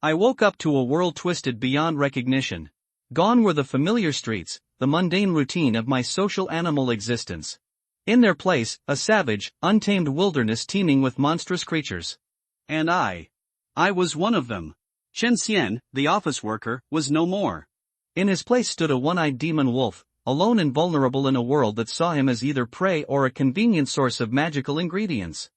I woke up to a world twisted beyond recognition. Gone were the familiar streets, the mundane routine of my social animal existence. In their place, a savage, untamed wilderness teeming with monstrous creatures. And I was one of them. Chen Xian, the office worker, was no more. In his place stood a one-eyed demon wolf, alone and vulnerable in a world that saw him as either prey or a convenient source of magical ingredients.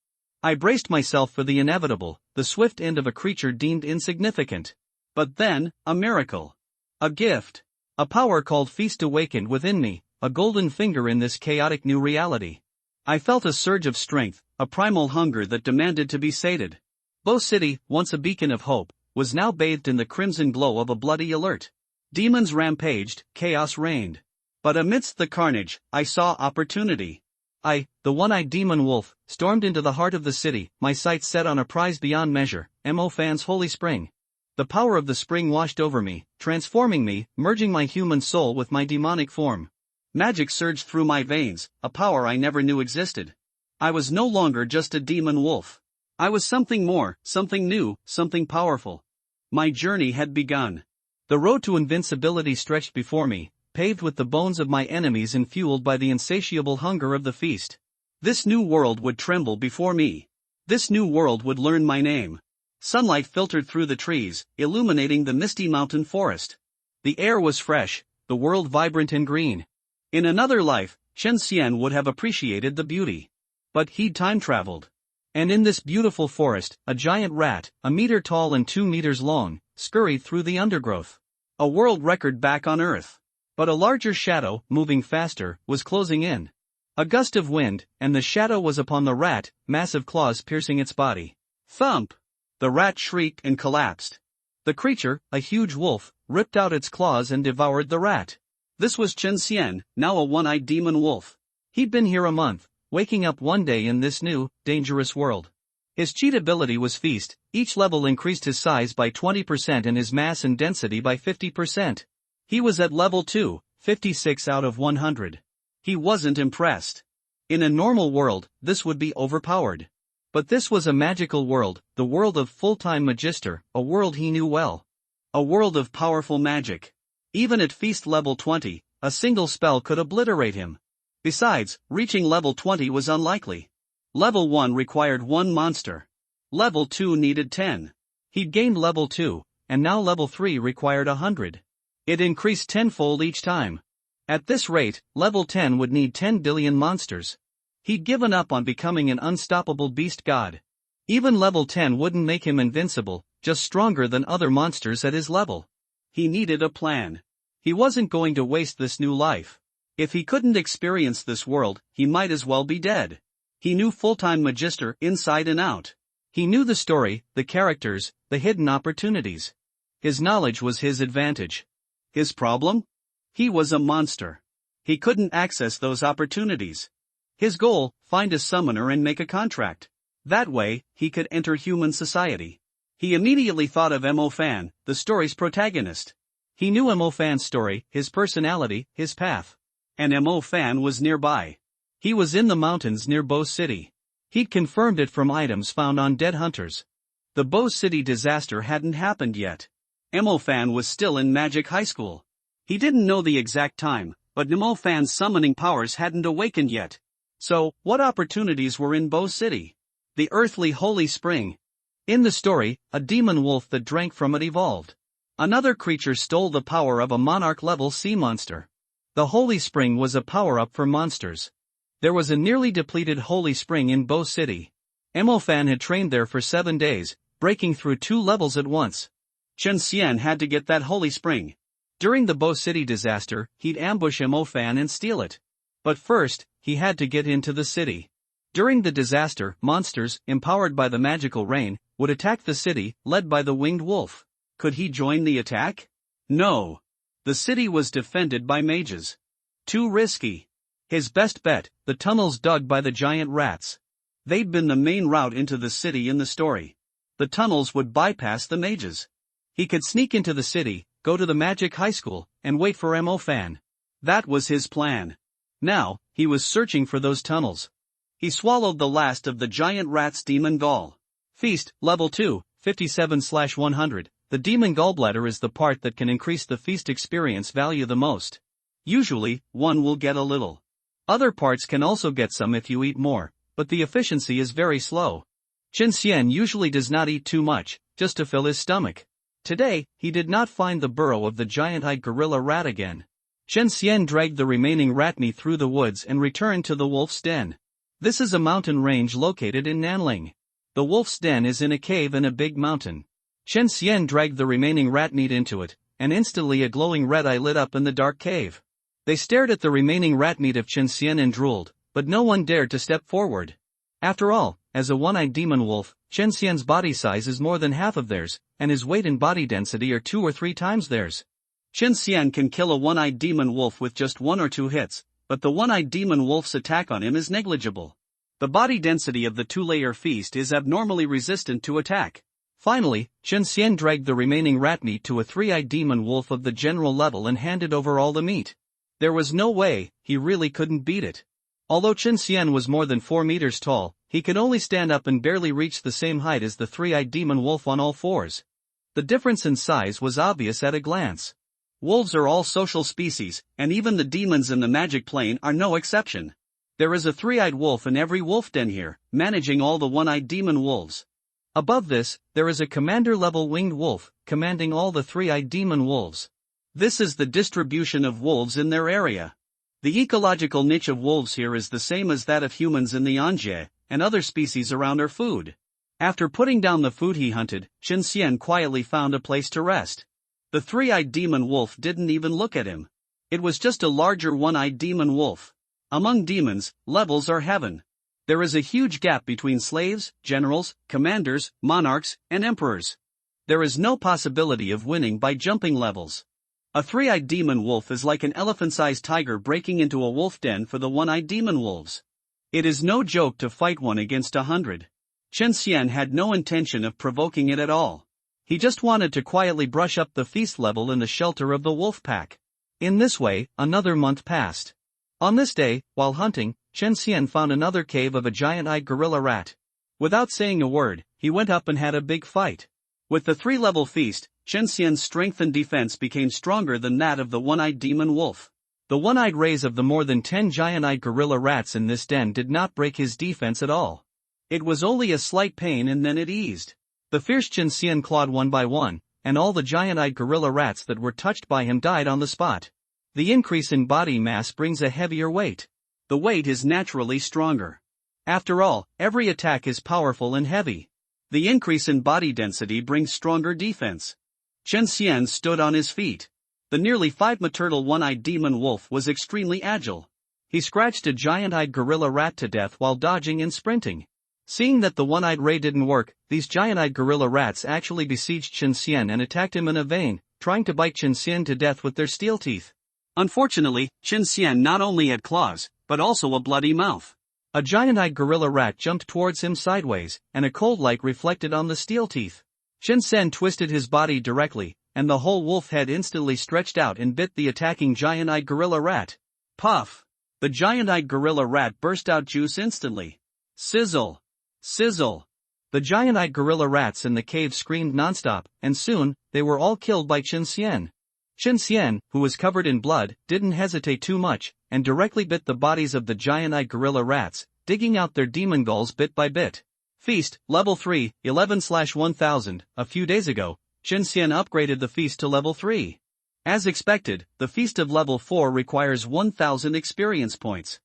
I braced myself for the inevitable, the swift end of a creature deemed insignificant. But then, a miracle. A gift. A power called Feast awakened within me, a golden finger in this chaotic new reality. I felt a surge of strength, a primal hunger that demanded to be sated. Bo City, once a beacon of hope, was now bathed in the crimson glow of a bloody alert. Demons rampaged, chaos reigned. But amidst the carnage, I saw opportunity. I, the one-eyed demon wolf, stormed into the heart of the city, my sights set on a prize beyond measure, Mo Fan's holy spring. The power of the spring washed over me, transforming me, merging my human soul with my demonic form. Magic surged through my veins, a power I never knew existed. I was no longer just a demon wolf. I was something more, something new, something powerful. My journey had begun. The road to invincibility stretched before me, paved with the bones of my enemies and fueled by the insatiable hunger of the feast. This new world would tremble before me. This new world would learn my name. Sunlight filtered through the trees, illuminating the misty mountain forest. The air was fresh, the world vibrant and green. In another life, Chen Xian would have appreciated the beauty. But he'd time-traveled. And in this beautiful forest, a giant rat, a meter tall and 2 meters long, scurried through the undergrowth. A world record back on Earth. But a larger shadow, moving faster, was closing in. A gust of wind, and the shadow was upon the rat, massive claws piercing its body. Thump! The rat shrieked and collapsed. The creature, a huge wolf, ripped out its claws and devoured the rat. This was Chen Xian, now a one-eyed demon wolf. He'd been here a month, waking up one day in this new, dangerous world. His cheat ability was Feast. Each level increased his size by 20% and his mass and density by 50%. He was at level 2, 56 out of 100. He wasn't impressed. In a normal world, this would be overpowered. But this was a magical world, the world of full-time Magister, a world he knew well. A world of powerful magic. Even at Feast level 20, a single spell could obliterate him. Besides, reaching level 20 was unlikely. Level 1 required 1 monster. Level 2 needed 10. He'd gained level 2, and now level 3 required 100. It increased tenfold each time. At this rate, level 10 would need 10 billion monsters. He'd given up on becoming an unstoppable beast god. Even level 10 wouldn't make him invincible, just stronger than other monsters at his level. He needed a plan. He wasn't going to waste this new life. If he couldn't experience this world, he might as well be dead. He knew full-time Magister inside and out. He knew the story, the characters, the hidden opportunities. His knowledge was his advantage. His problem? He was a monster. He couldn't access those opportunities. His goal, find a summoner and make a contract. That way, he could enter human society. He immediately thought of Mo Fan, the story's protagonist. He knew Mo Fan's story, his personality, his path. And Mo Fan was nearby. He was in the mountains near Bo City. He'd confirmed it from items found on dead hunters. The Bo City disaster hadn't happened yet. Mo Fan was still in Magic High School. He didn't know the exact time, but Mo Fan's summoning powers hadn't awakened yet. So, what opportunities were in Bo City? The earthly holy spring. In the story, a demon wolf that drank from it evolved. Another creature stole the power of a monarch-level sea monster. The holy spring was a power-up for monsters. There was a nearly depleted holy spring in Bo City. Mo Fan had trained there for 7 days, breaking through 2 levels at once. Chen Xian had to get that holy spring. During the Bo City disaster, he'd ambush Mo Fan and steal it. But first, he had to get into the city. During the disaster, monsters, empowered by the magical rain, would attack the city, led by the winged wolf. Could he join the attack? No. The city was defended by mages. Too risky. His best bet, the tunnels dug by the giant rats. They'd been the main route into the city in the story. The tunnels would bypass the mages. He could sneak into the city, go to the Magic High School, and wait for Mo Fan. That was his plan. Now, he was searching for those tunnels. He swallowed the last of the giant rat's demon gall. Feast, level 2, 57/100, The demon gallbladder is the part that can increase the feast experience value the most. Usually, one will get a little. Other parts can also get some if you eat more, but the efficiency is very slow. Chen Xian usually does not eat too much, just to fill his stomach. Today, he did not find the burrow of the giant-eyed gorilla rat again. Chen Xian dragged the remaining rat meat through the woods and returned to the wolf's den. This is a mountain range located in Nanling. The wolf's den is in a cave in a big mountain. Chen Xian dragged the remaining rat meat into it, and instantly a glowing red eye lit up in the dark cave. They stared at the remaining rat meat of Chen Xian and drooled, but no one dared to step forward. After all, as a one-eyed demon wolf, Chen Xian's body size is more than half of theirs, and his weight and body density are 2 or 3 times theirs. Chen Xian can kill a one-eyed demon wolf with just 1 or 2 hits, but the one-eyed demon wolf's attack on him is negligible. The body density of the 2-layer feast is abnormally resistant to attack. Finally, Chen Xian dragged the remaining rat meat to a 3-eyed demon wolf of the general level and handed over all the meat. There was no way, he really couldn't beat it. Although Chen Xian was more than 4 meters tall, he could only stand up and barely reach the same height as the 3-eyed demon wolf on all fours. The difference in size was obvious at a glance. Wolves are all social species, and even the demons in the magic plane are no exception. There is a 3-eyed wolf in every wolf den here, managing all the one-eyed demon wolves. Above this, there is a commander-level winged wolf, commanding all the 3-eyed demon wolves. This is the distribution of wolves in their area. The ecological niche of wolves here is the same as that of humans in the Anjie, and other species around are food. After putting down the food he hunted, Chen Xian quietly found a place to rest. The 3-eyed demon wolf didn't even look at him. It was just a larger one-eyed demon wolf. Among demons, levels are heaven. There is a huge gap between slaves, generals, commanders, monarchs, and emperors. There is no possibility of winning by jumping levels. A 3-eyed demon wolf is like an elephant-sized tiger breaking into a wolf den for the one-eyed demon wolves. It is no joke to fight one against 100. Chen Xian had no intention of provoking it at all. He just wanted to quietly brush up the feast level in the shelter of the wolf pack. In this way, another month passed. On this day, while hunting, Chen Xian found another cave of a giant-eyed gorilla rat. Without saying a word, he went up and had a big fight. With the 3-level feast, Chen Xian's strength and defense became stronger than that of the one-eyed demon wolf. The one-eyed rays of the more than 10 giant-eyed gorilla rats in this den did not break his defense at all. It was only a slight pain and then it eased. The fierce Chen Xian clawed one by one, and all the giant-eyed gorilla rats that were touched by him died on the spot. The increase in body mass brings a heavier weight. The weight is naturally stronger. After all, every attack is powerful and heavy. The increase in body density brings stronger defense. Chen Xian stood on his feet. The nearly 5-meter one-eyed demon wolf was extremely agile. He scratched a giant-eyed gorilla rat to death while dodging and sprinting. Seeing that the one-eyed ray didn't work, these giant-eyed gorilla rats actually besieged Chen Xian and attacked him in a vein, trying to bite Chen Xian to death with their steel teeth. Unfortunately, Chen Xian not only had claws, but also a bloody mouth. A giant-eyed gorilla rat jumped towards him sideways, and a cold light reflected on the steel teeth. Chen Xian twisted his body directly, and the whole wolf head instantly stretched out and bit the attacking giant-eyed gorilla rat. Puff! The giant-eyed gorilla rat burst out juice instantly. Sizzle! Sizzle! The giant-eyed gorilla rats in the cave screamed nonstop, and soon, they were all killed by Chen Xian. Chen Xian, who was covered in blood, didn't hesitate too much, and directly bit the bodies of the giant-eyed gorilla rats, digging out their demon gulls bit by bit. Feast, Level 3, 11/1000. A few days ago, Chen Xian upgraded the feast to Level 3. As expected, the feast of Level 4 requires 1000 experience points.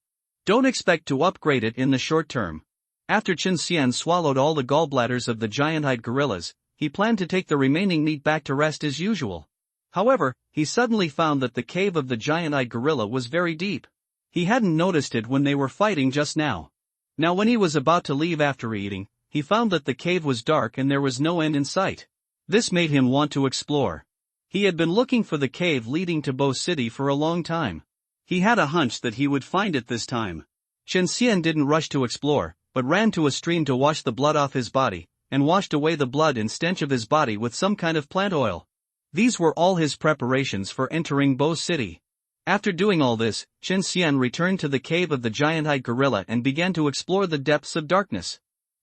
Don't expect to upgrade it in the short term. After Chen Xian swallowed all the gallbladders of the giant-eyed gorillas, he planned to take the remaining meat back to rest as usual. However, he suddenly found that the cave of the giant-eyed gorilla was very deep. He hadn't noticed it when they were fighting just now. Now when he was about to leave after eating, he found that the cave was dark and there was no end in sight. This made him want to explore. He had been looking for the cave leading to Bo City for a long time. He had a hunch that he would find it this time. Chen Xian didn't rush to explore, but ran to a stream to wash the blood off his body, and washed away the blood and stench of his body with some kind of plant oil. These were all his preparations for entering Bo City. After doing all this, Chen Xian returned to the cave of the giant-eyed gorilla and began to explore the depths of darkness.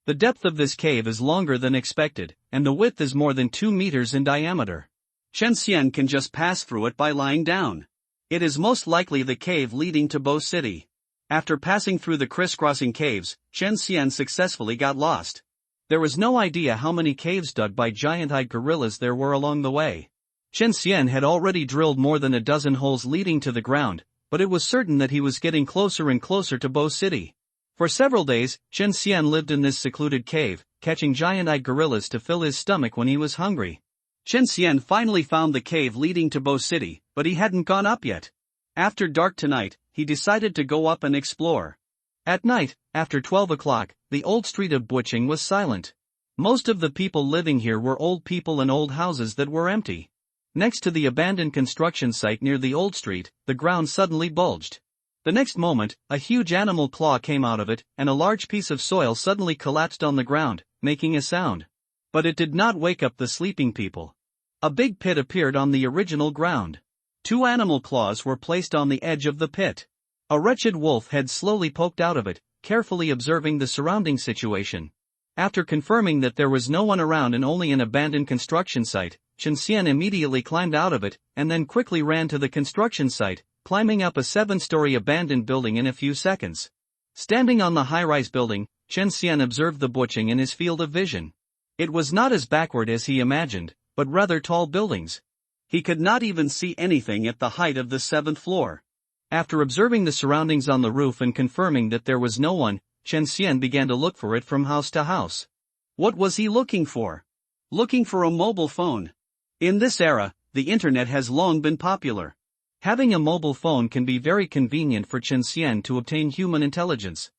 The depth of this cave is longer than expected, and the width is more than 2 meters in diameter. Chen Xian can just pass through it by lying down. It is most likely the cave leading to Bo City. After passing through the crisscrossing caves, Chen Xian successfully got lost. There was no idea how many caves dug by giant-eyed gorillas there were along the way. Chen Xian had already drilled more than a dozen holes leading to the ground, but it was certain that he was getting closer and closer to Bo City. For several days, Chen Xian lived in this secluded cave, catching giant-eyed gorillas to fill his stomach when he was hungry. Chen Xian finally found the cave leading to Bo City, but he hadn't gone up yet. After dark tonight, he decided to go up and explore. At night, after 12 o'clock, the old street of Buching was silent. Most of the people living here were old people and old houses that were empty. Next to the abandoned construction site near the old street, the ground suddenly bulged. The next moment, a huge animal claw came out of it, and a large piece of soil suddenly collapsed on the ground, making a sound. But it did not wake up the sleeping people. A big pit appeared on the original ground. 2 animal claws were placed on the edge of the pit. A wretched wolf head slowly poked out of it, carefully observing the surrounding situation. After confirming that there was no one around and only an abandoned construction site, Chen Xian immediately climbed out of it, and then quickly ran to the construction site, climbing up a 7-story abandoned building in a few seconds. Standing on the high-rise building, Chen Xian observed the Buching in his field of vision. It was not as backward as he imagined, but rather tall buildings. He could not even see anything at the height of the 7th floor. After observing the surroundings on the roof and confirming that there was no one, Chen Xian began to look for it from house to house. What was he looking for? Looking for a mobile phone. In this era, the internet has long been popular. Having a mobile phone can be very convenient for Chen Xian to obtain human intelligence.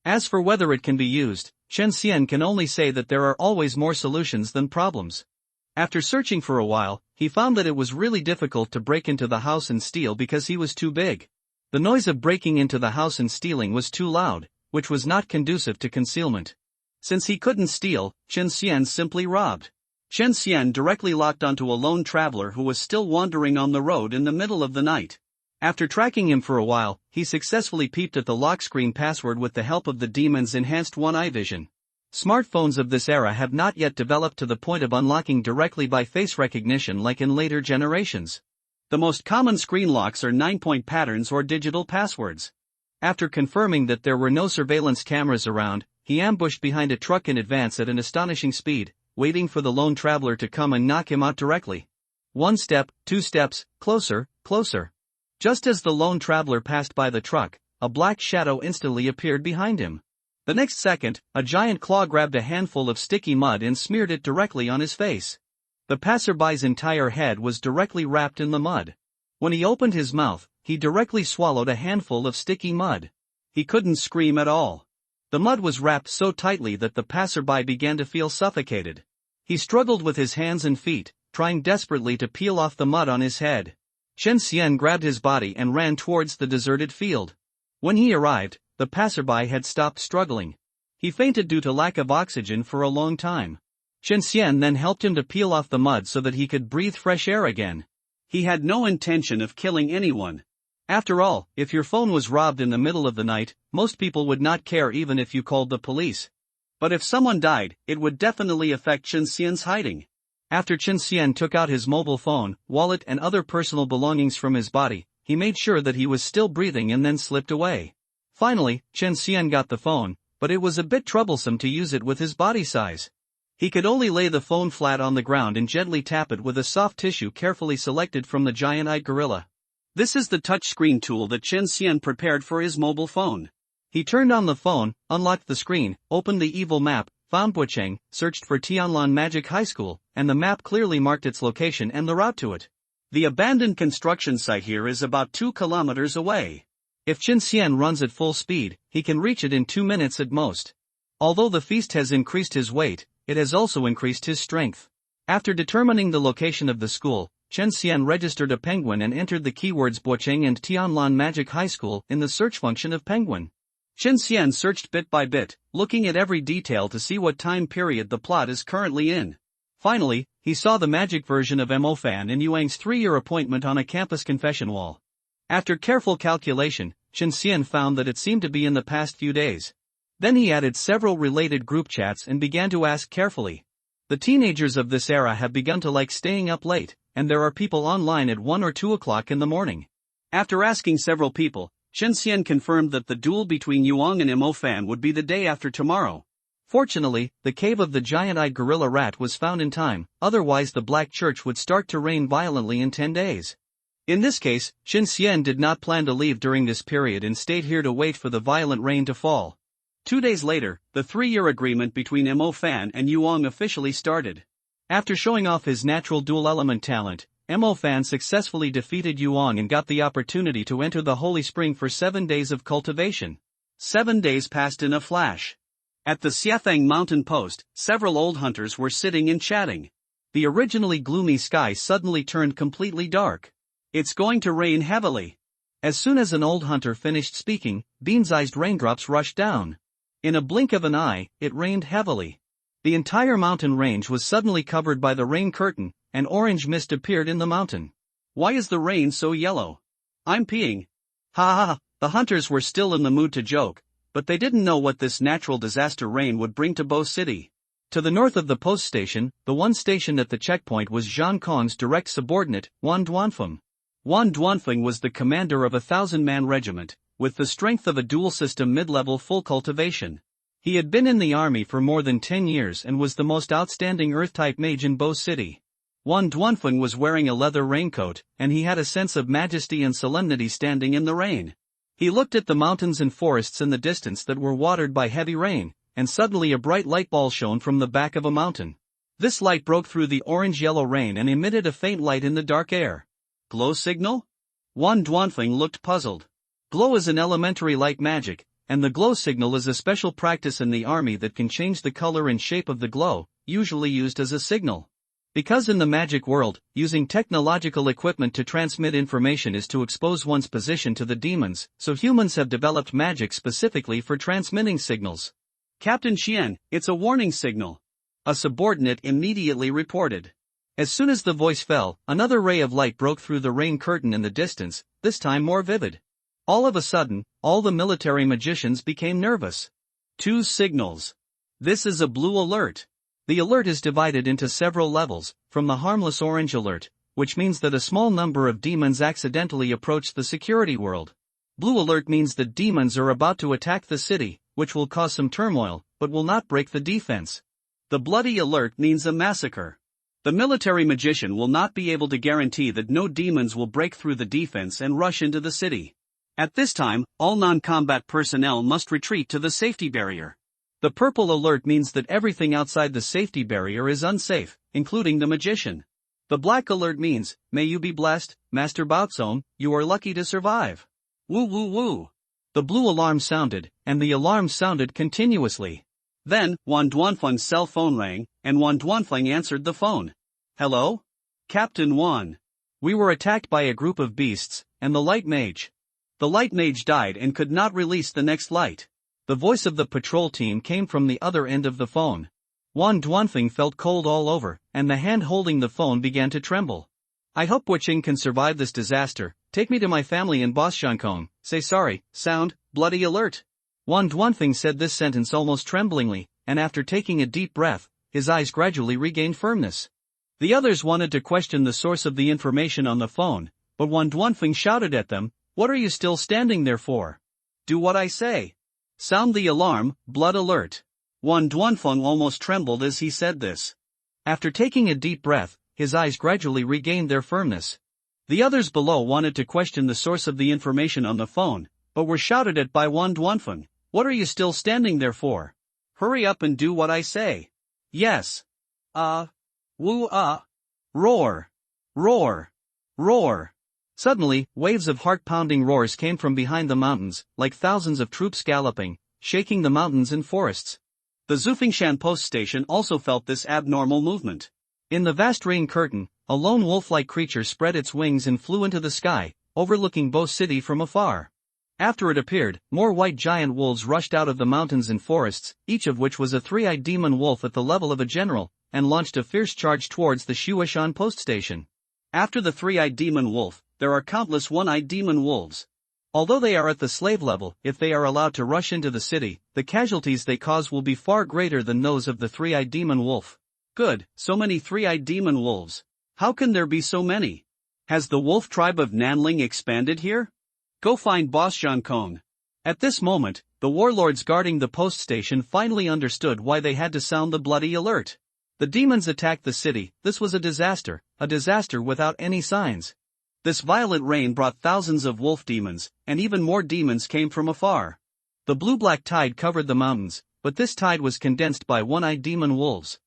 As for whether it can be used, Chen Xian can only say that there are always more solutions than problems. After searching for a while, he found that it was really difficult to break into the house and steal because he was too big. The noise of breaking into the house and stealing was too loud, which was not conducive to concealment. Since he couldn't steal, Chen Xian simply robbed. Chen Xian directly locked onto a lone traveler who was still wandering on the road in the middle of the night. After tracking him for a while, he successfully peeped at the lock screen password with the help of the demon's enhanced one-eye vision. Smartphones of this era have not yet developed to the point of unlocking directly by face recognition like in later generations. The most common screen locks are 9-point patterns or digital passwords. After confirming that there were no surveillance cameras around, he ambushed behind a truck in advance at an astonishing speed, waiting for the lone traveler to come and knock him out directly. 1 step, 2 steps, closer, closer. Just as the lone traveler passed by the truck, a black shadow instantly appeared behind him. The next second, a giant claw grabbed a handful of sticky mud and smeared it directly on his face. The passerby's entire head was directly wrapped in the mud. When he opened his mouth, he directly swallowed a handful of sticky mud. He couldn't scream at all. The mud was wrapped so tightly that the passerby began to feel suffocated. He struggled with his hands and feet, trying desperately to peel off the mud on his head. Chen Xian grabbed his body and ran towards the deserted field. When he arrived, the passerby had stopped struggling. He fainted due to lack of oxygen for a long time. Chen Xian then helped him to peel off the mud so that he could breathe fresh air again. He had no intention of killing anyone. After all, if your phone was robbed in the middle of the night, most people would not care even if you called the police. But if someone died, it would definitely affect Chen Xian's hiding. After Chen Xian took out his mobile phone, wallet and other personal belongings from his body, he made sure that he was still breathing and then slipped away. Finally, Chen Xian got the phone, but it was a bit troublesome to use it with his body size. He could only lay the phone flat on the ground and gently tap it with a soft tissue carefully selected from the giant-eyed gorilla. This is the touchscreen tool that Chen Xian prepared for his mobile phone. He turned on the phone, unlocked the screen, opened the evil map, found Bucheng, searched for Tianlan Magic High School, and the map clearly marked its location and the route to it. The abandoned construction site here is about 2 kilometers away. If Chen Xian runs at full speed, he can reach it in 2 minutes at most. Although the feast has increased his weight, it has also increased his strength. After determining the location of the school, Chen Xian registered a penguin and entered the keywords Bucheng and Tianlan Magic High School in the search function of penguin. Chen Xian searched bit by bit, looking at every detail to see what time period the plot is currently in. Finally, he saw the magic version of Mo Fan and Yuang's 3-year appointment on a campus confession wall. After careful calculation, Chen Xian found that it seemed to be in the past few days. Then he added several related group chats and began to ask carefully. The teenagers of this era have begun to like staying up late, and there are people online at 1 or 2 o'clock in the morning. After asking several people, Shen Xian confirmed that the duel between Yuang and Mo Fan would be the day after tomorrow. Fortunately, the cave of the giant-eyed gorilla rat was found in time, otherwise the Black Church would start to rain violently in 10 days. In this case, Shen Xian did not plan to leave during this period and stayed here to wait for the violent rain to fall. 2 days later, the 3-year agreement between Mo Fan and Yuang officially started. After showing off his natural dual element talent, Mo Fan successfully defeated Yuang and got the opportunity to enter the Holy Spring for 7 days of cultivation. 7 days passed in a flash. At the Xiathang mountain post, several old hunters were sitting and chatting. The originally gloomy sky suddenly turned completely dark. It's going to rain heavily. As soon as an old hunter finished speaking, bean-sized raindrops rushed down. In a blink of an eye, it rained heavily. The entire mountain range was suddenly covered by the rain curtain, and orange mist appeared in the mountain. Why is the rain so yellow? I'm peeing. Ha ha ha, the hunters were still in the mood to joke, but they didn't know what this natural disaster rain would bring to Bo City. To the north of the post station, the one stationed at the checkpoint was Zhang Kong's direct subordinate, Wan Duanfeng. Wan Duanfeng was the commander of a 1,000-man regiment, with the strength of a dual-system mid-level full cultivation. He had been in the army for more than 10 years and was the most outstanding Earth-type mage in Bo City. Wan Duanfeng was wearing a leather raincoat, and he had a sense of majesty and solemnity standing in the rain. He looked at the mountains and forests in the distance that were watered by heavy rain, and suddenly a bright light ball shone from the back of a mountain. This light broke through the orange-yellow rain and emitted a faint light in the dark air. Glow signal? Wan Duanfeng looked puzzled. Glow is an elementary light magic, and the glow signal is a special practice in the army that can change the color and shape of the glow, usually used as a signal. Because in the magic world, using technological equipment to transmit information is to expose one's position to the demons, so humans have developed magic specifically for transmitting signals. Captain Xian, it's a warning signal. A subordinate immediately reported. As soon as the voice fell, another ray of light broke through the rain curtain in the distance, this time more vivid. All of a sudden, all the military magicians became nervous. 2 signals. This is a blue alert. The alert is divided into several levels, from the harmless orange alert, which means that a small number of demons accidentally approach the security world. Blue alert means that demons are about to attack the city, which will cause some turmoil, but will not break the defense. The bloody alert means a massacre. The military magician will not be able to guarantee that no demons will break through the defense and rush into the city. At this time, all non-combat personnel must retreat to the safety barrier. The purple alert means that everything outside the safety barrier is unsafe, including the magician. The black alert means, may you be blessed, Master Baozong, you are lucky to survive. Woo woo woo. The blue alarm sounded, and the alarm sounded continuously. Then, Wan Duanfeng's cell phone rang, and Wan Duanfeng answered the phone. Hello? Captain Wan. We were attacked by a group of beasts, and the light mage. The light mage died and could not release the next light. The voice of the patrol team came from the other end of the phone. Wan Duanfeng felt cold all over, and the hand holding the phone began to tremble. I hope Wuqing can survive this disaster. Take me to my family in Boschongkong. Say sorry, sound, bloody alert. Wan Duanfeng said this sentence almost tremblingly, and after taking a deep breath, his eyes gradually regained firmness. The others wanted to question the source of the information on the phone, but Wan Duanfeng shouted at them, "What are you still standing there for? Do what I say. Sound the alarm, blood alert." Wan Duanfeng almost trembled as he said this. After taking a deep breath, his eyes gradually regained their firmness. The others below wanted to question the source of the information on the phone, but were shouted at by Wan Duanfeng. "What are you still standing there for? Hurry up and do what I say." "Yes." Woo Roar. Roar. Roar. Suddenly, waves of heart-pounding roars came from behind the mountains, like thousands of troops galloping, shaking the mountains and forests. The Zufingshan post station also felt this abnormal movement. In the vast rain curtain, a lone wolf-like creature spread its wings and flew into the sky, overlooking Bo City from afar. After it appeared, more white giant wolves rushed out of the mountains and forests, each of which was a 3-eyed demon wolf at the level of a general, and launched a fierce charge towards the Shuishan post station. After the 3-eyed demon wolf, there are countless 1-eyed demon wolves. Although they are at the slave level, if they are allowed to rush into the city, the casualties they cause will be far greater than those of the three-eyed demon wolf. Good, so many three-eyed demon wolves. How can there be so many? Has the wolf tribe of Nanling expanded here? Go find Boss Jean Kong. At this moment, the warlords guarding the post station finally understood why they had to sound the bloody alert. The demons attacked the city. This was a disaster without any signs. This violent rain brought thousands of wolf demons, and even more demons came from afar. The blue-black tide covered the mountains, but this tide was condensed by one-eyed demon wolves.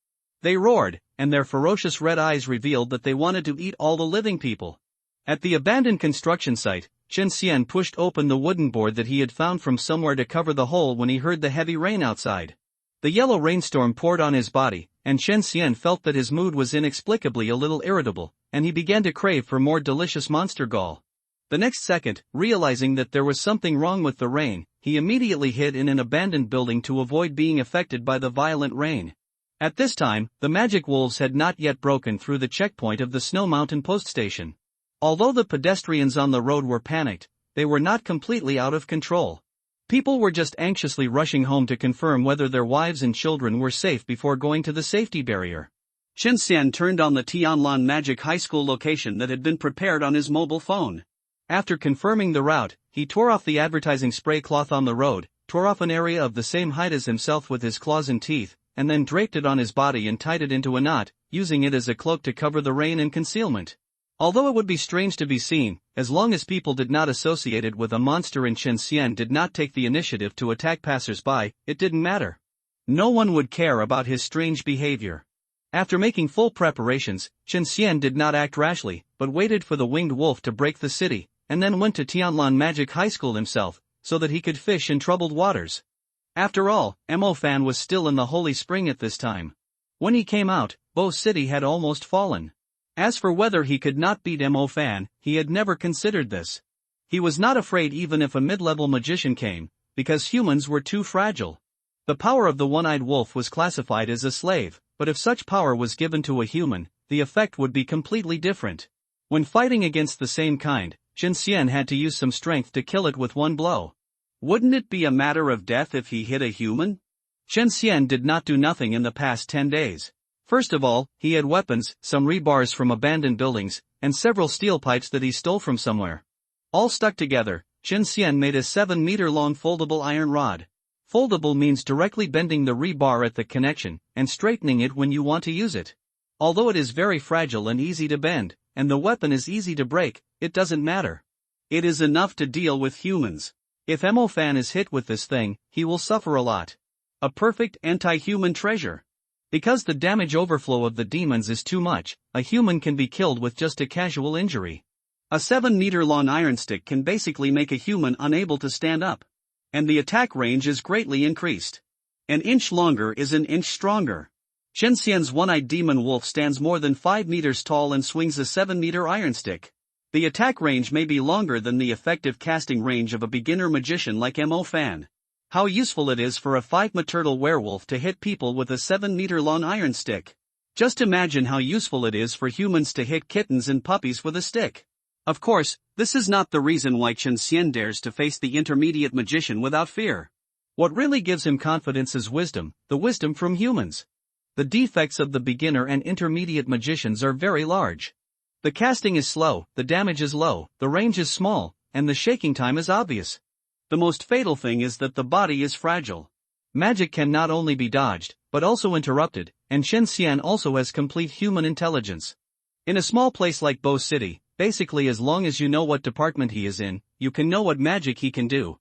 They roared, and their ferocious red eyes revealed that they wanted to eat all the living people. At the abandoned construction site, Chen Xian pushed open the wooden board that he had found from somewhere to cover the hole when he heard the heavy rain outside. The yellow rainstorm poured on his body, and Chen Xian felt that his mood was inexplicably a little irritable, and he began to crave for more delicious monster gall. The next second, realizing that there was something wrong with the rain, he immediately hid in an abandoned building to avoid being affected by the violent rain. At this time, the magic wolves had not yet broken through the checkpoint of the Snow Mountain post station. Although the pedestrians on the road were panicked, they were not completely out of control. People were just anxiously rushing home to confirm whether their wives and children were safe before going to the safety barrier. Chen Xian turned on the Tianlan Magic High School location that had been prepared on his mobile phone. After confirming the route, he tore off the advertising spray cloth on the road, tore off an area of the same height as himself with his claws and teeth, and then draped it on his body and tied it into a knot, using it as a cloak to cover the rain and concealment. Although it would be strange to be seen, as long as people did not associate it with a monster and Chen Xian did not take the initiative to attack passers-by, it didn't matter. No one would care about his strange behavior. After making full preparations, Chen Xian did not act rashly, but waited for the winged wolf to break the city, and then went to Tianlan Magic High School himself, so that he could fish in troubled waters. After all, Mo Fan was still in the Holy Spring at this time. When he came out, Bo City had almost fallen. As for whether he could not beat Mo Fan, he had never considered this. He was not afraid even if a mid-level magician came, because humans were too fragile. The power of the one-eyed wolf was classified as a slave, but if such power was given to a human, the effect would be completely different. When fighting against the same kind, Chen Xian had to use some strength to kill it with one blow. Wouldn't it be a matter of death if he hit a human? Chen Xian did not do nothing in the past 10 days. First of all, he had weapons, some rebars from abandoned buildings, and several steel pipes that he stole from somewhere. All stuck together, Chen Xian made a 7-meter-long foldable iron rod. Foldable means directly bending the rebar at the connection, and straightening it when you want to use it. Although it is very fragile and easy to bend, and the weapon is easy to break, it doesn't matter. It is enough to deal with humans. If Mo Fan is hit with this thing, he will suffer a lot. A perfect anti-human treasure. Because the damage overflow of the demons is too much, a human can be killed with just a casual injury. A 7-meter-long iron stick can basically make a human unable to stand up. And the attack range is greatly increased. An inch longer is an inch stronger. Chen Xian's one-eyed demon wolf stands more than 5 meters tall and swings a 7-meter iron stick. The attack range may be longer than the effective casting range of a beginner magician like Mo Fan. How useful it is for a 5-meter werewolf to hit people with a 7-meter-long iron stick. Just imagine how useful it is for humans to hit kittens and puppies with a stick. Of course, this is not the reason why Chen Xian dares to face the intermediate magician without fear. What really gives him confidence is wisdom, the wisdom from humans. The defects of the beginner and intermediate magicians are very large. The casting is slow, the damage is low, the range is small, and the shaking time is obvious. The most fatal thing is that the body is fragile. Magic can not only be dodged, but also interrupted, and Chen Xian also has complete human intelligence. In a small place like Bo City, basically as long as you know what department he is in, you can know what magic he can do.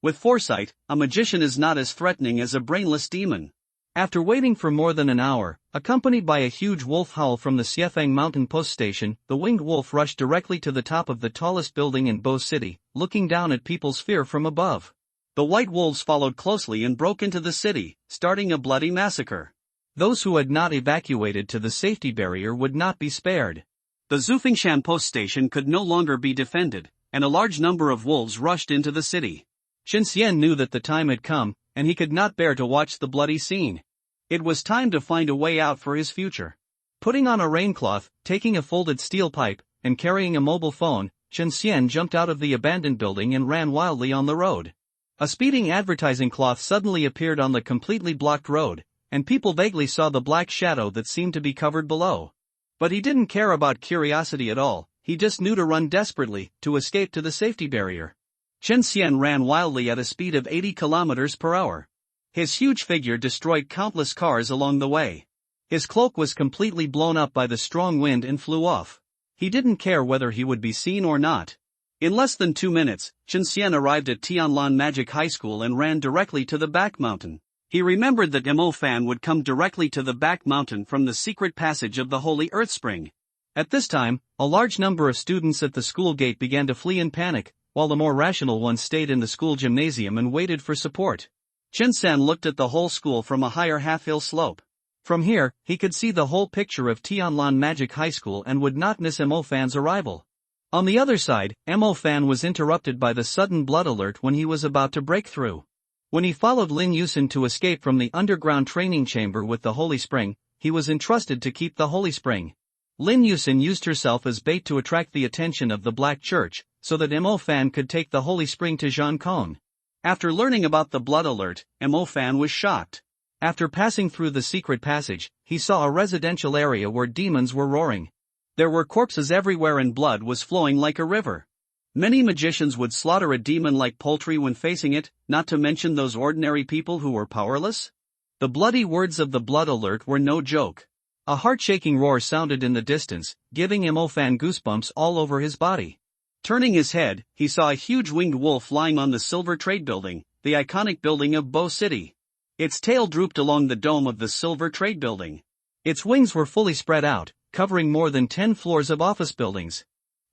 With foresight, a magician is not as threatening as a brainless demon. After waiting for more than an hour, accompanied by a huge wolf howl from the Xiefeng Mountain Post Station, the winged wolf rushed directly to the top of the tallest building in Bo City, looking down at people's fear from above. The white wolves followed closely and broke into the city, starting a bloody massacre. Those who had not evacuated to the safety barrier would not be spared. The Zufingshan Post Station could no longer be defended, and a large number of wolves rushed into the city. Chen Xian knew that the time had come, and he could not bear to watch the bloody scene. It was time to find a way out for his future. Putting on a raincloth, taking a folded steel pipe, and carrying a mobile phone, Chen Xian jumped out of the abandoned building and ran wildly on the road. A speeding advertising cloth suddenly appeared on the completely blocked road, and people vaguely saw the black shadow that seemed to be covered below. But he didn't care about curiosity at all, he just knew to run desperately, to escape to the safety barrier. Chen Xian ran wildly at a speed of 80 kilometers per hour. His huge figure destroyed countless cars along the way. His cloak was completely blown up by the strong wind and flew off. He didn't care whether he would be seen or not. In less than 2 minutes, Chen Xian arrived at Tianlan Magic High School and ran directly to the back mountain. He remembered that Mo Fan would come directly to the back mountain from the secret passage of the Holy Earth Spring. At this time, a large number of students at the school gate began to flee in panic, while the more rational ones stayed in the school gymnasium and waited for support. Chen Xian looked at the whole school from a higher half-hill slope. From here, he could see the whole picture of Tianlan Magic High School and would not miss Mo Fan's arrival. On the other side, Mo Fan was interrupted by the sudden blood alert when he was about to break through. When he followed Lin Yusin to escape from the underground training chamber with the Holy Spring, he was entrusted to keep the Holy Spring. Lin Yusin used herself as bait to attract the attention of the Black Church, so that Mo Fan could take the Holy Spring to Zhang Kong. After learning about the blood alert, Mo Fan was shocked. After passing through the secret passage, he saw a residential area where demons were roaring. There were corpses everywhere and blood was flowing like a river. Many magicians would slaughter a demon like poultry when facing it, not to mention those ordinary people who were powerless. The bloody words of the blood alert were no joke. A heart-shaking roar sounded in the distance, giving Mo Fan goosebumps all over his body. Turning his head, he saw a huge winged wolf lying on the Silver Trade Building, the iconic building of Bo City. Its tail drooped along the dome of the Silver Trade Building. Its wings were fully spread out, covering more than 10 floors of office buildings.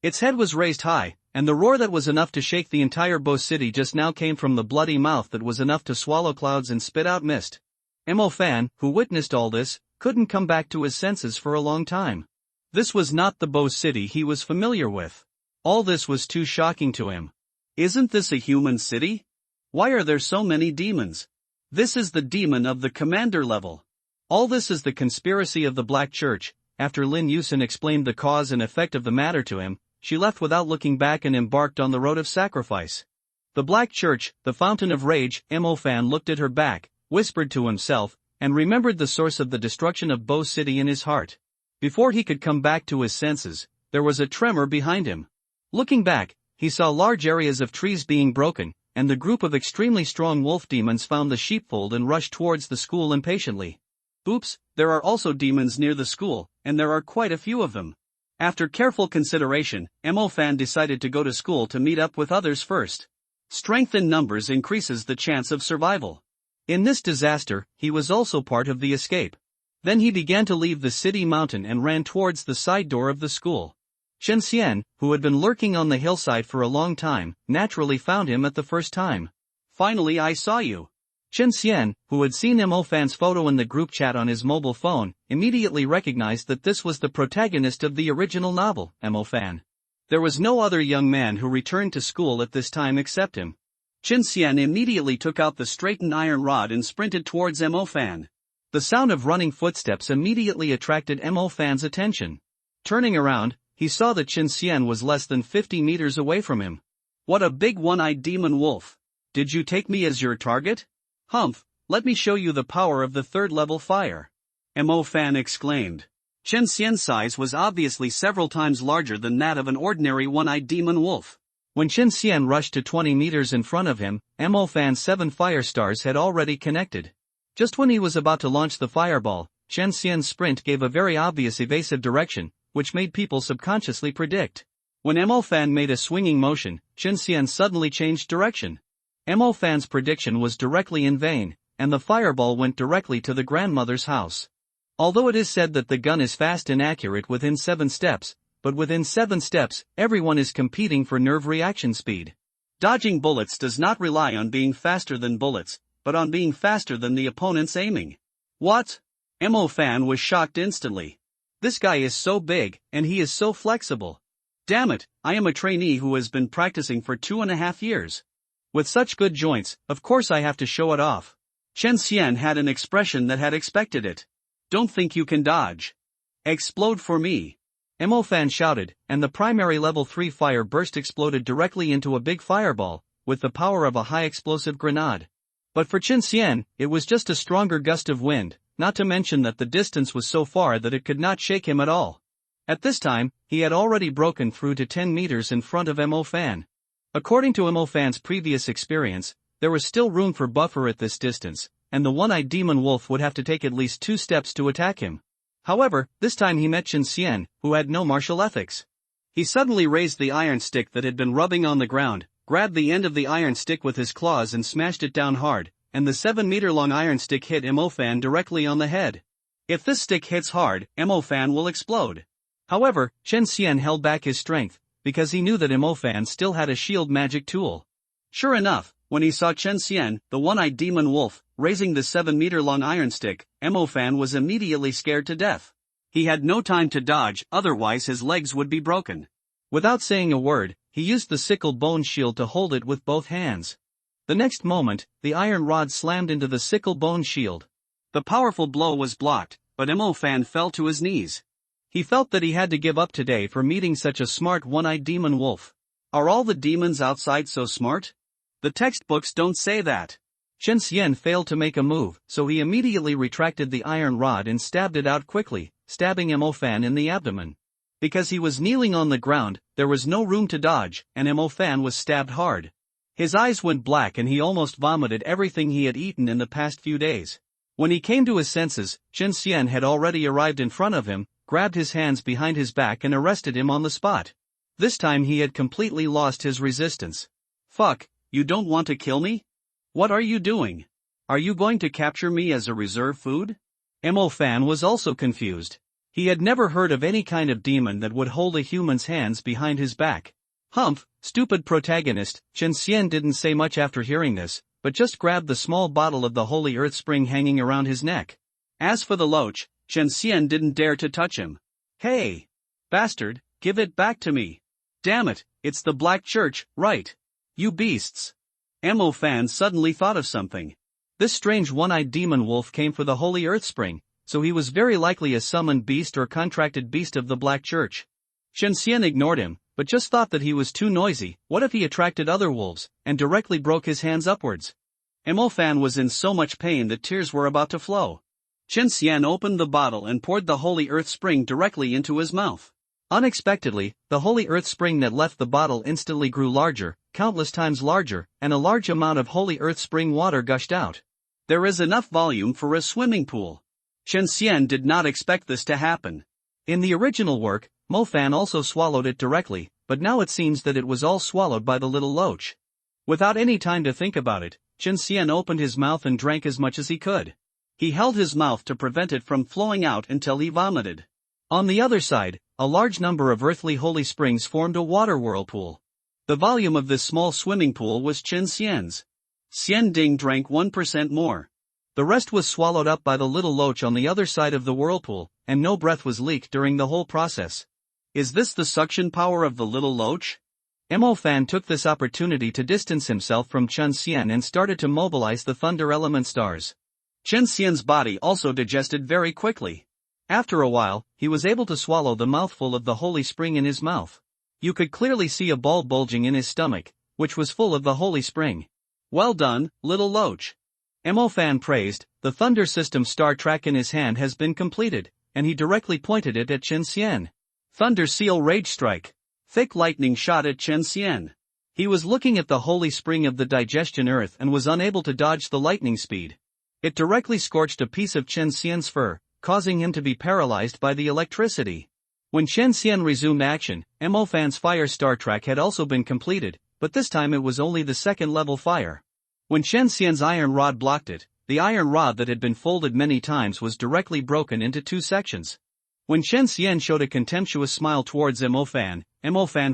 Its head was raised high, and the roar that was enough to shake the entire Bo City just now came from the bloody mouth that was enough to swallow clouds and spit out mist. Mo Fan, who witnessed all this, couldn't come back to his senses for a long time. This was not the Bo City he was familiar with. All this was too shocking to him. Isn't this a human city? Why are there so many demons? This is the demon of the commander level. All this is the conspiracy of the Black Church. After Lin Yusin explained the cause and effect of the matter to him, she left without looking back and embarked on the road of sacrifice. The Black Church, the fountain of rage. Mo Fan looked at her back, whispered to himself, and remembered the source of the destruction of Bo City in his heart. Before he could come back to his senses, there was a tremor behind him. Looking back, he saw large areas of trees being broken, and the group of extremely strong wolf demons found the sheepfold and rushed towards the school impatiently. Oops, there are also demons near the school, and there are quite a few of them. After careful consideration, Mo Fan decided to go to school to meet up with others first. Strength in numbers increases the chance of survival. In this disaster, he was also part of the escape. Then he began to leave the city mountain and ran towards the side door of the school. Chen Xian, who had been lurking on the hillside for a long time, naturally found him at the first time. Finally, I saw you. Chen Xian, who had seen Mo Fan's photo in the group chat on his mobile phone, immediately recognized that this was the protagonist of the original novel, Mo Fan. There was no other young man who returned to school at this time except him. Chen Xian immediately took out the straightened iron rod and sprinted towards Mo Fan. The sound of running footsteps immediately attracted Mo Fan's attention. Turning around, he saw that Chen Xian was less than 50 meters away from him. What a big one-eyed demon wolf! Did you take me as your target? Humph, let me show you the power of the third-level fire. Mo Fan exclaimed. Chen Xian's size was obviously several times larger than that of an ordinary one-eyed demon wolf. When Chen Xian rushed to 20 meters in front of him, Mo Fan's 7 fire stars had already connected. Just when he was about to launch the fireball, Chen Xian's sprint gave a very obvious evasive direction, which made people subconsciously predict. When Mo Fan made a swinging motion, Chen Xian suddenly changed direction. Mo Fan's prediction was directly in vain, and the fireball went directly to the grandmother's house. Although it is said that the gun is fast and accurate within 7 steps, but within 7 steps, everyone is competing for nerve reaction speed. Dodging bullets does not rely on being faster than bullets, but on being faster than the opponent's aiming. What? Mo Fan was shocked instantly. This guy is so big, and he is so flexible. Damn it, I am a trainee who has been practicing for 2.5 years. With such good joints, of course I have to show it off. Chen Xian had an expression that had expected it. Don't think you can dodge. Explode for me. Mo Fan shouted, and the primary level 3 fire burst exploded directly into a big fireball, with the power of a high explosive grenade. But for Qin Xian, it was just a stronger gust of wind, not to mention that the distance was so far that it could not shake him at all. At this time, he had already broken through to 10 meters in front of Mo Fan. According to Mo Fan's previous experience, there was still room for buffer at this distance, and the one-eyed demon wolf would have to take at least 2 steps to attack him. However, this time he met Qin Xian, who had no martial ethics. He suddenly raised the iron stick that had been rubbing on the ground, grabbed the end of the iron stick with his claws and smashed it down hard, and the 7-meter-long iron stick hit Mo Fan directly on the head. If this stick hits hard, Mo Fan will explode. However, Qin Xian held back his strength, because he knew that Mo Fan still had a shield magic tool. Sure enough, when he saw Qin Xian, the one-eyed demon wolf, raising the 7-meter-long iron stick, Mo Fan was immediately scared to death. He had no time to dodge, otherwise his legs would be broken. Without saying a word, he used the sickle bone shield to hold it with both hands. The next moment, the iron rod slammed into the sickle bone shield. The powerful blow was blocked, but Mo Fan fell to his knees. He felt that he had to give up today for meeting such a smart one-eyed demon wolf. Are all the demons outside so smart? The textbooks don't say that. Qin Xian failed to make a move, so he immediately retracted the iron rod and stabbed it out quickly, stabbing Mo Fan in the abdomen. Because he was kneeling on the ground, there was no room to dodge, and Mo Fan was stabbed hard. His eyes went black and he almost vomited everything he had eaten in the past few days. When he came to his senses, Qin Xian had already arrived in front of him, grabbed his hands behind his back and arrested him on the spot. This time he had completely lost his resistance. Fuck, you don't want to kill me? What are you doing? Are you going to capture me as a reserve food? Mo Fan was also confused. He had never heard of any kind of demon that would hold a human's hands behind his back. Humph, stupid protagonist. Qin Xian didn't say much after hearing this, but just grabbed the small bottle of the holy earth spring hanging around his neck. As for the loach, Qin Xian didn't dare to touch him. Hey! Bastard, give it back to me. Damn it, it's the Black Church, right? You beasts. Mo Fan suddenly thought of something. This strange one-eyed demon wolf came for the holy earth spring, so he was very likely a summoned beast or contracted beast of the Black Church. Qin Xian ignored him, but just thought that he was too noisy. What if he attracted other wolves, and directly broke his hands upwards? Mo Fan was in so much pain that tears were about to flow. Qin Xian opened the bottle and poured the holy earth spring directly into his mouth. Unexpectedly, the holy earth spring that left the bottle instantly grew larger, countless times larger, and a large amount of holy earth spring water gushed out. There is enough volume for a swimming pool. Qin Xian did not expect this to happen. In the original work, Mo Fan also swallowed it directly, but now it seems that it was all swallowed by the little loach. Without any time to think about it, Qin Xian opened his mouth and drank as much as he could. He held his mouth to prevent it from flowing out until he vomited. On the other side, a large number of earthly holy springs formed a water whirlpool. The volume of this small swimming pool was Qin Xian's. Xian Ding drank 1% more. The rest was swallowed up by the little loach on the other side of the whirlpool, and no breath was leaked during the whole process. Is this the suction power of the little loach? Mo Fan took this opportunity to distance himself from Qin Xian and started to mobilize the thunder element stars. Qin Xian's body also digested very quickly. After a while, he was able to swallow the mouthful of the holy spring in his mouth. You could clearly see a ball bulging in his stomach, which was full of the holy spring. Well done, little loach. Mo Fan praised. The thunder system star track in his hand has been completed, and he directly pointed it at Qin Xian. Thunder Seal Rage Strike. Thick lightning shot at Qin Xian. He was looking at the holy spring of the digestion earth and was unable to dodge the lightning speed. It directly scorched a piece of Qin Xian's fur, causing him to be paralyzed by the electricity. When Qin Xian resumed action, Mo Fan's fire star track had also been completed, but this time it was only the second level fire. When Qin Xian's iron rod blocked it, the iron rod that had been folded many times was directly broken into 2 sections. When Qin Xian showed a contemptuous smile towards Mo Fan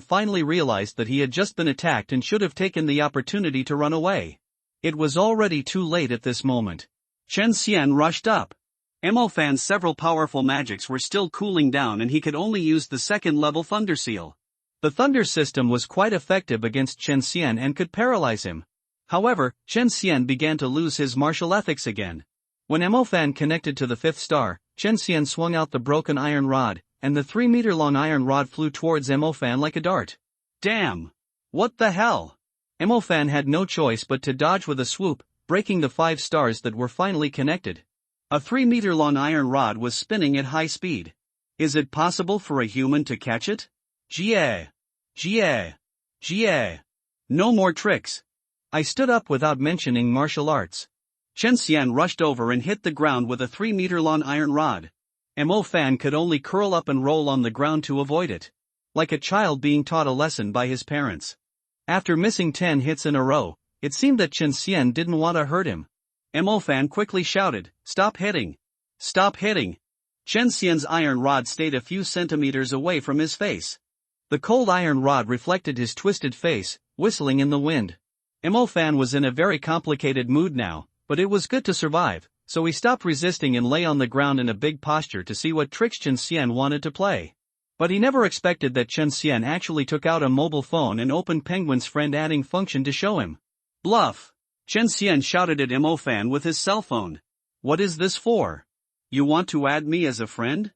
finally realized that he had just been attacked and should have taken the opportunity to run away. It was already too late at this moment. Qin Xian rushed up. Mo Fan's several powerful magics were still cooling down and he could only use the second level Thunder Seal. The Thunder system was quite effective against Qin Xian and could paralyze him. However, Qin Xian began to lose his martial ethics again. When Mo Fan connected to the 5th star, Qin Xian swung out the broken iron rod, and the 3-meter-long iron rod flew towards Mo-fan like a dart. Damn! What the hell? Mo-fan had no choice but to dodge with a swoop, breaking the 5 stars that were finally connected. A 3-meter-long iron rod was spinning at high speed. Is it possible for a human to catch it? Jie! Jie! Jie! No more tricks. I stood up without mentioning martial arts. Chen Xian rushed over and hit the ground with a 3-meter-long iron rod. Mo-fan could only curl up and roll on the ground to avoid it. Like a child being taught a lesson by his parents. After missing 10 hits in a row, it seemed that Chen Xian didn't want to hurt him. Mo-fan quickly shouted, "Stop hitting! Stop hitting!" Chen Xian's iron rod stayed a few centimeters away from his face. The cold iron rod reflected his twisted face, whistling in the wind. Mo-fan was in a very complicated mood now, but it was good to survive, so he stopped resisting and lay on the ground in a big posture to see what tricks Chen Xian wanted to play. But he never expected that Chen Xian actually took out a mobile phone and opened Penguin's friend adding function to show him. Bluff! Chen Xian shouted at Mo-fan with his cell phone. What is this for? You want to add me as a friend?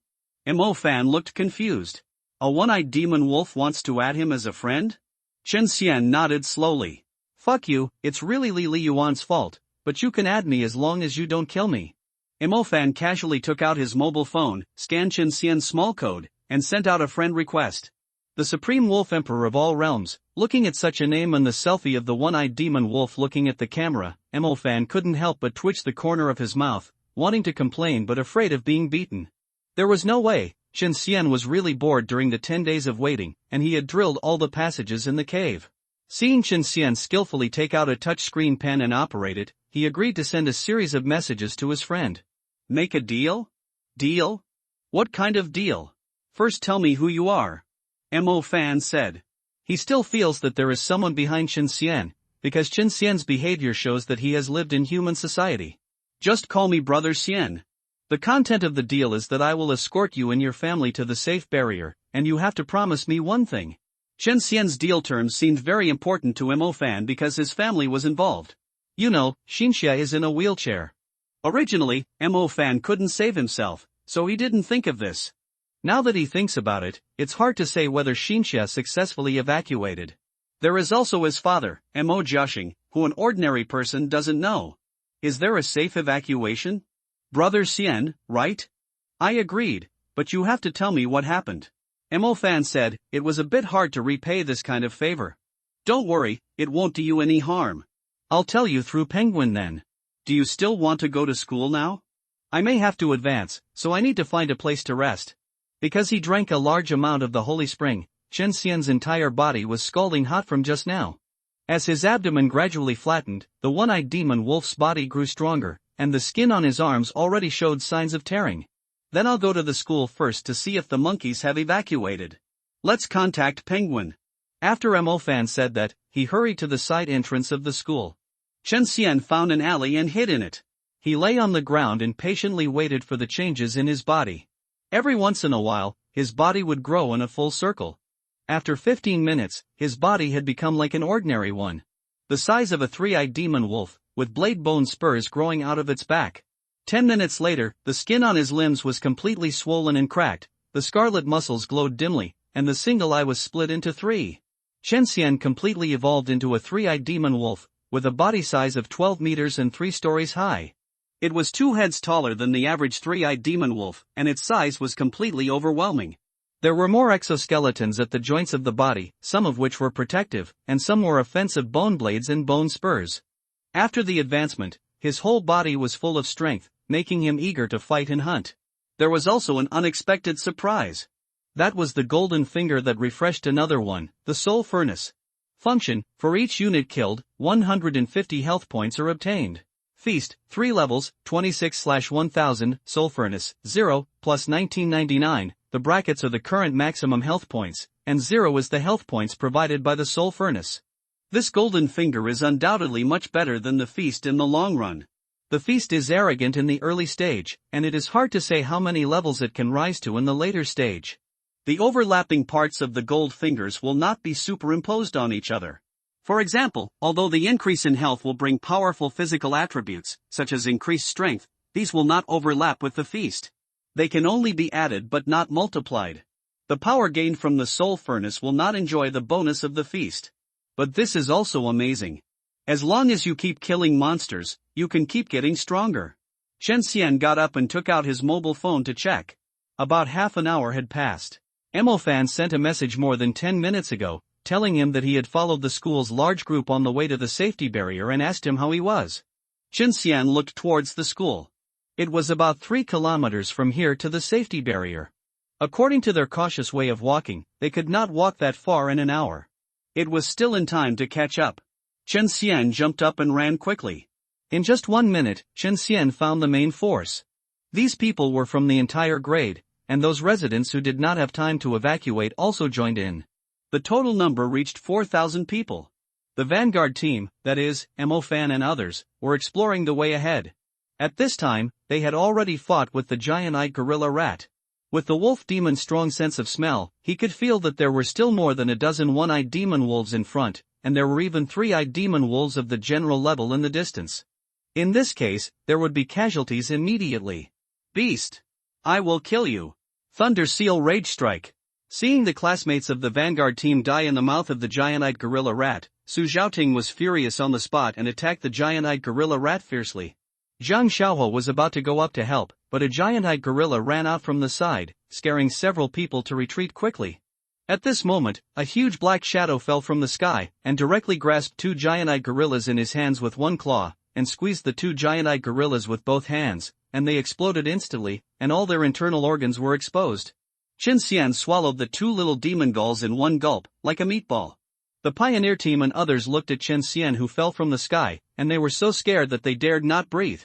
Mo-fan looked confused. A one-eyed demon wolf wants to add him as a friend? Chen Xian nodded slowly. Fuck you, it's really Li Yuan's fault, but you can add me as long as you don't kill me. Mo-fan casually took out his mobile phone, scanned Chen Xian's small code, and sent out a friend request. The Supreme Wolf Emperor of all realms, looking at such a name and the selfie of the one-eyed demon wolf looking at the camera, Mo-fan couldn't help but twitch the corner of his mouth, wanting to complain but afraid of being beaten. There was no way. Chen Xian was really bored during the 10 days of waiting, and he had drilled all the passages in the cave. Seeing Chen Xian skillfully take out a touchscreen pen and operate it, he agreed to send a series of messages to his friend. Make a deal? Deal? What kind of deal? First tell me who you are. Mo-fan said. He still feels that there is someone behind Chen Xian, because Chen Xian's behavior shows that he has lived in human society. Just call me Brother Xian. The content of the deal is that I will escort you and your family to the safe barrier, and you have to promise me one thing. Chen Xian's deal terms seemed very important to Mo-fan because his family was involved. You know, Xinxia is in a wheelchair. Originally, Mo-fan couldn't save himself, so he didn't think of this. Now that he thinks about it, it's hard to say whether Xinxia successfully evacuated. There is also his father, Mo Jiaxing, who an ordinary person doesn't know. Is there a safe evacuation? Brother Xian, right? I agreed, but you have to tell me what happened. Mo-fan said, it was a bit hard to repay this kind of favor. Don't worry, it won't do you any harm. I'll tell you through Penguin then. Do you still want to go to school now? I may have to advance, so I need to find a place to rest. Because he drank a large amount of the holy spring, Chen Xian's entire body was scalding hot from just now. As his abdomen gradually flattened, the one-eyed demon wolf's body grew stronger, and the skin on his arms already showed signs of tearing. Then I'll go to the school first to see if the monkeys have evacuated. Let's contact Penguin. After Mo-fan said that, he hurried to the side entrance of the school. Chen Xian found an alley and hid in it. He lay on the ground and patiently waited for the changes in his body. Every once in a while, his body would grow in a full circle. After 15 minutes, his body had become like an ordinary one. The size of a 3-eyed demon wolf, with blade-bone spurs growing out of its back. 10 minutes later, the skin on his limbs was completely swollen and cracked, the scarlet muscles glowed dimly, and the single eye was split into 3. Chen Xian completely evolved into a 3-eyed demon wolf, with a body size of 12 meters and 3 stories high. It was 2 heads taller than the average 3-eyed demon wolf, and its size was completely overwhelming. There were more exoskeletons at the joints of the body, some of which were protective, and some were offensive bone blades and bone spurs. After the advancement, his whole body was full of strength, making him eager to fight and hunt. There was also an unexpected surprise. That was the golden finger that refreshed another one, the soul furnace. Function: for each unit killed, 150 health points are obtained. Feast: 3 levels, 26/1000, soul furnace, 0, plus 1999, the brackets are the current maximum health points, and 0 is the health points provided by the soul furnace. This golden finger is undoubtedly much better than the feast in the long run. The feast is arrogant in the early stage, and it is hard to say how many levels it can rise to in the later stage. The overlapping parts of the gold fingers will not be superimposed on each other. For example, although the increase in health will bring powerful physical attributes, such as increased strength, these will not overlap with the feast. They can only be added but not multiplied. The power gained from the soul furnace will not enjoy the bonus of the feast. But this is also amazing. As long as you keep killing monsters, you can keep getting stronger. Chen Xian got up and took out his mobile phone to check. About half an hour had passed. Mo Fan sent a message more than 10 minutes ago, telling him that he had followed the school's large group on the way to the safety barrier and asked him how he was. Chen Xian looked towards the school. It was about 3 kilometers from here to the safety barrier. According to their cautious way of walking, they could not walk that far in an hour. It was still in time to catch up. Chen Xian jumped up and ran quickly. In just 1 minute, Chen Xian found the main force. These people were from the entire grade, and those residents who did not have time to evacuate also joined in. The total number reached 4,000 people. The vanguard team, that is, Mo Fan and others, were exploring the way ahead. At this time, they had already fought with the giant-eyed gorilla rat. With the wolf demon's strong sense of smell, he could feel that there were still more than a dozen one-eyed demon wolves in front, and there were even 3-eyed demon wolves of the general level in the distance. In this case, there would be casualties immediately. Beast! I will kill you! Thunder Seal Rage Strike! Seeing the classmates of the vanguard team die in the mouth of the giant-eyed gorilla rat, Su Zhaoting was furious on the spot and attacked the giant-eyed gorilla rat fiercely. Zhang Xiaohou was about to go up to help, but a giant-eyed gorilla ran out from the side, scaring several people to retreat quickly. At this moment, a huge black shadow fell from the sky, and directly grasped 2 giant-eyed gorillas in his hands with one claw, and squeezed the 2 giant-eyed gorillas with both hands, and they exploded instantly, and all their internal organs were exposed. Chen Xian swallowed the 2 little demon gulls in one gulp, like a meatball. The pioneer team and others looked at Chen Xian, who fell from the sky, and they were so scared that they dared not breathe.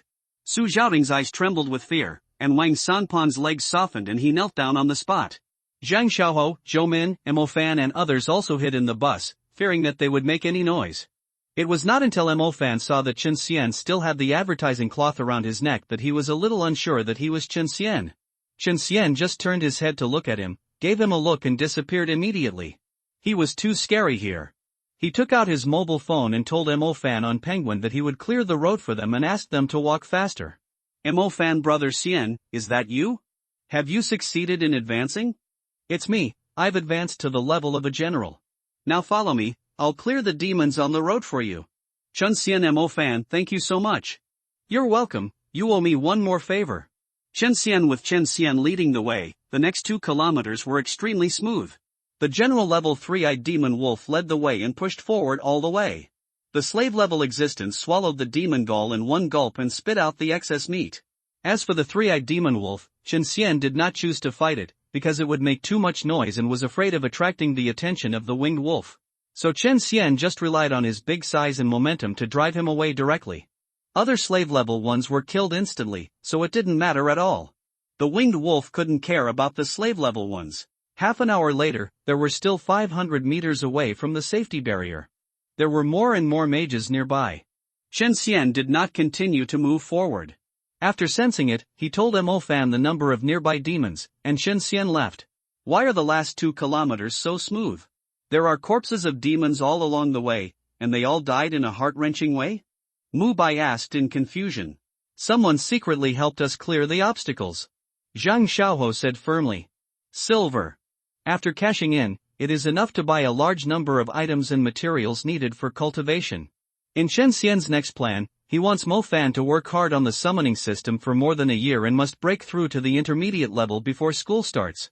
Su Zhaoting's eyes trembled with fear, and Wang Sanpan's legs softened and he knelt down on the spot. Zhang Xiaohou, Zhou Min, Mo Fan and others also hid in the bus, fearing that they would make any noise. It was not until Mo Fan saw that Chen Xian still had the advertising cloth around his neck that he was a little unsure that he was Chen Xian. Chen Xian just turned his head to look at him, gave him a look and disappeared immediately. He was too scary here. He took out his mobile phone and told Mo Fan on Penguin that he would clear the road for them and asked them to walk faster. Mo Fan, brother Xian, is that you? Have you succeeded in advancing? It's me, I've advanced to the level of a general. Now follow me, I'll clear the demons on the road for you. Chen Xian. Mo Fan, thank you so much. You're welcome, you owe me one more favor. Chen Xian. With Chen Xian leading the way, the next 2 kilometers were extremely smooth. The general level 3-eyed demon wolf led the way and pushed forward all the way. The slave level existence swallowed the demon gall in one gulp and spit out the excess meat. As for the 3-eyed demon wolf, Chen Xian did not choose to fight it, because it would make too much noise and was afraid of attracting the attention of the winged wolf. So Chen Xian just relied on his big size and momentum to drive him away directly. Other slave level ones were killed instantly, so it didn't matter at all. The winged wolf couldn't care about the slave level ones. Half an hour later, there were still 500 meters away from the safety barrier. There were more and more mages nearby. Chen Xian did not continue to move forward. After sensing it, he told Mo Fan the number of nearby demons, and Chen Xian left. Why are the last 2 kilometers so smooth? There are corpses of demons all along the way, and they all died in a heart-wrenching way? Mu Bai asked in confusion. Someone secretly helped us clear the obstacles. Zhang Xiaohou said firmly. Silver. After cashing in, it is enough to buy a large number of items and materials needed for cultivation. In Chen Xian's next plan, he wants Mo Fan to work hard on the summoning system for more than a year and must break through to the intermediate level before school starts.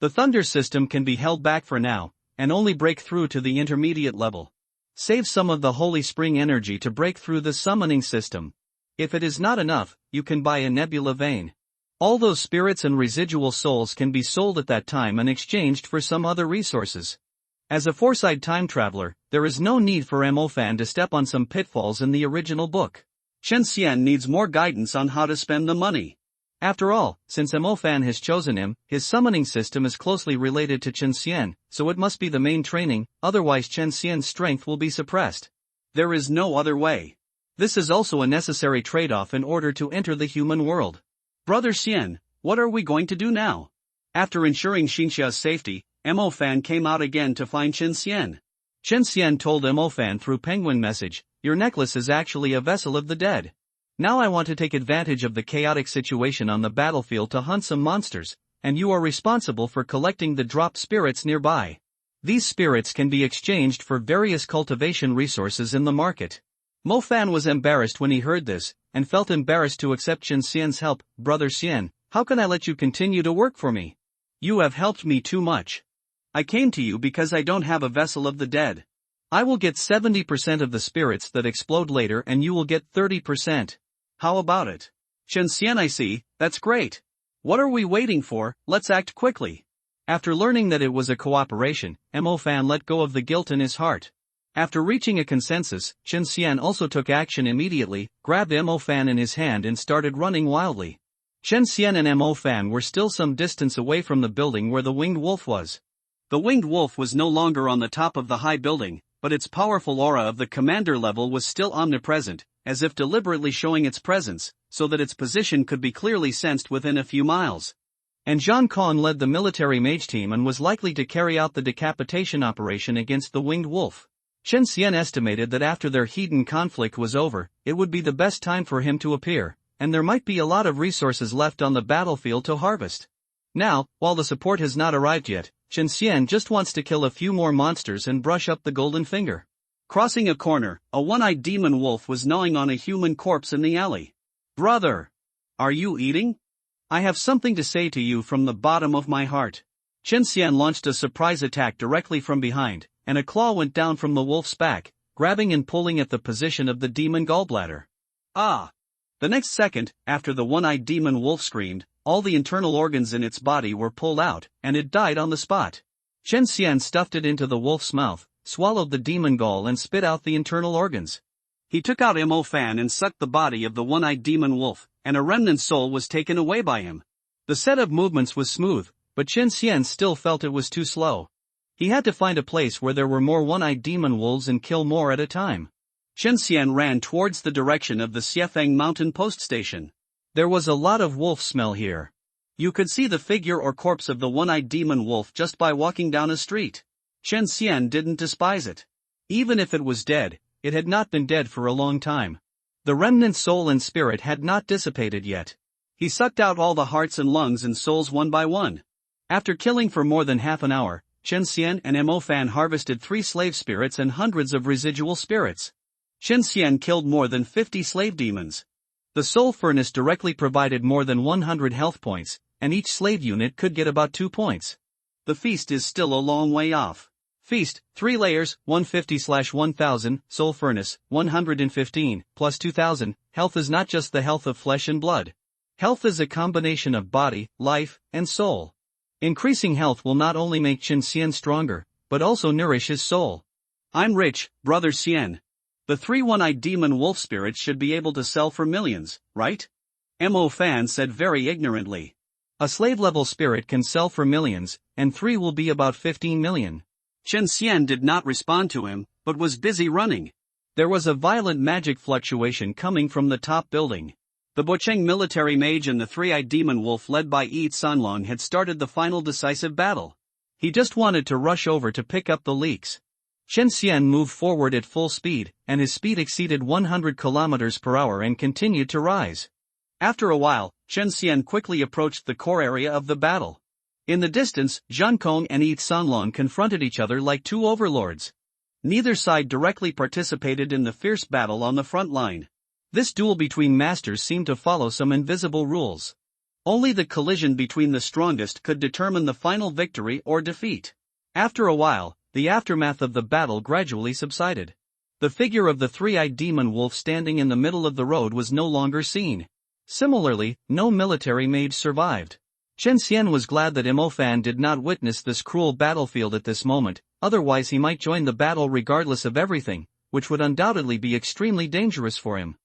The thunder system can be held back for now, and only break through to the intermediate level. Save some of the holy spring energy to break through the summoning system. If it is not enough, you can buy a nebula vein. All those spirits and residual souls can be sold at that time and exchanged for some other resources. As a four-side time traveler, there is no need for Mo Fan to step on some pitfalls in the original book. Chen Xian needs more guidance on how to spend the money. After all, since Mo Fan has chosen him, his summoning system is closely related to Chen Xian, so it must be the main training, otherwise Chen Xian's strength will be suppressed. There is no other way. This is also a necessary trade-off in order to enter the human world. Brother Xian, what are we going to do now? After ensuring Xinxia's safety, Mo Fan came out again to find Chen Xian. Chen Xian told Mo Fan through penguin message, your necklace is actually a vessel of the dead. Now I want to take advantage of the chaotic situation on the battlefield to hunt some monsters, and you are responsible for collecting the dropped spirits nearby. These spirits can be exchanged for various cultivation resources in the market. Mo Fan was embarrassed when he heard this, and felt embarrassed to accept Chen Xian's help. Brother Xian, how can I let you continue to work for me? You have helped me too much. I came to you because I don't have a vessel of the dead. I will get 70% of the spirits that explode later and you will get 30%. How about it? Chen Xian, I see, that's great. What are we waiting for? Let's act quickly. After learning that it was a cooperation, Mo Fan let go of the guilt in his heart. After reaching a consensus, Chen Xian also took action immediately, grabbed Mo Fan in his hand and started running wildly. Chen Xian and Mo Fan were still some distance away from the building where the winged wolf was. The winged wolf was no longer on the top of the high building, but its powerful aura of the commander level was still omnipresent, as if deliberately showing its presence, so that its position could be clearly sensed within a few miles. And Zhang Kong led the military mage team and was likely to carry out the decapitation operation against the winged wolf. Chen Xian estimated that after their heated conflict was over, it would be the best time for him to appear, and there might be a lot of resources left on the battlefield to harvest. Now, while the support has not arrived yet, Chen Xian just wants to kill a few more monsters and brush up the golden finger. Crossing a corner, a one-eyed demon wolf was gnawing on a human corpse in the alley. Brother! Are you eating? I have something to say to you from the bottom of my heart. Chen Xian launched a surprise attack directly from behind, and a claw went down from the wolf's back, grabbing and pulling at the position of the demon gallbladder. Ah! The next second, after the one-eyed demon wolf screamed, all the internal organs in its body were pulled out, and it died on the spot. Chen Xian stuffed it into the wolf's mouth, swallowed the demon gall and spit out the internal organs. He took out Mo Fan and sucked the body of the one-eyed demon wolf, and a remnant soul was taken away by him. The set of movements was smooth, but Chen Xian still felt it was too slow. He had to find a place where there were more one-eyed demon wolves and kill more at a time. Chen Xian ran towards the direction of the Xiefeng Mountain post station. There was a lot of wolf smell here. You could see the figure or corpse of the one-eyed demon wolf just by walking down a street. Chen Xian didn't despise it. Even if it was dead, it had not been dead for a long time. The remnant soul and spirit had not dissipated yet. He sucked out all the hearts and lungs and souls one by one. After killing for more than half an hour, Chen Xian and Mo Fan harvested 3 slave spirits and hundreds of residual spirits. Chen Xian killed more than 50 slave demons. The soul furnace directly provided more than 100 health points, and each slave unit could get about 2 points. The feast is still a long way off. Feast, 3 layers, 150/1000, soul furnace, 115, plus 2000, health is not just the health of flesh and blood. Health is a combination of body, life, and soul. Increasing health will not only make Chen Xian stronger, but also nourish his soul. I'm rich, brother Xian. The 3 one-eyed demon wolf spirits should be able to sell for millions, right? Mo Fan said very ignorantly. A slave-level spirit can sell for millions, and 3 will be about 15 million. Chen Xian did not respond to him, but was busy running. There was a violent magic fluctuation coming from the top building. The Bocheng military mage and the 3-eyed demon wolf led by Yi Sanlong had started the final decisive battle. He just wanted to rush over to pick up the leaks. Chen Xian moved forward at full speed, and his speed exceeded 100 km per hour and continued to rise. After a while, Chen Xian quickly approached the core area of the battle. In the distance, Zhang Kong and Yi Sanlong confronted each other like 2 overlords. Neither side directly participated in the fierce battle on the front line. This duel between masters seemed to follow some invisible rules. Only the collision between the strongest could determine the final victory or defeat. After a while, the aftermath of the battle gradually subsided. The figure of the 3-eyed demon wolf standing in the middle of the road was no longer seen. Similarly, no military mage survived. Chen Xian was glad that Mo Fan did not witness this cruel battlefield at this moment, otherwise he might join the battle regardless of everything, which would undoubtedly be extremely dangerous for him.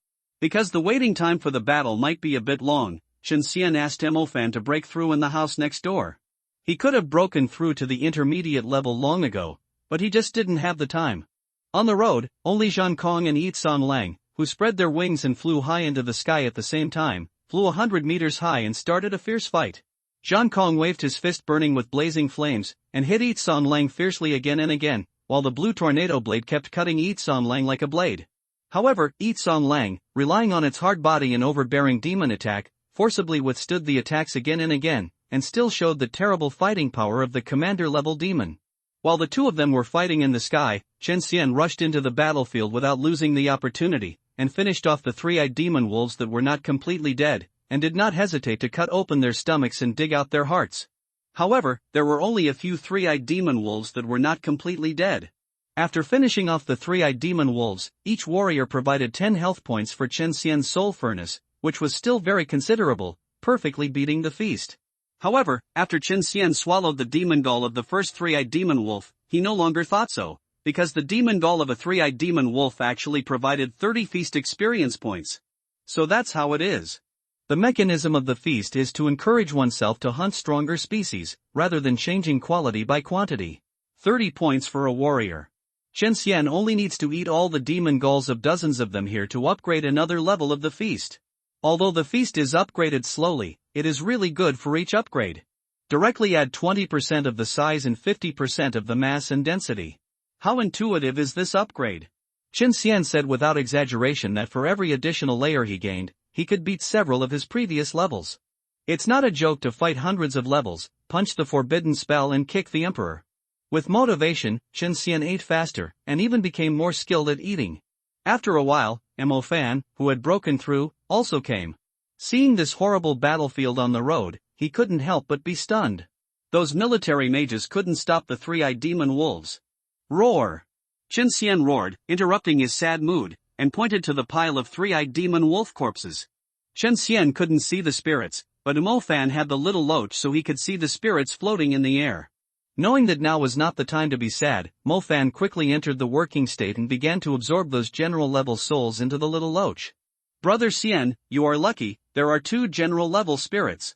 Because the waiting time for the battle might be a bit long, Chen Xian asked Mo Fan to break through in the house next door. He could have broken through to the intermediate level long ago, but he just didn't have the time. On the road, only Zhang Kong and Yi Lang, who spread their wings and flew high into the sky at the same time, flew 100 meters high and started a fierce fight. Zhang Kong waved his fist burning with blazing flames, and hit Yi Lang fiercely again and again, while the blue tornado blade kept cutting Yi Lang like a blade. However, Yi Song Lang, relying on its hard body and overbearing demon attack, forcibly withstood the attacks again and again, and still showed the terrible fighting power of the commander-level demon. While the two of them were fighting in the sky, Chen Xian rushed into the battlefield without losing the opportunity, and finished off the three-eyed demon wolves that were not completely dead, and did not hesitate to cut open their stomachs and dig out their hearts. However, there were only a few three-eyed demon wolves that were not completely dead. After finishing off the three-eyed demon wolves, each warrior provided 10 health points for Chen Xian's soul furnace, which was still very considerable, perfectly beating the feast. However, after Chen Xian swallowed the demon gall of the first three-eyed demon wolf, he no longer thought so, because the demon gall of a three-eyed demon wolf actually provided 30 feast experience points. So that's how it is. The mechanism of the feast is to encourage oneself to hunt stronger species, rather than changing quality by quantity. 30 points for a warrior. Chen Xian only needs to eat all the demon galls of dozens of them here to upgrade another level of the feast. Although the feast is upgraded slowly, it is really good for each upgrade. Directly add 20% of the size and 50% of the mass and density. How intuitive is this upgrade? Chen Xian said without exaggeration that for every additional layer he gained, he could beat several of his previous levels. It's not a joke to fight hundreds of levels, punch the forbidden spell and kick the emperor. With motivation, Chen Xian ate faster, and even became more skilled at eating. After a while, Mo Fan, who had broken through, also came. Seeing this horrible battlefield on the road, he couldn't help but be stunned. Those military mages couldn't stop the three-eyed demon wolves. Roar! Chen Xian roared, interrupting his sad mood, and pointed to the pile of three-eyed demon wolf corpses. Chen Xian couldn't see the spirits, but Mo Fan had the little loach so he could see the spirits floating in the air. Knowing that now was not the time to be sad, Mo Fan quickly entered the working state and began to absorb those general-level souls into the little loach. Brother Xian, you are lucky, there are 2 general-level spirits.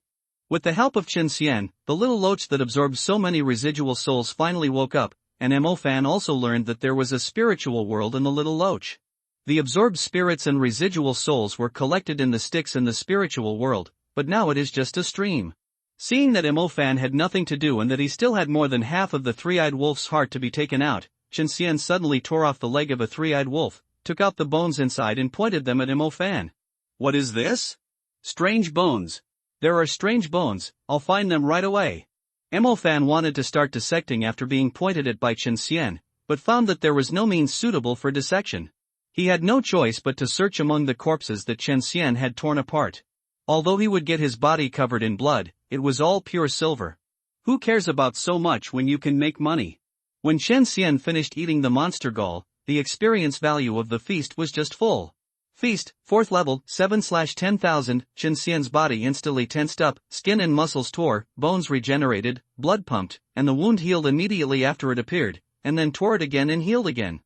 With the help of Chen Xian, the little loach that absorbed so many residual souls finally woke up, and Mo Fan also learned that there was a spiritual world in the little loach. The absorbed spirits and residual souls were collected in the sticks in the spiritual world, but now it is just a stream. Seeing that Mo Fan had nothing to do and that he still had more than half of the three-eyed wolf's heart to be taken out, Chen Xian suddenly tore off the leg of a three-eyed wolf, took out the bones inside and pointed them at Mo Fan. What is this? Strange bones. There are strange bones, I'll find them right away. Mo Fan wanted to start dissecting after being pointed at by Chen Xian, but found that there was no means suitable for dissection. He had no choice but to search among the corpses that Chen Xian had torn apart. Although he would get his body covered in blood, it was all pure silver. Who cares about so much when you can make money? When Chen Xian finished eating the monster gall, the experience value of the feast was just full. Feast, 4th level, 7/10,000, Chen Xian's body instantly tensed up, skin and muscles tore, bones regenerated, blood pumped, and the wound healed immediately after it appeared, and then tore it again and healed again.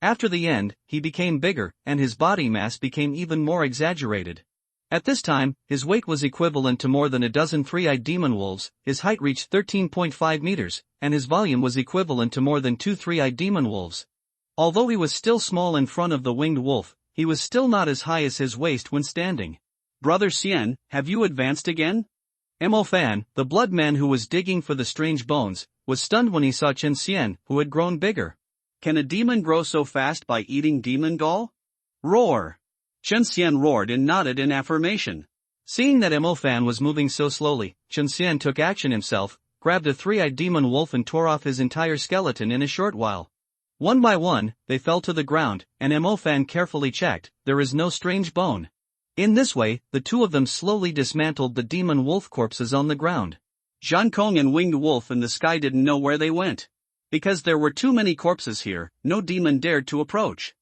After the end, he became bigger, and his body mass became even more exaggerated. At this time, his weight was equivalent to more than a dozen three-eyed demon wolves, his height reached 13.5 meters, and his volume was equivalent to more than 2 three-eyed demon wolves. Although he was still small in front of the winged wolf, he was still not as high as his waist when standing. Brother Xian, have you advanced again? Mo Fan, the blood man who was digging for the strange bones, was stunned when he saw Chen Xian, who had grown bigger. Can a demon grow so fast by eating demon gall? Roar! Chen Xian roared and nodded in affirmation. Seeing that Mo Fan was moving so slowly, Chen Xian took action himself, grabbed a three-eyed demon wolf and tore off his entire skeleton in a short while. One by one, they fell to the ground, and Mo Fan carefully checked, there is no strange bone. In this way, the two of them slowly dismantled the demon wolf corpses on the ground. Zhang Kong and Winged Wolf in the sky didn't know where they went. Because there were too many corpses here, no demon dared to approach.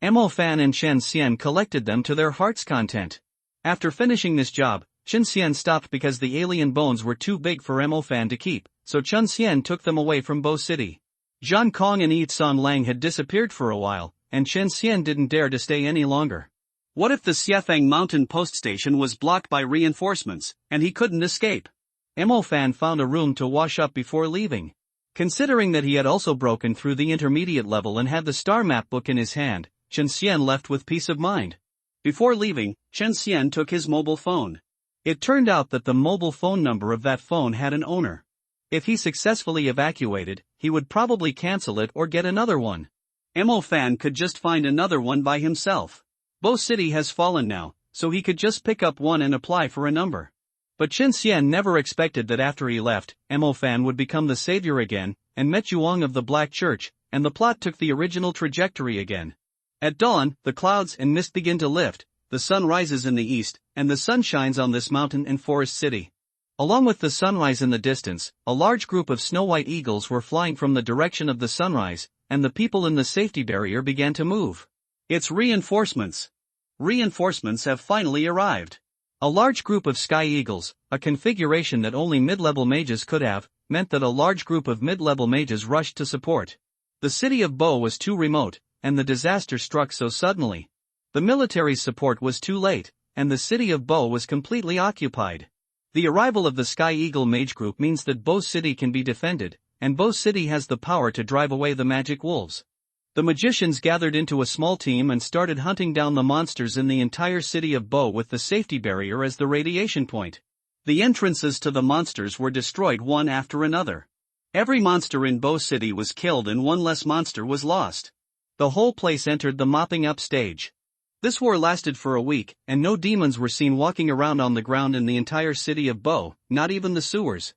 Mo Fan and Chen Xian collected them to their heart's content. After finishing this job, Chen Xian stopped because the alien bones were too big for Mo Fan to keep, so Chen Xian took them away from Bo City. Zhang Kong and Yi Song Lang had disappeared for a while, and Chen Xian didn't dare to stay any longer. What if the Xiafang Mountain post station was blocked by reinforcements, and he couldn't escape? Mo Fan found a room to wash up before leaving. Considering that he had also broken through the intermediate level and had the star map book in his hand, Chen Xian left with peace of mind. Before leaving, Chen Xian took his mobile phone. It turned out that the mobile phone number of that phone had an owner. If he successfully evacuated, he would probably cancel it or get another one. Mo Fan could just find another one by himself. Bo City has fallen now, so he could just pick up one and apply for a number. But Chen Xian never expected that after he left, Mo Fan would become the savior again, and met Yuang of the Black Church, and the plot took the original trajectory again. At dawn, the clouds and mist begin to lift, the sun rises in the east, and the sun shines on this mountain and forest city. Along with the sunrise in the distance, a large group of snow-white eagles were flying from the direction of the sunrise, and the people in the safety barrier began to move. It's reinforcements. Reinforcements have finally arrived. A large group of sky eagles, a configuration that only mid-level mages could have, meant that a large group of mid-level mages rushed to support. The city of Bo was too remote, and the disaster struck so suddenly. The military's support was too late, and the city of Bo was completely occupied. The arrival of the Sky Eagle Mage Group means that Bo City can be defended, and Bo City has the power to drive away the magic wolves. The magicians gathered into a small team and started hunting down the monsters in the entire city of Bo with the safety barrier as the radiation point. The entrances to the monsters were destroyed one after another. Every monster in Bo City was killed and one less monster was lost. The whole place entered the mopping up stage. This war lasted for a week, and no demons were seen walking around on the ground in the entire city of Bo, not even the sewers.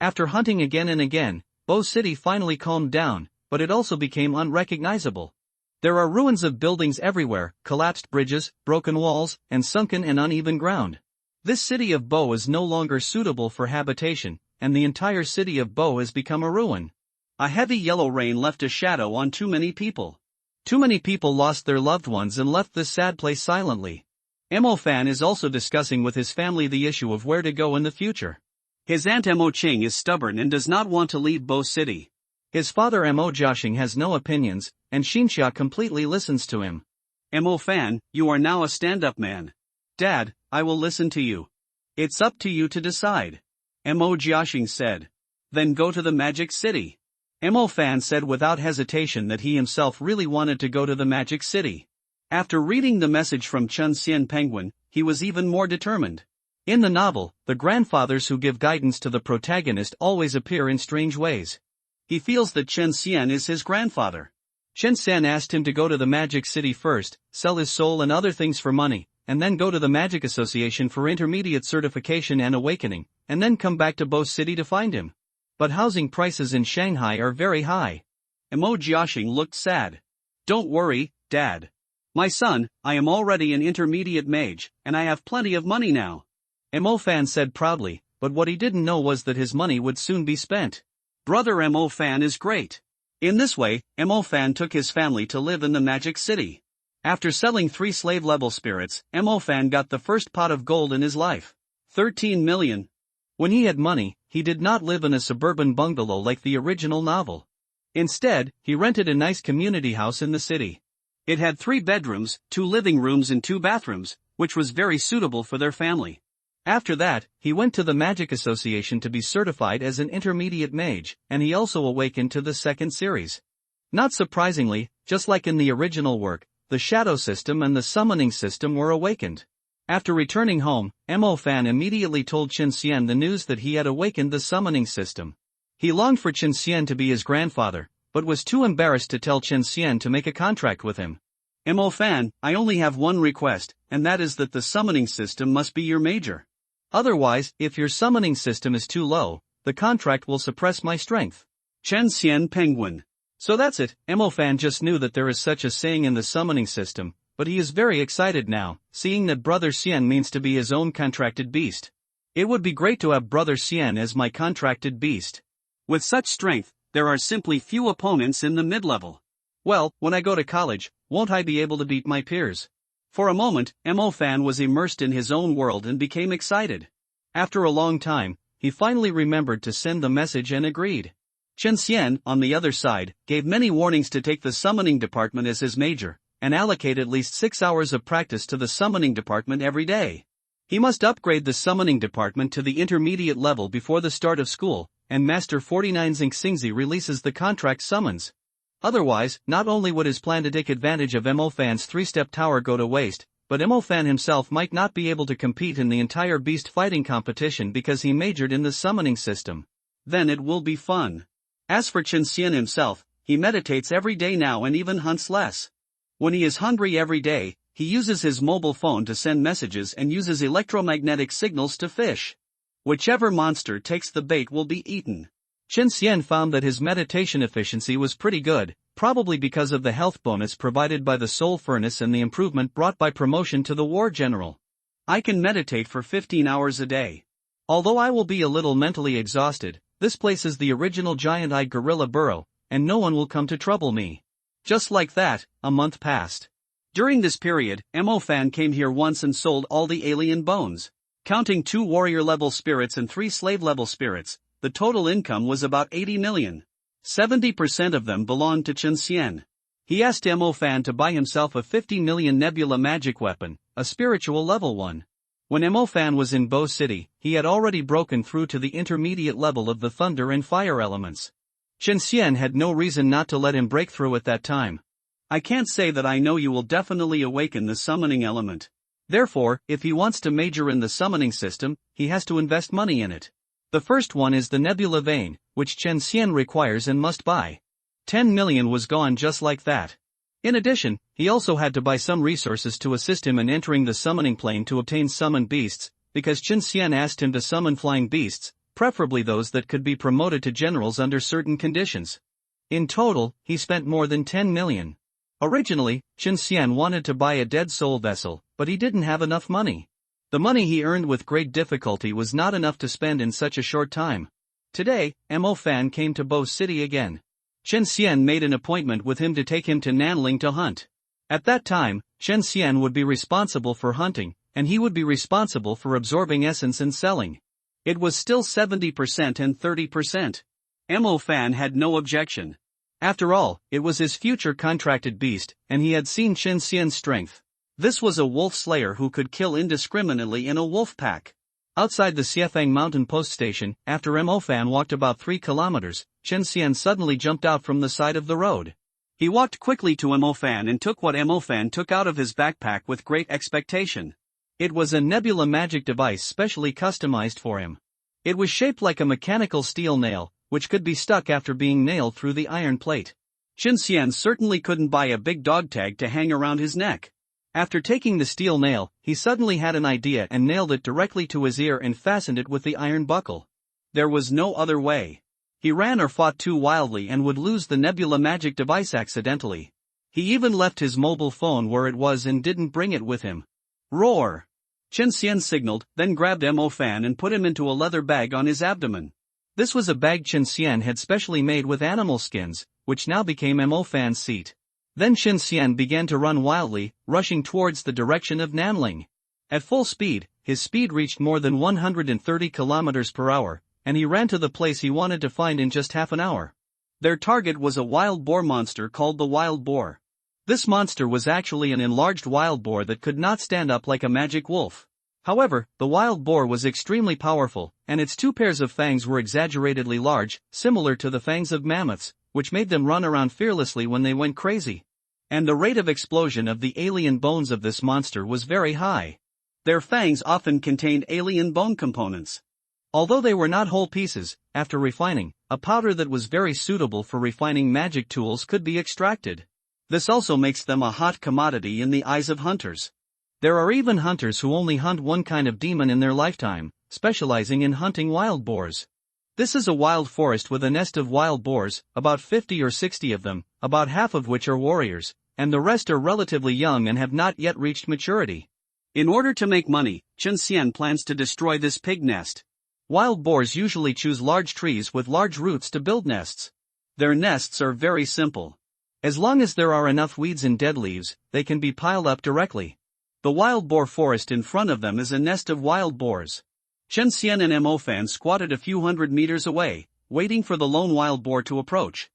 After hunting again and again, Bo City finally calmed down, but it also became unrecognizable. There are ruins of buildings everywhere, collapsed bridges, broken walls, and sunken and uneven ground. This city of Bo is no longer suitable for habitation, and the entire city of Bo has become a ruin. A heavy yellow rain left a shadow on too many people. Too many people lost their loved ones and left this sad place silently. Mo Fan is also discussing with his family the issue of where to go in the future. His aunt Mo Ching is stubborn and does not want to leave Bo City. His father Mo Jiaxing has no opinions, and Xinxia completely listens to him. Mo Fan, you are now a stand-up man. Dad, I will listen to you. It's up to you to decide. Mo Jiaxing said. Then go to the Magic City. Mo Fan said without hesitation that he himself really wanted to go to the Magic City. After reading the message from Chen Xian Penguin, he was even more determined. In the novel, the grandfathers who give guidance to the protagonist always appear in strange ways. He feels that Chen Xian is his grandfather. Chen Xian asked him to go to the Magic City first, sell his soul and other things for money, and then go to the Magic Association for intermediate certification and awakening, and then come back to Bo City to find him. But housing prices in Shanghai are very high. Mo Jiaxing looked sad. Don't worry, Dad. My son, I am already an intermediate mage, and I have plenty of money now. Mo Fan said proudly, but what he didn't know was that his money would soon be spent. Brother Mo Fan is great. In this way, Mo Fan took his family to live in the Magic City. After selling 3 slave-level spirits, Mo Fan got the first pot of gold in his life. 13 million. When he had money, he did not live in a suburban bungalow like the original novel. Instead, he rented a nice community house in the city. It had 3 bedrooms, 2 living rooms and 2 bathrooms, which was very suitable for their family. After that, he went to the Magic Association to be certified as an intermediate mage, and he also awakened to the second series. Not surprisingly, just like in the original work, the shadow system and the summoning system were awakened. After returning home, Mo Fan immediately told Chen Xian the news that he had awakened the summoning system. He longed for Chen Xian to be his grandfather, but was too embarrassed to tell Chen Xian to make a contract with him. Mo Fan, I only have one request, and that is that the summoning system must be your major. Otherwise, if your summoning system is too low, the contract will suppress my strength. Chen Xian Penguin. So that's it. Mo Fan just knew that there is such a saying in the summoning system, but he is very excited now, seeing that Brother Xian means to be his own contracted beast. It would be great to have Brother Xian as my contracted beast. With such strength, there are simply few opponents in the mid-level. Well, when I go to college, won't I be able to beat my peers? For a moment, Mo Fan was immersed in his own world and became excited. After a long time, he finally remembered to send the message and agreed. Chen Xian, on the other side, gave many warnings to take the summoning department as his major, and allocate at least 6 hours of practice to the summoning department every day. He must upgrade the summoning department to the intermediate level before the start of school, and Master 49 Xingxingzi releases the contract summons. Otherwise, not only would his plan to take advantage of Mo Fan's 3-step tower go to waste, but Mo Fan himself might not be able to compete in the entire beast fighting competition because he majored in the summoning system. Then it will be fun. As for Chen Xian himself, he meditates every day now and even hunts less. When he is hungry every day, he uses his mobile phone to send messages and uses electromagnetic signals to fish. Whichever monster takes the bait will be eaten. Chen Xian found that his meditation efficiency was pretty good, probably because of the health bonus provided by the soul furnace and the improvement brought by promotion to the war general. I can meditate for 15 hours a day. Although I will be a little mentally exhausted, this place is the original giant-eyed gorilla burrow, and no one will come to trouble me. Just like that, a month passed. During this period, Mo Fan came here once and sold all the alien bones. Counting 2 warrior-level spirits and 3 slave-level spirits, the total income was about 80 million. 70% of them belonged to Chen Xian. He asked Mo Fan to buy himself a 50 million nebula magic weapon, a spiritual level one. When Mo Fan was in Bo City, he had already broken through to the intermediate level of the thunder and fire elements. Chen Xian had no reason not to let him break through at that time. I can't say that I know you will definitely awaken the summoning element. Therefore, if he wants to major in the summoning system, he has to invest money in it. The first one is the nebula vein, which Chen Xian requires and must buy. 10 million was gone just like that. In addition, he also had to buy some resources to assist him in entering the summoning plane to obtain summoned beasts, because Chen Xian asked him to summon flying beasts, preferably those that could be promoted to generals under certain conditions. In total, he spent more than 10 million. Originally, Chen Xian wanted to buy a dead soul vessel, but he didn't have enough money. The money he earned with great difficulty was not enough to spend in such a short time. Today, Mo Fan came to Bo City again. Chen Xian made an appointment with him to take him to Nanling to hunt. At that time, Chen Xian would be responsible for hunting, and he would be responsible for absorbing essence and selling. It was still 70% and 30%. Mo Fan had no objection. After all, it was his future contracted beast, and he had seen Chen Xian's strength. This was a wolf slayer who could kill indiscriminately in a wolf pack. Outside the Xiefang mountain post station, after Mo Fan walked about 3 kilometers, Chen Xian suddenly jumped out from the side of the road. He walked quickly to Mo Fan and took what Mo Fan took out of his backpack with great expectation. It was a nebula magic device specially customized for him. It was shaped like a mechanical steel nail, which could be stuck after being nailed through the iron plate. Chen Xian certainly couldn't buy a big dog tag to hang around his neck. After taking the steel nail, he suddenly had an idea and nailed it directly to his ear and fastened it with the iron buckle. There was no other way. He ran or fought too wildly and would lose the nebula magic device accidentally. He even left his mobile phone where it was and didn't bring it with him. Roar! Chen Xian signaled, then grabbed Mo Fan and put him into a leather bag on his abdomen. This was a bag Chen Xian had specially made with animal skins, which now became Mo Fan's seat. Then Chen Xian began to run wildly, rushing towards the direction of Nanling. At full speed, his speed reached more than 130 kilometers per hour, and he ran to the place he wanted to find in just half an hour. Their target was a wild boar monster called the wild boar. This monster was actually an enlarged wild boar that could not stand up like a magic wolf. However, the wild boar was extremely powerful, and its 2 pairs of fangs were exaggeratedly large, similar to the fangs of mammoths, which made them run around fearlessly when they went crazy. And the rate of explosion of the alien bones of this monster was very high. Their fangs often contained alien bone components. Although they were not whole pieces, after refining, a powder that was very suitable for refining magic tools could be extracted. This also makes them a hot commodity in the eyes of hunters. There are even hunters who only hunt one kind of demon in their lifetime, specializing in hunting wild boars. This is a wild forest with a nest of wild boars, about 50 or 60 of them, about half of which are warriors, and the rest are relatively young and have not yet reached maturity. In order to make money, Chen Xian plans to destroy this pig nest. Wild boars usually choose large trees with large roots to build nests. Their nests are very simple. As long as there are enough weeds and dead leaves, they can be piled up directly. The wild boar forest in front of them is a nest of wild boars. Chen Xian and Mo Fan squatted a few hundred meters away, waiting for the lone wild boar to approach.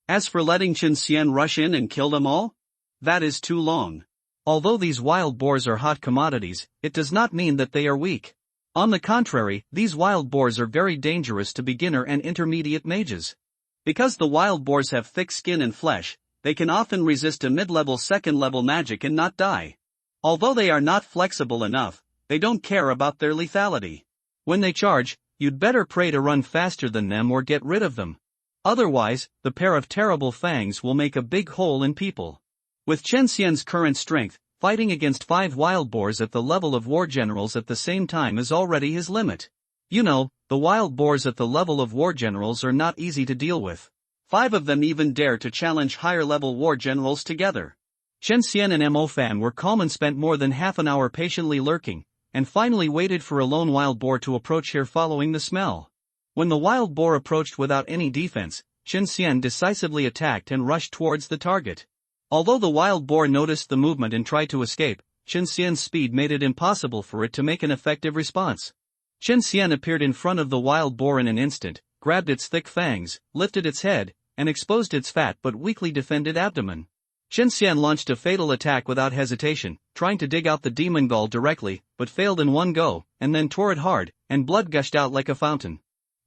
As for letting Chen Xian rush in and kill them all, that is too long. Although these wild boars are hot commodities, it does not mean that they are weak. On the contrary, these wild boars are very dangerous to beginner and intermediate mages. Because the wild boars have thick skin and flesh, they can often resist a mid-level second-level magic and not die. Although they are not flexible enough, they don't care about their lethality. When they charge, you'd better pray to run faster than them or get rid of them. Otherwise, the pair of terrible fangs will make a big hole in people. With Chen Xian's current strength, fighting against 5 wild boars at the level of war generals at the same time is already his limit. You know, the wild boars at the level of war generals are not easy to deal with. 5 of them even dare to challenge higher-level war generals together. Chen Xian and Mo Fan were calm and spent more than half an hour patiently lurking, and finally waited for a lone wild boar to approach here following the smell. When the wild boar approached without any defense, Chen Xian decisively attacked and rushed towards the target. Although the wild boar noticed the movement and tried to escape, Chen Xian's speed made it impossible for it to make an effective response. Chen Xian appeared in front of the wild boar in an instant, grabbed its thick fangs, lifted its head, and exposed its fat but weakly defended abdomen. Chen Xian launched a fatal attack without hesitation, trying to dig out the demon gall directly, but failed in one go, and then tore it hard, and blood gushed out like a fountain.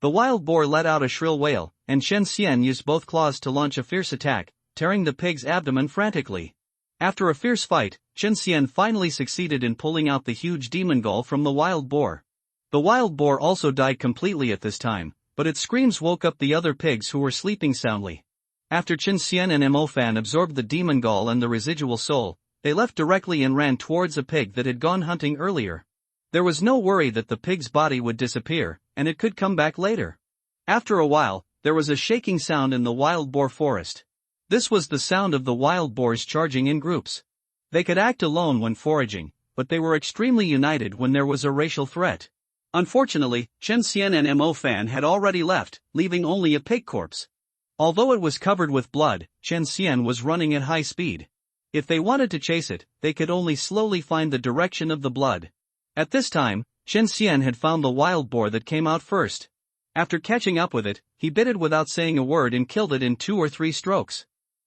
The wild boar let out a shrill wail, and Chen Xian used both claws to launch a fierce attack, tearing the pig's abdomen frantically. After a fierce fight, Chen Xian finally succeeded in pulling out the huge demon gall from the wild boar. The wild boar also died completely at this time, but its screams woke up the other pigs who were sleeping soundly. After Chen Xian and Mo Fan absorbed the demon gall and the residual soul, they left directly and ran towards a pig that had gone hunting earlier. There was no worry that the pig's body would disappear, and it could come back later. After a while, there was a shaking sound in the wild boar forest. This was the sound of the wild boars charging in groups. They could act alone when foraging, but they were extremely united when there was a racial threat. Unfortunately, Chen Xian and Mo Fan had already left, leaving only a pig corpse. Although it was covered with blood, Chen Xian was running at high speed. If they wanted to chase it, they could only slowly find the direction of the blood. At this time, Chen Xian had found the wild boar that came out first. After catching up with it, he bit it without saying a word and killed it in 2 or 3 strokes.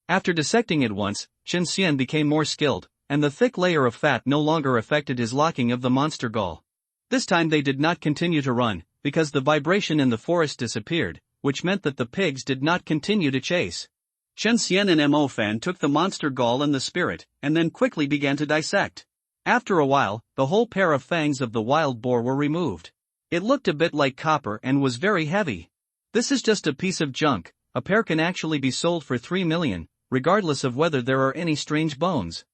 After dissecting it once, Chen Xian became more skilled, and the thick layer of fat no longer affected his locking of the monster gall. This time they did not continue to run, because the vibration in the forest disappeared, which meant that the pigs did not continue to chase. Chen Xian and Mo Fan took the monster gall and the spirit, and then quickly began to dissect. After a while, the whole pair of fangs of the wild boar were removed. It looked a bit like copper and was very heavy. This is just a piece of junk. A pair can actually be sold for 3 million, regardless of whether there are any strange bones.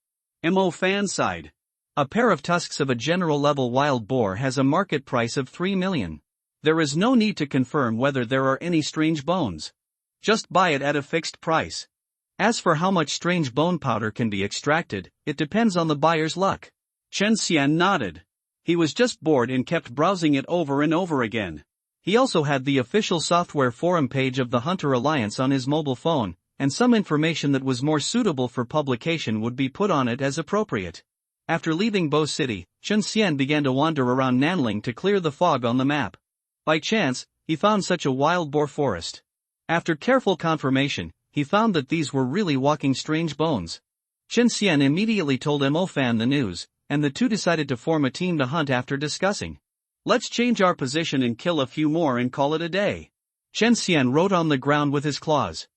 Mo Fan sighed. A pair of tusks of a general-level wild boar has a market price of 3 million. There is no need to confirm whether there are any strange bones. Just buy it at a fixed price. As for how much strange bone powder can be extracted, it depends on the buyer's luck. Chen Xian nodded. He was just bored and kept browsing it over and over again. He also had the official software forum page of the Hunter Alliance on his mobile phone, and some information that was more suitable for publication would be put on it as appropriate. After leaving Bo City, Chen Xian began to wander around Nanling to clear the fog on the map. By chance, he found such a wild boar forest. After careful confirmation, he found that these were really walking strange bones. Chen Xian immediately told Mo Fan the news, and the two decided to form a team to hunt after discussing. Let's change our position and kill a few more and call it a day. Chen Xian wrote on the ground with his claws.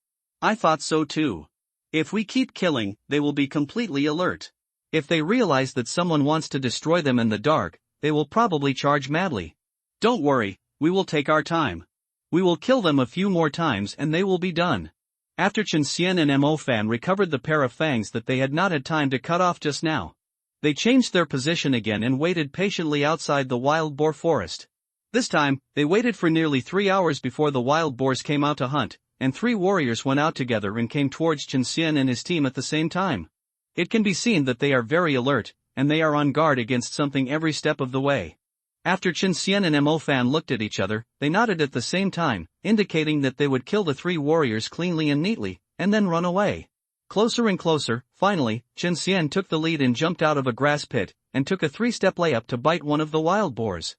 I thought so too. If we keep killing, they will be completely alert. If they realize that someone wants to destroy them in the dark, they will probably charge madly. Don't worry, we will take our time. We will kill them a few more times and they will be done. After Chen Xian and Mo Fan recovered the pair of fangs that they had not had time to cut off just now, they changed their position again and waited patiently outside the wild boar forest. This time, they waited for nearly 3 hours before the wild boars came out to hunt, and 3 warriors went out together and came towards Chen Xian and his team at the same time. It can be seen that they are very alert, and they are on guard against something every step of the way. After Chen Xian and Mo Fan looked at each other, they nodded at the same time, indicating that they would kill the 3 warriors cleanly and neatly, and then run away. Closer and closer, finally, Chen Xian took the lead and jumped out of a grass pit, and took a 3-step layup to bite one of the wild boars.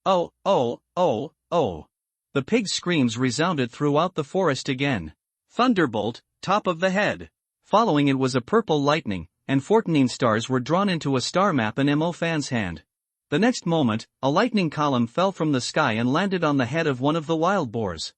Oh, oh, oh, oh. The pig's screams resounded throughout the forest again. Thunderbolt, top of the head. Following it was a purple lightning, and 14 stars were drawn into a star map in Mo Fan's hand. The next moment, a lightning column fell from the sky and landed on the head of one of the wild boars.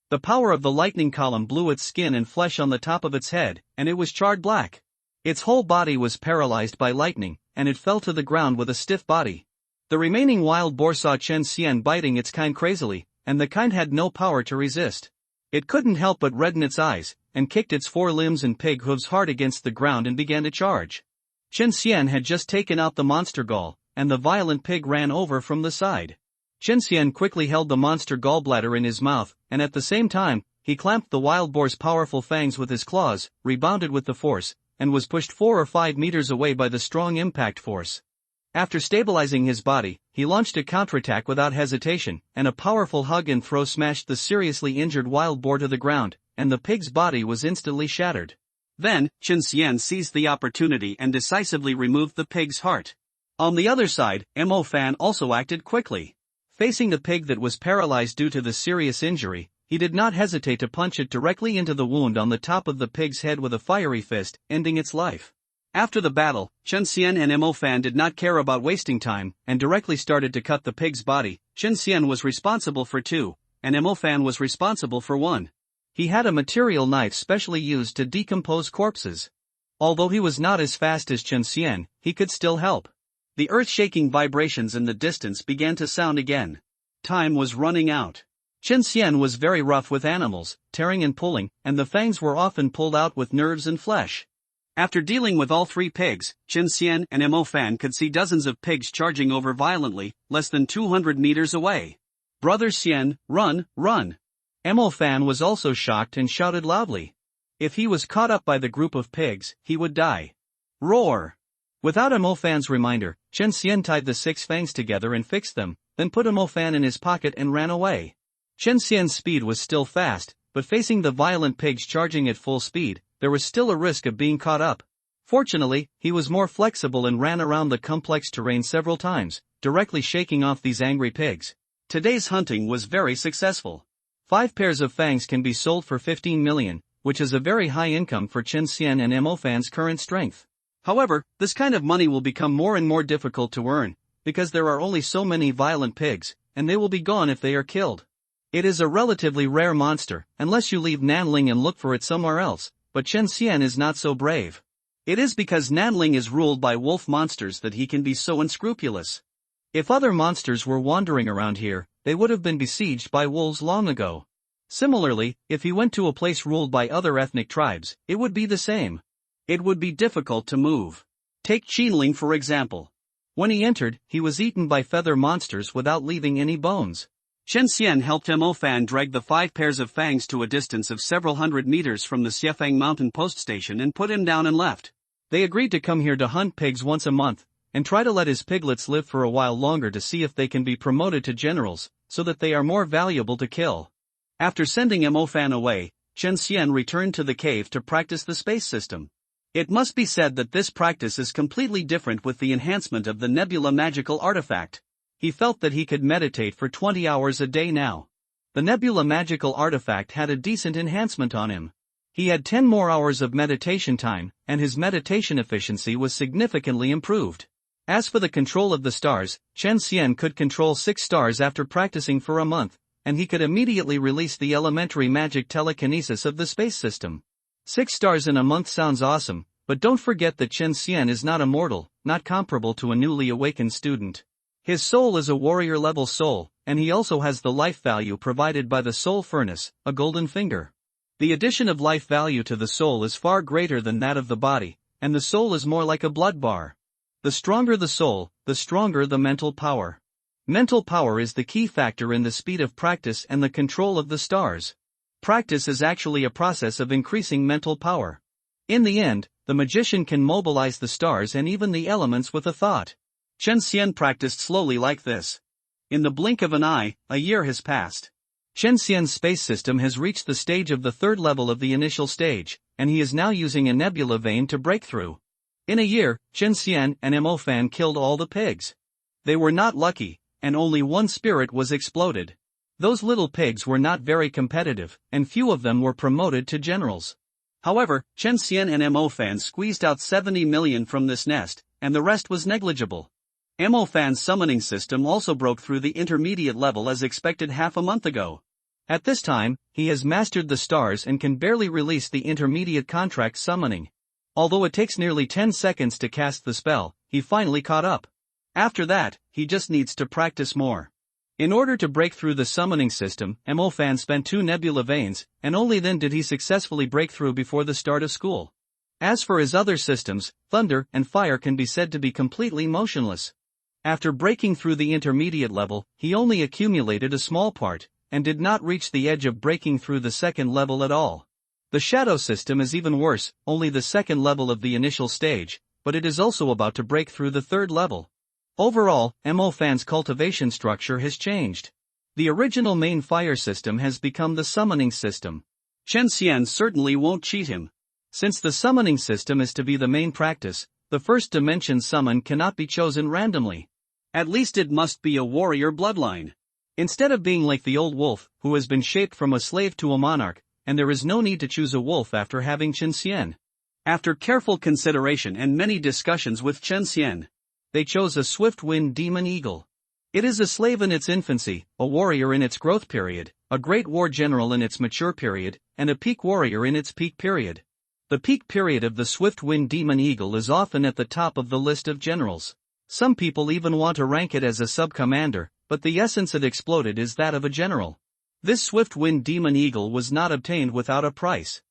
The power of the lightning column blew its skin and flesh on the top of its head, and it was charred black. Its whole body was paralyzed by lightning, and it fell to the ground with a stiff body. The remaining wild boar saw Chen Xian biting its kind crazily, and the kind had no power to resist. It couldn't help but redden its eyes, and kicked its forelimbs and pig hooves hard against the ground and began to charge. Chen Xian had just taken out the monster gall, and the violent pig ran over from the side. Chen Xian quickly held the monster gallbladder in his mouth, and at the same time, he clamped the wild boar's powerful fangs with his claws, rebounded with the force, and was pushed 4 or 5 meters away by the strong impact force. After stabilizing his body, he launched a counterattack without hesitation, and a powerful hug and throw smashed the seriously injured wild boar to the ground, and the pig's body was instantly shattered. Then, Chen Xian seized the opportunity and decisively removed the pig's heart. On the other side, Mo Fan also acted quickly. Facing the pig that was paralyzed due to the serious injury, he did not hesitate to punch it directly into the wound on the top of the pig's head with a fiery fist, ending its life. After the battle, Chen Xian and Mo Fan did not care about wasting time, and directly started to cut the pig's body. Chen Xian was responsible for 2, and Mo Fan was responsible for 1. He had a material knife specially used to decompose corpses. Although he was not as fast as Chen Xian, he could still help. The earth-shaking vibrations in the distance began to sound again. Time was running out. Chen Xian was very rough with animals, tearing and pulling, and the fangs were often pulled out with nerves and flesh. After dealing with all 3 pigs, Chen Xian and Mo Fan could see dozens of pigs charging over violently, less than 200 meters away. "Brother Xian, run, run!" Mo Fan was also shocked and shouted loudly. If he was caught up by the group of pigs, he would die. Roar! Without Mo Fan's reminder, Chen Xian tied the 6 fangs together and fixed them, then put Mo Fan in his pocket and ran away. Chen Xian's speed was still fast, but facing the violent pigs charging at full speed, there was still a risk of being caught up. Fortunately, he was more flexible and ran around the complex terrain several times, directly shaking off these angry pigs. Today's hunting was very successful. 5 pairs of fangs can be sold for 15 million, which is a very high income for Chen Xian and Mo Fan's current strength. However, this kind of money will become more and more difficult to earn, because there are only so many violent pigs, and they will be gone if they are killed. It is a relatively rare monster, unless you leave Nanling and look for it somewhere else, but Chen Xian is not so brave. It is because Nanling is ruled by wolf monsters that he can be so unscrupulous. If other monsters were wandering around here, they would have been besieged by wolves long ago. Similarly, if he went to a place ruled by other ethnic tribes, it would be the same. It would be difficult to move. Take Qinling for example. When he entered, he was eaten by feather monsters without leaving any bones. Chen Xian helped Mo Fan drag the 5 pairs of fangs to a distance of several hundred meters from the Xiefang Mountain post station and put him down and left. They agreed to come here to hunt pigs once a month, and try to let his piglets live for a while longer to see if they can be promoted to generals, so that they are more valuable to kill. After sending Mo Fan away, Chen Xian returned to the cave to practice the space system. It must be said that this practice is completely different with the enhancement of the Nebula magical artifact. He felt that he could meditate for 20 hours a day now. The Nebula magical artifact had a decent enhancement on him. He had 10 more hours of meditation time, and his meditation efficiency was significantly improved. As for the control of the stars, Chen Xian could control 6 stars after practicing for a month, and he could immediately release the elementary magic telekinesis of the space system. 6 stars in a month sounds awesome, but don't forget that Chen Xian is not immortal, not comparable to a newly awakened student. His soul is a warrior-level soul, and he also has the life value provided by the soul furnace, a golden finger. The addition of life value to the soul is far greater than that of the body, and the soul is more like a blood bar. The stronger the soul, the stronger the mental power. Mental power is the key factor in the speed of practice and the control of the stars. Practice is actually a process of increasing mental power. In the end, the magician can mobilize the stars and even the elements with a thought. Chen Xian practiced slowly like this. In the blink of an eye, a year has passed. Chen Xian's space system has reached the stage of the 3rd level of the initial stage, and he is now using a nebula vein to break through. In a year, Chen Xian and Mo Fan killed all the pigs. They were not lucky, and only 1 spirit was exploded. Those little pigs were not very competitive, and few of them were promoted to generals. However, Chen Xian and Mo Fan squeezed out 70 million from this nest, and the rest was negligible. Mo Fan's summoning system also broke through the intermediate level as expected half a month ago. At this time, he has mastered the stars and can barely release the intermediate contract summoning. Although it takes nearly 10 seconds to cast the spell, he finally caught up. After that, he just needs to practice more. In order to break through the summoning system, Mo Fan spent 2 nebula veins, and only then did he successfully break through before the start of school. As for his other systems, thunder and fire can be said to be completely motionless. After breaking through the intermediate level, he only accumulated a small part, and did not reach the edge of breaking through the second level at all. The shadow system is even worse, only the second level of the initial stage, but it is also about to break through the third level. Overall, Mo Fan's cultivation structure has changed. The original main fire system has become the summoning system. Chen Xian certainly won't cheat him. Since the summoning system is to be the main practice, the first dimension summon cannot be chosen randomly. At least it must be a warrior bloodline. Instead of being like the old wolf, who has been shaped from a slave to a monarch, and there is no need to choose a wolf after having Chen Xian. After careful consideration and many discussions with Chen Xian, they chose a swift-wind demon eagle. It is a slave in its infancy, a warrior in its growth period, a great war general in its mature period, and a peak warrior in its peak period. The peak period of the swift-wind demon eagle is often at the top of the list of generals. Some people even want to rank it as a sub-commander, but the essence it exploded is that of a general. This swift-wind demon eagle was not obtained without a price.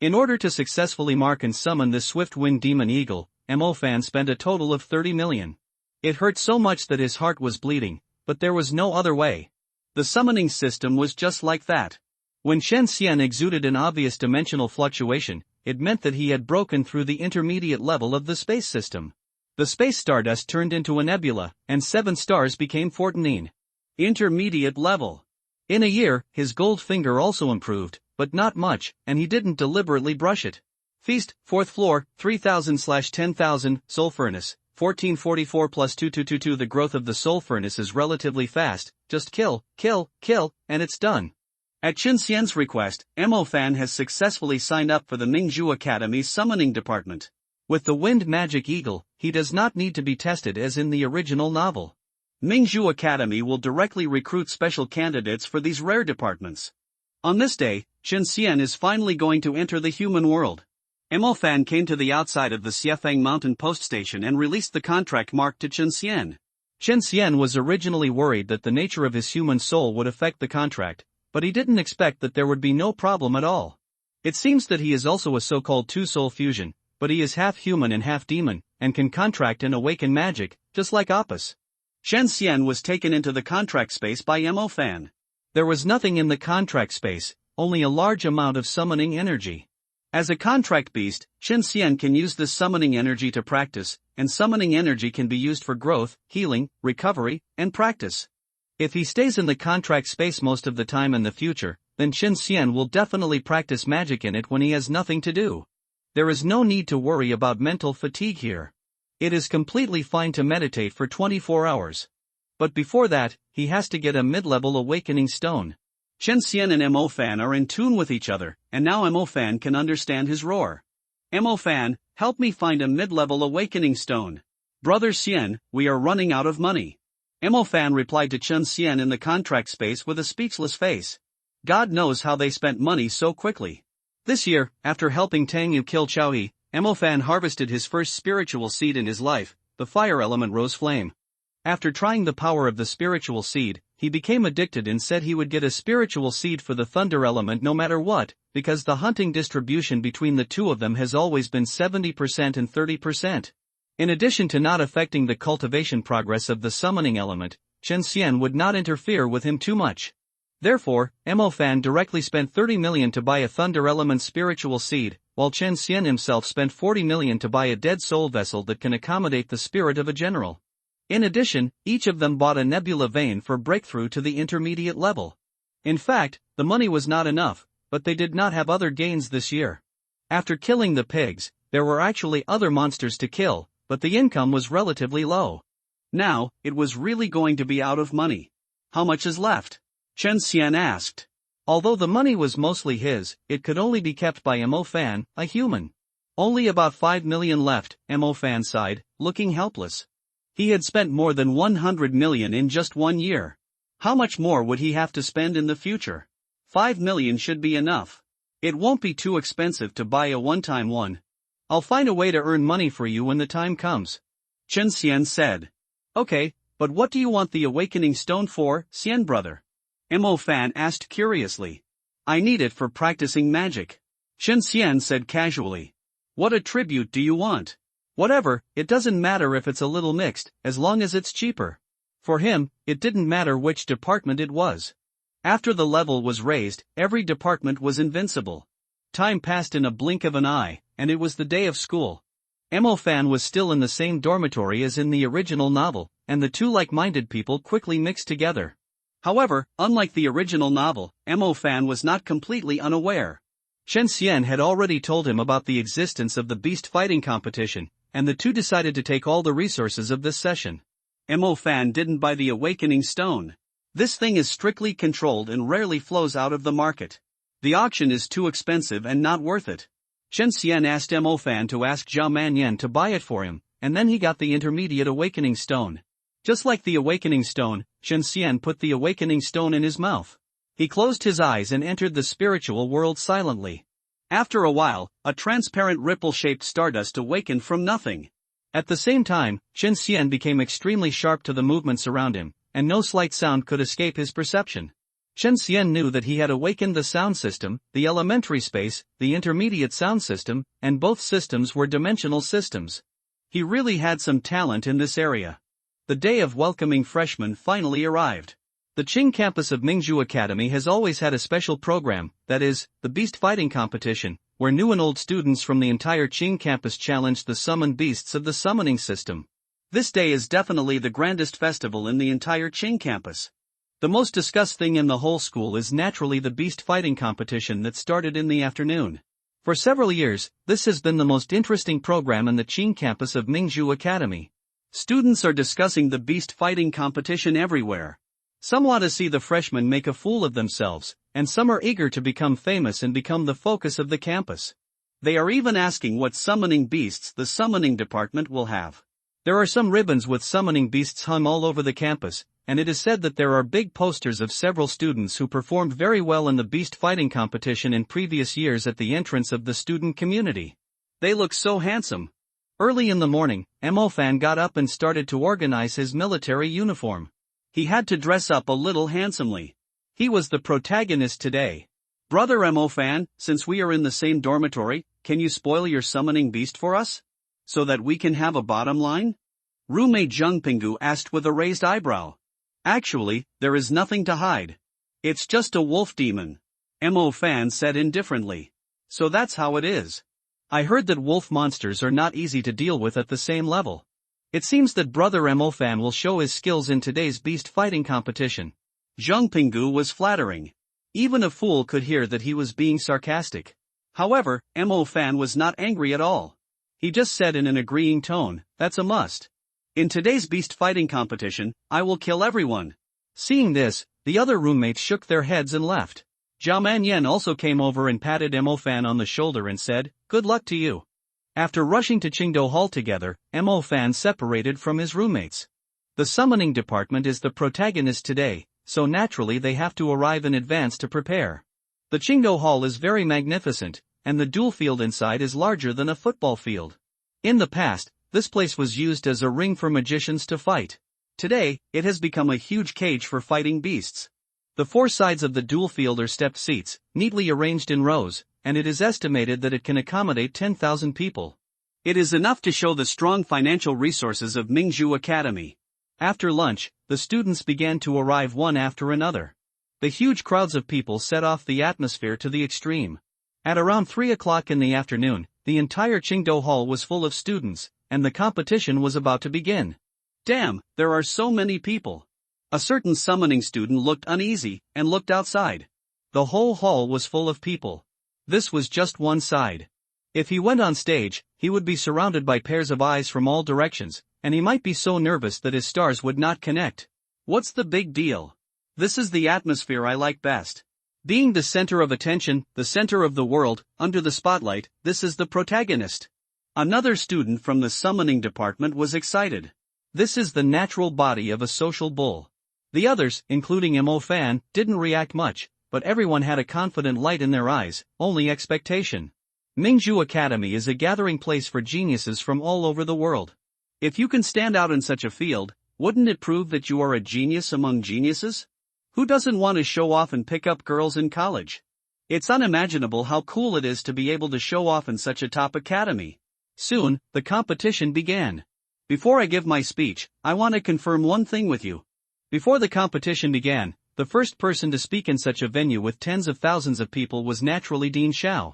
In order to successfully mark and summon this swift-wind demon eagle, Mo Fan spent a total of 30 million. It hurt so much that his heart was bleeding, but there was no other way. The summoning system was just like that. When Chen Xian exuded an obvious dimensional fluctuation, it meant that he had broken through the intermediate level of the space system. The space stardust turned into a nebula, and 7 stars became 14. Intermediate level. In a year, his gold finger also improved, but not much, and he didn't deliberately brush it. Feast, 4th floor, 3000/10,000, soul furnace, 1444 plus 2222. The growth of the soul furnace is relatively fast, just kill, and it's done. At Chen Xian's request, Mo Fan has successfully signed up for the Mingzhu Academy's summoning department. With the Wind Magic Eagle, he does not need to be tested as in the original novel. Mingzhu Academy will directly recruit special candidates for these rare departments. On this day, Chen Xian is finally going to enter the human world. Mo Fan came to the outside of the Xiefeng Mountain post station and released the contract marked to Chen Xian. Chen Xian was originally worried that the nature of his human soul would affect the contract, but he didn't expect that there would be no problem at all. It seems that he is also a so-called two-soul fusion, but he is half human and half demon, and can contract and awaken magic, just like Opus. Chen Xian was taken into the contract space by Mo Fan. There was nothing in the contract space, only a large amount of summoning energy. As a contract beast, Chen Xian can use this summoning energy to practice, and summoning energy can be used for growth, healing, recovery, and practice. If he stays in the contract space most of the time in the future, then Chen Xian will definitely practice magic in it when he has nothing to do. There is no need to worry about mental fatigue here. It is completely fine to meditate for 24 hours. But before that, he has to get a mid-level awakening stone. Chen Xian and Mo Fan are in tune with each other, and now Mo Fan can understand his roar. Mo Fan, help me find a mid-level awakening stone. Brother Xian, we are running out of money. Mo Fan replied to Chen Xian in the contract space with a speechless face. God knows how they spent money so quickly. This year, after helping Tang Yu kill Chao He, Mo Fan harvested his first spiritual seed in his life, the fire element rose flame. After trying the power of the spiritual seed, he became addicted and said he would get a spiritual seed for the thunder element no matter what, because the hunting distribution between the two of them has always been 70% and 30%. In addition to not affecting the cultivation progress of the summoning element, Chen Xian would not interfere with him too much. Therefore, Mo Fan directly spent 30 million to buy a thunder element spiritual seed, while Chen Xian himself spent 40 million to buy a dead soul vessel that can accommodate the spirit of a general. In addition, each of them bought a nebula vein for breakthrough to the intermediate level. In fact, the money was not enough, but they did not have other gains this year. After killing the pigs, there were actually other monsters to kill, but the income was relatively low. Now, it was really going to be out of money. How much is left? Chen Xian asked. Although the money was mostly his, it could only be kept by Mo Fan, a human. Only about 5 million left, Mo Fan sighed, looking helpless. He had spent more than 100 million in just 1 year. How much more would he have to spend in the future? 5 million should be enough. It won't be too expensive to buy a one-time one. I'll find a way to earn money for you when the time comes. Chen Xian said. Okay, But what do you want the awakening stone for, Xian brother? Mo Fan asked curiously. I need it for practicing magic. Shen Xian said casually. What attribute do you want? Whatever, it doesn't matter if it's a little mixed, as long as it's cheaper. For him, it didn't matter which department it was. After the level was raised, every department was invincible. Time passed in a blink of an eye, and it was the day of school. Mo Fan was still in the same dormitory as in the original novel, and the two like-minded people quickly mixed together. However, unlike the original novel, Mo Fan was not completely unaware. Shen Xian had already told him about the existence of the beast fighting competition, and the two decided to take all the resources of this session. Mo Fan didn't buy the awakening stone. This thing is strictly controlled and rarely flows out of the market. The auction is too expensive and not worth it. Shen Xian asked Mo Fan to ask Zhao Manyan to buy it for him, and then he got the intermediate awakening stone. Just like the awakening stone, Shen Xian put the awakening stone in his mouth. He closed his eyes and entered the spiritual world silently. After a while, a transparent ripple-shaped stardust awakened from nothing. At the same time, Shen Xian became extremely sharp to the movements around him, and no slight sound could escape his perception. Shen Xian knew that he had awakened the sound system, the elementary space, the intermediate sound system, and both systems were dimensional systems. He really had some talent in this area. The day of welcoming freshmen finally arrived. The Qing campus of Mingzhu Academy has always had a special program, that is, the beast fighting competition, where new and old students from the entire Qing campus challenged the summoned beasts of the summoning system. This day is definitely the grandest festival in the entire Qing campus. The most discussed thing in the whole school is naturally the beast fighting competition that started in the afternoon. For several years, this has been the most interesting program in the Qing campus of Mingzhu Academy. Students are discussing the beast fighting competition everywhere. Some want to see the freshmen make a fool of themselves, and some are eager to become famous and become the focus of the campus. They are even asking what summoning beasts the summoning department will have. There are some ribbons with summoning beasts hung all over the campus, and it is said that there are big posters of several students who performed very well in the beast fighting competition in previous years at the entrance of the student community. They look so handsome. Early in the morning, Mo Fan got up and started to organize his military uniform. He had to dress up a little handsomely. He was the protagonist today. Brother Mo Fan, since we are in the same dormitory, can you spoil your summoning beast for us? So that we can have a bottom line? Roommate Zheng Pinggu asked with a raised eyebrow. Actually, there is nothing to hide. It's just a wolf demon. Mo Fan said indifferently. So that's how it is. I heard that wolf monsters are not easy to deal with at the same level. It seems that Brother Mo Fan will show his skills in today's beast fighting competition. Zheng Pinggu was flattering. Even a fool could hear that he was being sarcastic. However, Mo Fan was not angry at all. He just said in an agreeing tone, that's a must. In today's beast fighting competition, I will kill everyone. Seeing this, the other roommates shook their heads and left. Zhao Manyan also came over and patted Mo Fan on the shoulder and said, good luck to you. After rushing to Qingdao Hall together, Mo Fan separated from his roommates. The summoning department is the protagonist today, so naturally they have to arrive in advance to prepare. The Qingdao Hall is very magnificent, and the duel field inside is larger than a football field. In the past, this place was used as a ring for magicians to fight. Today, it has become a huge cage for fighting beasts. The four sides of the duel field are stepped seats, neatly arranged in rows, and it is estimated that it can accommodate 10,000 people. It is enough to show the strong financial resources of Mingzhu Academy. After lunch, the students began to arrive one after another. The huge crowds of people set off the atmosphere to the extreme. At around 3 o'clock in the afternoon, the entire Qingdao Hall was full of students, and the competition was about to begin. Damn, there are so many people. A certain summoning student looked uneasy, and looked outside. The whole hall was full of people. This was just one side. If he went on stage, he would be surrounded by pairs of eyes from all directions, and he might be so nervous that his stars would not connect. What's the big deal? This is the atmosphere I like best. Being the center of attention, the center of the world, under the spotlight, this is the protagonist. Another student from the summoning department was excited. This is the natural body of a social bull. The others, including Mo Fan, didn't react much, but everyone had a confident light in their eyes, only expectation. Mingzhu Academy is a gathering place for geniuses from all over the world. If you can stand out in such a field, Wouldn't it prove that you are a genius among geniuses? Who doesn't want to show off and pick up girls in college? It's unimaginable how cool it is to be able to show off in such a top academy. Soon, the competition began. Before I give my speech, I want to confirm one thing with you. Before the competition began, the first person to speak in such a venue with tens of thousands of people was naturally Dean Xiao.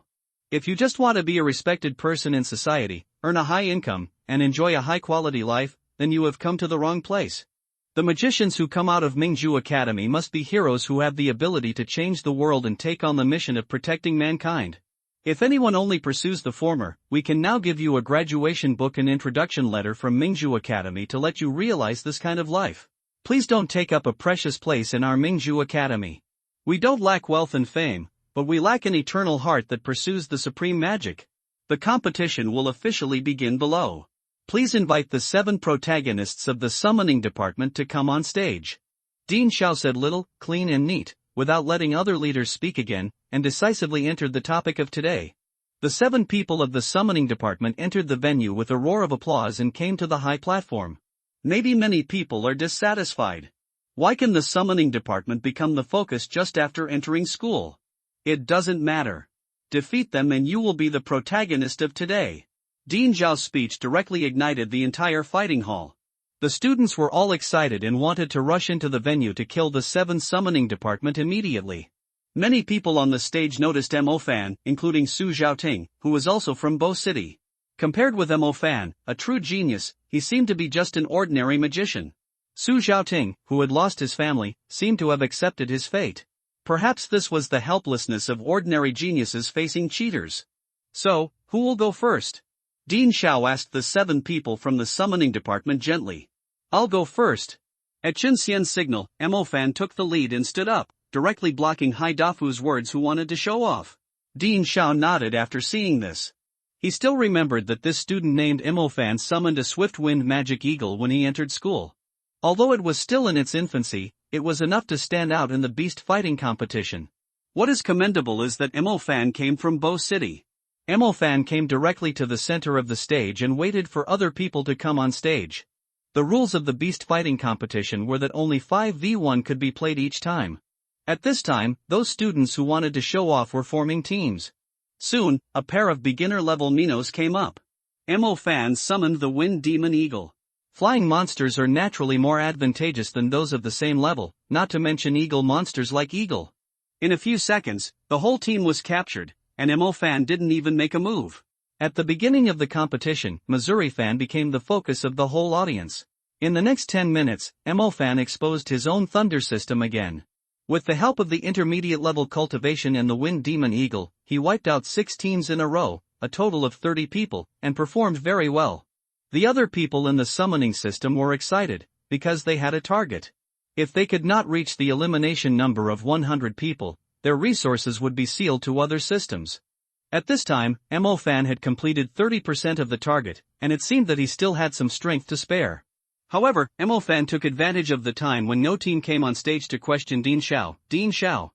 If you just want to be a respected person in society, earn a high income, and enjoy a high-quality life, then you have come to the wrong place. The magicians who come out of Mingzhu Academy must be heroes who have the ability to change the world and take on the mission of protecting mankind. If anyone only pursues the former, we can now give you a graduation book and introduction letter from Mingzhu Academy to let you realize this kind of life. Please don't take up a precious place in our Mingzhu Academy. We don't lack wealth and fame, but we lack an eternal heart that pursues the supreme magic. The competition will officially begin below. Please invite the 7 protagonists of the summoning department to come on stage. Dean Xiao said little, clean and neat, without letting other leaders speak again, and decisively entered the topic of today. The 7 people of the summoning department entered the venue with a roar of applause and came to the high platform. Maybe many people are dissatisfied. Why can the summoning department become the focus just after entering school? It doesn't matter. Defeat them and you will be the protagonist of today. Dean Xiao's speech directly ignited the entire fighting hall. The students were all excited and wanted to rush into the venue to kill the 7 summoning department immediately. Many people on the stage noticed Mo Fan, including Su Zhaoting, who was also from Bo City. Compared with Mo Fan, a true genius, he seemed to be just an ordinary magician. Su Zhaoting, who had lost his family, seemed to have accepted his fate. Perhaps this was the helplessness of ordinary geniuses facing cheaters. So, who will go first? Dean Xiao asked the 7 people from the summoning department gently. I'll go first. At Qin Xian's signal, Mo Fan took the lead and stood up, directly blocking Hai Dafu's words who wanted to show off. Dean Xiao nodded after seeing this. He still remembered that this student named Mo Fan summoned a swift-winged magic eagle when he entered school. Although it was still in its infancy, it was enough to stand out in the beast fighting competition. What is commendable is that Mo Fan came from Bo City. Mo Fan came directly to the center of the stage and waited for other people to come on stage. The rules of the beast fighting competition were that only 5v1 could be played each time. At this time, those students who wanted to show off were forming teams. Soon, a pair of beginner-level minnows came up. Mo Fan summoned the wind demon eagle. Flying monsters are naturally more advantageous than those of the same level, not to mention eagle monsters like eagle. In a few seconds, the whole team was captured, and Mo Fan didn't even make a move. At the beginning of the competition, Missouri Fan became the focus of the whole audience. In the next 10 minutes, Mo Fan exposed his own thunder system again. With the help of the intermediate-level cultivation and the wind demon eagle, he wiped out 6 teams in a row, a total of 30 people, and performed very well. The other people in the summoning system were excited, because they had a target. If they could not reach the elimination number of 100 people, their resources would be sealed to other systems. At this time, Mo Fan had completed 30% of the target, and it seemed that he still had some strength to spare. However, Mo Fan took advantage of the time when no team came on stage to question Dean Xiao. Dean Xiao,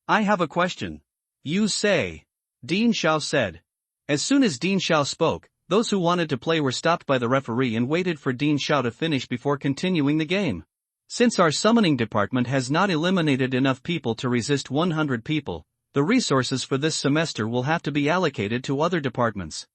I have a question. You say. Dean Xiao said. As soon as Dean Xiao spoke, those who wanted to play were stopped by the referee and waited for Dean Xiao to finish before continuing the game. Since our summoning department has not eliminated enough people to resist 100 people, the resources for this semester will have to be allocated to other departments.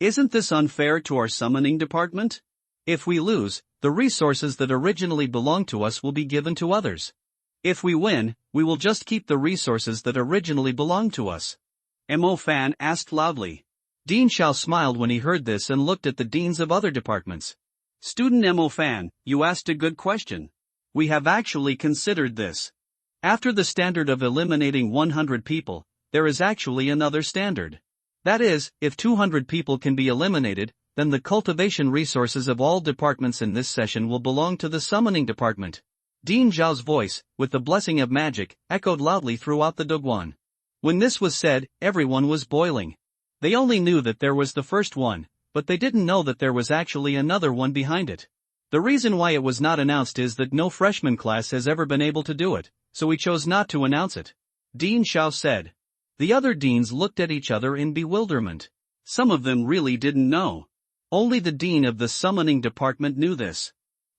Isn't this unfair to our summoning department? If we lose, the resources that originally belonged to us will be given to others. If we win, we will just keep the resources that originally belonged to us. Mo Fan asked loudly. Dean Xiao smiled when he heard this and looked at the deans of other departments. Student Mo Fan, you asked a good question. We have actually considered this. After the standard of eliminating 100 people, there is actually another standard. That is, if 200 people can be eliminated, then the cultivation resources of all departments in this session will belong to the summoning department. Dean Zhao's voice, with the blessing of magic, echoed loudly throughout the Dogguan. When this was said, everyone was boiling. They only knew that there was the first one, but they didn't know that there was actually another one behind it. The reason why it was not announced is that no freshman class has ever been able to do it, so we chose not to announce it. Dean Xiao said. The other deans looked at each other in bewilderment. Some of them really didn't know. Only the dean of the summoning department knew this.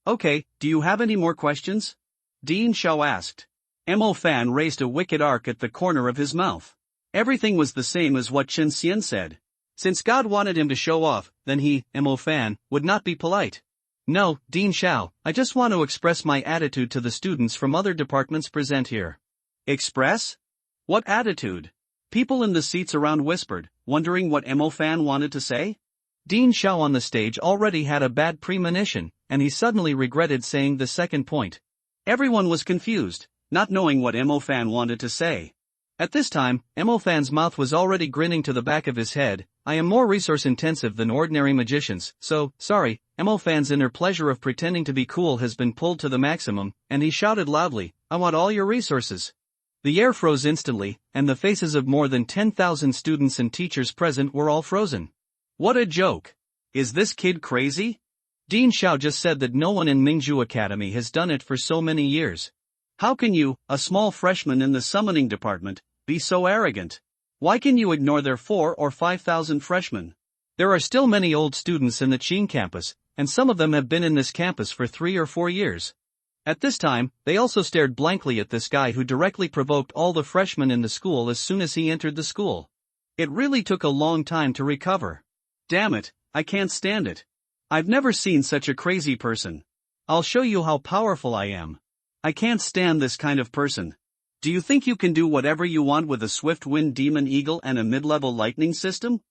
Okay, do you have any more questions? Dean Xiao asked. Mo Fan raised a wicked arc at the corner of his mouth. Everything was the same as what Chen Xian said. Since God wanted him to show off, then he, Mo Fan, would not be polite. No, Dean Xiao, I just want to express my attitude to the students from other departments present here. Express? What attitude? People in the seats around whispered, wondering what Mo Fan wanted to say. Dean Xiao on the stage already had a bad premonition, and he suddenly regretted saying the second point. Everyone was confused, not knowing what Mo Fan wanted to say. At this time, Mo Fan's mouth was already grinning to the back of his head. I am more resource intensive than ordinary magicians, so, sorry. Mo Fan's inner pleasure of pretending to be cool has been pulled to the maximum, and he shouted loudly, I want all your resources. The air froze instantly, and the faces of more than 10,000 students and teachers present were all frozen. What a joke! Is this kid crazy? Dean Xiao just said that no one in Mingzhu Academy has done it for so many years. How can you, a small freshman in the summoning department, be so arrogant? Why can you ignore their 4,000 or 5,000 freshmen? There are still many old students in the Qing campus, and some of them have been in this campus for 3 or 4 years. At this time, they also stared blankly at this guy who directly provoked all the freshmen in the school as soon as he entered the school. It really took a long time to recover. Damn it, I can't stand it. I've never seen such a crazy person. I'll show you how powerful I am. I can't stand this kind of person. Do you think you can do whatever you want with a swift wind demon eagle and a mid-level lightning system?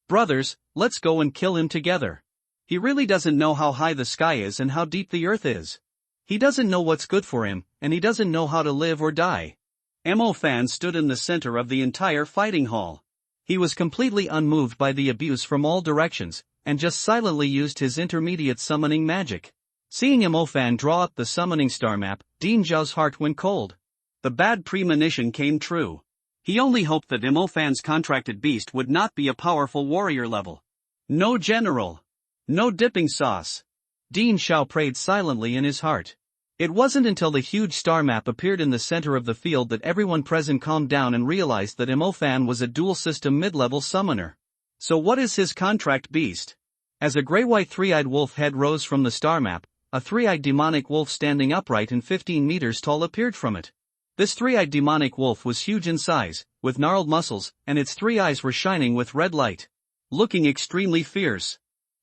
Brothers, let's go and kill him together. He really doesn't know how high the sky is and how deep the earth is. He doesn't know what's good for him, and he doesn't know how to live or die. Mo Fan stood in the center of the entire fighting hall. He was completely unmoved by the abuse from all directions, and just silently used his intermediate summoning magic. Seeing Mo Fan draw up the summoning star map, Dean Xiao's heart went cold. The bad premonition came true. He only hoped that Mo Fan's contracted beast would not be a powerful warrior level. No general. No dipping sauce. Dean Xiao prayed silently in his heart. It wasn't until the huge star map appeared in the center of the field that everyone present calmed down and realized that Mo Fan was a dual-system mid-level summoner. So what is his contract beast? As a gray-white three-eyed wolf head rose from the star map, a three-eyed demonic wolf standing upright and 15 meters tall appeared from it. This three-eyed demonic wolf was huge in size, with gnarled muscles, and its 3 eyes were shining with red light. Looking extremely fierce.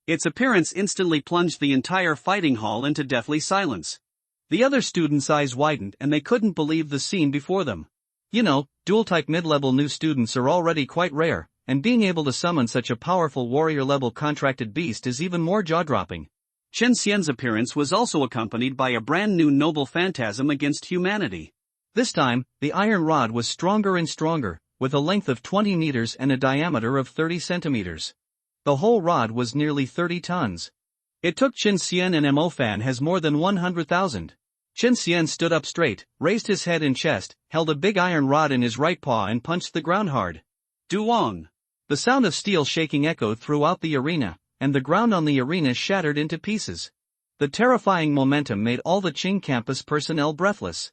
Its appearance instantly plunged the entire fighting hall into deathly silence. The other students' eyes widened and they couldn't believe the scene before them. You know, dual-type mid-level new students are already quite rare, and being able to summon such a powerful warrior-level contracted beast is even more jaw-dropping. Chen Xian's appearance was also accompanied by a brand-new noble phantasm against humanity. This time, the iron rod was stronger and stronger, with a length of 20 meters and a diameter of 30 centimeters. The whole rod was nearly 30 tons. It took Chen Xian and Mo Fan has more than 100,000. Chen Xian stood up straight, raised his head and chest, held a big iron rod in his right paw and punched the ground hard. Duong! The sound of steel shaking echoed throughout the arena, and the ground on the arena shattered into pieces. The terrifying momentum made all the Qing campus personnel breathless.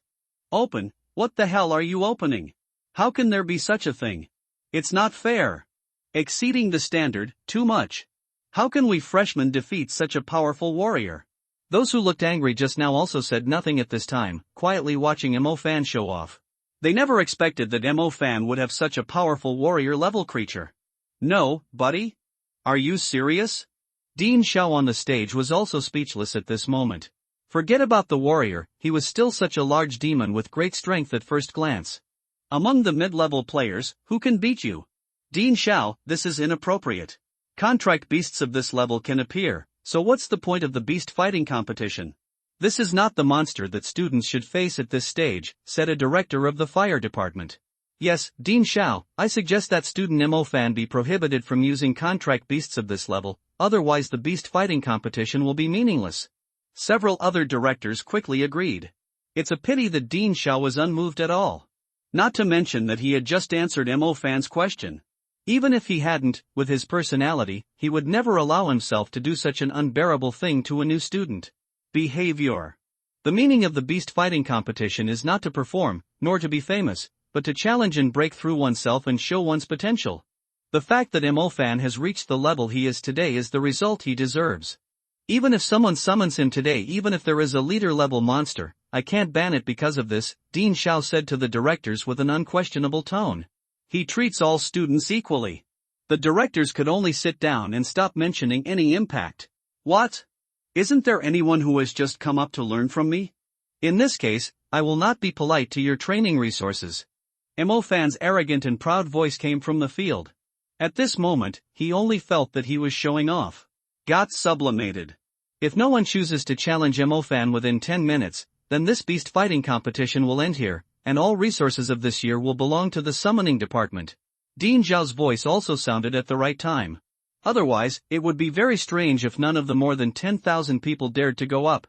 Open? What the hell are you opening? How can there be such a thing? It's not fair. Exceeding the standard, too much. How can we freshmen defeat such a powerful warrior? Those who looked angry just now also said nothing at this time, quietly watching Mo Fan show off. They never expected that Mo Fan would have such a powerful warrior-level creature. No, buddy? Are you serious? Dean Xiao on the stage was also speechless at this moment. Forget about the warrior, he was still such a large demon with great strength at first glance. Among the mid-level players, who can beat you? Dean Xiao, this is inappropriate. Contract beasts of this level can appear, so what's the point of the beast fighting competition? This is not the monster that students should face at this stage, said a director of the fire department. Yes, Dean Xiao, I suggest that student Mo Fan be prohibited from using contract beasts of this level, otherwise the beast fighting competition will be meaningless. Several other directors quickly agreed. It's a pity that Dean Xiao was unmoved at all. Not to mention that he had just answered Mo Fan's question. Even if he hadn't, with his personality, he would never allow himself to do such an unbearable thing to a new student. Behavior. The meaning of the beast fighting competition is not to perform, nor to be famous, but to challenge and break through oneself and show one's potential. The fact that Mo Fan has reached the level he is today is the result he deserves. Even if someone summons him today, even if there is a leader-level monster, I can't ban it because of this, Dean Xiao said to the directors with an unquestionable tone. He treats all students equally. The directors could only sit down and stop mentioning any impact. What? Isn't there anyone who has just come up to learn from me? In this case, I will not be polite to your training resources. Mo Fan's arrogant and proud voice came from the field. At this moment, he only felt that he was showing off. Got sublimated. If no one chooses to challenge Mo Fan within 10 minutes, then this beast fighting competition will end here, and all resources of this year will belong to the summoning department. Dean Xiao's voice also sounded at the right time. Otherwise, it would be very strange if none of the more than 10,000 people dared to go up.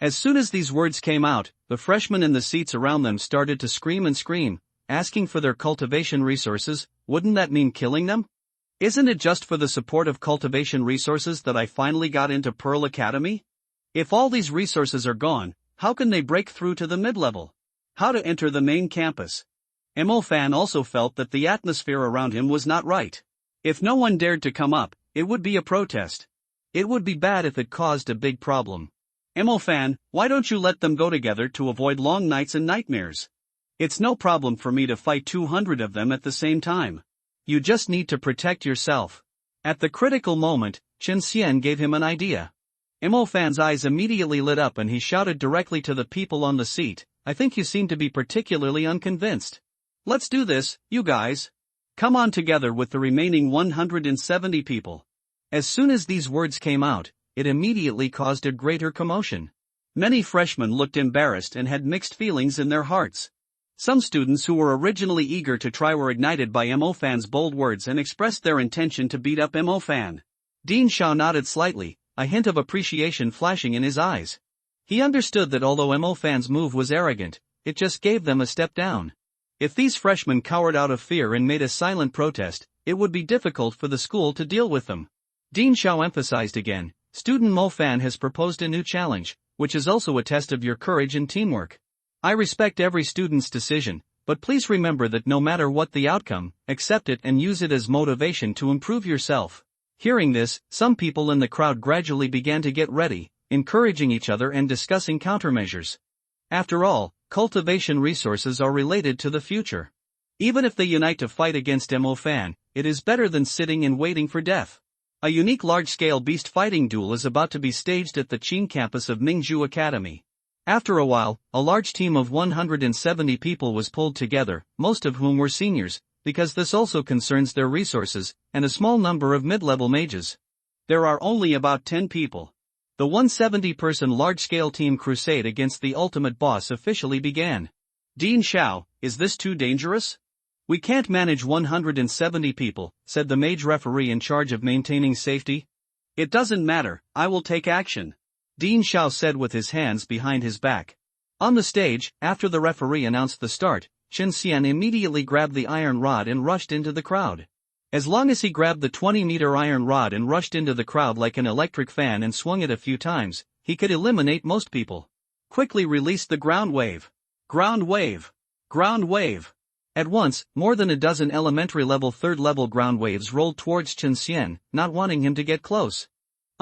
As soon as these words came out, the freshmen in the seats around them started to scream and scream, asking for their cultivation resources. Wouldn't that mean killing them? Isn't it just for the support of cultivation resources that I finally got into Pearl Academy? If all these resources are gone, how can they break through to the mid-level? How to enter the main campus? Mo Fan also felt that the atmosphere around him was not right. If no one dared to come up, it would be a protest. It would be bad if it caused a big problem. Mo Fan, why don't you let them go together to avoid long nights and nightmares? It's no problem for me to fight 200 of them at the same time. You just need to protect yourself. At the critical moment, Chen Xian gave him an idea. Mo Fan's eyes immediately lit up and he shouted directly to the people on the seat, I think you seem to be particularly unconvinced. Let's do this, you guys. Come on together with the remaining 170 people. As soon as these words came out, it immediately caused a greater commotion. Many freshmen looked embarrassed and had mixed feelings in their hearts. Some students who were originally eager to try were ignited by Mo Fan's bold words and expressed their intention to beat up Mo Fan. Dean Xiao nodded slightly, a hint of appreciation flashing in his eyes. He understood that although Mo Fan's move was arrogant, it just gave them a step down. If these freshmen cowered out of fear and made a silent protest, it would be difficult for the school to deal with them. Dean Xiao emphasized again, Student Mo Fan has proposed a new challenge, which is also a test of your courage and teamwork. I respect every student's decision, but please remember that no matter what the outcome, accept it and use it as motivation to improve yourself. Hearing this, some people in the crowd gradually began to get ready, encouraging each other and discussing countermeasures. After all, cultivation resources are related to the future. Even if they unite to fight against Mo Fan, it is better than sitting and waiting for death. A unique large-scale beast fighting duel is about to be staged at the Qing campus of Mingzhu Academy. After a while, a large team of 170 people was pulled together, most of whom were seniors, because this also concerns their resources, and a small number of mid-level mages. There are only about 10 people. The 170-person large-scale team crusade against the ultimate boss officially began. Dean Xiao, is this too dangerous? We can't manage 170 people, said the mage referee in charge of maintaining safety. It doesn't matter, I will take action, Dean Xiao said with his hands behind his back. On the stage, after the referee announced the start, Chen Xian immediately grabbed the iron rod and rushed into the crowd. As long as he grabbed the 20-meter iron rod and rushed into the crowd like an electric fan and swung it a few times, he could eliminate most people. Quickly released the ground wave. Ground wave. Ground wave. At once, more than a dozen elementary-level third-level ground waves rolled towards Chen Xian, not wanting him to get close.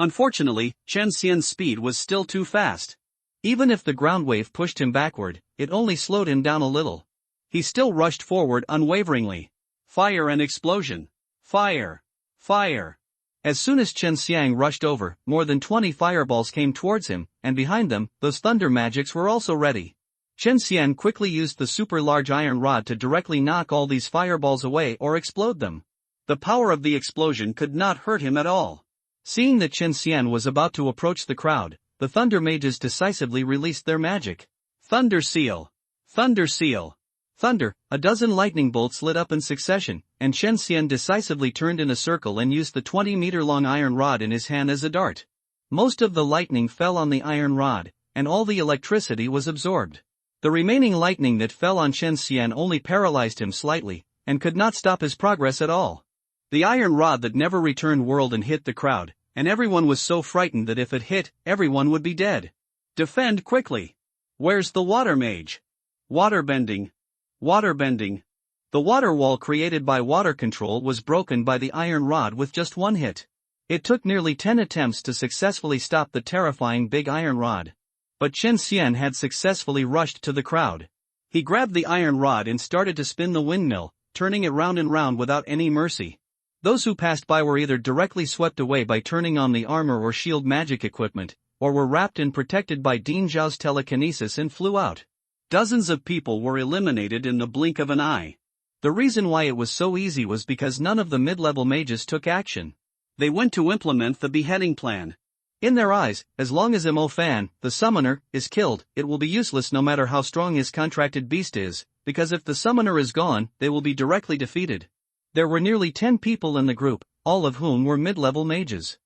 Unfortunately, Chen Xian's speed was still too fast. Even if the ground wave pushed him backward, it only slowed him down a little. He still rushed forward unwaveringly. Fire and explosion. Fire. Fire. As soon as Chen Xiang rushed over, more than 20 fireballs came towards him, and behind them, those thunder magics were also ready. Chen Xian quickly used the super large iron rod to directly knock all these fireballs away or explode them. The power of the explosion could not hurt him at all. Seeing that Chen Xian was about to approach the crowd, the thunder mages decisively released their magic. Thunder seal. Thunder seal. Thunder, a dozen lightning bolts lit up in succession, and Chen Xian decisively turned in a circle and used the 20-meter-long iron rod in his hand as a dart. Most of the lightning fell on the iron rod, and all the electricity was absorbed. The remaining lightning that fell on Chen Xian only paralyzed him slightly, and could not stop his progress at all. The iron rod that never returned whirled and hit the crowd, and everyone was so frightened that if it hit, everyone would be dead. Defend quickly. Where's the water mage? Water bending. Water bending. The water wall created by water control was broken by the iron rod with just one hit. It took nearly 10 attempts to successfully stop the terrifying big iron rod. But Chen Xian had successfully rushed to the crowd. He grabbed the iron rod and started to spin the windmill, turning it round and round without any mercy. Those who passed by were either directly swept away by turning on the armor or shield magic equipment, or were wrapped and protected by Ding Zhao's telekinesis and flew out. Dozens of people were eliminated in the blink of an eye. The reason why it was so easy was because none of the mid-level mages took action. They went to implement the beheading plan. In their eyes, as long as Mo Fan, the summoner, is killed, it will be useless no matter how strong his contracted beast is, because if the summoner is gone, they will be directly defeated. There were nearly 10 people in the group, all of whom were mid-level mages.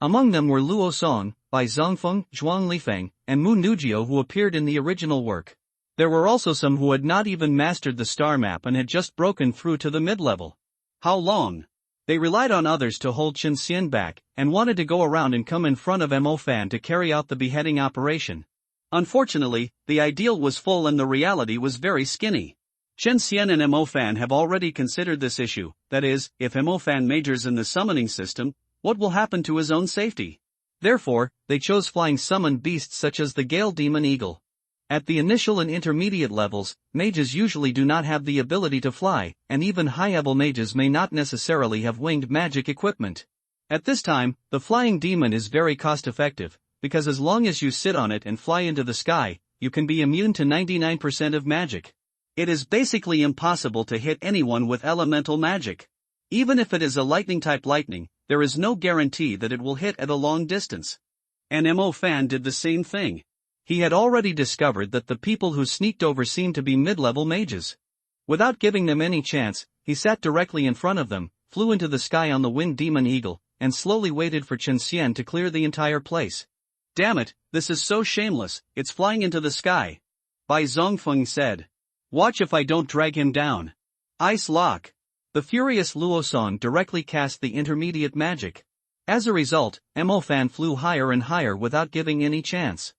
Among them were Luo Song, Bai Zongfeng, Zhuang Lifeng, and Mu Nujio, who appeared in the original work. There were also some who had not even mastered the star map and had just broken through to the mid-level. How long? They relied on others to hold Chen Xian back, and wanted to go around and come in front of Mo Fan to carry out the beheading operation. Unfortunately, the ideal was full and the reality was very skinny. Chen Xian and Mo Fan have already considered this issue, that is, if Mo Fan majors in the summoning system, what will happen to his own safety? Therefore, they chose flying summoned beasts such as the Gale Demon Eagle. At the initial and intermediate levels, mages usually do not have the ability to fly, and even high-level mages may not necessarily have winged magic equipment. At this time, the flying demon is very cost-effective, because as long as you sit on it and fly into the sky, you can be immune to 99% of magic. It is basically impossible to hit anyone with elemental magic. Even if it is a lightning-type lightning, there is no guarantee that it will hit at a long distance. And Mo Fan did the same thing. He had already discovered that the people who sneaked over seemed to be mid-level mages. Without giving them any chance, he sat directly in front of them, flew into the sky on the winged demon eagle, and slowly waited for Chen Xian to clear the entire place. Damn it, this is so shameless, it's flying into the sky. Bai Zongfeng said. Watch if I don't drag him down. Ice lock. The furious Luosong directly cast the intermediate magic. As a result, Mo Fan flew higher and higher without giving any chance.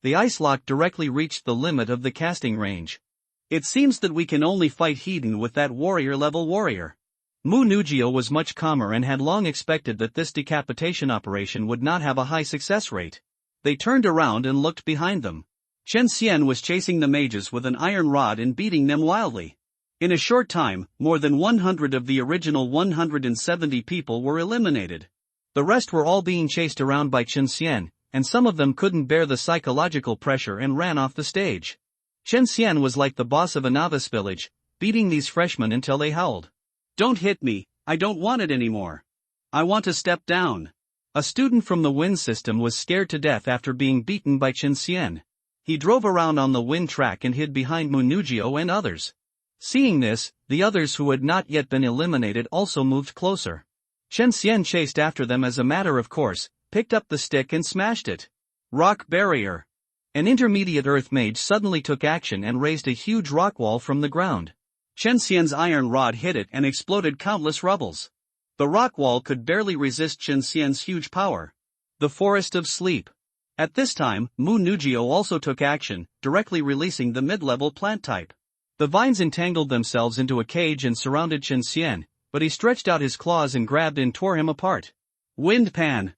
The ice lock directly reached the limit of the casting range. It seems that we can only fight Hedon with that warrior-level warrior. Mu Nujio was much calmer and had long expected that this decapitation operation would not have a high success rate. They turned around and looked behind them. Chen Xian was chasing the mages with an iron rod and beating them wildly. In a short time, more than 100 of the original 170 people were eliminated. The rest were all being chased around by Chen Xian, and some of them couldn't bear the psychological pressure and ran off the stage. Chen Xian was like the boss of a novice village, beating these freshmen until they howled. Don't hit me, I don't want it anymore. I want to step down. A student from the wind system was scared to death after being beaten by Chen Xian. He drove around on the wind track and hid behind Mu Nujio and others. Seeing this, the others who had not yet been eliminated also moved closer. Chen Xian chased after them as a matter of course, picked up the stick and smashed it. Rock barrier. An intermediate earth mage suddenly took action and raised a huge rock wall from the ground. Chen Xian's iron rod hit it and exploded countless rubbles. The rock wall could barely resist Chen Xian's huge power. The Forest of Sleep. At this time, Mu Nujio also took action, directly releasing the mid-level plant type. The vines entangled themselves into a cage and surrounded Chen Xian, but he stretched out his claws and grabbed and tore him apart. Wind Pan.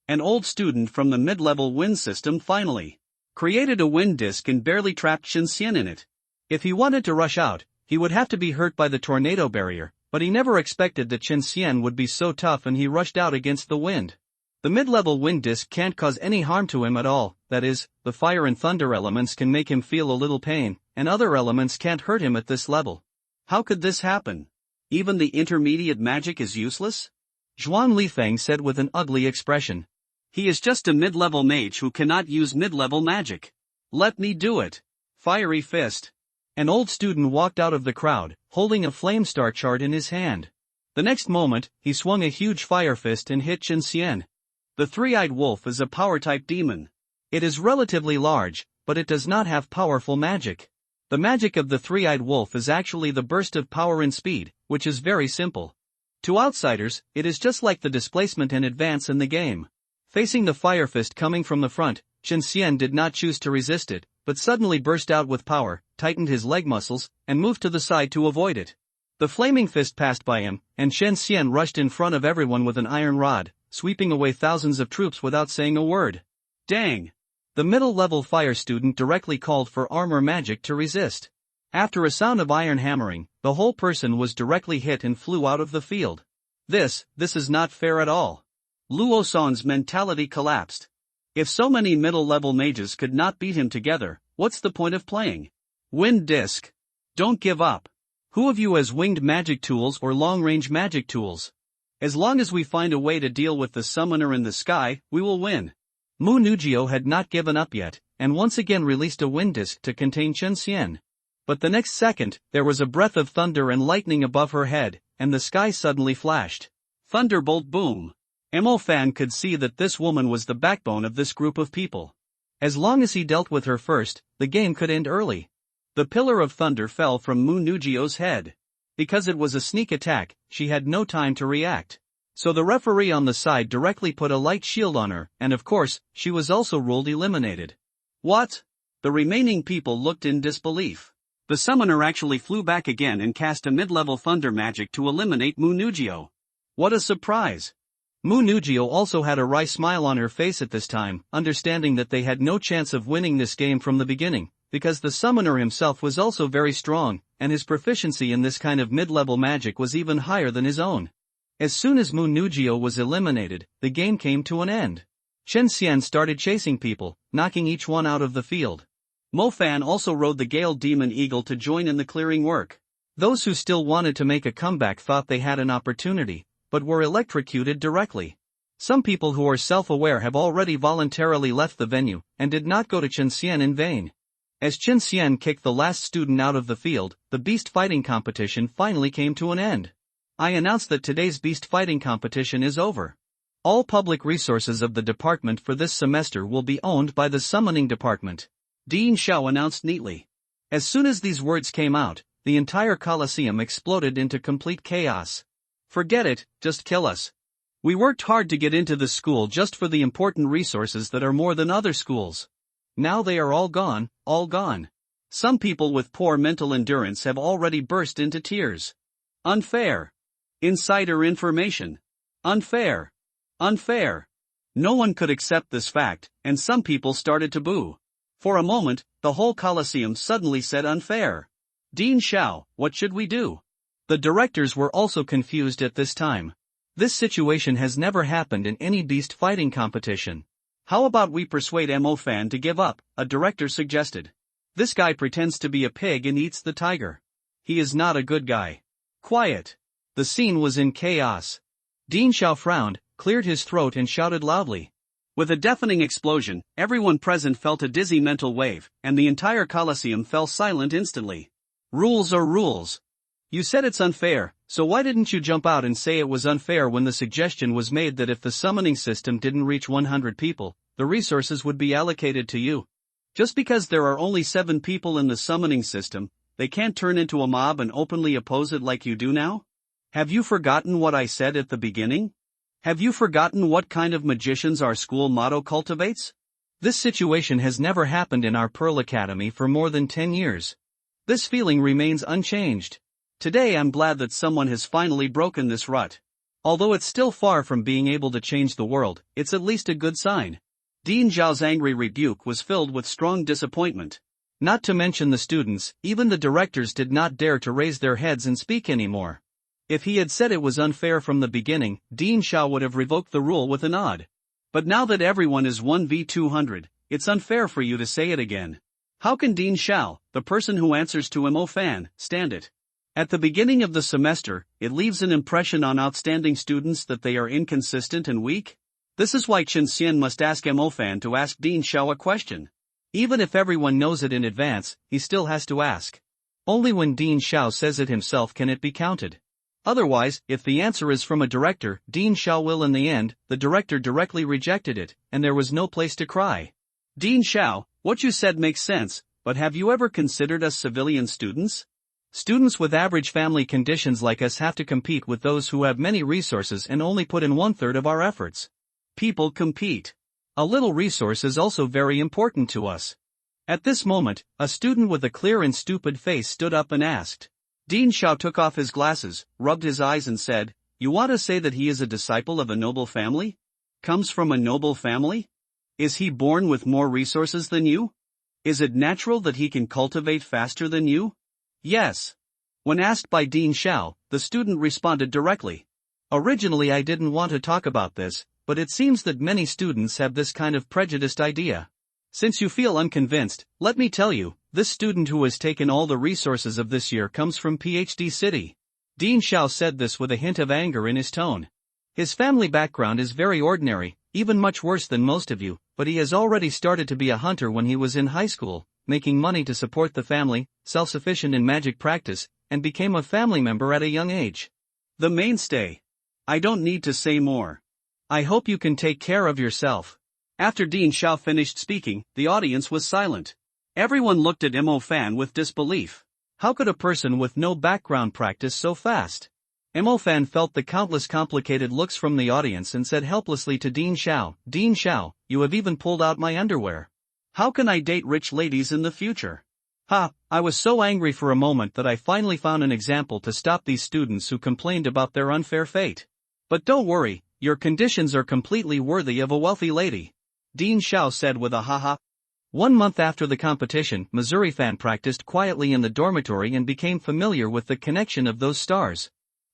An old student from the mid-level wind system finally created a wind disc and barely trapped Chen Xian in it. If he wanted to rush out, he would have to be hurt by the tornado barrier, but he never expected that Chen Xian would be so tough and he rushed out against the wind. The mid-level wind disc can't cause any harm to him at all, that is, the fire and thunder elements can make him feel a little pain, and other elements can't hurt him at this level. How could this happen? Even the intermediate magic is useless? Zhuang Lifeng said with an ugly expression. He is just a mid-level mage who cannot use mid-level magic. Let me do it. Fiery fist. An old student walked out of the crowd, holding a flame star chart in his hand. The next moment, he swung a huge fire fist and hit Chen Xian. The three-eyed wolf is a power-type demon. It is relatively large, but it does not have powerful magic. The magic of the three-eyed wolf is actually the burst of power and speed, which is very simple. To outsiders, it is just like the displacement and advance in the game. Facing the fire fist coming from the front, Chen Xian did not choose to resist it, but suddenly burst out with power, tightened his leg muscles, and moved to the side to avoid it. The flaming fist passed by him, and Chen Xian rushed in front of everyone with an iron rod, sweeping away thousands of troops without saying a word. Dang! The middle-level fire student directly called for armor magic to resist. After a sound of iron hammering, the whole person was directly hit and flew out of the field. This is not fair at all. Luo San's mentality collapsed. If so many middle-level mages could not beat him together, what's the point of playing? Wind Disc. Don't give up. Who of you has winged magic tools or long-range magic tools? As long as we find a way to deal with the summoner in the sky, we will win. Mu Nugio had not given up yet, and once again released a wind disc to contain Chen Xian. But the next second, there was a breath of thunder and lightning above her head, and the sky suddenly flashed. Thunderbolt boom. Mo Fan could see that this woman was the backbone of this group of people. As long as he dealt with her first, the game could end early. The pillar of thunder fell from Mu Nugio's head. Because it was a sneak attack, she had no time to react. So the referee on the side directly put a light shield on her, and of course, she was also ruled eliminated. What? The remaining people looked in disbelief. The summoner actually flew back again and cast a mid-level thunder magic to eliminate Mu Nugio. What a surprise! Mu Nugio also had a wry smile on her face at this time, understanding that they had no chance of winning this game from the beginning, because the summoner himself was also very strong, and his proficiency in this kind of mid-level magic was even higher than his own. As soon as Mu Nugio was eliminated, the game came to an end. Chen Xian started chasing people, knocking each one out of the field. Mo Fan also rode the Gale Demon Eagle to join in the clearing work. Those who still wanted to make a comeback thought they had an opportunity, but were electrocuted directly. Some people who are self-aware have already voluntarily left the venue, and did not go to Chen Xian in vain. As Chen Xian kicked the last student out of the field, the beast fighting competition finally came to an end. I announced that today's beast fighting competition is over. All public resources of the department for this semester will be owned by the summoning department. Dean Xiao announced neatly. As soon as these words came out, the entire Colosseum exploded into complete chaos. Forget it, just kill us. We worked hard to get into this school just for the important resources that are more than other schools. Now they are all gone, all gone. Some people with poor mental endurance have already burst into tears. Unfair. Insider information. Unfair. Unfair. No one could accept this fact, and some people started to boo. For a moment, the whole Colosseum suddenly said unfair. Dean Xiao, what should we do? The directors were also confused at this time. This situation has never happened in any beast fighting competition. How about we persuade Mo Fan to give up, a director suggested. This guy pretends to be a pig and eats the tiger. He is not a good guy. Quiet. The scene was in chaos. Dean Xiao frowned, cleared his throat and shouted loudly. With a deafening explosion, everyone present felt a dizzy mental wave, and the entire Colosseum fell silent instantly. Rules are rules. You said it's unfair, so why didn't you jump out and say it was unfair when the suggestion was made that if the summoning system didn't reach 100 people, the resources would be allocated to you? Just because there are only 7 people in the summoning system, they can't turn into a mob and openly oppose it like you do now? Have you forgotten what I said at the beginning? Have you forgotten what kind of magicians our school motto cultivates? This situation has never happened in our Pearl Academy for more than 10 years. This feeling remains unchanged. Today I'm glad that someone has finally broken this rut. Although it's still far from being able to change the world, it's at least a good sign. Dean Zhao's angry rebuke was filled with strong disappointment. Not to mention the students, even the directors did not dare to raise their heads and speak anymore. If he had said it was unfair from the beginning, Dean Xiao would have revoked the rule with a nod. But now that everyone is 1v200, it's unfair for you to say it again. How can Dean Xiao, the person who answers to Mo Fan, stand it? At the beginning of the semester, it leaves an impression on outstanding students that they are inconsistent and weak. This is why Chen Xian must ask Mo Fan to ask Dean Xiao a question. Even if everyone knows it in advance, he still has to ask. Only when Dean Xiao says it himself can it be counted. Otherwise, if the answer is from a director, Dean Xiao will in the end, the director directly rejected it, and there was no place to cry. Dean Xiao, what you said makes sense, but have you ever considered us civilian students? Students with average family conditions like us have to compete with those who have many resources and only put in 1/3 of our efforts. People compete. A little resource is also very important to us. At this moment, a student with a clear and stupid face stood up and asked. Dean Xiao took off his glasses, rubbed his eyes and said, "You want to say that he is a disciple of a noble family?" Comes from a noble family? Is he born with more resources than you? Is it natural that he can cultivate faster than you? Yes. When asked by Dean Xiao, the student responded directly. Originally I didn't want to talk about this, but it seems that many students have this kind of prejudiced idea. Since you feel unconvinced, let me tell you, this student who has taken all the resources of this year comes from PhD City. Dean Xiao said this with a hint of anger in his tone. His family background is very ordinary, even much worse than most of you, but he has already started to be a hunter when he was in high school, making money to support the family, self-sufficient in magic practice, and became a family member at a young age. The mainstay. I don't need to say more. I hope you can take care of yourself. After Dean Xiao finished speaking, the audience was silent. Everyone looked at Mo Fan with disbelief. How could a person with no background practice so fast? Mo Fan felt the countless complicated looks from the audience and said helplessly to Dean Xiao, you have even pulled out my underwear. How can I date rich ladies in the future? I was so angry for a moment that I finally found an example to stop these students who complained about their unfair fate. But don't worry, your conditions are completely worthy of a wealthy lady. Dean Xiao said with a haha. 1 month after the competition, Missouri Fan practiced quietly in the dormitory and became familiar with the connection of those stars.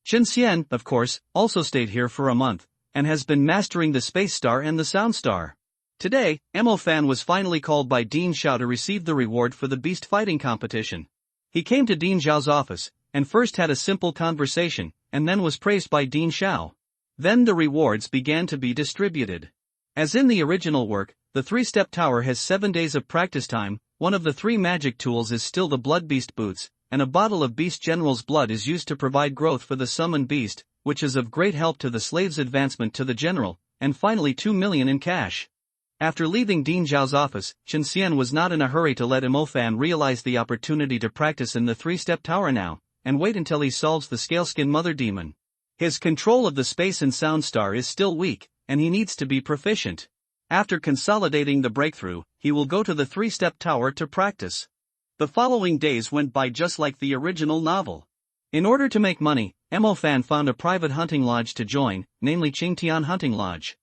Chen Xian, of course, also stayed here for a month, and has been mastering the Space Star and the Sound Star. Today, Mo Fan was finally called by Dean Xiao to receive the reward for the beast fighting competition. He came to Dean Xiao's office, and first had a simple conversation, and then was praised by Dean Xiao. Then the rewards began to be distributed. As in the original work, the 3-step tower has 7 days of practice time. One of the 3 magic tools is still the blood beast boots, and a bottle of Beast General's blood is used to provide growth for the summoned beast, which is of great help to the slave's advancement to the general, and finally 2 million in cash. After leaving Dean Xiao's office, Chen Xian was not in a hurry to let Mo Fan realize the opportunity to practice in the 3-step tower now, and wait until he solves the scaleskin mother demon. His control of the space and sound star is still weak, and he needs to be proficient. After consolidating the breakthrough, he will go to the 3-step tower to practice. The following days went by just like the original novel. In order to make money, Mo Fan found a private hunting lodge to join, namely Qingtian Hunting Lodge.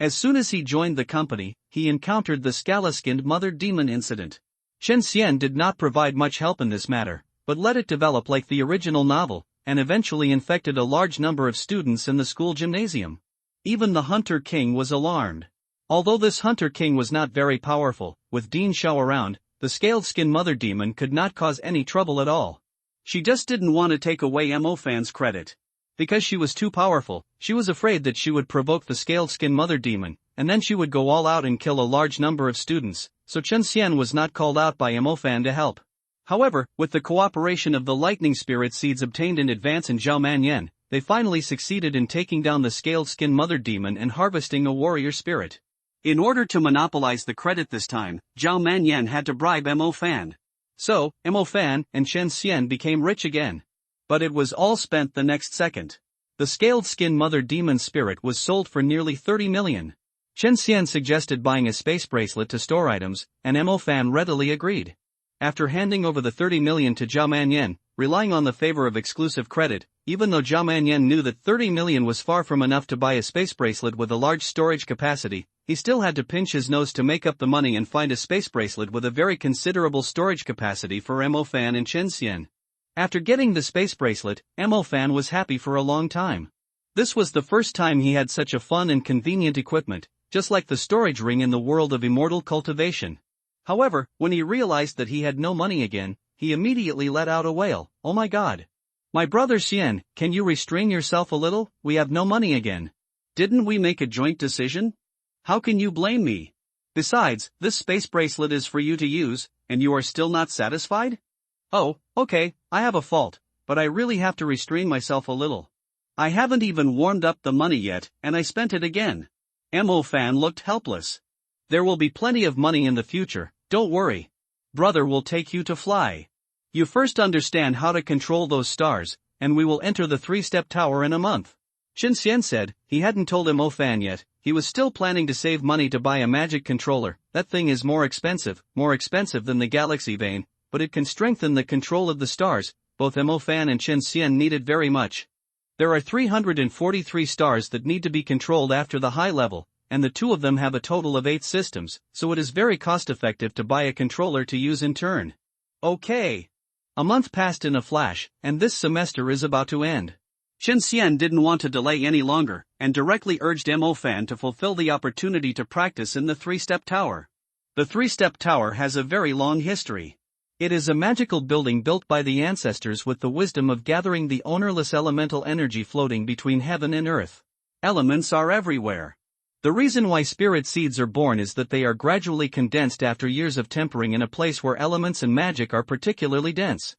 As soon as he joined the company, he encountered the scala-skinned mother demon incident. Chen Xian did not provide much help in this matter, but let it develop like the original novel, and eventually infected a large number of students in the school gymnasium. Even the Hunter King was alarmed. Although this Hunter King was not very powerful, with Dean Xiao around, the scaled-skin mother demon could not cause any trouble at all. She just didn't want to take away Mo Fan's credit. Because she was too powerful, she was afraid that she would provoke the scaled-skin mother demon, and then she would go all out and kill a large number of students, so Chen Xian was not called out by Mo Fan to help. However, with the cooperation of the lightning spirit seeds obtained in advance in Zhao Manyan, they finally succeeded in taking down the scaled-skin mother demon and harvesting a warrior spirit. In order to monopolize the credit this time, Zhao Manyan had to bribe Mo Fan. So, Mo Fan and Chen Xian became rich again. But it was all spent the next second. The scaled-skin mother demon spirit was sold for nearly 30 million. Chen Xian suggested buying a space bracelet to store items, and Mo Fan readily agreed. After handing over the 30 million to Zhao Manyan, relying on the favor of exclusive credit, even though Zhao Manyan knew that 30 million was far from enough to buy a space bracelet with a large storage capacity, he still had to pinch his nose to make up the money and find a space bracelet with a very considerable storage capacity for Mo Fan and Chen Xian. After getting the space bracelet, Mo Fan was happy for a long time. This was the first time he had such a fun and convenient equipment, just like the storage ring in the world of immortal cultivation. However, when he realized that he had no money again, he immediately let out a wail. "Oh my god! My brother Xian, can you restrain yourself a little? We have no money again. Didn't we make a joint decision? How can you blame me? Besides, this space bracelet is for you to use, and you are still not satisfied? Oh, okay, I have a fault, but I really have to restrain myself a little. I haven't even warmed up the money yet, and I spent it again." Mo Fan looked helpless. "There will be plenty of money in the future, don't worry. Brother will take you to fly. You first understand how to control those stars, and we will enter the 3-step tower in a month." Chen Xian said. He hadn't told Mo Fan yet. He was still planning to save money to buy a magic controller. That thing is more expensive than the galaxy vein, but it can strengthen the control of the stars. Both Mo Fan and Chen Xian needed very much. There are 343 stars that need to be controlled after the high level, and the two of them have a total of 8 systems, so it is very cost-effective to buy a controller to use in turn. Okay. A month passed in a flash, and this semester is about to end. Chen Xian didn't want to delay any longer, and directly urged Mo Fan to fulfill the opportunity to practice in the 3-step tower. The 3-step tower has a very long history. It is a magical building built by the ancestors with the wisdom of gathering the ownerless elemental energy floating between heaven and earth. Elements are everywhere. The reason why spirit seeds are born is that they are gradually condensed after years of tempering in a place where elements and magic are particularly dense.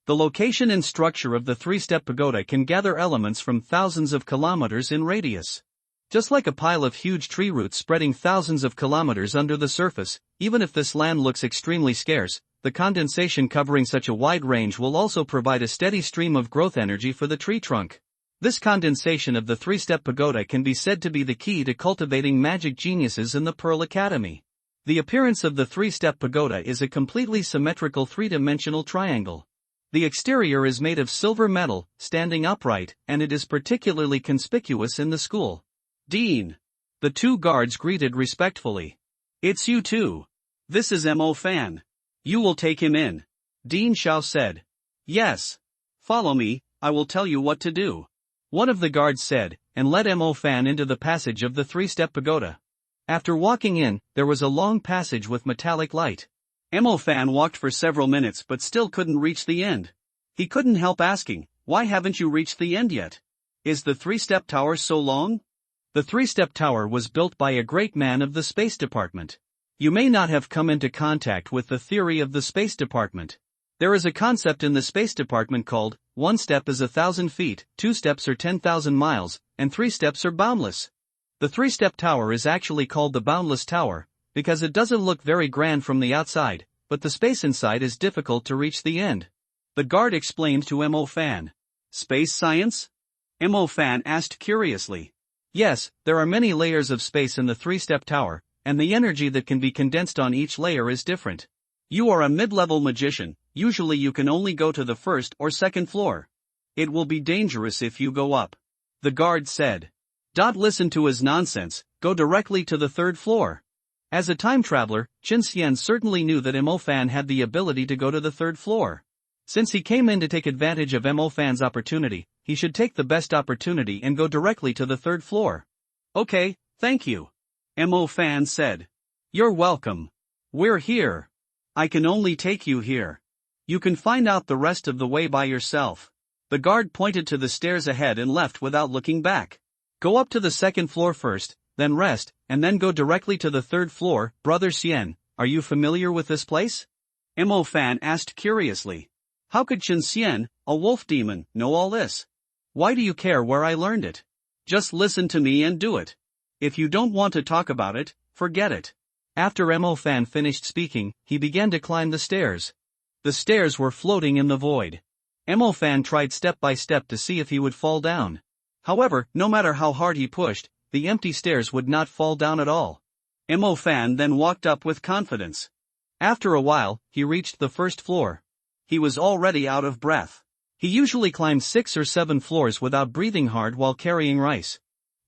The location and structure of the 3-step pagoda can gather elements from thousands of kilometers in radius. Just like a pile of huge tree roots spreading thousands of kilometers under the surface, even if this land looks extremely scarce, the condensation covering such a wide range will also provide a steady stream of growth energy for the tree trunk. This condensation of the 3-step pagoda can be said to be the key to cultivating magic geniuses in the Pearl Academy. The appearance of the 3-step pagoda is a completely symmetrical 3-dimensional triangle. The exterior is made of silver metal, standing upright, and it is particularly conspicuous in the school. Dean. The 2 guards greeted respectfully. It's you too. This is Mo Fan. You will take him in. Dean Xiao said. Yes. Follow me, I will tell you what to do. One of the guards said, and led Mo Fan into the passage of the 3-step pagoda. After walking in, there was a long passage with metallic light. Mo Fan walked for several minutes but still couldn't reach the end. He couldn't help asking, why haven't you reached the end yet? Is the 3-step tower so long? The 3-step tower was built by a great man of the Space Department. You may not have come into contact with the theory of the Space Department. There is a concept in the Space Department called, 1 step is 1,000 feet, 2 steps are 10,000 miles, and 3 steps are boundless. The 3-step tower is actually called the Boundless Tower, because it doesn't look very grand from the outside, but the space inside is difficult to reach the end. The guard explained to Mo Fan. Space science? Mo Fan asked curiously. Yes, there are many layers of space in the 3-step tower, and the energy that can be condensed on each layer is different. You are a mid-level magician, usually you can only go to the 1st or 2nd floor. It will be dangerous if you go up. The guard said. Don't listen to his nonsense, go directly to the 3rd floor. As a time traveler, Chen Xian certainly knew that Mo Fan had the ability to go to the 3rd floor. Since he came in to take advantage of Mo Fan's opportunity, he should take the best opportunity and go directly to the 3rd floor. Okay, thank you. Mo Fan said. You're welcome. We're here. I can only take you here. You can find out the rest of the way by yourself. The guard pointed to the stairs ahead and left without looking back. Go up to the 2nd floor first, then rest, and then go directly to the 3rd floor. Brother Xian, are you familiar with this place? Mo Fan asked curiously. How could Chen Xian, a wolf demon, know all this? Why do you care where I learned it? Just listen to me and do it. If you don't want to talk about it, forget it. After Mo Fan finished speaking, he began to climb the stairs. The stairs were floating in the void. Mo Fan tried step by step to see if he would fall down. However, no matter how hard he pushed, the empty stairs would not fall down at all. Mo Fan then walked up with confidence. After a while, he reached the 1st floor. He was already out of breath. He usually climbed 6 or 7 floors without breathing hard while carrying rice.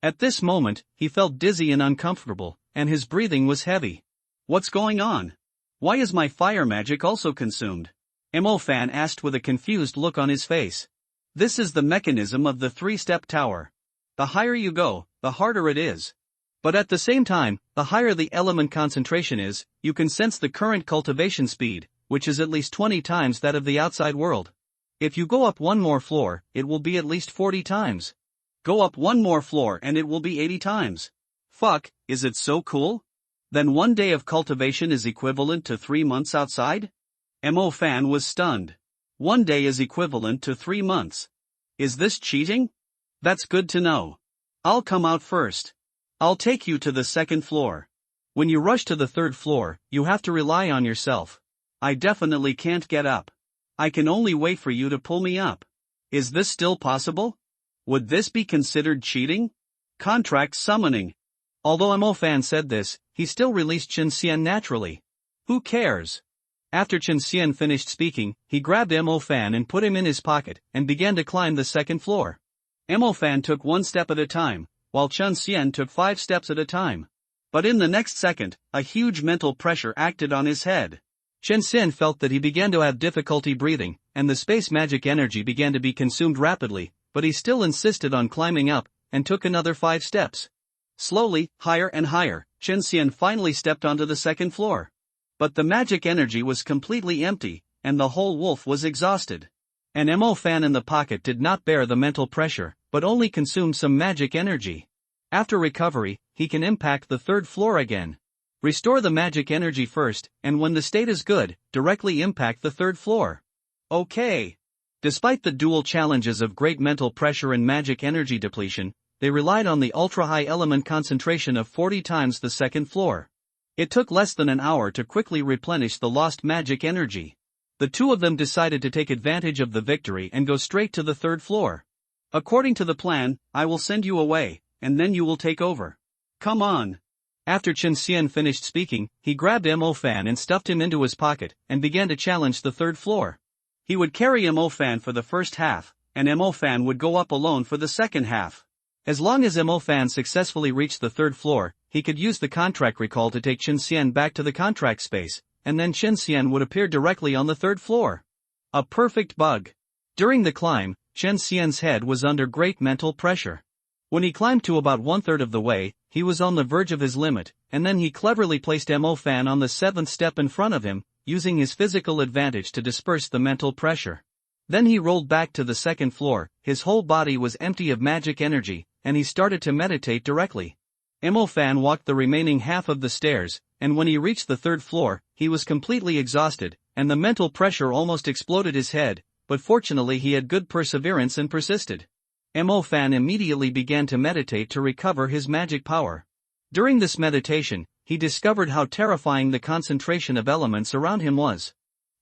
At this moment, he felt dizzy and uncomfortable, and his breathing was heavy. What's going on? Why is my fire magic also consumed? Mo Fan asked with a confused look on his face. This is the mechanism of the 3-step tower. The higher you go, the harder it is. But at the same time, the higher the element concentration is, you can sense the current cultivation speed, which is at least 20 times that of the outside world. If you go up 1 more floor, it will be at least 40 times. Go up 1 more floor and it will be 80 times. Fuck, is it so cool? Then 1 day of cultivation is equivalent to 3 months outside? Mo Fan was stunned. 1 day is equivalent to 3 months. Is this cheating? That's good to know. I'll come out first. I'll take you to the 2nd floor. When you rush to the 3rd floor, you have to rely on yourself. I definitely can't get up. I can only wait for you to pull me up. Is this still possible? Would this be considered cheating? Contract summoning. Although Mo Fan said this, he still released Chen Xian naturally. Who cares? After Chen Xian finished speaking, he grabbed Mo Fan and put him in his pocket, and began to climb the 2nd floor. Mo Fan took 1 step at a time, while Chen Xian took 5 steps at a time. But in the next second, a huge mental pressure acted on his head. Chen Xian felt that he began to have difficulty breathing, and the space magic energy began to be consumed rapidly, but he still insisted on climbing up, and took another 5 steps. Slowly, higher and higher, Chen Xian finally stepped onto the second floor. But the magic energy was completely empty, and the whole wolf was exhausted. An MO fan in the pocket did not bear the mental pressure, but only consumed some magic energy. After recovery, he can impact the 3rd floor again. Restore the magic energy first, and when the state is good, directly impact the 3rd floor. Okay. Despite the dual challenges of great mental pressure and magic energy depletion, they relied on the ultra-high element concentration of 40 times the 2nd floor. It took less than an hour to quickly replenish the lost magic energy. The two of them decided to take advantage of the victory and go straight to the 3rd floor. According to the plan, I will send you away, and then you will take over. Come on. After Chen Xian finished speaking, he grabbed Mo Fan and stuffed him into his pocket, and began to challenge the 3rd floor. He would carry Mo Fan for the first half, and Mo Fan would go up alone for the second half. As long as Mo Fan successfully reached the 3rd floor, he could use the contract recall to take Chen Xian back to the contract space, and then Chen Xian would appear directly on the 3rd floor. A perfect bug. During the climb, Chen Xian's head was under great mental pressure. When he climbed to about 1/3 of the way, he was on the verge of his limit, and then he cleverly placed Mo Fan on the 7th step in front of him, using his physical advantage to disperse the mental pressure. Then he rolled back to the 2nd floor, his whole body was empty of magic energy, and he started to meditate directly. Mo Fan walked the remaining half of the stairs, and when he reached the 3rd floor, he was completely exhausted, and the mental pressure almost exploded his head, but fortunately he had good perseverance and persisted. Mo Fan immediately began to meditate to recover his magic power. During this meditation, he discovered how terrifying the concentration of elements around him was.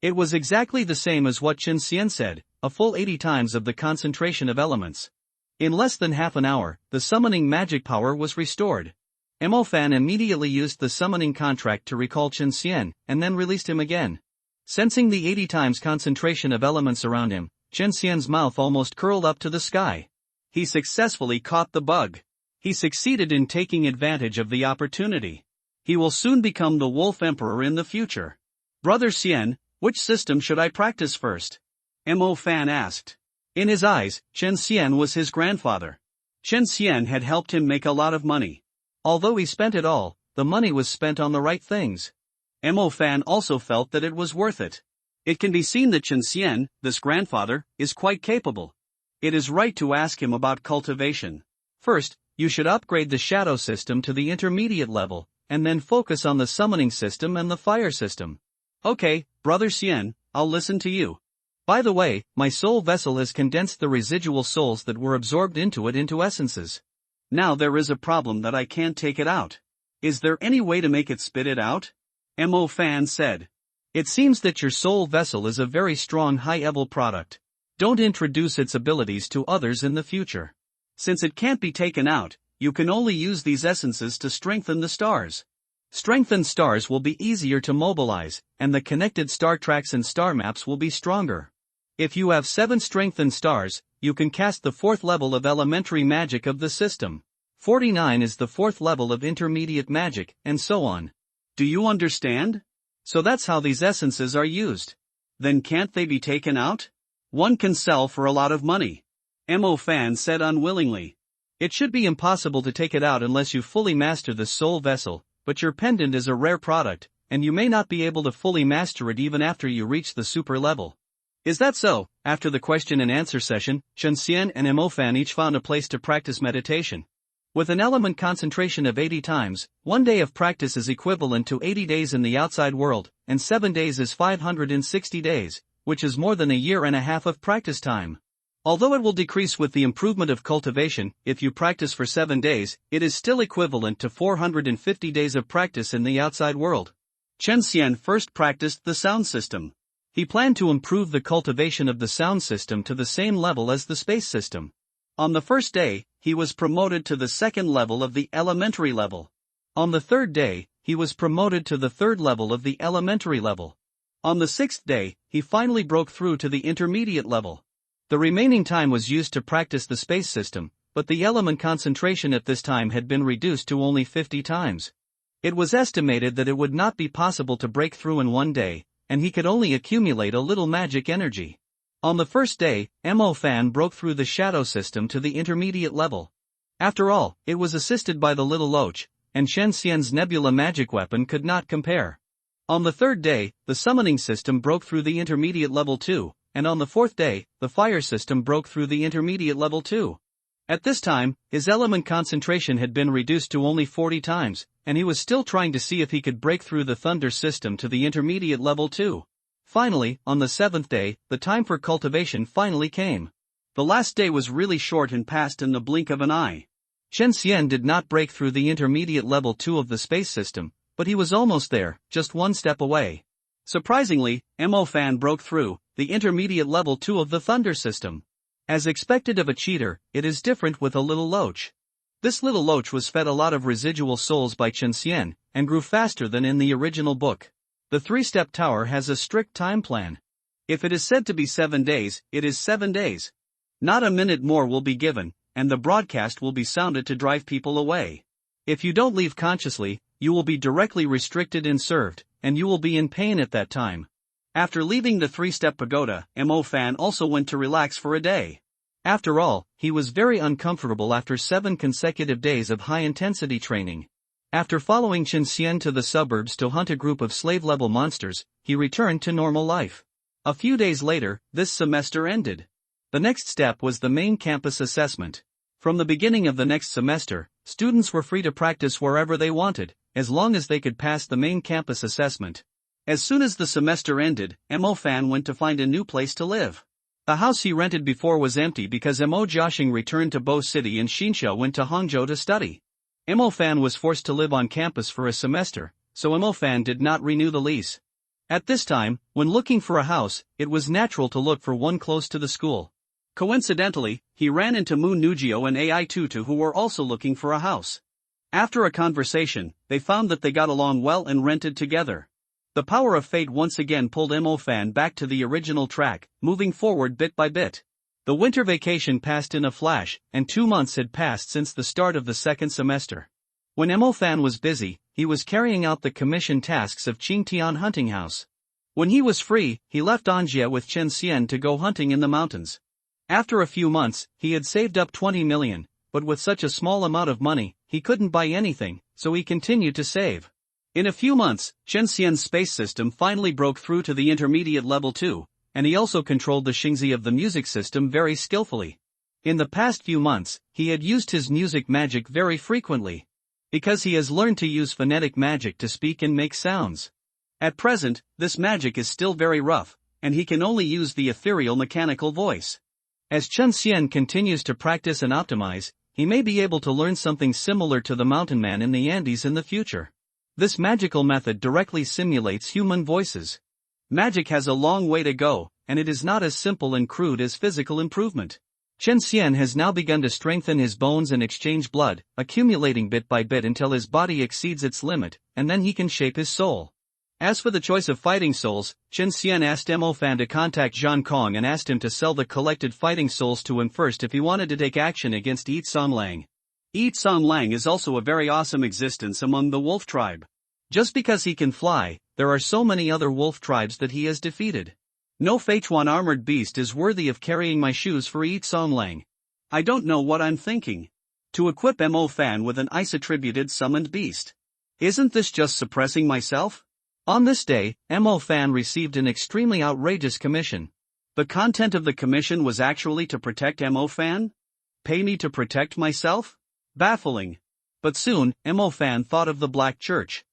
It was exactly the same as what Chen Xian said, a full 80 times of the concentration of elements. In less than half an hour, the summoning magic power was restored. Mo Fan immediately used the summoning contract to recall Chen Xian, and then released him again. Sensing the 80 times concentration of elements around him, Chen Xian's mouth almost curled up to the sky. He successfully caught the bug. He succeeded in taking advantage of the opportunity. He will soon become the Wolf Emperor in the future. Brother Xian, which system should I practice first? Mo Fan asked. In his eyes, Chen Xian was his grandfather. Chen Xian had helped him make a lot of money. Although he spent it all, the money was spent on the right things. Mo Fan also felt that it was worth it. It can be seen that Chen Xian, this grandfather, is quite capable. It is right to ask him about cultivation. First, you should upgrade the shadow system to the intermediate level, and then focus on the summoning system and the fire system. Okay, Brother Xian, I'll listen to you. By the way, my soul vessel has condensed the residual souls that were absorbed into it into essences. Now there is a problem that I can't take it out. Is there any way to make it spit it out? Mo Fan said. It seems that your soul vessel is a very strong high-level product. Don't introduce its abilities to others in the future. Since it can't be taken out, you can only use these essences to strengthen the stars. Strengthened stars will be easier to mobilize, and the connected star tracks and star maps will be stronger. If you have 7 strengthened stars, you can cast the 4th level of elementary magic of the system. 49 is the 4th level of intermediate magic, and so on. Do you understand? So that's how these essences are used. Then can't they be taken out? One can sell for a lot of money. Mo Fan said unwillingly. It should be impossible to take it out unless you fully master the soul vessel, but your pendant is a rare product, and you may not be able to fully master it even after you reach the super level. Is that so? After the question and answer session, Chen Xian and Mo Fan each found a place to practice meditation. With an element concentration of 80 times, 1 day of practice is equivalent to 80 days in the outside world, and 7 days is 560 days, which is more than a year and a half of practice time. Although it will decrease with the improvement of cultivation, if you practice for 7 days, it is still equivalent to 450 days of practice in the outside world. Chen Xian first practiced the sound system. He planned to improve the cultivation of the sound system to the same level as the space system. On the first day, he was promoted to the 2nd level of the elementary level. On the 3rd day, he was promoted to the 3rd level of the elementary level. On the 6th day, he finally broke through to the intermediate level. The remaining time was used to practice the space system, but the element concentration at this time had been reduced to only 50 times. It was estimated that it would not be possible to break through in one day, and he could only accumulate a little magic energy. On the first day, Mo Fan broke through the shadow system to the intermediate level. After all, it was assisted by the little Loach, and Chen Xian's nebula magic weapon could not compare. On the third day, the summoning system broke through the intermediate level too, and on the fourth day, the fire system broke through the intermediate level too. At this time, his element concentration had been reduced to only 40 times, and he was still trying to see if he could break through the thunder system to the intermediate level too. Finally, on the seventh day, the time for cultivation finally came. The last day was really short and passed in the blink of an eye. Chen Xian did not break through the intermediate level 2 of the space system, but he was almost there, just one step away. Surprisingly, Mo Fan broke through the intermediate level 2 of the thunder system. As expected of a cheater, it is different with a little Loach. This little Loach was fed a lot of residual souls by Chen Xian, and grew faster than in the original book. The 3-step tower has a strict time plan. If it is said to be 7 days, it is 7 days. Not a minute more will be given, and the broadcast will be sounded to drive people away. If you don't leave consciously, you will be directly restricted and served, and you will be in pain at that time. After leaving the 3-step pagoda, Mo Fan also went to relax for a day. After all, he was very uncomfortable after 7 consecutive days of high-intensity training. After following Chen Xian to the suburbs to hunt a group of slave-level monsters, he returned to normal life. A few days later, this semester ended. The next step was the main campus assessment. From the beginning of the next semester, students were free to practice wherever they wanted, as long as they could pass the main campus assessment. As soon as the semester ended, Mo Fan went to find a new place to live. The house he rented before was empty because Mo Jiaxing returned to Bo City and Xinsha went to Hangzhou to study. Mo Fan was forced to live on campus for a semester, so Mo Fan did not renew the lease. At this time, when looking for a house, it was natural to look for one close to the school. Coincidentally, he ran into Mu Nugio and Ai Tutu who were also looking for a house. After a conversation, they found that they got along well and rented together. The power of fate once again pulled Mo Fan back to the original track, moving forward bit by bit. The winter vacation passed in a flash, and 2 months had passed since the start of the second semester. When Mo Fan was busy, he was carrying out the commission tasks of Qingtian hunting house. When he was free, he left Anjia with Chen Xian to go hunting in the mountains. After a few months, he had saved up 20 million, but with such a small amount of money, he couldn't buy anything, so he continued to save. In a few months, Chen Xian's space system finally broke through to the intermediate level 2, and he also controlled the Xingzi of the music system very skillfully. In the past few months, he had used his music magic very frequently. Because he has learned to use phonetic magic to speak and make sounds. At present, this magic is still very rough, and he can only use the ethereal mechanical voice. As Chen Xian continues to practice and optimize, he may be able to learn something similar to the mountain man in the Andes in the future. This magical method directly simulates human voices. Magic has a long way to go, and it is not as simple and crude as physical improvement. Chen Xian has now begun to strengthen his bones and exchange blood, accumulating bit by bit until his body exceeds its limit, and then he can shape his soul. As for the choice of fighting souls, Chen Xian asked Mo Fan to contact Zhang Kong and asked him to sell the collected fighting souls to him first if he wanted to take action against Yi Song Lang. Yi Song Lang is also a very awesome existence among the wolf tribe. Just because he can fly, there are so many other wolf tribes that he has defeated. No Feichuan armored beast is worthy of carrying my shoes for Yi Song Lang. I don't know what I'm thinking. To equip Mo Fan with an ice-attributed summoned beast. Isn't this just suppressing myself? On this day, Mo Fan received an extremely outrageous commission. The content of the commission was actually to protect Mo Fan? Pay me to protect myself? Baffling. But soon, Mo Fan thought of the Black Church.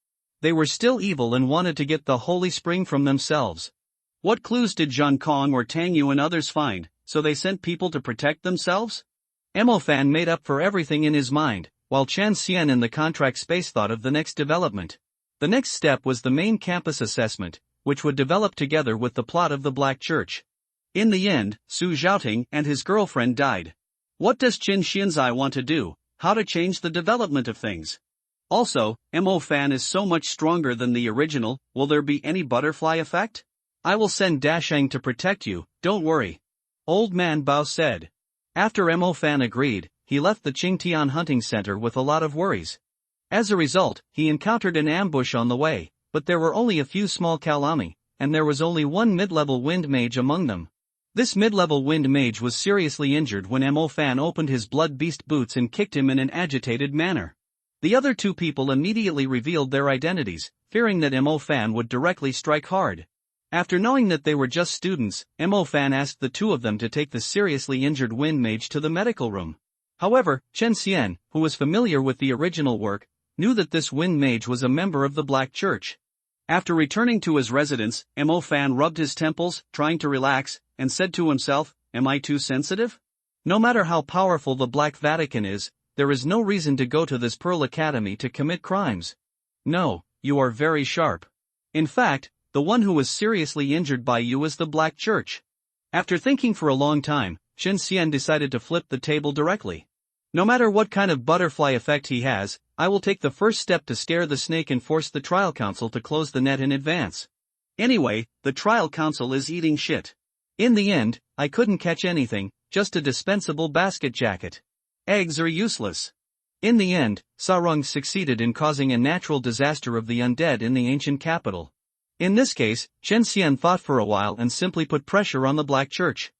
They were still evil and wanted to get the Holy Spring from themselves. What clues did Zhang Kong or Tang Yu and others find, so they sent people to protect themselves? Mo Fan made up for everything in his mind, while Chen Xian in the contract space thought of the next development. The next step was the main campus assessment, which would develop together with the plot of the Black Church. In the end, Su Zhaoting and his girlfriend died. What does Qin Xianzai want to do? How to change the development of things? Also, Mo Fan is so much stronger than the original, will there be any butterfly effect? I will send Dashang to protect you, don't worry. Old Man Bao said. After Mo Fan agreed, he left the Qingtian hunting center with a lot of worries. As a result, he encountered an ambush on the way, but there were only a few small Kalami, and there was only one mid-level wind mage among them. This mid-level wind mage was seriously injured when Mo Fan opened his blood beast boots and kicked him in an agitated manner. The other two people immediately revealed their identities, fearing that Mo Fan would directly strike hard. After knowing that they were just students, Mo Fan asked the two of them to take the seriously injured wind mage to the medical room. However, Chen Xian, who was familiar with the original work, knew that this wind mage was a member of the Black Church. After returning to his residence, Mo Fan rubbed his temples, trying to relax, and said to himself, "Am I too sensitive? No matter how powerful the Black Vatican is, there is no reason to go to this Pearl Academy to commit crimes. No, you are very sharp. In fact, the one who was seriously injured by you is the Black Church." After thinking for a long time, Chen Xian decided to flip the table directly. No matter what kind of butterfly effect he has, I will take the first step to scare the snake and force the trial council to close the net in advance. Anyway, the trial council is eating shit. In the end, I couldn't catch anything, just a dispensable basket jacket. Eggs are useless. In the end, Sarung succeeded in causing a natural disaster of the undead in the ancient capital. In this case, Chen Xian thought for a while and simply put pressure on the Black Church.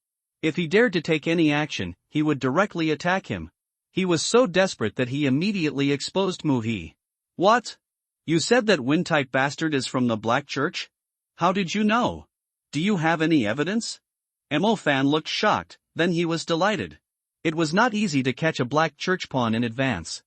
If he dared to take any action, he would directly attack him. He was so desperate that he immediately exposed Mu He. "What? You said that wind-type bastard is from the Black Church? How did you know? Do you have any evidence?" Mo Fan looked shocked, then he was delighted. It was not easy to catch a Black Church pawn in advance.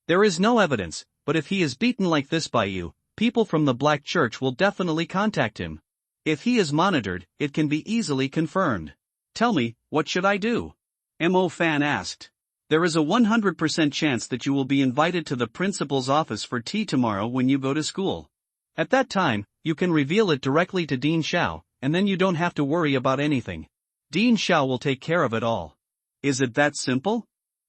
"There is no evidence, but if he is beaten like this by you, people from the Black Church will definitely contact him. If he is monitored, it can be easily confirmed. Tell me, what should I do?" Mo Fan asked. "There is a 100% chance that you will be invited to the principal's office for tea tomorrow when you go to school. At that time, you can reveal it directly to Dean Xiao, and then you don't have to worry about anything. Dean Xiao will take care of it all." "Is it that simple?"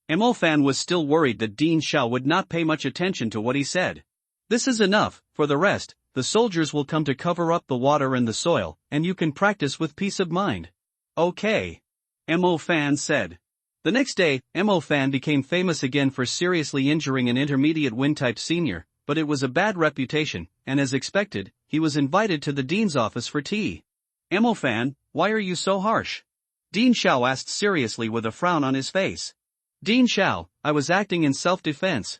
Mo Fan was still worried that Dean Xiao would not pay much attention to what he said. "This is enough. For the rest, the soldiers will come to cover up the water and the soil, and you can practice with peace of mind." "Okay," Mo Fan said. The next day, Mo Fan became famous again for seriously injuring an intermediate wind-type senior, but it was a bad reputation, and as expected, he was invited to the dean's office for tea. "Mo Fan, why are you so harsh?" Dean Xiao asked seriously with a frown on his face. "Dean Xiao, I was acting in self-defense,"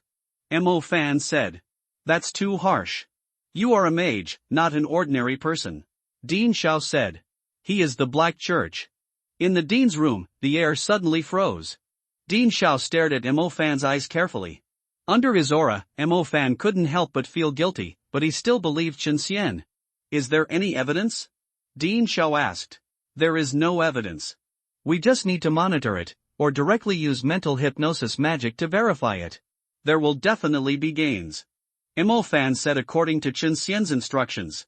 Mo Fan said. "That's too harsh. You are a mage, not an ordinary person," Dean Xiao said. "He is the Black Church." In the dean's room, the air suddenly froze. Dean Xiao stared at Mo Fan's eyes carefully. Under his aura, Mo Fan couldn't help but feel guilty, but he still believed Chen Xian. "Is there any evidence?" Dean Xiao asked. "There is no evidence. We just need to monitor it, or directly use mental hypnosis magic to verify it. There will definitely be gains," Mo Fan said according to Chen Xian's instructions.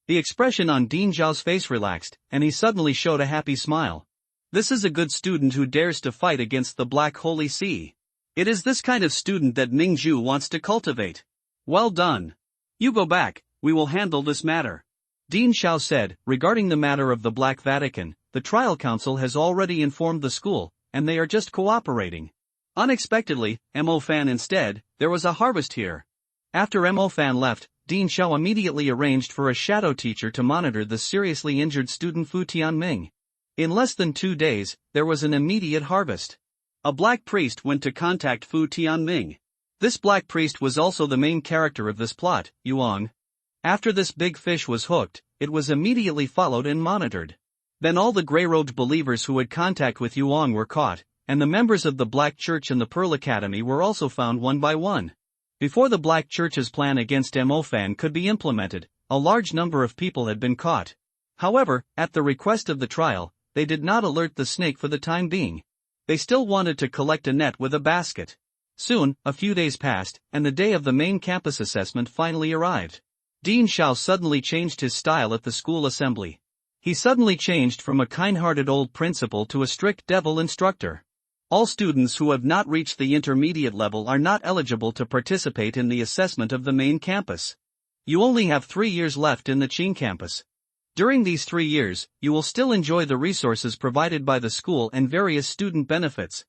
The expression on Dean Xiao's face relaxed, and he suddenly showed a happy smile. This is a good student who dares to fight against the Black Holy Sea. It is this kind of student that Ming Zhu wants to cultivate. Well done. You go back, we will handle this matter. Dean Xiao said, regarding the matter of the Black Vatican, the trial council has already informed the school, and they are just cooperating. Unexpectedly, Mo Fan instead, there was a harvest here. After Mo Fan left, Dean Xiao immediately arranged for a shadow teacher to monitor the seriously injured student Fu Tianming. In less than 2 days, there was an immediate harvest. A black priest went to contact Fu Tianming. This black priest was also the main character of this plot, Yuang. After this big fish was hooked, it was immediately followed and monitored. Then all the grey-robed believers who had contact with Yuang were caught, and the members of the Black Church and the Pearl Academy were also found one by one. Before the Black Church's plan against Mo Fan could be implemented, a large number of people had been caught. However, at the request of the trial, they did not alert the snake for the time being. They still wanted to collect a net with a basket. Soon, a few days passed, and the day of the main campus assessment finally arrived. Dean Xiao suddenly changed his style at the school assembly. He suddenly changed from a kind-hearted old principal to a strict devil instructor. All students who have not reached the intermediate level are not eligible to participate in the assessment of the main campus. You only have 3 years left in the Qing campus. During these 3 years, you will still enjoy the resources provided by the school and various student benefits.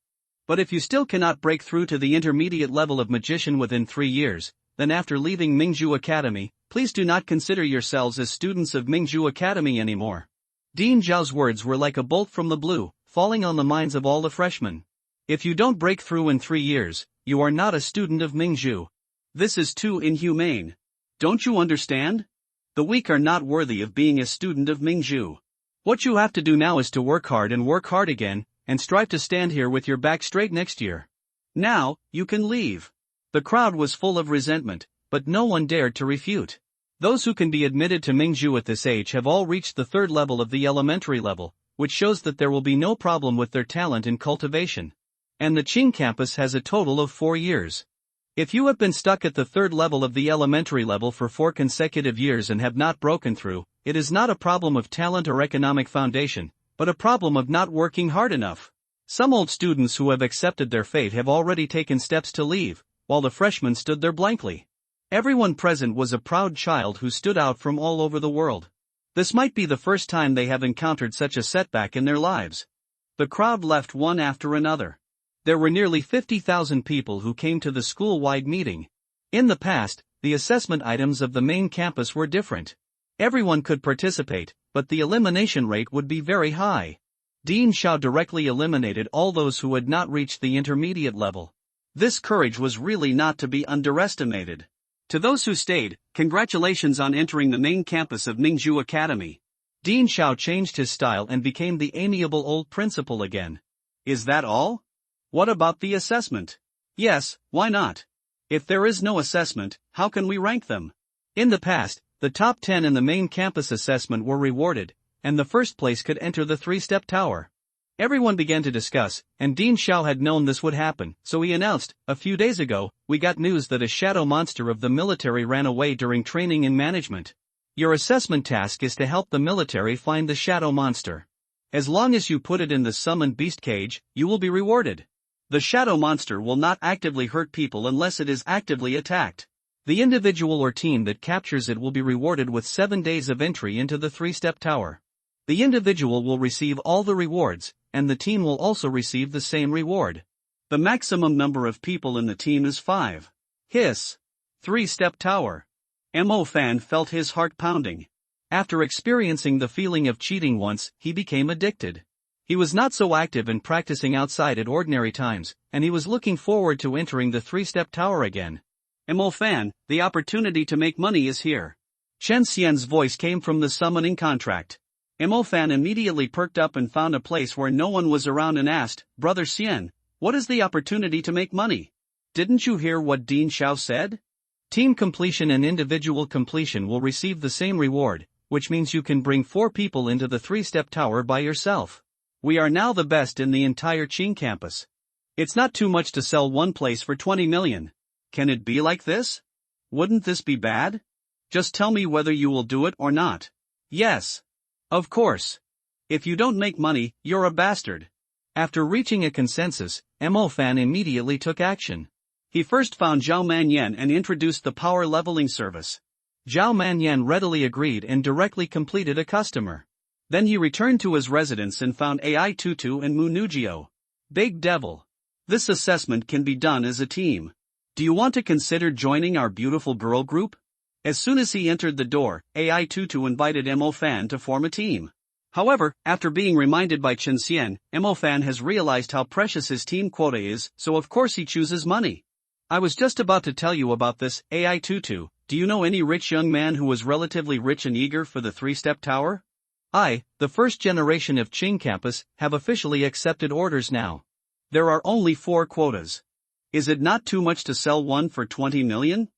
But if you still cannot break through to the intermediate level of magician within 3 years, then after leaving Mingju Academy, please do not consider yourselves as students of Mingju Academy anymore. Dean Zhao's words were like a bolt from the blue, falling on the minds of all the freshmen. If you don't break through in 3 years, you are not a student of Mingju. This is too inhumane. Don't you understand? The weak are not worthy of being a student of Mingju. What you have to do now is to work hard and work hard again, and strive to stand here with your back straight next year. Now, you can leave. The crowd was full of resentment, but no one dared to refute. Those who can be admitted to Mingju at this age have all reached the 3rd level of the elementary level, which shows that there will be no problem with their talent and cultivation. And the Qing campus has a total of 4 years. If you have been stuck at the 3rd level of the elementary level for 4 consecutive years and have not broken through, it is not a problem of talent or economic foundation, but a problem of not working hard enough. Some old students who have accepted their fate have already taken steps to leave, while the freshmen stood there blankly. Everyone present was a proud child who stood out from all over the world. This might be the first time they have encountered such a setback in their lives. The crowd left one after another. There were nearly 50,000 people who came to the school-wide meeting. In the past, the assessment items of the main campus were different. Everyone could participate, but the elimination rate would be very high. Dean Zhao directly eliminated all those who had not reached the intermediate level. This courage was really not to be underestimated. To those who stayed, congratulations on entering the main campus of Mingju Academy. Dean Zhao changed his style and became the amiable old principal again. Is that all? What about the assessment? Yes, why not? If there is no assessment, how can we rank them? In the past, the top 10 in the main campus assessment were rewarded, and the first place could enter the 3-step tower. Everyone began to discuss, and Dean Zhao had known this would happen, so he announced, a few days ago, we got news that a shadow monster of the military ran away during training in management. Your assessment task is to help the military find the shadow monster. As long as you put it in the summoned beast cage, you will be rewarded. The shadow monster will not actively hurt people unless it is actively attacked. The individual or team that captures it will be rewarded with 7 days of entry into the 3-step tower. The individual will receive all the rewards, and the team will also receive the same reward. The maximum number of people in the team is 5. Hiss. 3-step tower. Mo Fan felt his heart pounding. After experiencing the feeling of cheating once, he became addicted. He was not so active in practicing outside at ordinary times, and he was looking forward to entering the 3-step tower again. Mo Fan, the opportunity to make money is here. Chen Xian's voice came from the summoning contract. Mo Fan immediately perked up and found a place where no one was around and asked, Brother Xian, what is the opportunity to make money? Didn't you hear what Dean Zhao said? Team completion and individual completion will receive the same reward, which means you can bring 4 people into the 3-step tower by yourself. We are now the best in the entire Qing campus. It's not too much to sell one place for 20 million. Can it be like this? Wouldn't this be bad? Just tell me whether you will do it or not. Yes. Of course. If you don't make money, you're a bastard. After reaching a consensus, Mo Fan immediately took action. He first found Zhao Manyan and introduced the power leveling service. Zhao Manyan readily agreed and directly completed a customer. Then he returned to his residence and found AI Tutu and Mu Nugio. Big devil. This assessment can be done as a team. Do you want to consider joining our beautiful girl group? As soon as he entered the door, AI Tutu invited Mo Fan to form a team. However, after being reminded by Chen Xian, Mo Fan has realized how precious his team quota is, so of course he chooses money. I was just about to tell you about this, AI Tutu. Do you know any rich young man who was relatively rich and eager for the 3-step tower? The first generation of Qing campus, have officially accepted orders now. There are only 4 quotas. Is it not too much to sell one for 20 million?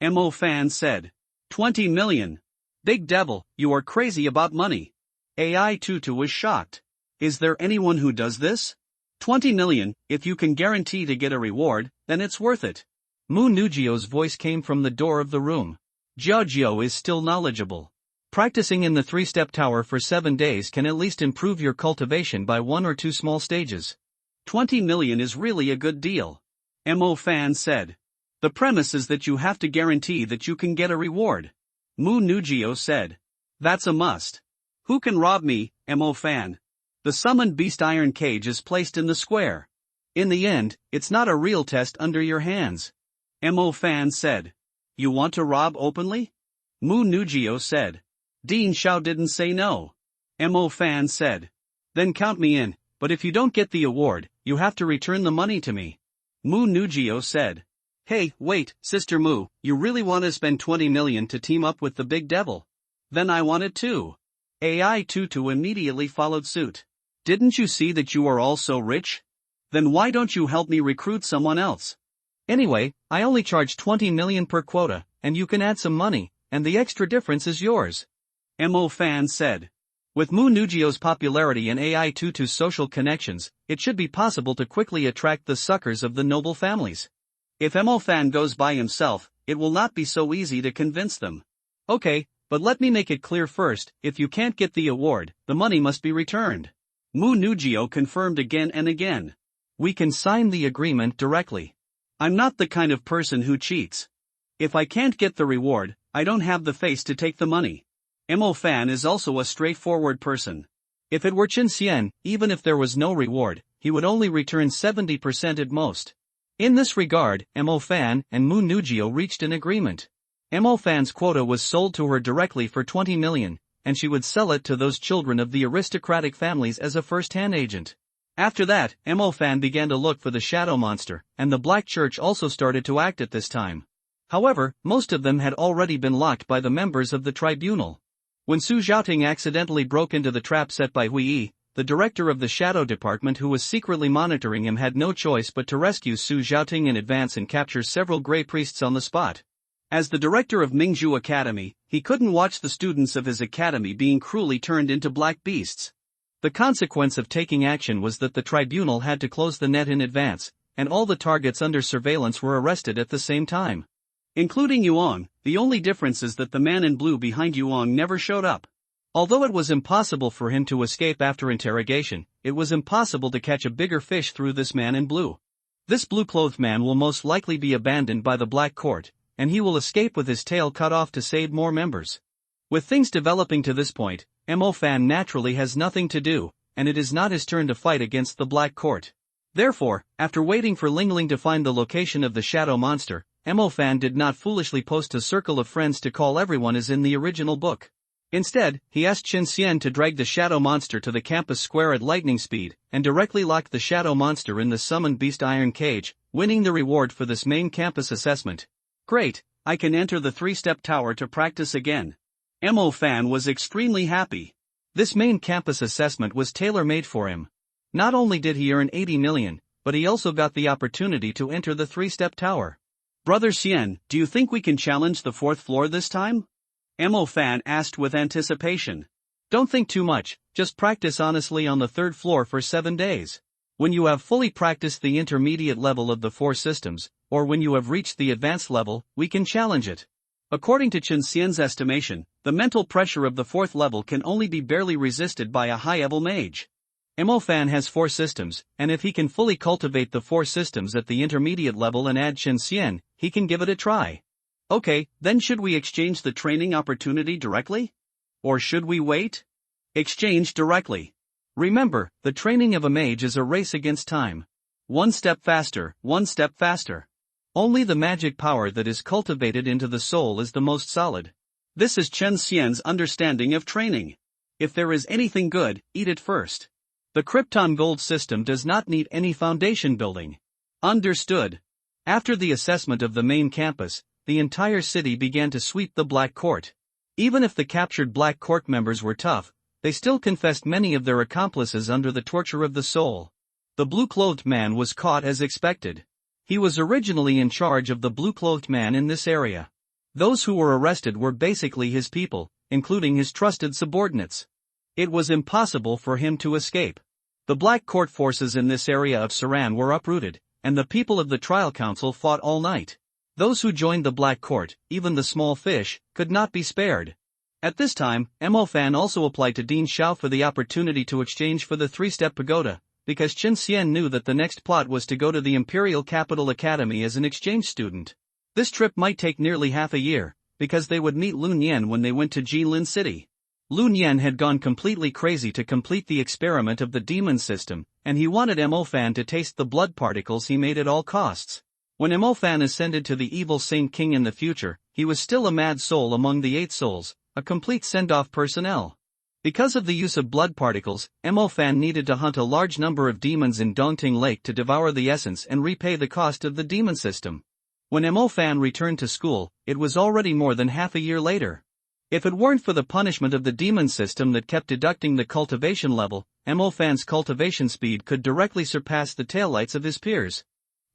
Mo Fan said. 20 million. Big devil, you are crazy about money. AI Tutu was shocked. Is there anyone who does this? 20 million, if you can guarantee to get a reward, then it's worth it. Mu Nugio's voice came from the door of the room. Jiao is still knowledgeable. Practicing in the 3-step tower for 7 days can at least improve your cultivation by 1 or 2 small stages. 20 million is really a good deal. Mo Fan said. The premise is that you have to guarantee that you can get a reward. Mu Nugio said. That's a must. Who can rob me, Mo Fan? The summoned beast iron cage is placed in the square. In the end, it's not a real test under your hands. Mo Fan said. You want to rob openly? Mu Nugio said. Dean Xiao didn't say no. Mo Fan said. Then count me in, but if you don't get the award, you have to return the money to me. Mu Nugio said. Hey, wait, Sister Mu, you really want to spend 20 million to team up with the big devil? Then I want it too. AI Tutu immediately followed suit. Didn't you see that you are all so rich? Then why don't you help me recruit someone else? Anyway, I only charge 20 million per quota, and you can add some money, and the extra difference is yours. Mo Fan said. With Mu Nugio's popularity and AI Tutu's social connections, it should be possible to quickly attract the suckers of the noble families. If Mo Fan goes by himself, it will not be so easy to convince them. Okay, but let me make it clear first, if you can't get the award, the money must be returned. Mu Nugio confirmed again and again. We can sign the agreement directly. I'm not the kind of person who cheats. If I can't get the reward, I don't have the face to take the money. Mo Fan is also a straightforward person. If it were Chen Xian, even if there was no reward, he would only return 70% at most. In this regard, Mo Fan and Mu Nugio reached an agreement. Mo Fan's quota was sold to her directly for 20 million, and she would sell it to those children of the aristocratic families as a first-hand agent. After that, Mo Fan began to look for the shadow monster, and the Black Church also started to act at this time. However, most of them had already been locked by the members of the tribunal. When Su Xiaoting accidentally broke into the trap set by Hui Yi, the director of the shadow department who was secretly monitoring him had no choice but to rescue Su Xiaoting in advance and capture several Grey Priests on the spot. As the director of Mingzhu Academy, he couldn't watch the students of his academy being cruelly turned into black beasts. The consequence of taking action was that the tribunal had to close the net in advance, and all the targets under surveillance were arrested at the same time. Including Yuong, the only difference is that the man in blue behind Yuong never showed up. Although it was impossible for him to escape after interrogation, it was impossible to catch a bigger fish through this man in blue. This blue-clothed man will most likely be abandoned by the Black Court, and he will escape with his tail cut off to save more members. With things developing to this point, Mo Fan naturally has nothing to do, and it is not his turn to fight against the Black Court. Therefore, after waiting for Ling Ling to find the location of the shadow monster, Mo Fan did not foolishly post a circle of friends to call everyone as in the original book. Instead, he asked Chen Xian to drag the shadow monster to the campus square at lightning speed, and directly locked the shadow monster in the summoned beast iron cage, winning the reward for this main campus assessment. Great, I can enter the 3-step tower to practice again. Mo Fan was extremely happy. This main campus assessment was tailor-made for him. Not only did he earn 80 million, but he also got the opportunity to enter the 3-step tower. Brother Xian, do you think we can challenge the 4th floor this time? Mo Fan asked with anticipation. Don't think too much, just practice honestly on the 3rd floor for 7 days. When you have fully practiced the intermediate level of the 4 systems, or when you have reached the advanced level, we can challenge it. According to Chen Xian's estimation, the mental pressure of the 4th level can only be barely resisted by a high-level mage. Mo Fan has 4 systems, and if he can fully cultivate the 4 systems at the intermediate level and add Chen Xian, he can give it a try. Okay, then should we exchange the training opportunity directly? Or should we wait? Exchange directly. Remember, the training of a mage is a race against time. 1 step faster, 1 step faster. Only the magic power that is cultivated into the soul is the most solid. This is Chen Xian's understanding of training. If there is anything good, eat it first. The Krypton Gold system does not need any foundation building. Understood. After the assessment of the main campus, the entire city began to sweep the Black Court. Even if the captured Black Court members were tough, they still confessed many of their accomplices under the torture of the soul. The blue-clothed man was caught as expected. He was originally in charge of the blue-clothed man in this area. Those who were arrested were basically his people, including his trusted subordinates. It was impossible for him to escape. The Black Court forces in this area of Saran were uprooted, and the people of the trial council fought all night. Those who joined the Black Court, even the small fish, could not be spared. At this time, Mo Fan also applied to Dean Xiao for the opportunity to exchange for the 3-step pagoda, because Chen Xian knew that the next plot was to go to the Imperial Capital Academy as an exchange student. This trip might take nearly half a year, because they would meet Lun Yan when they went to Jilin City. Lun Yan had gone completely crazy to complete the experiment of the demon system, and he wanted Mo Fan to taste the blood particles he made at all costs. When Mo Fan ascended to the evil Saint King in the future, he was still a mad soul among the 8 souls, a complete send-off personnel. Because of the use of blood particles, Mo Fan needed to hunt a large number of demons in Dongting Lake to devour the essence and repay the cost of the demon system. When Mo Fan returned to school, it was already more than half a year later. If it weren't for the punishment of the demon system that kept deducting the cultivation level, Mo Fan's cultivation speed could directly surpass the taillights of his peers.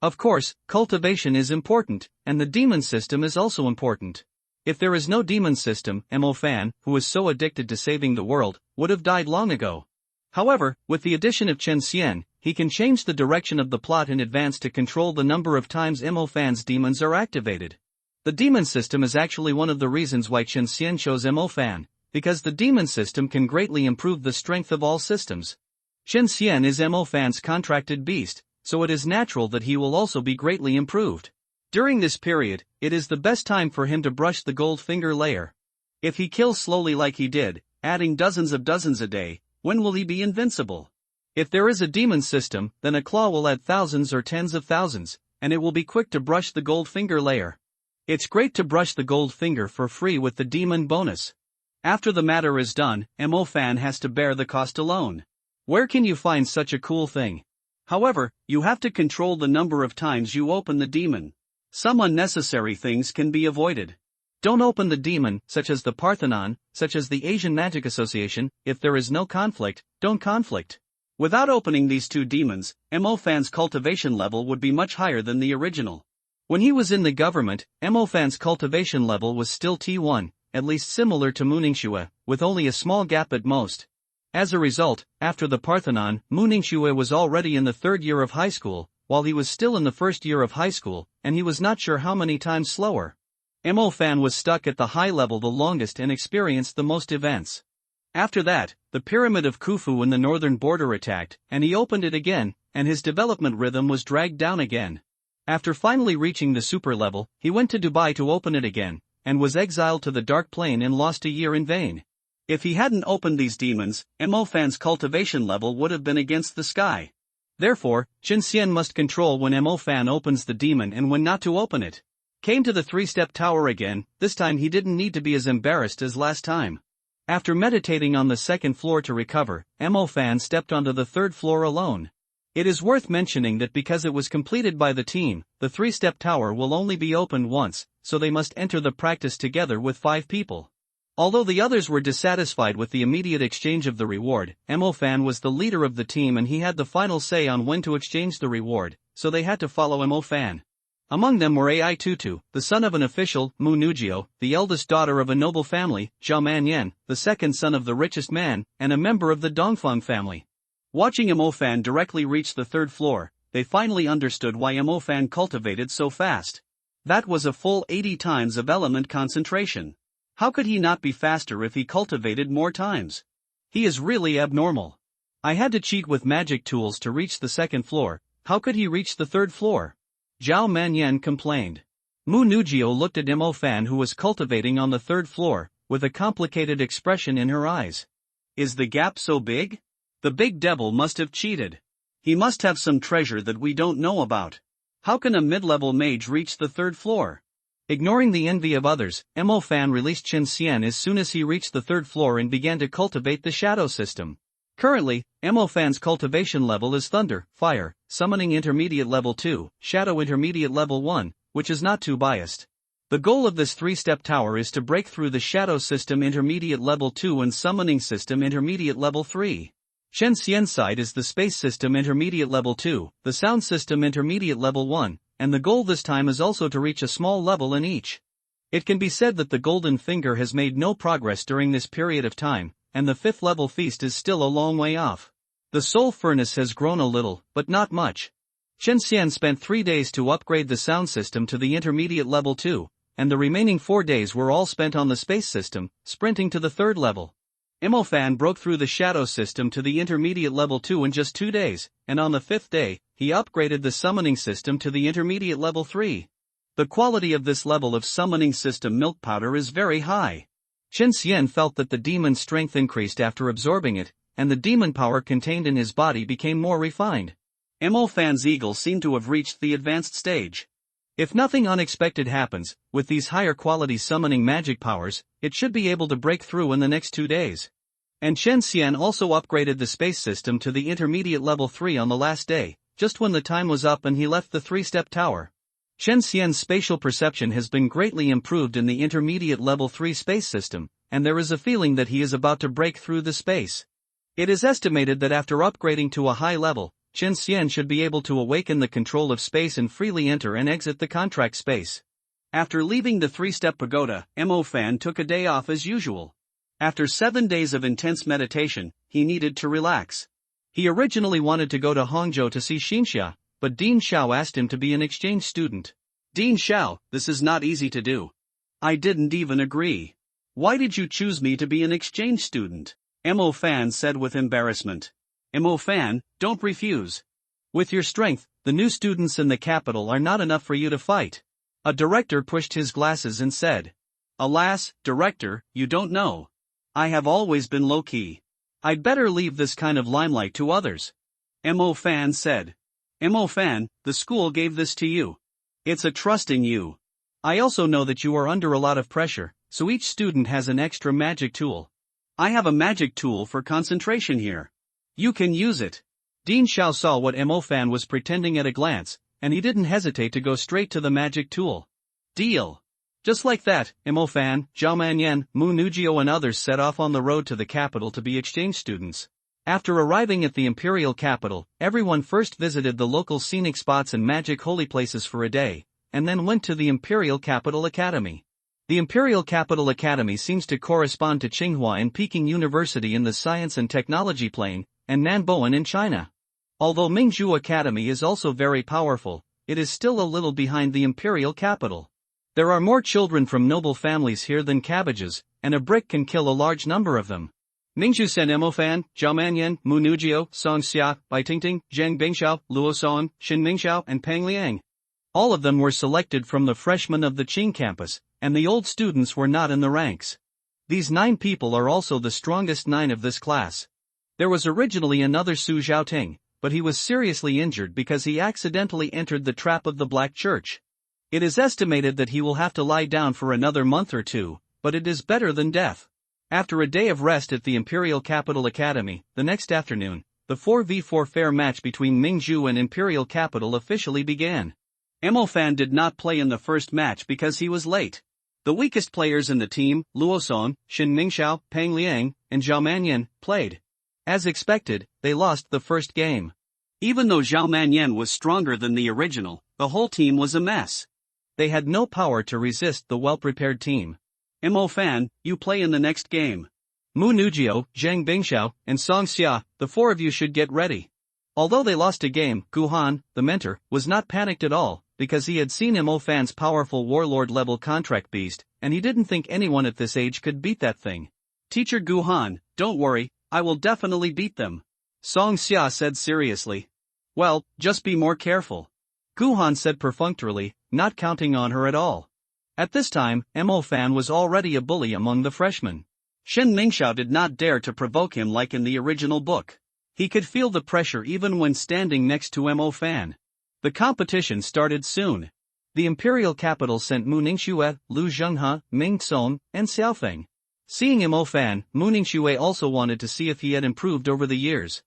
Of course, cultivation is important, and the demon system is also important. If there is no demon system, Mo Fan, who is so addicted to saving the world, would have died long ago. However, with the addition of Chen Xian, he can change the direction of the plot in advance to control the number of times Mo Fan's demons are activated. The demon system is actually one of the reasons why Chen Xian chose Mo Fan, because the demon system can greatly improve the strength of all systems. Chen Xian is Mo Fan's contracted beast, so it is natural that he will also be greatly improved. During this period, it is the best time for him to brush the gold finger layer. If he kills slowly like he did, adding dozens a day, when will he be invincible? If there is a demon system, then a claw will add thousands or tens of thousands, and it will be quick to brush the gold finger layer. It's great to brush the gold finger for free with the demon bonus. After the matter is done, Mo Fan has to bear the cost alone. Where can you find such a cool thing? However, you have to control the number of times you open the demon. Some unnecessary things can be avoided. Don't open the demon, such as the Parthenon, such as the Asian Magic Association. If there is no conflict, don't conflict. Without opening these 2 demons, Mo Fan's cultivation level would be much higher than the original. When he was in the government, Mo Fan's cultivation level was still T1, at least similar to Muningshue, with only a small gap at most. As a result, after the Parthenon, Muningshue was already in the 3rd year of high school, while he was still in the 1st year of high school, and he was not sure how many times slower. Mo Fan was stuck at the high level the longest and experienced the most events. After that, the pyramid of Khufu in the northern border attacked, and he opened it again, and his development rhythm was dragged down again. After finally reaching the super level, he went to Dubai to open it again, and was exiled to the Dark Plane and lost a year in vain. If he hadn't opened these demons, Mo Fan's cultivation level would have been against the sky. Therefore, Chen Xian must control when Mo Fan opens the demon and when not to open it. Came to the 3-step tower again. This time he didn't need to be as embarrassed as last time. After meditating on the 2nd floor to recover, Mo Fan stepped onto the 3rd floor alone. It is worth mentioning that because it was completed by the team, the 3-step tower will only be opened once, so they must enter the practice together with 5 people. Although the others were dissatisfied with the immediate exchange of the reward, Mo Fan was the leader of the team and he had the final say on when to exchange the reward, so they had to follow Mo Fan. Among them were Ai Tutu, the son of an official, Mu Nugio, the eldest daughter of a noble family, Zhao Manyan, the second son of the richest man, and a member of the Dongfeng family. Watching Mo Fan directly reach the 3rd floor, they finally understood why Mo Fan cultivated so fast. That was a full 80 times of element concentration. How could he not be faster if he cultivated more times? He is really abnormal. I had to cheat with magic tools to reach the 2nd floor. How could he reach the 3rd floor? Zhao Manyan complained. Mu Nugio looked at Mo Fan, who was cultivating on the 3rd floor, with a complicated expression in her eyes. Is the gap so big? The big devil must have cheated. He must have some treasure that we don't know about. How can a mid-level mage reach the 3rd floor? Ignoring the envy of others, Mo Fan released Chen Xian as soon as he reached the 3rd floor and began to cultivate the shadow system. Currently, Mo Fan's cultivation level is Thunder, Fire, Summoning Intermediate Level 2, Shadow Intermediate Level 1, which is not too biased. The goal of this 3-step tower is to break through the Shadow System Intermediate Level 2 and Summoning System Intermediate Level 3. Chen Xian's side is the Space System Intermediate Level 2, the Sound System Intermediate Level 1, and the goal this time is also to reach a small level in each. It can be said that the Golden Finger has made no progress during this period of time, and the 5th level feast is still a long way off. The Soul Furnace has grown a little, but not much. Chen Xian spent 3 days to upgrade the sound system to the intermediate level 2, and the remaining 4 days were all spent on the space system, sprinting to the 3rd level. Mo Fan broke through the shadow system to the intermediate level 2 in just 2 days, and on the 5th day, he upgraded the summoning system to the intermediate level 3. The quality of this level of summoning system milk powder is very high. Chen Xian felt that the demon's strength increased after absorbing it, and the demon power contained in his body became more refined. Mo Fan's eagle seemed to have reached the advanced stage. If nothing unexpected happens, with these higher quality summoning magic powers, it should be able to break through in the next 2 days. And Chen Xian also upgraded the space system to the intermediate level 3 on the last day, just when the time was up and he left the 3-step tower. Chen Xian's spatial perception has been greatly improved in the intermediate level 3 space system, and there is a feeling that he is about to break through the space. It is estimated that after upgrading to a high level, Chen Xian should be able to awaken the control of space and freely enter and exit the contract space. After leaving the 3-step pagoda, Mo Fan took a day off as usual. After 7 days of intense meditation, he needed to relax. He originally wanted to go to Hangzhou to see Xinxia, but Dean Xiao asked him to be an exchange student. Dean Xiao, this is not easy to do. I didn't even agree. Why did you choose me to be an exchange student? Mo Fan said with embarrassment. Mo Fan, don't refuse. With your strength, the new students in the capital are not enough for you to fight. A director pushed his glasses and said. Alas, director, you don't know. I have always been low-key. I'd better leave this kind of limelight to others. Mo Fan said. Mo Fan, the school gave this to you. It's a trust in you. I also know that you are under a lot of pressure, so each student has an extra magic tool. I have a magic tool for concentration here. You can use it. Dean Xiao saw what Mo Fan was pretending at a glance, and he didn't hesitate to go straight to the magic tool. Deal. Just like that, Mo Fan, Zhao Manyan, Mu Nujio and others set off on the road to the capital to be exchange students. After arriving at the imperial capital, everyone first visited the local scenic spots and magic holy places for a day, and then went to the Imperial Capital Academy. The Imperial Capital Academy seems to correspond to Tsinghua and Peking University in the science and technology plane, and Nanboan in China. Although Mingzhu Academy is also very powerful, it is still a little behind the imperial capital. There are more children from noble families here than cabbages, and a brick can kill a large number of them. Mingzhu Sen Mo Fan, Zhao Manyan, Mu Nujio, Song Xia, Bai Tingting, Zhang Bingxiao, Luo Song, Xin Mingxiao and Pang Liang. All of them were selected from the freshmen of the Qing campus, and the old students were not in the ranks. These 9 people are also the strongest 9 of this class. There was originally another Su Zhaoting, but he was seriously injured because he accidentally entered the trap of the Black Church. It is estimated that he will have to lie down for another month or 2, but it is better than death. After a day of rest at the Imperial Capital Academy, the next afternoon, the 4v4 fair match between Mingzhu and Imperial Capital officially began. Mo Fan did not play in the first match because he was late. The weakest players in the team, Luo Song, Xin Mingxiao, Pang Liang, and Zhao Manyan, played. As expected, they lost the first game. Even though Zhao Manyan was stronger than the original, the whole team was a mess. They had no power to resist the well-prepared team. Mo Fan, you play in the next game. Mu Nujio, Zhang Bingxiao, and Song Xia, the 4 of you should get ready. Although they lost a game, Gu Han, the mentor, was not panicked at all, because he had seen Mo Fan's powerful warlord-level contract beast, and he didn't think anyone at this age could beat that thing. Teacher Gu Han, don't worry, I will definitely beat them. Song Xia said seriously. Well, just be more careful. Gu Han said perfunctorily, not counting on her at all. At this time, Mo Fan was already a bully among the freshmen. Xin Mingxiao did not dare to provoke him like in the original book. He could feel the pressure even when standing next to Mo Fan. The competition started soon. The imperial capital sent Mu Ningxue, Lu Zhenghe, Ming Song, and Xiaofeng. Seeing Mo Fan, Mu Ningxue also wanted to see if he had improved over the years.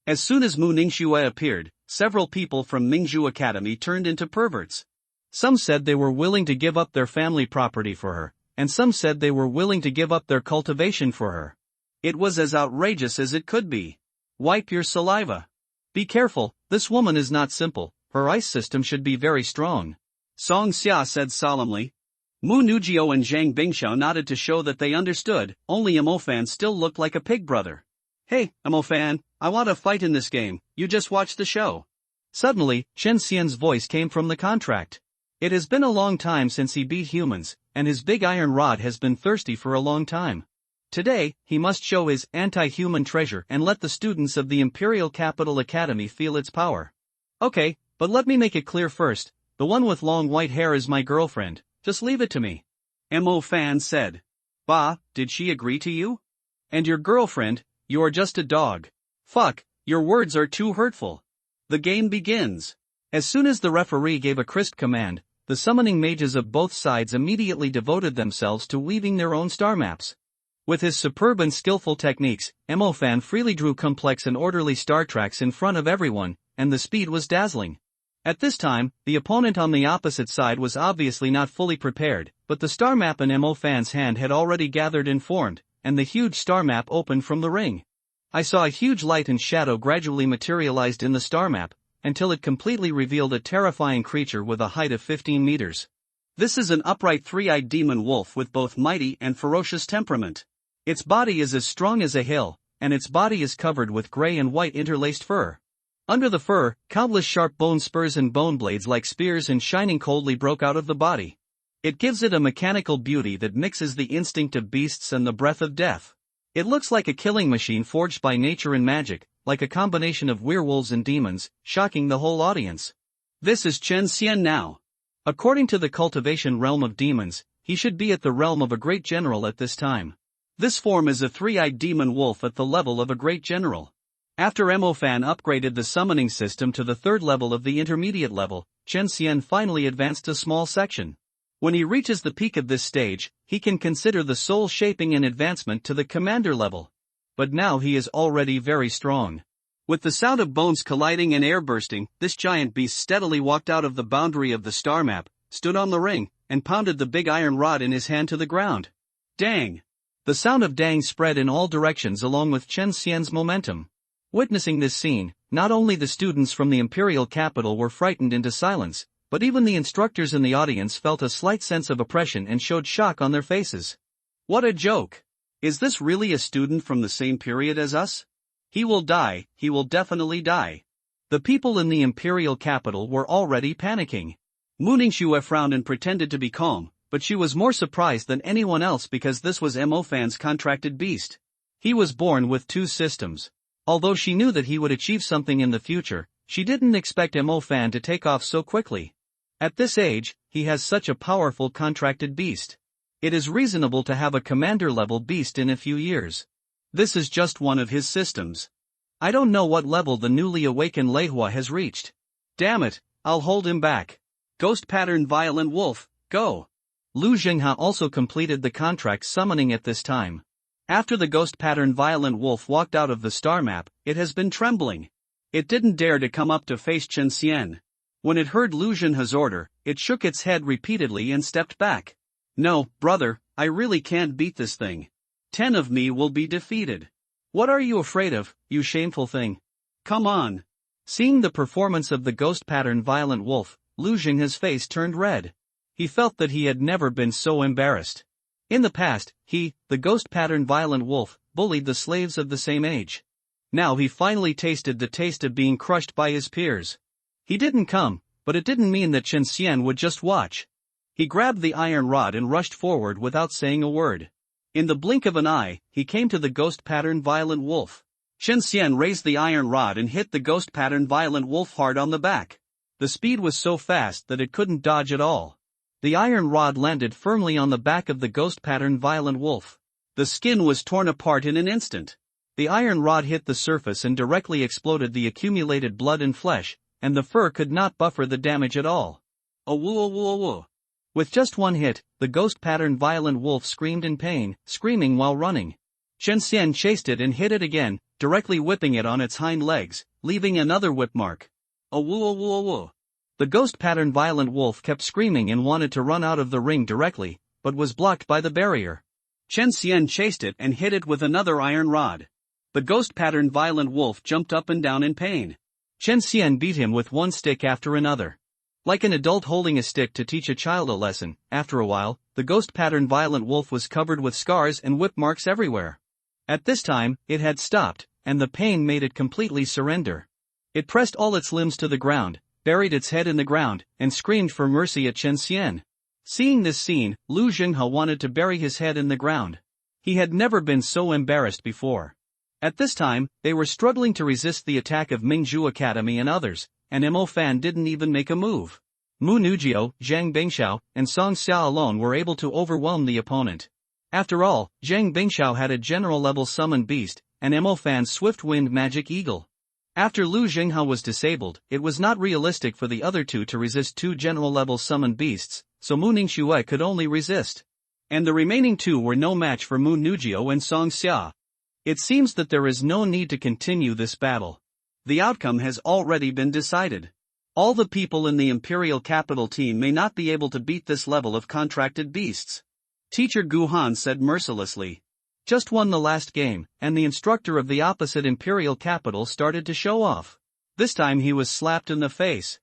As soon as Mu Ningxue appeared, several people from Mingzhu Academy turned into perverts. Some said they were willing to give up their family property for her, and some said they were willing to give up their cultivation for her. It was as outrageous as it could be. Wipe your saliva. Be careful, this woman is not simple, her ice system should be very strong. Song Xia said solemnly. Mu Nujio and Zhang Bingxiao nodded to show that they understood, only Mo Fan still looked like a pig brother. Hey, Mo Fan, I want to fight in this game, you just watch the show. Suddenly, Chen Xian's voice came from the contract. It has been a long time since he beat humans, and his big iron rod has been thirsty for a long time. Today, he must show his anti-human treasure and let the students of the Imperial Capital Academy feel its power. Okay, but let me make it clear first, the one with long white hair is my girlfriend, just leave it to me. Mo Fan said. Bah, did she agree to you? And your girlfriend, you are just a dog. Fuck, your words are too hurtful. The game begins. As soon as the referee gave a crisp command, the summoning mages of both sides immediately devoted themselves to weaving their own star maps. With his superb and skillful techniques, Fan freely drew complex and orderly star tracks in front of everyone, and the speed was dazzling. At this time, the opponent on the opposite side was obviously not fully prepared, but the star map in Fan's hand had already gathered and formed, and the huge star map opened from the ring. I saw a huge light and shadow gradually materialized in the star map, until it completely revealed a terrifying creature with a height of 15 meters. This is an upright three-eyed demon wolf with both mighty and ferocious temperament. Its body is as strong as a hill, and its body is covered with gray and white interlaced fur. Under the fur, countless sharp bone spurs and bone blades like spears and shining coldly broke out of the body. It gives it a mechanical beauty that mixes the instinct of beasts and the breath of death. It looks like a killing machine forged by nature and magic, like a combination of werewolves and demons, shocking the whole audience. This is Chen Xian now. According to the cultivation realm of demons, he should be at the realm of a great general at this time. This form is a three-eyed demon wolf at the level of a great general. After Fan upgraded the summoning system to the third level of the intermediate level, Chen Xian finally advanced a small section. When he reaches the peak of this stage, he can consider the soul shaping an advancement to the commander level. But now he is already very strong. With the sound of bones colliding and air bursting, this giant beast steadily walked out of the boundary of the star map, stood on the ring, and pounded the big iron rod in his hand to the ground. Dang! The sound of dang spread in all directions along with Chen Xian's momentum. Witnessing this scene, not only the students from the imperial capital were frightened into silence, but even the instructors in the audience felt a slight sense of oppression and showed shock on their faces. What a joke! Is this really a student from the same period as us? He will die, he will definitely die. The people in the imperial capital were already panicking. Mu Ningxue frowned and pretended to be calm, but she was more surprised than anyone else because this was Fan's contracted beast. He was born with two systems. Although she knew that he would achieve something in the future, she didn't expect Fan to take off so quickly. At this age, he has such a powerful contracted beast. It is reasonable to have a commander-level beast in a few years. This is just one of his systems. I don't know what level the newly awakened Leihua has reached. Damn it, I'll hold him back. Ghost Pattern Violent Wolf, go! Lu Jinghe also completed the contract summoning at this time. After the Ghost Pattern Violent Wolf walked out of the star map, it has been trembling. It didn't dare to come up to face Chen Xian. When it heard Lu Jinghe's order, it shook its head repeatedly and stepped back. No, brother, I really can't beat this thing. 10 of me will be defeated. What are you afraid of, you shameful thing? Come on. Seeing the performance of the Ghost Pattern Violent Wolf, Lu Jinghe's face turned red. He felt that he had never been so embarrassed. In the past, he, the Ghost Pattern Violent Wolf, bullied the slaves of the same age. Now he finally tasted the taste of being crushed by his peers. He didn't come, but it didn't mean that Chen Xian would just watch. He grabbed the iron rod and rushed forward without saying a word. In the blink of an eye, he came to the Ghost Pattern Violent Wolf. Chen Xian raised the iron rod and hit the Ghost Pattern Violent Wolf hard on the back. The speed was so fast that it couldn't dodge at all. The iron rod landed firmly on the back of the Ghost Pattern Violent Wolf. The skin was torn apart in an instant. The iron rod hit the surface and directly exploded the accumulated blood and flesh, and the fur could not buffer the damage at all. Oh woo oh woo oh woo. With just one hit, the Ghost Pattern Violent Wolf screamed in pain, screaming while running. Chen Xian chased it and hit it again, directly whipping it on its hind legs, leaving another whip mark. Oh woo oh woo oh woo. The Ghost Pattern Violent Wolf kept screaming and wanted to run out of the ring directly, but was blocked by the barrier. Chen Xian chased it and hit it with another iron rod. The Ghost Pattern Violent Wolf jumped up and down in pain. Chen Xian beat him with one stick after another. Like an adult holding a stick to teach a child a lesson, after a while, the Ghost Pattern Violent Wolf was covered with scars and whip marks everywhere. At this time, it had stopped, and the pain made it completely surrender. It pressed all its limbs to the ground, buried its head in the ground, and screamed for mercy at Chen Xian. Seeing this scene, Lu Jinghe wanted to bury his head in the ground. He had never been so embarrassed before. At this time, they were struggling to resist the attack of Mingzhu Academy and others, and Fan didn't even make a move. Mu Nujio, Zhang Bingxiao, and Song Xia alone were able to overwhelm the opponent. After all, Zhang Bingxiao had a general-level summoned beast, and Fan's swift-winged magic eagle. After Lu Jinghe was disabled, it was not realistic for the other two to resist two general-level summoned beasts, so Mu Ningxue could only resist. And the remaining two were no match for Mu Nugio and Song Xia. It seems that there is no need to continue this battle. The outcome has already been decided. All the people in the Imperial Capital team may not be able to beat this level of contracted beasts. Teacher Gu Han said mercilessly. Just won the last game, and the instructor of the opposite Imperial Capital started to show off. This time he was slapped in the face.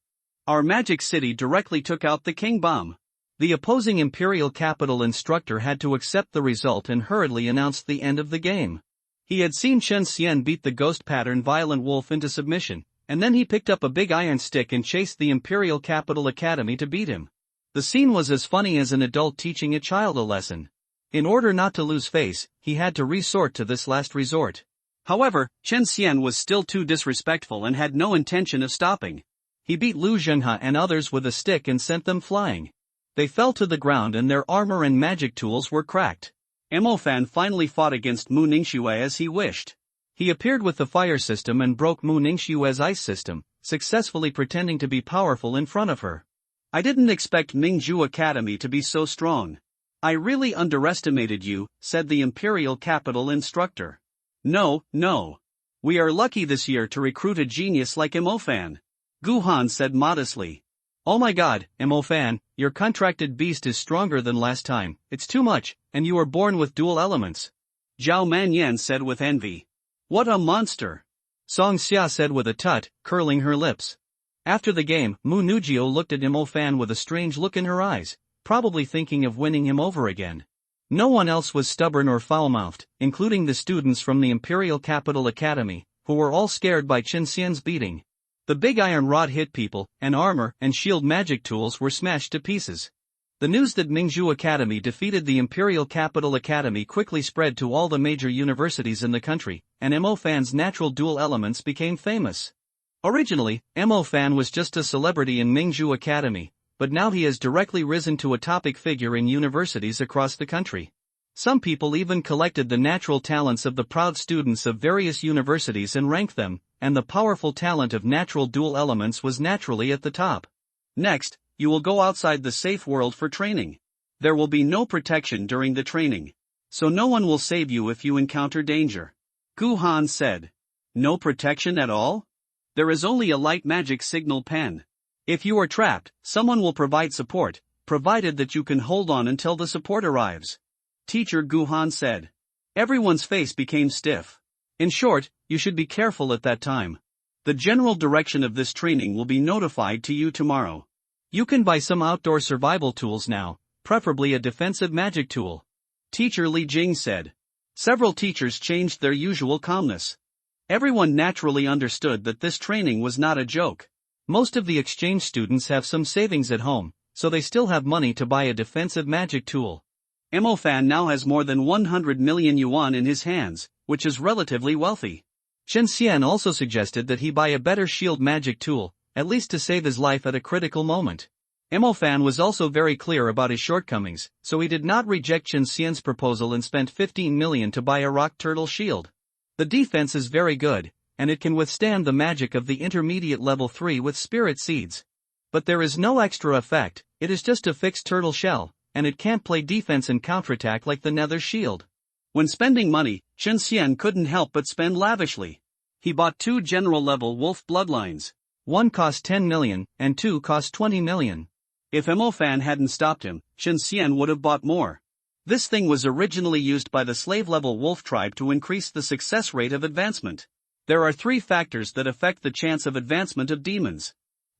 Our magic city directly took out the king bomb. The opposing Imperial Capital instructor had to accept the result and hurriedly announced the end of the game. He had seen Chen Xian beat the ghost pattern Violent Wolf into submission, and then he picked up a big iron stick and chased the Imperial Capital Academy to beat him. The scene was as funny as an adult teaching a child a lesson. In order not to lose face, he had to resort to this last resort. However, Chen Xian was still too disrespectful and had no intention of stopping. He beat Lu Jinghe and others with a stick and sent them flying. They fell to the ground and their armor and magic tools were cracked. Mo Fan finally fought against Mu Ningxue as he wished. He appeared with the fire system and broke Mu Ningxue's ice system, successfully pretending to be powerful in front of her. I didn't expect Mingzhu Academy to be so strong. I really underestimated you, said the Imperial Capital instructor. No. We are lucky this year to recruit a genius like Mo Fan. Gu Han said modestly. Oh my god, Mo Fan, your contracted beast is stronger than last time, it's too much, and you are born with dual elements. Zhao Manyan said with envy. What a monster! Song Xia said with a tut, curling her lips. After the game, Mu Nugio looked at Mo Fan with a strange look in her eyes, probably thinking of winning him over again. No one else was stubborn or foul-mouthed, including the students from the Imperial Capital Academy, who were all scared by Chen Xian's beating. The big iron rod hit people, and armor and shield magic tools were smashed to pieces. The news that Mingzhu Academy defeated the Imperial Capital Academy quickly spread to all the major universities in the country, and Mo Fan's natural dual elements became famous. Originally, Mo Fan was just a celebrity in Mingzhu Academy, but now he has directly risen to a topic figure in universities across the country. Some people even collected the natural talents of the proud students of various universities and ranked them, and the powerful talent of natural dual elements was naturally at the top. Next, you will go outside the safe world for training. There will be no protection during the training. So no one will save you if you encounter danger. Gu Han said. No protection at all? There is only a light magic signal pen. If you are trapped, someone will provide support, provided that you can hold on until the support arrives. Teacher Gu Han said. Everyone's face became stiff. In short, you should be careful at that time. The general direction of this training will be notified to you tomorrow. You can buy some outdoor survival tools now, preferably a defensive magic tool. Teacher Li Jing said. Several teachers changed their usual calmness. Everyone naturally understood that this training was not a joke. Most of the exchange students have some savings at home, so they still have money to buy a defensive magic tool. Mo Fan now has more than 100 million yuan in his hands, which is relatively wealthy. Chen Xian also suggested that he buy a better shield magic tool, at least to save his life at a critical moment. Mo Fan was also very clear about his shortcomings, so he did not reject Chen Xian's proposal and spent 15 million to buy a rock turtle shield. The defense is very good, and it can withstand the magic of the intermediate level 3 with spirit seeds. But there is no extra effect, it is just a fixed turtle shell, and it can't play defense and counterattack like the nether shield. When spending money, Chen Xian couldn't help but spend lavishly. He bought 2 general-level wolf bloodlines. One cost 10 million, and 2 cost 20 million. If Mo Fan hadn't stopped him, Chen Xian would have bought more. This thing was originally used by the slave-level wolf tribe to increase the success rate of advancement. There are 3 factors that affect the chance of advancement of demons.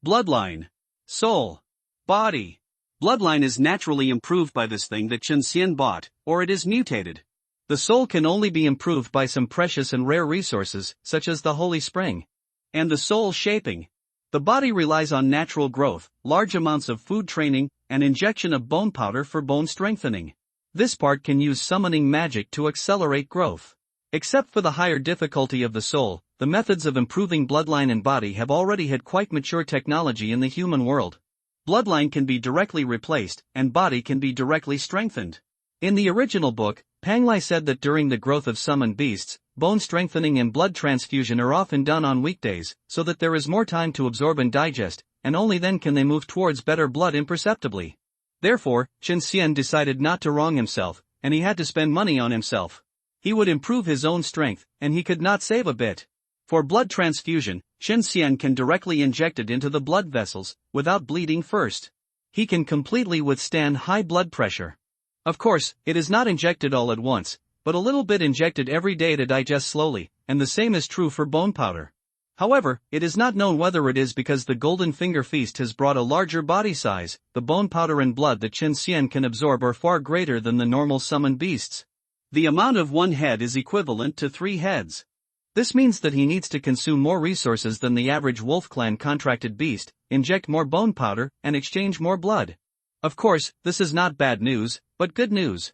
Bloodline, soul, body. Bloodline is naturally improved by this thing that Chen Xian bought, or it is mutated. The soul can only be improved by some precious and rare resources, such as the Holy Spring. And the soul shaping. The body relies on natural growth, large amounts of food training, and injection of bone powder for bone strengthening. This part can use summoning magic to accelerate growth. Except for the higher difficulty of the soul, the methods of improving bloodline and body have already had quite mature technology in the human world. Bloodline can be directly replaced, and body can be directly strengthened. In the original book, Panglai said that during the growth of summoned beasts, bone strengthening and blood transfusion are often done on weekdays, so that there is more time to absorb and digest, and only then can they move towards better blood imperceptibly. Therefore, Chen Xian decided not to wrong himself, and he had to spend money on himself. He would improve his own strength, and he could not save a bit. For blood transfusion, Chen Xian can directly inject it into the blood vessels, without bleeding first. He can completely withstand high blood pressure. Of course, it is not injected all at once, but a little bit injected every day to digest slowly, and the same is true for bone powder. However, it is not known whether it is because the golden finger feast has brought a larger body size, the bone powder and blood that Chen Xian can absorb are far greater than the normal summoned beasts. The amount of one head is equivalent to 3 heads. This means that he needs to consume more resources than the average Wolf Clan contracted beast, inject more bone powder, and exchange more blood. Of course, this is not bad news, but good news.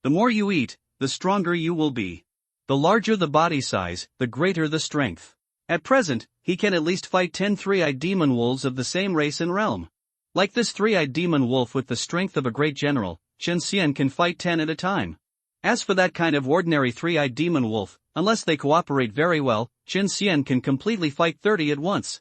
The more you eat, the stronger you will be. The larger the body size, the greater the strength. At present, he can at least fight 10 three-eyed demon wolves of the same race and realm. Like this three-eyed demon wolf with the strength of a great general, Chen Xian can fight 10 at a time. As for that kind of ordinary three-eyed demon wolf, unless they cooperate very well, Chen Xian can completely fight 30 at once.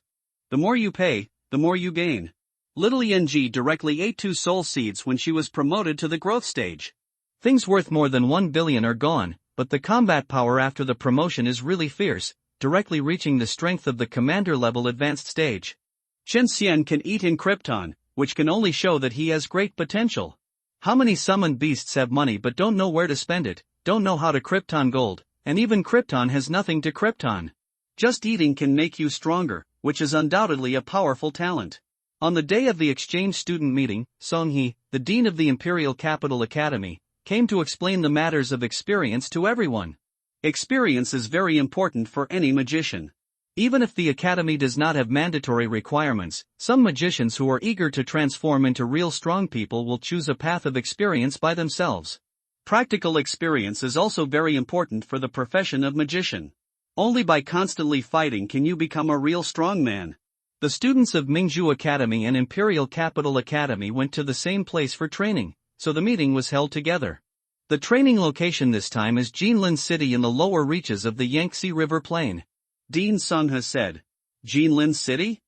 The more you pay, the more you gain. Little Yenji directly ate 2 soul seeds when she was promoted to the growth stage. Things worth more than 1 billion are gone, but the combat power after the promotion is really fierce, directly reaching the strength of the commander level advanced stage. Chen Xian can eat in Krypton, which can only show that he has great potential. How many summoned beasts have money but don't know where to spend it, don't know how to Krypton gold, and even Krypton has nothing to Krypton. Just eating can make you stronger, which is undoubtedly a powerful talent. On the day of the exchange student meeting, Song He, the dean of the Imperial Capital Academy, came to explain the matters of experience to everyone. Experience is very important for any magician. Even if the academy does not have mandatory requirements, some magicians who are eager to transform into real strong people will choose a path of experience by themselves. Practical experience is also very important for the profession of magician. Only by constantly fighting can you become a real strong man. The students of Mingzhu Academy and Imperial Capital Academy went to the same place for training, so the meeting was held together. The training location this time is Jinlin City in the lower reaches of the Yangtze River Plain. Dean Sung has said, Jinlin City?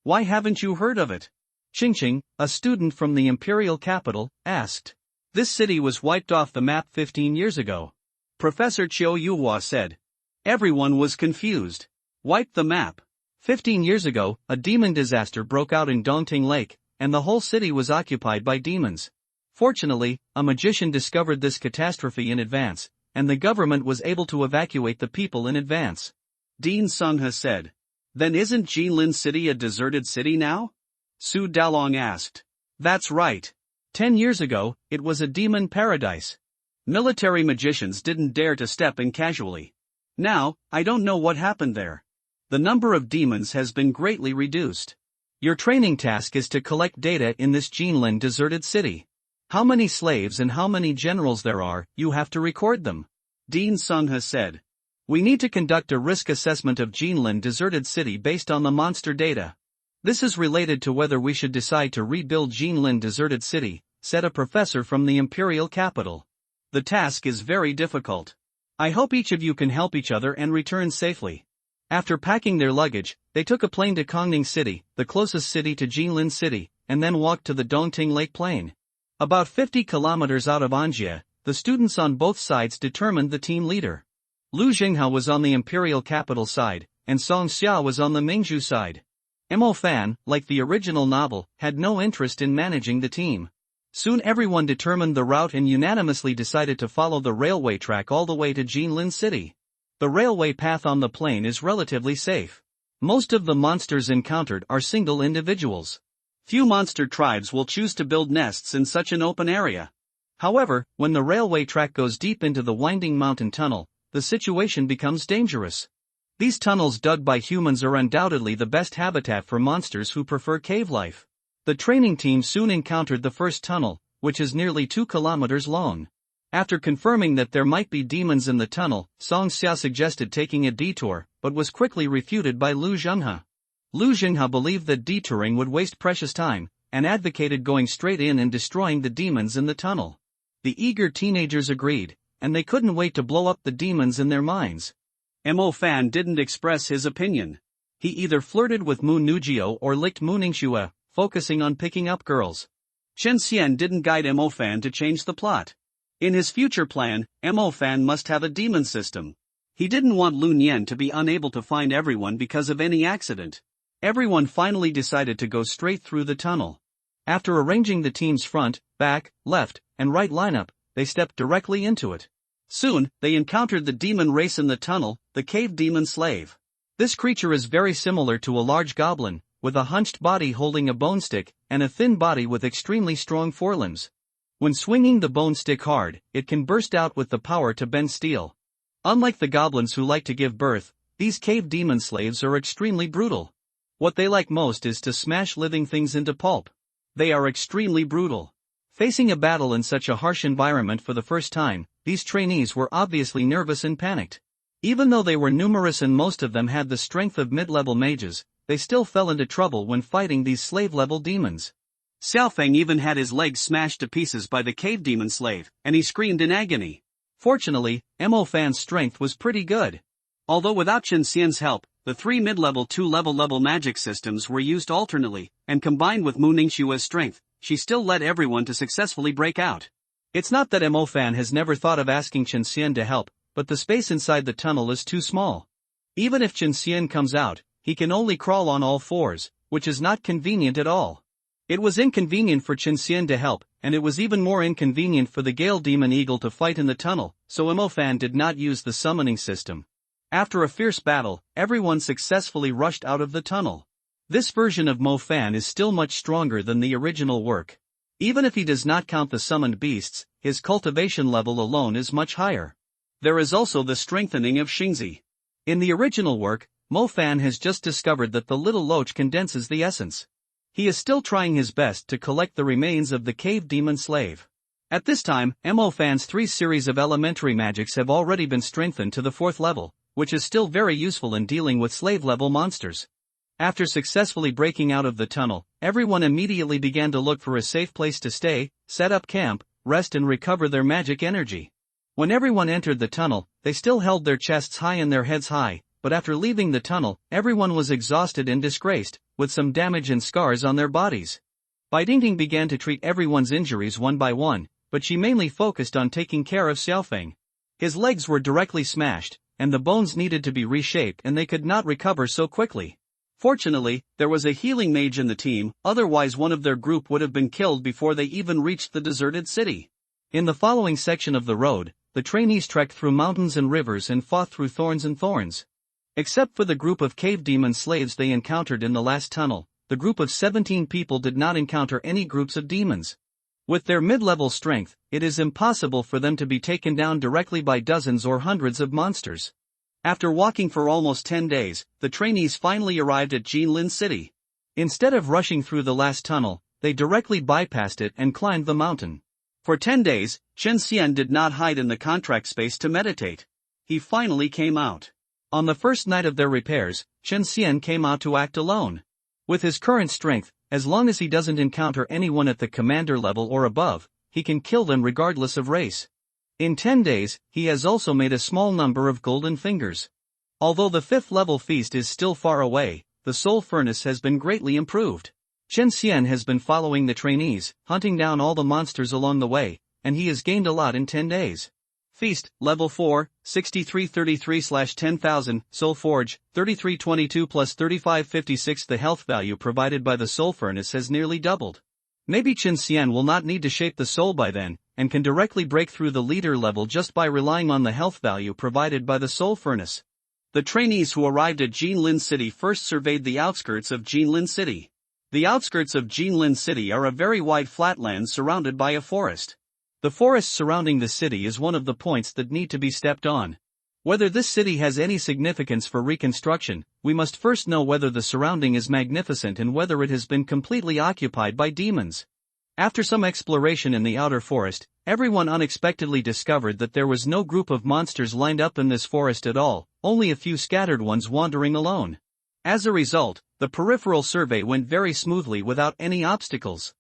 Why haven't you heard of it? Qingqing, a student from the Imperial Capital, asked. This city was wiped off the map 15 years ago. Professor Chiu Yuhua said. Everyone was confused. Wiped the map. 15 years ago, a demon disaster broke out in Dongting Lake, and the whole city was occupied by demons. Fortunately, a magician discovered this catastrophe in advance, and the government was able to evacuate the people in advance. Dean Sung has said. Then isn't Jinlin City a deserted city now? Su Dalong asked. That's right. 10 years ago, it was a demon paradise. Military magicians didn't dare to step in casually. Now, I don't know what happened there. The number of demons has been greatly reduced. Your training task is to collect data in this Jinlin deserted city. How many slaves and how many generals there are, you have to record them. Dean Sung has said. We need to conduct a risk assessment of Jinlin deserted city based on the monster data. This is related to whether we should decide to rebuild Jinlin deserted city, said a professor from the Imperial Capital. The task is very difficult. I hope each of you can help each other and return safely. After packing their luggage, they took a plane to Kongning City, the closest city to Jinlin City, and then walked to the Dongting Lake Plain. About 50 kilometers out of Anjia, the students on both sides determined the team leader. Lu Jinghe was on the Imperial Capital side, and Song Xia was on the Mingzhu side. Mo Fan, like the original novel, had no interest in managing the team. Soon everyone determined the route and unanimously decided to follow the railway track all the way to Jinlin City. The railway path on the plain is relatively safe. Most of the monsters encountered are single individuals. Few monster tribes will choose to build nests in such an open area. However, when the railway track goes deep into the winding mountain tunnel, the situation becomes dangerous. These tunnels dug by humans are undoubtedly the best habitat for monsters who prefer cave life. The training team soon encountered the first tunnel, which is nearly 2 kilometers long. After confirming that there might be demons in the tunnel, Song Xia suggested taking a detour, but was quickly refuted by Lu Jinghe. Lu Jinghe believed that detouring would waste precious time, and advocated going straight in and destroying the demons in the tunnel. The eager teenagers agreed, and they couldn't wait to blow up the demons in their minds. Mo Fan didn't express his opinion. He either flirted with Mu Nugio or licked Mu Ningxue, focusing on picking up girls. Chen Xian didn't guide Mo Fan to change the plot. In his future plan, Mo Fan must have a demon system. He didn't want Lun Yan to be unable to find everyone because of any accident. Everyone finally decided to go straight through the tunnel. After arranging the team's front, back, left, and right lineup, they stepped directly into it. Soon, they encountered the demon race in the tunnel, the cave demon slave. This creature is very similar to a large goblin, with a hunched body holding a bone stick, and a thin body with extremely strong forelimbs. When swinging the bone stick hard, it can burst out with the power to bend steel. Unlike the goblins who like to give birth, these cave demon slaves are extremely brutal. What they like most is to smash living things into pulp. They are extremely brutal. Facing a battle in such a harsh environment for the first time, these trainees were obviously nervous and panicked. Even though they were numerous and most of them had the strength of mid-level mages, they still fell into trouble when fighting these slave-level demons. Xiaofeng even had his legs smashed to pieces by the cave demon slave, and he screamed in agony. Fortunately, Mo Fan's strength was pretty good. Although without Chen Xian's help, the 3 mid-level 2-level magic systems were used alternately, and combined with Mu Ningxue's strength, she still led everyone to successfully break out. It's not that Mo Fan has never thought of asking Chen Xian to help, but the space inside the tunnel is too small. Even if Chen Xian comes out, he can only crawl on all fours, which is not convenient at all. It was inconvenient for Chen Xian to help, and it was even more inconvenient for the Gale Demon Eagle to fight in the tunnel, so Mo Fan did not use the summoning system. After a fierce battle, everyone successfully rushed out of the tunnel. This version of Mo Fan is still much stronger than the original work. Even if he does not count the summoned beasts, his cultivation level alone is much higher. There is also the strengthening of Xingzi. In the original work, Mo Fan has just discovered that the little loach condenses the essence. He is still trying his best to collect the remains of the cave demon slave. At this time, Mo Fan's 3 series of elementary magics have already been strengthened to the 4th level, which is still very useful in dealing with slave-level monsters. After successfully breaking out of the tunnel, everyone immediately began to look for a safe place to stay, set up camp, rest and recover their magic energy. When everyone entered the tunnel, they still held their chests high and their heads high, but after leaving the tunnel, everyone was exhausted and disgraced, with some damage and scars on their bodies. Bai Dingding began to treat everyone's injuries one by one, but she mainly focused on taking care of Xiaofeng. His legs were directly smashed, and the bones needed to be reshaped and they could not recover so quickly. Fortunately, there was a healing mage in the team, otherwise one of their group would have been killed before they even reached the deserted city. In the following section of the road, the trainees trekked through mountains and rivers and fought through thorns and thorns. Except for the group of cave demon slaves they encountered in the last tunnel, the group of 17 people did not encounter any groups of demons. With their mid-level strength, it is impossible for them to be taken down directly by dozens or hundreds of monsters. After walking for almost 10 days, the trainees finally arrived at Jinlin City. Instead of rushing through the last tunnel, they directly bypassed it and climbed the mountain. For 10 days, Chen Xian did not hide in the contract space to meditate. He finally came out. On the first night of their repairs, Chen Xian came out to act alone. With his current strength, as long as he doesn't encounter anyone at the commander level or above, he can kill them regardless of race. In 10 days, he has also made a small number of golden fingers. Although the 5th level feast is still far away, the soul furnace has been greatly improved. Chen Xian has been following the trainees, hunting down all the monsters along the way, and he has gained a lot in 10 days. Feast, Level 4, 6333/10,000, Soul Forge, 3322 plus 3556. The health value provided by the Soul Furnace has nearly doubled. Maybe Chen Xian will not need to shape the soul by then, and can directly break through the leader level just by relying on the health value provided by the Soul Furnace. The trainees who arrived at Jinlin City first surveyed the outskirts of Jinlin City. The outskirts of Jinlin City are a very wide flatland surrounded by a forest. The forest surrounding the city is one of the points that need to be stepped on. Whether this city has any significance for reconstruction, we must first know whether the surrounding is magnificent and whether it has been completely occupied by demons. After some exploration in the outer forest, everyone unexpectedly discovered that there was no group of monsters lined up in this forest at all, only a few scattered ones wandering alone. As a result, the peripheral survey went very smoothly without any obstacles.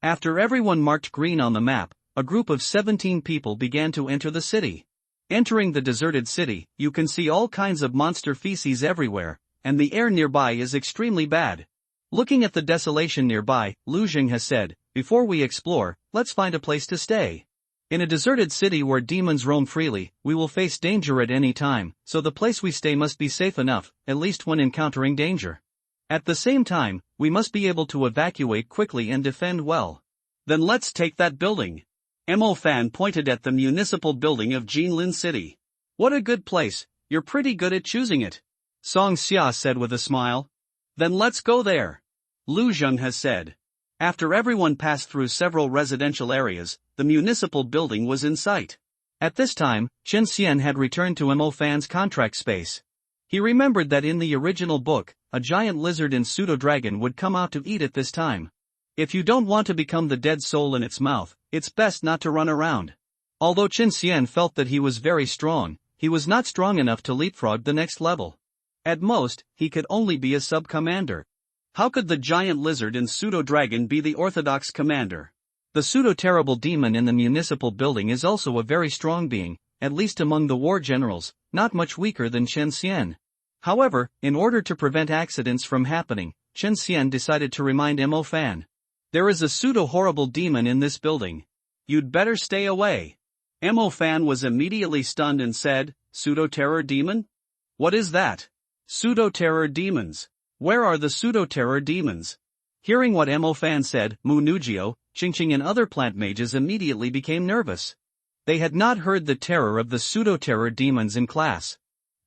After everyone marked green on the map, a group of 17 people began to enter the city. Entering the deserted city, you can see all kinds of monster feces everywhere, and the air nearby is extremely bad. Looking at the desolation nearby, Lu Jing has said, "Before we explore, let's find a place to stay. In a deserted city where demons roam freely, we will face danger at any time, so the place we stay must be safe enough, at least when encountering danger. At the same time, we must be able to evacuate quickly and defend well." "Then let's take that building." Mo Fan pointed at the municipal building of Jinlin City. "What a good place, you're pretty good at choosing it," Song Xia said with a smile. "Then let's go there," Lu Zheng has said. After everyone passed through several residential areas, the municipal building was in sight. At this time, Chen Xian had returned to Mo Fan's contract space. He remembered that in the original book, a giant lizard and pseudo-dragon would come out to eat at this time. If you don't want to become the dead soul in its mouth, it's best not to run around. Although Chen Xian felt that he was very strong, he was not strong enough to leapfrog the next level. At most, he could only be a sub-commander. How could the giant lizard and pseudo-dragon be the orthodox commander? The pseudo-terrible demon in the municipal building is also a very strong being, at least among the war generals, not much weaker than Chen Xian. However, in order to prevent accidents from happening, Chen Xian decided to remind Mo Fan. "There is a pseudo-horrible demon in this building. You'd better stay away." Mo Fan was immediately stunned and said, "Pseudo-terror demon? What is that? Pseudo-terror demons? Where are the pseudo-terror demons?" Hearing what Mo Fan said, Mu Nujio, Qingqing and other plant mages immediately became nervous. They had not heard the terror of the pseudo-terror demons in class.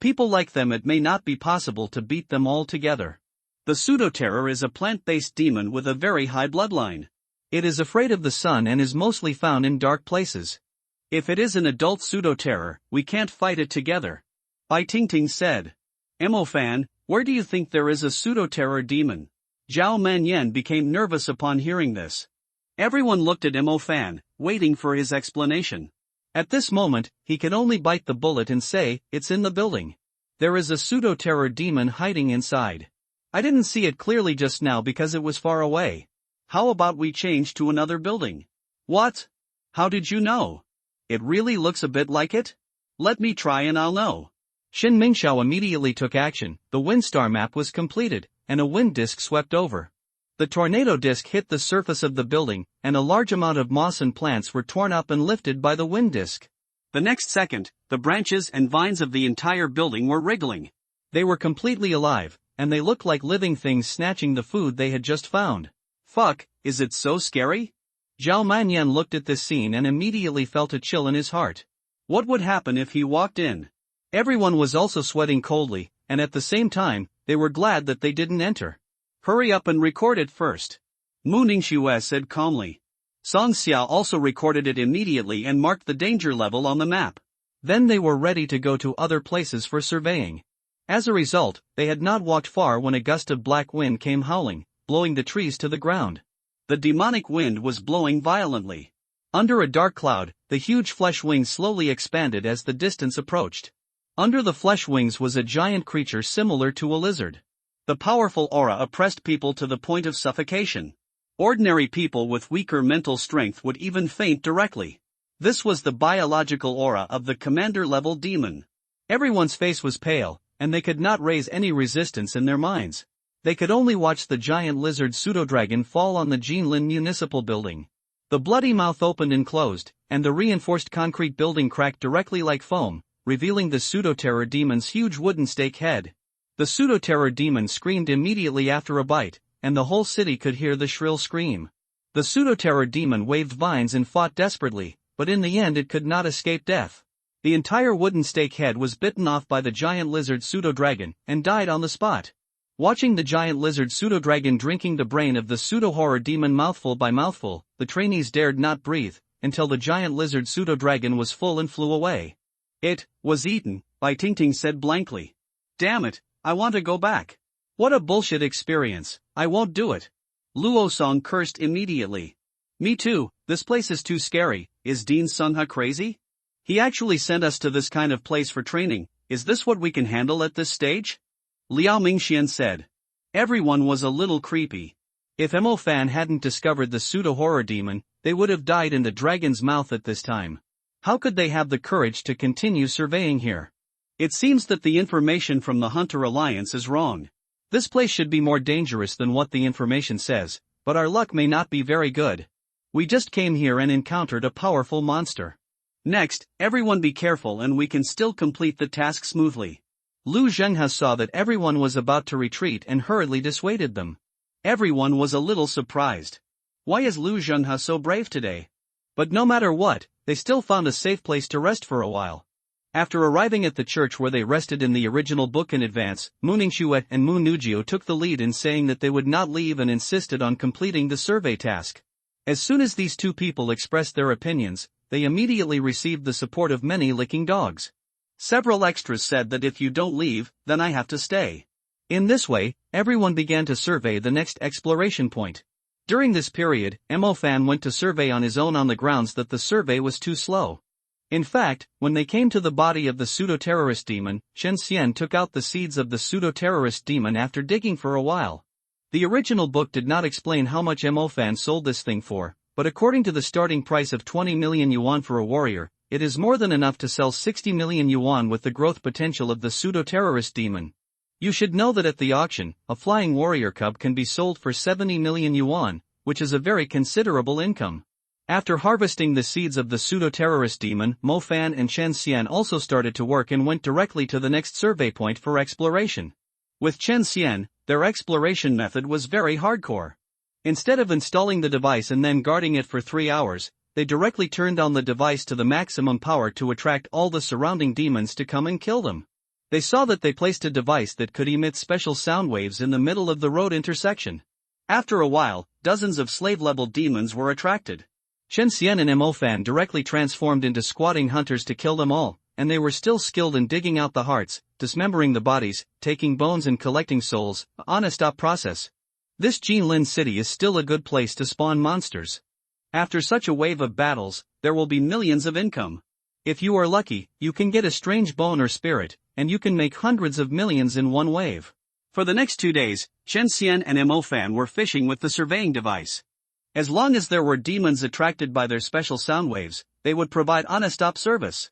People like them, it may not be possible to beat them all together. The pseudo-terror is a plant-based demon with a very high bloodline. It is afraid of the sun and is mostly found in dark places. If it is an adult pseudo-terror, we can't fight it together, Bai Tingting said. Mo Fan, where do you think there is a pseudo-terror demon? Zhao Manyan became nervous upon hearing this. Everyone looked at Mo Fan, waiting for his explanation. At this moment, he could only bite the bullet and say, "It's in the building. There is a pseudo-terror demon hiding inside. I didn't see it clearly just now because it was far away. How about we change to another building?" "What? How did you know? It really looks a bit like it? Let me try and I'll know." Xin Mingxiao immediately took action. The Windstar map was completed, and a wind disk swept over. The tornado disk hit the surface of the building, and a large amount of moss and plants were torn up and lifted by the wind disk. The next second, the branches and vines of the entire building were wriggling. They were completely alive, and they looked like living things snatching the food they had just found. "Fuck, is it so scary?" Zhao Manyan looked at this scene and immediately felt a chill in his heart. What would happen if he walked in? Everyone was also sweating coldly, and at the same time, they were glad that they didn't enter. "Hurry up and record it first," Mu Ningxue said calmly. Song Xia also recorded it immediately and marked the danger level on the map. Then they were ready to go to other places for surveying. As a result, they had not walked far when a gust of black wind came howling, blowing the trees to the ground. The demonic wind was blowing violently. Under a dark cloud, the huge flesh wings slowly expanded as the distance approached. Under the flesh wings was a giant creature similar to a lizard. The powerful aura oppressed people to the point of suffocation. Ordinary people with weaker mental strength would even faint directly. This was the biological aura of the commander-level demon. Everyone's face was pale, and they could not raise any resistance in their minds. They could only watch the giant lizard pseudo-dragon fall on the Jinlin municipal building. The bloody mouth opened and closed, and the reinforced concrete building cracked directly like foam, revealing the pseudo-terror demon's huge wooden stake head. The pseudo-terror demon screamed immediately after a bite, and the whole city could hear the shrill scream. The pseudo-terror demon waved vines and fought desperately, but in the end it could not escape death. The entire wooden stake head was bitten off by the giant lizard pseudo-dragon, and died on the spot. Watching the giant lizard pseudo-dragon drinking the brain of the pseudo-horror demon mouthful by mouthful, the trainees dared not breathe, until the giant lizard pseudo-dragon was full and flew away. "It was eaten," Bai Tingting said blankly. "Damn it, I want to go back. What a bullshit experience, I won't do it." Luo Song cursed immediately. "Me too, this place is too scary. Is Dean Sungha crazy? He actually sent us to this kind of place for training. Is this what we can handle at this stage?" Liao Mingxian said. Everyone was a little creepy. If Mo Fan hadn't discovered the pseudo-horror demon, they would have died in the dragon's mouth at this time. How could they have the courage to continue surveying here? It seems that the information from the Hunter Alliance is wrong. This place should be more dangerous than what the information says, but our luck may not be very good. We just came here and encountered a powerful monster. Next, everyone be careful and we can still complete the task smoothly. Lu Zhenghe saw that everyone was about to retreat and hurriedly dissuaded them. Everyone was a little surprised. Why is Lu Zhenghe so brave today? But no matter what, they still found a safe place to rest for a while. After arriving at the church where they rested in the original book in advance, Mu Ningxue and Mu Nujio took the lead in saying that they would not leave and insisted on completing the survey task. As soon as these two people expressed their opinions, they immediately received the support of many licking dogs. Several extras said that if you don't leave, then I have to stay. In this way, everyone began to survey the next exploration point. During this period, Mo Fan went to survey on his own on the grounds that the survey was too slow. In fact, when they came to the body of the pseudo-terrorist demon, Chen Xian took out the seeds of the pseudo-terrorist demon after digging for a while. The original book did not explain how much Mo Fan sold this thing for, but according to the starting price of 20 million yuan for a warrior, it is more than enough to sell 60 million yuan with the growth potential of the pseudo-terrorist demon. You should know that at the auction, a flying warrior cub can be sold for 70 million yuan, which is a very considerable income. After harvesting the seeds of the pseudo-terrorist demon, Mo Fan and Chen Xian also started to work and went directly to the next survey point for exploration. With Chen Xian, their exploration method was very hardcore. Instead of installing the device and then guarding it for 3 hours, they directly turned on the device to the maximum power to attract all the surrounding demons to come and kill them. They saw that they placed a device that could emit special sound waves in the middle of the road intersection. After a while, dozens of slave-level demons were attracted. Chen Xian and Mo Fan directly transformed into squatting hunters to kill them all, and they were still skilled in digging out the hearts, dismembering the bodies, taking bones and collecting souls, a non-stop process. This Jinlin city is still a good place to spawn monsters. After such a wave of battles, there will be millions of income. If you are lucky, you can get a strange bone or spirit, and you can make hundreds of millions in one wave. For the next 2 days, Chen Xian and Mo Fan were fishing with the surveying device. As long as there were demons attracted by their special sound waves, they would provide non-stop service.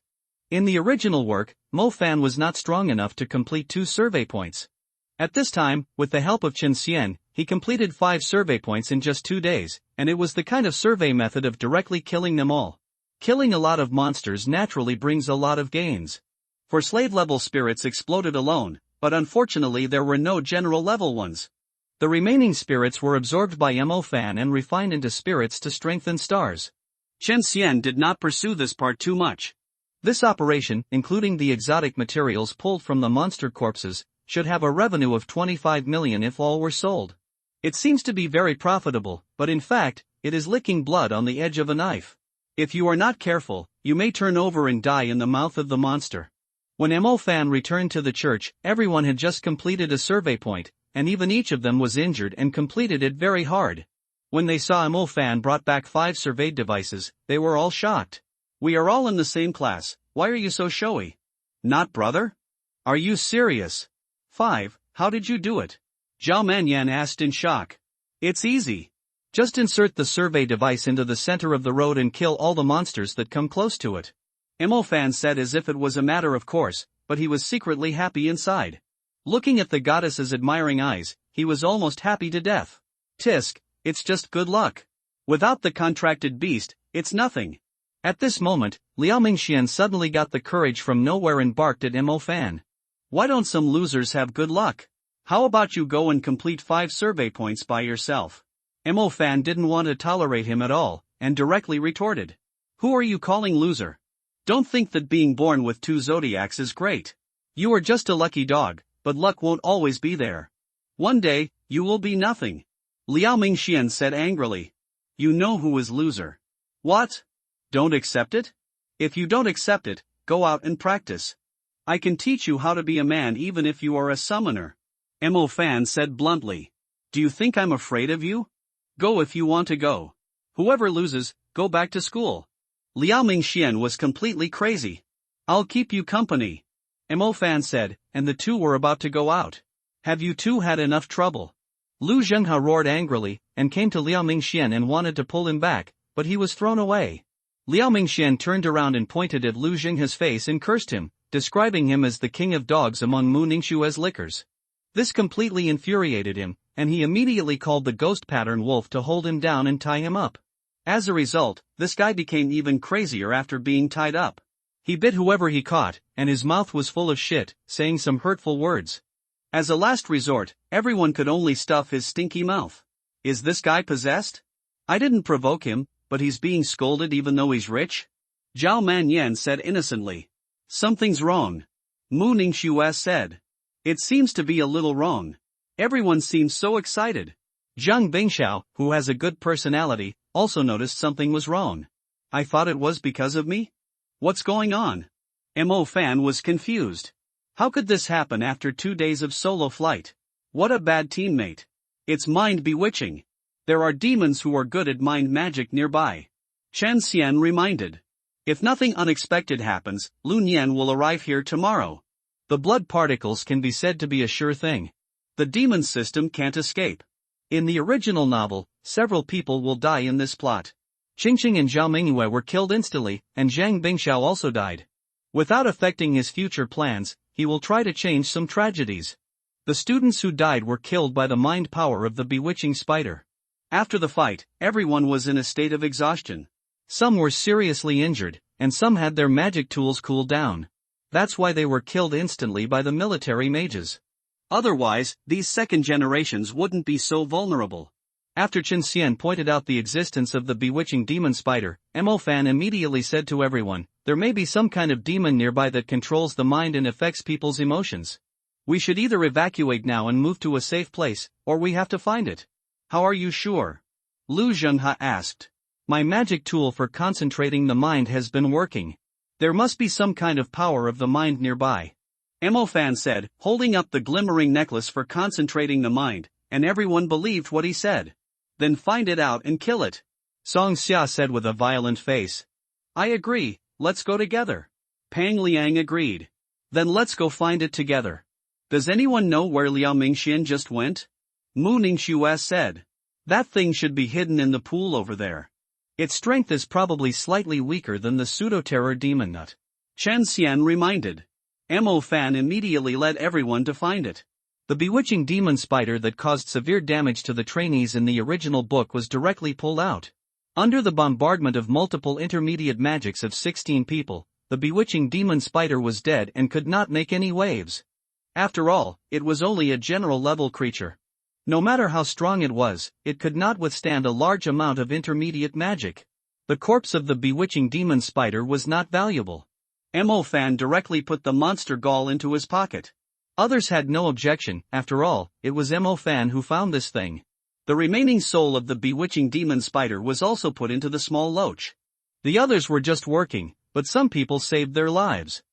In the original work, Mo Fan was not strong enough to complete 2 survey points. At this time, with the help of Chen Xian, he completed 5 survey points in just 2 days, and it was the kind of survey method of directly killing them all. Killing a lot of monsters naturally brings a lot of gains. For slave-level spirits exploded alone, but unfortunately there were no general-level ones. The remaining spirits were absorbed by Mo Fan and refined into spirits to strengthen stars. Chen Xian did not pursue this part too much. This operation, including the exotic materials pulled from the monster corpses, should have a revenue of 25 million if all were sold. It seems to be very profitable, but in fact, it is licking blood on the edge of a knife. If you are not careful, you may turn over and die in the mouth of the monster. When Mo Fan returned to the church, everyone had just completed a survey point, and even each of them was injured and completed it very hard. When they saw Mo Fan brought back 5 surveyed devices, they were all shocked. We are all in the same class, why are you so showy? Not brother? Are you serious? 5, how did you do it? Zhao Manyan asked in shock. It's easy. Just insert the survey device into the center of the road and kill all the monsters that come close to it. Mo Fan said as if it was a matter of course, but he was secretly happy inside. Looking at the goddess's admiring eyes, he was almost happy to death. Tisk, it's just good luck. Without the contracted beast, it's nothing. At this moment, Liao Mingxian suddenly got the courage from nowhere and barked at Mo Fan. Why don't some losers have good luck? How about you go and complete 5 survey points by yourself? Mo Fan didn't want to tolerate him at all, and directly retorted. Who are you calling loser? Don't think that being born with 2 zodiacs is great. You are just a lucky dog, but luck won't always be there. One day, you will be nothing. Liao Mingxian said angrily. You know who is loser. What? Don't accept it? If you don't accept it, go out and practice. I can teach you how to be a man even if you are a summoner. Mo Fan said bluntly. Do you think I'm afraid of you? Go if you want to go. Whoever loses, go back to school. Liao Mingxian was completely crazy. I'll keep you company. Mo Fan said, and the two were about to go out. Have you two had enough trouble? Lu Zhenghe roared angrily, and came to Liao Mingxian and wanted to pull him back, but he was thrown away. Liao Mingxian turned around and pointed at Lu Jinghe's face and cursed him, describing him as the king of dogs among Mu Ningxue's liquors. This completely infuriated him, and he immediately called the ghost pattern wolf to hold him down and tie him up. As a result, this guy became even crazier after being tied up. He bit whoever he caught, and his mouth was full of shit, saying some hurtful words. As a last resort, everyone could only stuff his stinky mouth. Is this guy possessed? I didn't provoke him, but he's being scolded even though he's rich? Zhao Manyan said innocently. Something's wrong. Mu Ningxue said. It seems to be a little wrong. Everyone seems so excited. Zhang Bingxiao, who has a good personality, also noticed something was wrong. I thought it was because of me? What's going on? Mo Fan was confused. How could this happen after 2 days of solo flight? What a bad teammate. It's mind bewitching. There are demons who are good at mind magic nearby. Chen Xian reminded. If nothing unexpected happens, Lu Nian will arrive here tomorrow. The blood particles can be said to be a sure thing. The demon system can't escape. In the original novel, several people will die in this plot. Qingqing and Zhao Mingyue were killed instantly, and Zhang Bingxiao also died. Without affecting his future plans, he will try to change some tragedies. The students who died were killed by the mind power of the bewitching spider. After the fight, everyone was in a state of exhaustion. Some were seriously injured, and some had their magic tools cooled down. That's why they were killed instantly by the military mages. Otherwise, these second generations wouldn't be so vulnerable. After Chen Xian pointed out the existence of the bewitching demon spider, Mo Fan immediately said to everyone, there may be some kind of demon nearby that controls the mind and affects people's emotions. We should either evacuate now and move to a safe place, or we have to find it. How are you sure? Lu Zhenghe asked. My magic tool for concentrating the mind has been working. There must be some kind of power of the mind nearby. Mo Fan said, holding up the glimmering necklace for concentrating the mind, and everyone believed what he said. Then find it out and kill it. Song Xia said with a violent face. I agree, let's go together. Pang Liang agreed. Then let's go find it together. Does anyone know where Liao Mingxian just went? Mu Ningxue said. That thing should be hidden in the pool over there. Its strength is probably slightly weaker than the pseudo-terror demon nut. Chen Xian reminded. Mo Fan immediately led everyone to find it. The bewitching demon spider that caused severe damage to the trainees in the original book was directly pulled out. Under the bombardment of multiple intermediate magics of 16 people, the bewitching demon spider was dead and could not make any waves. After all, it was only a general-level creature. No matter how strong it was, it could not withstand a large amount of intermediate magic. The corpse of the bewitching demon spider was not valuable. Mo Fan directly put the monster gall into his pocket. Others had no objection. After all, it was Mo Fan who found this thing. The remaining soul of the bewitching demon spider was also put into the small loach. The others were just working, but some people saved their lives.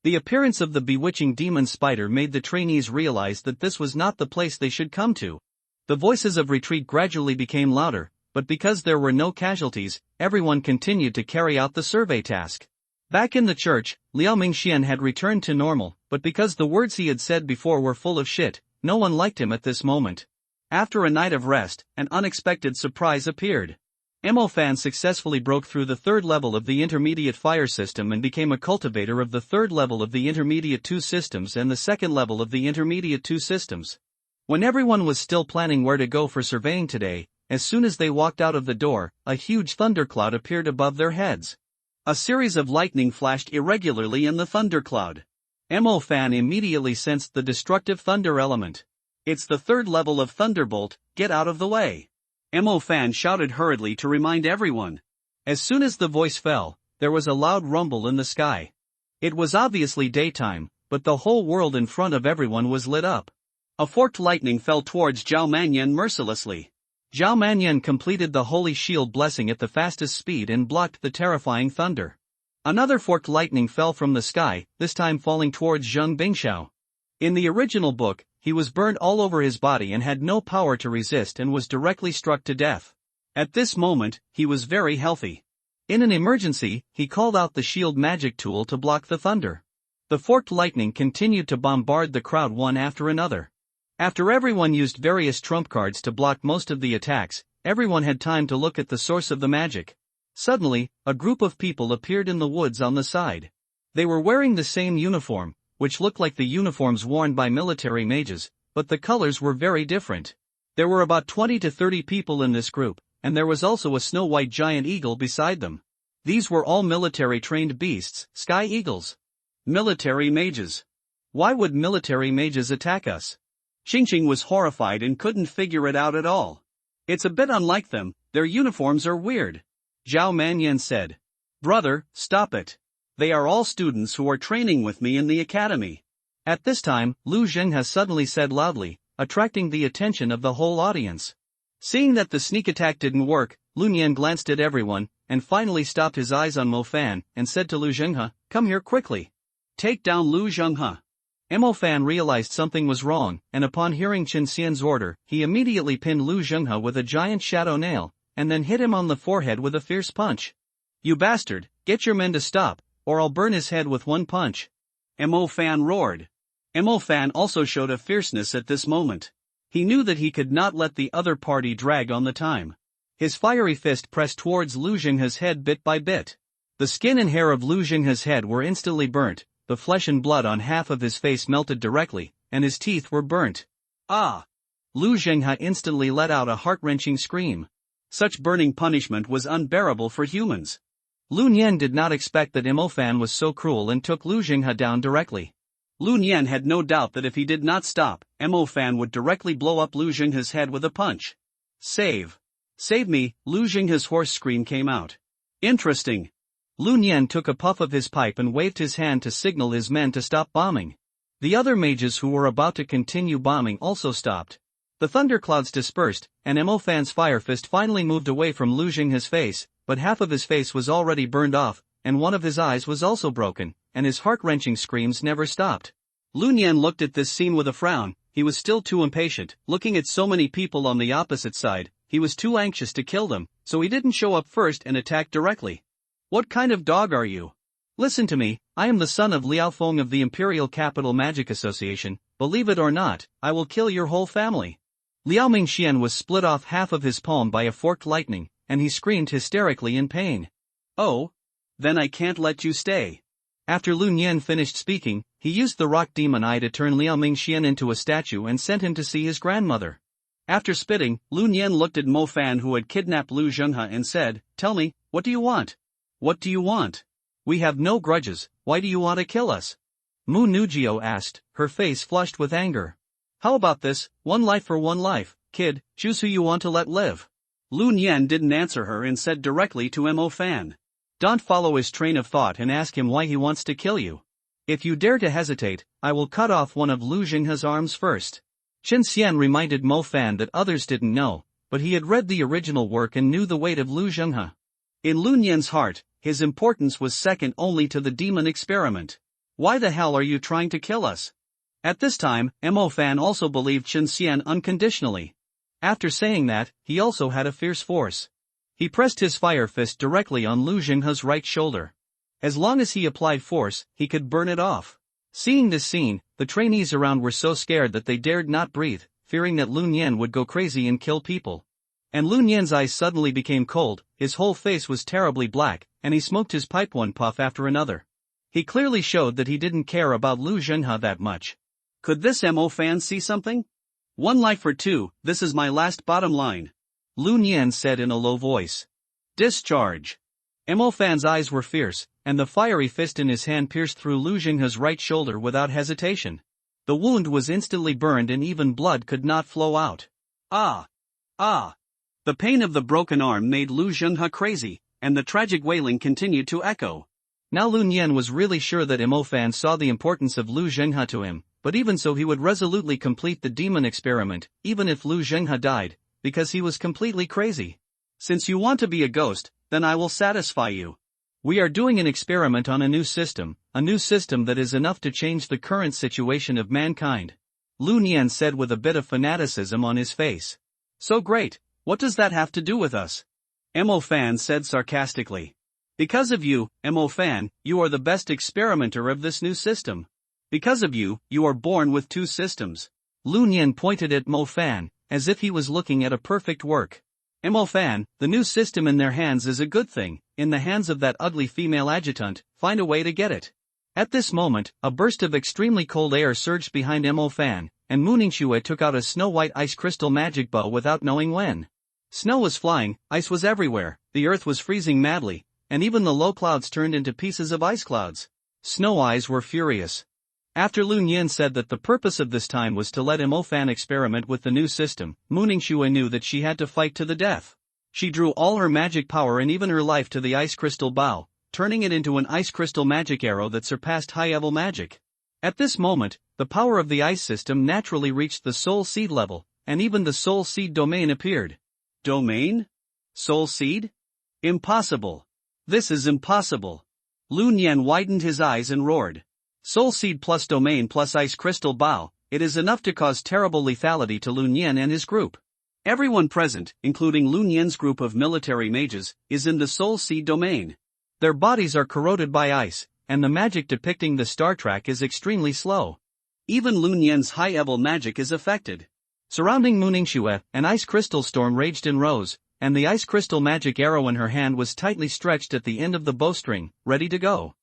The appearance of the bewitching demon spider made the trainees realize that this was not the place they should come to. The voices of retreat gradually became louder, but because there were no casualties, everyone continued to carry out the survey task. Back in the church, Liao Mingxian had returned to normal, but because the words he had said before were full of shit, no one liked him at this moment. After a night of rest, an unexpected surprise appeared. Mo Fan successfully broke through the third level of the intermediate fire system and became a cultivator of the third level of the intermediate 2 systems and the second level of the intermediate 2 systems. When everyone was still planning where to go for surveying today, as soon as they walked out of the door, a huge thundercloud appeared above their heads. A series of lightning flashed irregularly in the thundercloud. Mo Fan immediately sensed the destructive thunder element. It's the third level of Thunderbolt, get out of the way. Mo Fan shouted hurriedly to remind everyone. As soon as the voice fell, there was a loud rumble in the sky. It was obviously daytime, but the whole world in front of everyone was lit up. A forked lightning fell towards Zhao Manyan mercilessly. Zhao Manyan completed the holy shield blessing at the fastest speed and blocked the terrifying thunder. Another forked lightning fell from the sky, this time falling towards Zhang Bingxiao. In the original book, he was burned all over his body and had no power to resist and was directly struck to death. At this moment, he was very healthy. In an emergency, he called out the shield magic tool to block the thunder. The forked lightning continued to bombard the crowd one after another. After everyone used various trump cards to block most of the attacks, everyone had time to look at the source of the magic. Suddenly, a group of people appeared in the woods on the side. They were wearing the same uniform, which looked like the uniforms worn by military mages, but the colors were very different. There were about 20 to 30 people in this group, and there was also a snow-white giant eagle beside them. These were all military-trained beasts, sky eagles. Military mages. Why would military mages attack us? Qingqing was horrified and couldn't figure it out at all. It's a bit unlike them, their uniforms are weird. Zhao Manyan said. Brother, stop it. They are all students who are training with me in the academy. At this time, Lu Zhenghe suddenly said loudly, attracting the attention of the whole audience. Seeing that the sneak attack didn't work, Lu Nian glanced at everyone, and finally stopped his eyes on Mo Fan, and said to Lu Zhenghe, come here quickly. Take down Lu Zhenghe. Mo Fan realized something was wrong, and upon hearing Qin Xian's order, he immediately pinned Lu Zhenghe with a giant shadow nail, and then hit him on the forehead with a fierce punch. You bastard, get your men to stop, or I'll burn his head with one punch. Mo Fan roared. Mo Fan also showed a fierceness at this moment. He knew that he could not let the other party drag on the time. His fiery fist pressed towards Lu Zhenghe's head bit by bit. The skin and hair of Lu Zhenghe's head were instantly burnt, the flesh and blood on half of his face melted directly, and his teeth were burnt. Ah! Lu Zhenghe instantly let out a heart-wrenching scream. Such burning punishment was unbearable for humans. Lu Nian did not expect that Mo Fan was so cruel and took Lu Zhenghe down directly. Lu Nian had no doubt that if he did not stop, Mo Fan would directly blow up Lu Zhenghe's head with a punch. Save! Save me! Lu Zhenghe's hoarse scream came out. Interesting. Lu Nian took a puff of his pipe and waved his hand to signal his men to stop bombing. The other mages who were about to continue bombing also stopped. The thunderclouds dispersed, and Mo Fan's fire fist finally moved away from Lu Zhenghe's face, but half of his face was already burned off, and one of his eyes was also broken, and his heart-wrenching screams never stopped. Lu Nian looked at this scene with a frown. He was still too impatient. Looking at so many people on the opposite side, he was too anxious to kill them, so he didn't show up first and attack directly. What kind of dog are you? Listen to me, I am the son of Liao Feng of the Imperial Capital Magic Association. Believe it or not, I will kill your whole family. Liao Mingxian was split off half of his palm by a forked lightning, and he screamed hysterically in pain. Oh? Then I can't let you stay. After Lu Nian finished speaking, he used the rock demon eye to turn Liao Mingxian into a statue and sent him to see his grandmother. After spitting, Lu Nian looked at Mo Fan who had kidnapped Lu Zhenghe and said, Tell me, what do you want? What do you want? We have no grudges, why do you want to kill us? Mu Nujio asked, her face flushed with anger. How about this, one life for one life, kid, choose who you want to let live. Lu Nian didn't answer her and said directly to Mo Fan. Don't follow his train of thought and ask him why he wants to kill you. If you dare to hesitate, I will cut off one of Lu Zhenghe's arms first. Qin Xian reminded Mo Fan that others didn't know, but he had read the original work and knew the weight of Lu Zhenghe. In Lu Nian's heart, his importance was second only to the demon experiment. Why the hell are you trying to kill us? At this time, Mo Fan also believed Qin Xian unconditionally. After saying that, he also had a fierce force. He pressed his fire fist directly on Lu Zhenghe's right shoulder. As long as he applied force, he could burn it off. Seeing this scene, the trainees around were so scared that they dared not breathe, fearing that Lu Nian would go crazy and kill people. And Lu Nian's eyes suddenly became cold, his whole face was terribly black, and he smoked his pipe one puff after another. He clearly showed that he didn't care about Lu Zhenghe that much. Could this Mo Fan see something? One life for two, this is my last bottom line. Lu Nian said in a low voice. Discharge. Mo Fan's eyes were fierce, and the fiery fist in his hand pierced through Lu Zhenghe's right shoulder without hesitation. The wound was instantly burned and even blood could not flow out. Ah! Ah! The pain of the broken arm made Lu Zhenghe crazy, and the tragic wailing continued to echo. Now Lu Nian was really sure that Mo Fan saw the importance of Lu Zhenghe to him, but even so he would resolutely complete the demon experiment, even if Lu Zhenghe died, because he was completely crazy. Since you want to be a ghost, then I will satisfy you. We are doing an experiment on a new system that is enough to change the current situation of mankind. Lu Nian said with a bit of fanaticism on his face. So great, what does that have to do with us? Mo Fan said sarcastically. Because of you, Mo Fan, you are the best experimenter of this new system. Because of you, you are born with two systems. Lu Nian pointed at Mo Fan, as if he was looking at a perfect work. Mo Fan, the new system in their hands is a good thing, in the hands of that ugly female adjutant, find a way to get it. At this moment, a burst of extremely cold air surged behind Mo Fan, and Mooningshue took out a snow-white ice crystal magic bow without knowing when. Snow was flying, ice was everywhere, the earth was freezing madly, and even the low clouds turned into pieces of ice clouds. Snow Eyes were furious. After Lun Yin said that the purpose of this time was to let Mo Fan experiment with the new system, Mooningshue knew that she had to fight to the death. She drew all her magic power and even her life to the ice crystal bow, turning it into an ice crystal magic arrow that surpassed high-level magic. At this moment, the power of the ice system naturally reached the soul seed level, and even the soul seed domain appeared. Domain? Soul seed? Impossible. This is impossible. Lun Yin widened his eyes and roared. Soul seed plus domain plus ice crystal bow, it is enough to cause terrible lethality to Lun Yin and his group. Everyone present, including Lun Yin's group of military mages, is in the soul seed domain. Their bodies are corroded by ice, and the magic depicting the star track is extremely slow. Even Lun Yin's high-level magic is affected. Surrounding Mooningshue, an ice crystal storm raged and rose, and the ice crystal magic arrow in her hand was tightly stretched at the end of the bowstring, ready to go.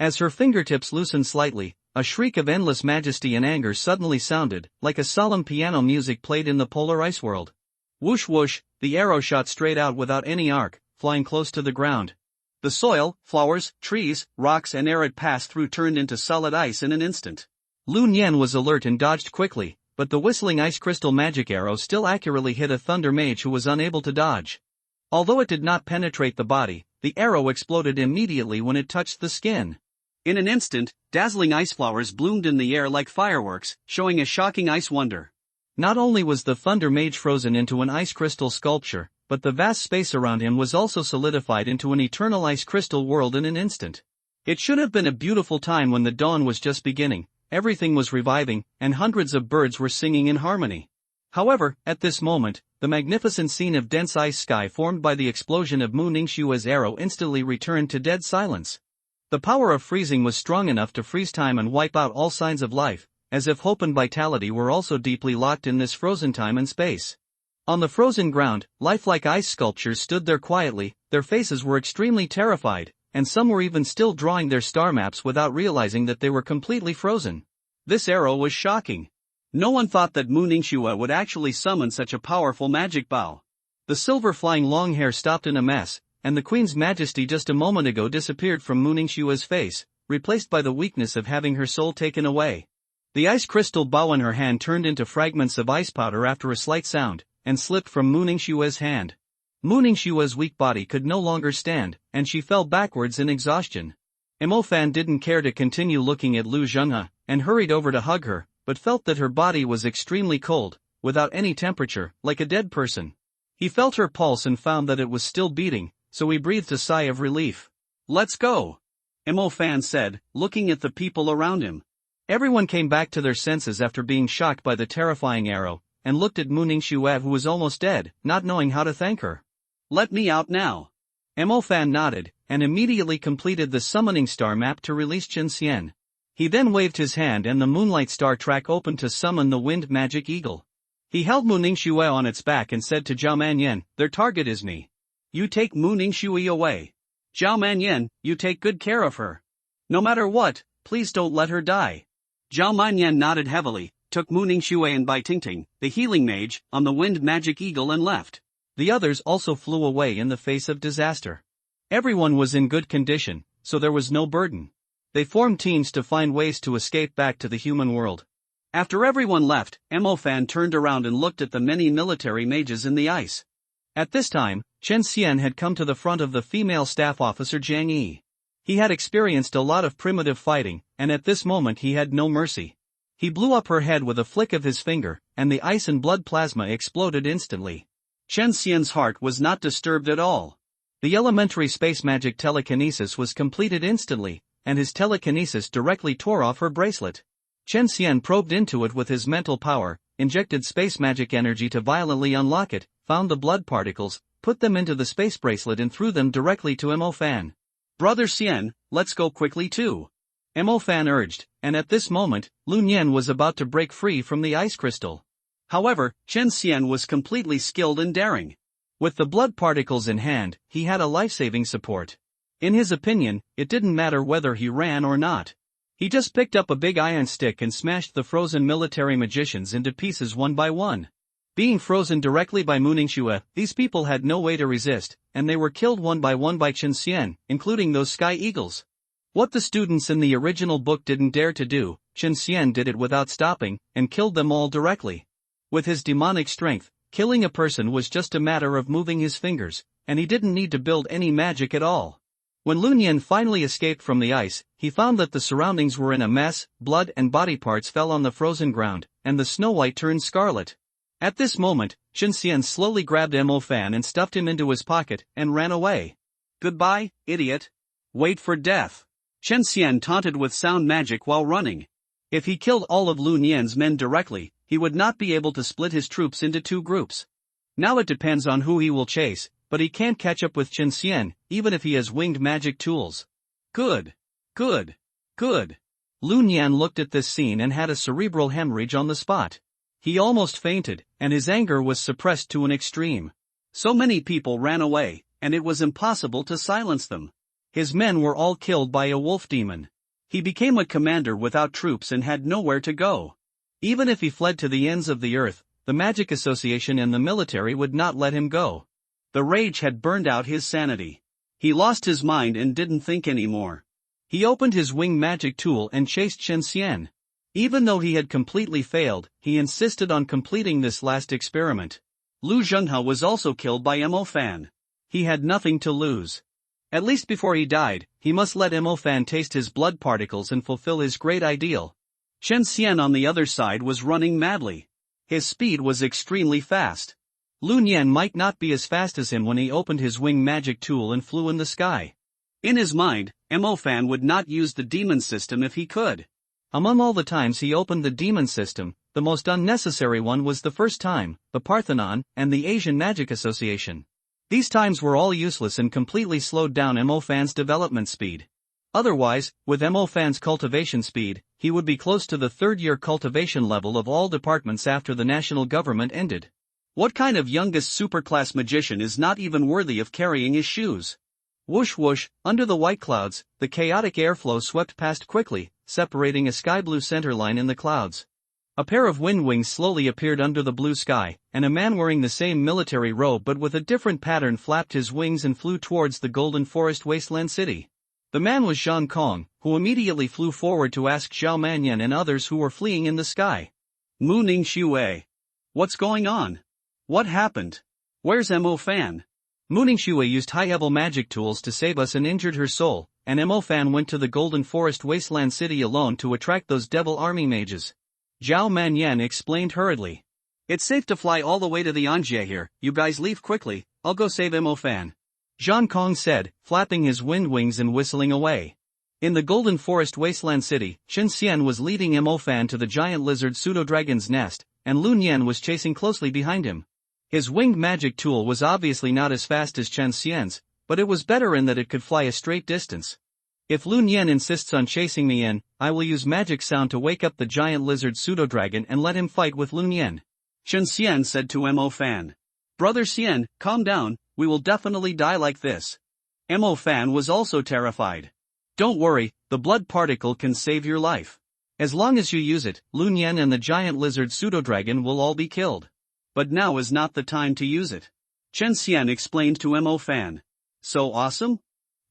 As her fingertips loosened slightly, a shriek of endless majesty and anger suddenly sounded, like a solemn piano music played in the polar ice world. Whoosh whoosh, the arrow shot straight out without any arc, flying close to the ground. The soil, flowers, trees, rocks and air it passed through turned into solid ice in an instant. Lun Yin was alert and dodged quickly, but the whistling ice crystal magic arrow still accurately hit a thunder mage who was unable to dodge. Although it did not penetrate the body, the arrow exploded immediately when it touched the skin. In an instant, dazzling ice flowers bloomed in the air like fireworks, showing a shocking ice wonder. Not only was the thunder mage frozen into an ice crystal sculpture, but the vast space around him was also solidified into an eternal ice crystal world in an instant. It should have been a beautiful time when the dawn was just beginning, everything was reviving, and hundreds of birds were singing in harmony. However, at this moment, the magnificent scene of dense ice sky formed by the explosion of Mooningshue's arrow instantly returned to dead silence. The power of freezing was strong enough to freeze time and wipe out all signs of life, as if hope and vitality were also deeply locked in this frozen time and space. On the frozen ground, lifelike ice sculptures stood there quietly, their faces were extremely terrified, and some were even still drawing their star maps without realizing that they were completely frozen. This arrow was shocking. No one thought that Mooningshue would actually summon such a powerful magic bow. The silver flying long hair stopped in a mess, and the Queen's Majesty just a moment ago disappeared from Mooningshue's face, replaced by the weakness of having her soul taken away. The ice crystal bow in her hand turned into fragments of ice powder after a slight sound, and slipped from Mooningshue's hand. Mooningshue's weak body could no longer stand, and she fell backwards in exhaustion. Mo Fan didn't care to continue looking at Lu Zhenghe, and hurried over to hug her, but felt that her body was extremely cold, without any temperature, like a dead person. He felt her pulse and found that it was still beating, so he breathed a sigh of relief. "Let's go," Mo Fan said, looking at the people around him. Everyone came back to their senses after being shocked by the terrifying arrow, and looked at Mooningshue who was almost dead, not knowing how to thank her. "Let me out now." Mo Fan nodded, and immediately completed the summoning star map to release Chen Xian. He then waved his hand and the moonlight star track opened to summon the wind magic eagle. He held Mooningshue on its back and said to Zhao Manyan, "Their target is me. You take Mooningshue away. Zhao Manyan, you take good care of her. No matter what, please don't let her die." Zhao Manyan nodded heavily, took Mooningshue and Bai Tingting, the healing mage, on the wind magic eagle and left. The others also flew away in the face of disaster. Everyone was in good condition, so there was no burden. They formed teams to find ways to escape back to the human world. After everyone left, Mo Fan turned around and looked at the many military mages in the ice. At this time, Chen Xian had come to the front of the female staff officer Jiang Yi. He had experienced a lot of primitive fighting, and at this moment he had no mercy. He blew up her head with a flick of his finger, and the ice and blood plasma exploded instantly. Chen Xian's heart was not disturbed at all. The elementary space magic telekinesis was completed instantly, and his telekinesis directly tore off her bracelet. Chen Xian probed into it with his mental power, injected space magic energy to violently unlock it, found the blood particles, put them into the space bracelet and threw them directly to Mo Fan. "Brother Xian, let's go quickly too," Mo Fan urged, and at this moment, Lun Yin was about to break free from the ice crystal. However, Chen Xian was completely skilled and daring. With the blood particles in hand, he had a life-saving support. In his opinion, it didn't matter whether he ran or not. He just picked up a big iron stick and smashed the frozen military magicians into pieces one by one. Being frozen directly by Muningshue, these people had no way to resist, and they were killed one by Chen Xian, including those sky eagles. What the students in the original book didn't dare to do, Chen Xian did it without stopping, and killed them all directly. With his demonic strength, killing a person was just a matter of moving his fingers, and he didn't need to build any magic at all. When Lun Yan finally escaped from the ice, he found that the surroundings were in a mess, blood and body parts fell on the frozen ground, and the Snow White turned scarlet. At this moment, Chen Xian slowly grabbed Mo Fan and stuffed him into his pocket, and ran away. "Goodbye, idiot. Wait for death." Chen Xian taunted with sound magic while running. If he killed all of Lun Yan's men directly, he would not be able to split his troops into two groups. Now it depends on who he will chase, but he can't catch up with Chen Xian, even if he has winged magic tools. Good. Good. Good. Lun Yan looked at this scene and had a cerebral hemorrhage on the spot. He almost fainted, and his anger was suppressed to an extreme. So many people ran away, and it was impossible to silence them. His men were all killed by a wolf demon. He became a commander without troops and had nowhere to go. Even if he fled to the ends of the earth, the Magic Association and the military would not let him go. The rage had burned out his sanity. He lost his mind and didn't think anymore. He opened his wing magic tool and chased Chen Xian. Even though he had completely failed, he insisted on completing this last experiment. Lu Zhenghao was also killed by Mo Fan. He had nothing to lose. At least before he died, he must let Mo Fan taste his blood particles and fulfill his great ideal. Chen Xian on the other side was running madly. His speed was extremely fast. Lun Yan might not be as fast as him when he opened his wing magic tool and flew in the sky. In his mind, Mo Fan would not use the demon system if he could. Among all the times he opened the demon system, the most unnecessary one was the first time, the Parthenon, and the Asian Magic Association. These times were all useless and completely slowed down Mo Fan's development speed. Otherwise, with Mo Fan's cultivation speed, he would be close to the third-year cultivation level of all departments after the national government ended. What kind of youngest superclass magician is not even worthy of carrying his shoes? Whoosh whoosh, under the white clouds, the chaotic airflow swept past quickly, separating a sky-blue center line in the clouds. A pair of wind wings slowly appeared under the blue sky, and a man wearing the same military robe but with a different pattern flapped his wings and flew towards the Golden Forest Wasteland City. The man was Zhang Kong, who immediately flew forward to ask Zhao Manyan and others who were fleeing in the sky. Mu Ningxue. What's going on? What happened? Where's Mo Fan? Mu Ningxue used high-level magic tools to save us and injured her soul, and Mo Fan went to the Golden Forest Wasteland City alone to attract those devil army mages. Zhao Manyan explained hurriedly. It's safe to fly all the way to the Anjie here, you guys leave quickly, I'll go save Mo Fan. Zhang Kong said, flapping his wind wings and whistling away. In the Golden Forest Wasteland City, Chen Xian was leading Mo Fan to the giant lizard pseudo-dragon's nest, and Lun Yan was chasing closely behind him. His winged magic tool was obviously not as fast as Chen Xian's, but it was better in that it could fly a straight distance. If Lun Yan insists on chasing me in, I will use magic sound to wake up the giant lizard pseudo-dragon and let him fight with Lun Yan. Chen Xian said to Mo Fan. Brother Xian, calm down, we will definitely die like this. Mo Fan was also terrified. Don't worry, the blood particle can save your life. As long as you use it, Lun Yan and the giant lizard pseudo-dragon will all be killed. But now is not the time to use it. Chen Xian explained to Mo Fan. So awesome?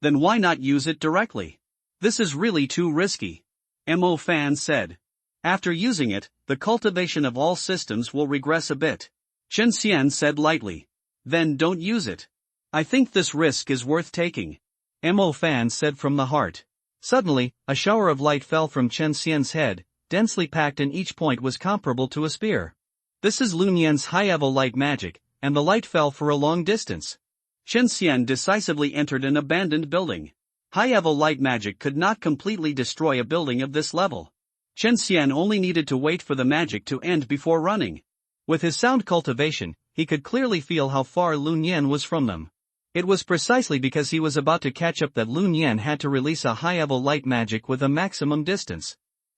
Then why not use it directly? This is really too risky. Mo Fan said. After using it, the cultivation of all systems will regress a bit. Chen Xian said lightly. Then don't use it. I think this risk is worth taking. Mo Fan said from the heart. Suddenly, a shower of light fell from Chen Xian's head, densely packed and each point was comparable to a spear. This is Lun Yan's high-level light magic, and the light fell for a long distance. Chen Xian decisively entered an abandoned building. High-level light magic could not completely destroy a building of this level. Chen Xian only needed to wait for the magic to end before running. With his sound cultivation, he could clearly feel how far Lun Yan was from them. It was precisely because he was about to catch up that Lun Yan had to release a high-level light magic with a maximum distance.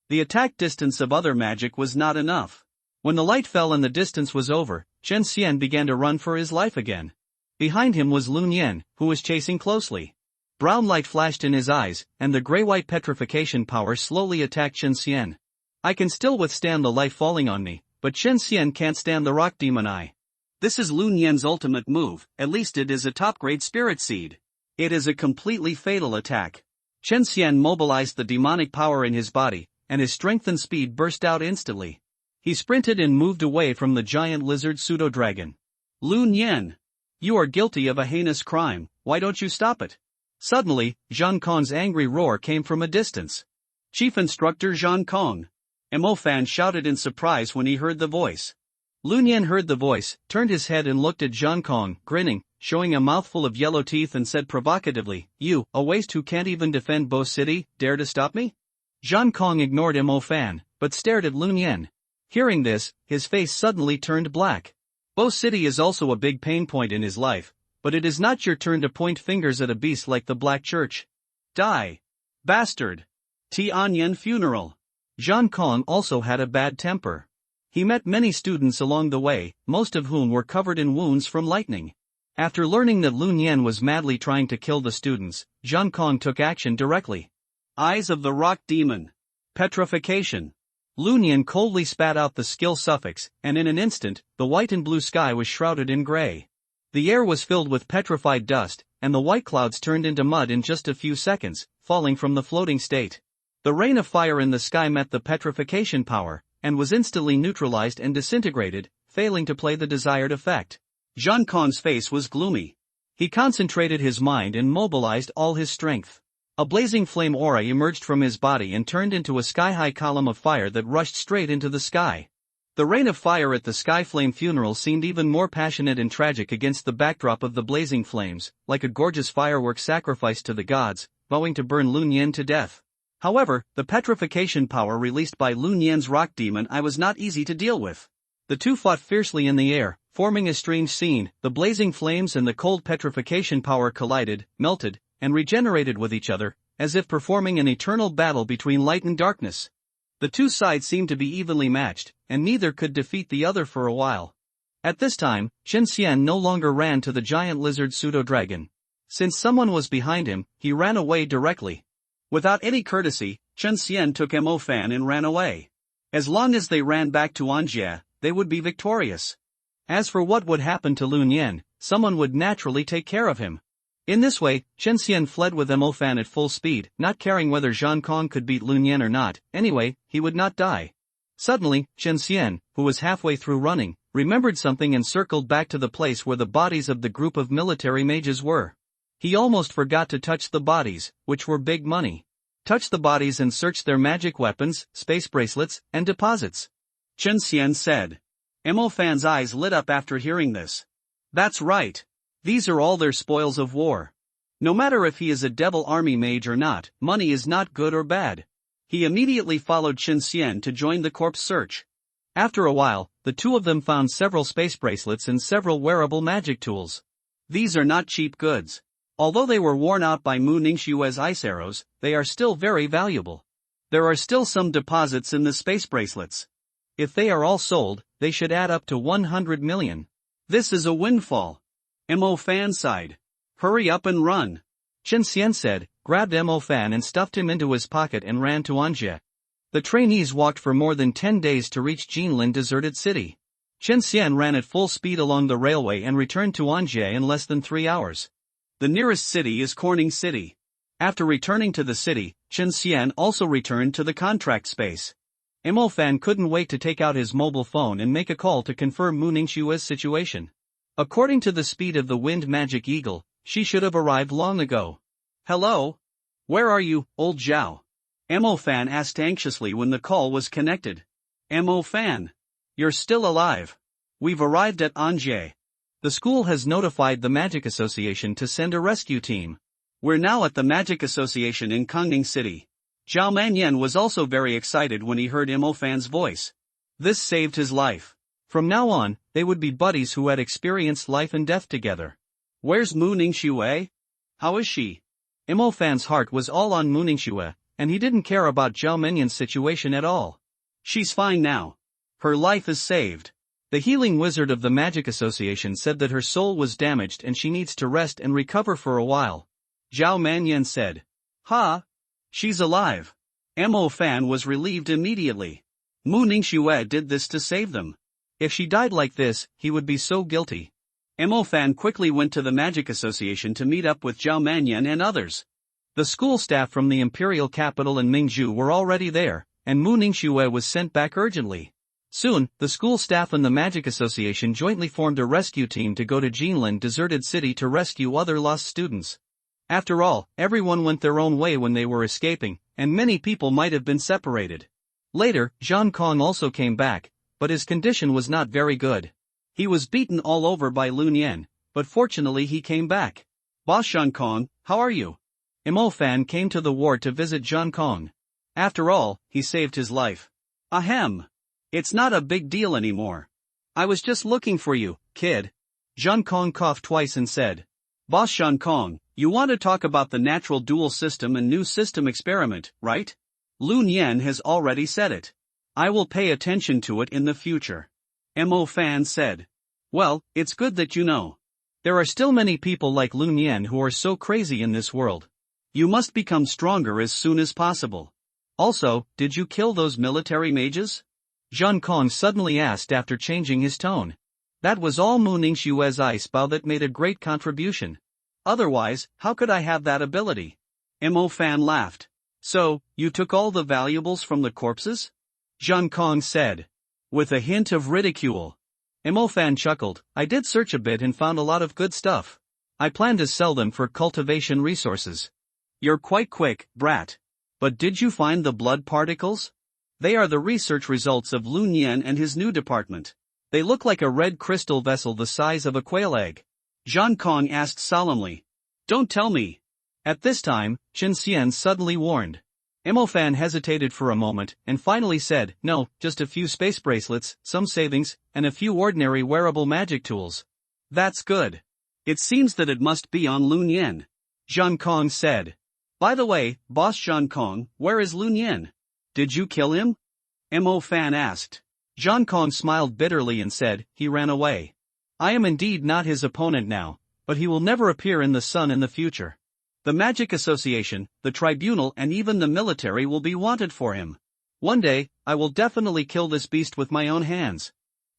The attack distance of other magic was not enough. When the light fell and the distance was over, Chen Xian began to run for his life again. Behind him was Lun Yen, who was chasing closely. Brown light flashed in his eyes, and the gray-white petrification power slowly attacked Chen Xian. I can still withstand the life falling on me, but Chen Xian can't stand the rock demon eye. This is Lun Yan's ultimate move, at least it is a top-grade spirit seed. It is a completely fatal attack. Chen Xian mobilized the demonic power in his body, and his strength and speed burst out instantly. He sprinted and moved away from the giant lizard pseudo-dragon. Lun Yan, you are guilty of a heinous crime, why don't you stop it? Suddenly, Zhang Kong's angry roar came from a distance. Chief Instructor Zhang Kong. Mo Fan shouted in surprise when he heard the voice. Lun Yan heard the voice, turned his head and looked at Zhang Kong, grinning, showing a mouthful of yellow teeth and said provocatively, "You, a waste who can't even defend Bo City, dare to stop me?" Zhang Kong ignored Mo Fan, but stared at Lun Yan. Hearing this, his face suddenly turned black. Bo City is also a big pain point in his life, but it is not your turn to point fingers at a beast like the Black Church. Die! Bastard! Tianyan funeral. Zhang Kong also had a bad temper. He met many students along the way, most of whom were covered in wounds from lightning. After learning that Lun Yan was madly trying to kill the students, Zhang Kong took action directly. Eyes of the rock demon. Petrification. Lun Yan coldly spat out the skill suffix, and in an instant, the white and blue sky was shrouded in gray. The air was filled with petrified dust, and the white clouds turned into mud in just a few seconds, falling from the floating state. The rain of fire in the sky met the petrification power, and was instantly neutralized and disintegrated, failing to play the desired effect. Zhang Kong's face was gloomy. He concentrated his mind and mobilized all his strength. A blazing flame aura emerged from his body and turned into a sky-high column of fire that rushed straight into the sky. The rain of fire at the Sky Flame funeral seemed even more passionate and tragic against the backdrop of the blazing flames, like a gorgeous firework sacrificed to the gods, vowing to burn Lun Yan to death. However, the petrification power released by Lun Yan's rock demon eye was not easy to deal with. The two fought fiercely in the air, forming a strange scene. The blazing flames and the cold petrification power collided, melted, and regenerated with each other, as if performing an eternal battle between light and darkness. The two sides seemed to be evenly matched, and neither could defeat the other for a while. At this time, Chen Xian no longer ran to the giant lizard pseudo-dragon. Since someone was behind him, he ran away directly. Without any courtesy, Chen Xian took Mo Fan and ran away. As long as they ran back to Anjie, they would be victorious. As for what would happen to Lun Yan, someone would naturally take care of him. In this way, Chen Xian fled with Mo Fan at full speed, not caring whether Zhang Kong could beat Lun Yan or not. Anyway, he would not die. Suddenly, Chen Xian, who was halfway through running, remembered something and circled back to the place where the bodies of the group of military mages were. He almost forgot to touch the bodies, which were big money. Touch the bodies and search their magic weapons, space bracelets, and deposits. Chen Xian said. Mo Fan's eyes lit up after hearing this. That's right. These are all their spoils of war. No matter if he is a devil army mage or not, money is not good or bad. He immediately followed Chen Xian to join the corpse search. After a while, the two of them found several space bracelets and several wearable magic tools. These are not cheap goods. Although they were worn out by Mu Ningxue's ice arrows, they are still very valuable. There are still some deposits in the space bracelets. If they are all sold, they should add up to 100 million. This is a windfall. Mo Fan sighed. Hurry up and run. Chen Xian said, grabbed Mo Fan and stuffed him into his pocket and ran to Anjie. The trainees walked for more than 10 days to reach Jinlin deserted city. Chen Xian ran at full speed along the railway and returned to Anjie in less than 3 hours. The nearest city is Corning City. After returning to the city, Chen Xian also returned to the contract space. Mo Fan couldn't wait to take out his mobile phone and make a call to confirm Mu Ningxue's situation. According to the speed of the wind magic eagle, she should have arrived long ago. Hello? Where are you, old Zhao? Mo Fan asked anxiously when the call was connected. Mo Fan. You're still alive. We've arrived at Anjie. The school has notified the Magic Association to send a rescue team. We're now at the Magic Association in Kongning City. Zhao Manyan was also very excited when he heard Mo Fan's voice. This saved his life. From now on, they would be buddies who had experienced life and death together. Where's Mu Ningxue? How is she? Mo Fan's heart was all on Mu Ningxue, and he didn't care about Zhao Menyan's situation at all. She's fine now. Her life is saved. The healing wizard of the Magic Association said that her soul was damaged and she needs to rest and recover for a while. Zhao Manyan said. Ha! She's alive. Mo Fan was relieved immediately. Mu Ningxue did this to save them. If she died like this, he would be so guilty. Mo Fan quickly went to the Magic Association to meet up with Zhao Manyan and others. The school staff from the imperial capital in Mingzhu were already there, and Mu Ningxue was sent back urgently. Soon, the school staff and the Magic Association jointly formed a rescue team to go to Jinlin deserted city to rescue other lost students. After all, everyone went their own way when they were escaping, and many people might have been separated. Later, Zhang Kong also came back, but his condition was not very good. He was beaten all over by Lun Yan, but fortunately he came back. Boss Zhang Kong, how are you? Mo Fan came to the ward to visit Zhang Kong. After all, he saved his life. Ahem. It's not a big deal anymore. I was just looking for you, kid. Zhang Kong coughed twice and said. Boss Zhang Kong, you want to talk about the natural dual system and new system experiment, right? Lun Yan has already said it. I will pay attention to it in the future. Mo Fan said. Well, it's good that you know. There are still many people like Lun Yan who are so crazy in this world. You must become stronger as soon as possible. Also, did you kill those military mages? Zhang Kong suddenly asked after changing his tone. That was all Mu Ningxue's ice bow that made a great contribution. Otherwise, how could I have that ability? Mo Fan laughed. So, you took all the valuables from the corpses? Zhang Kong said. With a hint of ridicule. Mo Fan chuckled. I did search a bit and found a lot of good stuff. I plan to sell them for cultivation resources. You're quite quick, brat. But did you find the blood particles? They are the research results of Lun Yan and his new department. They look like a red crystal vessel the size of a quail egg. Zhang Kong asked solemnly. Don't tell me. At this time, Chen Xian suddenly warned. Mo Fan hesitated for a moment and finally said, no, just a few space bracelets, some savings, and a few ordinary wearable magic tools. That's good. It seems that it must be on Lun Yan. Zhang Kong said. By the way, Boss Zhang Kong, where is Lun Yan? Did you kill him? Mo Fan asked. Zhang Kong smiled bitterly and said, he ran away. I am indeed not his opponent now, but he will never appear in the sun in the future. The Magic Association, the Tribunal and even the military will be wanted for him. One day, I will definitely kill this beast with my own hands.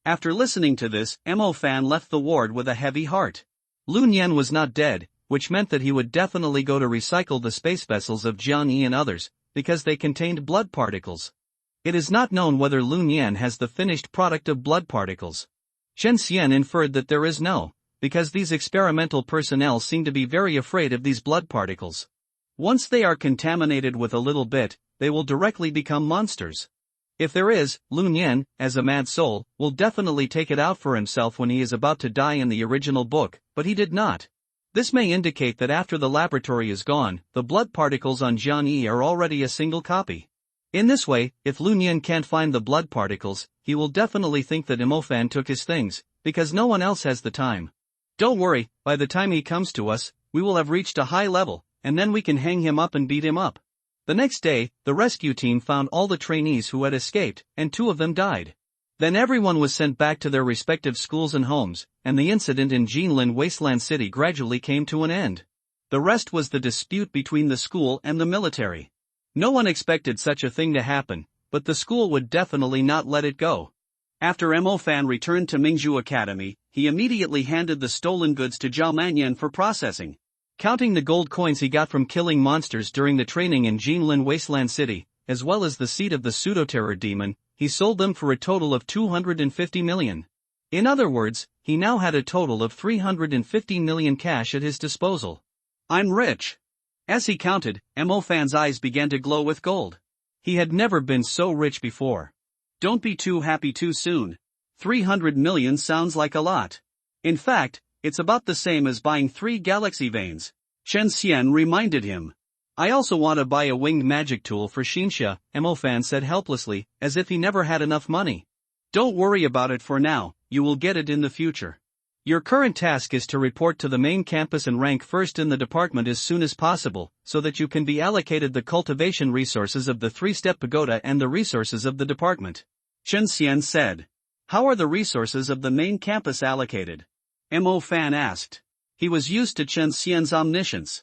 After listening to this, Mo Fan left the ward with a heavy heart. Lun Yan was not dead, which meant that he would definitely go to recycle the space vessels of Jiang Yi and others, because they contained blood particles. It is not known whether Lun Yan has the finished product of blood particles. Chen Xian inferred that there is no, because these experimental personnel seem to be very afraid of these blood particles. Once they are contaminated with a little bit, they will directly become monsters. If there is, Lun Yan, as a mad soul, will definitely take it out for himself when he is about to die in the original book, but he did not. This may indicate that after the laboratory is gone, the blood particles on Jiang Yi are already a single copy. In this way, if Lun Yan can't find the blood particles, he will definitely think that Mo Fan took his things, because no one else has the time. Don't worry, by the time he comes to us, we will have reached a high level, and then we can hang him up and beat him up. The next day, the rescue team found all the trainees who had escaped, and 2 of them died. Then everyone was sent back to their respective schools and homes, and the incident in Jinlin Wasteland City gradually came to an end. The rest was the dispute between the school and the military. No one expected such a thing to happen, but the school would definitely not let it go. After Mo Fan returned to Mingzhu Academy, he immediately handed the stolen goods to Zhao Manyan for processing. Counting the gold coins he got from killing monsters during the training in Jinlin Wasteland City, as well as the seed of the pseudo-terror demon, he sold them for a total of 250 million. In other words, he now had a total of 350 million cash at his disposal. I'm rich. As he counted, Mo Fan's eyes began to glow with gold. He had never been so rich before. Don't be too happy too soon. 300 million sounds like a lot. In fact, it's about the same as buying 3 galaxy veins. Chen Xian reminded him. I also want to buy a winged magic tool for Xinsha, Mo Fan said helplessly, as if he never had enough money. Don't worry about it for now, you will get it in the future. Your current task is to report to the main campus and rank first in the department as soon as possible, so that you can be allocated the cultivation resources of the 3-step pagoda and the resources of the department. Chen Xian said. How are the resources of the main campus allocated? Mo Fan asked. He was used to Chen Xian's omniscience.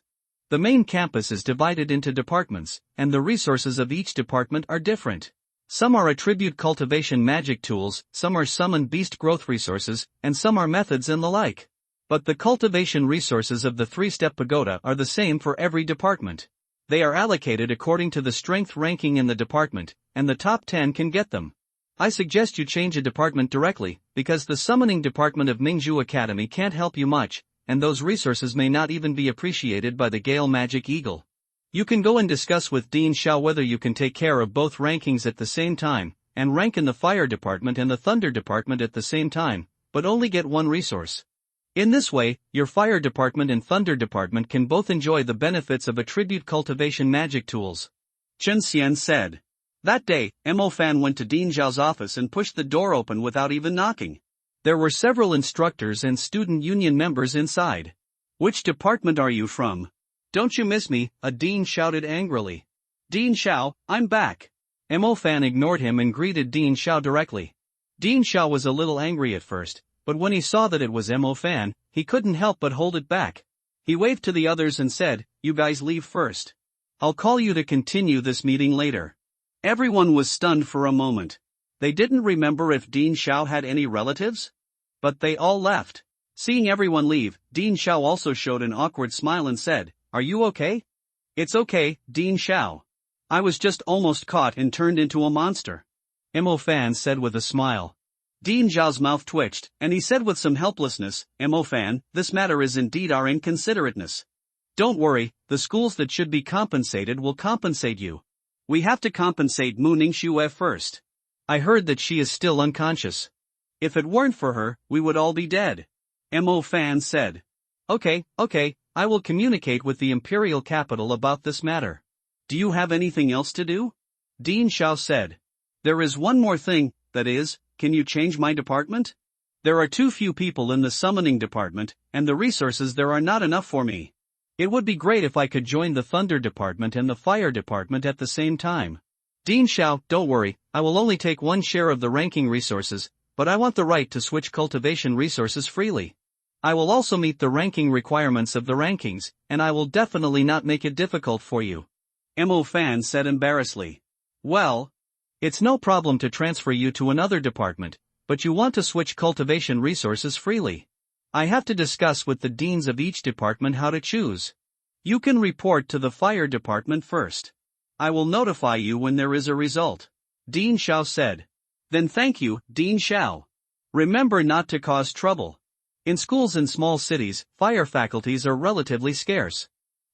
The main campus is divided into departments, and the resources of each department are different. Some are attribute cultivation magic tools, some are summon beast growth resources, and some are methods and the like. But the cultivation resources of the 3-step pagoda are the same for every department. They are allocated according to the strength ranking in the department, and the top 10 can get them. I suggest you change a department directly, because the summoning department of Mingzhu Academy can't help you much, and those resources may not even be appreciated by the Gale Magic Eagle. You can go and discuss with Dean Xiao whether you can take care of both rankings at the same time, and rank in the Fire Department and the Thunder Department at the same time, but only get one resource. In this way, your Fire Department and Thunder Department can both enjoy the benefits of attribute cultivation magic tools. Chen Xian said. That day, Mo Fan went to Dean Xiao's office and pushed the door open without even knocking. There were several instructors and student union members inside. Which department are you from? Don't you miss me? A dean shouted angrily. Dean Xiao, I'm back. Mo Fan ignored him and greeted Dean Xiao directly. Dean Xiao was a little angry at first, but when he saw that it was Mo Fan, he couldn't help but hold it back. He waved to the others and said, You guys leave first. I'll call you to continue this meeting later. Everyone was stunned for a moment. They didn't remember if Dean Xiao had any relatives. But they all left. Seeing everyone leave, Dean Xiao also showed an awkward smile and said, Are you okay? It's okay, Dean Xiao. I was just almost caught and turned into a monster. Mo Fan said with a smile. Dean Xiao's mouth twitched, and he said with some helplessness, Mo Fan, this matter is indeed our inconsiderateness. Don't worry, the schools that should be compensated will compensate you. We have to compensate Mu Ningxue first. I heard that she is still unconscious. If it weren't for her, we would all be dead. Mo Fan said. Okay, I will communicate with the Imperial Capital about this matter. Do you have anything else to do? Dean Xiao said. There is one more thing, that is, can you change my department? There are too few people in the summoning department, and the resources there are not enough for me. It would be great if I could join the Thunder Department and the Fire Department at the same time. Dean Xiao, don't worry, I will only take one share of the ranking resources, but I want the right to switch cultivation resources freely. I will also meet the ranking requirements of the rankings, and I will definitely not make it difficult for you. Mo Fan said embarrassedly. Well, it's no problem to transfer you to another department, but you want to switch cultivation resources freely. I have to discuss with the deans of each department how to choose. You can report to the Fire Department first. I will notify you when there is a result. Dean Xiao said. Then thank you, Dean Xiao. Remember not to cause trouble. In schools in small cities, fire faculties are relatively scarce.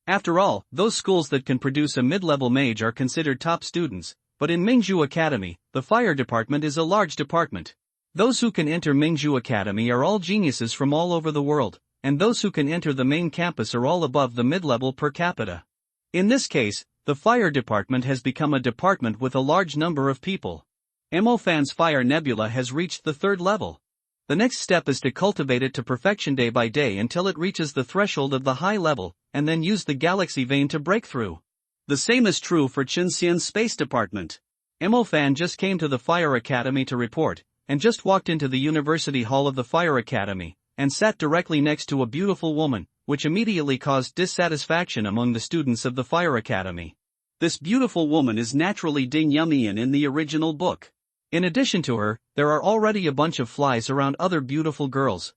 After all, those schools that can produce a mid-level mage are considered top students, but in Mingzhu Academy, the Fire Department is a large department. Those who can enter Mingzhu Academy are all geniuses from all over the world, and those who can enter the main campus are all above the mid-level per capita. In this case, the Fire Department has become a department with a large number of people. Mo Fan's Fire Nebula has reached the 3rd level. The next step is to cultivate it to perfection day by day until it reaches the threshold of the high level, and then use the Galaxy Vein to break through. The same is true for Chen Xian's Space Department. Mo Fan just came to the Fire Academy to report, and just walked into the University Hall of the Fire Academy, and sat directly next to a beautiful woman, which immediately caused dissatisfaction among the students of the Fire Academy. This beautiful woman is naturally Ding Yumian in the original book. In addition to her, there are already a bunch of flies around other beautiful girls.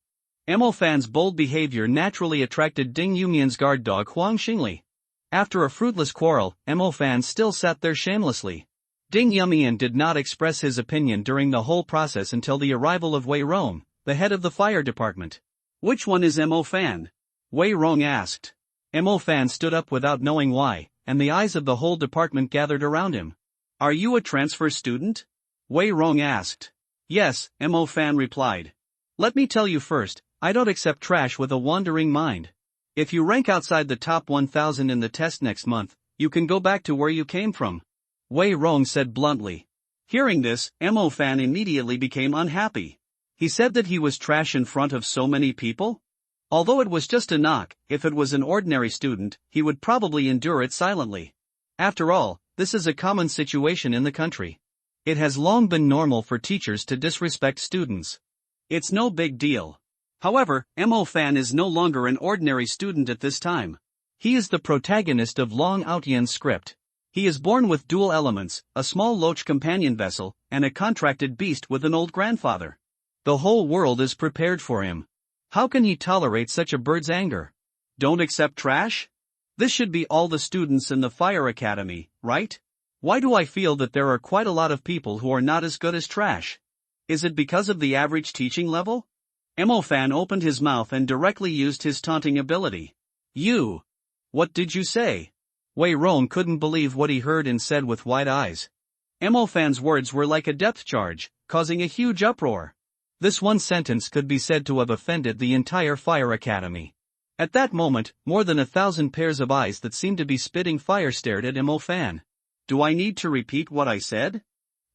Mo Fan's bold behavior naturally attracted Ding Yumian's guard dog Huang Xingli. After a fruitless quarrel, Mo Fan still sat there shamelessly. Ding Yumian did not express his opinion during the whole process until the arrival of Wei Rong, the head of the Fire Department. Which one is Mo Fan? Wei Rong asked. Mo Fan stood up without knowing why, and the eyes of the whole department gathered around him. Are you a transfer student? Wei Rong asked. Yes, Mo Fan replied. Let me tell you first, I don't accept trash with a wandering mind. If you rank outside the top 1,000 in the test next month, you can go back to where you came from. Wei Rong said bluntly. Hearing this, Mo Fan immediately became unhappy. He said that he was trash in front of so many people? Although it was just a knock, if it was an ordinary student, he would probably endure it silently. After all, this is a common situation in the country. It has long been normal for teachers to disrespect students. It's no big deal. However, Mo Fan is no longer an ordinary student at this time. He is the protagonist of Long Outyen's script. He is born with dual elements, a small loach companion vessel, and a contracted beast with an old grandfather. The whole world is prepared for him. How can he tolerate such a bird's anger? Don't accept trash? This should be all the students in the Fire Academy, right? Why do I feel that there are quite a lot of people who are not as good as trash? Is it because of the average teaching level? Mo Fan opened his mouth and directly used his taunting ability. You! What did you say? Wei Rong couldn't believe what he heard and said with wide eyes. Mo Fan's words were like a depth charge, causing a huge uproar. This one sentence could be said to have offended the entire Fire Academy. At that moment, more than 1,000 pairs of eyes that seemed to be spitting fire stared at Mo Fan. Do I need to repeat what I said?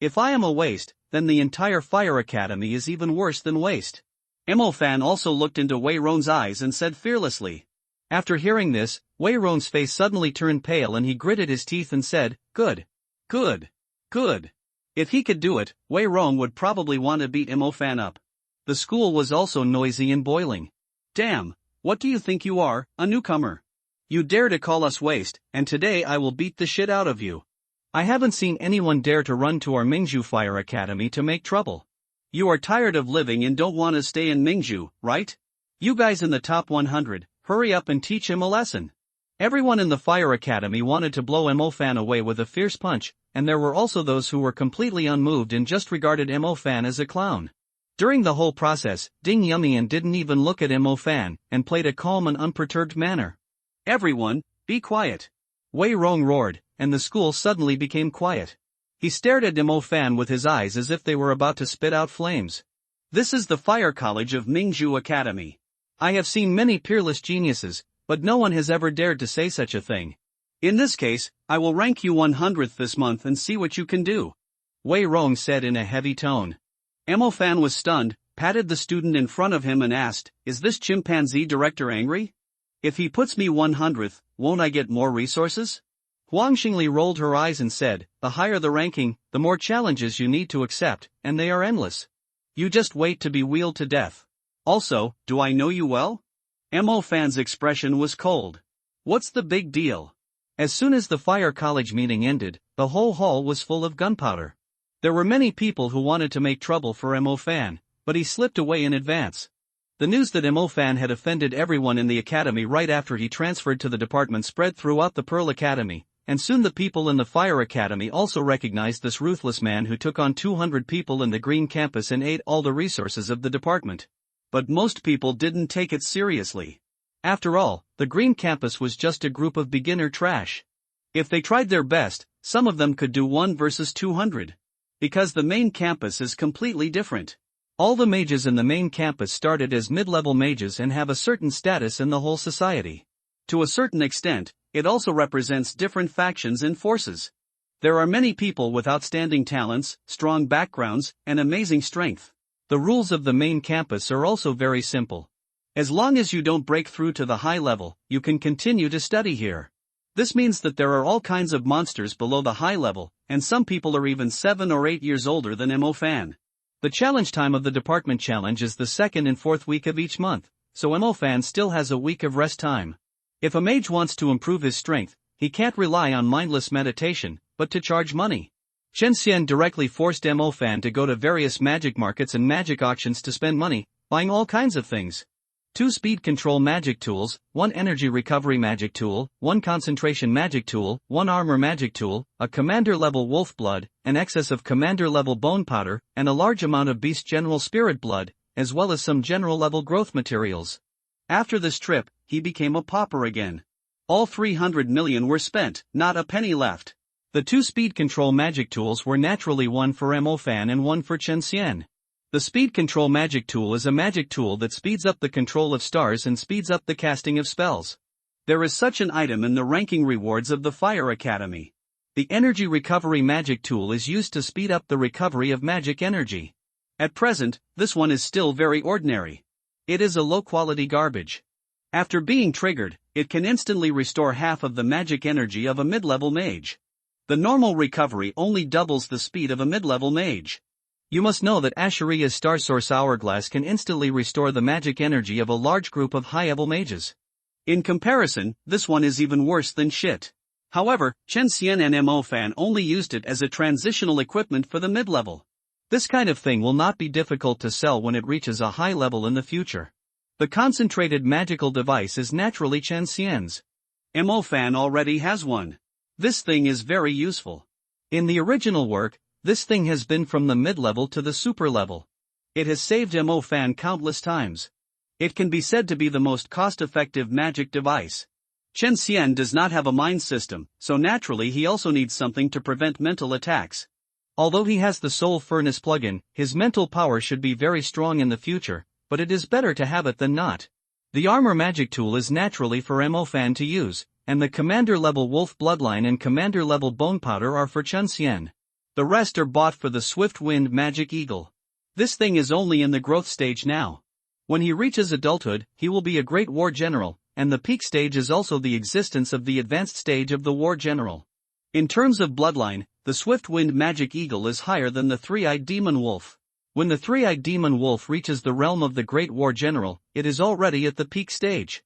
If I am a waste, then the entire Fire Academy is even worse than waste. Mo Fan also looked into Wei Rong's eyes and said fearlessly. After hearing this, Wei Rong's face suddenly turned pale and he gritted his teeth and said, "Good. Good. Good." If he could do it, Wei Rong would probably want to beat Mo Fan up. The school was also noisy and boiling. Damn, what do you think you are, a newcomer? You dare to call us waste, and today I will beat the shit out of you. I haven't seen anyone dare to run to our Mingzhu Fire Academy to make trouble. You are tired of living and don't want to stay in Mingzhu, right? You guys in the top 100, hurry up and teach him a lesson. Everyone in the Fire Academy wanted to blow Mo Fan away with a fierce punch, and there were also those who were completely unmoved and just regarded Mo Fan as a clown. During the whole process, Ding Yumian didn't even look at Mo Fan, and played a calm and unperturbed manner. Everyone, be quiet. Wei Rong roared, and the school suddenly became quiet. He stared at Mo Fan with his eyes as if they were about to spit out flames. This is the Fire College of Mingzhu Academy. I have seen many peerless geniuses, but no one has ever dared to say such a thing. In this case, I will rank you 100th this month and see what you can do. Wei Rong said in a heavy tone. Mo Fan was stunned, patted the student in front of him and asked, "Is this chimpanzee director angry? If he puts me 100th, won't I get more resources?" Huang Xingli rolled her eyes and said, "The higher the ranking, the more challenges you need to accept, and they are endless. You just wait to be wheeled to death." Also, do I know you well? Mo Fan's expression was cold. What's the big deal? As soon as the Fire College meeting ended, the whole hall was full of gunpowder. There were many people who wanted to make trouble for Mo Fan, but he slipped away in advance. The news that Mo Fan had offended everyone in the academy right after he transferred to the department spread throughout the Pearl Academy, and soon the people in the Fire Academy also recognized this ruthless man who took on 200 people in the Green Campus and ate all the resources of the department. But most people didn't take it seriously. After all, the Green Campus was just a group of beginner trash. If they tried their best, some of them could do 1 versus 200. Because the main campus is completely different. All the mages in the main campus started as mid-level mages and have a certain status in the whole society. To a certain extent, it also represents different factions and forces. There are many people with outstanding talents, strong backgrounds, and amazing strength. The rules of the main campus are also very simple. As long as you don't break through to the high level, you can continue to study here. This means that there are all kinds of monsters below the high level, and some people are even 7 or 8 years older than Mo Fan. The challenge time of the department challenge is the 2nd and 4th week of each month, so Mo Fan still has a week of rest time. If a mage wants to improve his strength, he can't rely on mindless meditation, but to charge money. Chen Xian directly forced Mo Fan to go to various magic markets and magic auctions to spend money, buying all kinds of things. 2 speed control magic tools, 1 energy recovery magic tool, 1 concentration magic tool, 1 armor magic tool, a commander level wolf blood, an excess of commander level bone powder, and a large amount of beast general spirit blood, as well as some general level growth materials. After this trip, he became a pauper again. All 300 million were spent, not a penny left. The 2 speed control magic tools were naturally 1 for Mo Fan and 1 for Chen Xian. The speed control magic tool is a magic tool that speeds up the control of stars and speeds up the casting of spells. There is such an item in the ranking rewards of the Fire Academy. The energy recovery magic tool is used to speed up the recovery of magic energy. At present, this one is still very ordinary. It is a low-quality garbage. After being triggered, it can instantly restore half of the magic energy of a mid-level mage. The normal recovery only doubles the speed of a mid-level mage. You must know that Ashuria's Star Source Hourglass can instantly restore the magic energy of a large group of high-level mages. In comparison, this one is even worse than shit. However, Chen Xian and Mo Fan only used it as a transitional equipment for the mid-level. This kind of thing will not be difficult to sell when it reaches a high level in the future. The concentrated magical device is naturally Chen Xian's. Mo Fan already has one. This thing is very useful. In the original work, this thing has been from the mid-level to the super level. It has saved Mo Fan countless times. It can be said to be the most cost-effective magic device. Chen Xian does not have a mind system, so naturally he also needs something to prevent mental attacks. Although he has the Soul Furnace plugin, his mental power should be very strong in the future, but it is better to have it than not. The armor magic tool is naturally for Mo Fan to use, and the commander-level Wolf Bloodline and commander-level Bone Powder are for Chen Xian. The rest are bought for the Swift Wind Magic Eagle. This thing is only in the growth stage now. When he reaches adulthood, he will be a great war general, and the peak stage is also the existence of the advanced stage of the war general. In terms of bloodline, the Swift Wind Magic Eagle is higher than the Three-Eyed Demon Wolf. When the Three-Eyed Demon Wolf reaches the realm of the Great War General, it is already at the peak stage.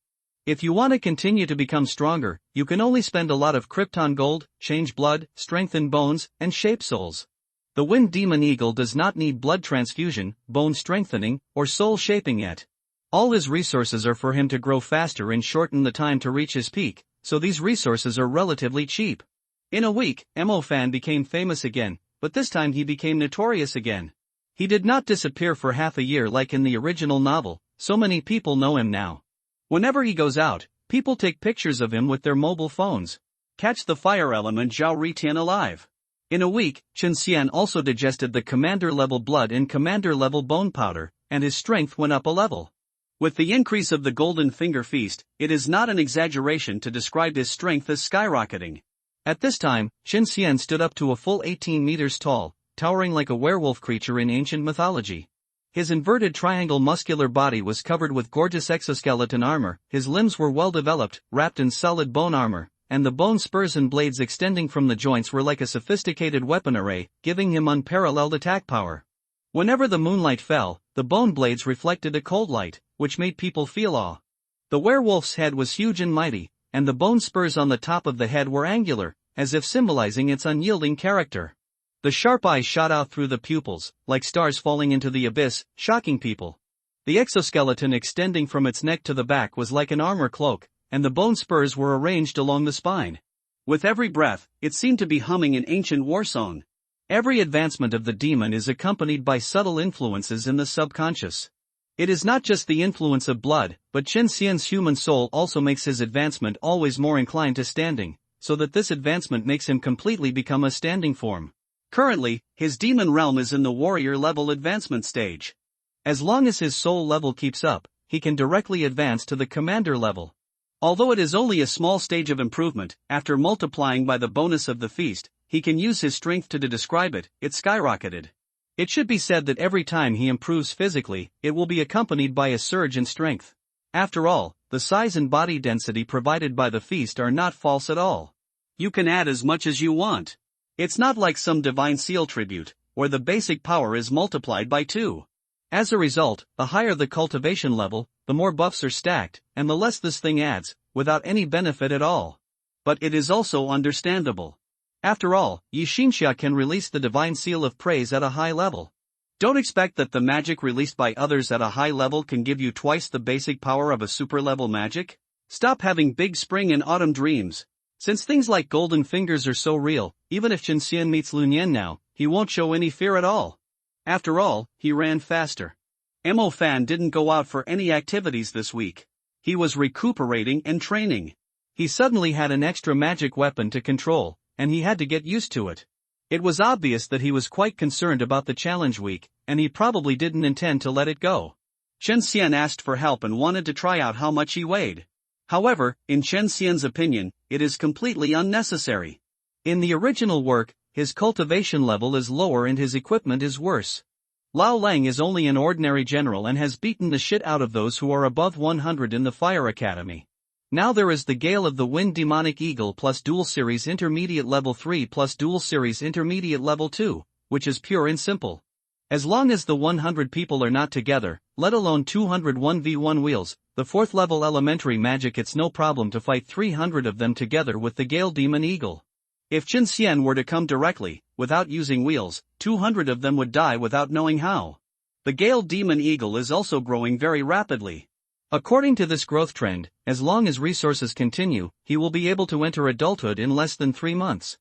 If you want to continue to become stronger, you can only spend a lot of Krypton Gold, change blood, strengthen bones, and shape souls. The Wind Demon Eagle does not need blood transfusion, bone strengthening, or soul shaping yet. All his resources are for him to grow faster and shorten the time to reach his peak, so these resources are relatively cheap. In a week, Mo Fan became famous again, but this time he became notorious again. He did not disappear for half a year like in the original novel, so many people know him now. Whenever he goes out, people take pictures of him with their mobile phones. Catch the fire element Zhao Ritian alive. In a week, Chen Xian also digested the commander-level blood and commander-level bone powder, and his strength went up a level. With the increase of the Golden Finger Feast, it is not an exaggeration to describe his strength as skyrocketing. At this time, Chen Xian stood up to a full 18 meters tall, towering like a werewolf creature in ancient mythology. His inverted triangle muscular body was covered with gorgeous exoskeleton armor, his limbs were well developed, wrapped in solid bone armor, and the bone spurs and blades extending from the joints were like a sophisticated weapon array, giving him unparalleled attack power. Whenever the moonlight fell, the bone blades reflected a cold light, which made people feel awe. The werewolf's head was huge and mighty, and the bone spurs on the top of the head were angular, as if symbolizing its unyielding character. The sharp eyes shot out through the pupils, like stars falling into the abyss, shocking people. The exoskeleton extending from its neck to the back was like an armor cloak, and the bone spurs were arranged along the spine. With every breath, it seemed to be humming an ancient war song. Every advancement of the demon is accompanied by subtle influences in the subconscious. It is not just the influence of blood, but Chen Xian's human soul also makes his advancement always more inclined to standing, so that this advancement makes him completely become a standing form. Currently, his demon realm is in the warrior level advancement stage. As long as his soul level keeps up, he can directly advance to the commander level. Although it is only a small stage of improvement, after multiplying by the bonus of the feast, he can use his strength to describe it, it skyrocketed. It should be said that every time he improves physically, it will be accompanied by a surge in strength. After all, the size and body density provided by the feast are not false at all. You can add as much as you want. It's not like some divine seal tribute, where the basic power is multiplied by 2. As a result, the higher the cultivation level, the more buffs are stacked, and the less this thing adds, without any benefit at all. But it is also understandable. After all, Yi Xinxia can release the divine seal of praise at a high level. Don't expect that the magic released by others at a high level can give you twice the basic power of a super level magic. Stop having big spring and autumn dreams. Since things like golden fingers are so real, even if Chen Xian meets Lun Yan now, he won't show any fear at all. After all, he ran faster. Mo Fan didn't go out for any activities this week. He was recuperating and training. He suddenly had an extra magic weapon to control, and he had to get used to it. It was obvious that he was quite concerned about the challenge week, and he probably didn't intend to let it go. Chen Xian asked for help and wanted to try out how much he weighed. However, in Chen Xian's opinion, it is completely unnecessary. In the original work, his cultivation level is lower and his equipment is worse. Lao Lang is only an ordinary general and has beaten the shit out of those who are above 100 in the Fire Academy. Now there is the Gale of the Wind Demonic Eagle plus Dual Series Intermediate Level 3 plus Dual Series Intermediate Level 2, which is pure and simple. As long as the 100 people are not together, let alone 200 1v1 wheels, the 4th level elementary magic, it's no problem to fight 300 of them together with the Gale Demon Eagle. If Chen Xian were to come directly, without using wheels, 200 of them would die without knowing how. The Gale Demon Eagle is also growing very rapidly. According to this growth trend, as long as resources continue, he will be able to enter adulthood in less than 3 months.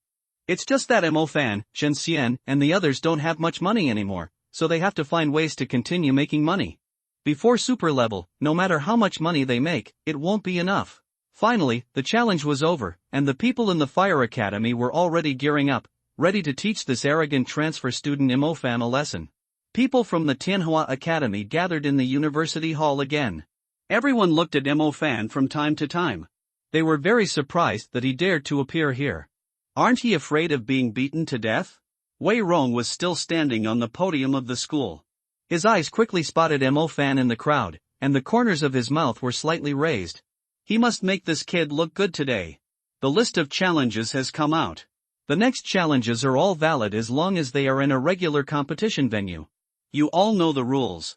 It's just that Mo Fan, Chen Xian, and the others don't have much money anymore, so they have to find ways to continue making money. Before super level, no matter how much money they make, it won't be enough. Finally, the challenge was over, and the people in the Fire Academy were already gearing up, ready to teach this arrogant transfer student Mo Fan a lesson. People from the Tianhua Academy gathered in the university hall again. Everyone looked at Mo Fan from time to time. They were very surprised that he dared to appear here. Aren't he afraid of being beaten to death? Wei Rong was still standing on the podium of the school. His eyes quickly spotted Mo Fan in the crowd, and the corners of his mouth were slightly raised. He must make this kid look good today. The list of challenges has come out. The next challenges are all valid as long as they are in a regular competition venue. You all know the rules.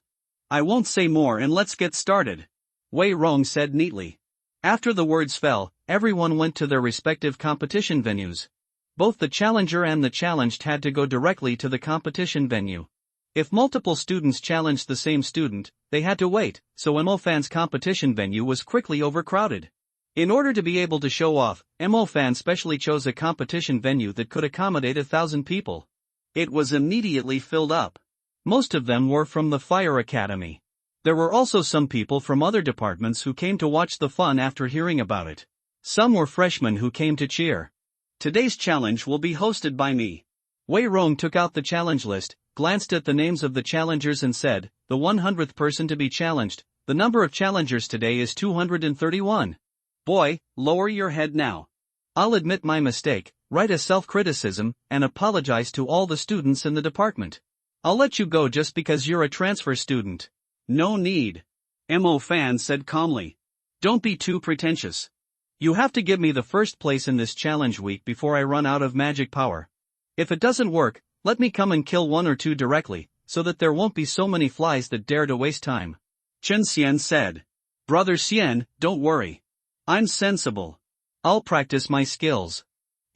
I won't say more and let's get started, Wei Rong said neatly. After the words fell, everyone went to their respective competition venues. Both the challenger and the challenged had to go directly to the competition venue. If multiple students challenged the same student, they had to wait, so Mo Fan's competition venue was quickly overcrowded. In order to be able to show off, Mo Fan specially chose a competition venue that could accommodate 1,000 people. It was immediately filled up. Most of them were from the Fire Academy. There were also some people from other departments who came to watch the fun after hearing about it. Some were freshmen who came to cheer. Today's challenge will be hosted by me. Wei Rong took out the challenge list, glanced at the names of the challengers and said, the 100th person to be challenged, the number of challengers today is 231. Boy, lower your head now. I'll admit my mistake, write a self-criticism, and apologize to all the students in the department. I'll let you go just because you're a transfer student. No need. Mo Fan said calmly. Don't be too pretentious. You have to give me the first place in this challenge week before I run out of magic power. If it doesn't work, let me come and kill 1 or 2 directly, so that there won't be so many flies that dare to waste time. Chen Xian said. Brother Xian, don't worry. I'm sensible. I'll practice my skills.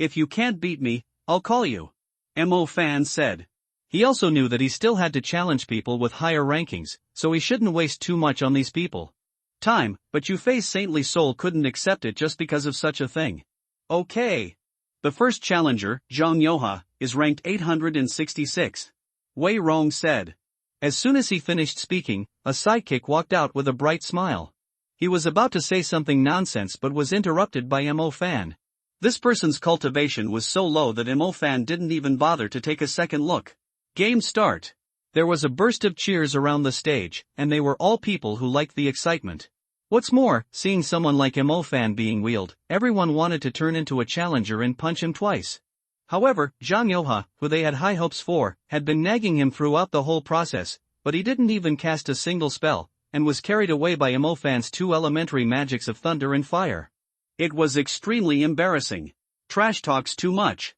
If you can't beat me, I'll call you. Mo Fan said. He also knew that he still had to challenge people with higher rankings, so he shouldn't waste too much on these people. Time, but Yufei's saintly soul couldn't accept it just because of such a thing. Okay. The first challenger, Zhang Youha, is ranked 866. Wei Rong said. As soon as he finished speaking, a sidekick walked out with a bright smile. He was about to say something nonsense but was interrupted by Mo Fan. This person's cultivation was so low that Mo Fan didn't even bother to take a second look. Game start. There was a burst of cheers around the stage, and they were all people who liked the excitement. What's more, seeing someone like Mo Fan being wheeled, everyone wanted to turn into a challenger and punch him twice. However, Zhang Youha, who they had high hopes for, had been nagging him throughout the whole process, but he didn't even cast a single spell, and was carried away by Mo Fan's 2 elementary magics of thunder and fire. It was extremely embarrassing. Trash talks too much.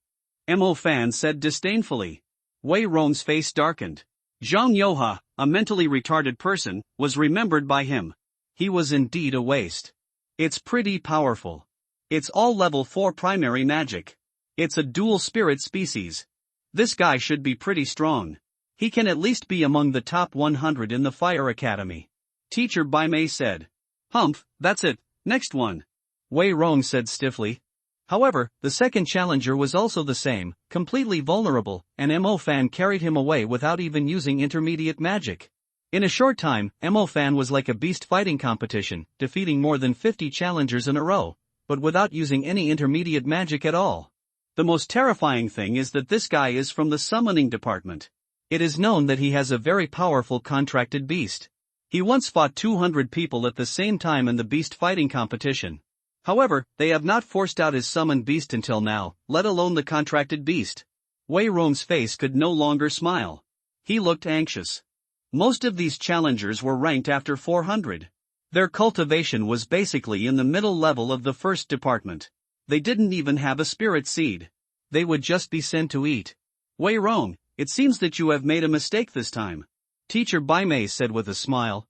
Mo Fan said disdainfully. Wei Rong's face darkened. Zhang Youha, a mentally retarded person, was remembered by him. He was indeed a waste. It's pretty powerful. It's all level 4 primary magic. It's a dual spirit species. This guy should be pretty strong. He can at least be among the top 100 in the Fire Academy. Teacher Bai Mei said. Humph, that's it, next one. Wei Rong said stiffly. However, the second challenger was also the same, completely vulnerable, and Mo Fan carried him away without even using intermediate magic. In a short time, Mo Fan was like a beast fighting competition, defeating more than 50 challengers in a row, but without using any intermediate magic at all. The most terrifying thing is that this guy is from the summoning department. It is known that he has a very powerful contracted beast. He once fought 200 people at the same time in the beast fighting competition. However, they have not forced out his summoned beast until now, let alone the contracted beast. Wei Rong's face could no longer smile. He looked anxious. Most of these challengers were ranked after 400. Their cultivation was basically in the middle level of the first department. They didn't even have a spirit seed. They would just be sent to eat. Wei Rong, it seems that you have made a mistake this time. Teacher Bai Mei said with a smile.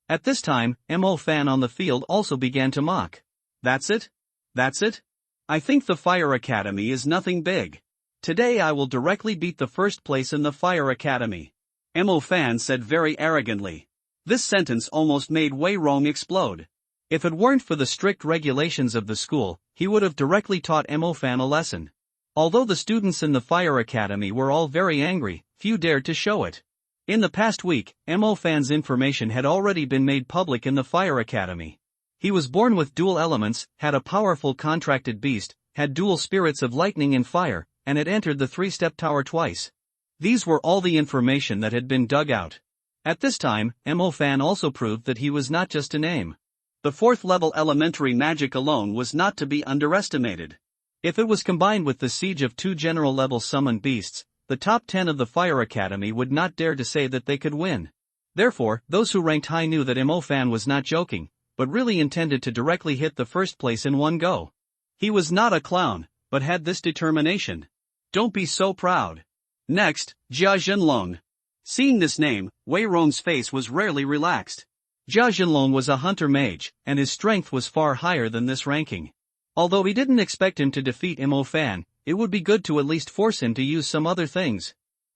At this time, Mo Fan on the field also began to mock. That's it? That's it? I think the Fire Academy is nothing big. Today I will directly beat the first place in the Fire Academy. Mo Fan said very arrogantly. This sentence almost made Wei Rong explode. If it weren't for the strict regulations of the school, he would have directly taught Mo Fan a lesson. Although the students in the Fire Academy were all very angry, few dared to show it. In the past week, Mo Fan's information had already been made public in the Fire Academy. He was born with dual elements, had a powerful contracted beast, had dual spirits of lightning and fire, and had entered the 3-step tower twice. These were all the information that had been dug out. At this time, Mo Fan also proved that he was not just a name. The 4th level elementary magic alone was not to be underestimated. If it was combined with the siege of 2 general level summoned beasts, the top 10 of the Fire Academy would not dare to say that they could win. Therefore, those who ranked high knew that Mo Fan was not joking, but really intended to directly hit the first place in one go. He was not a clown, but had this determination. Don't be so proud. Next, Jia Zhenlong. Seeing this name, Wei Rong's face was rarely relaxed. Jia Zhenlong was a hunter mage, and his strength was far higher than this ranking. Although he didn't expect him to defeat Mo Fan, it would be good to at least force him to use some other things.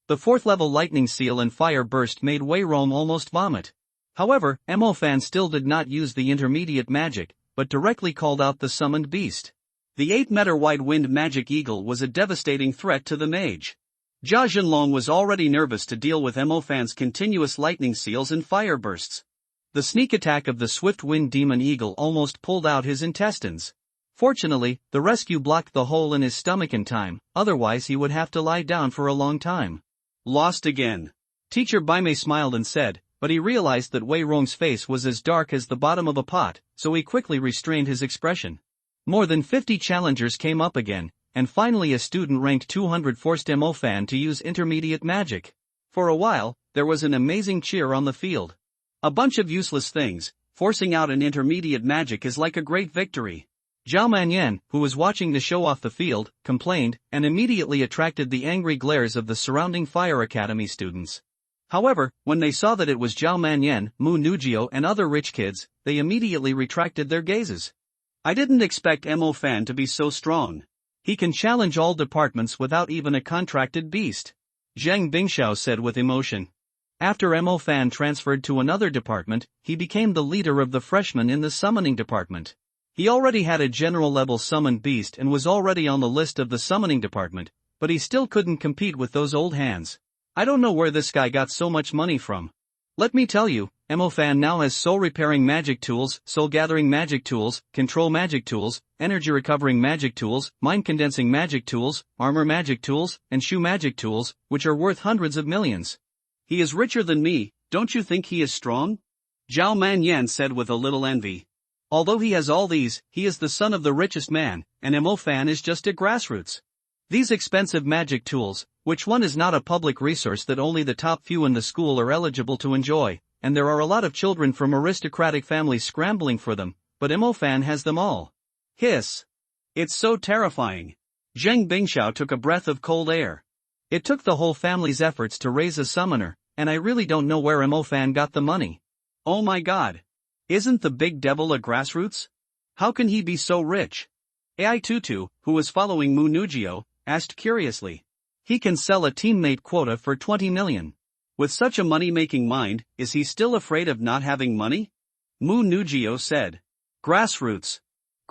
The 4th level lightning seal and fire burst made Wei Rong almost vomit. However, Mo Fan still did not use the intermediate magic, but directly called out the summoned beast. The 8-meter wide wind magic eagle was a devastating threat to the mage. Jia Zhenlong was already nervous to deal with Mo Fan's continuous lightning seals and fire bursts. The sneak attack of the swift wind demon eagle almost pulled out his intestines. Fortunately, the rescue blocked the hole in his stomach in time, otherwise he would have to lie down for a long time. Lost again. Teacher Bai Mei smiled and said, but he realized that Wei Rong's face was as dark as the bottom of a pot, so he quickly restrained his expression. More than 50 challengers came up again, and finally a student ranked 200 forced Mo Fan to use intermediate magic. For a while, there was an amazing cheer on the field. A bunch of useless things, forcing out an intermediate magic is like a great victory. Zhao Manyan, who was watching the show off the field, complained, and immediately attracted the angry glares of the surrounding Fire Academy students. However, when they saw that it was Zhao Manyan, Mu Nugio and other rich kids, they immediately retracted their gazes. I didn't expect Mo Fan to be so strong. He can challenge all departments without even a contracted beast. Zheng Bingxiao said with emotion. After Mo Fan transferred to another department, he became the leader of the freshmen in the summoning department. He already had a general-level summoned beast and was already on the list of the summoning department, but he still couldn't compete with those old hands. I don't know where this guy got so much money from. Let me tell you, Mo Fan now has soul-repairing magic tools, soul-gathering magic tools, control magic tools, energy-recovering magic tools, mind-condensing magic tools, armor magic tools, and shoe magic tools, which are worth hundreds of millions. He is richer than me, don't you think he is strong? Zhao Manyan said with a little envy. Although he has all these, he is the son of the richest man, and Mo Fan is just a grassroots. These expensive magic tools, which one is not a public resource that only the top few in the school are eligible to enjoy, and there are a lot of children from aristocratic families scrambling for them, but Mo Fan has them all. Hiss! It's so terrifying. Zheng Bingxiao took a breath of cold air. It took the whole family's efforts to raise a summoner, and I really don't know where Mo Fan got the money. Oh my god! Isn't the big devil a grassroots? How can he be so rich? Ai Tutu, who was following Mu Nugio, asked curiously. He can sell a teammate quota for 20 million. With such a money-making mind, is he still afraid of not having money? Mu Nugio said. Grassroots.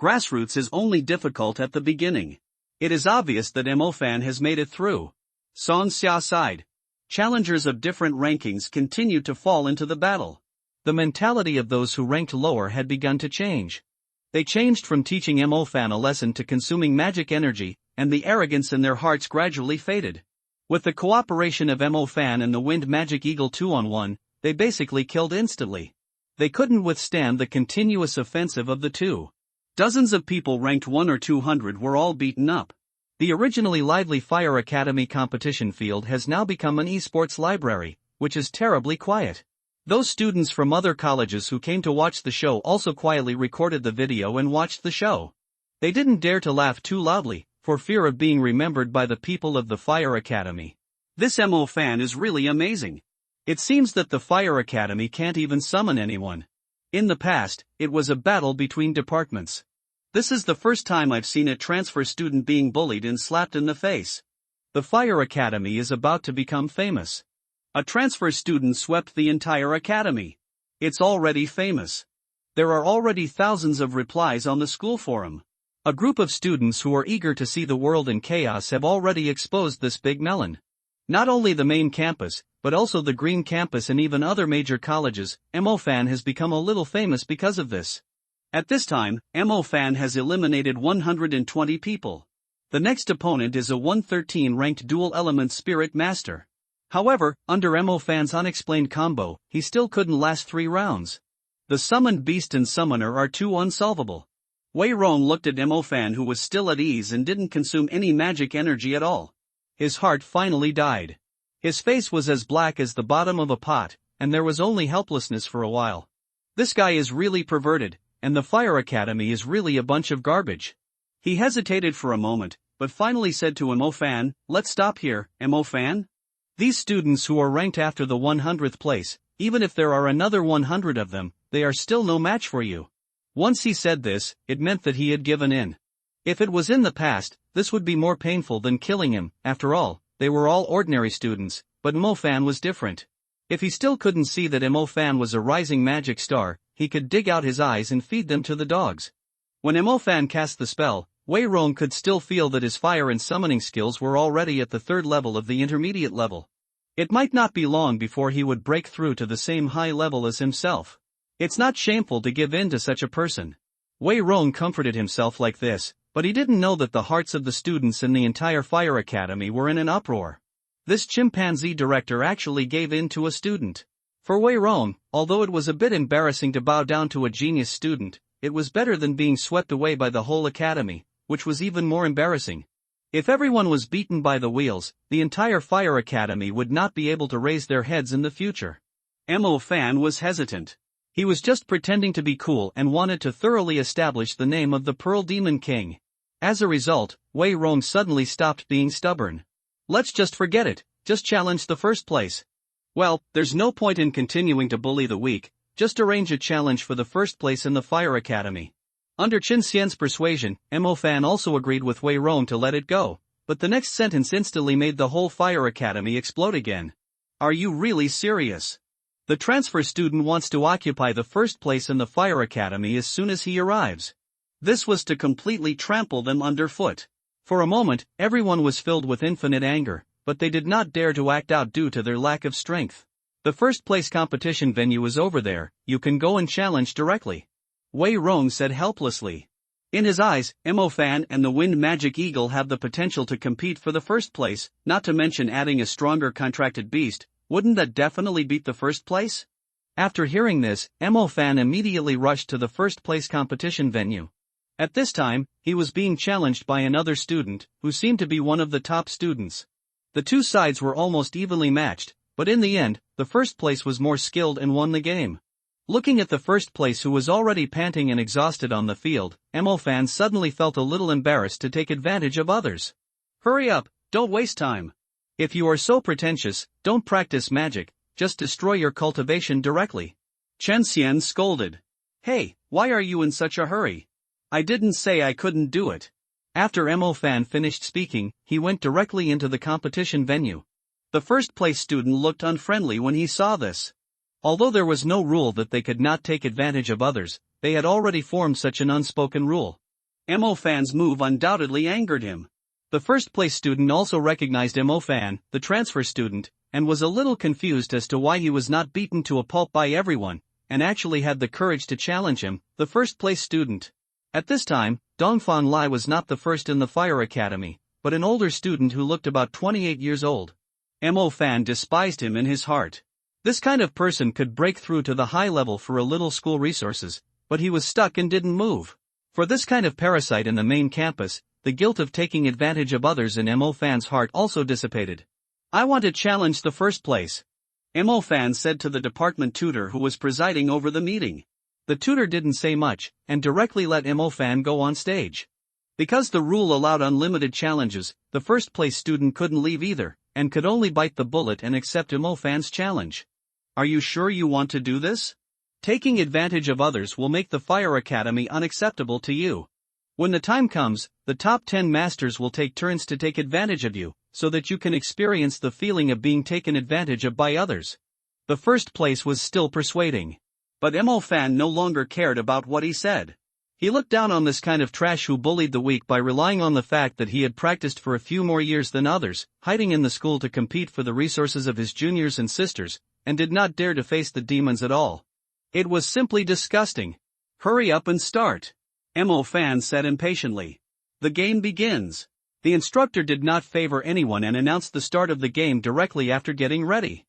Grassroots is only difficult at the beginning. It is obvious that Mo Fan has made it through. Song Xia sighed. Challengers of different rankings continued to fall into the battle. The mentality of those who ranked lower had begun to change. They changed from teaching Mo Fan a lesson to consuming magic energy, and the arrogance in their hearts gradually faded. With the cooperation of Mo Fan and the Wind Magic Eagle 2-on-1, they basically killed instantly. They couldn't withstand the continuous offensive of the two. Dozens of people ranked 1 or 200 were all beaten up. The originally lively Fire Academy competition field has now become an esports library, which is terribly quiet. Those students from other colleges who came to watch the show also quietly recorded the video and watched the show. They didn't dare to laugh too loudly, for fear of being remembered by the people of the Fire Academy. This MO fan is really amazing. It seems that the Fire Academy can't even summon anyone. In the past, it was a battle between departments. This is the first time I've seen a transfer student being bullied and slapped in the face. The Fire Academy is about to become famous. A transfer student swept the entire academy. It's already famous. There are already thousands of replies on the school forum. A group of students who are eager to see the world in chaos have already exposed this big melon. Not only the main campus, but also the Green Campus and even other major colleges. MoFan has become a little famous because of this. At this time, MoFan has eliminated 120 people. The next opponent is a 113 ranked dual element spirit master. However, under MoFan's unexplained combo, he still couldn't last 3 rounds. The summoned beast and summoner are too unsolvable. Wei Rong looked at MoFan, who was still at ease and didn't consume any magic energy at all. His heart finally died. His face was as black as the bottom of a pot, and there was only helplessness for a while. This guy is really perverted, and the Fire Academy is really a bunch of garbage. He hesitated for a moment, but finally said to MoFan, "Let's stop here, MoFan. These students who are ranked after the 100th place, even if there are another 100 of them, they are still no match for you." Once he said this, it meant that he had given in. If it was in the past, this would be more painful than killing him. After all, they were all ordinary students, but MoFan was different. If he still couldn't see that MoFan was a rising magic star, he could dig out his eyes and feed them to the dogs. When MoFan cast the spell, Wei Rong could still feel that his fire and summoning skills were already at the 3rd level of the intermediate level. It might not be long before he would break through to the same high level as himself. It's not shameful to give in to such a person. Wei Rong comforted himself like this, but he didn't know that the hearts of the students in the entire Fire Academy were in an uproar. This chimpanzee director actually gave in to a student. For Wei Rong, although it was a bit embarrassing to bow down to a genius student, it was better than being swept away by the whole academy, which was even more embarrassing. If everyone was beaten by the wheels, the entire Fire Academy would not be able to raise their heads in the future. MoFan was hesitant. He was just pretending to be cool and wanted to thoroughly establish the name of the Pearl Demon King. As a result, Wei Rong suddenly stopped being stubborn. "Let's just forget it, just challenge the 1st place." "Well, there's no point in continuing to bully the weak, just arrange a challenge for the 1st place in the Fire Academy." Under Qin Xian's persuasion, MoFan also agreed with Wei Rong to let it go, but the next sentence instantly made the whole Fire Academy explode again. "Are you really serious? The transfer student wants to occupy the 1st place in the Fire Academy as soon as he arrives." This was to completely trample them underfoot. For a moment, everyone was filled with infinite anger, but they did not dare to act out due to their lack of strength. "The 1st place competition venue is over there, you can go and challenge directly," Wei Rong said helplessly. In his eyes, MoFan and the Wind Magic Eagle have the potential to compete for the 1st place, not to mention adding a stronger contracted beast. Wouldn't that definitely beat the 1st place? After hearing this, MoFan immediately rushed to the 1st place competition venue. At this time, he was being challenged by another student, who seemed to be one of the top students. The two sides were almost evenly matched, but in the end, the 1st place was more skilled and won the game. Looking at the 1st place, who was already panting and exhausted on the field, MoFan suddenly felt a little embarrassed to take advantage of others. "Hurry up, don't waste time. If you are so pretentious, don't practice magic, just destroy your cultivation directly," Chen Xian scolded. "Hey, why are you in such a hurry? I didn't say I couldn't do it." After MoFan finished speaking, he went directly into the competition venue. The 1st place student looked unfriendly when he saw this. Although there was no rule that they could not take advantage of others, they had already formed such an unspoken rule. MoFan's move undoubtedly angered him. The 1st place student also recognized MoFan, the transfer student, and was a little confused as to why he was not beaten to a pulp by everyone, and actually had the courage to challenge him, the 1st place student. At this time, Dongfan Lai was not the 1st in the Fire Academy, but an older student who looked about 28 years old. MoFan despised him in his heart. This kind of person could break through to the high level for a little school resources, but he was stuck and didn't move. For this kind of parasite in the main campus, the guilt of taking advantage of others in MoFan's heart also dissipated. "I want to challenge the 1st place." Fan said to the department tutor who was presiding over the meeting. The tutor didn't say much, and directly let Fan go on stage. Because the rule allowed unlimited challenges, the first place student couldn't leave either, and could only bite the bullet and accept Fan's challenge. Are you sure you want to do this? Taking advantage of others will make the Fire Academy unacceptable to you. When the time comes, the top 10 masters will take turns to take advantage of you, so that you can experience the feeling of being taken advantage of by others. The first place was still persuading. But Fan no longer cared about what he said. He looked down on this kind of trash who bullied the weak by relying on the fact that he had practiced for a few more years than others, hiding in the school to compete for the resources of his juniors and sisters, and did not dare to face the demons at all. It was simply disgusting. Hurry up and start, Fan said impatiently. The game begins. The instructor did not favor anyone and announced the start of the game directly after getting ready.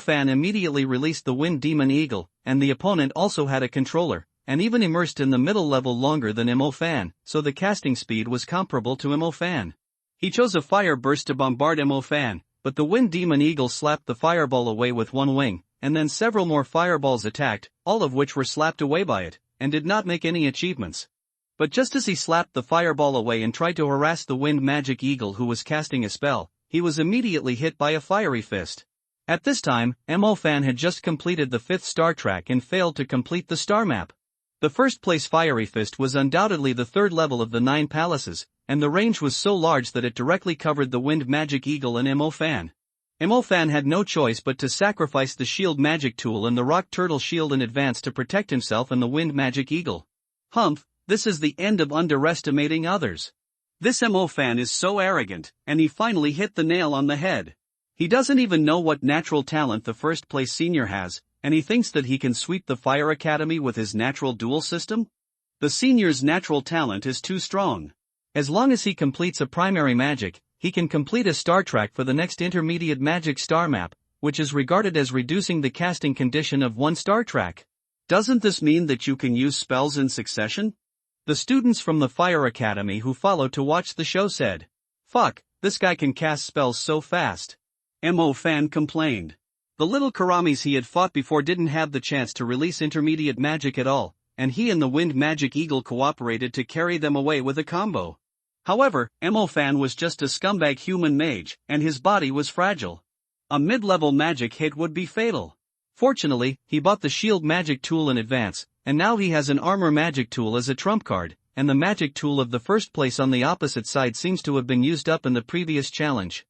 Fan immediately released the Wind Demon Eagle, and the opponent also had a controller, and even immersed in the middle level longer than Fan, so the casting speed was comparable to Fan. He chose a fire burst to bombard Fan, but the Wind Demon Eagle slapped the fireball away with one wing, and then several more fireballs attacked, all of which were slapped away by it, and did not make any achievements. But just as he slapped the fireball away and tried to harass the Wind Magic Eagle who was casting a spell, he was immediately hit by a fiery fist. At this time, Fan had just completed the 5th star track and failed to complete the star map. The first place fiery fist was undoubtedly the 3rd level of the 9 palaces, and the range was so large that it directly covered the Wind Magic Eagle and Fan. Fan had no choice but to sacrifice the Shield Magic Tool and the Rock Turtle Shield in advance to protect himself and the Wind Magic Eagle. Humph, this is the end of underestimating others. This Fan is so arrogant, and he finally hit the nail on the head. He doesn't even know what natural talent the first place senior has, and he thinks that he can sweep the Fire Academy with his natural duel system? The senior's natural talent is too strong. As long as he completes a primary magic, he can complete a star track for the next intermediate magic star map, which is regarded as reducing the casting condition of 1 star track. Doesn't this mean that you can use spells in succession? The students from the Fire Academy who followed to watch the show said, "Fuck, this guy can cast spells so fast." Fan complained. The little Karamis he had fought before didn't have the chance to release intermediate magic at all, and he and the Wind Magic Eagle cooperated to carry them away with a combo. However, Fan was just a scumbag human mage, and his body was fragile. A mid-level magic hit would be fatal. Fortunately, he bought the Shield Magic Tool in advance, and now he has an Armor Magic Tool as a trump card, and the Magic Tool of the first place on the opposite side seems to have been used up in the previous challenge.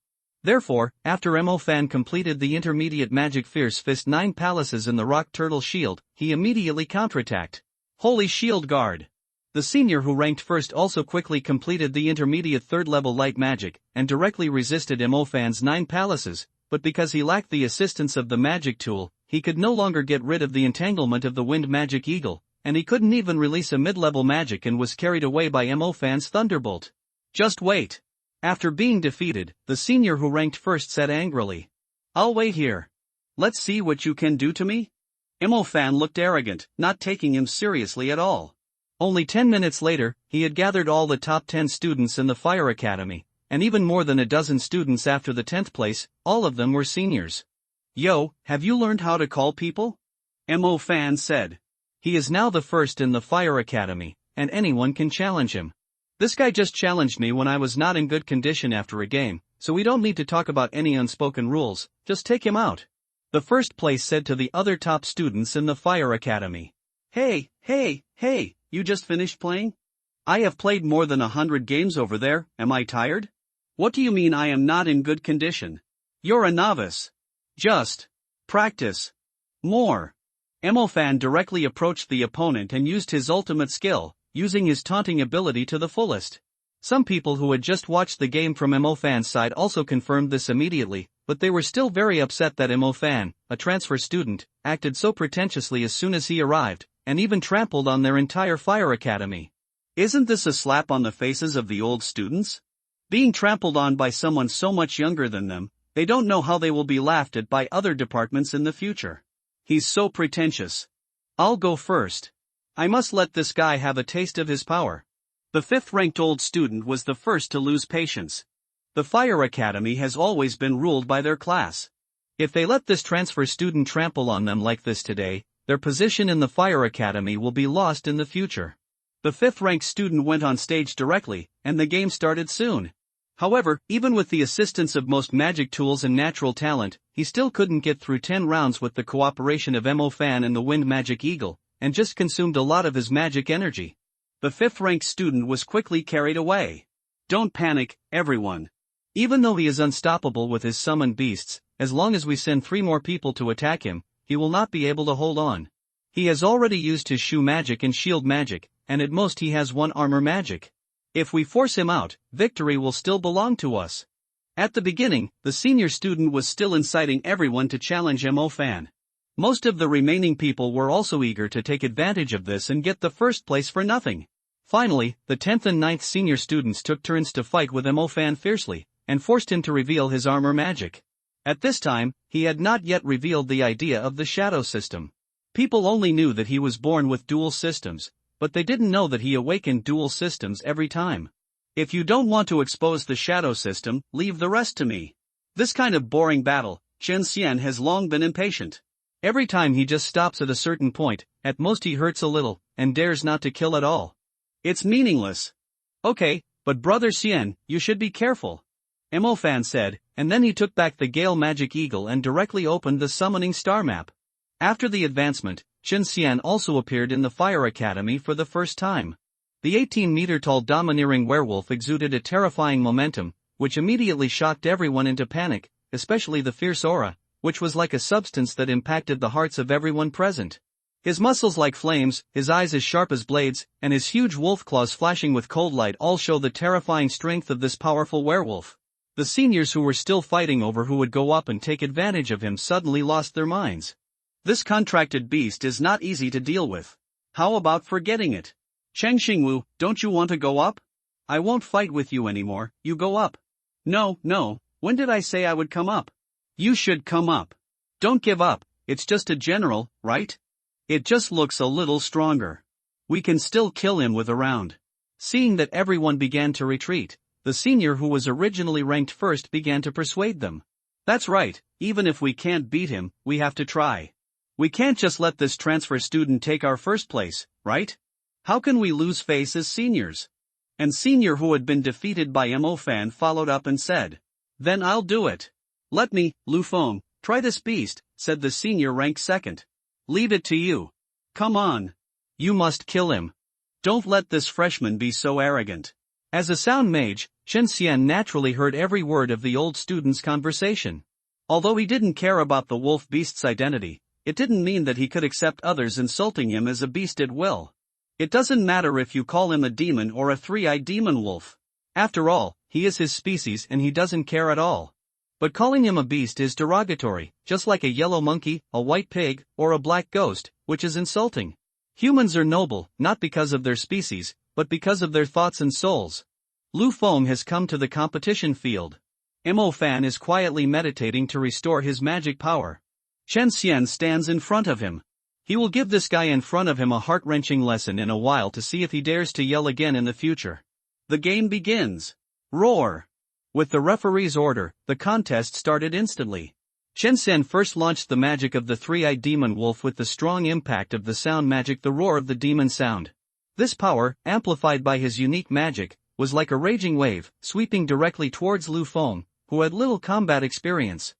Therefore, after Fan completed the intermediate magic Fierce Fist 9 palaces in the Rock Turtle Shield, he immediately counterattacked. Holy Shield Guard! The senior who ranked first also quickly completed the intermediate 3rd level light magic, and directly resisted Fan's 9 palaces, but because he lacked the assistance of the magic tool, he could no longer get rid of the entanglement of the Wind Magic Eagle, and he couldn't even release a mid-level magic and was carried away by Fan's Thunderbolt. Just wait. After being defeated, the senior who ranked first said angrily, "I'll wait here. Let's see what you can do to me?" Fan looked arrogant, not taking him seriously at all. Only 10 minutes later, he had gathered all the top 10 students in the Fire Academy, and even more than a dozen students after the 10th place, all of them were seniors. "Yo, have you learned how to call people?" Fan said. He is now the first in the Fire Academy, and anyone can challenge him. This guy just challenged me when I was not in good condition after a game, so we don't need to talk about any unspoken rules, just take him out. The first place said to the other top students in the Fire Academy. Hey, you just finished playing? I have played more than 100 games over there, am I tired? What do you mean I am not in good condition? You're a novice. Just practice more." Fan directly approached the opponent and used his ultimate skill, using his taunting ability to the fullest. Some people who had just watched the game from Fan's side also confirmed this immediately, but they were still very upset that Fan, a transfer student, acted so pretentiously as soon as he arrived, and even trampled on their entire Fire Academy. Isn't this a slap on the faces of the old students? Being trampled on by someone so much younger than them, they don't know how they will be laughed at by other departments in the future. He's so pretentious. I'll go first. I must let this guy have a taste of his power. The 5th-ranked old student was the first to lose patience. The Fire Academy has always been ruled by their class. If they let this transfer student trample on them like this today, their position in the Fire Academy will be lost in the future. The 5th-ranked student went on stage directly, and the game started soon. However, even with the assistance of most magic tools and natural talent, he still couldn't get through 10 rounds with the cooperation of Mo Fan and the Wind Magic Eagle, and just consumed a lot of his magic energy. The 5th-ranked student was quickly carried away. Don't panic, everyone. Even though he is unstoppable with his summoned beasts, as long as we send 3 more people to attack him, he will not be able to hold on. He has already used his shoe magic and shield magic, and at most he has 1 armor magic. If we force him out, victory will still belong to us. At the beginning, the senior student was still inciting everyone to challenge Mo Fan. Most of the remaining people were also eager to take advantage of this and get the first place for nothing. Finally, the 10th and 9th senior students took turns to fight with Mo Fan fiercely, and forced him to reveal his armor magic. At this time, he had not yet revealed the idea of the shadow system. People only knew that he was born with dual systems, but they didn't know that he awakened dual systems every time. If you don't want to expose the shadow system, leave the rest to me. This kind of boring battle, Chen Xian has long been impatient. Every time he just stops at a certain point, at most he hurts a little, and dares not to kill at all. It's meaningless. Okay, but Brother Xian, you should be careful. Mo Fan said, and then he took back the Gale Magic Eagle and directly opened the summoning star map. After the advancement, Chen Xian also appeared in the Fire Academy for the first time. The 18-meter-tall domineering werewolf exuded a terrifying momentum, which immediately shocked everyone into panic, especially the fierce aura, which was like a substance that impacted the hearts of everyone present. His muscles like flames, his eyes as sharp as blades, and his huge wolf claws flashing with cold light all show the terrifying strength of this powerful werewolf. The seniors who were still fighting over who would go up and take advantage of him suddenly lost their minds. This contracted beast is not easy to deal with. How about forgetting it? Cheng Xingwu, don't you want to go up? I won't fight with you anymore, you go up. No, when did I say I would come up? You should come up. Don't give up, it's just a general, right? It just looks a little stronger. We can still kill him with a round. Seeing that everyone began to retreat, the senior who was originally ranked first began to persuade them. That's right, even if we can't beat him, we have to try. We can't just let this transfer student take our first place, right? How can we lose face as seniors? And senior who had been defeated by Mo Fan followed up and said, then I'll do it. Let me, Lu Feng, try this beast, said the senior ranked second. Leave it to you. Come on. You must kill him. Don't let this freshman be so arrogant. As a sound mage, Chen Xian naturally heard every word of the old student's conversation. Although he didn't care about the wolf beast's identity, it didn't mean that he could accept others insulting him as a beast at will. It doesn't matter if you call him a demon or a 3-eyed demon wolf. After all, he is his species and he doesn't care at all. But calling him a beast is derogatory, just like a yellow monkey, a white pig, or a black ghost, which is insulting. Humans are noble, not because of their species, but because of their thoughts and souls. Lu Feng has come to the competition field. Mo Fan is quietly meditating to restore his magic power. Chen Xian stands in front of him. He will give this guy in front of him a heart-wrenching lesson in a while to see if he dares to yell again in the future. The game begins. Roar! With the referee's order, the contest started instantly. Chen Xian first launched the magic of the 3-eyed demon wolf with the strong impact of the sound magic, the roar of the demon sound. This power, amplified by his unique magic, was like a raging wave, sweeping directly towards Lu Feng, who had little combat experience.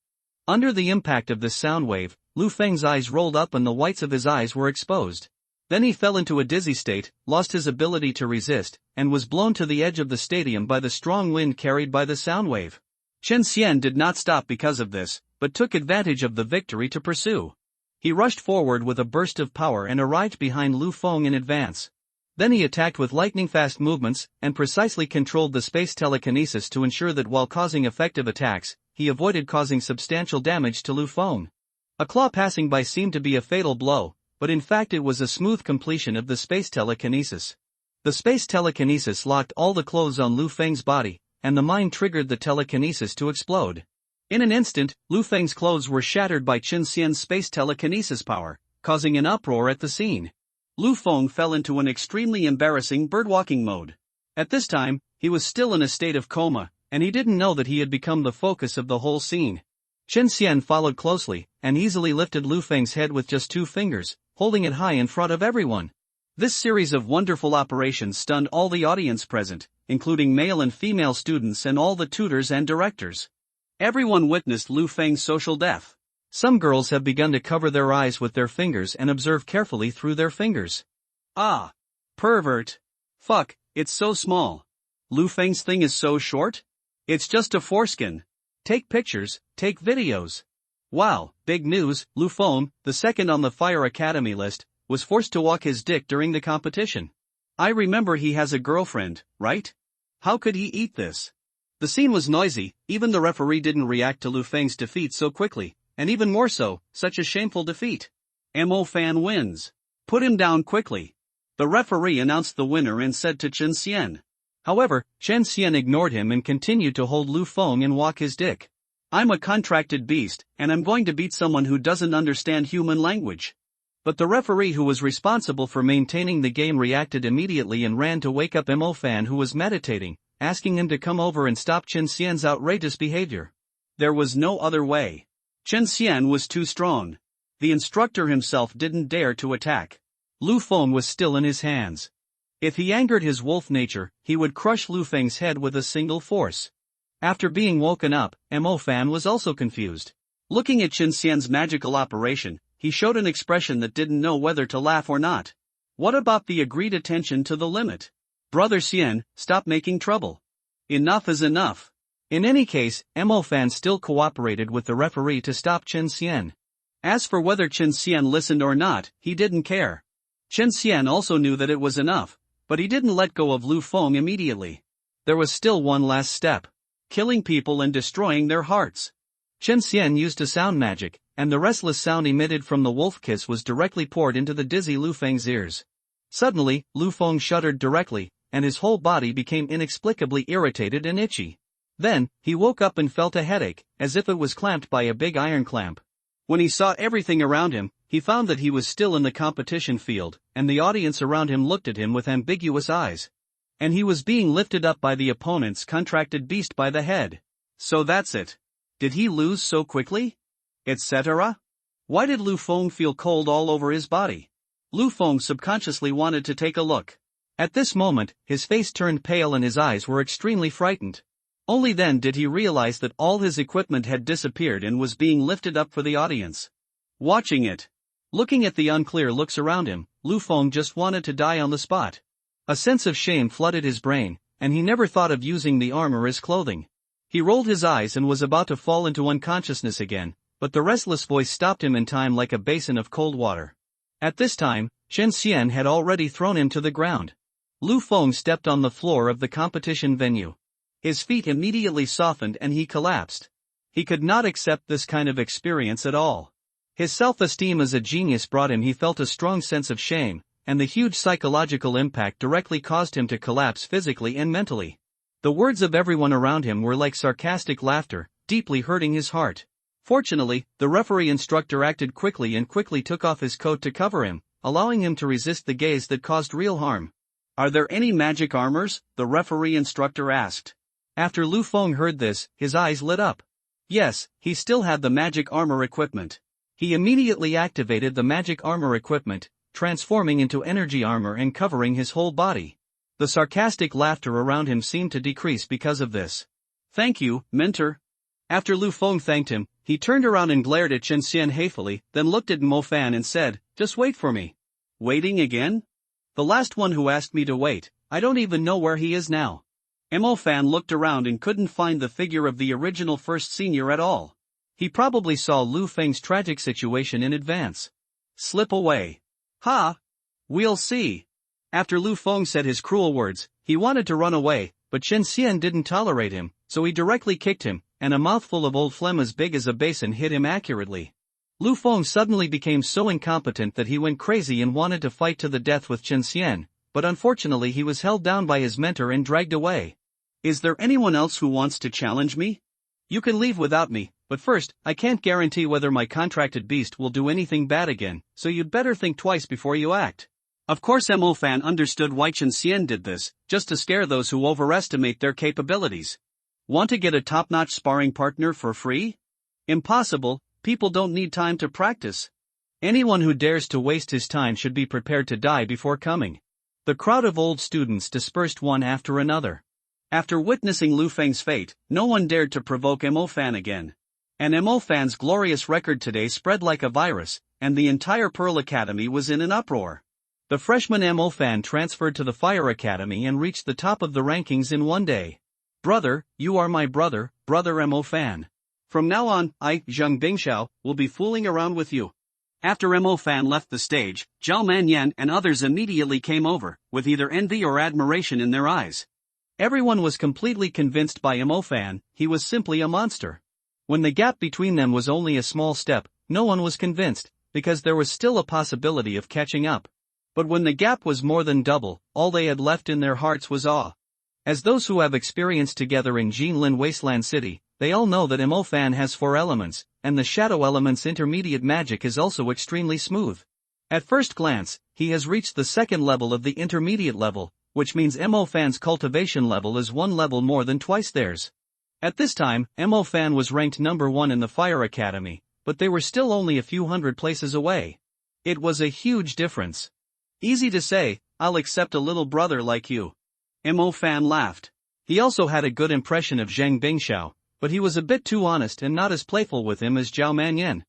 Under the impact of this sound wave, Lu Feng's eyes rolled up and the whites of his eyes were exposed. Then he fell into a dizzy state, lost his ability to resist, and was blown to the edge of the stadium by the strong wind carried by the sound wave. Chen Xian did not stop because of this, but took advantage of the victory to pursue. He rushed forward with a burst of power and arrived behind Lu Feng in advance. Then he attacked with lightning-fast movements, and precisely controlled the space telekinesis to ensure that while causing effective attacks, he avoided causing substantial damage to Lu Feng. A claw passing by seemed to be a fatal blow, but in fact it was a smooth completion of the space telekinesis. The space telekinesis locked all the clothes on Lu Feng's body, and the mind triggered the telekinesis to explode. In an instant, Lu Feng's clothes were shattered by Chen Xian's space telekinesis power, causing an uproar at the scene. Lu Feng fell into an extremely embarrassing birdwalking mode. At this time, he was still in a state of coma, and he didn't know that he had become the focus of the whole scene. Chen Xian followed closely, and easily lifted Lu Feng's head with just 2 fingers, holding it high in front of everyone. This series of wonderful operations stunned all the audience present, including male and female students and all the tutors and directors. Everyone witnessed Lu Feng's social death. Some girls have begun to cover their eyes with their fingers and observe carefully through their fingers. Ah! Pervert! Fuck, it's so small. Lu Feng's thing is so short? It's just a foreskin. Take pictures, take videos. Wow, big news, Lu Feng, the second on the Fire Academy list, was forced to walk his dick during the competition. I remember he has a girlfriend, right? How could he eat this? The scene was noisy, even the referee didn't react to Lu Feng's defeat so quickly, and even more so, such a shameful defeat. Mo Fan wins. Put him down quickly. The referee announced the winner and said to Chen Xian. However, Chen Xian ignored him and continued to hold Lu Feng and walk his dick. I'm a contracted beast, and I'm going to beat someone who doesn't understand human language. But the referee who was responsible for maintaining the game reacted immediately and ran to wake up Mo Fan, who was meditating, asking him to come over and stop Chen Xian's outrageous behavior. There was no other way. Chen Xian was too strong. The instructor himself didn't dare to attack. Lu Feng was still in his hands. If he angered his wolf nature, he would crush Lu Feng's head with a single force. After being woken up, Mo Fan was also confused. Looking at Chen Xian's magical operation, he showed an expression that didn't know whether to laugh or not. What about the agreed attention to the limit? Brother Xian, stop making trouble. Enough is enough. In any case, Mo Fan still cooperated with the referee to stop Chen Xian. As for whether Chen Xian listened or not, he didn't care. Chen Xian also knew that it was enough, but he didn't let go of Lu Feng immediately. There was still one last step. Killing people and destroying their hearts. Chen Xian used a sound magic, and the restless sound emitted from the wolf kiss was directly poured into the dizzy Lu Feng's ears. Suddenly, Lu Feng shuddered directly, and his whole body became inexplicably irritated and itchy. Then, he woke up and felt a headache, as if it was clamped by a big iron clamp. When he saw everything around him, he found that he was still in the competition field, and the audience around him looked at him with ambiguous eyes. And he was being lifted up by the opponent's contracted beast by the head. So that's it. Did he lose so quickly? Etc. Why did Lu Feng feel cold all over his body? Lu Feng subconsciously wanted to take a look. At this moment, his face turned pale and his eyes were extremely frightened. Only then did he realize that all his equipment had disappeared and was being lifted up for the audience. Watching it. Looking at the unclear looks around him, Lu Feng just wanted to die on the spot. A sense of shame flooded his brain, and he never thought of using the armor as clothing. He rolled his eyes and was about to fall into unconsciousness again, but the restless voice stopped him in time like a basin of cold water. At this time, Chen Xian had already thrown him to the ground. Lu Feng stepped on the floor of the competition venue. His feet immediately softened and he collapsed. He could not accept this kind of experience at all. His self-esteem as a genius brought him, he felt a strong sense of shame, and the huge psychological impact directly caused him to collapse physically and mentally. The words of everyone around him were like sarcastic laughter, deeply hurting his heart. Fortunately, the referee instructor acted quickly and quickly took off his coat to cover him, allowing him to resist the gaze that caused real harm. Are there any magic armors? The referee instructor asked. After Lu Feng heard this, his eyes lit up. Yes, he still had the magic armor equipment. He immediately activated the magic armor equipment, transforming into energy armor and covering his whole body. The sarcastic laughter around him seemed to decrease because of this. Thank you, mentor. After Lu Feng thanked him, he turned around and glared at Chen Xian hatefully, then looked at Mo Fan and said, "Just wait for me." Waiting again? The last one who asked me to wait, I don't even know where he is now. Mo Fan looked around and couldn't find the figure of the original first senior at all. He probably saw Lu Feng's tragic situation in advance. Slip away. Ha! We'll see. After Lu Feng said his cruel words, he wanted to run away, but Chen Xian didn't tolerate him, so he directly kicked him, and a mouthful of old phlegm as big as a basin hit him accurately. Lu Feng suddenly became so incompetent that he went crazy and wanted to fight to the death with Chen Xian, but unfortunately he was held down by his mentor and dragged away. Is there anyone else who wants to challenge me? You can leave without me, but first, I can't guarantee whether my contracted beast will do anything bad again, so you'd better think twice before you act. Of course Mo Fan understood why Chen Xian did this, just to scare those who overestimate their capabilities. Want to get a top-notch sparring partner for free? Impossible, people don't need time to practice. Anyone who dares to waste his time should be prepared to die before coming. The crowd of old students dispersed one after another. After witnessing Lu Feng's fate, no one dared to provoke Mo Fan again. And Mo Fan's glorious record today spread like a virus, and the entire Pearl Academy was in an uproar. The freshman Mo Fan transferred to the Fire Academy and reached the top of the rankings in one day. Brother, you are my brother, brother Mo Fan. From now on, I, Zheng Bingxiao, will be fooling around with you. After Mo Fan left the stage, Zhao Manyan and others immediately came over, with either envy or admiration in their eyes. Everyone was completely convinced by Mo Fan, he was simply a monster. When the gap between them was only a small step, no one was convinced, because there was still a possibility of catching up. But when the gap was more than double, all they had left in their hearts was awe. As those who have experience together in Jinlin Wasteland City, they all know that Mo Fan has 4 elements, and the shadow element's intermediate magic is also extremely smooth. At first glance, he has reached the second level of the intermediate level, which means Mo Fan's cultivation level is 1 level more than twice theirs. At this time, Mo Fan was ranked number 1 in the Fire Academy, but they were still only a few hundred places away. It was a huge difference. Easy to say, I'll accept a little brother like you. Mo Fan laughed. He also had a good impression of Zheng Bingxiao, but he was a bit too honest and not as playful with him as Zhao Manyan.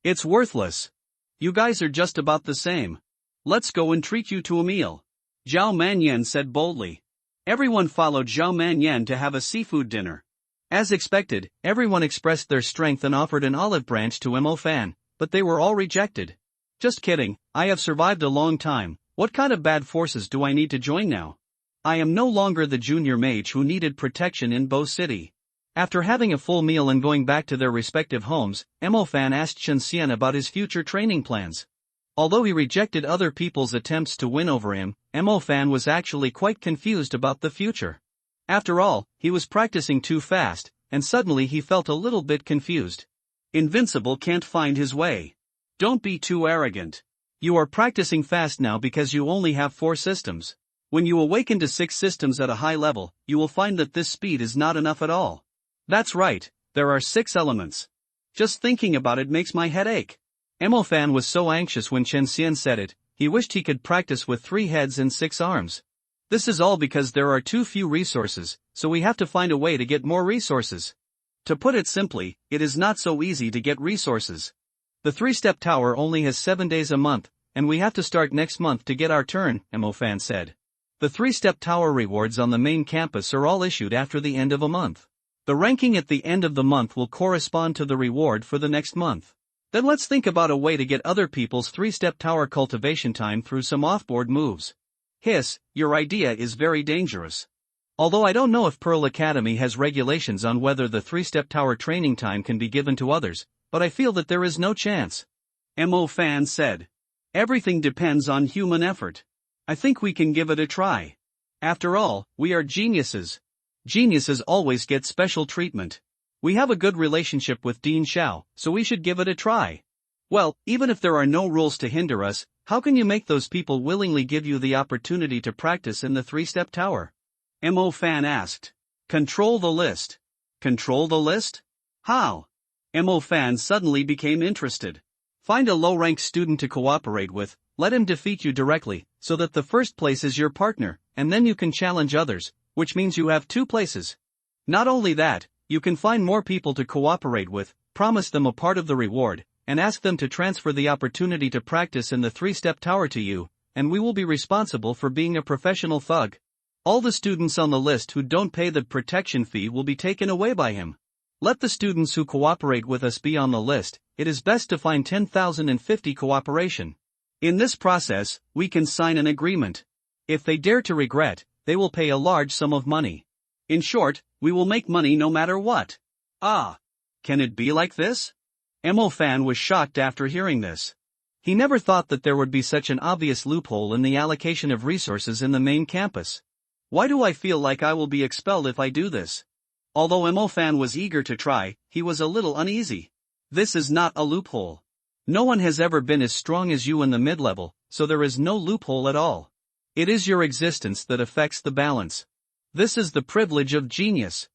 It's worthless. You guys are just about the same. Let's go and treat you to a meal. Zhao Manyan said boldly. Everyone followed Zhao Manyan to have a seafood dinner. As expected, everyone expressed their strength and offered an olive branch to Mo Fan, but they were all rejected. Just kidding, I have survived a long time, what kind of bad forces do I need to join now? I am no longer the junior mage who needed protection in Bo City. After having a full meal and going back to their respective homes, Mo Fan asked Chen Xian about his future training plans. Although he rejected other people's attempts to win over him, Mo Fan was actually quite confused about the future. After all, he was practicing too fast, and suddenly he felt a little bit confused. Invincible can't find his way. Don't be too arrogant. You are practicing fast now because you only have 4 systems. When you awaken to 6 systems at a high level, you will find that this speed is not enough at all. That's right, there are 6 elements. Just thinking about it makes my head ache. Mo Fan was so anxious when Chen Xian said it, he wished he could practice with 3 heads and 6 arms. This is all because there are too few resources, so we have to find a way to get more resources. To put it simply, it is not so easy to get resources. The 3-step tower only has 7 days a month, and we have to start next month to get our turn, Mo Fan said. The 3-step tower rewards on the main campus are all issued after the end of a month. The ranking at the end of the month will correspond to the reward for the next month. Then let's think about a way to get other people's 3-step tower cultivation time through some off-board moves. Hiss, your idea is very dangerous. Although I don't know if Pearl Academy has regulations on whether the 3-step tower training time can be given to others, but I feel that there is no chance. Mo Fan said. Everything depends on human effort. I think we can give it a try. After all, we are geniuses. Geniuses always get special treatment. We have a good relationship with Dean Xiao, so we should give it a try. Well, even if there are no rules to hinder us, how can you make those people willingly give you the opportunity to practice in the 3-step tower? Mo Fan asked. Control the list. Control the list? How? Mo Fan suddenly became interested. Find a low-ranked student to cooperate with, let him defeat you directly, so that the first place is your partner, and then you can challenge others, which means you have 2 places. Not only that, you can find more people to cooperate with, promise them a part of the reward, and ask them to transfer the opportunity to practice in the 3-step tower to you, and we will be responsible for being a professional thug. All the students on the list who don't pay the protection fee will be taken away by him. Let the students who cooperate with us be on the list, it is best to find 10,050 cooperation. In this process, we can sign an agreement. If they dare to regret, they will pay a large sum of money. In short, we will make money no matter what. Ah! Can it be like this? Mo Fan was shocked after hearing this. He never thought that there would be such an obvious loophole in the allocation of resources in the main campus. Why do I feel like I will be expelled if I do this? Although Mo Fan was eager to try, he was a little uneasy. This is not a loophole. No one has ever been as strong as you in the mid-level, so there is no loophole at all. It is your existence that affects the balance. This is the privilege of genius.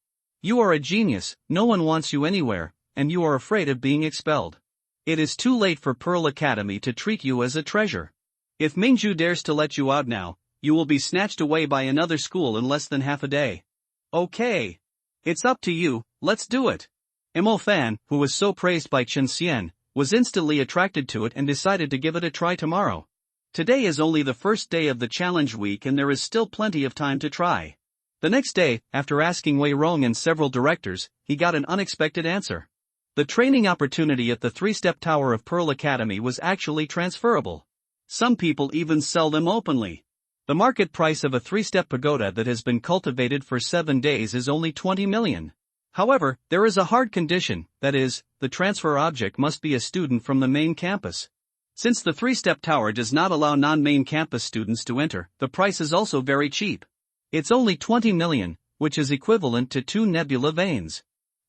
You are a genius, no one wants you anywhere, and you are afraid of being expelled. It is too late for Pearl Academy to treat you as a treasure. If Mingju dares to let you out now, you will be snatched away by another school in less than half a day. Okay. It's up to you, let's do it. Mo Fan, who was so praised by Chen Xian, was instantly attracted to it and decided to give it a try tomorrow. Today is only the first day of the challenge week and there is still plenty of time to try. The next day, after asking Wei Rong and several directors, he got an unexpected answer. The training opportunity at the 3-step tower of Pearl Academy was actually transferable. Some people even sell them openly. The market price of a 3-step pagoda that has been cultivated for 7 days is only 20 million. However, there is a hard condition, that is, the transfer object must be a student from the main campus. Since the 3-step tower does not allow non-main campus students to enter, the price is also very cheap. It's only 20 million, which is equivalent to 2 nebula veins.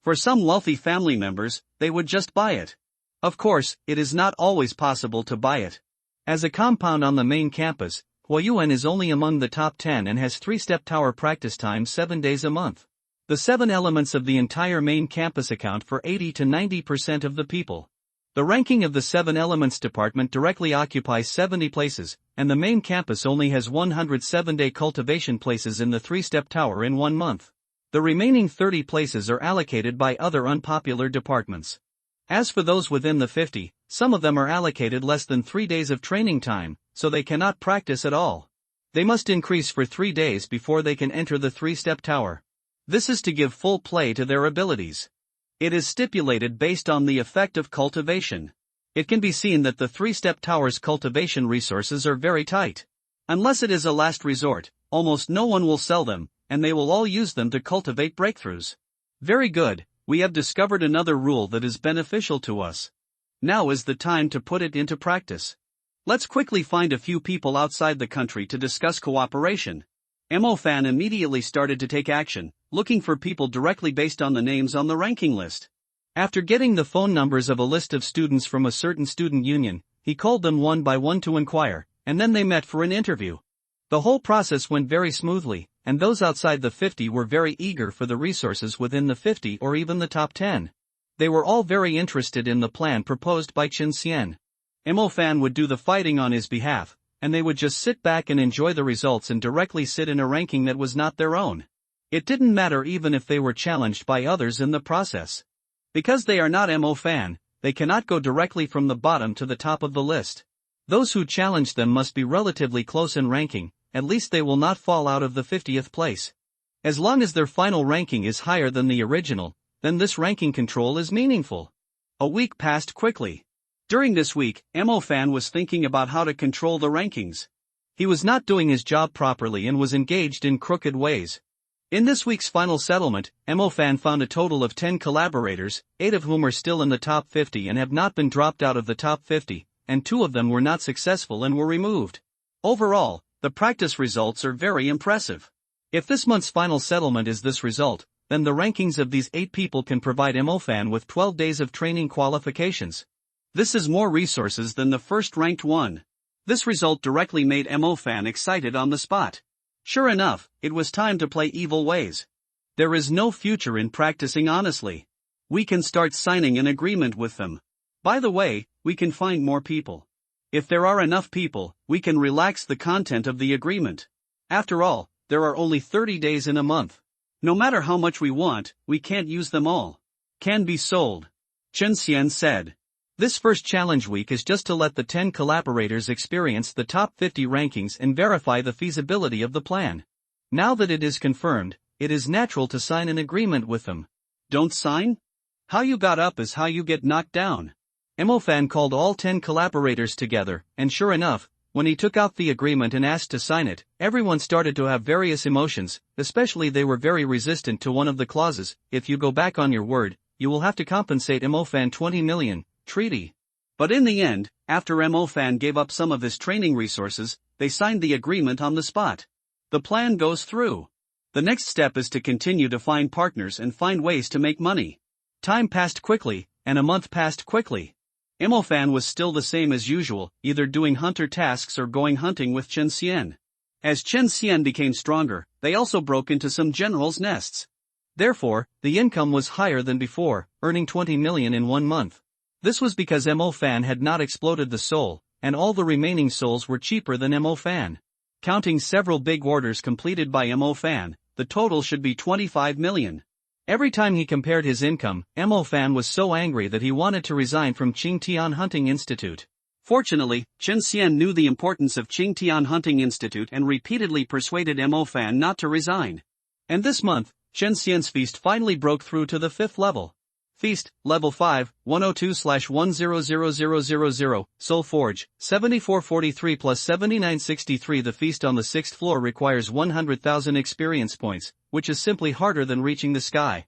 For some wealthy family members, they would just buy it. Of course, it is not always possible to buy it. As a compound on the main campus, Huayuan is only among the top 10 and has 3-step tower practice time 7 days a month. The 7 elements of the entire main campus account for 80 to 90% of the people. The ranking of the 7 elements department directly occupies 70 places, and the main campus only has 107-day cultivation places in the 3-step tower in 1 month. The remaining 30 places are allocated by other unpopular departments. As for those within the 50, some of them are allocated less than 3 days of training time, so they cannot practice at all. They must increase for 3 days before they can enter the 3-step tower. This is to give full play to their abilities. It is stipulated based on the effect of cultivation. It can be seen that the 3-step tower's cultivation resources are very tight. Unless it is a last resort, almost no one will sell them, and they will all use them to cultivate breakthroughs. Very good, we have discovered another rule that is beneficial to us. Now is the time to put it into practice. Let's quickly find a few people outside the country to discuss cooperation. Mo Fan immediately started to take action, looking for people directly based on the names on the ranking list. After getting the phone numbers of a list of students from a certain student union, he called them one by one to inquire, and then they met for an interview. The whole process went very smoothly, and those outside the 50 were very eager for the resources within the 50 or even the top 10. They were all very interested in the plan proposed by Chen Xian. Mo Fan would do the fighting on his behalf, and they would just sit back and enjoy the results and directly sit in a ranking that was not their own. It didn't matter even if they were challenged by others in the process. Because they are not Mo Fan, they cannot go directly from the bottom to the top of the list. Those who challenge them must be relatively close in ranking, at least they will not fall out of the 50th place. As long as their final ranking is higher than the original, then this ranking control is meaningful. A week passed quickly. During this week, Mo Fan was thinking about how to control the rankings. He was not doing his job properly and was engaged in crooked ways. In this week's final settlement, Mo Fan found a total of 10 collaborators, 8 of whom are still in the top 50 and have not been dropped out of the top 50, and 2 of them were not successful and were removed. Overall, the practice results are very impressive. If this month's final settlement is this result, then the rankings of these 8 people can provide Mo Fan with 12 days of training qualifications. This is more resources than the first ranked one. This result directly made Mo Fan excited on the spot. Sure enough, it was time to play evil ways. There is no future in practicing honestly. We can start signing an agreement with them. By the way, we can find more people. If there are enough people, we can relax the content of the agreement. After all, there are only 30 days in a month. No matter how much we want, we can't use them all. Can be sold. Chen Xian said. This first challenge week is just to let the 10 collaborators experience the top 50 rankings and verify the feasibility of the plan. Now that it is confirmed, it is natural to sign an agreement with them. Don't sign? How you got up is how you get knocked down. Mo Fan called all 10 collaborators together, and sure enough, when he took out the agreement and asked to sign it, everyone started to have various emotions, especially they were very resistant to one of the clauses: if you go back on your word, you will have to compensate Mo Fan 20 million. Treaty. But in the end, after Mo Fan gave up some of his training resources, they signed the agreement on the spot. The plan goes through. The next step is to continue to find partners and find ways to make money. Time passed quickly, and a month passed quickly. Mo Fan was still the same as usual, either doing hunter tasks or going hunting with Chen Xian. As Chen Xian became stronger, they also broke into some generals' nests. Therefore, the income was higher than before, earning 20 million in 1 month. This was because Mo Fan had not exploded the soul, and all the remaining souls were cheaper than Mo Fan. Counting several big orders completed by Mo Fan, the total should be 25 million. Every time he compared his income, Mo Fan was so angry that he wanted to resign from Qingtian Hunting Institute. Fortunately, Chen Xian knew the importance of Qingtian Hunting Institute and repeatedly persuaded Mo Fan not to resign. And this month, Chen Xian's feast finally broke through to the 5th level. Feast, Level 5, 102/1000000, Soul Forge, 7443 plus 7963. The feast on the 6th floor requires 100,000 experience points, which is simply harder than reaching the sky.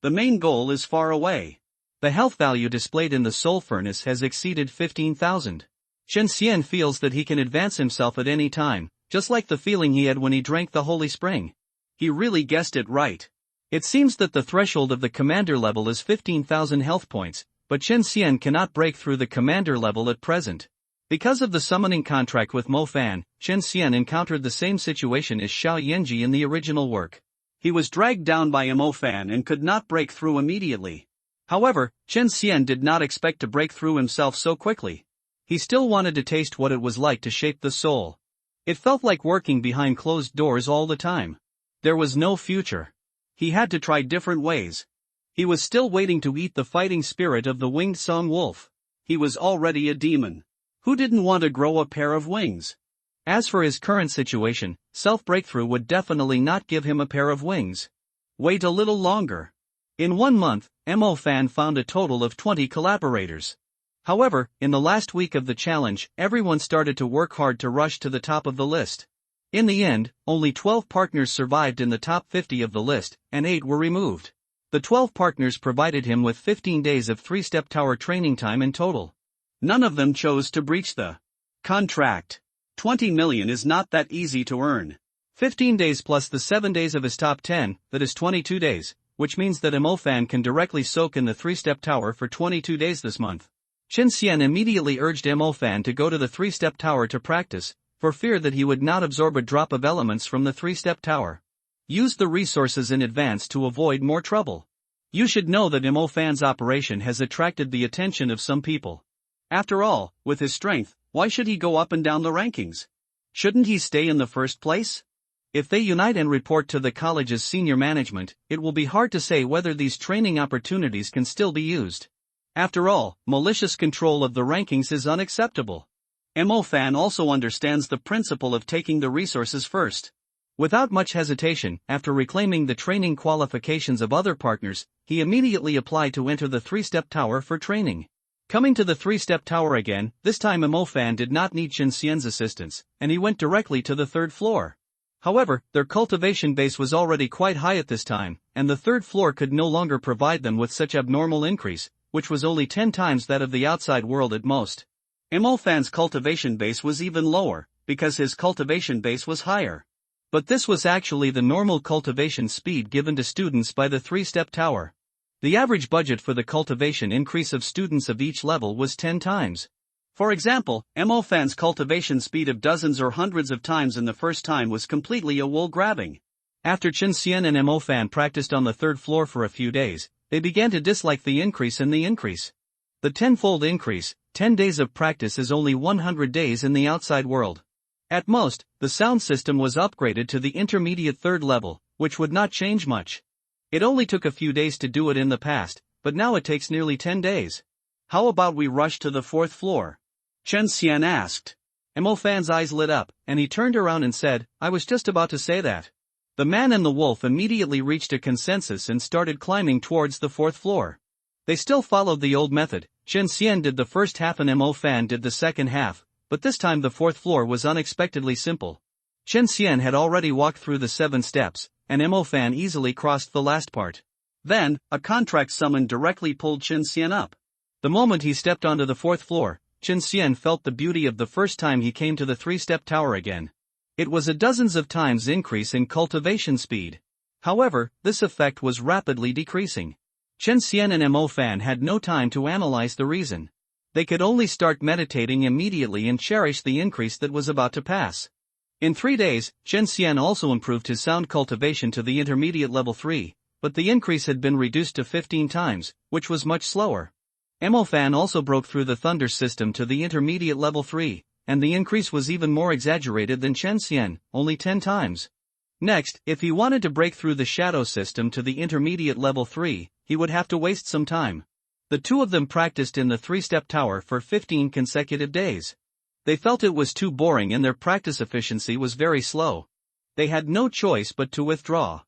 The main goal is far away. The health value displayed in the soul furnace has exceeded 15,000. Chen Xian feels that he can advance himself at any time, just like the feeling he had when he drank the holy spring. He really guessed it right. It seems that the threshold of the commander level is 15,000 health points, but Chen Xian cannot break through the commander level at present. Because of the summoning contract with Mo Fan, Chen Xian encountered the same situation as Xiao Yanji in the original work. He was dragged down by Mo Fan and could not break through immediately. However, Chen Xian did not expect to break through himself so quickly. He still wanted to taste what it was like to shape the soul. It felt like working behind closed doors all the time. There was no future. He had to try different ways. He was still waiting to eat the fighting spirit of the winged song wolf. He was already a demon. Who didn't want to grow a pair of wings? As for his current situation, self-breakthrough would definitely not give him a pair of wings. Wait a little longer. In 1 month, Mo Fan found a total of 20 collaborators. However, in the last week of the challenge, everyone started to work hard to rush to the top of the list. In the end, only 12 partners survived in the top 50 of the list, and 8 were removed. The 12 partners provided him with 15 days of 3-step tower training time in total. None of them chose to breach the contract. 20 million is not that easy to earn. 15 days plus the 7 days of his top 10, that is 22 days, which means that Mo Fan can directly soak in the 3-step tower for 22 days this month. Chen Xian immediately urged Mo Fan to go to the 3-step tower to practice, for fear that he would not absorb a drop of elements from the 3-step tower. Use the resources in advance to avoid more trouble. You should know that Mo Fan's operation has attracted the attention of some people. After all, with his strength, why should he go up and down the rankings? Shouldn't he stay in the first place? If they unite and report to the college's senior management, it will be hard to say whether these training opportunities can still be used. After all, malicious control of the rankings is unacceptable. Mo Fan also understands the principle of taking the resources first. Without much hesitation, after reclaiming the training qualifications of other partners, he immediately applied to enter the 3-step tower for training. Coming to the 3-step tower again, this time Mo Fan did not need Chen Xian's assistance, and he went directly to the 3rd floor. However, their cultivation base was already quite high at this time, and the 3rd floor could no longer provide them with such abnormal increase, which was only 10 times that of the outside world at most. Mo Fan's cultivation base was even lower, because his cultivation base was higher. But this was actually the normal cultivation speed given to students by the 3-step tower. The average budget for the cultivation increase of students of each level was 10 times. For example, Mo Fan's cultivation speed of dozens or hundreds of times in the first time was completely a wool grabbing. After Chen Xian and Mo Fan practiced on the 3rd floor for a few days, they began to dislike the increase in the increase. The 10-fold increase, 10 days of practice is only 100 days in the outside world. At most, the sound system was upgraded to the intermediate 3rd level, which would not change much. It only took a few days to do it in the past, but now it takes nearly 10 days. How about we rush to the 4th floor? Chen Xian asked. Mo Fan's eyes lit up, and he turned around and said, I was just about to say that. The man and the wolf immediately reached a consensus and started climbing towards the 4th floor. They still followed the old method. Chen Xian did the first half and Mo Fan did the second half, but this time the 4th floor was unexpectedly simple. Chen Xian had already walked through the 7 steps, and Mo Fan easily crossed the last part. Then, a contract summon directly pulled Chen Xian up. The moment he stepped onto the 4th floor, Chen Xian felt the beauty of the first time he came to the 3-step tower again. It was a dozens of times increase in cultivation speed. However, this effect was rapidly decreasing. Chen Xian and Mo Fan had no time to analyze the reason. They could only start meditating immediately and cherish the increase that was about to pass. In 3 days, Chen Xian also improved his sound cultivation to the intermediate level 3, but the increase had been reduced to 15 times, which was much slower. Fan also broke through the Thunder system to the intermediate level 3, and the increase was even more exaggerated than Chen Xian, only 10 times. Next, if he wanted to break through the Shadow system to the intermediate level 3, he would have to waste some time. The two of them practiced in the 3-step tower for 15 consecutive days. They felt it was too boring and their practice efficiency was very slow. They had no choice but to withdraw.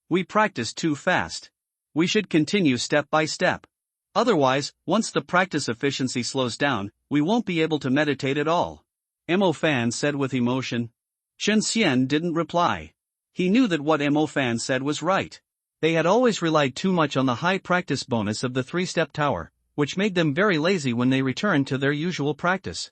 We practice too fast. We should continue step by step. Otherwise, once the practice efficiency slows down, we won't be able to meditate at all. Fan said with emotion. Chen Xian didn't reply. He knew that what Fan said was right. They had always relied too much on the high practice bonus of the 3-step tower, which made them very lazy when they returned to their usual practice.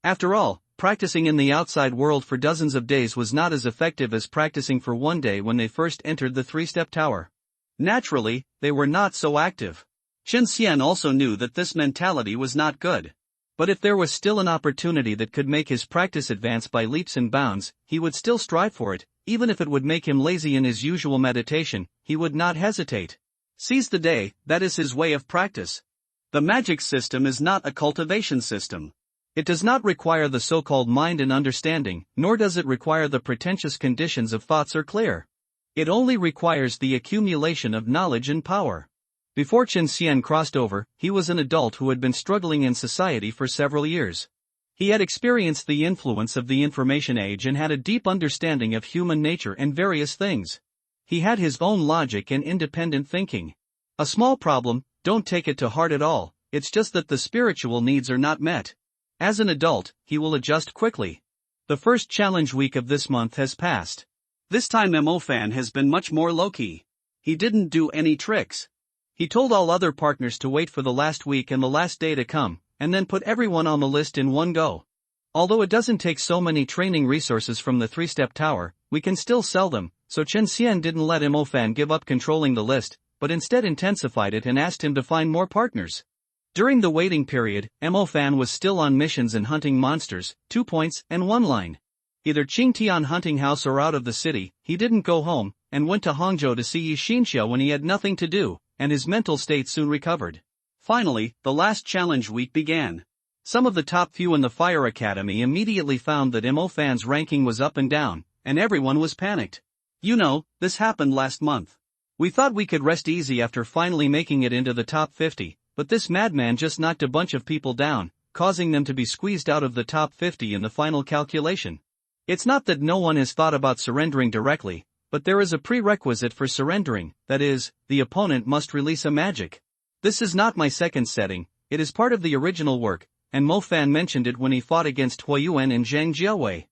After all, practicing in the outside world for dozens of days was not as effective as practicing for one day when they first entered the 3-step tower. Naturally, they were not so active. Chen Xian also knew that this mentality was not good. But if there was still an opportunity that could make his practice advance by leaps and bounds, he would still strive for it. Even if it would make him lazy in his usual meditation, he would not hesitate. Seize the day, that is his way of practice. The magic system is not a cultivation system. It does not require the so-called mind and understanding, nor does it require the pretentious conditions of thoughts or clear. It only requires the accumulation of knowledge and power. Before Chen Xian crossed over, he was an adult who had been struggling in society for several years. He had experienced the influence of the information age and had a deep understanding of human nature and various things. He had his own logic and independent thinking. A small problem, don't take it to heart at all, it's just that the spiritual needs are not met. As an adult, he will adjust quickly. The first challenge week of this month has passed. This time Fan has been much more low-key. He didn't do any tricks. He told all other partners to wait for the last week and the last day to come, and then put everyone on the list in one go. Although it doesn't take so many training resources from the 3-step tower, we can still sell them, so Chen Xian didn't let Fan give up controlling the list, but instead intensified it and asked him to find more partners. During the waiting period, Fan was still on missions and hunting monsters, 2 points and 1 line. Either Qingtian hunting house or out of the city, he didn't go home, and went to Hangzhou to see Yi Xinxia when he had nothing to do, and his mental state soon recovered. Finally, the last challenge week began. Some of the top few in the Fire Academy immediately found that Fan's ranking was up and down, and everyone was panicked. You know, this happened last month. We thought we could rest easy after finally making it into the top 50, but this madman just knocked a bunch of people down, causing them to be squeezed out of the top 50 in the final calculation. It's not that no one has thought about surrendering directly, but there is a prerequisite for surrendering, that is, the opponent must release a magic. This is not my second setting, it is part of the original work, and Fan mentioned it when he fought against Huiyuan and Zhang Jiawei.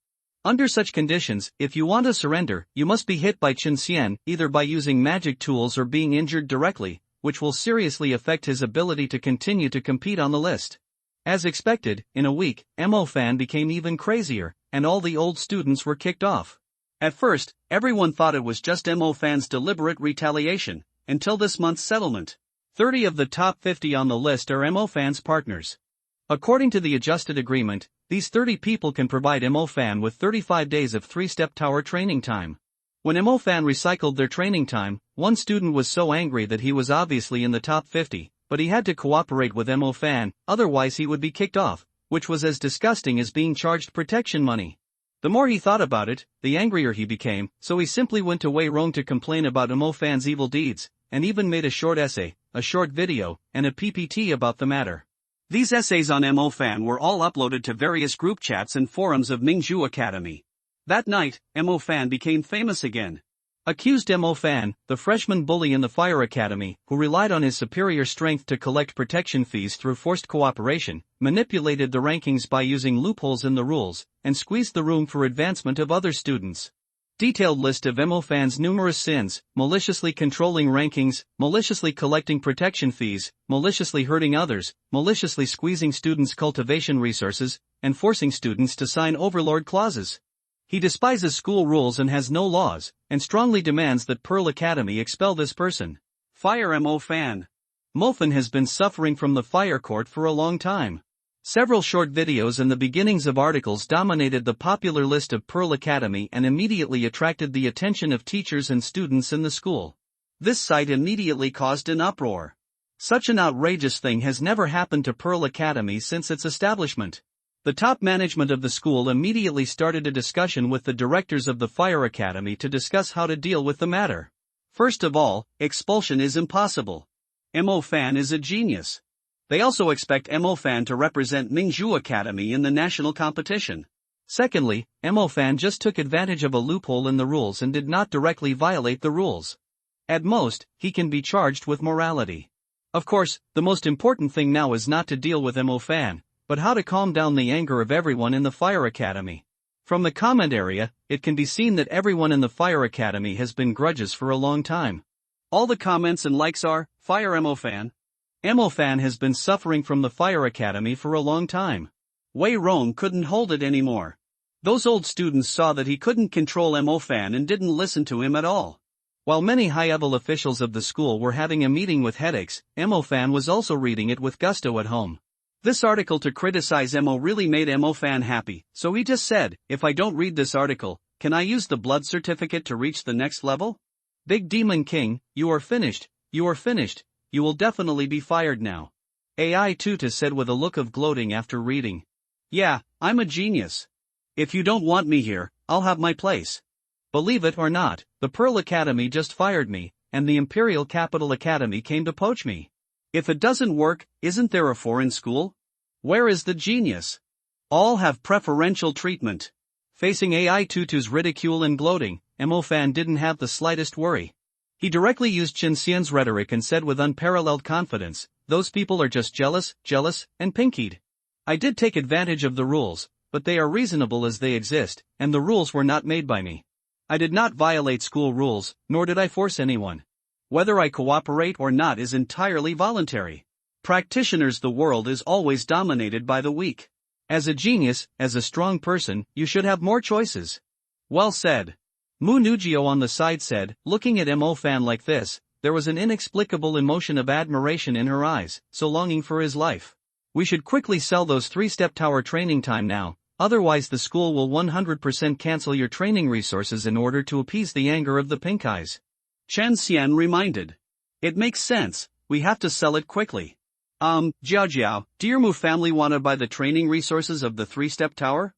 Under such conditions, if you want to surrender, you must be hit by Chen Xian, either by using magic tools or being injured directly, which will seriously affect his ability to continue to compete on the list. As expected, in a week, Fan became even crazier, and all the old students were kicked off. At first, everyone thought it was just Fan's deliberate retaliation, until this month's settlement. 30 of the top 50 on the list are Fan's partners. According to the adjusted agreement, these 30 people can provide Fan with 35 days of 3-step tower training time. When Fan recycled their training time, one student was so angry that he was obviously in the top 50, but he had to cooperate with Fan, otherwise he would be kicked off, which was as disgusting as being charged protection money. The more he thought about it, the angrier he became, so he simply went to Wei Rong to complain about Fan's evil deeds, and even made a short essay, a short video, and a PPT about the matter. These essays on Fan were all uploaded to various group chats and forums of Mingzhu Academy. That night, Fan became famous again. Accused Fan, the freshman bully in the Fire Academy, who relied on his superior strength to collect protection fees through forced cooperation, manipulated the rankings by using loopholes in the rules, and squeezed the room for advancement of other students. Detailed list of Fan's numerous sins: maliciously controlling rankings, maliciously collecting protection fees, maliciously hurting others, maliciously squeezing students' cultivation resources, and forcing students to sign overlord clauses. He despises school rules and has no laws, and strongly demands that Pearl Academy expel this person. Fire Fan. Fan has been suffering from the fire court for a long time. Several short videos and the beginnings of articles dominated the popular list of Pearl Academy and immediately attracted the attention of teachers and students in the school. This sight immediately caused an uproar. Such an outrageous thing has never happened to Pearl Academy since its establishment. The top management of the school immediately started a discussion with the directors of the Fire Academy to discuss how to deal with the matter. First of all, expulsion is impossible. Mo Fan is a genius. They also expect Mo Fan to represent Mingzhu Academy in the national competition. Secondly, Mo Fan just took advantage of a loophole in the rules and did not directly violate the rules. At most, he can be charged with morality. Of course, the most important thing now is not to deal with Mo Fan, but how to calm down the anger of everyone in the Fire Academy. From the comment area, it can be seen that everyone in the Fire Academy has been grudges for a long time. All the comments and likes are, "Fire Mo Fan." Mo Fan has been suffering from the Fire Academy for a long time. Wei Rong couldn't hold it anymore. Those old students saw that he couldn't control Mo Fan and didn't listen to him at all. While many high-level officials of the school were having a meeting with headaches, Mo Fan was also reading it with gusto at home. This article to criticize Mo really made Mo Fan happy, so he just said, "If I don't read this article, can I use the blood certificate to reach the next level?" Big Demon King, you are finished, you are finished, you will definitely be fired now. AI Tuta said with a look of gloating after reading. Yeah, I'm a genius. If you don't want me here, I'll have my place. Believe it or not, the Pearl Academy just fired me, and the Imperial Capital Academy came to poach me. If it doesn't work, isn't there a foreign school? Where is the genius? All have preferential treatment. Facing AI Tutu's ridicule and gloating, Mo Fan didn't have the slightest worry. He directly used Qin Xian's rhetoric and said with unparalleled confidence, "Those people are just jealous, and pinkied. I did take advantage of the rules, but they are reasonable as they exist, and the rules were not made by me. I did not violate school rules, nor did I force anyone. Whether I cooperate or not is entirely voluntary. Practitioners, the world is always dominated by the weak. As a genius, as a strong person, you should have more choices." Well said. Mu Nugio on the side said, looking at Mo Fan like this, there was an inexplicable emotion of admiration in her eyes, so longing for his life. "We should quickly sell those 3-step tower training time now, otherwise the school will 100% cancel your training resources in order to appease the anger of the pink eyes." Chen Xian reminded. "It makes sense, we have to sell it quickly. Jiao, do your Mu family want to buy the training resources of the 3-step tower?"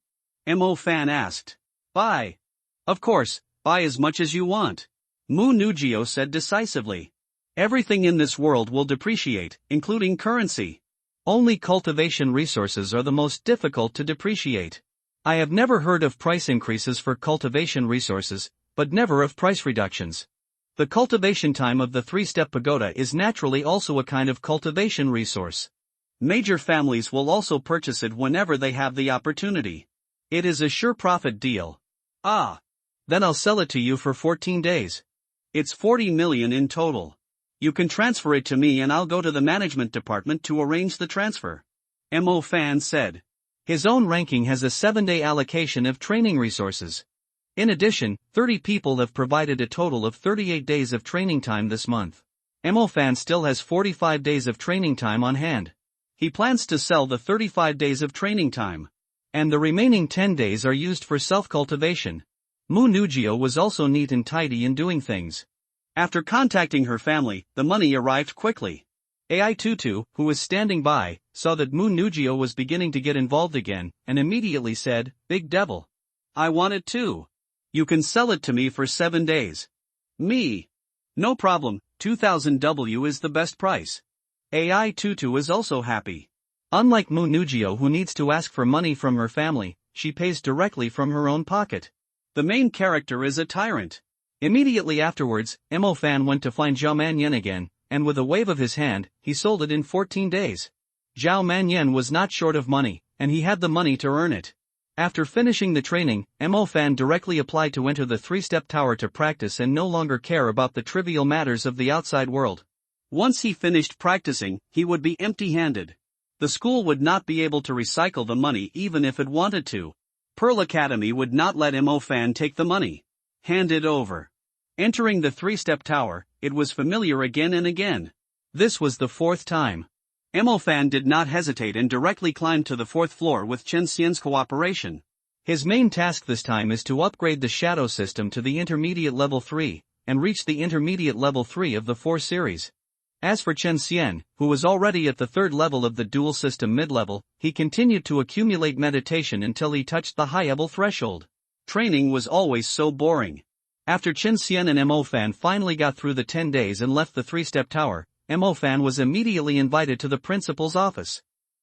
Mo Fan asked. "Buy. Of course, buy as much as you want," Mu Nugio said decisively. "Everything in this world will depreciate, including currency. Only cultivation resources are the most difficult to depreciate. I have never heard of price increases for cultivation resources, but never of price reductions. The cultivation time of the 3-step pagoda is naturally also a kind of cultivation resource. Major families will also purchase it whenever they have the opportunity. It is a sure profit deal." "Ah. Then I'll sell it to you for 14 days. It's 40 million in total. You can transfer it to me and I'll go to the management department to arrange the transfer," Mo Fan said. His own ranking has a 7-day allocation of training resources. In addition, 30 people have provided a total of 38 days of training time this month. Mo Fan still has 45 days of training time on hand. He plans to sell the 35 days of training time. And the remaining 10 days are used for self-cultivation. Mu Nugio was also neat and tidy in doing things. After contacting her family, the money arrived quickly. AI Tutu, who was standing by, saw that Mu Nugio was beginning to get involved again, and immediately said, "Big devil. I want it too. You can sell it to me for 7 days. Me. No problem, 2000 W is the best price." AI Tutu is also happy. Unlike Mu Nugio, who needs to ask for money from her family, she pays directly from her own pocket. The main character is a tyrant. Immediately afterwards, Mo Fan went to find Zhao Manyan again, and with a wave of his hand, he sold it in 14 days. Zhao Manyan was not short of money, and he had the money to earn it. After finishing the training, Mo Fan directly applied to enter the 3-step tower to practice and no longer care about the trivial matters of the outside world. Once he finished practicing, he would be empty-handed. The school would not be able to recycle the money even if it wanted to. Pearl Academy would not let Mo Fan take the money. Hand it over. Entering the 3-step tower, it was familiar again and again. This was the 4th time. Mo Fan did not hesitate and directly climbed to the 4th floor with Chen Xian's cooperation. His main task this time is to upgrade the shadow system to the intermediate level 3, and reached the intermediate level 3 of the 4 series. As for Chen Xian, who was already at the 3rd level of the dual system mid-level, he continued to accumulate meditation until he touched the high-level threshold. Training was always so boring. After Chen Xian and Mo Fan finally got through the 10 days and left the 3-step tower, Mo Fan was immediately invited to the principal's office.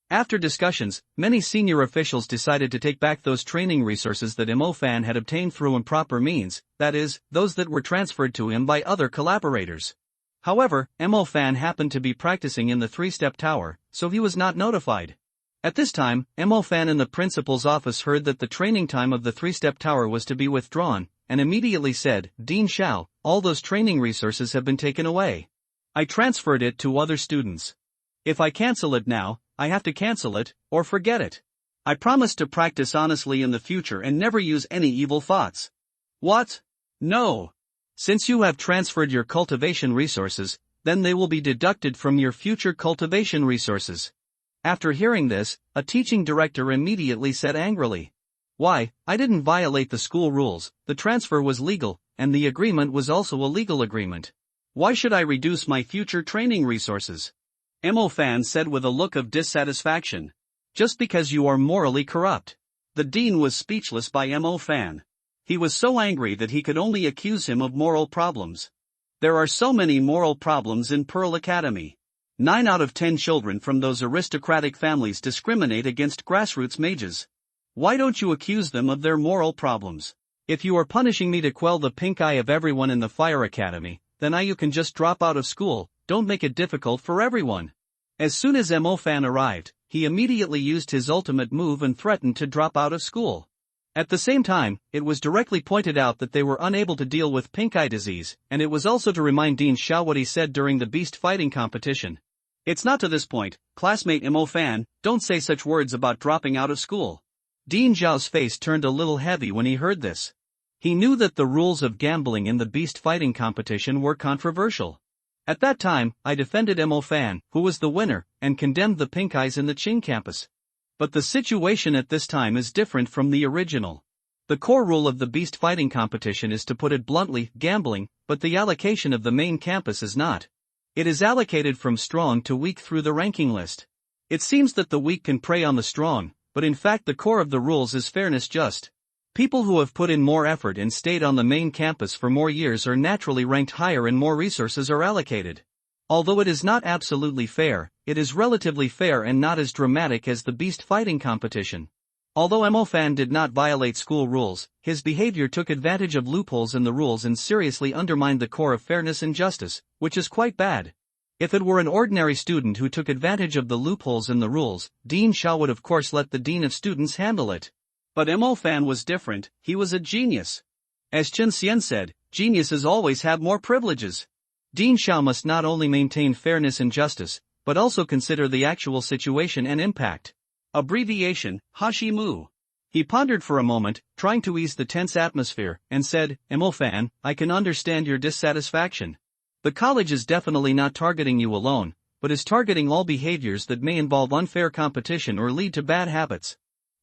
After discussions, many senior officials decided to take back those training resources that Mo Fan had obtained through improper means, that is, those that were transferred to him by other collaborators. However, Mo Fan happened to be practicing in the 3-step tower, so he was not notified. At this time, Mo Fan in the principal's office heard that the training time of the 3-step tower was to be withdrawn, and immediately said, "Dean Xiao, all those training resources have been taken away. I transferred it to other students. If I cancel it now, I have to cancel it, or forget it. I promise to practice honestly in the future and never use any evil thoughts." What? No. Since you have transferred your cultivation resources, then they will be deducted from your future cultivation resources. After hearing this, a teaching director immediately said angrily, "Why, I didn't violate the school rules, the transfer was legal, and the agreement was also a legal agreement. Why should I reduce my future training resources?" Mo Fan said with a look of dissatisfaction. "Just because you are morally corrupt." The dean was speechless by Mo Fan. He was so angry that he could only accuse him of moral problems. There are so many moral problems in Pearl Academy. 9 out of 10 children from those aristocratic families discriminate against grassroots mages. Why don't you accuse them of their moral problems? If you are punishing me to quell the pink eye of everyone in the Fire Academy, then you can just drop out of school, don't make it difficult for everyone. As soon as Mo Fan arrived, he immediately used his ultimate move and threatened to drop out of school. At the same time, it was directly pointed out that they were unable to deal with pink eye disease, and it was also to remind Dean Xiao what he said during the beast fighting competition. "It's not to this point, classmate Mo Fan, don't say such words about dropping out of school." Dean Xiao's face turned a little heavy when he heard this. He knew that the rules of gambling in the beast fighting competition were controversial. At that time, I defended Mo Fan, who was the winner, and condemned the pink eyes in the Qing campus. But the situation at this time is different from the original. The core rule of the beast fighting competition is, to put it bluntly, gambling, but the allocation of the main campus is not. It is allocated from strong to weak through the ranking list. It seems that the weak can prey on the strong, but in fact the core of the rules is fairness just. People who have put in more effort and stayed on the main campus for more years are naturally ranked higher and more resources are allocated. Although it is not absolutely fair, it is relatively fair and not as dramatic as the beast fighting competition. Although Mo Fan did not violate school rules, his behavior took advantage of loopholes in the rules and seriously undermined the core of fairness and justice, which is quite bad. If it were an ordinary student who took advantage of the loopholes in the rules, Dean Xiao would of course let the dean of students handle it. But Mo Fan was different, he was a genius. As Chen Xian said, geniuses always have more privileges. Dean Xiao must not only maintain fairness and justice, but also consider the actual situation and impact. Abbreviation, Hashimu. He pondered for a moment, trying to ease the tense atmosphere, and said, "Mo Fan, I can understand your dissatisfaction. The college is definitely not targeting you alone, but is targeting all behaviors that may involve unfair competition or lead to bad habits.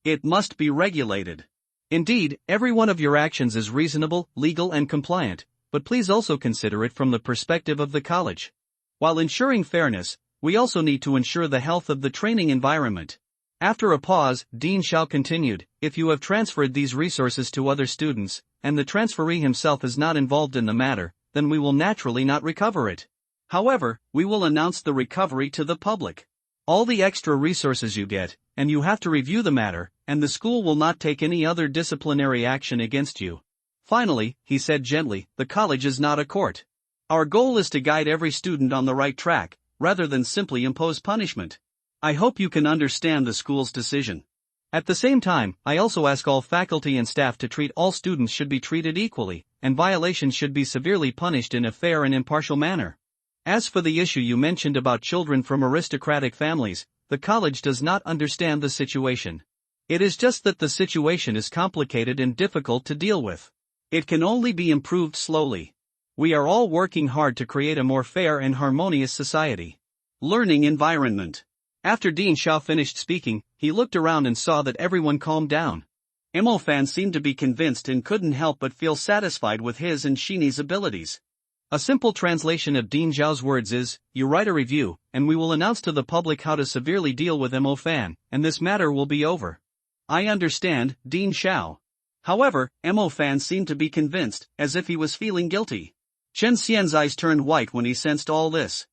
It must be regulated. Indeed, every one of your actions is reasonable, legal and compliant, but please also consider it from the perspective of the college. While ensuring fairness, we also need to ensure the health of the training environment." After a pause, Dean Xiao continued, "If you have transferred these resources to other students, and the transferee himself is not involved in the matter, then we will naturally not recover it. However, we will announce the recovery to the public. All the extra resources you get, and you have to review the matter, and the school will not take any other disciplinary action against you. Finally," he said gently, "the college is not a court. Our goal is to guide every student on the right track, rather than simply impose punishment. I hope you can understand the school's decision. At the same time, I also ask all faculty and staff to treat all students should be treated equally, and violations should be severely punished in a fair and impartial manner. As for the issue you mentioned about children from aristocratic families, the college does not understand the situation. It is just that the situation is complicated and difficult to deal with. It can only be improved slowly. We are all working hard to create a more fair and harmonious society." Learning environment. After Dean Xiao finished speaking, he looked around and saw that everyone calmed down. Mo Fan seemed to be convinced and couldn't help but feel satisfied with his and Shini's abilities. A simple translation of Dean Zhao's words is, you write a review, and we will announce to the public how to severely deal with Mo Fan, and this matter will be over. I understand, Dean Zhao. However, Mo Fan seemed to be convinced, as if he was feeling guilty. Chen Xian's eyes turned white when he sensed all this.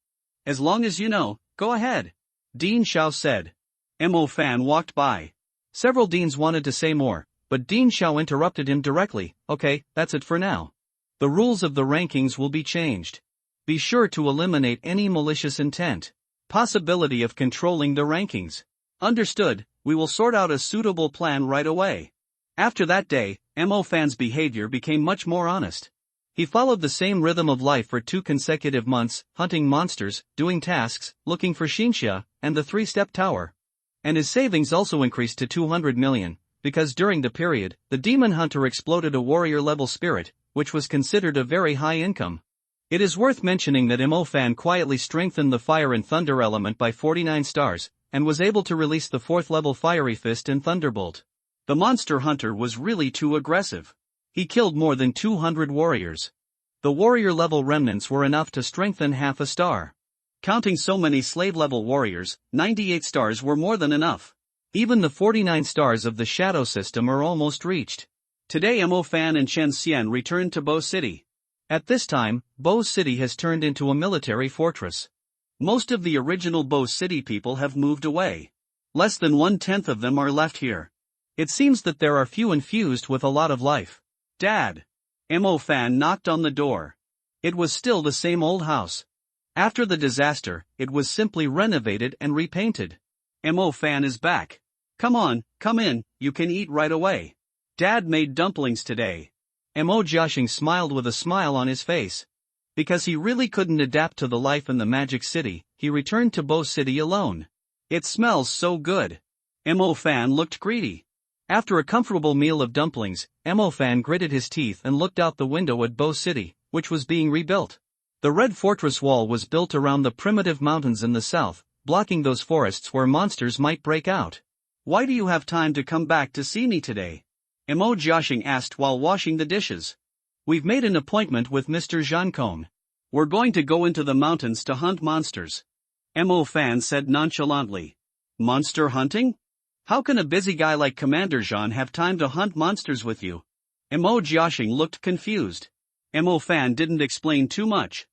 As long as you know, go ahead. Dean Zhao said. Mo Fan walked by. Several deans wanted to say more, but Dean Zhao interrupted him directly. Okay, that's it for now. The rules of the rankings will be changed. Be sure to eliminate any malicious intent. Possibility of controlling the rankings. Understood, we will sort out a suitable plan right away. After that day, Mo Fan's behavior became much more honest. He followed the same rhythm of life for 2 consecutive months, hunting monsters, doing tasks, looking for Xinxia, and the 3-step tower. And his savings also increased to 200 million, because during the period, the demon hunter exploded a warrior-level spirit, which was considered a very high income. It is worth mentioning that Mo Fan quietly strengthened the fire and thunder element by 49 stars, and was able to release the 4th-level Fiery Fist and Thunderbolt. The monster hunter was really too aggressive. He killed more than 200 warriors. The warrior-level remnants were enough to strengthen half a star. Counting so many slave-level warriors, 98 stars were more than enough. Even the 49 stars of the Shadow system are almost reached. Today Mo Fan and Chen Xian returned to Bo City. At this time, Bo City has turned into a military fortress. Most of the original Bo City people have moved away. Less than 1/10 of them are left here. It seems that there are few infused with a lot of life. Dad. Mo Fan knocked on the door. It was still the same old house. After the disaster, it was simply renovated and repainted. Mo Fan is back. Come on, come in, you can eat right away. Dad made dumplings today. Mo Jiaxing smiled with a smile on his face. Because he really couldn't adapt to the life in the Magic City, he returned to Bo City alone. It smells so good. Mo Fan looked greedy. After a comfortable meal of dumplings, Mo Fan gritted his teeth and looked out the window at Bo City, which was being rebuilt. The red fortress wall was built around the primitive mountains in the south, blocking those forests where monsters might break out. Why do you have time to come back to see me today? Mo Jiaxing asked while washing the dishes. We've made an appointment with Mr. Zhang Kong. We're going to go into the mountains to hunt monsters. Mo Fan said nonchalantly. Monster hunting? How can a busy guy like Commander Zhan have time to hunt monsters with you? Mo Jiaxing looked confused. Mo Fan didn't explain too much.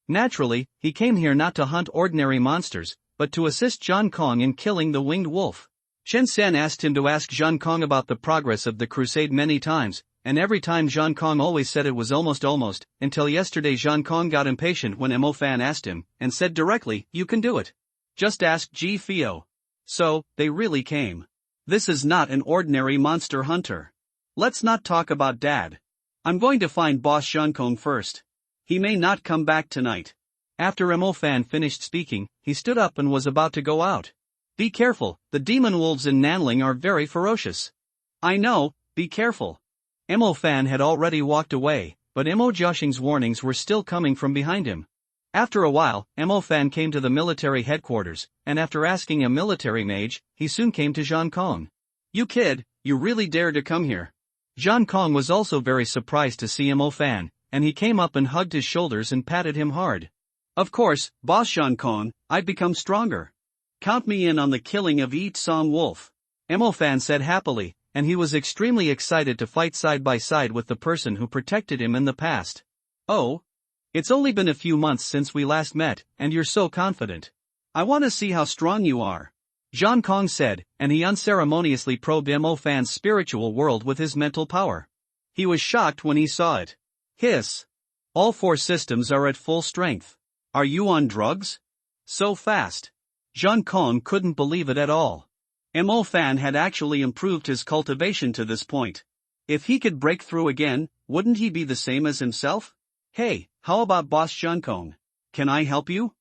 Naturally, he came here not to hunt ordinary monsters, but to assist Zhang Kong in killing the winged wolf. Chen Xian asked him to ask Zhang Kong about the progress of the crusade many times, and every time Zhang Kong always said it was almost, until yesterday Zhang Kong got impatient when Mo Fan asked him, and said directly, you can do it. Just ask Ji Fio. So, they really came. This is not an ordinary monster hunter. Let's not talk about Dad. I'm going to find Boss Zhang Kong first. He may not come back tonight. After Mo Fan finished speaking, he stood up and was about to go out. Be careful, the demon wolves in Nanling are very ferocious. I know, be careful. Mo Fan had already walked away, but Mo Jiaxing's warnings were still coming from behind him. After a while, Mo Fan came to the military headquarters, and after asking a military mage, he soon came to Zhang Kong. You kid, you really dare to come here? Zhang Kong was also very surprised to see Mo Fan, and he came up and hugged his shoulders and patted him hard. Of course, Boss Zhang Kong, I've become stronger. Count me in on the killing of each Song Wolf. Mo Fan said happily, and he was extremely excited to fight side by side with the person who protected him in the past. Oh? It's only been a few months since we last met, and you're so confident. I want to see how strong you are. Zhang Kong said, and he unceremoniously probed Mo Fan's spiritual world with his mental power. He was shocked when he saw it. Hiss. All 4 systems are at full strength. Are you on drugs? So fast. Zhang Kong couldn't believe it at all. Mo Fan had actually improved his cultivation to this point. If he could break through again, wouldn't he be the same as himself? Hey, how about Boss Zhang Kong? Can I help you?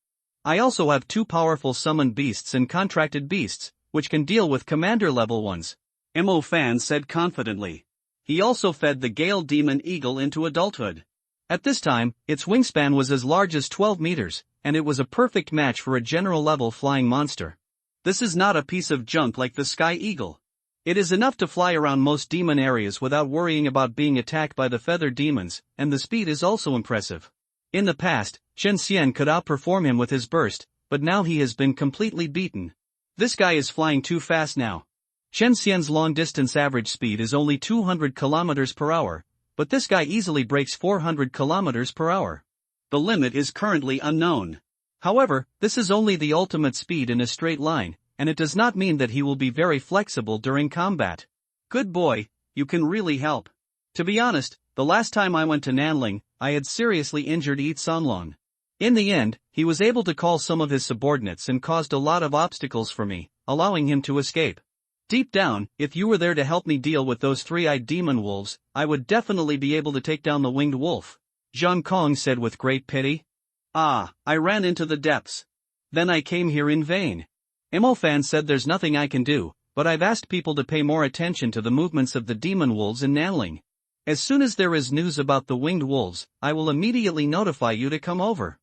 I also have 2 powerful summoned beasts and contracted beasts, which can deal with commander level ones. Mo Fan said confidently. He also fed the Gale Demon Eagle into adulthood. At this time, its wingspan was as large as 12 meters, and it was a perfect match for a general-level flying monster. This is not a piece of junk like the Sky Eagle. It is enough to fly around most demon areas without worrying about being attacked by the feathered demons, and the speed is also impressive. In the past, Chen Xian could outperform him with his burst, but now he has been completely beaten. This guy is flying too fast now. Chen Xian's long-distance average speed is only 200 kilometers per hour, but this guy easily breaks 400 kilometers per hour. The limit is currently unknown. However, this is only the ultimate speed in a straight line, and it does not mean that he will be very flexible during combat. Good boy, you can really help. To be honest, the last time I went to Nanling, I had seriously injured Yi Sanlong. In the end, he was able to call some of his subordinates and caused a lot of obstacles for me, allowing him to escape. Deep down, if you were there to help me deal with those three-eyed demon wolves, I would definitely be able to take down the winged wolf, Zhang Kong said with great pity. Ah, I ran into the depths. Then I came here in vain. Mo Fan said there's nothing I can do, but I've asked people to pay more attention to the movements of the demon wolves in Nanling. As soon as there is news about the winged wolves, I will immediately notify you to come over.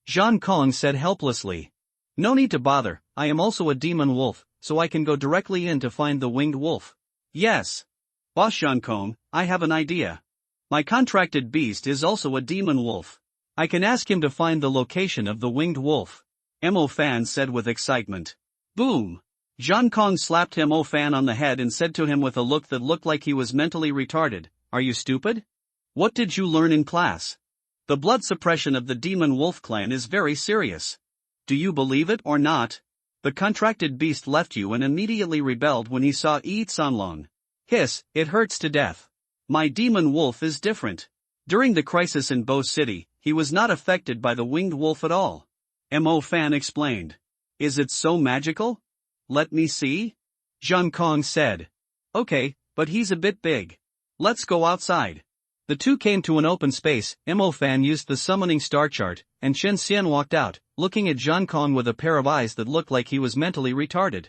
Zhang Kong said helplessly. No need to bother, I am also a demon wolf, so I can go directly in to find the winged wolf. Yes. Boss Zhang Kong, I have an idea. My contracted beast is also a demon wolf. I can ask him to find the location of the winged wolf, Mo Fan said with excitement. Boom! Zhang Kong slapped Mo Fan on the head and said to him with a look that looked like he was mentally retarded, Are you stupid? What did you learn in class? The blood suppression of the demon wolf clan is very serious. Do you believe it or not? The contracted beast left you and immediately rebelled when he saw Yi Sanlong. Hiss, it hurts to death. My demon wolf is different. During the crisis in Bo City, he was not affected by the winged wolf at all. Mo Fan explained. Is it so magical? Let me see? Zhang Kong said. Okay, but he's a bit big. Let's go outside. The two came to an open space. Mo Fan used the summoning star chart, and Chen Xian walked out, looking at Zhang Kong with a pair of eyes that looked like he was mentally retarded.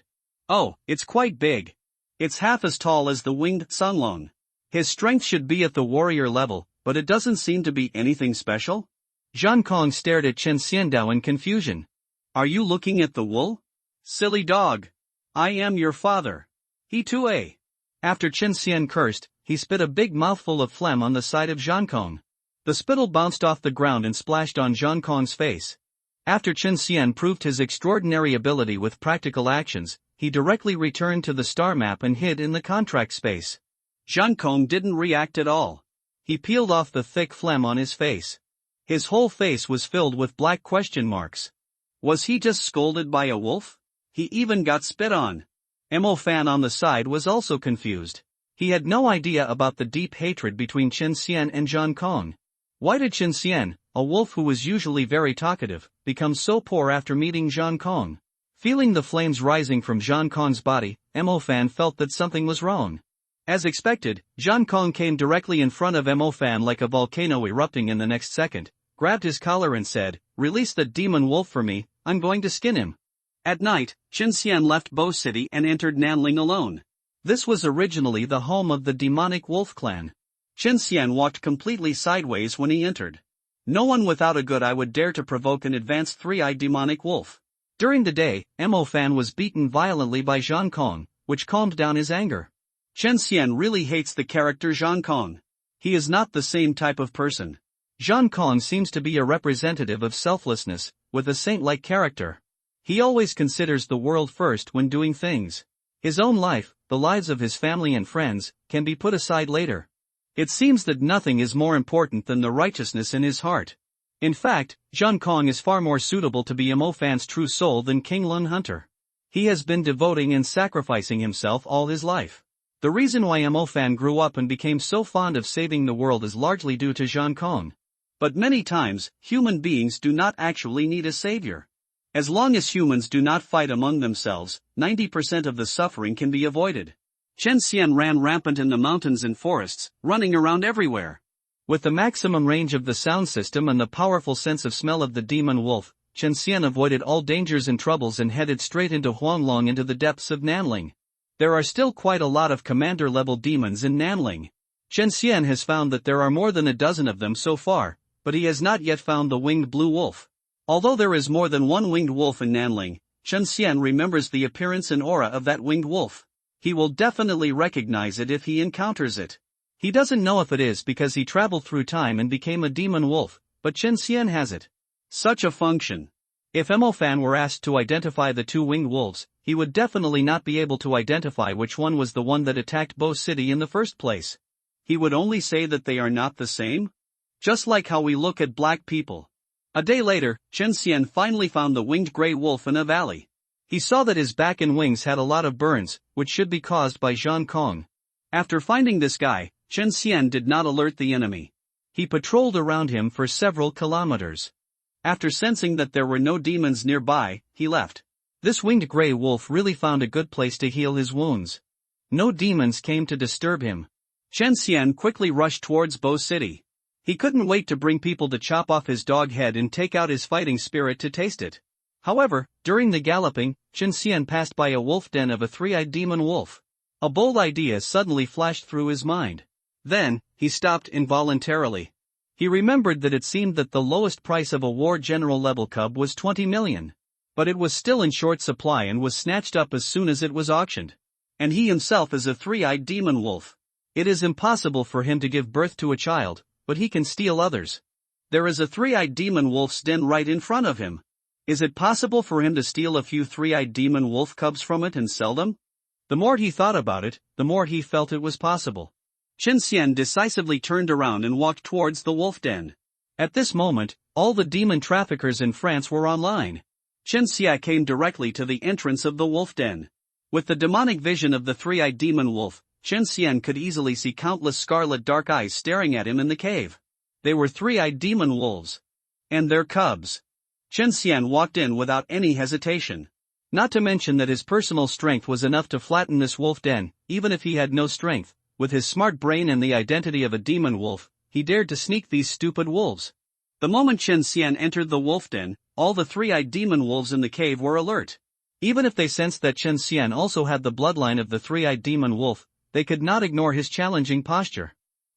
Oh, it's quite big. It's half as tall as the winged Sanlong. His strength should be at the warrior level, but it doesn't seem to be anything special. Zhang Kong stared at Chen Xiandao in confusion. Are you looking at the wool? Silly dog. I am your father. He too a. After Chen Xian cursed, he spit a big mouthful of phlegm on the side of Zhang Kong. The spittle bounced off the ground and splashed on Zhang Kong's face. After Chen Xian proved his extraordinary ability with practical actions, he directly returned to the star map and hid in the contract space. Zhang Kong didn't react at all. He peeled off the thick phlegm on his face. His whole face was filled with black question marks. Was he just scolded by a wolf? He even got spit on. Mo Fan on the side was also confused. He had no idea about the deep hatred between Chen Xian and Zhang Kong. Why did Chen Xian, a wolf who was usually very talkative, become so poor after meeting Zhang Kong? Feeling the flames rising from Zhang Kong's body, Mo Fan felt that something was wrong. As expected, Zhang Kong came directly in front of Mo Fan like a volcano erupting in the next second, grabbed his collar and said, Release the demon wolf for me, I'm going to skin him. At night, Chen Xian left Bo City and entered Nanling alone. This was originally the home of the demonic wolf clan. Chen Xian walked completely sideways when he entered. No one without a good eye would dare to provoke an advanced three-eyed demonic wolf. During the day, Mo Fan was beaten violently by Zhang Kong, which calmed down his anger. Chen Xian really hates the character Zhang Kong. He is not the same type of person. Zhang Kong seems to be a representative of selflessness, with a saint-like character. He always considers the world first when doing things. His own life, the lives of his family and friends, can be put aside later. It seems that nothing is more important than the righteousness in his heart. In fact, Zhang Kong is far more suitable to be Mo Fan's true soul than King Lun Hunter. He has been devoting and sacrificing himself all his life. The reason why Mo Fan grew up and became so fond of saving the world is largely due to Zhang Kong. But many times, human beings do not actually need a savior. As long as humans do not fight among themselves, 90% of the suffering can be avoided. Chen Xian ran rampant in the mountains and forests, running around everywhere. With the maximum range of the sound system and the powerful sense of smell of the demon wolf, Chen Xian avoided all dangers and troubles and headed straight into Huanglong into the depths of Nanling. There are still quite a lot of commander-level demons in Nanling. Chen Xian has found that there are more than a dozen of them so far, but he has not yet found the winged blue wolf. Although there is more than one winged wolf in Nanling, Chen Xian remembers the appearance and aura of that winged wolf. He will definitely recognize it if he encounters it. He doesn't know if it is because he traveled through time and became a demon wolf, but Chen Xian has it. Such a function. If Fan were asked to identify the two winged wolves, he would definitely not be able to identify which one was the one that attacked Bo City in the first place. He would only say that they are not the same? Just like how we look at black people. A day later, Chen Xian finally found the winged gray wolf in a valley. He saw that his back and wings had a lot of burns, which should be caused by Zhang Kong. After finding this guy, Chen Xian did not alert the enemy. He patrolled around him for several kilometers. After sensing that there were no demons nearby, he left. This winged gray wolf really found a good place to heal his wounds. No demons came to disturb him. Chen Xian quickly rushed towards Bo City. He couldn't wait to bring people to chop off his dog head and take out his fighting spirit to taste it. However, during the galloping, Chen Xian passed by a wolf den of a three-eyed demon wolf. A bold idea suddenly flashed through his mind. Then, he stopped involuntarily. He remembered that it seemed that the lowest price of a war general level cub was 20 million. But it was still in short supply and was snatched up as soon as it was auctioned. And he himself is a three-eyed demon wolf. It is impossible for him to give birth to a child, but he can steal others. There is a three-eyed demon wolf's den right in front of him. Is it possible for him to steal a few three-eyed demon wolf cubs from it and sell them? The more he thought about it, the more he felt it was possible. Chen Xian decisively turned around and walked towards the wolf den. At this moment, all the demon traffickers in France were online. Chen Xian came directly to the entrance of the wolf den. With the demonic vision of the three-eyed demon wolf, Chen Xian could easily see countless scarlet dark eyes staring at him in the cave. They were three-eyed demon wolves. And their cubs. Chen Xian walked in without any hesitation. Not to mention that his personal strength was enough to flatten this wolf den, even if he had no strength. With his smart brain and the identity of a demon wolf, he dared to sneak these stupid wolves. The moment Chen Xian entered the wolf den, all the three-eyed demon wolves in the cave were alert. Even if they sensed that Chen Xian also had the bloodline of the three-eyed demon wolf, they could not ignore his challenging posture.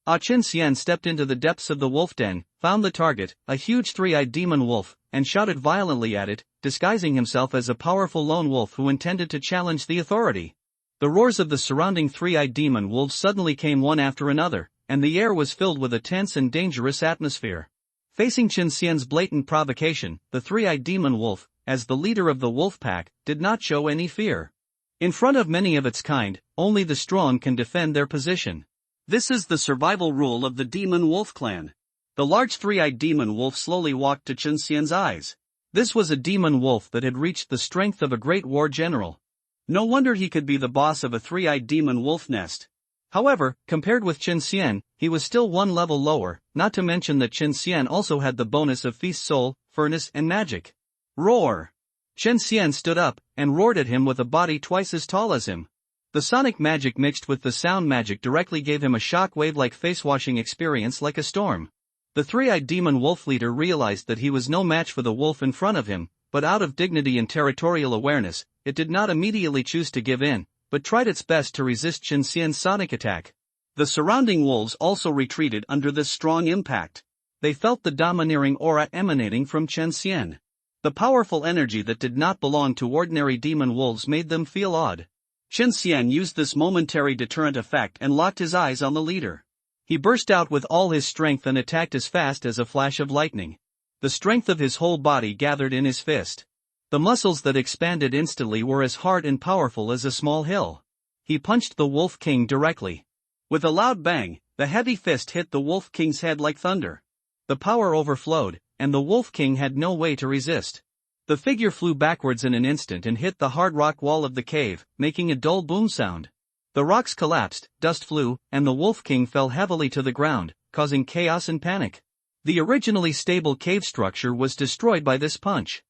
Chen Xian stepped into the depths of the wolf den, found the target, a huge three-eyed demon wolf, and shouted violently at it, disguising himself as a powerful lone wolf who intended to challenge the authority. The roars of the surrounding three-eyed demon wolves suddenly came one after another, and the air was filled with a tense and dangerous atmosphere. Facing Chen Xian's blatant provocation, the three-eyed demon wolf, as the leader of the wolf pack, did not show any fear. In front of many of its kind, only the strong can defend their position. This is the survival rule of the demon wolf clan. The large three-eyed demon wolf slowly walked to Chen Xian's eyes. This was a demon wolf that had reached the strength of a great war general. No wonder he could be the boss of a three-eyed demon wolf nest. However, compared with Chen Xian, he was still one level lower, not to mention that Chen Xian also had the bonus of Feast Soul, Furnace and Magic. Roar! Chen Xian stood up, and roared at him with a body twice as tall as him. The sonic magic mixed with the sound magic directly gave him a shock-wave-like face-washing experience like a storm. The three-eyed demon wolf leader realized that he was no match for the wolf in front of him, but out of dignity and territorial awareness, it did not immediately choose to give in, but tried its best to resist Chen Xian's sonic attack. The surrounding wolves also retreated under this strong impact. They felt the domineering aura emanating from Chen Xian. The powerful energy that did not belong to ordinary demon wolves made them feel awed. Chen Xian used this momentary deterrent effect and locked his eyes on the leader. He burst out with all his strength and attacked as fast as a flash of lightning. The strength of his whole body gathered in his fist. The muscles that expanded instantly were as hard and powerful as a small hill. He punched the Wolf King directly. With a loud bang, the heavy fist hit the Wolf King's head like thunder. The power overflowed, and the Wolf King had no way to resist. The figure flew backwards in an instant and hit the hard rock wall of the cave, making a dull boom sound. The rocks collapsed, dust flew, and the Wolf King fell heavily to the ground, causing chaos and panic. The originally stable cave structure was destroyed by this punch.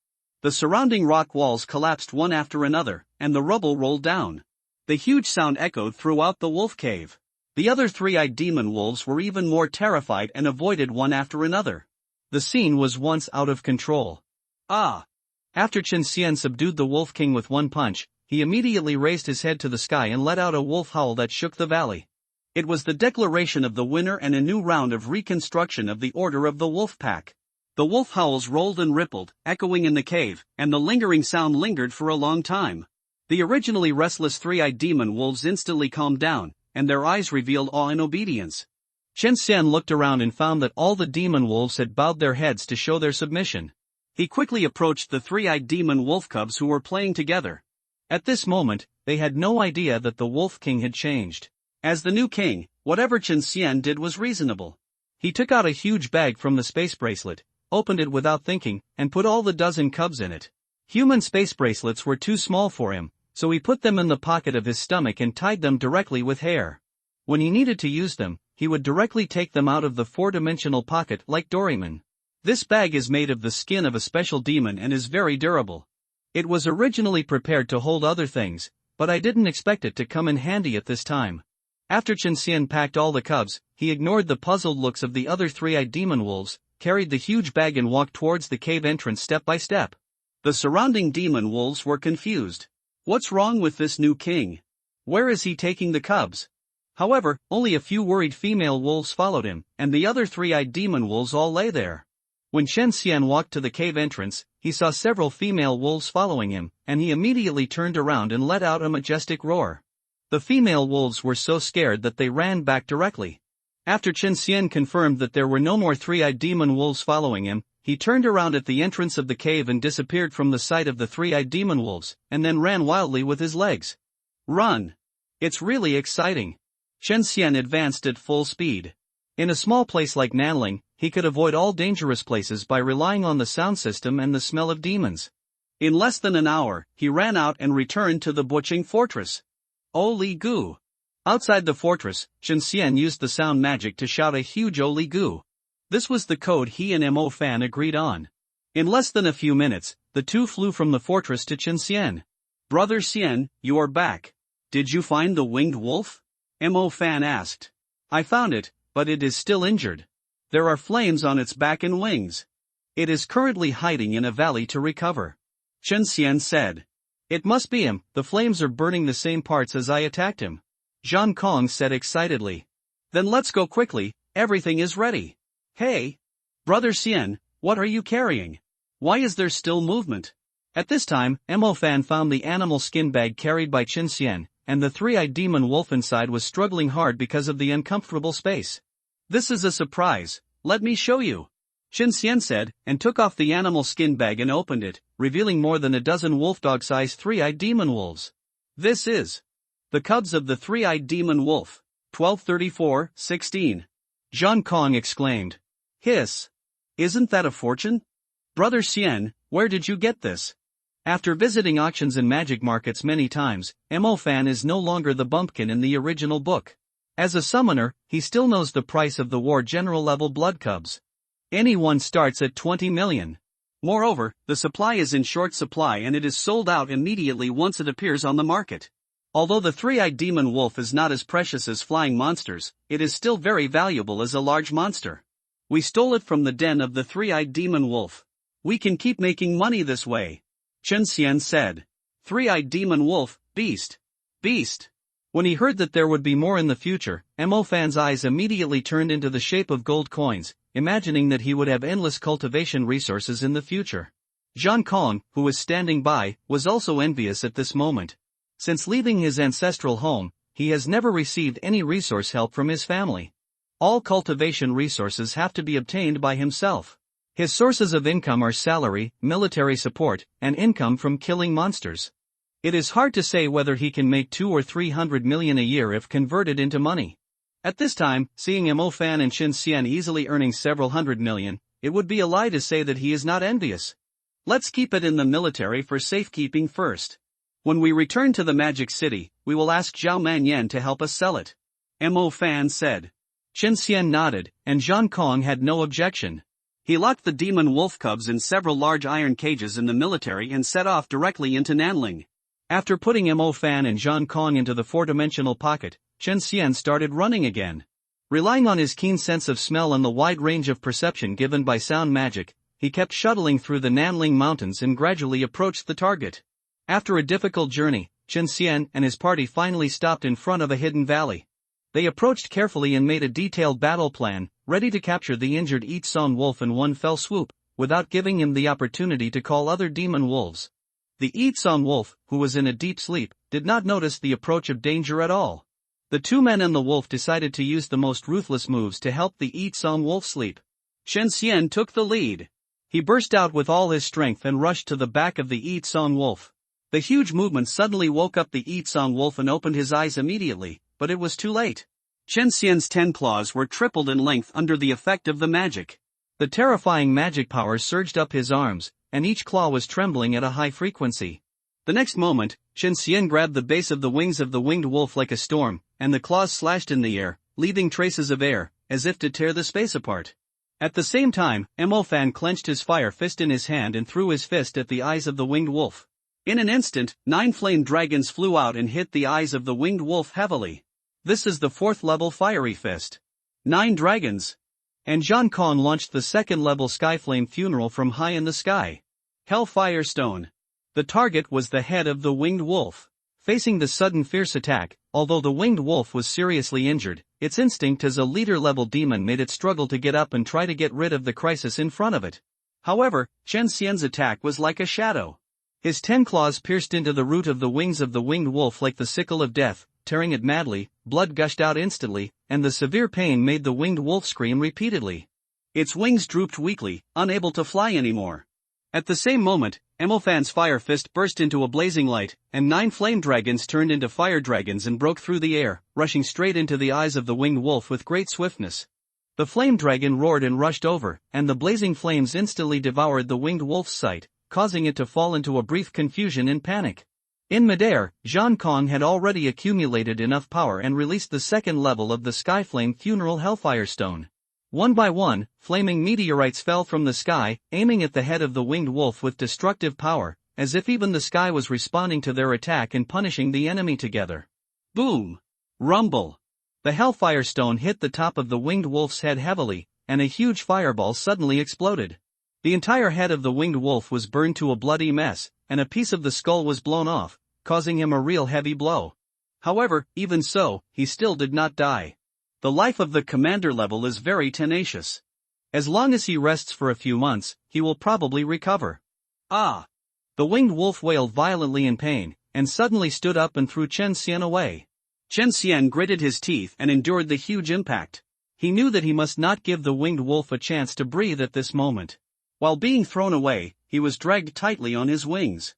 The surrounding rock walls collapsed one after another, and the rubble rolled down. The huge sound echoed throughout the wolf cave. The other three-eyed demon wolves were even more terrified and avoided one after another. The scene was once out of control. After Chen Xian subdued the Wolf King with one punch, he immediately raised his head to the sky and let out a wolf howl that shook the valley. It was the declaration of the winner and a new round of reconstruction of the order of the wolf pack. The wolf howls rolled and rippled, echoing in the cave, and the lingering sound lingered for a long time. The originally restless three-eyed demon wolves instantly calmed down, and their eyes revealed awe and obedience. Chen Xian looked around and found that all the demon wolves had bowed their heads to show their submission. He quickly approached the three-eyed demon wolf cubs who were playing together. At this moment, they had no idea that the Wolf King had changed. As the new king, whatever Chen Xian did was reasonable. He took out a huge bag from the space bracelet, opened it without thinking, and put all the dozen cubs in it. Human space bracelets were too small for him, so he put them in the pocket of his stomach and tied them directly with hair. When he needed to use them, he would directly take them out of the four-dimensional pocket like Doraemon. This bag is made of the skin of a special demon and is very durable. It was originally prepared to hold other things, but I didn't expect it to come in handy at this time. After Chen Xian packed all the cubs, he ignored the puzzled looks of the other three-eyed demon wolves, carried the huge bag and walked towards the cave entrance step by step. The surrounding demon wolves were confused. What's wrong with this new king? Where is he taking the cubs? However, only a few worried female wolves followed him, and the other three-eyed demon wolves all lay there. When Chen Xian walked to the cave entrance, he saw several female wolves following him, and he immediately turned around and let out a majestic roar. The female wolves were so scared that they ran back directly. After Chen Xian confirmed that there were no more three-eyed demon wolves following him, he turned around at the entrance of the cave and disappeared from the sight of the three-eyed demon wolves, and then ran wildly with his legs. Run! It's really exciting. Chen Xian advanced at full speed. In a small place like Nanling, he could avoid all dangerous places by relying on the sound system and the smell of demons. In less than an hour, he ran out and returned to the Buqing fortress. Oli Gu! Outside the fortress, Chen Xian used the sound magic to shout a huge Oli Gu. This was the code he and Mo Fan agreed on. In less than a few minutes, the two flew from the fortress to Chen Xian. Brother Xian, you are back. Did you find the winged wolf? Mo Fan asked. I found it, but it is still injured. There are flames on its back and wings. It is currently hiding in a valley to recover. Chen Xian said. It must be him, the flames are burning the same parts as I attacked him. Zhang Kong said excitedly. Then let's go quickly, everything is ready. Hey! Brother Xian, what are you carrying? Why is there still movement? At this time, Mo Fan found the animal skin bag carried by Chen Xian, and the three-eyed demon wolf inside was struggling hard because of the uncomfortable space. This is a surprise, let me show you. Chen Xian said, and took off the animal skin bag and opened it, revealing more than a dozen wolf-dog-sized three-eyed demon wolves. This is the cubs of the three-eyed demon wolf. 1234-16. Zhang Kong exclaimed. Hiss! Isn't that a fortune? Brother Xian, where did you get this? After visiting auctions and magic markets many times, Mo Fan is no longer the bumpkin in the original book. As a summoner, he still knows the price of the war general level blood cubs. Anyone starts at 20 million. Moreover, the supply is in short supply and it is sold out immediately once it appears on the market. Although the three-eyed demon wolf is not as precious as flying monsters, it is still very valuable as a large monster. We stole it from the den of the three-eyed demon wolf. We can keep making money this way. Chen Xian said. Three-eyed demon wolf, beast. Beast. When he heard that there would be more in the future, Mo Fan's eyes immediately turned into the shape of gold coins, imagining that he would have endless cultivation resources in the future. Zhang Kong, who was standing by, was also envious at this moment. Since leaving his ancestral home, he has never received any resource help from his family. All cultivation resources have to be obtained by himself. His sources of income are salary, military support, and income from killing monsters. It is hard to say whether he can make 200 or 300 million a year if converted into money. At this time, seeing Mo Fan and Chen Xian easily earning several hundred million, it would be a lie to say that he is not envious. Let's keep it in the military for safekeeping first. When we return to the Magic City, we will ask Zhao Manyan to help us sell it. Mo Fan said. Chen Xian nodded, and Zhang Kong had no objection. He locked the demon wolf cubs in several large iron cages in the military and set off directly into Nanling. After putting Mo Fan and Zhang Kong into the four-dimensional pocket, Chen Xian started running again. Relying on his keen sense of smell and the wide range of perception given by sound magic, he kept shuttling through the Nanling Mountains and gradually approached the target. After a difficult journey, Chen Xian and his party finally stopped in front of a hidden valley. They approached carefully and made a detailed battle plan, ready to capture the injured Yitzhong wolf in one fell swoop, without giving him the opportunity to call other demon wolves. The Yitzhong wolf, who was in a deep sleep, did not notice the approach of danger at all. The two men and the wolf decided to use the most ruthless moves to help the Yi Song wolf sleep. Chen Xian took the lead. He burst out with all his strength and rushed to the back of the Yi Song wolf. The huge movement suddenly woke up the Yi Song wolf and opened his eyes immediately, but it was too late. Chen Xian's 10 claws were tripled in length under the effect of the magic. The terrifying magic power surged up his arms, and each claw was trembling at a high frequency. The next moment, Chen Xian grabbed the base of the wings of the winged wolf like a storm, and the claws slashed in the air, leaving traces of air, as if to tear the space apart. At the same time, Mo Fan clenched his fire fist in his hand and threw his fist at the eyes of the winged wolf. In an instant, 9 flame dragons flew out and hit the eyes of the winged wolf heavily. This is the 4th level fiery fist. 9 dragons. And Zhang Kong launched the 2nd level Skyflame Funeral from high in the sky. Hellfire Stone. The target was the head of the winged wolf. Facing the sudden fierce attack, although the winged wolf was seriously injured, its instinct as a leader-level demon made it struggle to get up and try to get rid of the crisis in front of it. However, Chen Xian's attack was like a shadow. His 10 claws pierced into the root of the wings of the winged wolf like the sickle of death, tearing it madly, blood gushed out instantly, and the severe pain made the winged wolf scream repeatedly. Its wings drooped weakly, unable to fly anymore. At the same moment, Mo Fan's fire fist burst into a blazing light, and 9 flame dragons turned into fire dragons and broke through the air, rushing straight into the eyes of the winged wolf with great swiftness. The flame dragon roared and rushed over, and the blazing flames instantly devoured the winged wolf's sight, causing it to fall into a brief confusion and panic. In midair, Zhang Kong had already accumulated enough power and released the 2nd level of the Skyflame Funeral Hellfire Stone. One by one, flaming meteorites fell from the sky, aiming at the head of the winged wolf with destructive power, as if even the sky was responding to their attack and punishing the enemy together. Boom! Rumble! The Hellfire Stone hit the top of the winged wolf's head heavily, and a huge fireball suddenly exploded. The entire head of the winged wolf was burned to a bloody mess, and a piece of the skull was blown off, causing him a real heavy blow. However, even so, he still did not die. The life of the commander level is very tenacious. As long as he rests for a few months, he will probably recover. Ah! The winged wolf wailed violently in pain, and suddenly stood up and threw Chen Xian away. Chen Xian gritted his teeth and endured the huge impact. He knew that he must not give the winged wolf a chance to breathe at this moment. While being thrown away, he was dragged tightly on his wings.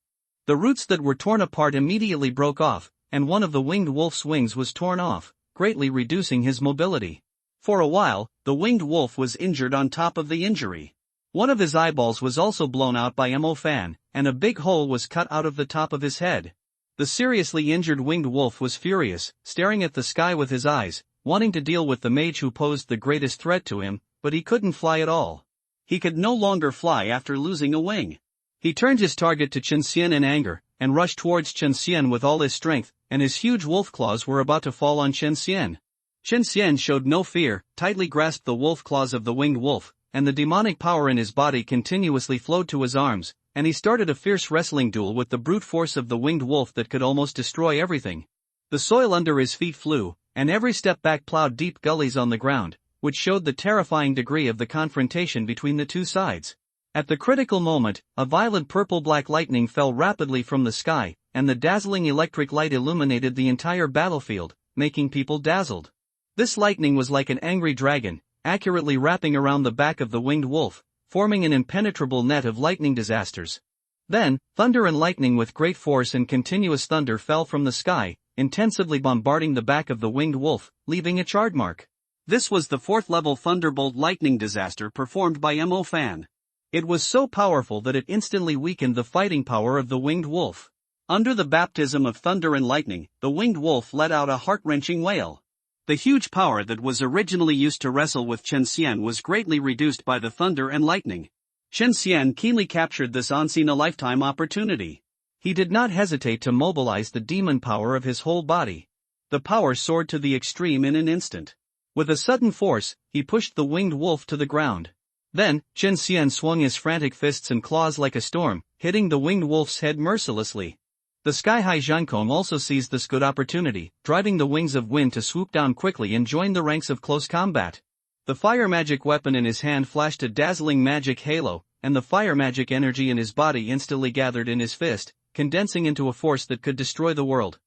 The roots that were torn apart immediately broke off, and one of the winged wolf's wings was torn off, greatly reducing his mobility. For a while, the winged wolf was injured on top of the injury. One of his eyeballs was also blown out by Mo Fan, and a big hole was cut out of the top of his head. The seriously injured winged wolf was furious, staring at the sky with his eyes, wanting to deal with the mage who posed the greatest threat to him, but he couldn't fly at all. He could no longer fly after losing a wing. He turned his target to Chen Xian in anger, and rushed towards Chen Xian with all his strength, and his huge wolf claws were about to fall on Chen Xian. Chen Xian showed no fear, tightly grasped the wolf claws of the winged wolf, and the demonic power in his body continuously flowed to his arms, and he started a fierce wrestling duel with the brute force of the winged wolf that could almost destroy everything. The soil under his feet flew, and every step back plowed deep gullies on the ground, which showed the terrifying degree of the confrontation between the two sides. At the critical moment, a violent purple-black lightning fell rapidly from the sky, and the dazzling electric light illuminated the entire battlefield, making people dazzled. This lightning was like an angry dragon, accurately wrapping around the back of the winged wolf, forming an impenetrable net of lightning disasters. Then, thunder and lightning with great force and continuous thunder fell from the sky, intensively bombarding the back of the winged wolf, leaving a charred mark. This was the 4th level thunderbolt lightning disaster performed by Mo Fan. It was so powerful that it instantly weakened the fighting power of the winged wolf. Under the baptism of thunder and lightning, the winged wolf let out a heart-wrenching wail. The huge power that was originally used to wrestle with Chen Xian was greatly reduced by the thunder and lightning. Chen Xian keenly captured this unseen-a-lifetime opportunity. He did not hesitate to mobilize the demon power of his whole body. The power soared to the extreme in an instant. With a sudden force, he pushed the winged wolf to the ground. Then, Chen Xian swung his frantic fists and claws like a storm, hitting the winged wolf's head mercilessly. The sky-high Zhang Kong also seized this good opportunity, driving the wings of wind to swoop down quickly and join the ranks of close combat. The fire magic weapon in his hand flashed a dazzling magic halo, and the fire magic energy in his body instantly gathered in his fist, condensing into a force that could destroy the world.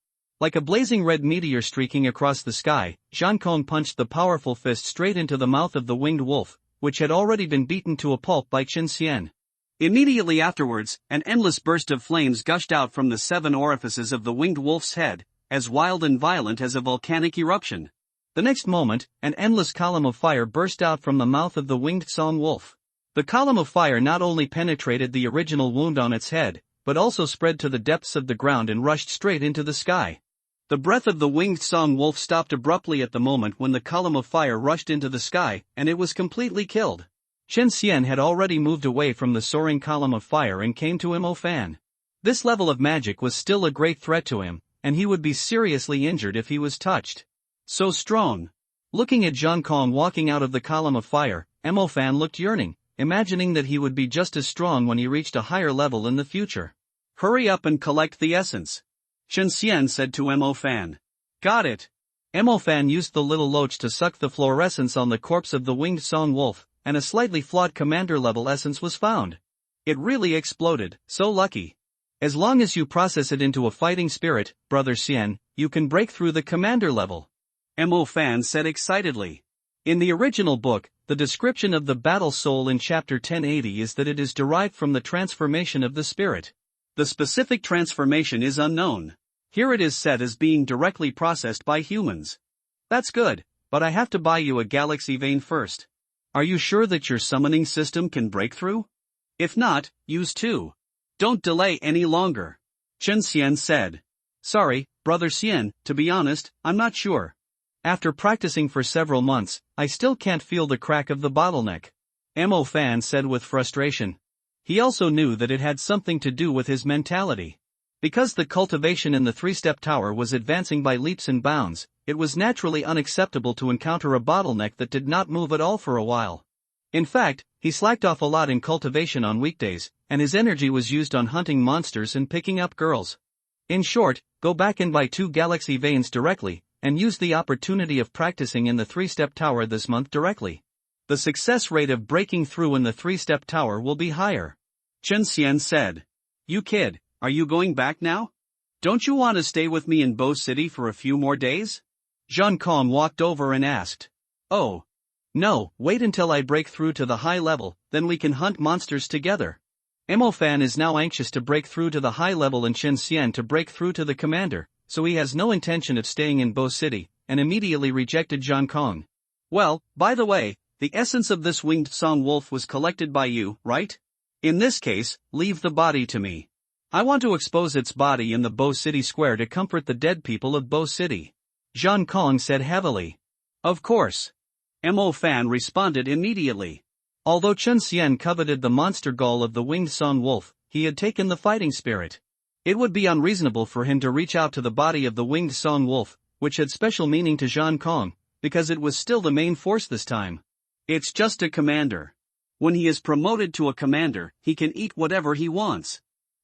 Like a blazing red meteor streaking across the sky, Zhang Kong punched the powerful fist straight into the mouth of the winged wolf, which had already been beaten to a pulp by Qin Xian. Immediately afterwards, an endless burst of flames gushed out from the 7 orifices of the winged wolf's head, as wild and violent as a volcanic eruption. The next moment, an endless column of fire burst out from the mouth of the winged song wolf. The column of fire not only penetrated the original wound on its head, but also spread to the depths of the ground and rushed straight into the sky. The breath of the winged song wolf stopped abruptly at the moment when the column of fire rushed into the sky, and it was completely killed. Qin Xian had already moved away from the soaring column of fire and came to Mo Fan. This level of magic was still a great threat to him, and he would be seriously injured if he was touched. So strong. Looking at Zhang Kong walking out of the column of fire, Mo Fan looked yearning, imagining that he would be just as strong when he reached a higher level in the future. Hurry up and collect the essence, Qin Xian said to Mo Fan. Got it. Mo Fan used the little loach to suck the fluorescence on the corpse of the winged song wolf, and a slightly flawed commander-level essence was found. It really exploded, so lucky. As long as you process it into a fighting spirit, Brother Xian, you can break through the commander level. Mo Fan said excitedly. In the original book, the description of the battle soul in chapter 1080 is that it is derived from the transformation of the spirit. The specific transformation is unknown. Here it is said as being directly processed by humans. That's good, but I have to buy you a galaxy vein first. Are you sure that your summoning system can break through? If not, use 2. Don't delay any longer, Qin Xian said. Sorry, Brother Xian, to be honest, I'm not sure. After practicing for several months, I still can't feel the crack of the bottleneck. Mo Fan said with frustration. He also knew that it had something to do with his mentality. Because the cultivation in the 3-step tower was advancing by leaps and bounds, it was naturally unacceptable to encounter a bottleneck that did not move at all for a while. In fact, he slacked off a lot in cultivation on weekdays, and his energy was used on hunting monsters and picking up girls. In short, go back and buy 2 galaxy veins directly, and use the opportunity of practicing in the 3-step tower this month directly. The success rate of breaking through in the 3-step tower will be higher. Qin Xian said. You kid, are you going back now? Don't you want to stay with me in Bo City for a few more days? Zhang Kong walked over and asked. Oh. No, wait until I break through to the high level, then we can hunt monsters together. Mo Fan is now anxious to break through to the high level and Qin Xian to break through to the commander, so he has no intention of staying in Bo City, and immediately rejected Zhang Kong. Well, by the way, the essence of this winged song wolf was collected by you, right? In this case, leave the body to me. I want to expose its body in the Bo City square to comfort the dead people of Bo City. Zhang Kong said heavily. Of course. Mo Fan responded immediately. Although Qin Xian coveted the monster gall of the winged song wolf, he had taken the fighting spirit. It would be unreasonable for him to reach out to the body of the winged song wolf, which had special meaning to Zhang Kong, because it was still the main force this time. It's just a commander. When he is promoted to a commander, he can eat whatever he wants.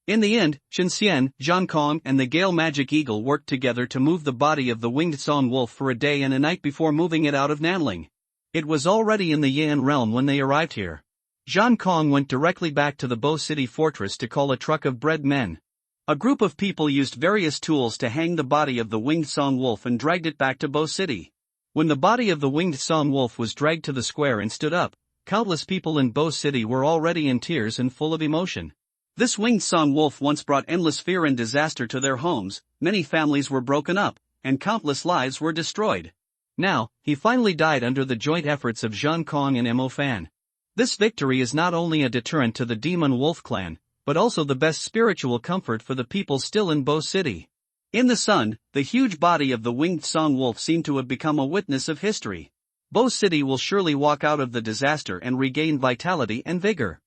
In the end, Qin Xian, Zhang Kong and the Gale Magic Eagle worked together to move the body of the winged song wolf for a day and a night before moving it out of Nanling. It was already in the Yan realm when they arrived here. Zhang Kong went directly back to the Bo City fortress to call a truck of bread men. A group of people used various tools to hang the body of the winged song wolf and dragged it back to Bo City. When the body of the winged song wolf was dragged to the square and stood up, countless people in Bo City were already in tears and full of emotion. This winged song wolf once brought endless fear and disaster to their homes, many families were broken up, and countless lives were destroyed. Now, he finally died under the joint efforts of Zhang Kong and Mo Fan. This victory is not only a deterrent to the demon wolf clan, but also the best spiritual comfort for the people still in Bo City. In the sun, the huge body of the winged song wolf seemed to have become a witness of history. Bo City will surely walk out of the disaster and regain vitality and vigor.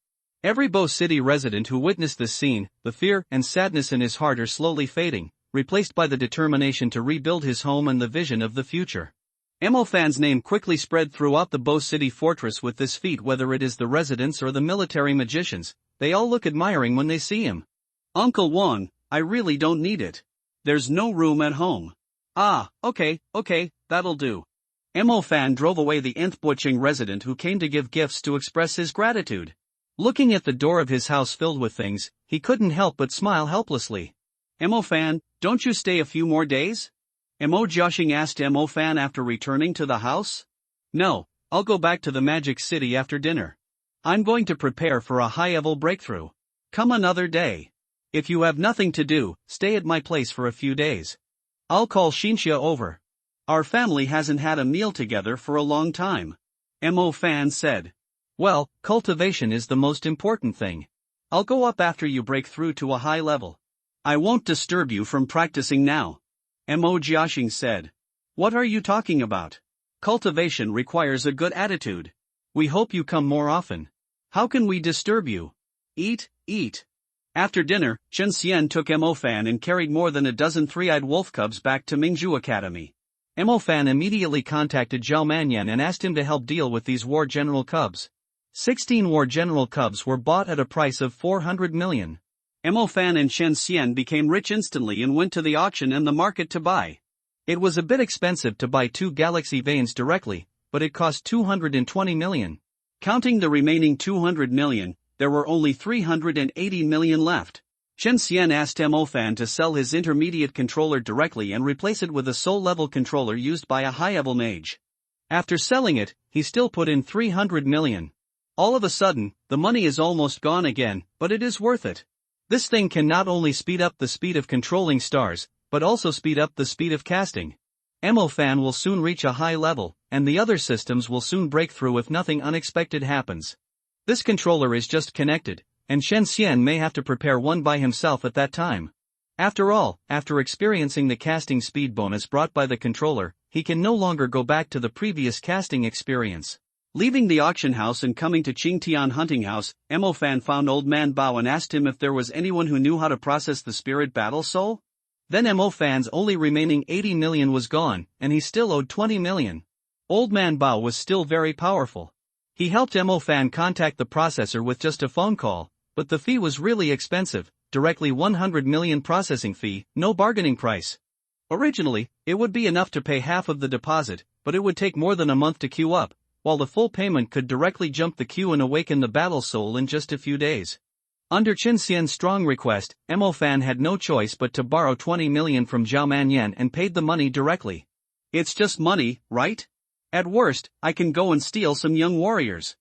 Every Bo City resident who witnessed this scene, the fear and sadness in his heart are slowly fading, replaced by the determination to rebuild his home and the vision of the future. Mo Fan's name quickly spread throughout the Bo City fortress with this feat, whether it is the residents or the military magicians, they all look admiring when they see him. Uncle Wang, I really don't need it. There's no room at home. Ah, okay, that'll do. Mo Fan drove away the nth Boicheng resident who came to give gifts to express his gratitude. Looking at the door of his house filled with things, he couldn't help but smile helplessly. Mo-fan, don't you stay a few more days? Mo Joshing asked Mo-fan after returning to the house. No, I'll go back to the Magic City after dinner. I'm going to prepare for a high-level breakthrough. Come another day. If you have nothing to do, stay at my place for a few days. I'll call Shinxia over. Our family hasn't had a meal together for a long time. Mo-fan said. Well, cultivation is the most important thing. I'll go up after you break through to a high level. I won't disturb you from practicing now. Mo Jiaxing said. What are you talking about? Cultivation requires a good attitude. We hope you come more often. How can we disturb you? Eat, eat. After dinner, Chen Xian took Mo-fan and carried more than a dozen three-eyed wolf cubs back to Mingzhu Academy. Mo-fan immediately contacted Zhao Manyan and asked him to help deal with these War General cubs. 16 War General cubs were bought at a price of 400 million. Mo-fan and Chen Xian became rich instantly and went to the auction and the market to buy. It was a bit expensive to buy 2 galaxy veins directly, but it cost 220 million. Counting the remaining 200 million, there were only 380 million left. Chen Xian asked Mo-fan to sell his intermediate controller directly and replace it with a soul-level controller used by a high-level mage. After selling it, he still put in 300 million. All of a sudden, the money is almost gone again, but it is worth it. This thing can not only speed up the speed of controlling stars, but also speed up the speed of casting. Mo-fan will soon reach a high level, and the other systems will soon break through if nothing unexpected happens. This controller is just connected, and Chen Xian may have to prepare one by himself at that time. After all, after experiencing the casting speed bonus brought by the controller, he can no longer go back to the previous casting experience. Leaving the auction house and coming to Qingtian hunting house, Mo-fan found Old Man Bao and asked him if there was anyone who knew how to process the spirit battle soul. Then Mo-fan's only remaining 80 million was gone, and he still owed 20 million. Old Man Bao was still very powerful. He helped Mo-fan contact the processor with just a phone call, but the fee was really expensive, directly 100 million processing fee, no bargaining price. Originally, it would be enough to pay half of the deposit, but it would take more than a month to queue up, while the full payment could directly jump the queue and awaken the battle soul in just a few days. Under Chen Xian's strong request, Mo-fan had no choice but to borrow 20 million from Zhao Manyan and paid the money directly. It's just money, right? At worst, I can go and steal some young warriors.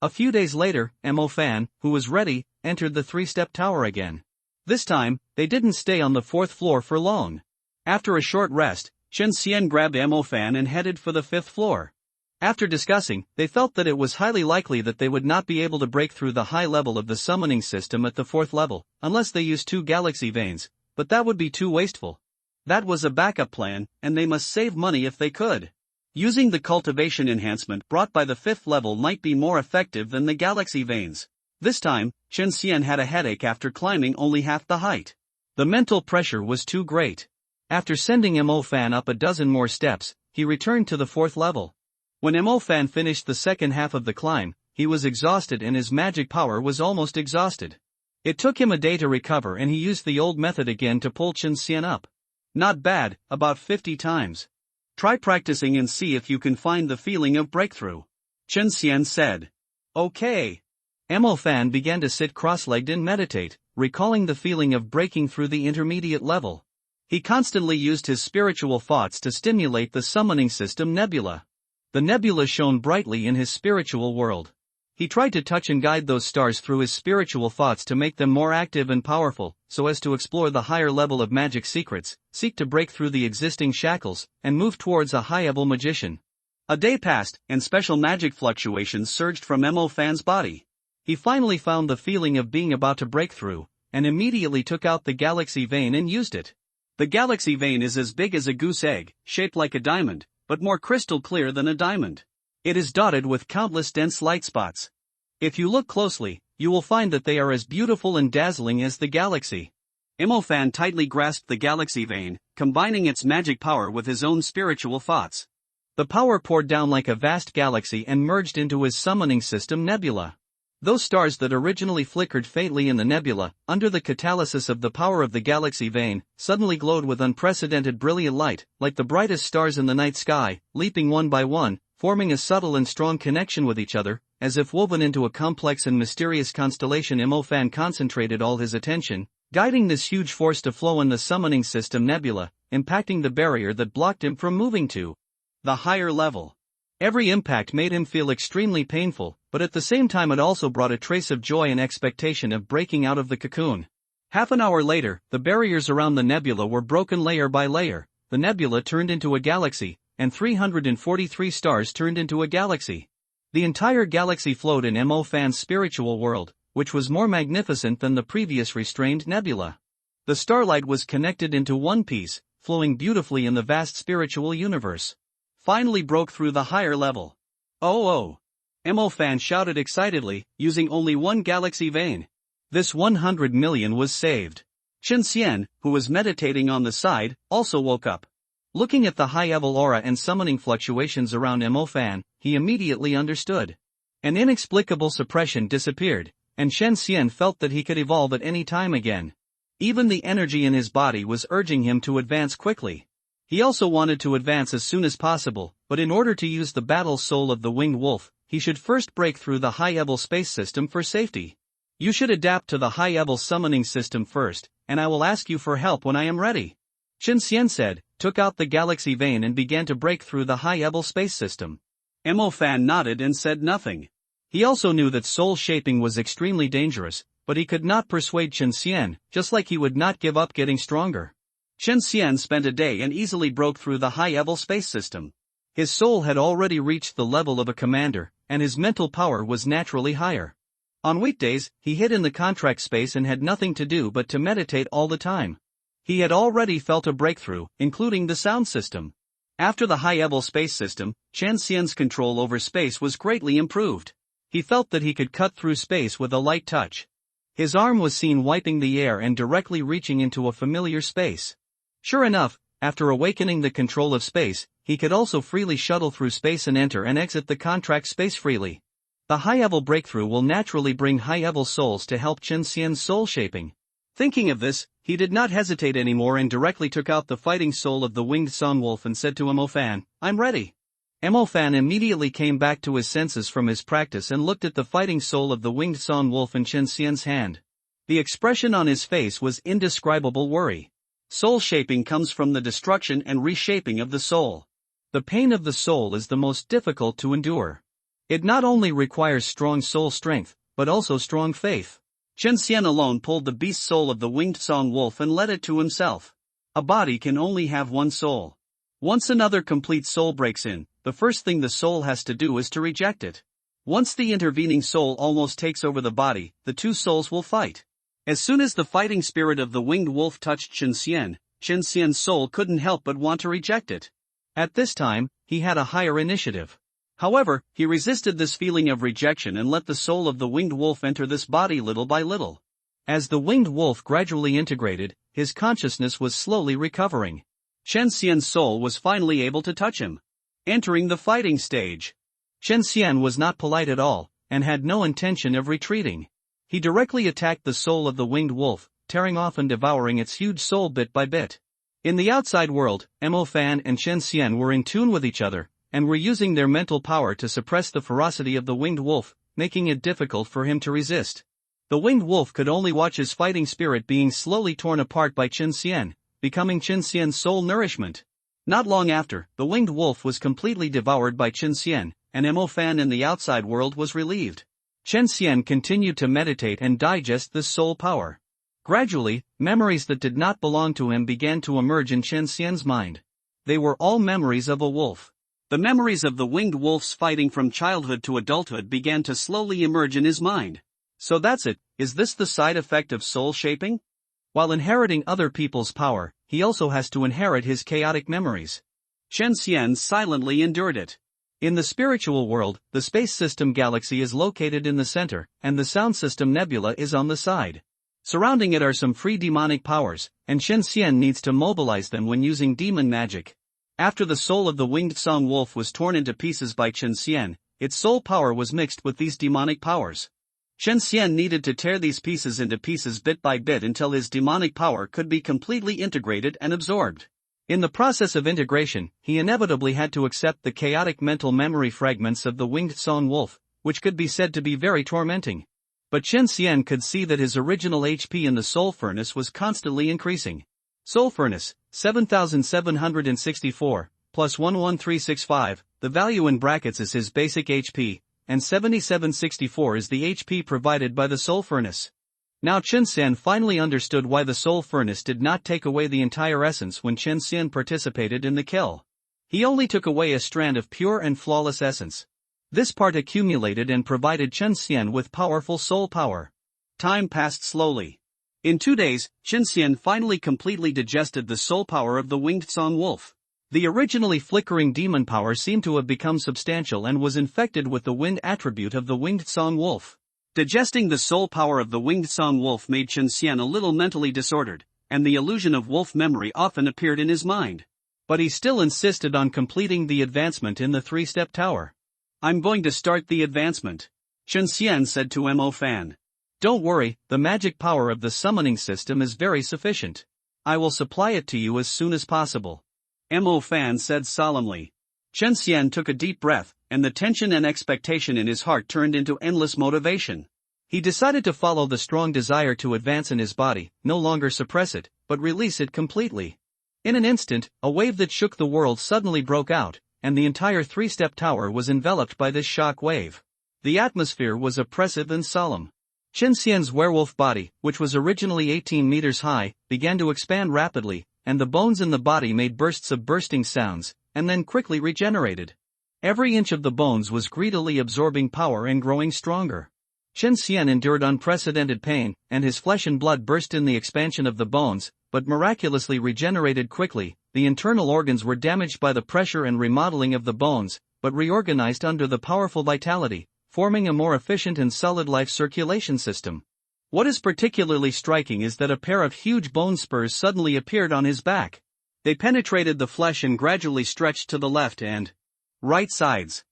A few days later, Mo-fan, who was ready, entered the 3-step tower again. This time, they didn't stay on the 4th floor for long. After a short rest, Chen Xian grabbed Mo-fan and headed for the 5th floor. After discussing, they felt that it was highly likely that they would not be able to break through the high level of the summoning system at the 4th level, unless they used 2 galaxy veins, but that would be too wasteful. That was a backup plan, and they must save money if they could. Using the cultivation enhancement brought by the 5th level might be more effective than the galaxy veins. This time, Chen Xian had a headache after climbing only half the height. The mental pressure was too great. After sending Mo-fan up a dozen more steps, he returned to the 4th level. When Mo-fan finished the second half of the climb, he was exhausted and his magic power was almost exhausted. It took him a day to recover and he used the old method again to pull Chen Xian up. Not bad, about 50 times. Try practicing and see if you can find the feeling of breakthrough. Chen Xian said. Okay. Mo-fan began to sit cross-legged and meditate, recalling the feeling of breaking through the intermediate level. He constantly used his spiritual thoughts to stimulate the summoning system nebula. The nebula shone brightly in his spiritual world. He tried to touch and guide those stars through his spiritual thoughts to make them more active and powerful, so as to explore the higher level of magic secrets, seek to break through the existing shackles, and move towards a high-level magician. A day passed, and special magic fluctuations surged from Mo-fan's body. He finally found the feeling of being about to break through, and immediately took out the galaxy vein and used it. The galaxy vein is as big as a goose egg, shaped like a diamond, but more crystal clear than a diamond. It is dotted with countless dense light spots. If you look closely, you will find that they are as beautiful and dazzling as the galaxy. Mo-fan tightly grasped the galaxy vein, combining its magic power with his own spiritual thoughts. The power poured down like a vast galaxy and merged into his summoning system nebula. Those stars that originally flickered faintly in the nebula, under the catalysis of the power of the galaxy vein, suddenly glowed with unprecedented brilliant light, like the brightest stars in the night sky, leaping one by one, forming a subtle and strong connection with each other, as if woven into a complex and mysterious constellation. Mo-fan concentrated all his attention, guiding this huge force to flow in the summoning system nebula, impacting the barrier that blocked him from moving to the higher level. Every impact made him feel extremely painful, but at the same time it also brought a trace of joy and expectation of breaking out of the cocoon. Half an hour later, the barriers around the nebula were broken layer by layer, the nebula turned into a galaxy, and 343 stars turned into a galaxy. The entire galaxy flowed in Mo Fan's spiritual world, which was more magnificent than the previous restrained nebula. The starlight was connected into one piece, flowing beautifully in the vast spiritual universe. Finally broke through the higher level. Oh! Mo Fan shouted excitedly, using only one galaxy vein. This 100 million was saved. Chen Xian, who was meditating on the side, also woke up. Looking at the high-level aura and summoning fluctuations around Mo Fan, he immediately understood. An inexplicable suppression disappeared, and Chen Xian felt that he could evolve at any time again. Even the energy in his body was urging him to advance quickly. He also wanted to advance as soon as possible, but in order to use the battle soul of the winged wolf, he should first break through the high-level space system for safety. You should adapt to the high-level summoning system first, and I will ask you for help when I am ready. Chen Xian said, took out the galaxy vein and began to break through the high-level space system. Mo Fan nodded and said nothing. He also knew that soul shaping was extremely dangerous, but he could not persuade Chen Xian, just like he would not give up getting stronger. Chen Xian spent a day and easily broke through the high-level space system. His soul had already reached the level of a commander, and his mental power was naturally higher. On weekdays, he hid in the contract space and had nothing to do but to meditate all the time. He had already felt a breakthrough, including the sound system. After the high-level space system, Chen Xian's control over space was greatly improved. He felt that he could cut through space with a light touch. His arm was seen wiping the air and directly reaching into a familiar space. Sure enough, after awakening the control of space, he could also freely shuttle through space and enter and exit the contract space freely. The high-level breakthrough will naturally bring high-level souls to help Chen Xian's soul shaping. Thinking of this, he did not hesitate anymore and directly took out the fighting soul of the winged sun wolf and said to Mo Fan, I'm ready. Mo Fan immediately came back to his senses from his practice and looked at the fighting soul of the winged sun wolf in Chen Xian's hand. The expression on his face was indescribable worry. Soul shaping comes from the destruction and reshaping of the soul. The pain of the soul is the most difficult to endure. It not only requires strong soul strength, but also strong faith. Chen Xian alone pulled the beast soul of the winged song wolf and led it to himself. A body can only have one soul. Once another complete soul breaks in, the first thing the soul has to do is to reject it. Once the intervening soul almost takes over the body, the two souls will fight. As soon as the fighting spirit of the winged wolf touched Chen Xian's soul couldn't help but want to reject it. At this time, he had a higher initiative. However, he resisted this feeling of rejection and let the soul of the winged wolf enter this body little by little. As the winged wolf gradually integrated, his consciousness was slowly recovering. Chen Xian's soul was finally able to touch him, entering the fighting stage. Chen Xian was not polite at all, and had no intention of retreating. He directly attacked the soul of the winged wolf, tearing off and devouring its huge soul bit by bit. In the outside world, Mo Fan and Chen Xian were in tune with each other, and were using their mental power to suppress the ferocity of the winged wolf, making it difficult for him to resist. The winged wolf could only watch his fighting spirit being slowly torn apart by Chen Xian, becoming Chen Xian's soul nourishment. Not long after, the winged wolf was completely devoured by Chen Xian, and Mo Fan in the outside world was relieved. Chen Xian continued to meditate and digest this soul power. Gradually, memories that did not belong to him began to emerge in Chen Xian's mind. They were all memories of a wolf. The memories of the winged wolf's fighting from childhood to adulthood began to slowly emerge in his mind. So that's it, is this the side effect of soul shaping? While inheriting other people's power, he also has to inherit his chaotic memories. Chen Xian silently endured it. In the spiritual world, the space system galaxy is located in the center, and the sound system nebula is on the side. Surrounding it are some free demonic powers, and Chen Xian needs to mobilize them when using demon magic. After the soul of the winged song wolf was torn into pieces by Chen Xian, its soul power was mixed with these demonic powers. Chen Xian needed to tear these pieces into pieces bit by bit until his demonic power could be completely integrated and absorbed. In the process of integration, he inevitably had to accept the chaotic mental memory fragments of the winged song wolf, which could be said to be very tormenting. But Chen Xian could see that his original HP in the soul furnace was constantly increasing. Soul furnace, 7764, plus 11365, the value in brackets is his basic HP, and 7764 is the HP provided by the soul furnace. Now Chen Xian finally understood why the soul furnace did not take away the entire essence when Chen Xian participated in the kill. He only took away a strand of pure and flawless essence. This part accumulated and provided Chen Xian with powerful soul power. Time passed slowly. In 2 days, Chen Xian finally completely digested the soul power of the winged song wolf. The originally flickering demon power seemed to have become substantial and was infected with the wind attribute of the winged song wolf. Digesting the soul power of the winged song wolf made Chen Xian a little mentally disordered, and the illusion of wolf memory often appeared in his mind. But he still insisted on completing the advancement in the 3-step tower. I'm going to start the advancement, Chen Xian said to Mo Fan. Don't worry, the magic power of the summoning system is very sufficient. I will supply it to you as soon as possible. Mo Fan said solemnly. Chen Xian took a deep breath, and the tension and expectation in his heart turned into endless motivation. He decided to follow the strong desire to advance in his body, no longer suppress it, but release it completely. In an instant, a wave that shook the world suddenly broke out, and the entire 3-step tower was enveloped by this shock wave. The atmosphere was oppressive and solemn. Chen Xian's werewolf body, which was originally 18 meters high, began to expand rapidly, and the bones in the body made bursts of bursting sounds, and then quickly regenerated. Every inch of the bones was greedily absorbing power and growing stronger. Chen Xian endured unprecedented pain, and his flesh and blood burst in the expansion of the bones, but miraculously regenerated quickly. The internal organs were damaged by the pressure and remodeling of the bones, but reorganized under the powerful vitality, forming a more efficient and solid life circulation system. What is particularly striking is that a pair of huge bone spurs suddenly appeared on his back. They penetrated the flesh and gradually stretched to the left and right sides.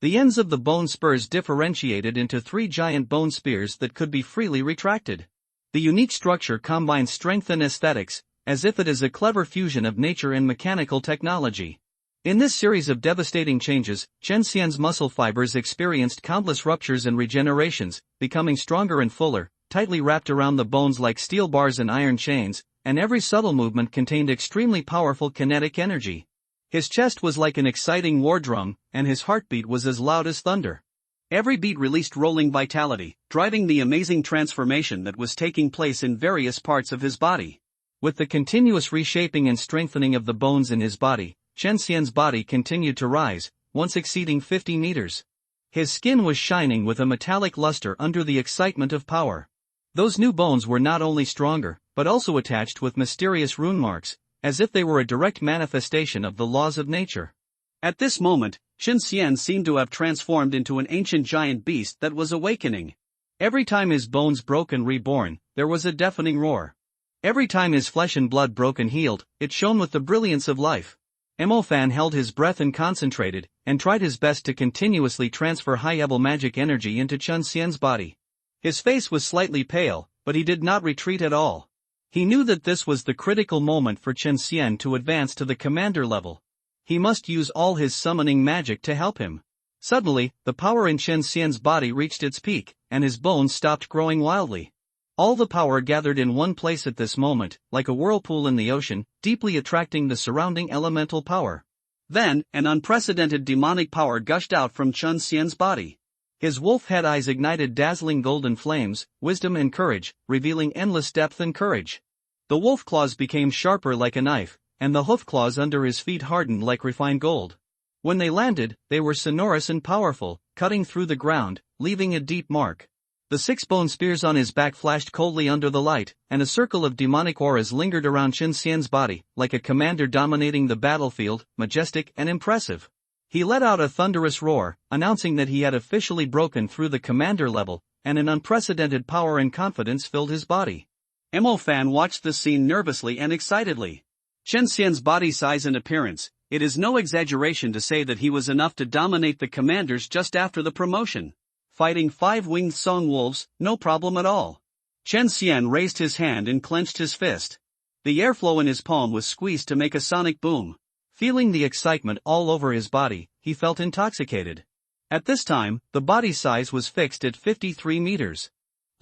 The ends of the bone spurs differentiated into 3 giant bone spears that could be freely retracted. The unique structure combines strength and aesthetics, as if it is a clever fusion of nature and mechanical technology. In this series of devastating changes, Chen Xian's muscle fibers experienced countless ruptures and regenerations, becoming stronger and fuller, tightly wrapped around the bones like steel bars and iron chains, and every subtle movement contained extremely powerful kinetic energy. His chest was like an exciting war drum, and his heartbeat was as loud as thunder. Every beat released rolling vitality, driving the amazing transformation that was taking place in various parts of his body. With the continuous reshaping and strengthening of the bones in his body, Chen Xian's body continued to rise, once exceeding 50 meters. His skin was shining with a metallic luster under the excitement of power. Those new bones were not only stronger, but also attached with mysterious rune marks, as if they were a direct manifestation of the laws of nature. At this moment, Chen Xian seemed to have transformed into an ancient giant beast that was awakening. Every time his bones broke and reborn, there was a deafening roar. Every time his flesh and blood broke and healed, it shone with the brilliance of life. Mo Fan held his breath and concentrated, and tried his best to continuously transfer high-level magic energy into Chen Xian's body. His face was slightly pale, but he did not retreat at all. He knew that this was the critical moment for Chen Xian to advance to the commander level. He must use all his summoning magic to help him. Suddenly, the power in Chen Xian's body reached its peak, and his bones stopped growing wildly. All the power gathered in one place at this moment, like a whirlpool in the ocean, deeply attracting the surrounding elemental power. Then, an unprecedented demonic power gushed out from Chen Xian's body. His wolf-head eyes ignited dazzling golden flames, wisdom and courage, revealing endless depth and courage. The wolf claws became sharper like a knife, and the hoof claws under his feet hardened like refined gold. When they landed, they were sonorous and powerful, cutting through the ground, leaving a deep mark. The 6 bone spears on his back flashed coldly under the light, and a circle of demonic auras lingered around Chen Xian's body, like a commander dominating the battlefield, majestic and impressive. He let out a thunderous roar, announcing that he had officially broken through the commander level, and an unprecedented power and confidence filled his body. Mo Fan watched the scene nervously and excitedly. Chen Xian's body size and appearance, it is no exaggeration to say that he was enough to dominate the commanders just after the promotion. Fighting 5 winged song wolves, no problem at all. Chen Xian raised his hand and clenched his fist. The airflow in his palm was squeezed to make a sonic boom. Feeling the excitement all over his body, he felt intoxicated. At this time, the body size was fixed at 53 meters.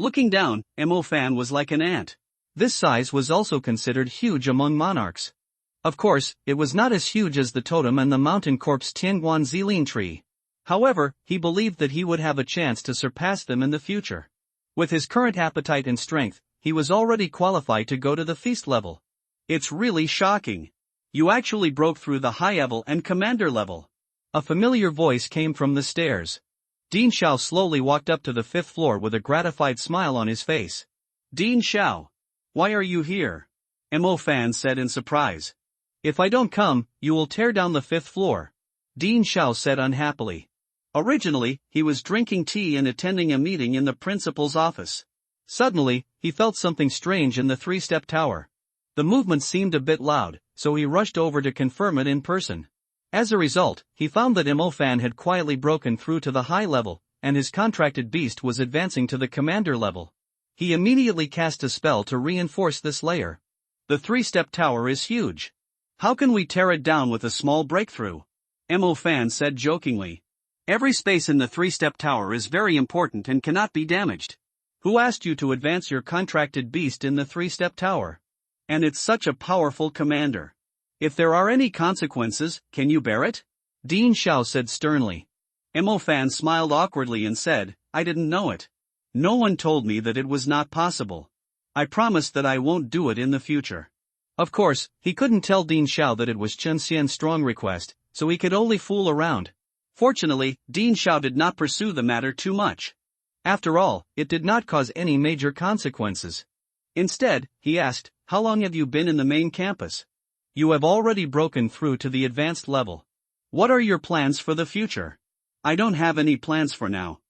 Looking down, Mo Fan was like an ant. This size was also considered huge among monarchs. Of course, it was not as huge as the totem and the mountain corpse Tianguan Zilin tree. However, he believed that he would have a chance to surpass them in the future. With his current appetite and strength, he was already qualified to go to the feast level. It's really shocking. You actually broke through the high level and commander level. A familiar voice came from the stairs. Dean Xiao slowly walked up to the 5th floor with a gratified smile on his face. Dean Xiao. Why are you here? Mo Fan said in surprise. If I don't come, you will tear down the 5th floor. Dean Xiao said unhappily. Originally, he was drinking tea and attending a meeting in the principal's office. Suddenly, he felt something strange in the 3-step tower. The movement seemed a bit loud, so he rushed over to confirm it in person. As a result, he found that Mo Fan had quietly broken through to the high level, and his contracted beast was advancing to the commander level. He immediately cast a spell to reinforce this layer. The 3-step tower is huge. How can we tear it down with a small breakthrough? Mo Fan said jokingly. Every space in the 3-step tower is very important and cannot be damaged. Who asked you to advance your contracted beast in the 3-step tower? And it's such a powerful commander. If there are any consequences, can you bear it? Dean Xiao said sternly. Mo Fan smiled awkwardly and said, I didn't know it. No one told me that it was not possible. I promise that I won't do it in the future. Of course, he couldn't tell Dean Xiao that it was Chen Xian's strong request, so he could only fool around. Fortunately, Dean Xiao did not pursue the matter too much. After all, it did not cause any major consequences. Instead, he asked, how long have you been in the main campus? You have already broken through to the advanced level. What are your plans for the future? I don't have any plans for now.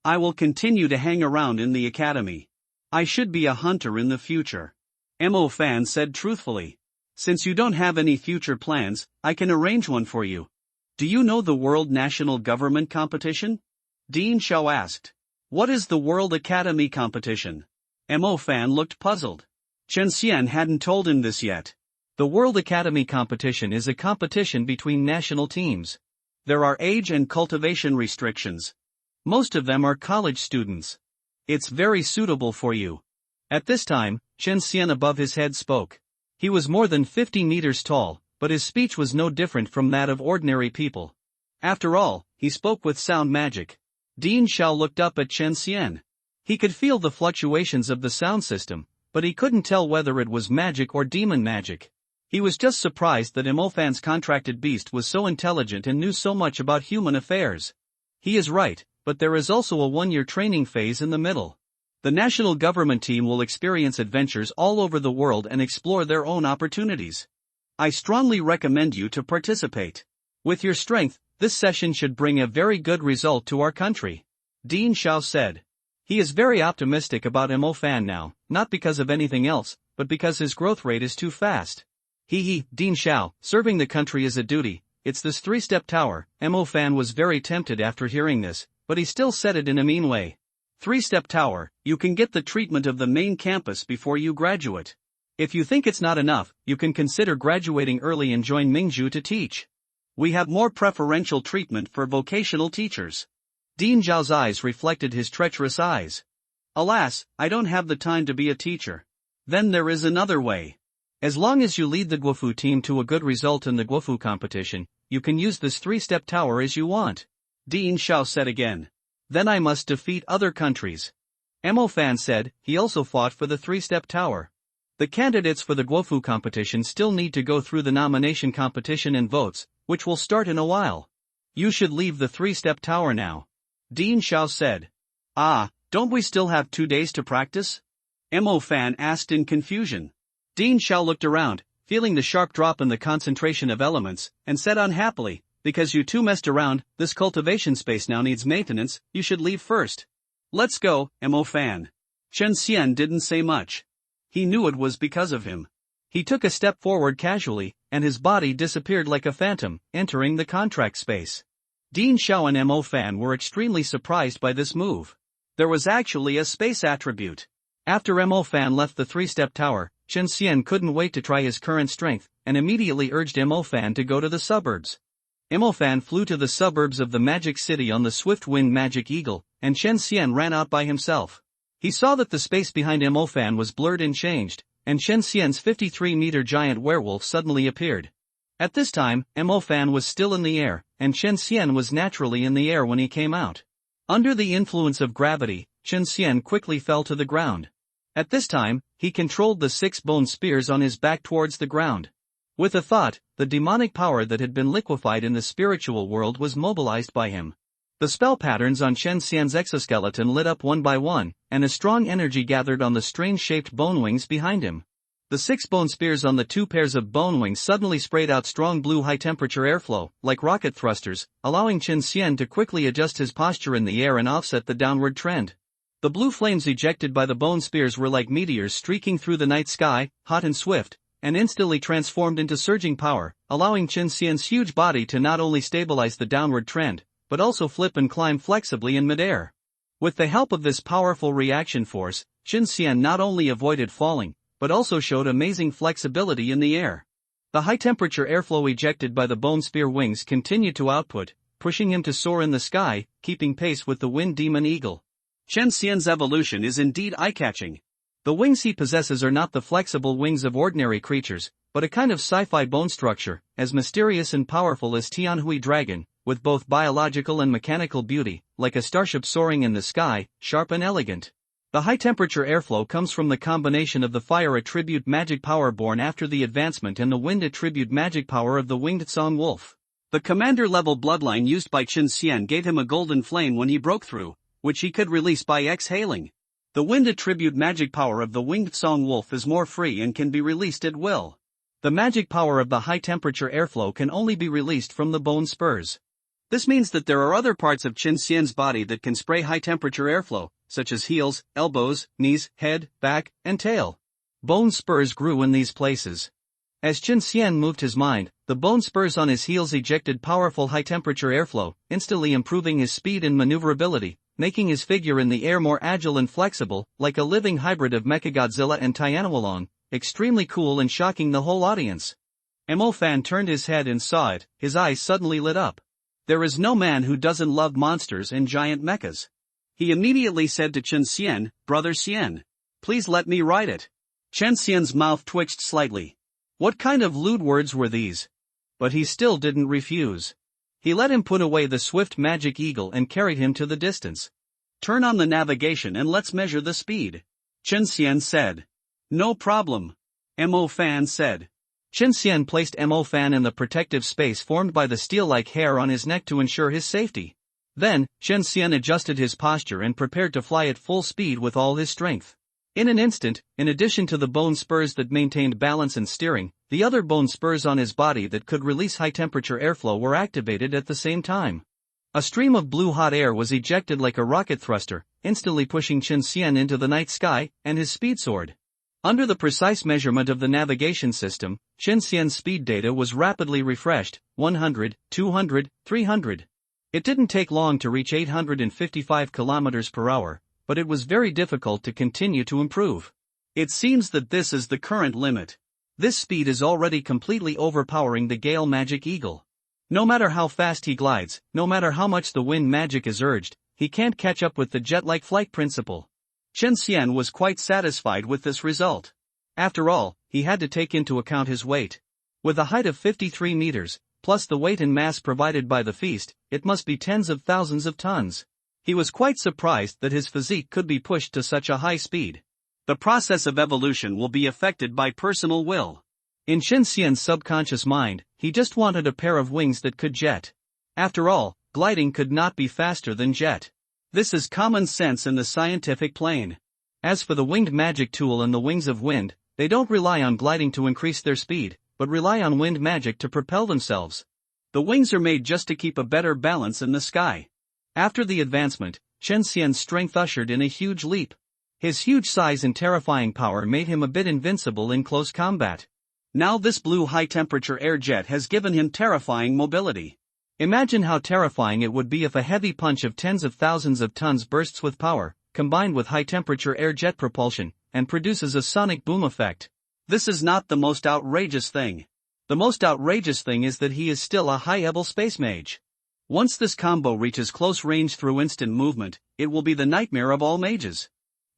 I will continue to hang around in the academy. I should be a hunter in the future. Mo Fan said truthfully. Since you don't have any future plans, I can arrange one for you. Do you know the World National Government Competition? Dean Xiao asked. What is the World Academy Competition? Mo Fan looked puzzled. Chen Xian hadn't told him this yet. The World Academy Competition is a competition between national teams. There are age and cultivation restrictions. Most of them are college students. It's very suitable for you. At this time, Chen Xian above his head spoke. He was more than 50 meters tall, but his speech was no different from that of ordinary people. After all, he spoke with sound magic. Dean Xiao looked up at Chen Xian. He could feel the fluctuations of the sound system, but he couldn't tell whether it was magic or demon magic. He was just surprised that Mo Fan's contracted beast was so intelligent and knew so much about human affairs. He is right, but there is also a 1-year training phase in the middle. The national government team will experience adventures all over the world and explore their own opportunities. I strongly recommend you to participate. With your strength, this session should bring a very good result to our country. Dean Xiao said. He is very optimistic about Mo Fan now, not because of anything else, but because his growth rate is too fast. Dean Xiao, serving the country is a duty, it's this 3-step tower. Mo Fan was very tempted after hearing this, but he still said it in a mean way. 3-step tower, you can get the treatment of the main campus before you graduate. If you think it's not enough, you can consider graduating early and join Mingzhu to teach. We have more preferential treatment for vocational teachers. Dean Xiao's eyes reflected his treacherous eyes. Alas, I don't have the time to be a teacher. Then there is another way. As long as you lead the Guofu team to a good result in the Guofu competition, you can use this 3-step tower as you want. Dean Xiao said again. Then I must defeat other countries. Mo Fan said. He also fought for the 3-step tower. The candidates for the Guofu competition still need to go through the nomination competition and votes, which will start in a while. You should leave the 3-step tower now. Dean Xiao said. Don't we still have 2 days to practice? Mo Fan asked in confusion. Dean Xiao looked around, feeling the sharp drop in the concentration of elements, and said unhappily, because you two messed around, this cultivation space now needs maintenance, you should leave first. Let's go, Mo Fan. Chen Xian didn't say much. He knew it was because of him. He took a step forward casually, and his body disappeared like a phantom, entering the contract space. Dean Xiao and Mo Fan were extremely surprised by this move. There was actually a space attribute. After Mo Fan left the 3-step tower, Chen Xian couldn't wait to try his current strength, and immediately urged Mo Fan to go to the suburbs. Mo Fan flew to the suburbs of the Magic City on the swift-winged Magic Eagle, and Chen Xian ran out by himself. He saw that the space behind Mo Fan was blurred and changed, and Chen Xian's 53-meter giant werewolf suddenly appeared. At this time, Mo Fan was still in the air, and Chen Xian was naturally in the air when he came out. Under the influence of gravity, Chen Xian quickly fell to the ground. At this time, he controlled the 6 bone spears on his back towards the ground. With a thought, the demonic power that had been liquefied in the spiritual world was mobilized by him. The spell patterns on Chen Xian's exoskeleton lit up one by one, and a strong energy gathered on the strange-shaped bone wings behind him. The 6 bone spears on the 2 pairs of bone wings suddenly sprayed out strong blue high-temperature airflow, like rocket thrusters, allowing Chen Xian to quickly adjust his posture in the air and offset the downward trend. The blue flames ejected by the bone spears were like meteors streaking through the night sky, hot and swift, and instantly transformed into surging power, allowing Chen Xian's huge body to not only stabilize the downward trend, but also flip and climb flexibly in midair. With the help of this powerful reaction force, Chen Xian not only avoided falling, but also showed amazing flexibility in the air. The high-temperature airflow ejected by the bone spear wings continued to output, pushing him to soar in the sky, keeping pace with the wind demon eagle. Chen Xian's evolution is indeed eye-catching. The wings he possesses are not the flexible wings of ordinary creatures, but a kind of sci-fi bone structure, as mysterious and powerful as Tianhui dragon, with both biological and mechanical beauty, like a starship soaring in the sky, sharp and elegant. The high-temperature airflow comes from the combination of the fire attribute magic power born after the advancement and the wind attribute magic power of the winged song wolf. The commander-level bloodline used by Chen Xian gave him a golden flame when he broke through, which he could release by exhaling. The wind attribute magic power of the winged song wolf is more free and can be released at will. The magic power of the high-temperature airflow can only be released from the bone spurs. This means that there are other parts of Chen Xian's body that can spray high-temperature airflow, such as heels, elbows, knees, head, back, and tail. Bone spurs grew in these places. As Chen Xian moved his mind, the bone spurs on his heels ejected powerful high-temperature airflow, instantly improving his speed and maneuverability, making his figure in the air more agile and flexible, like a living hybrid of Mechagodzilla and Tyanwalong, extremely cool and shocking the whole audience. Mo Fan turned his head and saw it, his eyes suddenly lit up. There is no man who doesn't love monsters and giant mechas. He immediately said to Chen Xian, "Brother Xian, please let me ride it." Chen Xian's mouth twitched slightly. What kind of lewd words were these? But he still didn't refuse. He let him put away the swift magic eagle and carried him to the distance. "Turn on the navigation and let's measure the speed," Chen Xian said. "No problem," Mo Fan said. Chen Xian placed Mo Fan in the protective space formed by the steel-like hair on his neck to ensure his safety. Then, Chen Xian adjusted his posture and prepared to fly at full speed with all his strength. In an instant, in addition to the bone spurs that maintained balance and steering, the other bone spurs on his body that could release high-temperature airflow were activated at the same time. A stream of blue hot air was ejected like a rocket thruster, instantly pushing Chen Xian into the night sky, and his speed soared. Under the precise measurement of the navigation system, Chen Xian's speed data was rapidly refreshed, 100, 200, 300. It didn't take long to reach 855 kilometers per hour, but it was very difficult to continue to improve. It seems that this is the current limit. This speed is already completely overpowering the Gale Magic Eagle. No matter how fast he glides, no matter how much the wind magic is urged, he can't catch up with the jet-like flight principle. Chen Xian was quite satisfied with this result. After all, he had to take into account his weight. With a height of 53 meters, plus the weight and mass provided by the feast, it must be tens of thousands of tons. He was quite surprised that his physique could be pushed to such a high speed. The process of evolution will be affected by personal will. In Chen Xian's subconscious mind, he just wanted a pair of wings that could jet. After all, gliding could not be faster than jet. This is common sense in the scientific plane. As for the winged magic tool and the wings of wind, they don't rely on gliding to increase their speed, but rely on wind magic to propel themselves. The wings are made just to keep a better balance in the sky. After the advancement, Chen Xian's strength ushered in a huge leap. His huge size and terrifying power made him a bit invincible in close combat. Now this blue high-temperature air jet has given him terrifying mobility. Imagine how terrifying it would be if a heavy punch of tens of thousands of tons bursts with power, combined with high-temperature air jet propulsion, and produces a sonic boom effect. This is not the most outrageous thing. The most outrageous thing is that he is still a high-level space mage. Once this combo reaches close range through instant movement, it will be the nightmare of all mages.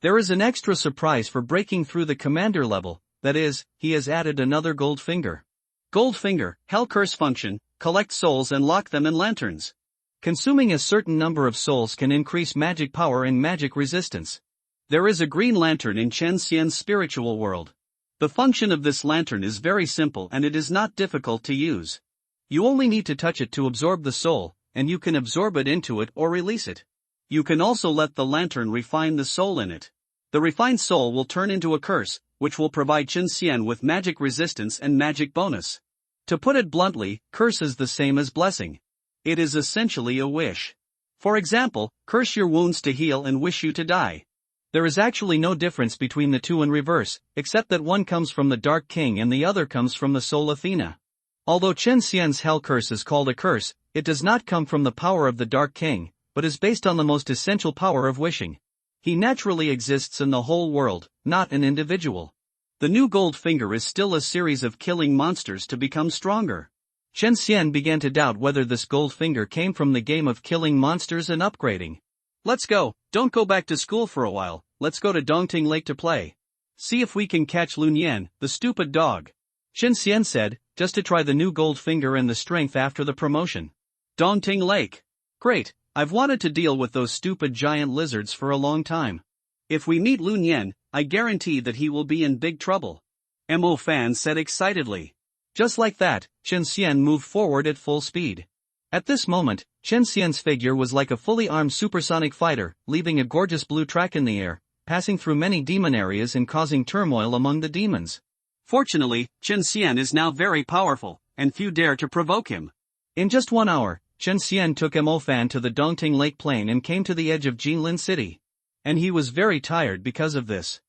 There is an extra surprise for breaking through the commander level, that is, he has added another gold finger. Gold finger, Hell Curse function, collect souls and lock them in lanterns. Consuming a certain number of souls can increase magic power and magic resistance. There is a green lantern in Chen Xian's spiritual world. The function of this lantern is very simple and it is not difficult to use. You only need to touch it to absorb the soul, and you can absorb it into it or release it. You can also let the lantern refine the soul in it. The refined soul will turn into a curse, which will provide Chen Xian with magic resistance and magic bonus. To put it bluntly, curse is the same as blessing. It is essentially a wish. For example, curse your wounds to heal and wish you to die. There is actually no difference between the two in reverse, except that one comes from the Dark King and the other comes from the Soul Athena. Although Chen Xian's Hell Curse is called a curse, it does not come from the power of the Dark King, but is based on the most essential power of wishing. He naturally exists in the whole world, not an individual. The new gold finger is still a series of killing monsters to become stronger. Chen Xian began to doubt whether this gold finger came from the game of killing monsters and upgrading. Let's go, don't go back to school for a while, let's go to Dongting Lake to play. See if we can catch Lun Yan, the stupid dog. Chen Xian said, just to try the new gold finger and the strength after the promotion. Dongting Lake. Great, I've wanted to deal with those stupid giant lizards for a long time. If we meet Lun Yan, I guarantee that he will be in big trouble. Mo Fan said excitedly. Just like that, Chen Xian moved forward at full speed. At this moment, Chen Xian's figure was like a fully armed supersonic fighter, leaving a gorgeous blue track in the air, passing through many demon areas and causing turmoil among the demons. Fortunately, Chen Xian is now very powerful, and few dare to provoke him. In just 1 hour, Chen Xian took Mo Fan to the Dongting Lake Plain and came to the edge of Jinlin City. And he was very tired because of this.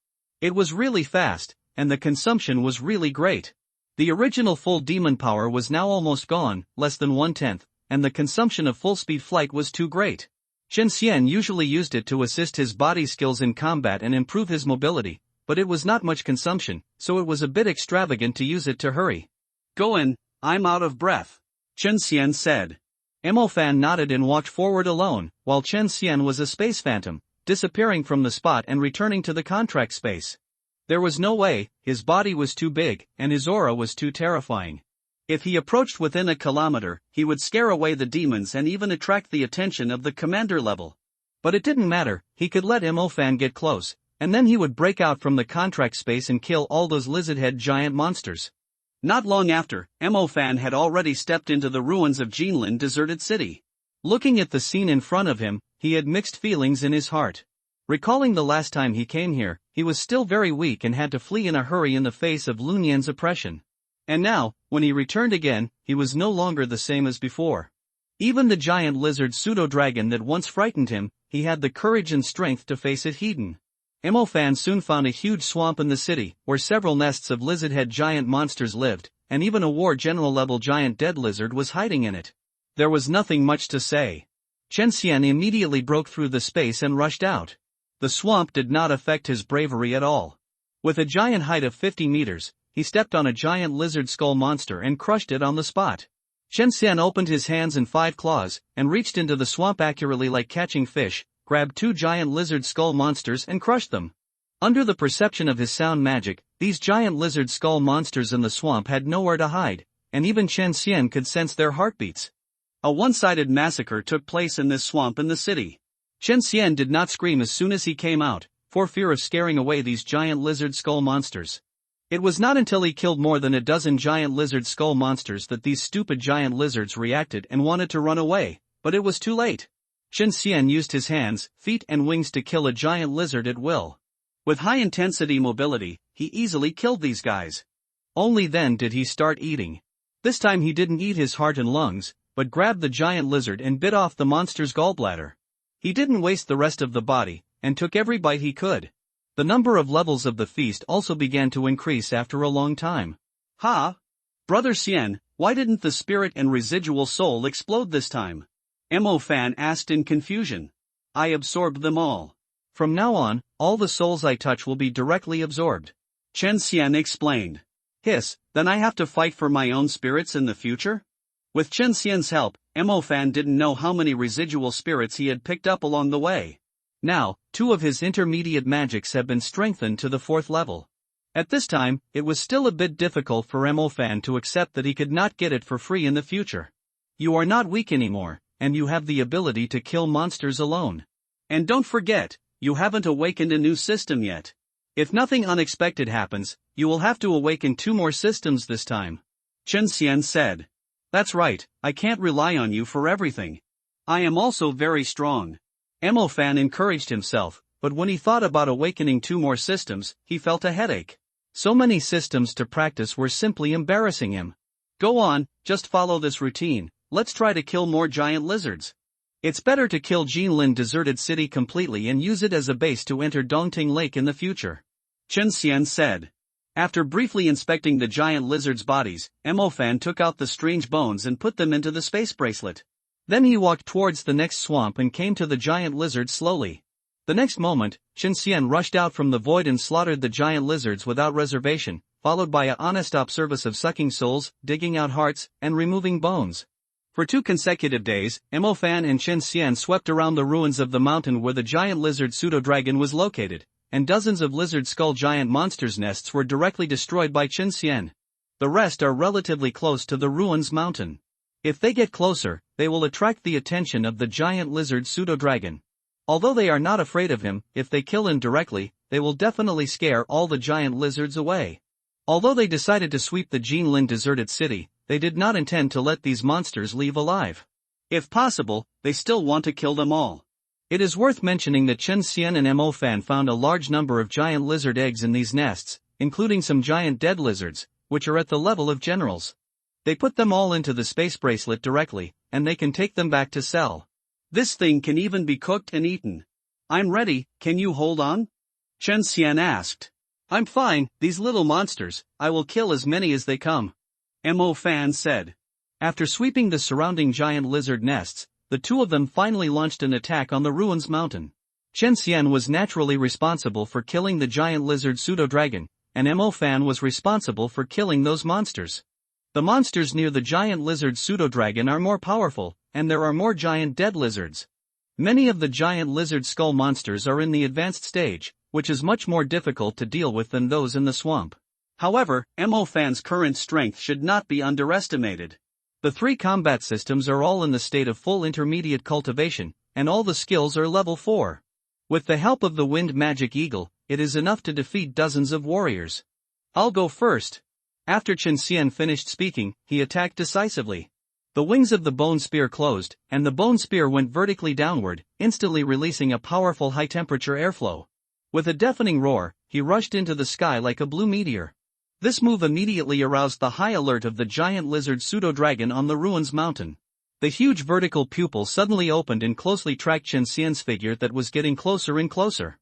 It was really fast, and the consumption was really great. The original full demon power was now almost gone, less than 1/10, and the consumption of full-speed flight was too great. Chen Xian usually used it to assist his body skills in combat and improve his mobility, but it was not much consumption, so it was a bit extravagant to use it to hurry. Go in, I'm out of breath, Chen Xian said. Mo Fan nodded and walked forward alone, while Chen Xian was a space phantom, disappearing from the spot and returning to the contract space. There was no way, his body was too big, and his aura was too terrifying. If he approached within a kilometer, he would scare away the demons and even attract the attention of the commander level. But it didn't matter, he could let Mo Fan get close, and then he would break out from the contract space and kill all those lizard-head giant monsters. Not long after, Mo Fan had already stepped into the ruins of Jinlin deserted city. Looking at the scene in front of him, he had mixed feelings in his heart. Recalling the last time he came here, he was still very weak and had to flee in a hurry in the face of Lun Yan's oppression. And now, when he returned again, he was no longer the same as before. Even the giant lizard pseudo-dragon that once frightened him, he had the courage and strength to face it head-on. Mo Fan soon found a huge swamp in the city, where several nests of lizard-head giant monsters lived, and even a war general-level giant dead lizard was hiding in it. There was nothing much to say. Chen Xian immediately broke through the space and rushed out. The swamp did not affect his bravery at all. With a giant height of 50 meters, he stepped on a giant lizard skull monster and crushed it on the spot. Chen Xian opened his hands and 5 claws, and reached into the swamp accurately like catching fish, grabbed 2 giant lizard skull monsters and crushed them. Under the perception of his sound magic, these giant lizard skull monsters in the swamp had nowhere to hide, and even Chen Xian could sense their heartbeats. A one-sided massacre took place in this swamp in the city. Chen Xian did not scream as soon as he came out, for fear of scaring away these giant lizard skull monsters. It was not until he killed more than a dozen giant lizard skull monsters that these stupid giant lizards reacted and wanted to run away, but it was too late. Chen Xian used his hands, feet and wings to kill a giant lizard at will. With high-intensity mobility, he easily killed these guys. Only then did he start eating. This time he didn't eat his heart and lungs, but grabbed the giant lizard and bit off the monster's gallbladder. He didn't waste the rest of the body, and took every bite he could. The number of levels of the feast also began to increase after a long time. Ha! Brother Xian, why didn't the spirit and residual soul explode this time? Mo Fan asked in confusion. I absorbed them all. From now on, all the souls I touch will be directly absorbed. Chen Xian explained. Hiss, then I have to fight for my own spirits in the future? With Chen Xian's help, Mo Fan didn't know how many residual spirits he had picked up along the way. Now, 2 of his intermediate magics have been strengthened to the 4th level. At this time, it was still a bit difficult for Fan to accept that he could not get it for free in the future. You are not weak anymore, and you have the ability to kill monsters alone. And don't forget, you haven't awakened a new system yet. If nothing unexpected happens, you will have to awaken 2 more systems this time. Chen Xian said. That's right, I can't rely on you for everything. I am also very strong. Fan encouraged himself, but when he thought about awakening 2 more systems, he felt a headache. So many systems to practice were simply embarrassing him. Go on, just follow this routine, let's try to kill more giant lizards. It's better to kill Jinlin Deserted City completely and use it as a base to enter Dongting Lake in the future. Chen Xian said. After briefly inspecting the giant lizards' bodies, Fan took out the strange bones and put them into the space bracelet. Then he walked towards the next swamp and came to the giant lizard slowly. The next moment, Chen Xian rushed out from the void and slaughtered the giant lizards without reservation, followed by a non-stop service of sucking souls, digging out hearts, and removing bones. For 2 consecutive days, Fan and Chen Xian swept around the ruins of the mountain where the giant lizard pseudo-dragon was located, and dozens of lizard skull giant monsters' nests were directly destroyed by Chen Xian. The rest are relatively close to the ruins mountain. If they get closer, they will attract the attention of the giant lizard pseudo-dragon. Although they are not afraid of him, if they kill him directly, they will definitely scare all the giant lizards away. Although they decided to sweep the Jinlin Deserted City, they did not intend to let these monsters leave alive. If possible, they still want to kill them all. It is worth mentioning that Chen Xian and Fan found a large number of giant lizard eggs in these nests, including some giant dead lizards, which are at the level of generals. They put them all into the space bracelet directly, and they can take them back to sell. This thing can even be cooked and eaten. I'm ready, can you hold on? Chen Xian asked. I'm fine, these little monsters, I will kill as many as they come. Fan said. After sweeping the surrounding giant lizard nests, the 2 of them finally launched an attack on the ruins mountain. Chen Xian was naturally responsible for killing the giant lizard pseudo-dragon, and Fan was responsible for killing those monsters. The monsters near the giant lizard pseudo-dragon are more powerful, and there are more giant dead lizards. Many of the giant lizard skull monsters are in the advanced stage, which is much more difficult to deal with than those in the swamp. However, Fan's current strength should not be underestimated. The 3 combat systems are all in the state of full intermediate cultivation, and all the skills are level 4. With the help of the wind magic eagle, it is enough to defeat dozens of warriors. I'll go first. After Chen Xian finished speaking, he attacked decisively. The wings of the bone spear closed, and the bone spear went vertically downward, instantly releasing a powerful high-temperature airflow. With a deafening roar, he rushed into the sky like a blue meteor. This move immediately aroused the high alert of the giant lizard pseudo-dragon on the ruins mountain. The huge vertical pupil suddenly opened and closely tracked Chen Xian's figure that was getting closer and closer.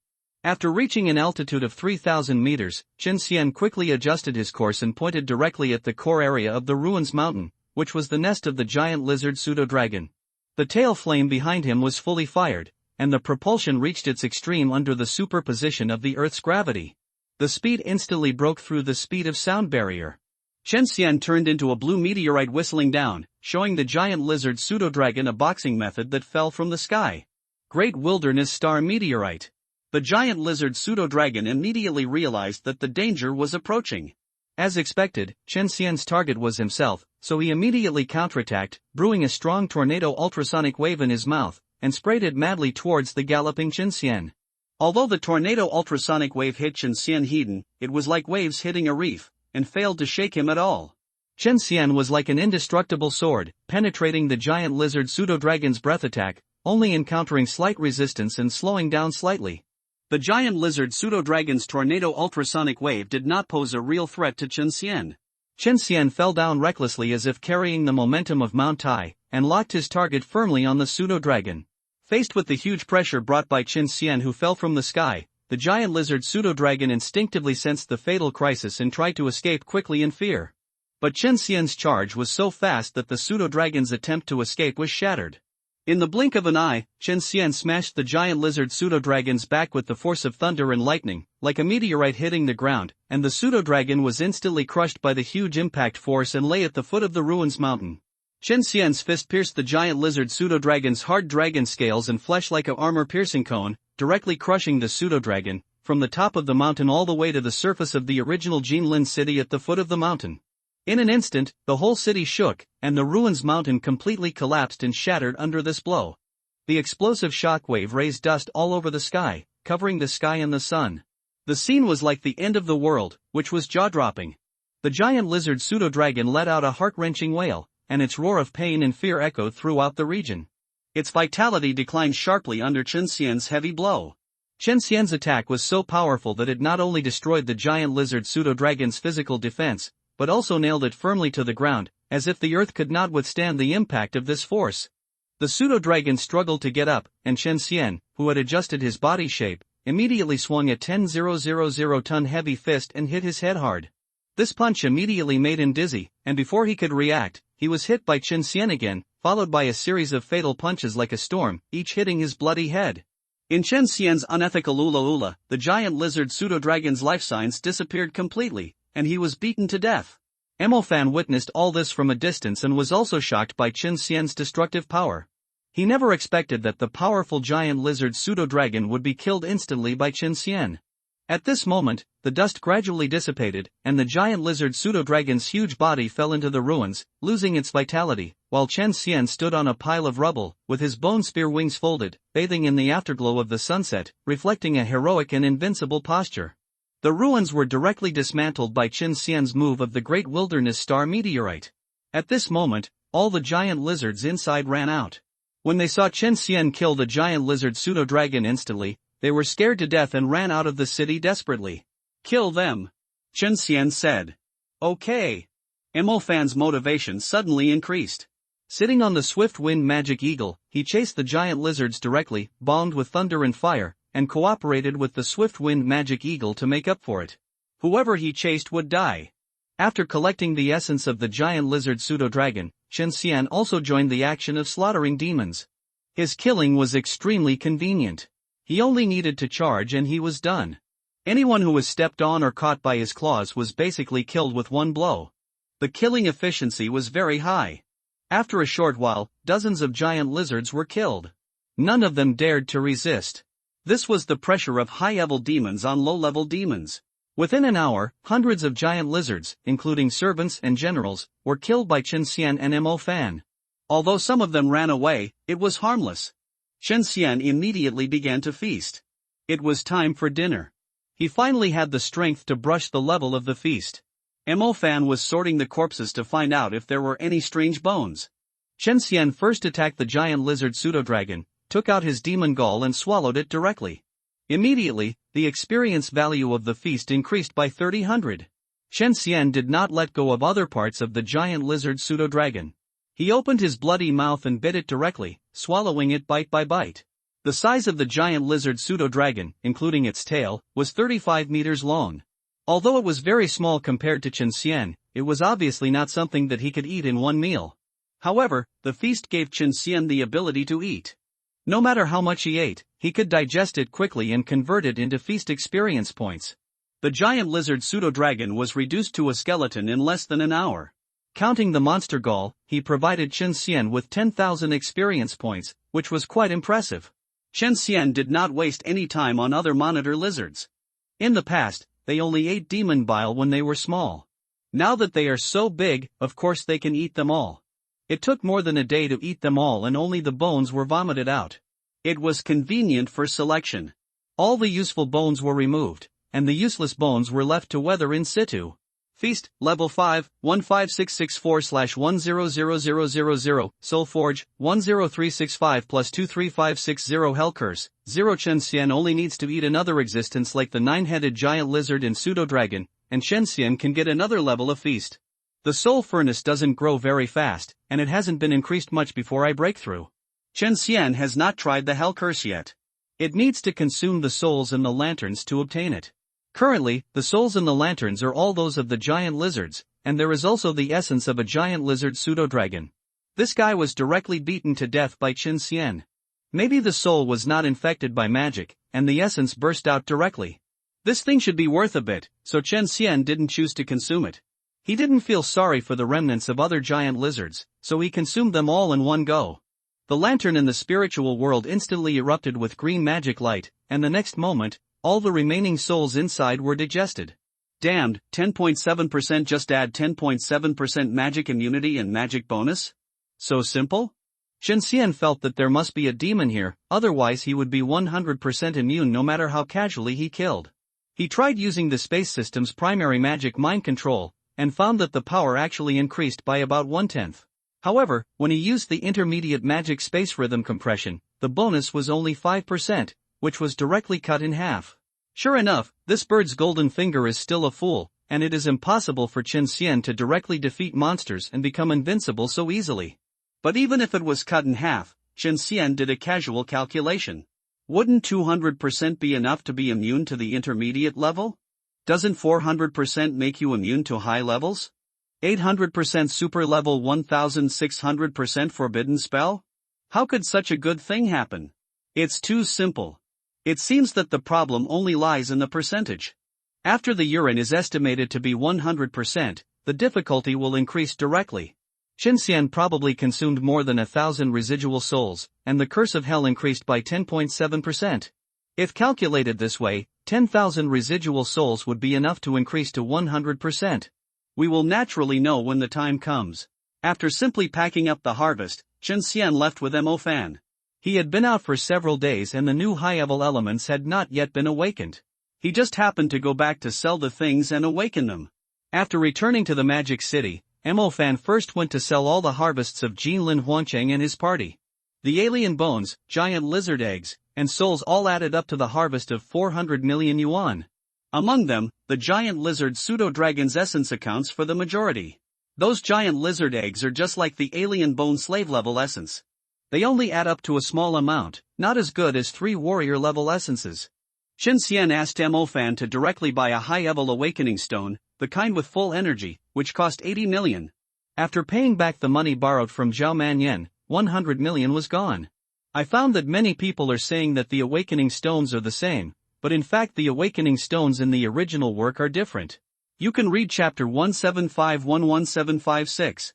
After reaching an altitude of 3,000 meters, Chen Xian quickly adjusted his course and pointed directly at the core area of the ruins mountain, which was the nest of the giant lizard pseudo-dragon. The tail flame behind him was fully fired, and the propulsion reached its extreme under the superposition of the Earth's gravity. The speed instantly broke through the speed of sound barrier. Chen Xian turned into a blue meteorite whistling down, showing the giant lizard pseudo-dragon a boxing method that fell from the sky. Great Wilderness Star Meteorite. The giant lizard pseudo-dragon immediately realized that the danger was approaching. As expected, Chen Xian's target was himself, so he immediately counterattacked, brewing a strong tornado ultrasonic wave in his mouth, and sprayed it madly towards the galloping Chen Xian. Although the tornado ultrasonic wave hit Chen Xian hidden, it was like waves hitting a reef, and failed to shake him at all. Chen Xian was like an indestructible sword, penetrating the giant lizard pseudo-dragon's breath attack, only encountering slight resistance and slowing down slightly. The giant lizard pseudo-dragon's tornado ultrasonic wave did not pose a real threat to Chen Xian. Chen Xian fell down recklessly as if carrying the momentum of Mount Tai, and locked his target firmly on the pseudo-dragon. Faced with the huge pressure brought by Chen Xian, who fell from the sky, the giant lizard pseudo-dragon instinctively sensed the fatal crisis and tried to escape quickly in fear. But Chen Xian's charge was so fast that the pseudo-dragon's attempt to escape was shattered. In the blink of an eye, Chen Xian smashed the giant lizard pseudo-dragon's back with the force of thunder and lightning, like a meteorite hitting the ground, and the pseudo-dragon was instantly crushed by the huge impact force and lay at the foot of the ruins mountain. Chen Xian's fist pierced the giant lizard pseudo-dragon's hard dragon scales and flesh like a armor-piercing cone, directly crushing the pseudo-dragon, from the top of the mountain all the way to the surface of the original Jinlin city at the foot of the mountain. In an instant, the whole city shook, and the ruins mountain completely collapsed and shattered under this blow. The explosive shockwave raised dust all over the sky, covering the sky and the sun. The scene was like the end of the world, which was jaw-dropping. The giant lizard pseudo-dragon let out a heart-wrenching wail, and its roar of pain and fear echoed throughout the region. Its vitality declined sharply under Chen Xian's heavy blow. Chen Xian's attack was so powerful that it not only destroyed the giant lizard pseudo-dragon's physical defense, but also nailed it firmly to the ground, as if the earth could not withstand the impact of this force. The pseudo-dragon struggled to get up, and Chen Xian, who had adjusted his body shape, immediately swung a 10,000-ton heavy fist and hit his head hard. This punch immediately made him dizzy, and before he could react, he was hit by Chen Xian again, followed by a series of fatal punches like a storm, each hitting his bloody head. In Chen Xian's unethical ula-ula, the giant lizard pseudo-dragon's life signs disappeared completely, and he was beaten to death. Mo Fan witnessed all this from a distance and was also shocked by Chen Xian's destructive power. He never expected that the powerful giant lizard pseudo-dragon would be killed instantly by Chen Xian. At this moment, the dust gradually dissipated, and the giant lizard pseudo-dragon's huge body fell into the ruins, losing its vitality, while Chen Xian stood on a pile of rubble, with his bone spear wings folded, bathing in the afterglow of the sunset, reflecting a heroic and invincible posture. The ruins were directly dismantled by Chen Xian's move of the Great Wilderness Star Meteorite. At this moment, all the giant lizards inside ran out. When they saw Chen Xian kill the giant lizard pseudo-dragon instantly, they were scared to death and ran out of the city desperately. "Kill them," Chen Xian said. "Okay." Mo Fan's motivation suddenly increased. Sitting on the swift-wind magic eagle, he chased the giant lizards directly, bombed with thunder and fire, and cooperated with the swift-wind magic eagle to make up for it. Whoever he chased would die. After collecting the essence of the giant lizard pseudo-dragon, Chen Xian also joined the action of slaughtering demons. His killing was extremely convenient. He only needed to charge and he was done. Anyone who was stepped on or caught by his claws was basically killed with one blow. The killing efficiency was very high. After a short while, dozens of giant lizards were killed. None of them dared to resist. This was the pressure of high-level demons on low-level demons. Within an hour, hundreds of giant lizards, including servants and generals, were killed by Chen Xian and Mo Fan. Although some of them ran away, it was harmless. Chen Xian immediately began to feast. It was time for dinner. He finally had the strength to brush the level of the feast. Mo Fan was sorting the corpses to find out if there were any strange bones. Chen Xian first attacked the giant lizard pseudo-dragon, took out his demon gall and swallowed it directly. Immediately, the experience value of the feast increased by 300. Chen Xian did not let go of other parts of the giant lizard pseudo-dragon. He opened his bloody mouth and bit it directly, swallowing it bite by bite. The size of the giant lizard pseudo-dragon, including its tail, was 35 meters long. Although it was very small compared to Chen Xian, it was obviously not something that he could eat in one meal. However, the feast gave Chen Xian the ability to eat. No matter how much he ate, he could digest it quickly and convert it into feast experience points. The giant lizard pseudo-dragon was reduced to a skeleton in less than an hour. Counting the monster gall, he provided Chen Xian with 10,000 experience points, which was quite impressive. Chen Xian did not waste any time on other monitor lizards. In the past, they only ate demon bile when they were small. Now that they are so big, of course they can eat them all. It took more than a day to eat them all and only the bones were vomited out. It was convenient for selection. All the useful bones were removed, and the useless bones were left to wither in situ. Feast, Level 5, 15664/100000, Soulforge, 10365 plus 23560 Hellcurse, 0 Chen Xian only needs to eat another existence like the 9-headed giant lizard and pseudo-dragon, and Chen Xian can get another level of feast. The soul furnace doesn't grow very fast, and it hasn't been increased much before I break through. Chen Xian has not tried the Hellcurse yet. It needs to consume the souls in the lanterns to obtain it. Currently, the souls in the lanterns are all those of the giant lizards, and there is also the essence of a giant lizard pseudo-dragon. This guy was directly beaten to death by Chen Xian. Maybe the soul was not infected by magic, and the essence burst out directly. This thing should be worth a bit, so Chen Xian didn't choose to consume it. He didn't feel sorry for the remnants of other giant lizards, so he consumed them all in one go. The lantern in the spiritual world instantly erupted with green magic light, and the next moment, all the remaining souls inside were digested. Damned, 10.7%. Just add 10.7% magic immunity and magic bonus? So simple? Shen Xian felt that there must be a demon here, otherwise he would be 100% immune no matter how casually he killed. He tried using the space system's primary magic mind control, and found that the power actually increased by about 1/10. However, when he used the intermediate magic space rhythm compression, the bonus was only 5%, which was directly cut in half. Sure enough, this bird's golden finger is still a fool, and it is impossible for Chen Xian to directly defeat monsters and become invincible so easily. But even if it was cut in half, Chen Xian did a casual calculation. Wouldn't 200% be enough to be immune to the intermediate level? Doesn't 400% make you immune to high levels? 800% super level, 1600% forbidden spell? How could such a good thing happen? It's too simple. It seems that the problem only lies in the percentage. After the urine is estimated to be 100%, the difficulty will increase directly. Chen Xian probably consumed more than 1,000 residual souls, and the curse of hell increased by 10.7%. If calculated this way, 10,000 residual souls would be enough to increase to 100%. We will naturally know when the time comes. After simply packing up the harvest, Chen Xian left with Mo Fan. He had been out for several days and the new high-level elements had not yet been awakened. He just happened to go back to sell the things and awaken them. After returning to the Magic City, Mo Fan first went to sell all the harvests of Jinlin Huangcheng and his party. The alien bones, giant lizard eggs, and souls all added up to the harvest of 400 million yuan. Among them, the giant lizard pseudo-dragon's essence accounts for the majority. Those giant lizard eggs are just like the alien bone slave-level essence. They only add up to a small amount, not as good as 3 warrior-level essences. Chen Xian asked Mo Fan to directly buy a high-level awakening stone, the kind with full energy, which cost 80 million. After paying back the money borrowed from Zhao Manyan, 100 million was gone. I found that many people are saying that the awakening stones are the same, but in fact the awakening stones in the original work are different. You can read chapter 175-11756.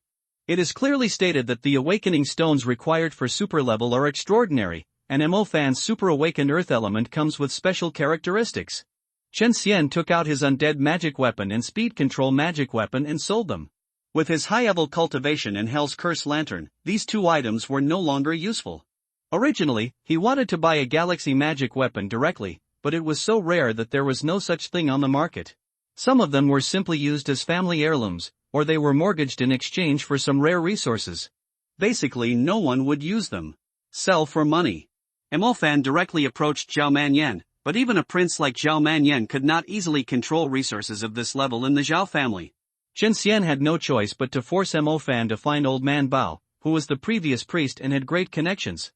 It is clearly stated that the awakening stones required for super level are extraordinary, and Mo Fan's super awakened earth element comes with special characteristics. Chen Xian took out his undead magic weapon and speed control magic weapon and sold them. With his high-level cultivation and Hell's Curse lantern, these two items were no longer useful. Originally, he wanted to buy a galaxy magic weapon directly, but it was so rare that there was no such thing on the market. Some of them were simply used as family heirlooms, or they were mortgaged in exchange for some rare resources. Basically, no one would use them. Sell for money. Mo Fan directly approached Zhao Manyan, but even a prince like Zhao Manyan could not easily control resources of this level in the Zhao family. Chen Xian had no choice but to force Mo Fan to find Old Man Bao, who was the previous priest and had great connections.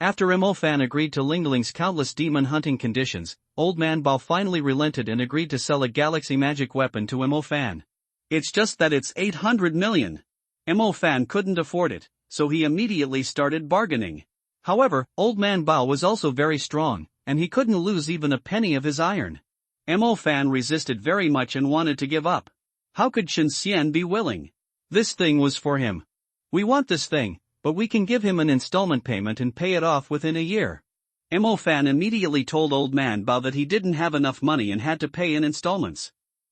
After Mo Fan agreed to Ling Ling's countless demon hunting conditions, Old Man Bao finally relented and agreed to sell a galaxy magic weapon to Mo Fan. It's just that it's 800 million. Mo Fan couldn't afford it, so he immediately started bargaining. However, Old Man Bao was also very strong, and he couldn't lose even a penny of his iron. Mo Fan resisted very much and wanted to give up. How could Chen Xian be willing? This thing was for him. We want this thing, but we can give him an installment payment and pay it off within a year. Mo Fan immediately told Old Man Bao that he didn't have enough money and had to pay in installments.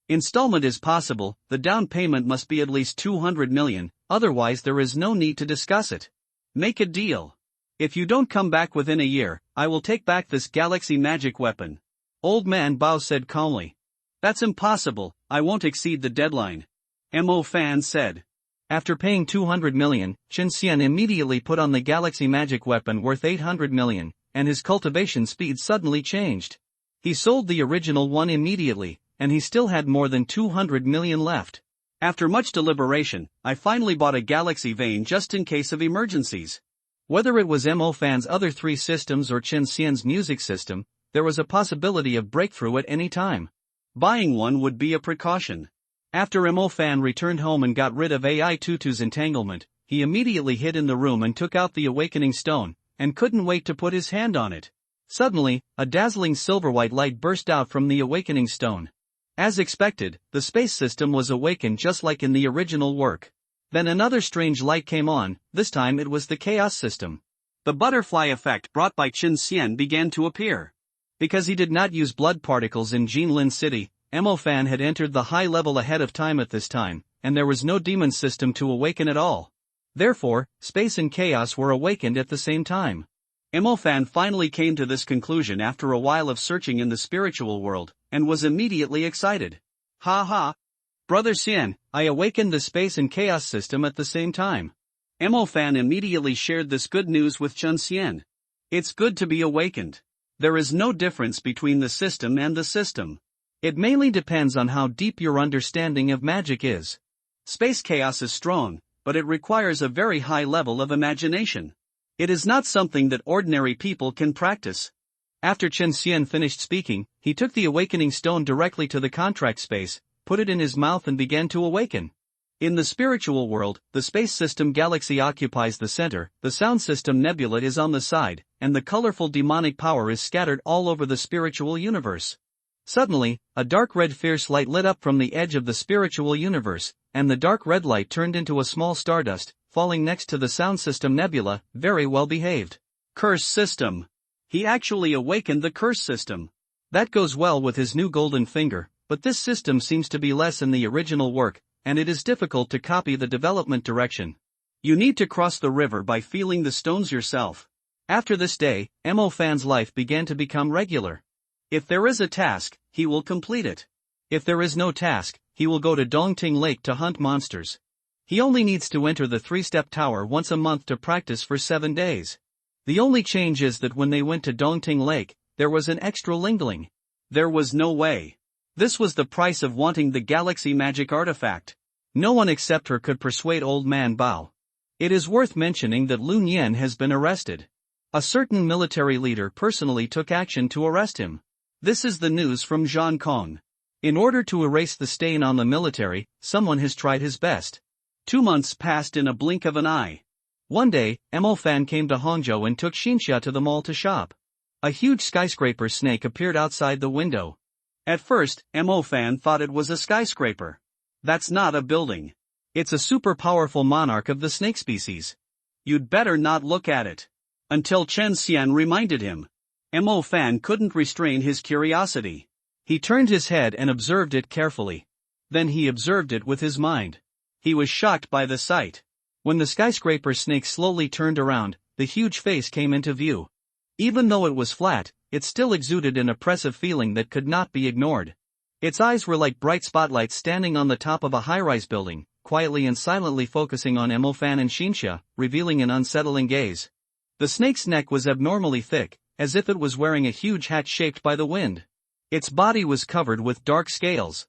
Installment is possible, the down payment must be at least 200 million, otherwise there is no need to discuss it. Make a deal. If you don't come back within a year, I will take back this galaxy magic weapon. Old Man Bao said calmly. That's impossible, I won't exceed the deadline. Mo Fan said. After paying 200 million, Chen Xian immediately put on the galaxy magic weapon worth 800 million, and his cultivation speed suddenly changed. He sold the original one immediately, and he still had more than 200 million left. After much deliberation, I finally bought a galaxy vein just in case of emergencies. Whether it was Mo Fan's other 3 systems or Chen Xian's music system, there was a possibility of breakthrough at any time. Buying one would be a precaution. After Mo Fan returned home and got rid of AI Tutu's entanglement, he immediately hid in the room and took out the awakening stone, and couldn't wait to put his hand on it. Suddenly, a dazzling silver-white light burst out from the awakening stone. As expected, the space system was awakened just like in the original work. Then another strange light came on, this time it was the chaos system. The butterfly effect brought by Chen Xian began to appear. Because he did not use blood particles in Jinlin City, Mo Fan had entered the high level ahead of time at this time, and there was no demon system to awaken at all. Therefore, space and chaos were awakened at the same time. Mo Fan finally came to this conclusion after a while of searching in the spiritual world, and was immediately excited. Ha ha! Brother Xian, I awakened the space and chaos system at the same time. Mo Fan immediately shared this good news with Chen Xian. It's good to be awakened. There is no difference between the system and the system. It mainly depends on how deep your understanding of magic is. Space chaos is strong, but it requires a very high level of imagination. It is not something that ordinary people can practice. After Chen Xian finished speaking, he took the awakening stone directly to the contract space, put it in his mouth and began to awaken. In the spiritual world, the space system galaxy occupies the center, the sound system nebula is on the side, and the colorful demonic power is scattered all over the spiritual universe. Suddenly, a dark red fierce light lit up from the edge of the spiritual universe, and the dark red light turned into a small stardust, falling next to the sound system nebula, very well behaved. Curse system. He actually awakened the curse system. That goes well with his new golden finger, but this system seems to be less in the original work, and it is difficult to copy the development direction. You need to cross the river by feeling the stones yourself. After this day, Mo Fan's life began to become regular. If there is a task, he will complete it. If there is no task, he will go to Dongting Lake to hunt monsters. He only needs to enter the 3-step tower once a month to practice for 7 days. The only change is that when they went to Dongting Lake, there was an extra lingling. There was no way. This was the price of wanting the galaxy magic artifact. No one except her could persuade old man Bao. It is worth mentioning that Lun Yen has been arrested. A certain military leader personally took action to arrest him. This is the news from Zhang Kong. In order to erase the stain on the military, someone has tried his best. 2 months passed in a blink of an eye. One day, Mo Fan came to Hangzhou and took Xinxia to the mall to shop. A huge skyscraper snake appeared outside the window. At first, Mo Fan thought it was a skyscraper. That's not a building. It's a super powerful monarch of the snake species. You'd better not look at it. Until Chen Xian reminded him. Mo Fan couldn't restrain his curiosity. He turned his head and observed it carefully. Then he observed it with his mind. He was shocked by the sight. When the skyscraper snake slowly turned around, the huge face came into view. Even though it was flat, it still exuded an oppressive feeling that could not be ignored. Its eyes were like bright spotlights standing on the top of a high-rise building, quietly and silently focusing on Mo Fan and Xinxia, revealing an unsettling gaze. The snake's neck was abnormally thick, as if it was wearing a huge hat shaped by the wind. Its body was covered with dark scales.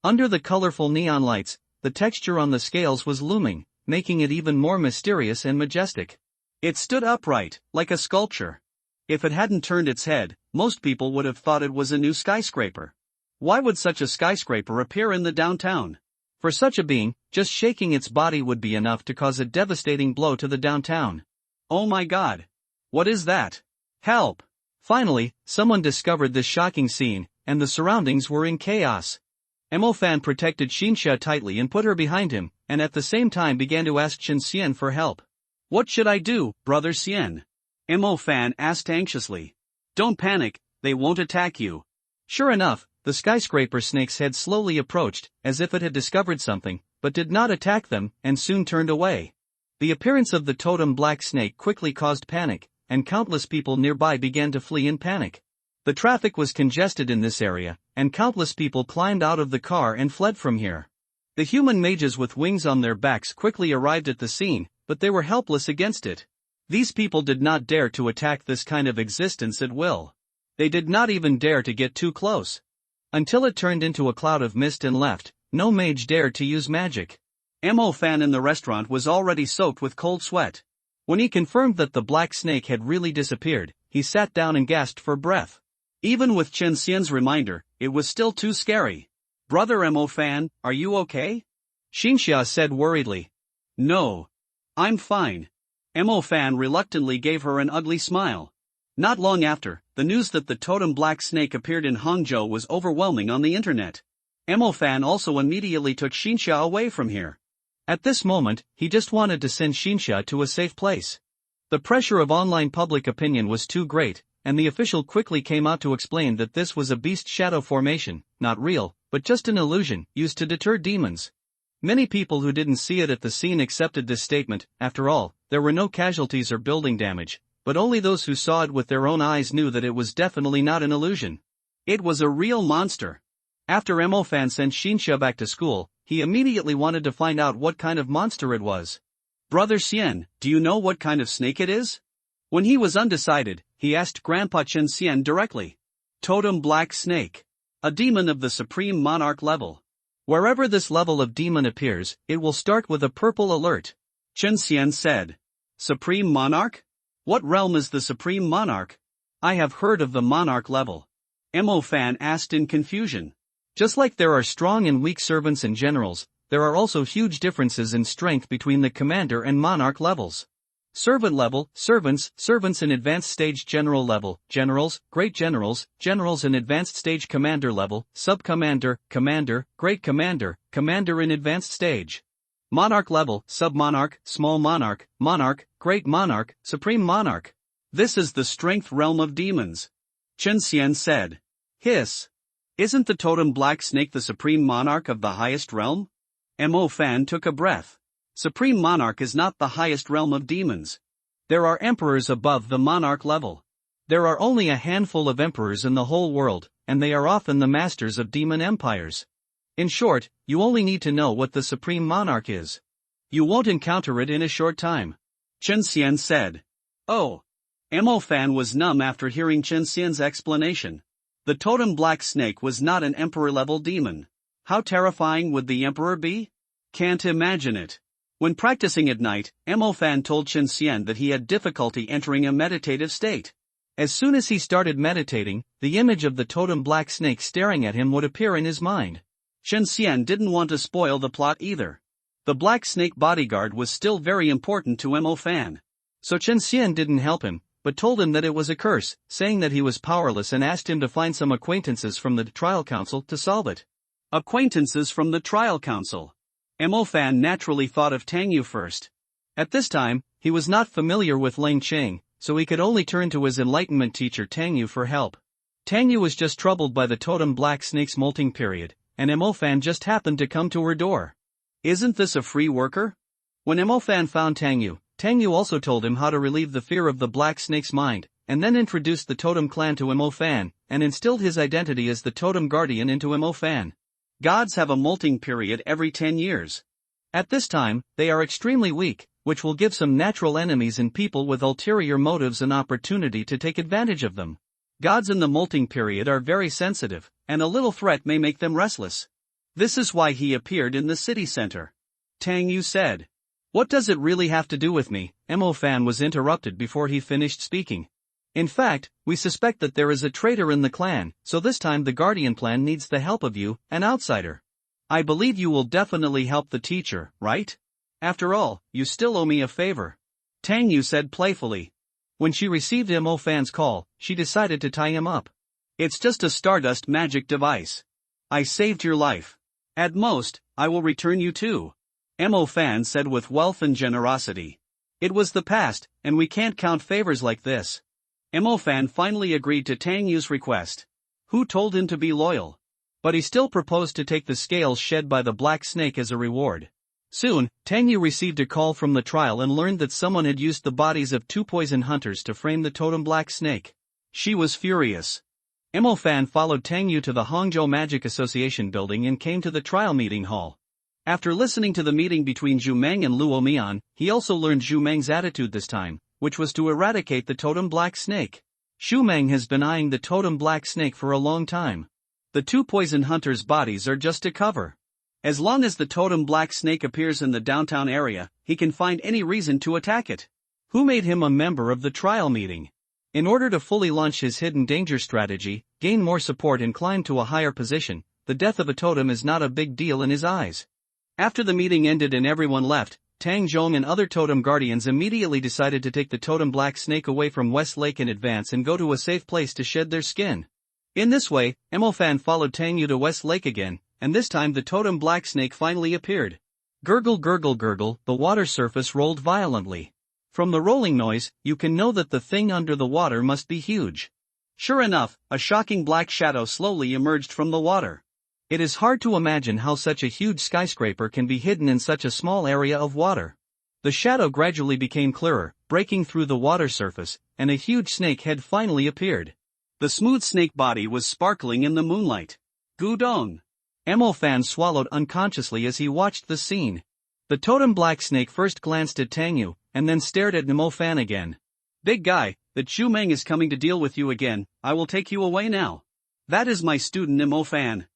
Under the colorful neon lights, the texture on the scales was looming, making it even more mysterious and majestic. It stood upright, like a sculpture. If it hadn't turned its head, most people would have thought it was a new skyscraper. Why would such a skyscraper appear in the downtown? For such a being, just shaking its body would be enough to cause a devastating blow to the downtown. Oh my God! What is that? Help! Finally, someone discovered this shocking scene, and the surroundings were in chaos. Mo Fan protected Xinxia tightly and put her behind him, and at the same time began to ask Chen Xian for help. What should I do, Brother Xian? Mo Fan asked anxiously. Don't panic, they won't attack you. Sure enough, the skyscraper snake's head slowly approached, as if it had discovered something, but did not attack them, and soon turned away. The appearance of the totem black snake quickly caused panic, and countless people nearby began to flee in panic. The traffic was congested in this area, and countless people climbed out of the car and fled from here. The human mages with wings on their backs quickly arrived at the scene, but they were helpless against it. These people did not dare to attack this kind of existence at will. They did not even dare to get too close. Until it turned into a cloud of mist and left, no mage dared to use magic. Mo Fan in the restaurant was already soaked with cold sweat. When he confirmed that the black snake had really disappeared, he sat down and gasped for breath. Even with Chen Xian's reminder, it was still too scary. Brother Mo Fan, are you okay? Xinxia said worriedly. No. I'm fine. Mo Fan reluctantly gave her an ugly smile. Not long after, the news that the totem black snake appeared in Hangzhou was overwhelming on the internet. Fan also immediately took Xinsha away from here. At this moment, he just wanted to send Xinsha to a safe place. The pressure of online public opinion was too great, and the official quickly came out to explain that this was a beast shadow formation, not real, but just an illusion, used to deter demons. Many people who didn't see it at the scene accepted this statement. After all, there were no casualties or building damage, but only those who saw it with their own eyes knew that it was definitely not an illusion. It was a real monster. After Fan sent Xinsha back to school, he immediately wanted to find out what kind of monster it was. Brother Xian, do you know what kind of snake it is? When he was undecided, he asked Grandpa Chen Xian directly. Totem black snake. A demon of the supreme monarch level. Wherever this level of demon appears, it will start with a purple alert. Chen Xian said. Supreme monarch? What realm is the supreme monarch? I have heard of the monarch level. Fan asked in confusion. Just like there are strong and weak servants and generals, there are also huge differences in strength between the commander and monarch levels. Servant level, servants, servants in advanced stage general level, generals, great generals, generals in advanced stage commander level, sub-commander, commander, great commander, commander in advanced stage. Monarch level, sub-monarch, small monarch, monarch, great monarch, supreme monarch. This is the strength realm of demons. Chen Xian said. Hiss. Isn't the totem black snake the supreme monarch of the highest realm? Fan took a breath. Supreme monarch is not the highest realm of demons. There are emperors above the monarch level. There are only a handful of emperors in the whole world, and they are often the masters of demon empires. In short, you only need to know what the supreme monarch is. You won't encounter it in a short time. Chen Xian said. Oh. Fan was numb after hearing Chen Xian's explanation. The totem black snake was not an emperor-level demon. How terrifying would the emperor be? Can't imagine it. When practicing at night, Fan told Chen Xian that he had difficulty entering a meditative state. As soon as he started meditating, the image of the totem black snake staring at him would appear in his mind. Chen Xian didn't want to spoil the plot either. The black snake bodyguard was still very important to Fan. So Chen Xian didn't help him, but told him that it was a curse, saying that he was powerless and asked him to find some acquaintances from the trial council to solve it. Acquaintances from the trial council. Fan naturally thought of Tang Yu first. At this time, he was not familiar with Lang Cheng, so he could only turn to his enlightenment teacher Tang Yu for help. Tang Yu was just troubled by the totem black snake's molting period, and Fan just happened to come to her door. Isn't this a free worker? When Fan found Tang Yu also told him how to relieve the fear of the black snake's mind, and then introduced the totem clan to Fan, and instilled his identity as the totem guardian into Fan. Gods have a molting period every 10 years. At this time, they are extremely weak, which will give some natural enemies and people with ulterior motives an opportunity to take advantage of them. Gods in the molting period are very sensitive, and a little threat may make them restless. This is why he appeared in the city center. Tang Yu said. What does it really have to do with me? Fan was interrupted before he finished speaking. In fact, we suspect that there is a traitor in the clan, so this time the Guardian plan needs the help of you, an outsider. I believe you will definitely help the teacher, right? After all, you still owe me a favor. Tang Yu said playfully. When she received Fan's call, she decided to tie him up. It's just a stardust magic device. I saved your life. At most, I will return you too. Fan said with wealth and generosity. It was the past, and we can't count favors like this. Fan finally agreed to Tang Yu's request. Who told him to be loyal? But he still proposed to take the scales shed by the black snake as a reward. Soon, Tang Yu received a call from the trial and learned that someone had used the bodies of 2 poison hunters to frame the totem black snake. She was furious. Fan followed Tang Yu to the Hangzhou Magic Association building and came to the trial meeting hall. After listening to the meeting between Zhu Meng and Luo Mian, he also learned Zhu Meng's attitude this time, which was to eradicate the totem black snake. Zhu Meng has been eyeing the totem black snake for a long time. The 2 poison hunters' bodies are just a cover. As long as the totem black snake appears in the downtown area, he can find any reason to attack it. Who made him a member of the trial meeting? In order to fully launch his hidden danger strategy, gain more support and climb to a higher position, the death of a totem is not a big deal in his eyes. After the meeting ended and everyone left, Tang Zhong and other totem guardians immediately decided to take the totem black snake away from West Lake in advance and go to a safe place to shed their skin. In this way, Fan followed Tang Yu to West Lake again, and this time the totem black snake finally appeared. Gurgle gurgle gurgle, the water surface rolled violently. From the rolling noise, you can know that the thing under the water must be huge. Sure enough, a shocking black shadow slowly emerged from the water. It is hard to imagine how such a huge skyscraper can be hidden in such a small area of water. The shadow gradually became clearer, breaking through the water surface, and a huge snake head finally appeared. The smooth snake body was sparkling in the moonlight. Gudong! Emo Fan swallowed unconsciously as he watched the scene. The totem black snake first glanced at Tang Yu, and then stared at Emo Fan again. Big guy, the Zhu Meng is coming to deal with you again, I will take you away now. That is my student Emo Fan.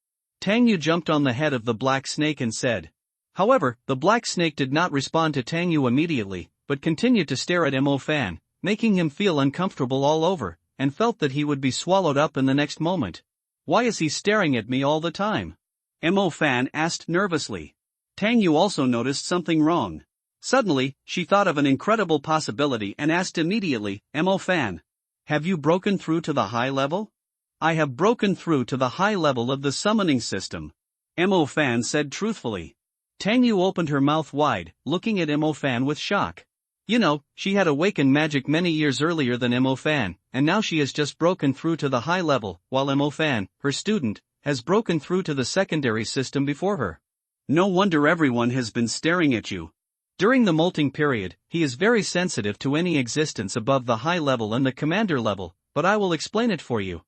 Tang Yu jumped on the head of the black snake and said. However, the black snake did not respond to Tang Yu immediately, but continued to stare at Emo Fan, making him feel uncomfortable all over, and felt that he would be swallowed up in the next moment. Why is he staring at me all the time? Emo Fan asked nervously. Tang Yu also noticed something wrong. Suddenly, she thought of an incredible possibility and asked immediately, Emo Fan, have you broken through to the high level? I have broken through to the high level of the summoning system. Emo Fan said truthfully. Tang Yu opened her mouth wide, looking at Emo Fan with shock. You know, she had awakened magic many years earlier than Emo Fan, and now she has just broken through to the high level, while Emo Fan, her student, has broken through to the secondary system before her. No wonder everyone has been staring at you. During the molting period, he is very sensitive to any existence above the high level and the commander level, but I will explain it for you.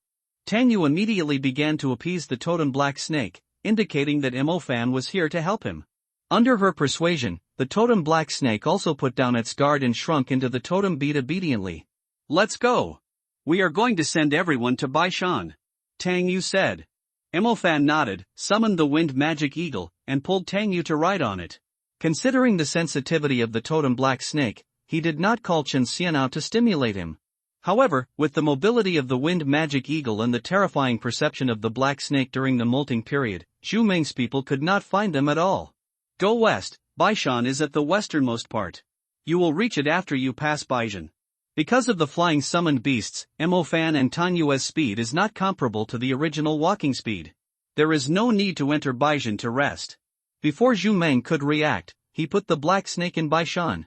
Tang Yu immediately began to appease the totem black snake, indicating that Emo Fan was here to help him. Under her persuasion, the totem black snake also put down its guard and shrunk into the totem bead obediently. Let's go. We are going to send everyone to Baishan. Tang Yu said. Emo Fan nodded, summoned the wind magic eagle, and pulled Tang Yu to ride on it. Considering the sensitivity of the totem black snake, he did not call Chen Xian out to stimulate him. However, with the mobility of the wind magic eagle and the terrifying perception of the black snake during the molting period, Zhu Meng's people could not find them at all. Go west, Baishan is at the westernmost part. You will reach it after you pass Baishan. Because of the flying summoned beasts, Emo Fan and Tang Yu's speed is not comparable to the original walking speed. There is no need to enter Baishan to rest. Before Zhu Meng could react, he put the black snake in Baishan.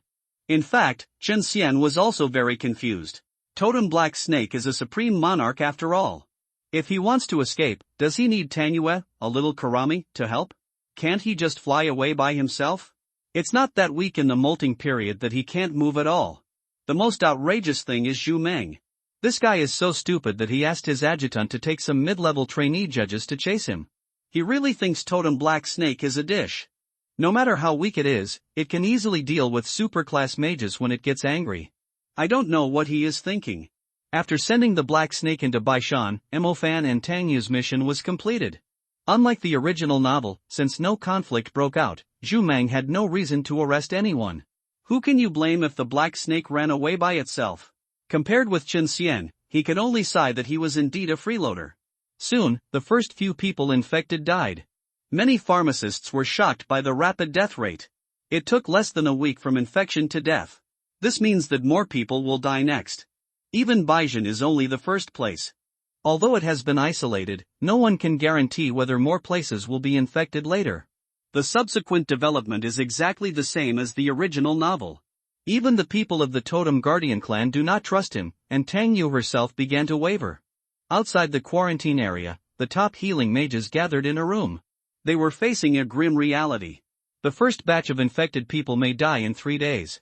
In fact, Chen Xian was also very confused. Totem Black Snake is a supreme monarch after all. If he wants to escape, does he need Tang Yue, a little Karami, to help? Can't he just fly away by himself? It's not that weak in the molting period that he can't move at all. The most outrageous thing is Zhu Meng. This guy is so stupid that he asked his adjutant to take some mid-level trainee judges to chase him. He really thinks Totem Black Snake is a dish. No matter how weak it is, it can easily deal with superclass mages when it gets angry. I don't know what he is thinking. After sending the black snake into Baishan, Emo Fan and Tang Yu's mission was completed. Unlike the original novel, since no conflict broke out, Zhu Meng had no reason to arrest anyone. Who can you blame if the black snake ran away by itself? Compared with Chen Xian, he could only sigh that he was indeed a freeloader. Soon, the first few people infected died. Many pharmacists were shocked by the rapid death rate. It took less than a week from infection to death. This means that more people will die next. Even Baishan is only the first place. Although it has been isolated, no one can guarantee whether more places will be infected later. The subsequent development is exactly the same as the original novel. Even the people of the Totem Guardian clan do not trust him, and Tang Yu herself began to waver. Outside the quarantine area, the top healing mages gathered in a room. They were facing a grim reality. The first batch of infected people may die in 3 days.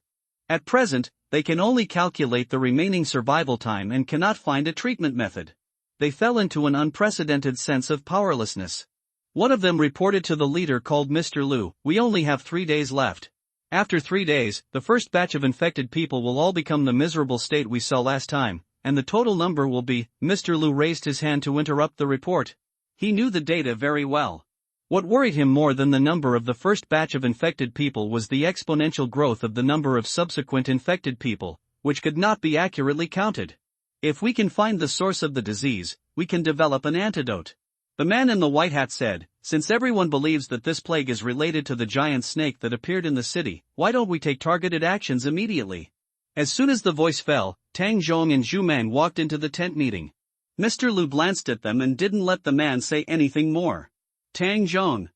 At present, they can only calculate the remaining survival time and cannot find a treatment method. They fell into an unprecedented sense of powerlessness. One of them reported to the leader called Mr. Lu, "We only have 3 days left. After 3 days, the first batch of infected people will all become the miserable state we saw last time, and the total number will be." Mr. Lu raised his hand to interrupt the report. He knew the data very well. What worried him more than the number of the first batch of infected people was the exponential growth of the number of subsequent infected people, which could not be accurately counted. If we can find the source of the disease, we can develop an antidote. The man in the white hat said, "Since everyone believes that this plague is related to the giant snake that appeared in the city, why don't we take targeted actions immediately?" As soon as the voice fell, Tang Zhong and Zhu Man walked into the tent meeting. Mr. Lu glanced at them and didn't let the man say anything more. Tang Zhong.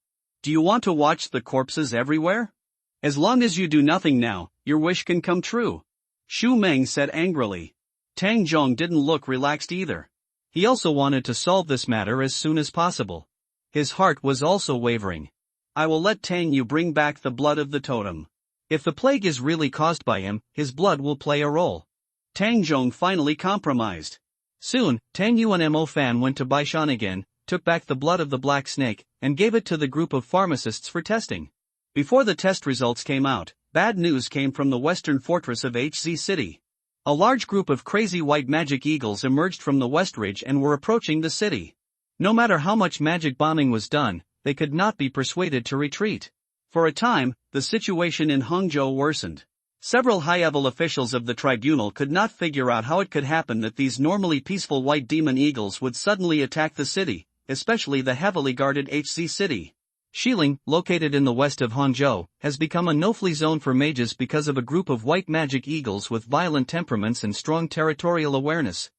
Do you want to watch the corpses everywhere? As long as you do nothing now, your wish can come true. Xu Meng said angrily. Tang Zhong didn't look relaxed either. He also wanted to solve this matter as soon as possible. His heart was also wavering. I will let Tang Yu bring back the blood of the totem. If the plague is really caused by him, his blood will play a role. Tang Zhong finally compromised. Soon, Tang Yu and Mo Fan went to Baishan again, took back the blood of the black snake, and gave it to the group of pharmacists for testing. Before the test results came out, bad news came from the western fortress of HZ City. A large group of crazy white magic eagles emerged from the west ridge and were approaching the city. No matter how much magic bombing was done, they could not be persuaded to retreat. For a time, the situation in Hangzhou worsened. Several high-level officials of the tribunal could not figure out how it could happen that these normally peaceful white demon eagles would suddenly attack the city, especially the heavily guarded HZ City. Xiling, located in the west of Hangzhou, has become a no-fly zone for mages because of a group of white magic eagles with violent temperaments and strong territorial awareness.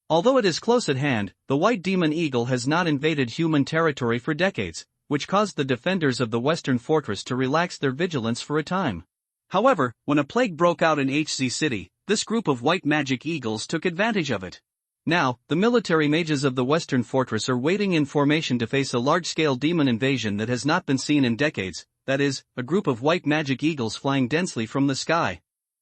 Although it is close at hand, the white demon eagle has not invaded human territory for decades, which caused the defenders of the western fortress to relax their vigilance for a time. However, when a plague broke out in HZ City, this group of white magic eagles took advantage of it. Now, the military mages of the western fortress are waiting in formation to face a large-scale demon invasion that has not been seen in decades, that is, a group of white magic eagles flying densely from the sky.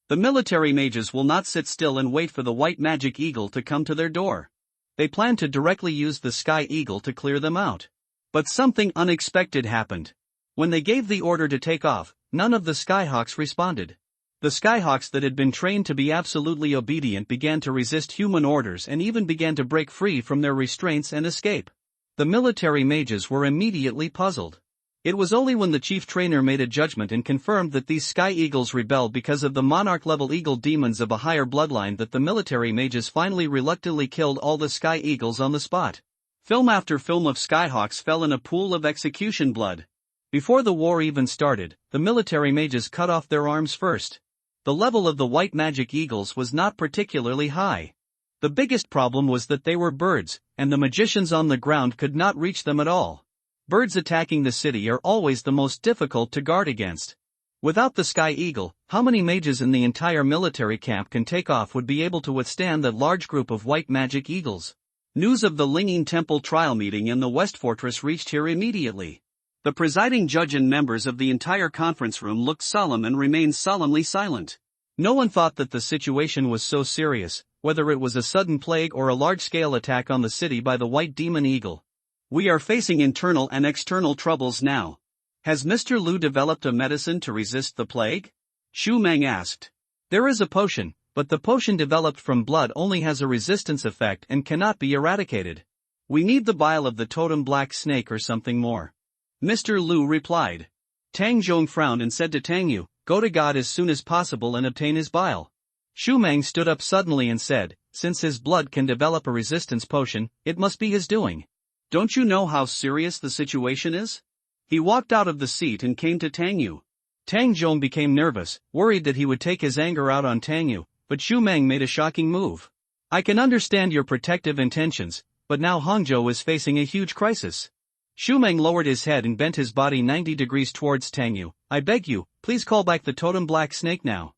The military mages will not sit still and wait for the white magic eagle to come to their door. They plan to directly use the sky eagle to clear them out. But something unexpected happened. When they gave the order to take off, none of the skyhawks responded. The skyhawks that had been trained to be absolutely obedient began to resist human orders and even began to break free from their restraints and escape. The military mages were immediately puzzled. It was only when the chief trainer made a judgment and confirmed that these sky eagles rebelled because of the monarch-level eagle demons of a higher bloodline that the military mages finally reluctantly killed all the sky eagles on the spot. Film after film of skyhawks fell in a pool of execution blood. Before the war even started, the military mages cut off their arms first. The level of the white magic eagles was not particularly high. The biggest problem was that they were birds, and the magicians on the ground could not reach them at all. Birds attacking the city are always the most difficult to guard against. Without the sky eagle, how many mages in the entire military camp can take off would be able to withstand that large group of white magic eagles? News of the Lingyin Temple trial meeting in the West Fortress reached here immediately. The presiding judge and members of the entire conference room looked solemn and remained solemnly silent. No one thought that the situation was so serious, whether it was a sudden plague or a large-scale attack on the city by the white demon eagle. We are facing internal and external troubles now. Has Mr. Liu developed a medicine to resist the plague? Xu Meng asked. There is a potion, but the potion developed from blood only has a resistance effect and cannot be eradicated. We need the bile of the totem black snake or something more. Mr. Liu replied. Tang Zhong frowned and said to Tang Yu, go to God as soon as possible and obtain his bile. Xu Meng stood up suddenly and said, since his blood can develop a resistance potion, it must be his doing. Don't you know how serious the situation is? He walked out of the seat and came to Tang Yu. Tang Zhong became nervous, worried that he would take his anger out on Tang Yu, but Xu Meng made a shocking move. I can understand your protective intentions, but now Hangzhou is facing a huge crisis. Xu Meng lowered his head and bent his body 90 degrees towards Tang Yu. I beg you, please call back the totem black snake now.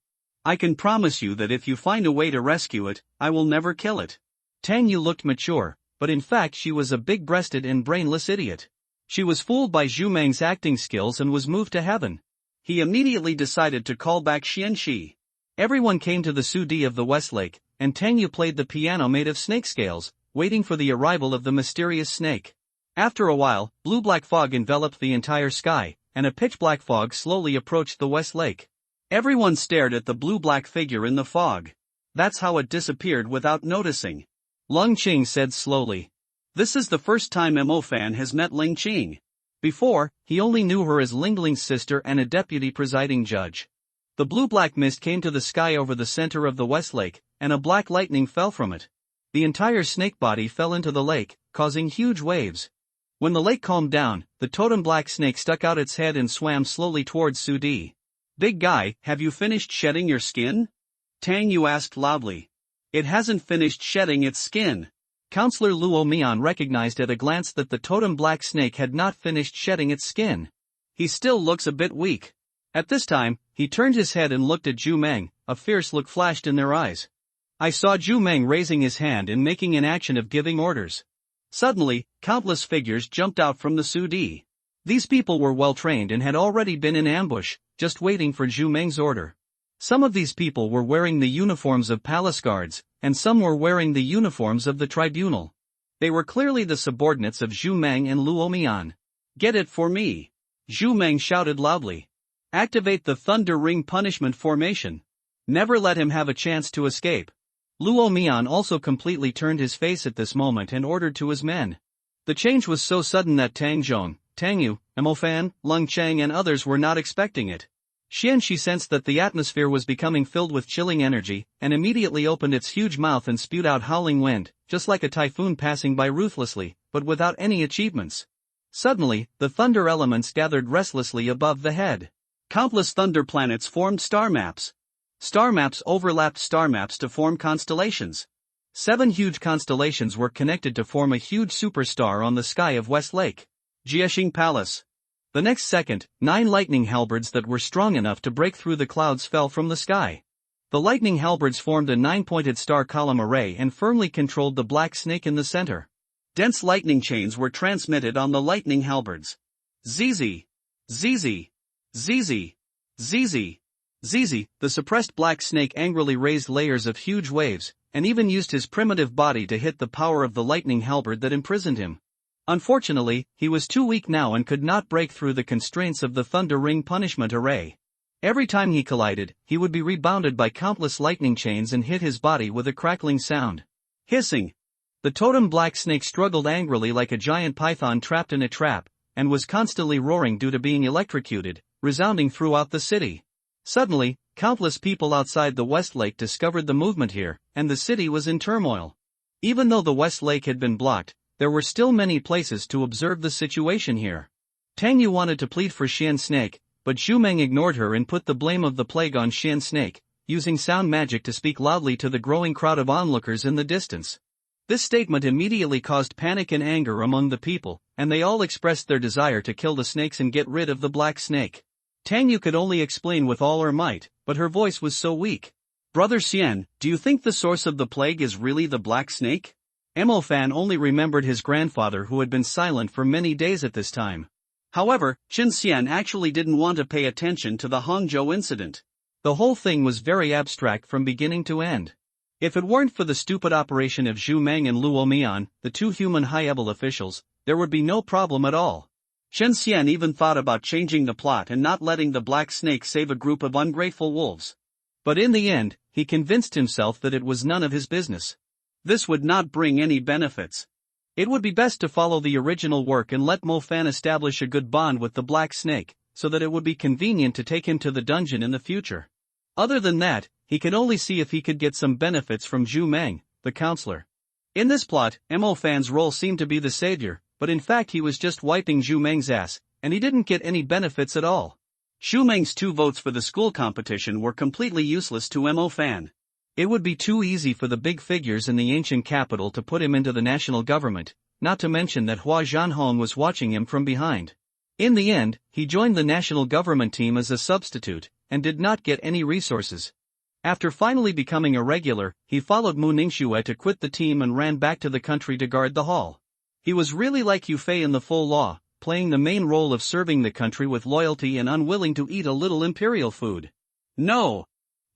I can promise you that if you find a way to rescue it, I will never kill it. Tang Yu looked mature, but in fact she was a big-breasted and brainless idiot. She was fooled by Xu Meng's acting skills and was moved to heaven. He immediately decided to call back Xianxi. Everyone came to the Sudi of the West Lake, and Tang Yu played the piano made of snake scales, waiting for the arrival of the mysterious snake. After a while, blue-black fog enveloped the entire sky, and a pitch-black fog slowly approached the West Lake. Everyone stared at the blue-black figure in the fog. That's how it disappeared without noticing. Lung Qing said slowly. This is the first time Mo Fan has met Ling Qing. Before, he only knew her as Ling Ling's sister and a deputy presiding judge. The blue-black mist came to the sky over the center of the West Lake, and a black lightning fell from it. The entire snake body fell into the lake, causing huge waves. When the lake calmed down, the totem black snake stuck out its head and swam slowly towards Sudi. Big guy, have you finished shedding your skin? Tang Yu asked loudly. It hasn't finished shedding its skin. Counselor Luo Mian recognized at a glance that the totem black snake had not finished shedding its skin. He still looks a bit weak. At this time, he turned his head and looked at Zhu Meng. A fierce look flashed in their eyes. I saw Zhu Meng raising his hand and making an action of giving orders. Suddenly, countless figures jumped out from the Sudi. These people were well trained and had already been in ambush, just waiting for Zhu Meng's order. Some of these people were wearing the uniforms of palace guards, and some were wearing the uniforms of the tribunal. They were clearly the subordinates of Zhu Meng and Luo Mian. Get it for me! Zhu Meng shouted loudly. Activate the Thunder Ring punishment formation. Never let him have a chance to escape. Luo Mian also completely turned his face at this moment and ordered to his men. The change was so sudden that Tang Zhong, Tang Yu, Mo Fan, Lung Cheng and others were not expecting it. Xian Shi sensed that the atmosphere was becoming filled with chilling energy, and immediately opened its huge mouth and spewed out howling wind, just like a typhoon passing by ruthlessly, but without any achievements. Suddenly, the thunder elements gathered restlessly above the head. Countless thunder planets formed star maps. Star maps overlapped star maps to form constellations. 7 huge constellations were connected to form a huge superstar on the sky of West Lake, Jiexing Palace. The next second, 9 lightning halberds that were strong enough to break through the clouds fell from the sky. The lightning halberds formed a 9-pointed star column array and firmly controlled the black snake in the center. Dense lightning chains were transmitted on the lightning halberds. Zizi! Zizi! Zizi! Zizi! Zizi, the suppressed black snake angrily raised layers of huge waves, and even used his primitive body to hit the power of the lightning halberd that imprisoned him. Unfortunately, he was too weak now and could not break through the constraints of the Thunder Ring punishment array. Every time he collided, he would be rebounded by countless lightning chains and hit his body with a crackling sound. Hissing. The totem black snake struggled angrily like a giant python trapped in a trap, and was constantly roaring due to being electrocuted, resounding throughout the city. Suddenly, countless people outside the West Lake discovered the movement here, and the city was in turmoil. Even though the West Lake had been blocked, there were still many places to observe the situation here. Tang Yu wanted to plead for Xian Snake, but Zhu Meng ignored her and put the blame of the plague on Xian Snake, using sound magic to speak loudly to the growing crowd of onlookers in the distance. This statement immediately caused panic and anger among the people, and they all expressed their desire to kill the snakes and get rid of the black snake. Tang Yu could only explain with all her might, but her voice was so weak. Brother Xian, do you think the source of the plague is really the black snake? Mo Fan only remembered his grandfather who had been silent for many days at this time. However, Qin Xian actually didn't want to pay attention to the Hangzhou incident. The whole thing was very abstract from beginning to end. If it weren't for the stupid operation of Zhu Meng and Luo Mian, the 2 human high-level officials, there would be no problem at all. Qin Xian even thought about changing the plot and not letting the black snake save a group of ungrateful wolves. But in the end, he convinced himself that it was none of his business. This would not bring any benefits. It would be best to follow the original work and let Mo Fan establish a good bond with the black snake, so that it would be convenient to take him to the dungeon in the future. Other than that, he could only see if he could get some benefits from Zhu Meng, the counselor. In this plot, Mo Fan's role seemed to be the savior, but in fact he was just wiping Zhu Meng's ass, and he didn't get any benefits at all. Zhu Meng's 2 votes for the school competition were completely useless to Mo Fan. It would be too easy for the big figures in the ancient capital to put him into the national government, not to mention that Hua Zhanhong was watching him from behind. In the end, he joined the national government team as a substitute, and did not get any resources. After finally becoming a regular, he followed Mu Ningxue to quit the team and ran back to the country to guard the hall. He was really like Yu Fei in the Full Law, playing the main role of serving the country with loyalty and unwilling to eat a little imperial food. No!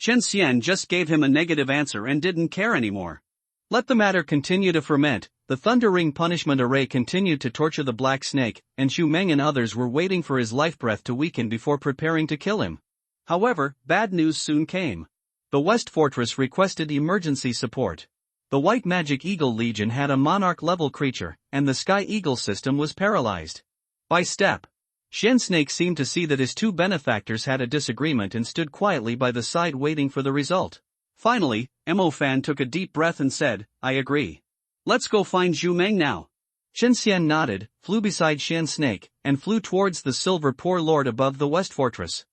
Qin Xian just gave him a negative answer and didn't care anymore. Let the matter continue to ferment. The Thunder Ring punishment array continued to torture the black snake, and Zhu Meng and others were waiting for his life breath to weaken before preparing to kill him. However, bad news soon came. The West Fortress requested emergency support. The White Magic Eagle Legion had a monarch-level creature, and the Sky Eagle system was paralyzed. By step. Xian Snake seemed to see that his 2 benefactors had a disagreement and stood quietly by the side waiting for the result. Finally, Mo Fan took a deep breath and said, I agree. Let's go find Zhu Meng now. Qin Xian nodded, flew beside Xian Snake, and flew towards the Silver Poor Lord above the West Fortress.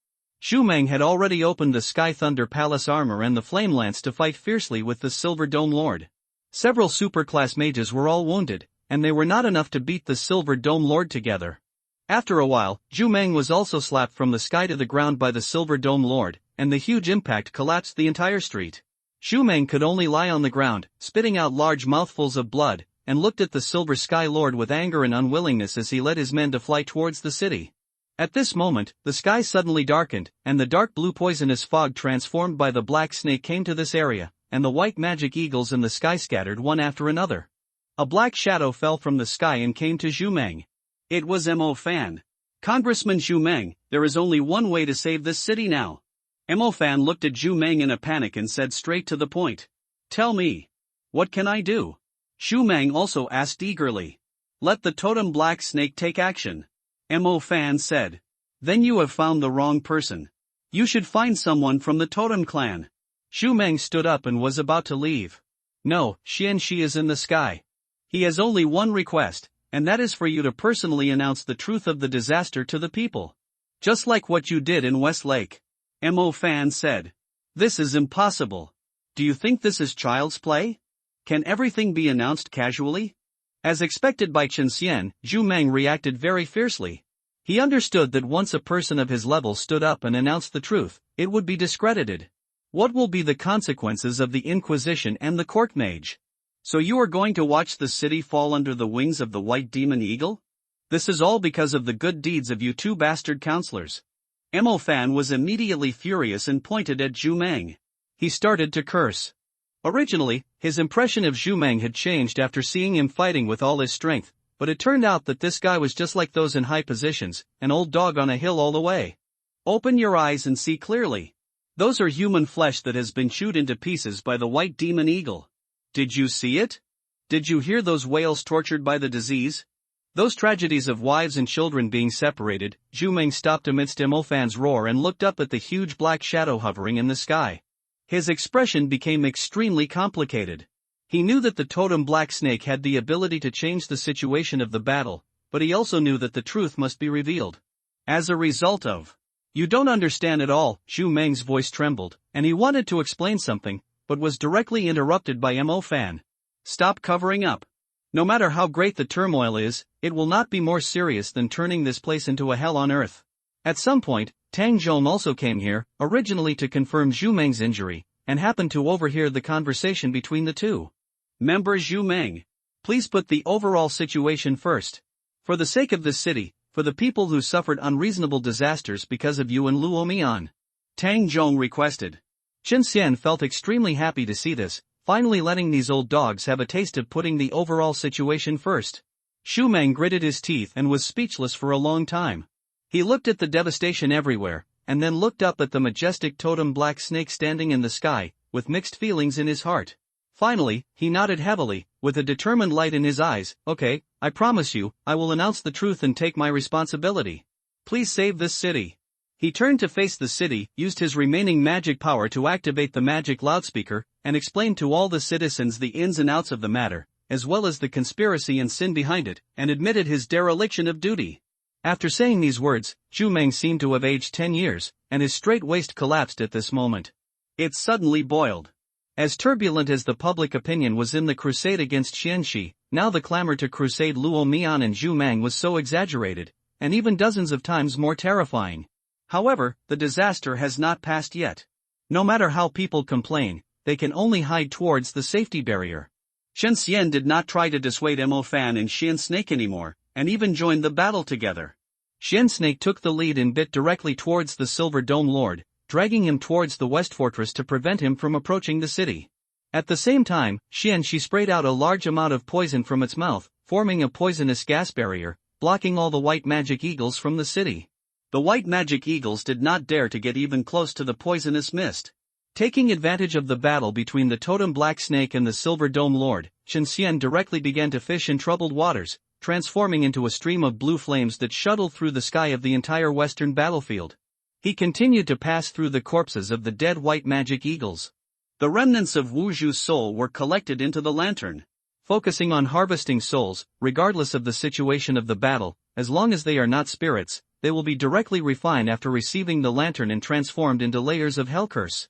Zhu Meng had already opened the Sky Thunder Palace armor and the Flame Lance to fight fiercely with the Silver Dome Lord. Several superclass mages were all wounded, and they were not enough to beat the Silver Dome Lord together. After a while, Zhu Meng was also slapped from the sky to the ground by the Silver Dome Lord, and the huge impact collapsed the entire street. Zhu Meng could only lie on the ground, spitting out large mouthfuls of blood, and looked at the Silver Sky Lord with anger and unwillingness as he led his men to fly towards the city. At this moment, the sky suddenly darkened, and the dark blue poisonous fog transformed by the black snake came to this area, and the white magic eagles in the sky scattered one after another. A black shadow fell from the sky and came to Zhu Meng. It was Mo Fan. Congressman Zhu Meng, there is only one way to save this city now. Mo Fan looked at Zhu Meng in a panic and said straight to the point. Tell me. What can I do? Zhu Meng also asked eagerly. Let the totem black snake take action. Mo Fan said. Then you have found the wrong person. You should find someone from the totem clan. Zhu Meng stood up and was about to leave. No, Xianxi is in the sky. He has only one request, and that is for you to personally announce the truth of the disaster to the people. Just like what you did in West Lake. Mo Fan said. This is impossible. Do you think this is child's play? Can everything be announced casually? As expected by Chen Xian, Zhu Meng reacted very fiercely. He understood that once a person of his level stood up and announced the truth, it would be discredited. What will be the consequences of the Inquisition and the court mage? So you are going to watch the city fall under the wings of the White Demon Eagle? This is all because of the good deeds of you two bastard counselors. Mo Fan was immediately furious and pointed at Zhu Meng. He started to curse. Originally, his impression of Zhu Meng had changed after seeing him fighting with all his strength, but it turned out that this guy was just like those in high positions, an old dog on a hill all the way. Open your eyes and see clearly. Those are human flesh that has been chewed into pieces by the White Demon Eagle. Did you see it? Did you hear those whales tortured by the disease? Those tragedies of wives and children being separated. Zhu Meng stopped amidst Mo Fan's roar and looked up at the huge black shadow hovering in the sky. His expression became extremely complicated. He knew that the totem black snake had the ability to change the situation of the battle, but he also knew that the truth must be revealed. As a result of... You don't understand at all. Zhu Meng's voice trembled, and he wanted to explain something, but was directly interrupted by Mo Fan. Stop covering up. No matter how great the turmoil is, it will not be more serious than turning this place into a hell on earth. At some point, Tang Zhong also came here, originally to confirm Zhu Meng's injury, and happened to overhear the conversation between the two. Member Zhu Meng, please put the overall situation first. For the sake of this city, for the people who suffered unreasonable disasters because of you and Luo Mian. Tang Zhong requested. Chen Xian felt extremely happy to see this, finally letting these old dogs have a taste of putting the overall situation first. Zhu Meng gritted his teeth and was speechless for a long time. He looked at the devastation everywhere, and then looked up at the majestic totem black snake standing in the sky, with mixed feelings in his heart. Finally, he nodded heavily, with a determined light in his eyes. Okay, I promise you, I will announce the truth and take my responsibility. Please save this city. He turned to face the city, used his remaining magic power to activate the magic loudspeaker, and explained to all the citizens the ins and outs of the matter, as well as the conspiracy and sin behind it, and admitted his dereliction of duty. After saying these words, Zhu Meng seemed to have aged 10 years, and his straight waist collapsed at this moment. It suddenly boiled. As turbulent as the public opinion was in the crusade against Xianxi, now the clamor to crusade Luo Mian and Zhu Meng was so exaggerated, and even dozens of times more terrifying. However, the disaster has not passed yet. No matter how people complain, they can only hide towards the safety barrier. Chen Xian did not try to dissuade Mo Fan and Xian Snake anymore, and even joined the battle together. Xian Snake took the lead and bit directly towards the Silver Dome Lord, dragging him towards the West Fortress to prevent him from approaching the city. At the same time, Xianxi sprayed out a large amount of poison from its mouth, forming a poisonous gas barrier, blocking all the white magic eagles from the city. The white magic eagles did not dare to get even close to the poisonous mist. Taking advantage of the battle between the totem black snake and the Silver Dome Lord, Chen Xian directly began to fish in troubled waters, transforming into a stream of blue flames that shuttled through the sky of the entire western battlefield. He continued to pass through the corpses of the dead white magic eagles. The remnants of Wu Zhu's soul were collected into the lantern. Focusing on harvesting souls, regardless of the situation of the battle, as long as they are not spirits, they will be directly refined after receiving the lantern and transformed into layers of hell curse.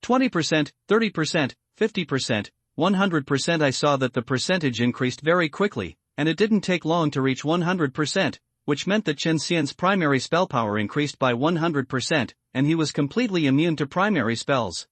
20%, 30%, 50%, 100%. I saw that the percentage increased very quickly, and it didn't take long to reach 100%, which meant that Chen Xian's primary spell power increased by 100%, and he was completely immune to primary spells.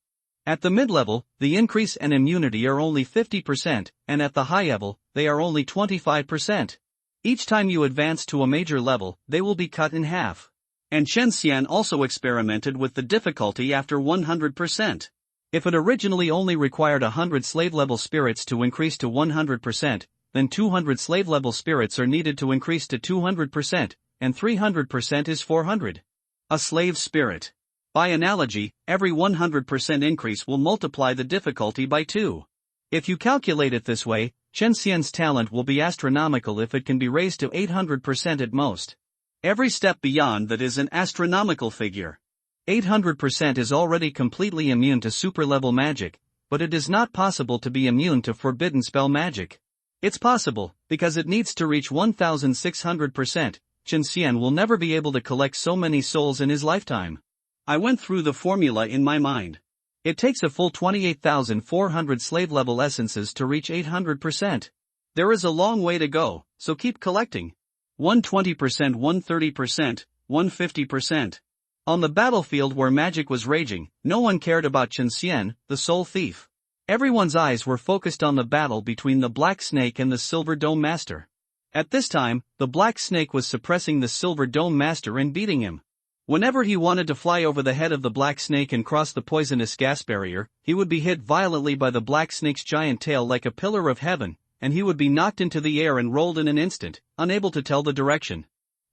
At the mid-level, the increase and immunity are only 50%, and at the high level, they are only 25%. Each time you advance to a major level, they will be cut in half. And Chen Xian also experimented with the difficulty after 100%. If it originally only required 100 slave-level spirits to increase to 100%, then 200 slave-level spirits are needed to increase to 200%, and 300% is 400. A slave spirit. By analogy, every 100% increase will multiply the difficulty by 2. If you calculate it this way, Chen Xian's talent will be astronomical if it can be raised to 800% at most. Every step beyond that is an astronomical figure. 800% is already completely immune to super-level magic, but it is not possible to be immune to forbidden spell magic. It's possible, because it needs to reach 1600%, Chen Xian will never be able to collect so many souls in his lifetime. I went through the formula in my mind. It takes a full 28,400 slave-level essences to reach 800%. There is a long way to go, so keep collecting. 120%, 130%, 150%. On the battlefield where magic was raging, no one cared about Chen Xian, the soul thief. Everyone's eyes were focused on the battle between the Black Snake and the Silver Dome Master. At this time, the Black Snake was suppressing the Silver Dome Master and beating him. Whenever he wanted to fly over the head of the Black Snake and cross the poisonous gas barrier, he would be hit violently by the Black Snake's giant tail like a pillar of heaven, and he would be knocked into the air and rolled in an instant, unable to tell the direction.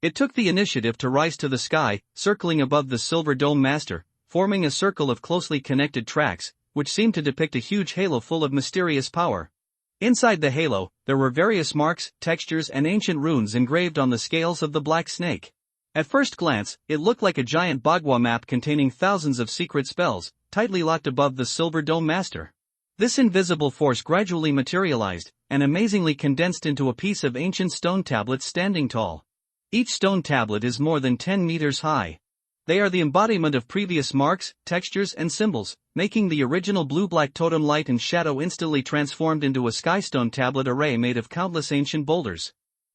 It took the initiative to rise to the sky, circling above the Silver Dome Master, forming a circle of closely connected tracks, which seemed to depict a huge halo full of mysterious power. Inside the halo, there were various marks, textures and ancient runes engraved on the scales of the Black Snake. At first glance, it looked like a giant Bagua map containing thousands of secret spells, tightly locked above the Silver Dome Master. This invisible force gradually materialized, and amazingly condensed into a piece of ancient stone tablets standing tall. Each stone tablet is more than 10 meters high. They are the embodiment of previous marks, textures and symbols, making the original blue-black totem light and shadow instantly transformed into a skystone tablet array made of countless ancient boulders.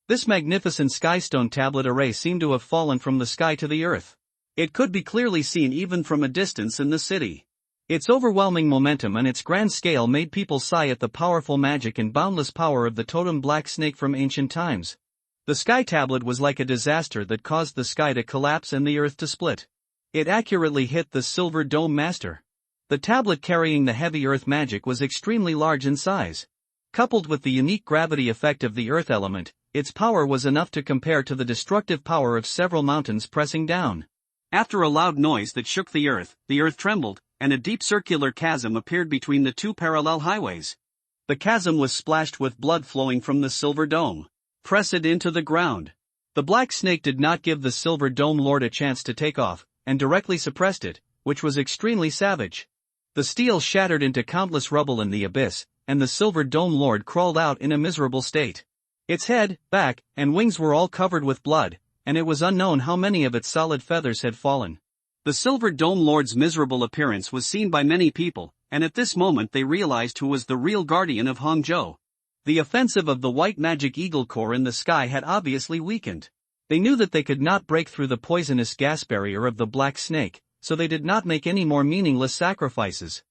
This magnificent skystone tablet array seemed to have fallen from the sky to the earth. It could be clearly seen even from a distance in the city. Its overwhelming momentum and its grand scale made people sigh at the powerful magic and boundless power of the totem Black Snake from ancient times. The sky tablet was like a disaster that caused the sky to collapse and the earth to split. It accurately hit the Silver Dome Master. The tablet carrying the heavy earth magic was extremely large in size. Coupled with the unique gravity effect of the earth element, its power was enough to compare to the destructive power of several mountains pressing down. After a loud noise that shook the earth trembled, and a deep circular chasm appeared between the two parallel highways. The chasm was splashed with blood flowing from the Silver Dome. Press it into the ground. The Black Snake did not give the Silver Dome Lord a chance to take off, and directly suppressed it, which was extremely savage. The steel shattered into countless rubble in the abyss, and the Silver Dome Lord crawled out in a miserable state. Its head, back, and wings were all covered with blood, and it was unknown how many of its solid feathers had fallen. The Silver Dome Lord's miserable appearance was seen by many people, and at this moment they realized who was the real guardian of Hangzhou. The offensive of the White Magic Eagle Corps in the sky had obviously weakened. They knew that they could not break through the poisonous gas barrier of the Black Snake, so they did not make any more meaningless sacrifices.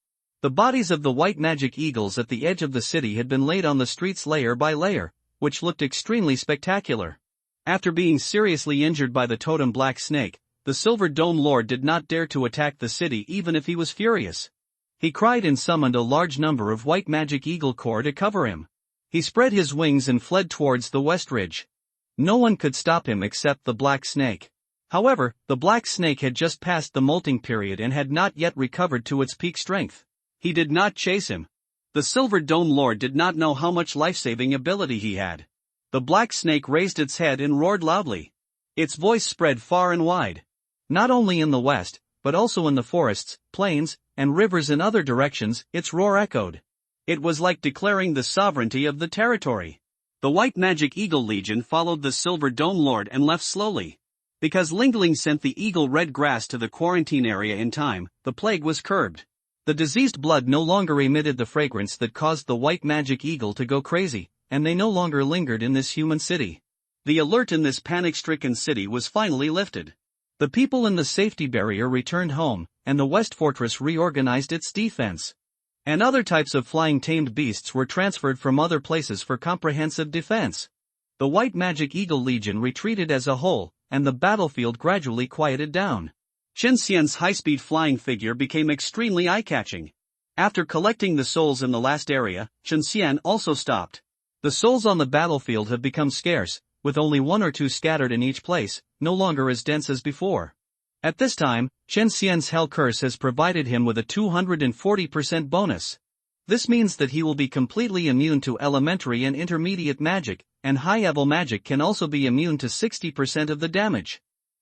The bodies of the White Magic Eagles at the edge of the city had been laid on the streets layer by layer, which looked extremely spectacular. After being seriously injured by the totem Black Snake, the Silver Dome Lord did not dare to attack the city even if he was furious. He cried and summoned a large number of White Magic Eagle Corps to cover him. He spread his wings and fled towards the west ridge. No one could stop him except the Black Snake. However, the Black Snake had just passed the molting period and had not yet recovered to its peak strength. He did not chase him. The Silver Dome Lord did not know how much life-saving ability he had. The Black Snake raised its head and roared loudly. Its voice spread far and wide. Not only in the west, but also in the forests, plains, and rivers in other directions, its roar echoed. It was like declaring the sovereignty of the territory. The White Magic Eagle Legion followed the Silver Dome Lord and left slowly. Because Lingling sent the eagle red grass to the quarantine area in time, the plague was curbed. The diseased blood no longer emitted the fragrance that caused the white magic eagle to go crazy, and they no longer lingered in this human city. The alert in this panic-stricken city was finally lifted. The people in the safety barrier returned home, and the West Fortress reorganized its defense. And other types of flying tamed beasts were transferred from other places for comprehensive defense. The White Magic Eagle Legion retreated as a whole, and the battlefield gradually quieted down. Chen Xian's high-speed flying figure became extremely eye-catching. After collecting the souls in the last area, Chen Xian also stopped. The souls on the battlefield have become scarce, with only one or two scattered in each place, no longer as dense as before. At this time, Chen Xian's Hell Curse has provided him with a 240% bonus. This means that he will be completely immune to elementary and intermediate magic, and high-level magic can also be immune to 60% of the damage.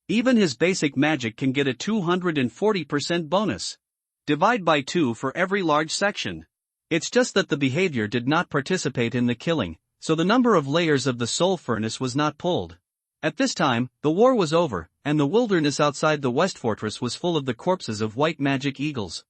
Even his basic magic can get a 240% bonus. Divide by 2 for every large section. It's just that the behavior did not participate in the killing, so the number of layers of the soul furnace was not pulled. At this time, the war was over, and the wilderness outside the West Fortress was full of the corpses of white magic eagles.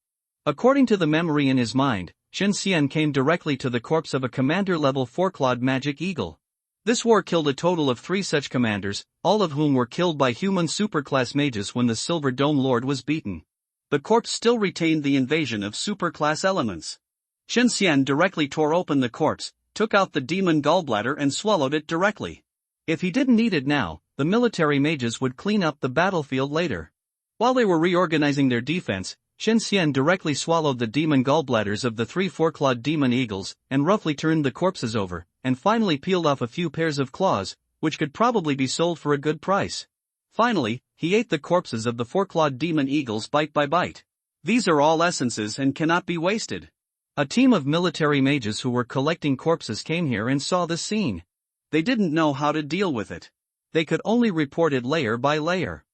According to the memory in his mind, Chen Xian came directly to the corpse of a commander-level 4-clawed magic eagle. This war killed a total of 3 such commanders, all of whom were killed by human superclass mages when the Silver Dome Lord was beaten. The corpse still retained the invasion of superclass elements. Chen Xian directly tore open the corpse, took out the demon gallbladder and swallowed it directly. If he didn't need it now, the military mages would clean up the battlefield later. While they were reorganizing their defense, Chen Xian directly swallowed the demon gallbladders of the 3 4-clawed demon eagles, and roughly turned the corpses over, and finally peeled off a few pairs of claws, which could probably be sold for a good price. Finally, he ate the corpses of the 4-clawed demon eagles bite by bite. These are all essences and cannot be wasted. A team of military mages who were collecting corpses came here and saw this scene. They didn't know how to deal with it. They could only report it layer by layer.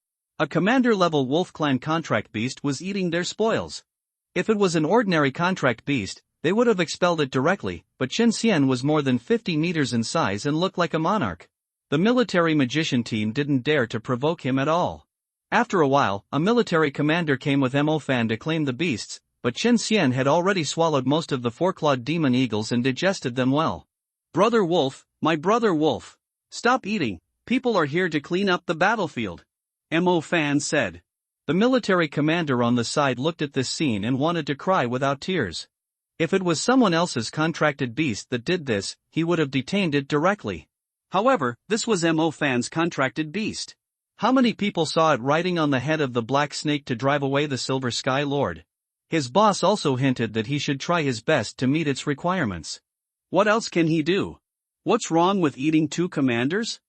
A commander-level Wolf Clan contract beast was eating their spoils. If it was an ordinary contract beast, they would have expelled it directly, but Chen Xian was more than 50 meters in size and looked like a monarch. The military magician team didn't dare to provoke him at all. After a while, a military commander came with Mo Fan to claim the beasts, but Chen Xian had already swallowed most of the 4-clawed demon eagles and digested them well. Brother Wolf, my brother Wolf, stop eating, people are here to clean up the battlefield, Mo Fan said. The military commander on the side looked at this scene and wanted to cry without tears. If it was someone else's contracted beast that did this, he would have detained it directly. However, this was Mo Fan's contracted beast. How many people saw it riding on the head of the black snake to drive away the Silver Sky Lord? His boss also hinted that he should try his best to meet its requirements. What else can he do? What's wrong with eating 2 commanders?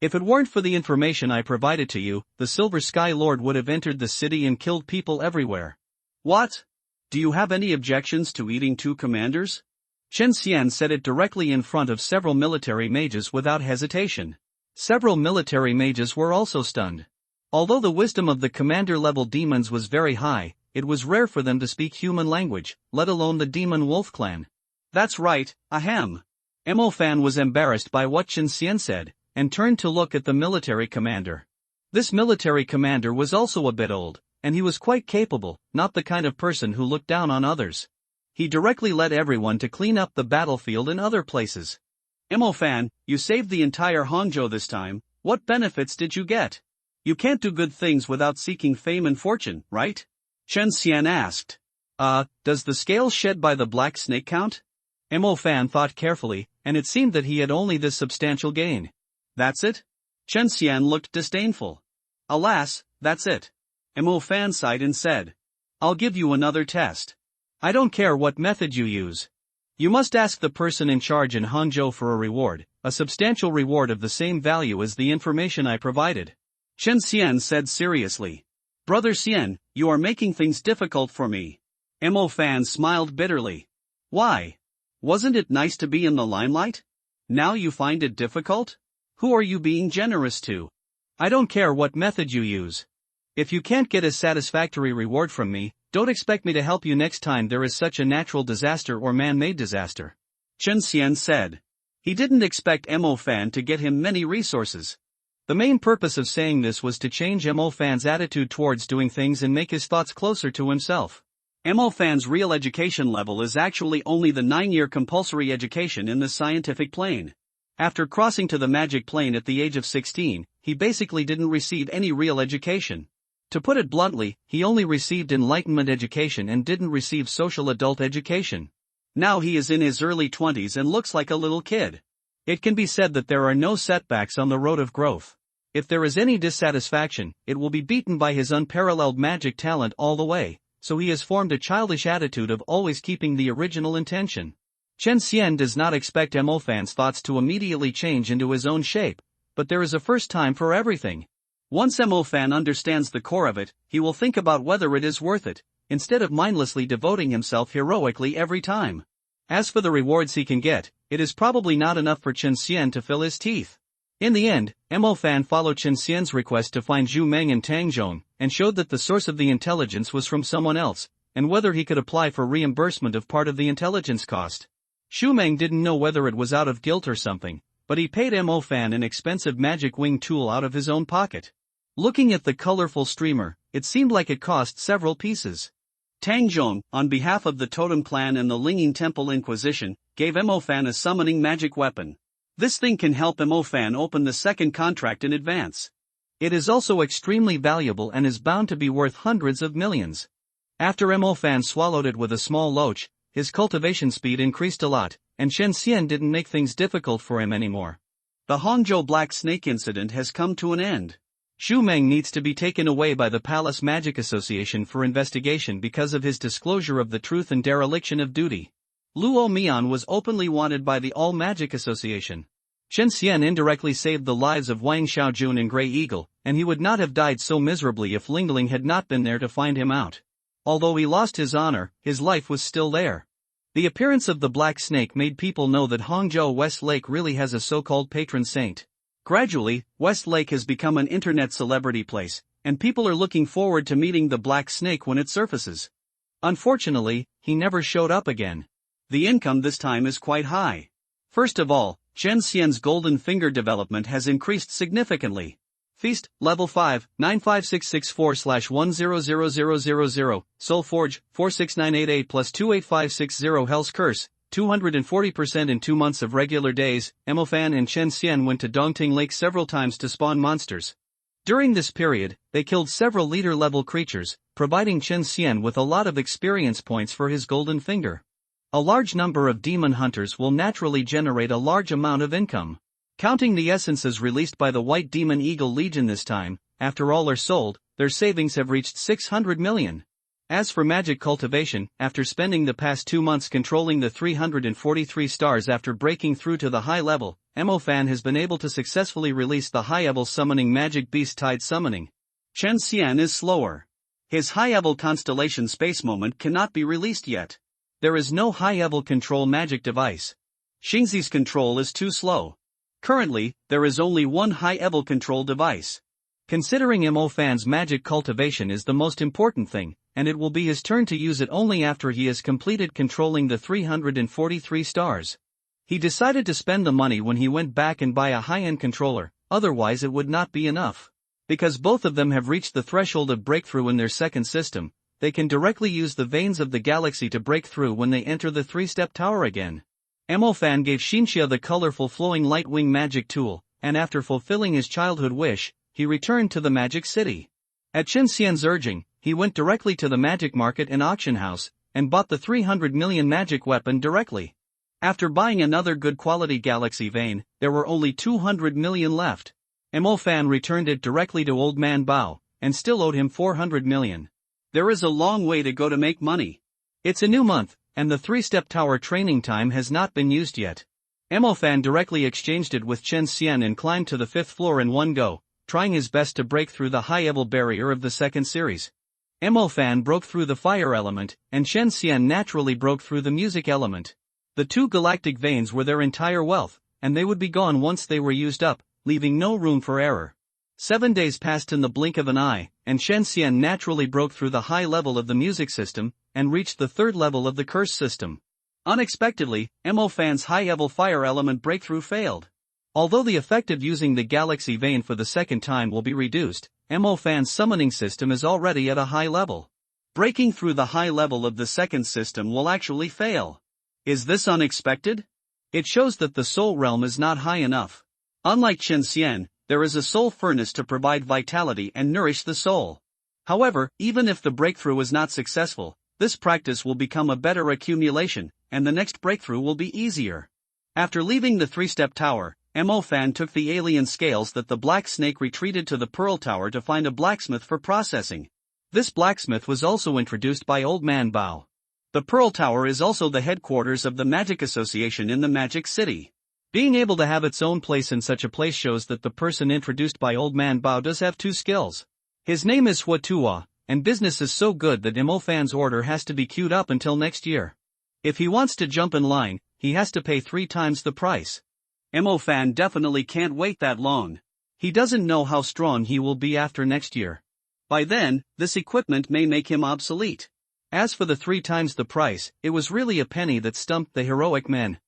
If it weren't for the information I provided to you, the Silver Sky Lord would have entered the city and killed people everywhere. What? Do you have any objections to eating 2 commanders? Chen Xian said it directly in front of several military mages without hesitation. Several military mages were also stunned. Although the wisdom of the commander-level demons was very high, it was rare for them to speak human language, let alone the demon wolf clan. That's right, ahem. Mo Fan was embarrassed by what Chen Xian said, and turned to look at the military commander. This military commander was also a bit old, and he was quite capable, not the kind of person who looked down on others. He directly led everyone to clean up the battlefield and other places. Mo Fan, you saved the entire Hangzhou this time, what benefits did you get? You can't do good things without seeking fame and fortune, right? Chen Xian asked. Does the scale shed by the black snake count? Mo Fan thought carefully, and it seemed that he had only this substantial gain. That's it? Chen Xian looked disdainful. Alas, that's it. Mo Fan sighed and said. I'll give you another test. I don't care what method you use. You must ask the person in charge in Hangzhou for a reward, a substantial reward of the same value as the information I provided. Chen Xian said seriously. Brother Xian, you are making things difficult for me. Mo Fan smiled bitterly. Why? Wasn't it nice to be in the limelight? Now you find it difficult? Who are you being generous to? I don't care what method you use. If you can't get a satisfactory reward from me, don't expect me to help you next time there is such a natural disaster or man-made disaster. Chen Xian said. He didn't expect Mo Fan to get him many resources. The main purpose of saying this was to change Mo Fan's attitude towards doing things and make his thoughts closer to himself. Mo Fan's real education level is actually only the 9-year compulsory education in the scientific plane. After crossing to the magic plane at the age of 16, he basically didn't receive any real education. To put it bluntly, he only received enlightenment education and didn't receive social adult education. Now he is in his early 20s and looks like a little kid. It can be said that there are no setbacks on the road of growth. If there is any dissatisfaction, it will be beaten by his unparalleled magic talent all the way, so he has formed a childish attitude of always keeping the original intention. Chen Xian does not expect Mo Fan's thoughts to immediately change into his own shape, but there is a first time for everything. Once Mo Fan understands the core of it, he will think about whether it is worth it, instead of mindlessly devoting himself heroically every time. As for the rewards he can get, it is probably not enough for Chen Xian to fill his teeth. In the end, Mo Fan followed Chen Xian's request to find Zhu Meng and Tang Zhong, and showed that the source of the intelligence was from someone else, and whether he could apply for reimbursement of part of the intelligence cost. Zhu Meng didn't know whether it was out of guilt or something, but he paid Mo Fan an expensive magic wing tool out of his own pocket. Looking at the colorful streamer, it seemed like it cost several pieces. Tang Zhong, on behalf of the Totem Clan and the Linging Temple Inquisition, gave Mo Fan a summoning magic weapon. This thing can help Mo Fan open the second contract in advance. It is also extremely valuable and is bound to be worth hundreds of millions. After Mo Fan swallowed it with a small loach, his cultivation speed increased a lot, and Chen Xian didn't make things difficult for him anymore. The Hangzhou Black Snake incident has come to an end. Zhu Meng needs to be taken away by the Palace Magic Association for investigation because of his disclosure of the truth and dereliction of duty. Luo Mian was openly wanted by the All Magic Association. Chen Xian indirectly saved the lives of Wang Xiaojun and Grey Eagle, and he would not have died so miserably if Lingling had not been there to find him out. Although he lost his honor, his life was still there. The appearance of the Black Snake made people know that Hangzhou West Lake really has a so-called patron saint. Gradually, West Lake has become an internet celebrity place, and people are looking forward to meeting the Black Snake when it surfaces. Unfortunately, he never showed up again. The income this time is quite high. First of all, Chen Xian's golden finger development has increased significantly. Feast, Level 5, 95664/100000, Soul Forge, 46988 plus 28560 Hell's Curse, 240% in 2 months of regular days. Mo Fan and Chen Xian went to Dongting Lake several times to spawn monsters. During this period, they killed several leader-level creatures, providing Chen Xian with a lot of experience points for his golden finger. A large number of demon hunters will naturally generate a large amount of income. Counting the essences released by the White Demon Eagle Legion this time, after all are sold, their savings have reached 600 million. As for magic cultivation, after spending the past 2 months controlling the 343 stars after breaking through to the high level, Mo Fan has been able to successfully release the high-level summoning magic beast tide summoning. Chen Xian is slower. His high-level constellation space moment cannot be released yet. There is no high-level control magic device. Xingzi's control is too slow. Currently, there is only one high-level control device. Considering Mo Fan's magic cultivation is the most important thing, and it will be his turn to use it only after he has completed controlling the 343 stars. He decided to spend the money when he went back and buy a high-end controller, otherwise it would not be enough. Because both of them have reached the threshold of breakthrough in their second system, they can directly use the veins of the galaxy to break through when they enter the 3-step tower again. Mo Fan gave Xinxia the colorful flowing light wing magic tool, and after fulfilling his childhood wish, he returned to the magic city. At Chen Xian's urging, he went directly to the magic market and auction house, and bought the 300 million magic weapon directly. After buying another good quality galaxy vein, there were only 200 million left. Mo Fan returned it directly to Old Man Bao, and still owed him 400 million. There is a long way to go to make money. It's a new month, and the 3-step tower training time has not been used yet. Mo Fan directly exchanged it with Chen Xian and climbed to the 5th floor in one go, trying his best to break through the high-level barrier of the second series. Mo Fan broke through the fire element, and Chen Xian naturally broke through the music element. The 2 galactic veins were their entire wealth, and they would be gone once they were used up, leaving no room for error. 7 days passed in the blink of an eye, and Chen Xian naturally broke through the high level of the music system, and reached the 3rd level of the curse system. Unexpectedly, Mo Fan's high-level fire element breakthrough failed. Although the effect of using the galaxy vein for the second time will be reduced, Mo Fan's summoning system is already at a high level. Breaking through the high level of the second system will actually fail. Is this unexpected? It shows that the soul realm is not high enough. Unlike Chen Xian, there is a soul furnace to provide vitality and nourish the soul. However, even if the breakthrough is not successful, this practice will become a better accumulation, and the next breakthrough will be easier. After leaving the three-step tower, Mo Fan took the alien scales that the black snake retreated to the Pearl Tower to find a blacksmith for processing. This blacksmith was also introduced by Old Man Bao. The Pearl Tower is also the headquarters of the Magic Association in the Magic City. Being able to have its own place in such a place shows that the person introduced by Old Man Bao does have two skills. His name is Hua Tua, and business is so good that Mo Fan's order has to be queued up until next year. If he wants to jump in line, he has to pay 3 times the price. Mo Fan definitely can't wait that long. He doesn't know how strong he will be after next year. By then, this equipment may make him obsolete. As for the 3 times the price, it was really a penny that stumped the heroic men.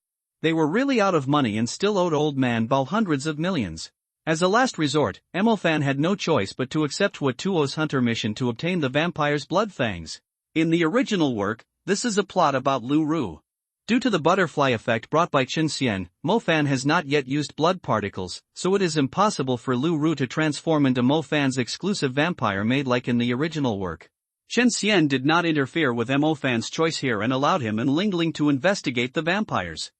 They were really out of money and still owed Old Man Bao hundreds of millions. As a last resort, Mo Fan had no choice but to accept Hua Tuo's hunter mission to obtain the vampire's blood fangs. In the original work, this is a plot about Lu Ru. Due to the butterfly effect brought by Chen Xian, Mo Fan has not yet used blood particles, so it is impossible for Lu Ru to transform into Mo Fan's exclusive vampire made like in the original work. Chen Xian did not interfere with Mo Fan's choice here and allowed him and Ling Ling to investigate the vampires.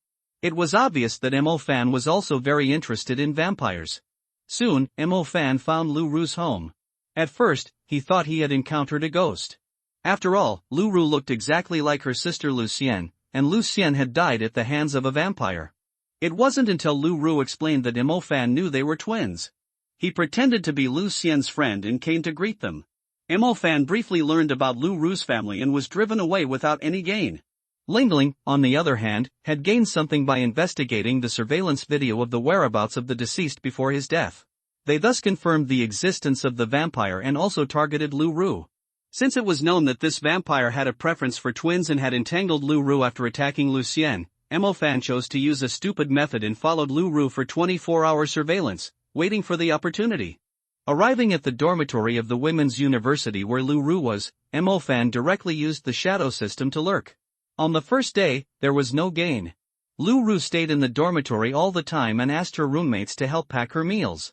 It was obvious that Mo Fan was also very interested in vampires. Soon, Mo Fan found Lu Ru's home. At first, he thought he had encountered a ghost. After all, Lu Ru looked exactly like her sister Lu Xian, and Lu Xian had died at the hands of a vampire. It wasn't until Lu Ru explained that Mo Fan knew they were twins. He pretended to be Lu Xian's friend and came to greet them. Mo Fan briefly learned about Lu Ru's family and was driven away without any gain. Ling Ling, on the other hand, had gained something by investigating the surveillance video of the whereabouts of the deceased before his death. They thus confirmed the existence of the vampire and also targeted Lu Ru. Since it was known that this vampire had a preference for twins and had entangled Lu Ru after attacking Lu Xian, Mo Fan chose to use a stupid method and followed Lu Ru for 24-hour surveillance, waiting for the opportunity. Arriving at the dormitory of the Women's University where Lu Ru was, Mo Fan directly used the shadow system to lurk. On the first day, there was no gain. Lu Ru stayed in the dormitory all the time and asked her roommates to help pack her meals.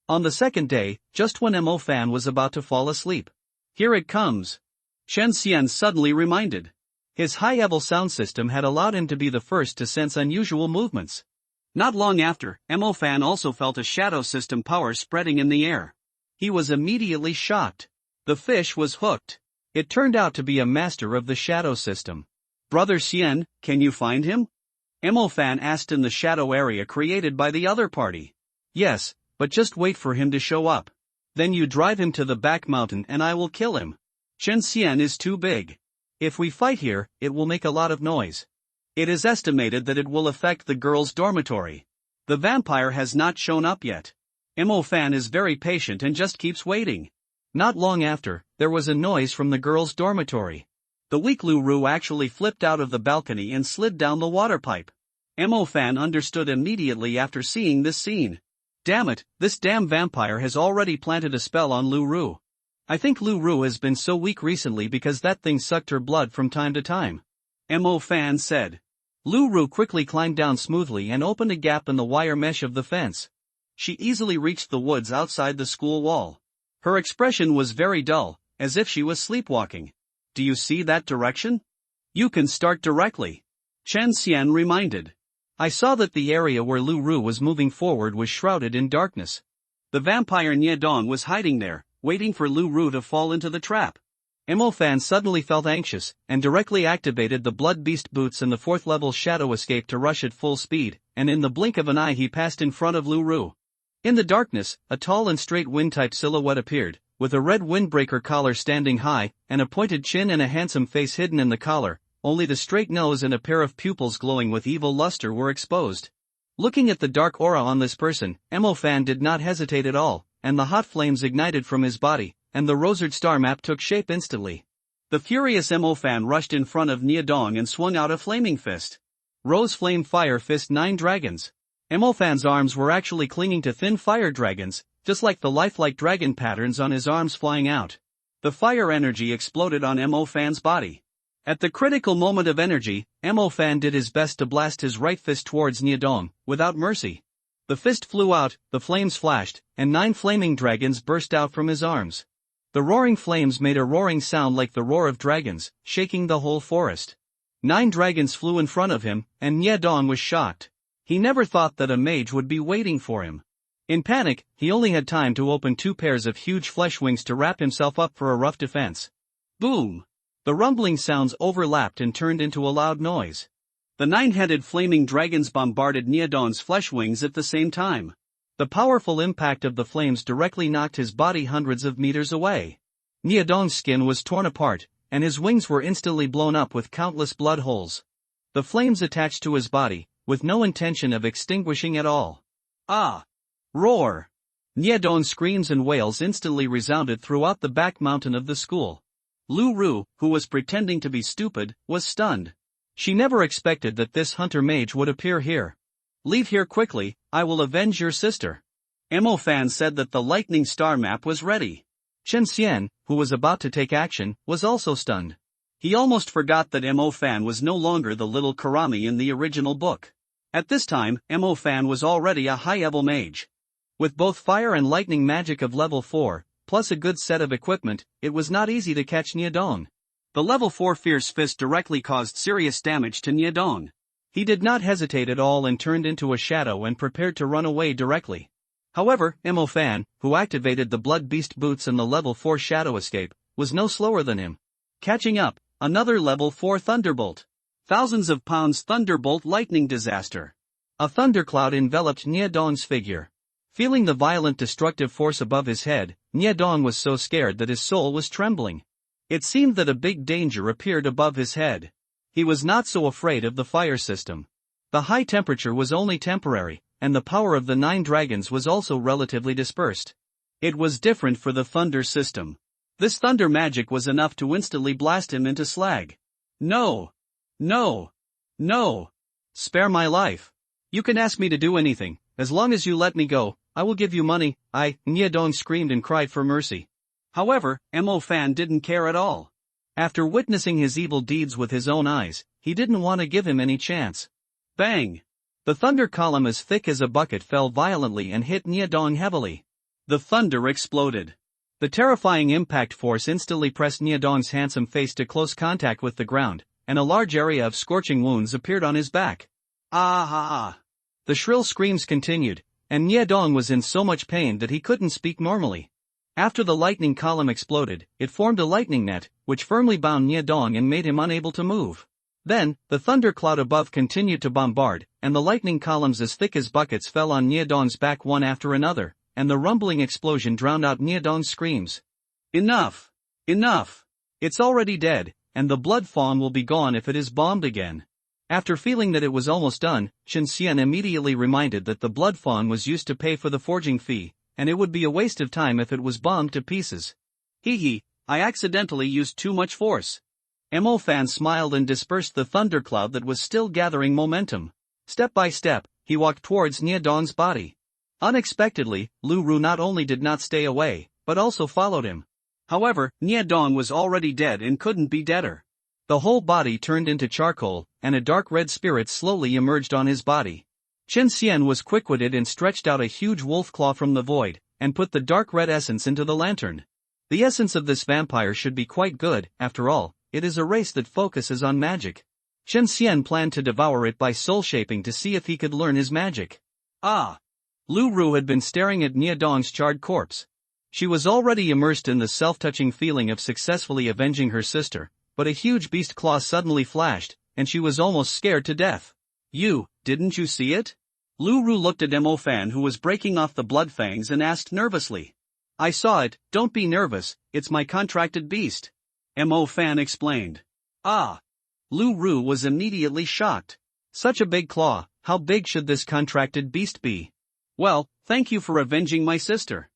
On the second day, just when Mo Fan was about to fall asleep. Here it comes. Chen Xian suddenly reminded. His high-level sound system had allowed him to be the first to sense unusual movements. Not long after, Mo Fan also felt a shadow system power spreading in the air. He was immediately shocked. The fish was hooked. It turned out to be a master of the shadow system. Brother Xian, can you find him? Mo Fan asked in the shadow area created by the other party. Yes, but just wait for him to show up. Then you drive him to the back mountain and I will kill him. Chen Xian is too big. If we fight here, it will make a lot of noise. It is estimated that it will affect the girls' dormitory. The vampire has not shown up yet. Mo Fan is very patient and just keeps waiting. Not long after, there was a noise from the girls' dormitory. The weak Lu Ru actually flipped out of the balcony and slid down the water pipe. Mo Fan understood immediately after seeing this scene. Damn it, this damn vampire has already planted a spell on Lu Ru. I think Lu Ru has been so weak recently because that thing sucked her blood from time to time. Mo Fan said. Lu Ru quickly climbed down smoothly and opened a gap in the wire mesh of the fence. She easily reached the woods outside the school wall. Her expression was very dull, as if she was sleepwalking. Do you see that direction? You can start directly. Chen Xian reminded. I saw that the area where Lu Ru was moving forward was shrouded in darkness. The vampire Nie Dong was hiding there, waiting for Lu Ru to fall into the trap. Mo Fan suddenly felt anxious, and directly activated the Blood Beast boots and the 4th level Shadow Escape to rush at full speed, and in the blink of an eye he passed in front of Lu Ru. In the darkness, a tall and straight wind-type silhouette appeared, with a red windbreaker collar standing high, an a pointed chin and a handsome face hidden in the collar. Only the straight nose and a pair of pupils glowing with evil luster were exposed. Looking at the dark aura on this person, Mo Fan did not hesitate at all, and the hot flames ignited from his body, and the Rosard star map took shape instantly. The furious Mo Fan rushed in front of Nie Dong and swung out a flaming fist. Rose Flame Fire Fist 9 Dragons. Mo Fan's arms were actually clinging to thin fire dragons, just like the lifelike dragon patterns on his arms flying out. The fire energy exploded on Mo Fan's body. At the critical moment of energy, Mo Fan did his best to blast his right fist towards Niedong, without mercy. The fist flew out, the flames flashed, and 9 flaming dragons burst out from his arms. The roaring flames made a roaring sound like the roar of dragons, shaking the whole forest. 9 dragons flew in front of him, and Niedong was shocked. He never thought that a mage would be waiting for him. In panic, he only had time to open 2 pairs of huge flesh wings to wrap himself up for a rough defense. Boom! The rumbling sounds overlapped and turned into a loud noise. The 9-headed flaming dragons bombarded Niedong's flesh wings at the same time. The powerful impact of the flames directly knocked his body hundreds of meters away. Niedong's skin was torn apart, and his wings were instantly blown up with countless blood holes. The flames attached to his body, with no intention of extinguishing at all. Ah! Roar! Niedong's screams and wails instantly resounded throughout the back mountain of the school. Lu Ru, who was pretending to be stupid, was stunned. She never expected that this hunter mage would appear here. Leave here quickly, I will avenge your sister. Mo Fan said that the lightning star map was ready. Chen Xian, who was about to take action, was also stunned. He almost forgot that Mo Fan was no longer the little Karami in the original book. At this time, Mo Fan was already a high-level mage. With both fire and lightning magic of level 4, plus a good set of equipment, it was not easy to catch Niedong. The level 4 Fierce Fist directly caused serious damage to Niedong. He did not hesitate at all and turned into a shadow and prepared to run away directly. However, Mo Fan, who activated the Blood Beast Boots and the level 4 Shadow Escape, was no slower than him. Catching up, another level 4 Thunderbolt. Thousands of pounds Thunderbolt Lightning Disaster. A thundercloud enveloped Niedong's figure. Feeling the violent destructive force above his head, Niedong was so scared that his soul was trembling. It seemed that a big danger appeared above his head. He was not so afraid of the fire system. The high temperature was only temporary, and the power of the 9 dragons was also relatively dispersed. It was different for the thunder system. This thunder magic was enough to instantly blast him into slag. No! No! No! Spare my life. You can ask me to do anything, as long as you let me go, I will give you money. Niedong screamed and cried for mercy. However, Mo Fan didn't care at all. After witnessing his evil deeds with his own eyes, he didn't want to give him any chance. Bang! The thunder column as thick as a bucket fell violently and hit Niedong heavily. The thunder exploded. The terrifying impact force instantly pressed Niedong's handsome face to close contact with the ground, and a large area of scorching wounds appeared on his back. Ah ha ha! The shrill screams continued, and Niedong was in so much pain that he couldn't speak normally. After the lightning column exploded, it formed a lightning net, which firmly bound Niedong and made him unable to move. Then, the thundercloud above continued to bombard, and the lightning columns as thick as buckets fell on Niedong's back one after another, and the rumbling explosion drowned out Niedong's screams. Enough! Enough! It's already dead, and the blood fawn will be gone if it is bombed again. After feeling that it was almost done, Chen Xian immediately reminded that the blood fawn was used to pay for the forging fee, and it would be a waste of time if it was bombed to pieces. Hee, I accidentally used too much force. Mo Fan smiled and dispersed the thundercloud that was still gathering momentum. Step by step, he walked towards Niedong's body. Unexpectedly, Lu Ru not only did not stay away, but also followed him. However, Niedong was already dead and couldn't be deader. The whole body turned into charcoal, and a dark red spirit slowly emerged on his body. Chen Xian was quick-witted and stretched out a huge wolf claw from the void, and put the dark red essence into the lantern. The essence of this vampire should be quite good, after all, it is a race that focuses on magic. Chen Xian planned to devour it by soul-shaping to see if he could learn his magic. Ah! Lu Ru had been staring at Niedong's charred corpse. She was already immersed in the self-touching feeling of successfully avenging her sister, but a huge beast claw suddenly flashed, and she was almost scared to death. Didn't you see it? Lu Ru looked at Mo Fan, who was breaking off the blood fangs, and asked nervously. I saw it, don't be nervous, it's my contracted beast. Mo Fan explained. Ah! Lu Ru was immediately shocked. Such a big claw, how big should this contracted beast be? Well, thank you for avenging my sister.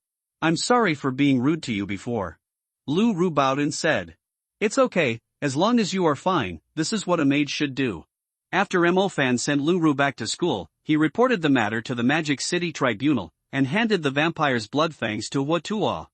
I'm sorry for being rude to you before. Lu Ru bowed and said. It's okay, as long as you are fine, this is what a mage should do. After Mo Fan sent Lu Ru back to school, he reported the matter to the Magic City Tribunal, and handed the vampire's blood fangs to Huo Tuo.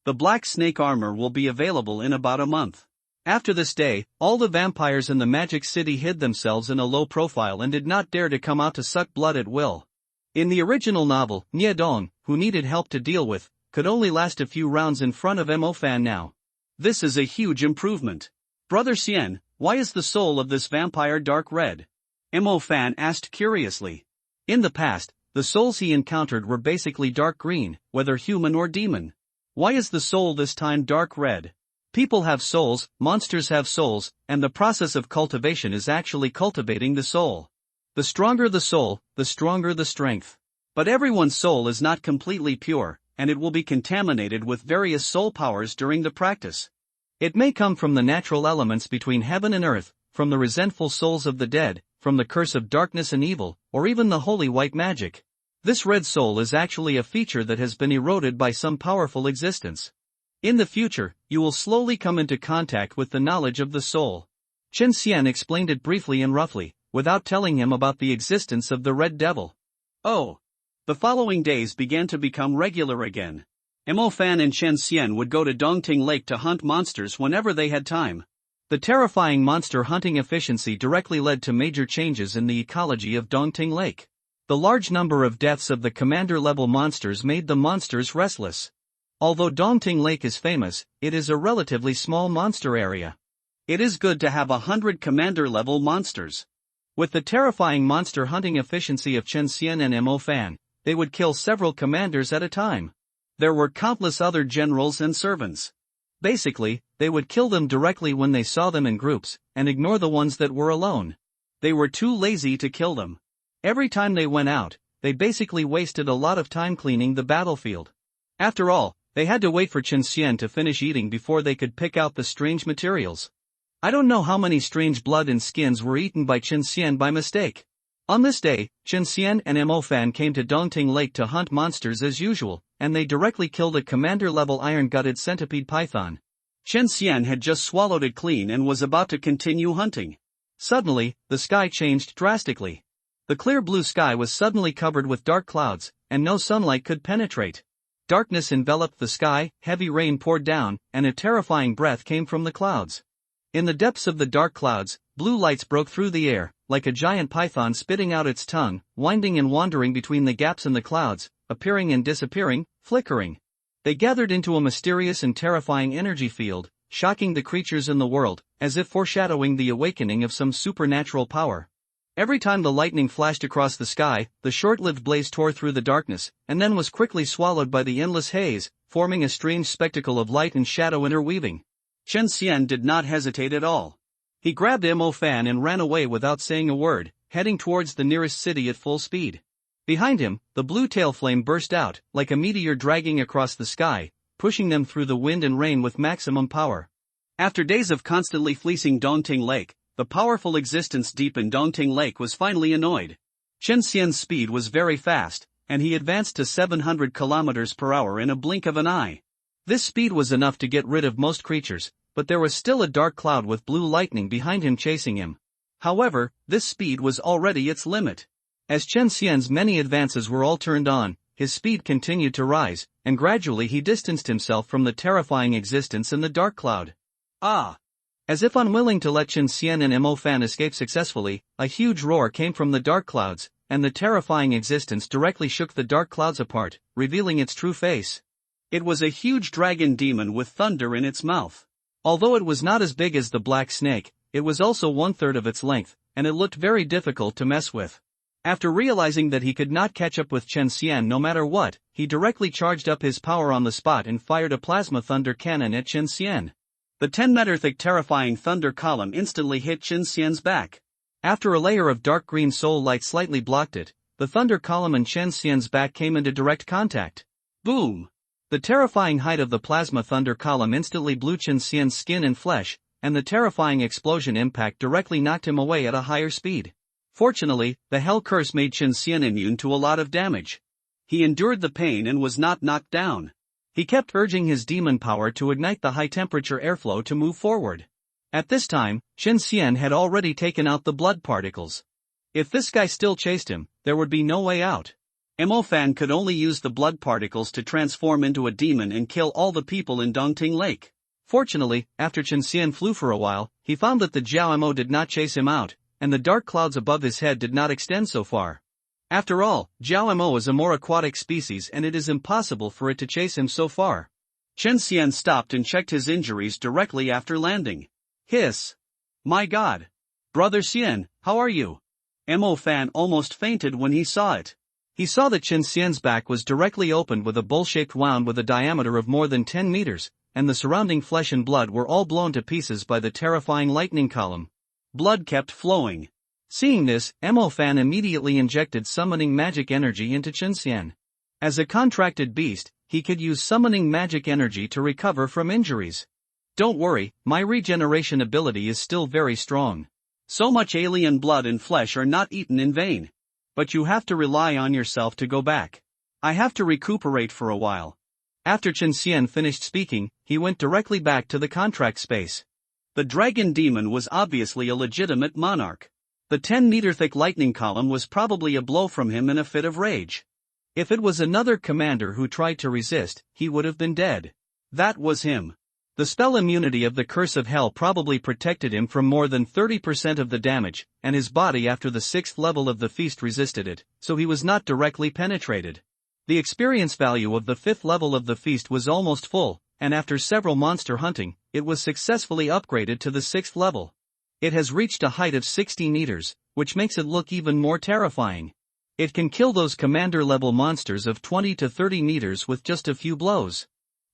The black snake armor will be available in about a month. After this day, all the vampires in the Magic City hid themselves in a low profile and did not dare to come out to suck blood at will. In the original novel, Nia Dong, who needed help to deal with, could only last a few rounds in front of Mo Fan now. This is a huge improvement. Brother Xian, why is the soul of this vampire dark red? Mo Fan asked curiously. In the past, the souls he encountered were basically dark green, whether human or demon. Why is the soul this time dark red? People have souls, monsters have souls, and the process of cultivation is actually cultivating the soul. The stronger the soul, the stronger the strength. But everyone's soul is not completely pure, and it will be contaminated with various soul powers during the practice. It may come from the natural elements between heaven and earth, from the resentful souls of the dead, from the curse of darkness and evil, or even the holy white magic. This red soul is actually a feature that has been eroded by some powerful existence. In the future, you will slowly come into contact with the knowledge of the soul. Chen Xian explained it briefly and roughly, without telling him about the existence of the red devil. Oh. The following days began to become regular again. Mo Fan and Chen Xian would go to Dongting Lake to hunt monsters whenever they had time. The terrifying monster hunting efficiency directly led to major changes in the ecology of Dongting Lake. The large number of deaths of the commander-level monsters made the monsters restless. Although Dongting Lake is famous, it is a relatively small monster area. It is good to have 100 commander-level monsters. With the terrifying monster hunting efficiency of Chen Xian and Mo Fan, they would kill several commanders at a time. There were countless other generals and servants. Basically, they would kill them directly when they saw them in groups, and ignore the ones that were alone. They were too lazy to kill them. Every time they went out, they basically wasted a lot of time cleaning the battlefield. After all, they had to wait for Chen Xian to finish eating before they could pick out the strange materials. I don't know how many strange blood and skins were eaten by Chen Xian by mistake. On this day, Chen Xian and Mo Fan came to Dongting Lake to hunt monsters as usual, and they directly killed a commander-level iron-gutted centipede python. Chen Xian had just swallowed it clean and was about to continue hunting. Suddenly, the sky changed drastically. The clear blue sky was suddenly covered with dark clouds, and no sunlight could penetrate. Darkness enveloped the sky, heavy rain poured down, and a terrifying breath came from the clouds. In the depths of the dark clouds, blue lights broke through the air, like a giant python spitting out its tongue, winding and wandering between the gaps in the clouds, appearing and disappearing, flickering. They gathered into a mysterious and terrifying energy field, shocking the creatures in the world, as if foreshadowing the awakening of some supernatural power. Every time the lightning flashed across the sky, the short-lived blaze tore through the darkness, and then was quickly swallowed by the endless haze, forming a strange spectacle of light and shadow interweaving. Chen Xian did not hesitate at all. He grabbed Mo Fan and ran away without saying a word, heading towards the nearest city at full speed. Behind him, the blue tail flame burst out, like a meteor dragging across the sky, pushing them through the wind and rain with maximum power. After days of constantly fleecing Dongting Lake, the powerful existence deep in Dongting Lake was finally annoyed. Chen Xian's speed was very fast, and he advanced to 700 km per hour in a blink of an eye. This speed was enough to get rid of most creatures, but there was still a dark cloud with blue lightning behind him chasing him. However, this speed was already its limit. As Chen Xian's many advances were all turned on, his speed continued to rise, and gradually he distanced himself from the terrifying existence in the dark cloud. Ah! As if unwilling to let Chen Xian and Mo Fan escape successfully, a huge roar came from the dark clouds, and the terrifying existence directly shook the dark clouds apart, revealing its true face. It was a huge dragon demon with thunder in its mouth. Although it was not as big as the black snake, it was also 1/3 of its length, and it looked very difficult to mess with. After realizing that he could not catch up with Chen Xian no matter what, he directly charged up his power on the spot and fired a plasma thunder cannon at Chen Xian. The 10-meter-thick terrifying thunder column instantly hit Chen Xian's back. After a layer of dark green soul light slightly blocked it, the thunder column and Chen Xian's back came into direct contact. Boom! The terrifying height of the plasma thunder column instantly blew Chen Xian's skin and flesh, and the terrifying explosion impact directly knocked him away at a higher speed. Fortunately, the hell curse made Chen Xian immune to a lot of damage. He endured the pain and was not knocked down. He kept urging his demon power to ignite the high-temperature airflow to move forward. At this time, Chen Xian had already taken out the blood particles. If this guy still chased him, there would be no way out. Mo Fan could only use the blood particles to transform into a demon and kill all the people in Dongting Lake. Fortunately, after Chen Xian flew for a while, he found that the Jiao Mo did not chase him out, and the dark clouds above his head did not extend so far. After all, Jiao Mo is a more aquatic species and it is impossible for it to chase him so far. Chen Xian stopped and checked his injuries directly after landing. Hiss! My God! Brother Xian, how are you? Mo Fan almost fainted when he saw it. He saw that Chen Xian's back was directly opened with a bowl-shaped wound with a diameter of more than 10 meters, and the surrounding flesh and blood were all blown to pieces by the terrifying lightning column. Blood kept flowing. Seeing this, Mo Fan immediately injected summoning magic energy into Chen Xian. As a contracted beast, he could use summoning magic energy to recover from injuries. Don't worry, my regeneration ability is still very strong. So much alien blood and flesh are not eaten in vain. But you have to rely on yourself to go back. I have to recuperate for a while. After Chen Xian finished speaking, he went directly back to the contract space. The dragon demon was obviously a legitimate monarch. The 10-meter-thick lightning column was probably a blow from him in a fit of rage. If it was another commander who tried to resist, he would have been dead. That was him. The spell immunity of the Curse of Hell probably protected him from more than 30% of the damage, and his body after the 6th level of the feast resisted it, so he was not directly penetrated. The experience value of the 5th level of the feast was almost full, and after several monster hunting, it was successfully upgraded to the 6th level. It has reached a height of 60 meters, which makes it look even more terrifying. It can kill those commander-level monsters of 20 to 30 meters with just a few blows.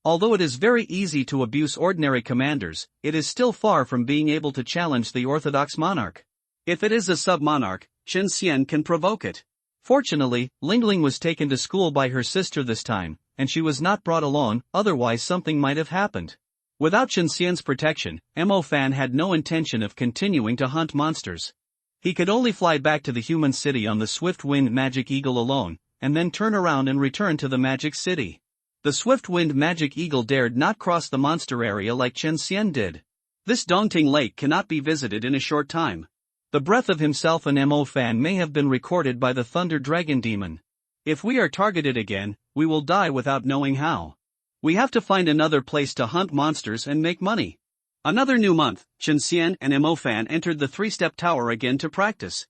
Although it is very easy to abuse ordinary commanders, it is still far from being able to challenge the orthodox monarch. If it is a sub-monarch, Chen Xian can provoke it. Fortunately, Lingling was taken to school by her sister this time, and she was not brought along, otherwise something might have happened. Without Chen Xian's protection, Mo Fan had no intention of continuing to hunt monsters. He could only fly back to the human city on the swift-winged magic eagle alone, and then turn around and return to the magic city. The swift-winged magic eagle dared not cross the monster area like Chen Xian did. This Dongting Lake cannot be visited in a short time. The breath of himself and Mo Fan may have been recorded by the Thunder Dragon Demon. If we are targeted again, we will die without knowing how. We have to find another place to hunt monsters and make money. Another new month, Chen Xian and Mo Fan entered the 3-step tower again to practice.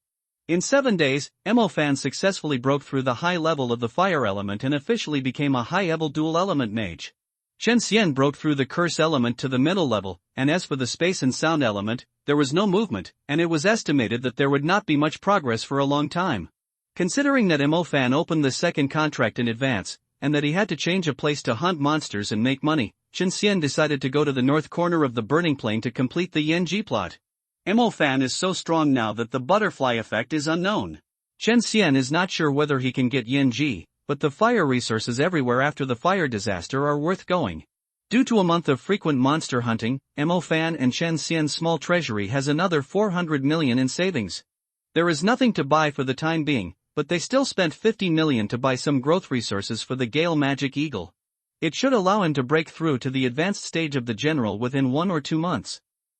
In 7 days, Mo Fan successfully broke through the high level of the fire element and officially became a high-level dual-element mage. Chen Xian broke through the curse element to the middle level, and as for the space and sound element, there was no movement, and it was estimated that there would not be much progress for a long time. Considering that Mo Fan opened the second contract in advance, and that he had to change a place to hunt monsters and make money, Chen Xian decided to go to the north corner of the burning plain to complete the Yanji plot. Mo Fan is so strong now that the butterfly effect is unknown. Chen Xian is not sure whether he can get Yanji, but the fire resources everywhere after the fire disaster are worth going. Due to a month of frequent monster hunting, Mo Fan and Chen Xian's small treasury has another 400 million in savings. There is nothing to buy for the time being, but they still spent 50 million to buy some growth resources for the Gale Magic Eagle. It should allow him to break through to the advanced stage of the general within 1 or 2 months.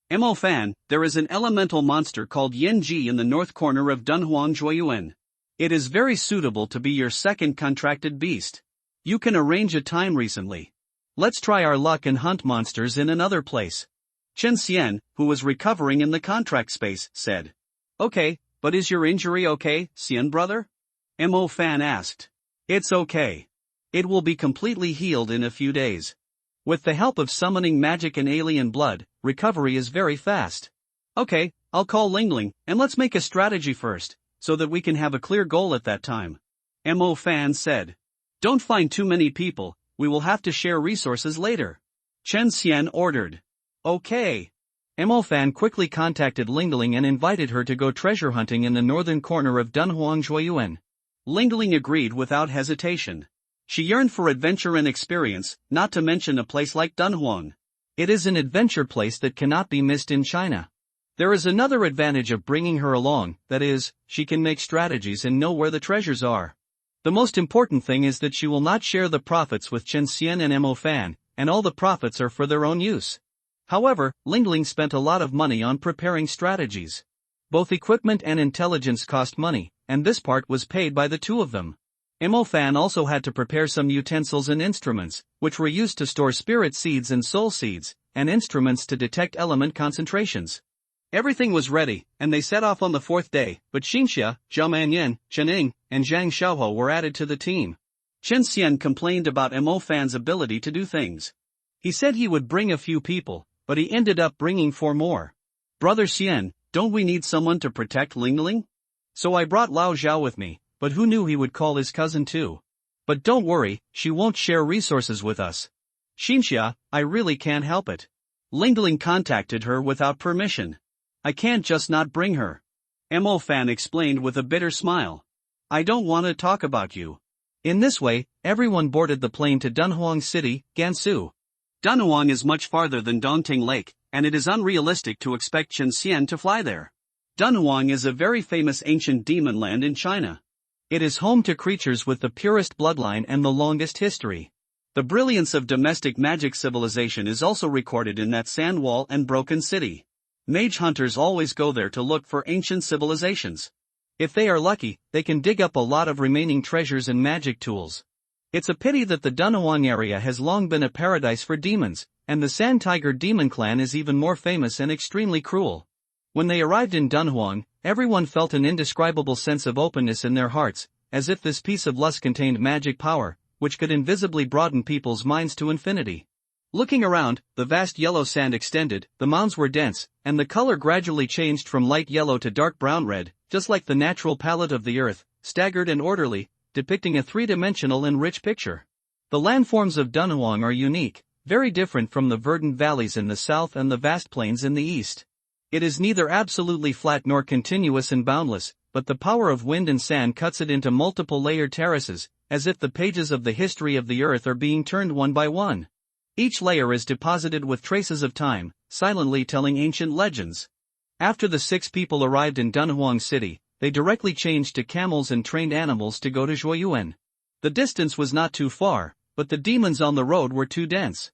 Mo Fan, there is an elemental monster called Yanji in the north corner of Dunhuang Zhuoyuan. It is very suitable to be your second contracted beast. You can arrange a time recently. Let's try our luck and hunt monsters in another place. Chen Xian, who was recovering in the contract space, said. Okay, but is your injury okay, Xian brother? Mo Fan asked. It's okay. It will be completely healed in a few days. With the help of summoning magic and alien blood, recovery is very fast. Okay, I'll call Lingling, and let's make a strategy first, so that we can have a clear goal at that time. Mo Fan said. Don't find too many people, we will have to share resources later. Chen Xian ordered. Okay. Mo Fan quickly contacted Lingling and invited her to go treasure hunting in the northern corner of Dunhuang Zhuoyuan. Lingling agreed without hesitation. She yearned for adventure and experience, not to mention a place like Dunhuang. It is an adventure place that cannot be missed in China. There is another advantage of bringing her along, that is, she can make strategies and know where the treasures are. The most important thing is that she will not share the profits with Chen Xian and Mo Fan, and all the profits are for their own use. However, Lingling spent a lot of money on preparing strategies. Both equipment and intelligence cost money, and this part was paid by the two of them. Mo Fan also had to prepare some utensils and instruments, which were used to store spirit seeds and soul seeds, and instruments to detect element concentrations. Everything was ready, and they set off on the fourth day, but Xinxia, Zhao Manyan, Chen Ning, and Zhang Xiaohou were added to the team. Chen Xian complained about Mo Fan's ability to do things. He said he would bring a few people, but he ended up bringing 4 more. Brother Xian, don't we need someone to protect Lingling? So I brought Lao Zhao with me, but who knew he would call his cousin too? But don't worry, she won't share resources with us. Xinxia, I really can't help it. Lingling contacted her without permission. I can't just not bring her. Mo Fan explained with a bitter smile. I don't want to talk about you. In this way, everyone boarded the plane to Dunhuang City, Gansu. Dunhuang is much farther than Dongting Lake, and it is unrealistic to expect Chen Xian to fly there. Dunhuang is a very famous ancient demon land in China. It is home to creatures with the purest bloodline and the longest history. The brilliance of domestic magic civilization is also recorded in that sand wall and broken city. Mage hunters always go there to look for ancient civilizations. If they are lucky, they can dig up a lot of remaining treasures and magic tools. It's a pity that the Dunhuang area has long been a paradise for demons, and the Sand Tiger demon clan is even more famous and extremely cruel. When they arrived in Dunhuang, everyone felt an indescribable sense of openness in their hearts, as if this piece of lust contained magic power, which could invisibly broaden people's minds to infinity. Looking around, the vast yellow sand extended, the mounds were dense, and the color gradually changed from light yellow to dark brown red, just like the natural palette of the earth, staggered and orderly, depicting a three-dimensional and rich picture. The landforms of Dunhuang are unique, very different from the verdant valleys in the south and the vast plains in the east. It is neither absolutely flat nor continuous and boundless, but the power of wind and sand cuts it into multiple layered terraces, as if the pages of the history of the earth are being turned one by one. Each layer is deposited with traces of time, silently telling ancient legends. After the 6 people arrived in Dunhuang City, they directly changed to camels and trained animals to go to Zhuoyuan. The distance was not too far, but the demons on the road were too dense.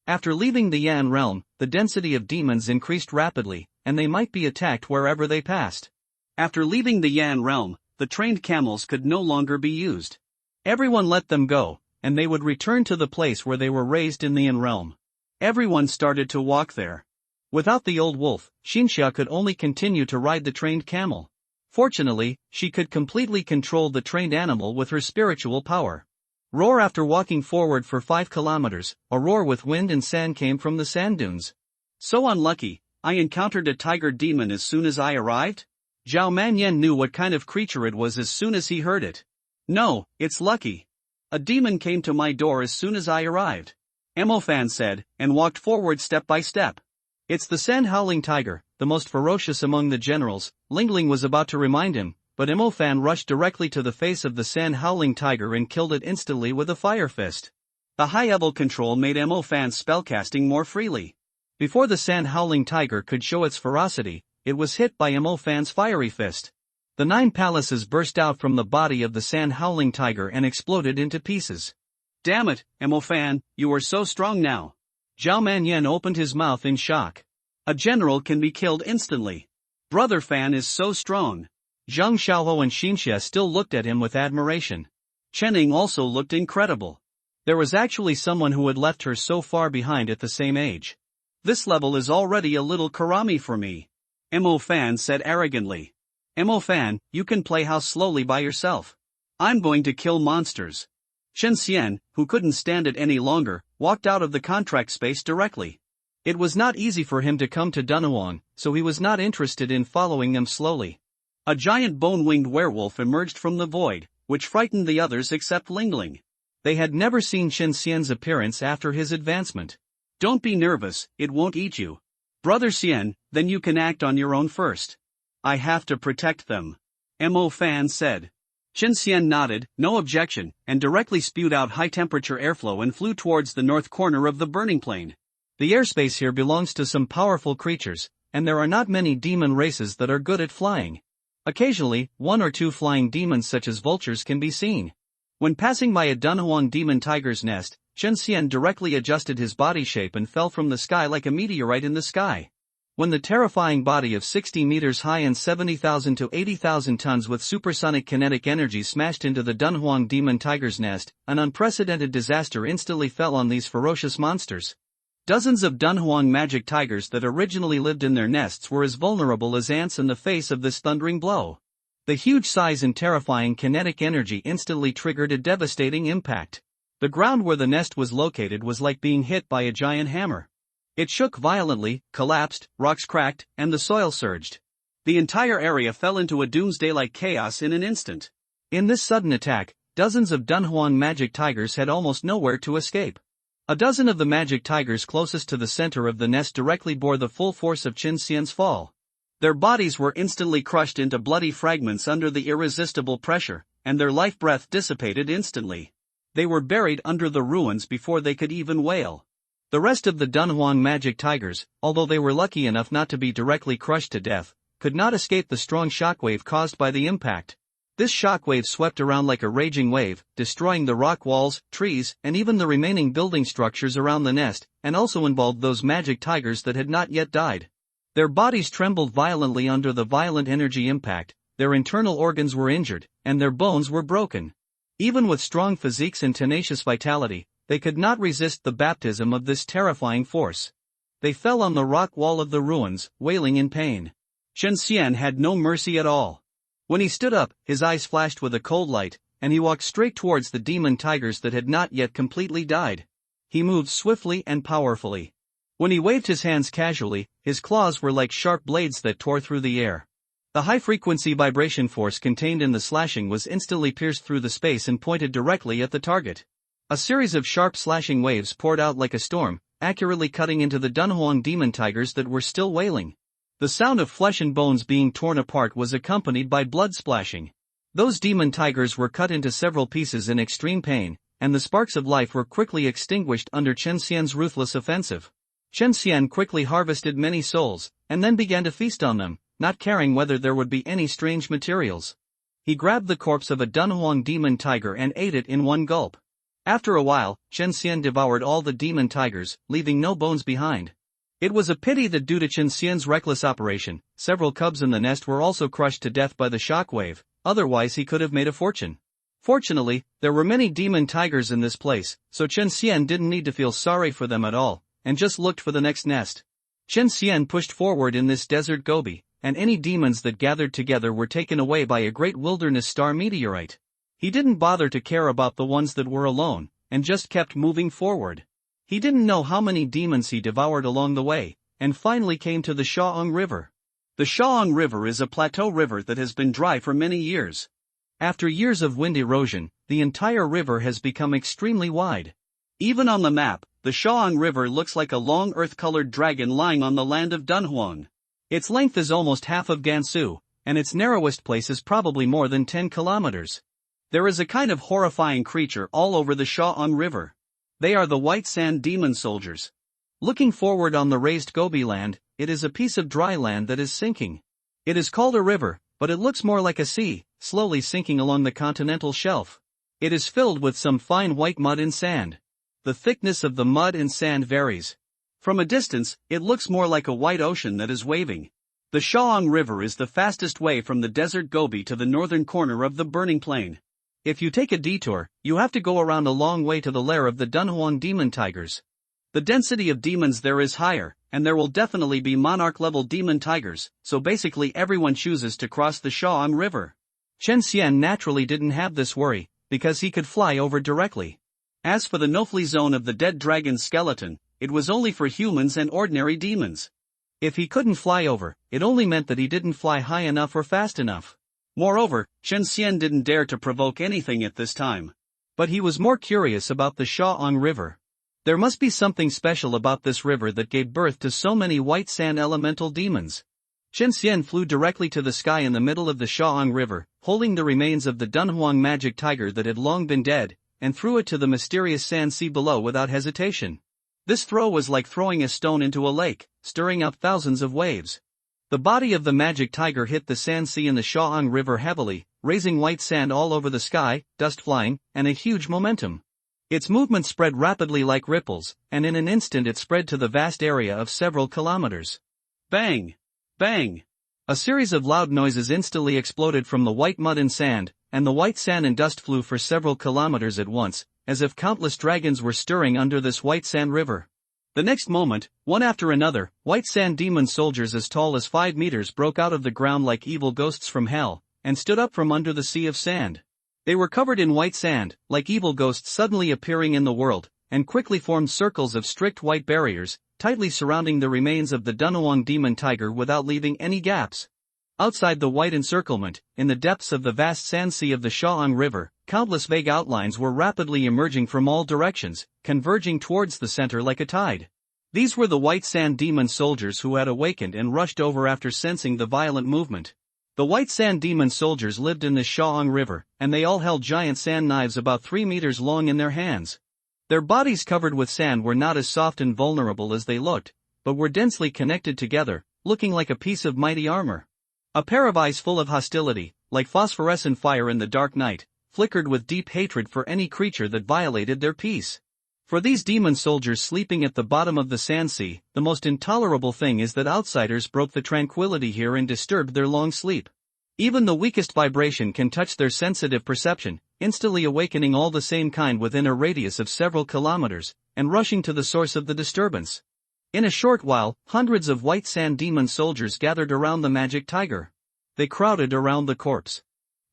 After leaving the Yan realm, the density of demons increased rapidly, and they might be attacked wherever they passed. After leaving the Yan realm, the trained camels could no longer be used. Everyone let them go, and they would return to the place where they were raised in the Yan realm. Everyone started to walk there. Without the old wolf, Xinxia could only continue to ride the trained camel. Fortunately, she could completely control the trained animal with her spiritual power. Roar after walking forward for 5 kilometers, a roar with wind and sand came from the sand dunes. So unlucky, I encountered a tiger demon as soon as I arrived? Zhao Manyan knew what kind of creature it was as soon as he heard it. No, it's lucky. A demon came to my door as soon as I arrived. Mo Fan said, and walked forward step by step. It's the Sand Howling Tiger, the most ferocious among the generals. Lingling was about to remind him, but Mo Fan rushed directly to the face of the Sand Howling Tiger and killed it instantly with a fire fist. The high-level control made Mo Fan's spellcasting more freely. Before the Sand Howling Tiger could show its ferocity, it was hit by Mo Fan's fiery fist. The 9 palaces burst out from the body of the Sand Howling Tiger and exploded into pieces. Damn it, Mo Fan, you are so strong now. Zhao Manyan opened his mouth in shock. A general can be killed instantly. Brother Fan is so strong. Zhang Xiaohou and Xinxia still looked at him with admiration. Chen Ning also looked incredible. There was actually someone who had left her so far behind at the same age. This level is already a little karami for me. Mo Fan said arrogantly. Mo Fan, you can play house slowly by yourself. I'm going to kill monsters. Chen Xian, who couldn't stand it any longer, walked out of the contract space directly. It was not easy for him to come to Dunhuang, so he was not interested in following them slowly. A giant bone-winged werewolf emerged from the void, which frightened the others except Lingling. They had never seen Chen Xian's appearance after his advancement. Don't be nervous, it won't eat you. Brother Xian, then you can act on your own first. I have to protect them. Mo Fan said. Chen Xian nodded, no objection, and directly spewed out high-temperature airflow and flew towards the north corner of the burning plain. The airspace here belongs to some powerful creatures, and there are not many demon races that are good at flying. Occasionally, 1 or 2 flying demons such as vultures can be seen. When passing by a Dunhuang demon tiger's nest, Chen Xian directly adjusted his body shape and fell from the sky like a meteorite in the sky. When the terrifying body of 60 meters high and 70,000 to 80,000 tons with supersonic kinetic energy smashed into the Dunhuang demon tiger's nest, an unprecedented disaster instantly fell on these ferocious monsters. Dozens of Dunhuang magic tigers that originally lived in their nests were as vulnerable as ants in the face of this thundering blow. The huge size and terrifying kinetic energy instantly triggered a devastating impact. The ground where the nest was located was like being hit by a giant hammer. It shook violently, collapsed, rocks cracked, and the soil surged. The entire area fell into a doomsday-like chaos in an instant. In this sudden attack, dozens of Dunhuang magic tigers had almost nowhere to escape. A dozen of the magic tigers closest to the center of the nest directly bore the full force of Qin Xian's fall. Their bodies were instantly crushed into bloody fragments under the irresistible pressure, and their life breath dissipated instantly. They were buried under the ruins before they could even wail. The rest of the Dunhuang magic tigers, although they were lucky enough not to be directly crushed to death, could not escape the strong shockwave caused by the impact. This shockwave swept around like a raging wave, destroying the rock walls, trees, and even the remaining building structures around the nest, and also involved those magic tigers that had not yet died. Their bodies trembled violently under the violent energy impact, their internal organs were injured, and their bones were broken. Even with strong physiques and tenacious vitality, they could not resist the baptism of this terrifying force. They fell on the rock wall of the ruins, wailing in pain. Qin Xian had no mercy at all. When he stood up, his eyes flashed with a cold light, and he walked straight towards the demon tigers that had not yet completely died. He moved swiftly and powerfully. When he waved his hands casually, his claws were like sharp blades that tore through the air. The high-frequency vibration force contained in the slashing was instantly pierced through the space and pointed directly at the target. A series of sharp slashing waves poured out like a storm, accurately cutting into the Dunhuang demon tigers that were still wailing. The sound of flesh and bones being torn apart was accompanied by blood splashing. Those demon tigers were cut into several pieces in extreme pain, and the sparks of life were quickly extinguished under Qin Xian's ruthless offensive. Qin Xian quickly harvested many souls, and then began to feast on them, not caring whether there would be any strange materials. He grabbed the corpse of a Dunhuang demon tiger and ate it in one gulp. After a while, Qin Xian devoured all the demon tigers, leaving no bones behind. It was a pity that due to Qin Xian's reckless operation, several cubs in the nest were also crushed to death by the shockwave, otherwise he could have made a fortune. Fortunately, there were many demon tigers in this place, so Qin Xian didn't need to feel sorry for them at all, and just looked for the next nest. Qin Xian pushed forward in this desert gobi, and any demons that gathered together were taken away by a great wilderness star meteorite. He didn't bother to care about the ones that were alone, and just kept moving forward. He didn't know how many demons he devoured along the way, and finally came to the Shaong River. The Shaong River is a plateau river that has been dry for many years. After years of wind erosion, the entire river has become extremely wide. Even on the map, the Shaong River looks like a long earth-colored dragon lying on the land of Dunhuang. Its length is almost half of Gansu, and its narrowest place is probably more than 10 kilometers. There is a kind of horrifying creature all over the Shaong River. They are the white sand demon soldiers. Looking forward on the raised Gobi land, it is a piece of dry land that is sinking. It is called a river, but it looks more like a sea, slowly sinking along the continental shelf. It is filled with some fine white mud and sand. The thickness of the mud and sand varies. From a distance, it looks more like a white ocean that is waving. The Shaong River is the fastest way from the desert Gobi to the northern corner of the burning plain. If you take a detour, you have to go around a long way to the lair of the Dunhuang demon tigers. The density of demons there is higher, and there will definitely be monarch-level demon tigers, so basically everyone chooses to cross the Shaong River. Qin Xian naturally didn't have this worry, because he could fly over directly. As for the no-fly zone of the dead dragon's skeleton, it was only for humans and ordinary demons. If he couldn't fly over, it only meant that he didn't fly high enough or fast enough. Moreover, Qin Xian didn't dare to provoke anything at this time. But he was more curious about the Shaong River. There must be something special about this river that gave birth to so many white sand elemental demons. Qin Xian flew directly to the sky in the middle of the Shaong River, holding the remains of the Dunhuang magic tiger that had long been dead, and threw it to the mysterious sand sea below without hesitation. This throw was like throwing a stone into a lake, stirring up thousands of waves. The body of the magic tiger hit the sand sea in the Shaong River heavily, raising white sand all over the sky, dust flying, and a huge momentum. Its movement spread rapidly like ripples, and in an instant it spread to the vast area of several kilometers. Bang! Bang! A series of loud noises instantly exploded from the white mud and sand, and the white sand and dust flew for several kilometers at once, as if countless dragons were stirring under this white sand river. The next moment, one after another, white sand demon soldiers as tall as 5 meters broke out of the ground like evil ghosts from hell, and stood up from under the sea of sand. They were covered in white sand, like evil ghosts suddenly appearing in the world, and quickly formed circles of strict white barriers, tightly surrounding the remains of the Dunhuang demon tiger without leaving any gaps. Outside the white encirclement, in the depths of the vast sand sea of the Shao'ang River, countless vague outlines were rapidly emerging from all directions, converging towards the center like a tide. These were the white sand demon soldiers who had awakened and rushed over after sensing the violent movement. The white sand demon soldiers lived in the Shao'ang River, and they all held giant sand knives about 3 meters long in their hands. Their bodies covered with sand were not as soft and vulnerable as they looked, but were densely connected together, looking like a piece of mighty armor. A pair of eyes full of hostility, like phosphorescent fire in the dark night, flickered with deep hatred for any creature that violated their peace. For these demon soldiers sleeping at the bottom of the sand sea, the most intolerable thing is that outsiders broke the tranquility here and disturbed their long sleep. Even the weakest vibration can touch their sensitive perception, instantly awakening all the same kind within a radius of several kilometers, and rushing to the source of the disturbance. In a short while, hundreds of white sand demon soldiers gathered around the magic tiger. They crowded around the corpse.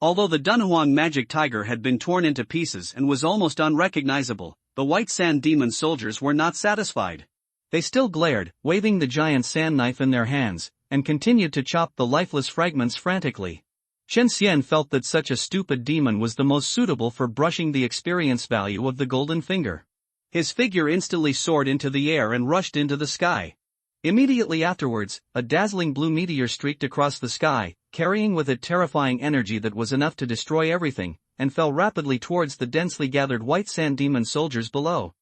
Although the Dunhuang magic tiger had been torn into pieces and was almost unrecognizable, the white sand demon soldiers were not satisfied. They still glared, waving the giant sand knife in their hands, and continued to chop the lifeless fragments frantically. Chen Xian felt that such a stupid demon was the most suitable for brushing the experience value of the golden finger. His figure instantly soared into the air and rushed into the sky. Immediately afterwards, a dazzling blue meteor streaked across the sky, carrying with it terrifying energy that was enough to destroy everything, and fell rapidly towards the densely gathered white sand demon soldiers below.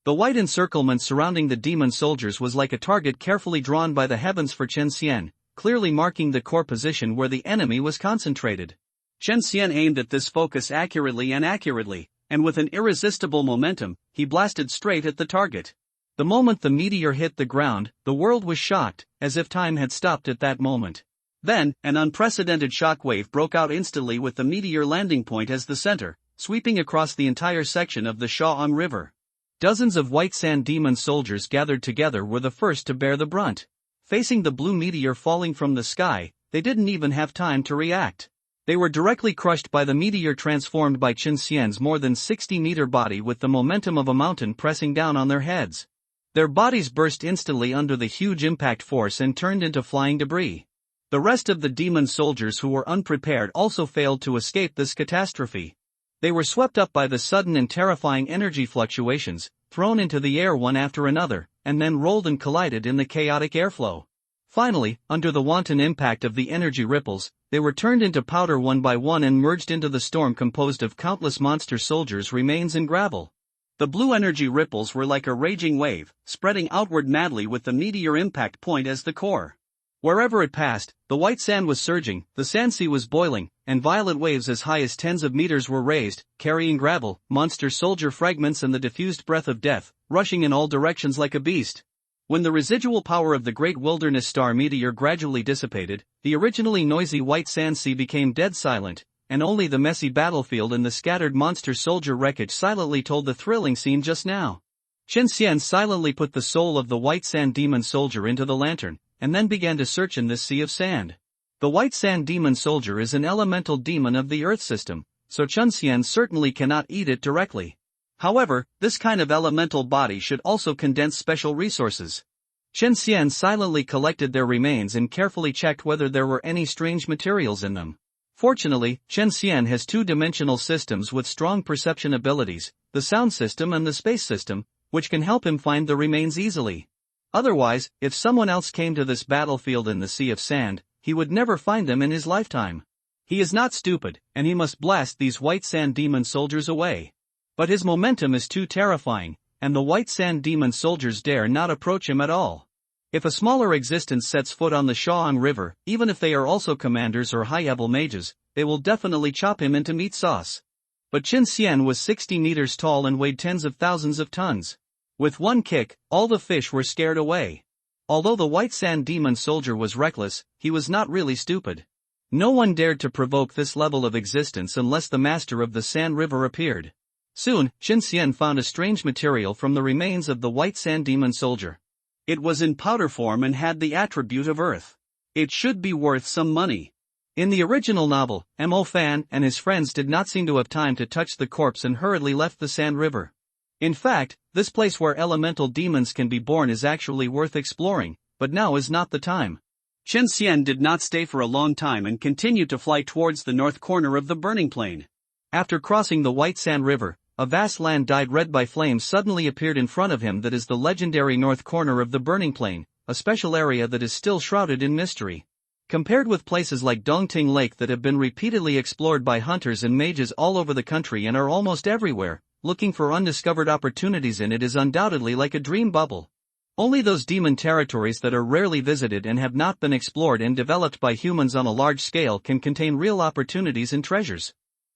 The white encirclement surrounding the demon soldiers was like a target carefully drawn by the heavens for Chen Xian, clearly marking the core position where the enemy was concentrated. Chen Xian aimed at this focus accurately, and with an irresistible momentum, he blasted straight at the target. The moment the meteor hit the ground, the world was shocked, as if time had stopped at that moment. Then, an unprecedented shockwave broke out instantly with the meteor landing point as the center, sweeping across the entire section of the Shao'ang River. Dozens of white sand demon soldiers gathered together were the first to bear the brunt. Facing the blue meteor falling from the sky, they didn't even have time to react. They were directly crushed by the meteor transformed by Chen Xian's more than 60-meter body with the momentum of a mountain pressing down on their heads. Their bodies burst instantly under the huge impact force and turned into flying debris. The rest of the demon soldiers who were unprepared also failed to escape this catastrophe. They were swept up by the sudden and terrifying energy fluctuations, thrown into the air one after another, and then rolled and collided in the chaotic airflow. Finally, under the wanton impact of the energy ripples, they were turned into powder one by one and merged into the storm composed of countless monster soldiers' remains and gravel. The blue energy ripples were like a raging wave, spreading outward madly with the meteor impact point as the core. Wherever it passed, the white sand was surging, the sand sea was boiling, and violent waves as high as tens of meters were raised, carrying gravel, monster soldier fragments and the diffused breath of death, rushing in all directions like a beast. When the residual power of the great wilderness star meteor gradually dissipated, the originally noisy white sand sea became dead silent, and only the messy battlefield and the scattered monster soldier wreckage silently told the thrilling scene just now. Chen Xian silently put the soul of the white sand demon soldier into the lantern, and then began to search in this sea of sand. The white sand demon soldier is an elemental demon of the Earth system, so Chen Xian certainly cannot eat it directly. However, this kind of elemental body should also condense special resources. Chen Xian silently collected their remains and carefully checked whether there were any strange materials in them. Fortunately, Chen Xian has two-dimensional systems with strong perception abilities, the sound system and the space system, which can help him find the remains easily. Otherwise, if someone else came to this battlefield in the sea of sand, he would never find them in his lifetime. He is not stupid, and he must blast these white sand demon soldiers away. But his momentum is too terrifying, and the white sand demon soldiers dare not approach him at all. If a smaller existence sets foot on the Shao'ang River, even if they are also commanders or high-level mages, they will definitely chop him into meat sauce. But Chen Xian was 60 meters tall and weighed tens of thousands of tons. With one kick, all the fish were scared away. Although the white sand demon soldier was reckless, he was not really stupid. No one dared to provoke this level of existence unless the master of the Sand River appeared. Soon, Qin Xian found a strange material from the remains of the white sand demon soldier. It was in powder form and had the attribute of earth. It should be worth some money. In the original novel, Mo Fan and his friends did not seem to have time to touch the corpse and hurriedly left the Sand River. In fact, this place where elemental demons can be born is actually worth exploring, but now is not the time. Qin Xian did not stay for a long time and continued to fly towards the north corner of the burning plain. After crossing the White Sand River, a vast land dyed red by flames suddenly appeared in front of him that is the legendary north corner of the burning plain, a special area that is still shrouded in mystery. Compared with places like Dongting Lake that have been repeatedly explored by hunters and mages all over the country and are almost everywhere, looking for undiscovered opportunities in it is undoubtedly like a dream bubble. Only those demon territories that are rarely visited and have not been explored and developed by humans on a large scale can contain real opportunities and treasures.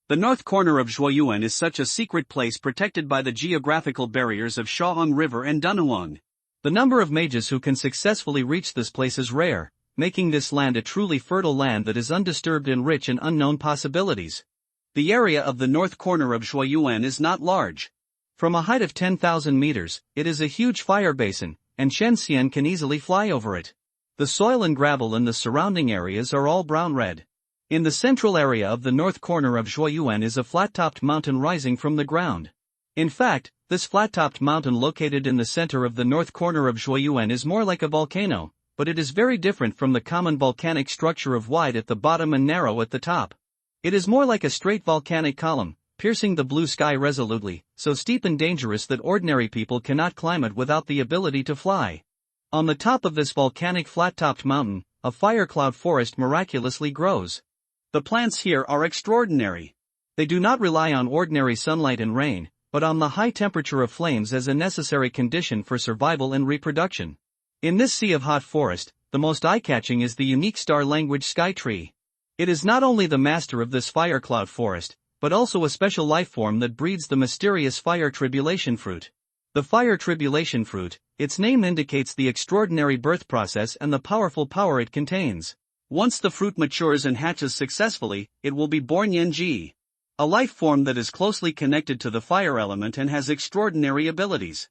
The north corner of Zhuoyuan is such a secret place protected by the geographical barriers of Shao'ang River and Dunhuang. The number of mages who can successfully reach this place is rare, making this land a truly fertile land that is undisturbed and rich in unknown possibilities. The area of the north corner of Zhuoyuan is not large. From a height of 10,000 meters, it is a huge fire basin, and Qin Xian can easily fly over it. The soil and gravel in the surrounding areas are all brown-red. In the central area of the north corner of Zhuoyuan is a flat-topped mountain rising from the ground. In fact, this flat-topped mountain located in the center of the north corner of Zhuoyuan is more like a volcano, but it is very different from the common volcanic structure of wide at the bottom and narrow at the top. It is more like a straight volcanic column, piercing the blue sky resolutely, so steep and dangerous that ordinary people cannot climb it without the ability to fly. On the top of this volcanic flat-topped mountain, a fire cloud forest miraculously grows. The plants here are extraordinary. They do not rely on ordinary sunlight and rain, but on the high temperature of flames as a necessary condition for survival and reproduction. In this sea of hot forest, the most eye-catching is the unique star language sky tree. It is not only the master of this fire cloud forest, but also a special life form that breeds the mysterious fire tribulation fruit. The fire tribulation fruit, its name indicates the extraordinary birth process and the powerful power it contains. Once the fruit matures and hatches successfully, it will be born Yanji, a life form that is closely connected to the fire element and has extraordinary abilities.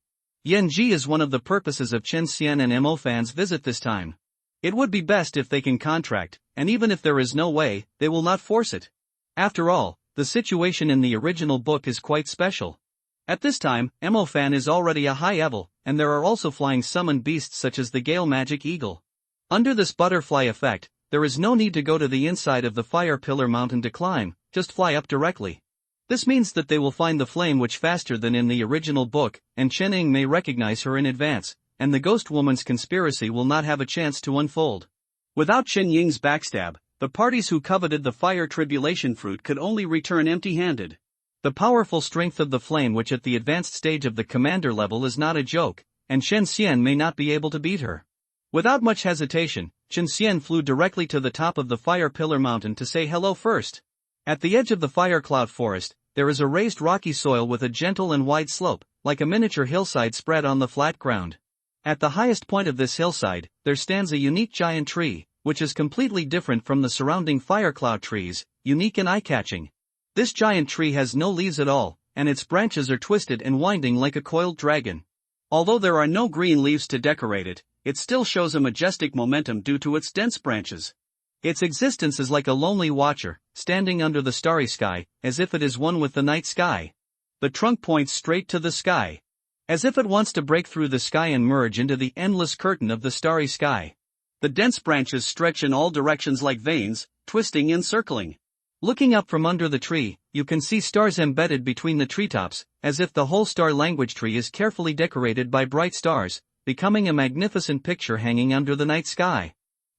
Yanji is one of the purposes of Qin Xian and Mo Fan's visit this time. It would be best if they can contract, and even if there is no way, they will not force it. After all, the situation in the original book is quite special. At this time, Mo Fan is already a high level, and there are also flying summoned beasts such as the Gale Magic Eagle. Under this butterfly effect, there is no need to go to the inside of the Fire Pillar Mountain to climb, just fly up directly. This means that they will find the flame witch faster than in the original book, and Chen Ying may recognize her in advance, and the ghost woman's conspiracy will not have a chance to unfold. Without Chen Ying's backstab, the parties who coveted the fire tribulation fruit could only return empty-handed. The powerful strength of the flame witch at the advanced stage of the commander level is not a joke, and Qin Xian may not be able to beat her. Without much hesitation, Qin Xian flew directly to the top of the Fire Pillar Mountain to say hello first. At the edge of the Fire Cloud Forest, there is a raised rocky soil with a gentle and wide slope, like a miniature hillside spread on the flat ground. At the highest point of this hillside, there stands a unique giant tree, which is completely different from the surrounding fire cloud trees, unique and eye-catching. This giant tree has no leaves at all, and its branches are twisted and winding like a coiled dragon. Although there are no green leaves to decorate it, it still shows a majestic momentum due to its dense branches. Its existence is like a lonely watcher, standing under the starry sky, as if it is one with the night sky. The trunk points straight to the sky, as if it wants to break through the sky and merge into the endless curtain of the starry sky. The dense branches stretch in all directions like veins, twisting and circling. Looking up from under the tree, you can see stars embedded between the treetops, as if the whole star language tree is carefully decorated by bright stars, becoming a magnificent picture hanging under the night sky.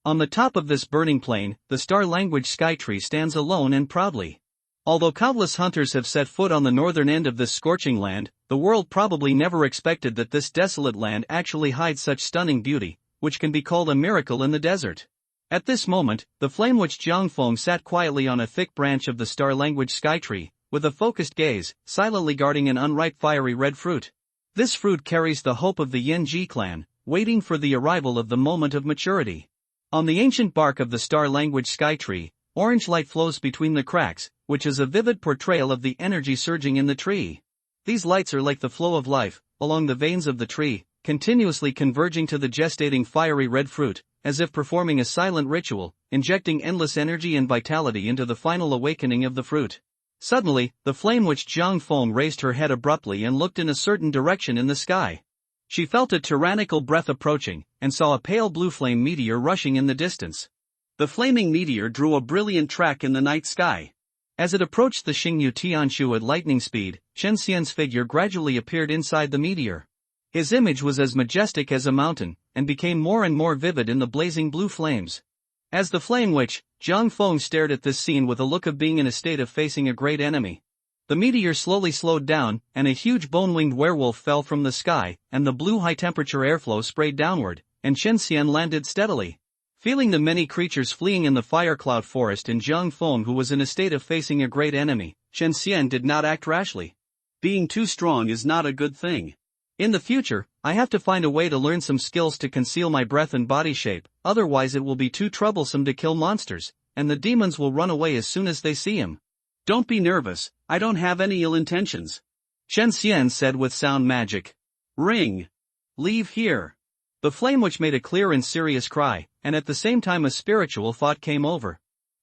On the top of this burning plain, the star language sky tree stands alone and proudly. Although countless hunters have set foot on the northern end of this scorching land, the world probably never expected that this desolate land actually hides such stunning beauty, which can be called a miracle in the desert. At this moment, the flame witch Jiangfeng sat quietly on a thick branch of the star language sky tree, with a focused gaze, silently guarding an unripe fiery red fruit. This fruit carries the hope of the Yanji clan, waiting for the arrival of the moment of maturity. On the ancient bark of the star-language sky tree, orange light flows between the cracks, which is a vivid portrayal of the energy surging in the tree. These lights are like the flow of life, along the veins of the tree, continuously converging to the gestating fiery red fruit, as if performing a silent ritual, injecting endless energy and vitality into the final awakening of the fruit. Suddenly, the flame witch Jiang Feng raised her head abruptly and looked in a certain direction in the sky. She felt a tyrannical breath approaching, and saw a pale blue flame meteor rushing in the distance. The flaming meteor drew a brilliant track in the night sky. As it approached the Xingyu Tianshu at lightning speed, Chen Xian's figure gradually appeared inside the meteor. His image was as majestic as a mountain, and became more and more vivid in the blazing blue flames. As the flame witch, Jiang Feng stared at this scene with a look of being in a state of facing a great enemy. The meteor slowly slowed down, and a huge bone-winged werewolf fell from the sky, and the blue high-temperature airflow sprayed downward, and Chen Xian landed steadily. Feeling the many creatures fleeing in the fire cloud forest and Jiang Feng who was in a state of facing a great enemy, Chen Xian did not act rashly. Being too strong is not a good thing. In the future, I have to find a way to learn some skills to conceal my breath and body shape, otherwise it will be too troublesome to kill monsters, and the demons will run away as soon as they see him. Don't be nervous, I don't have any ill intentions. Chen Xian said with sound magic. Ring. Leave here. The flame witch made a clear and serious cry, and at the same time a spiritual thought came over.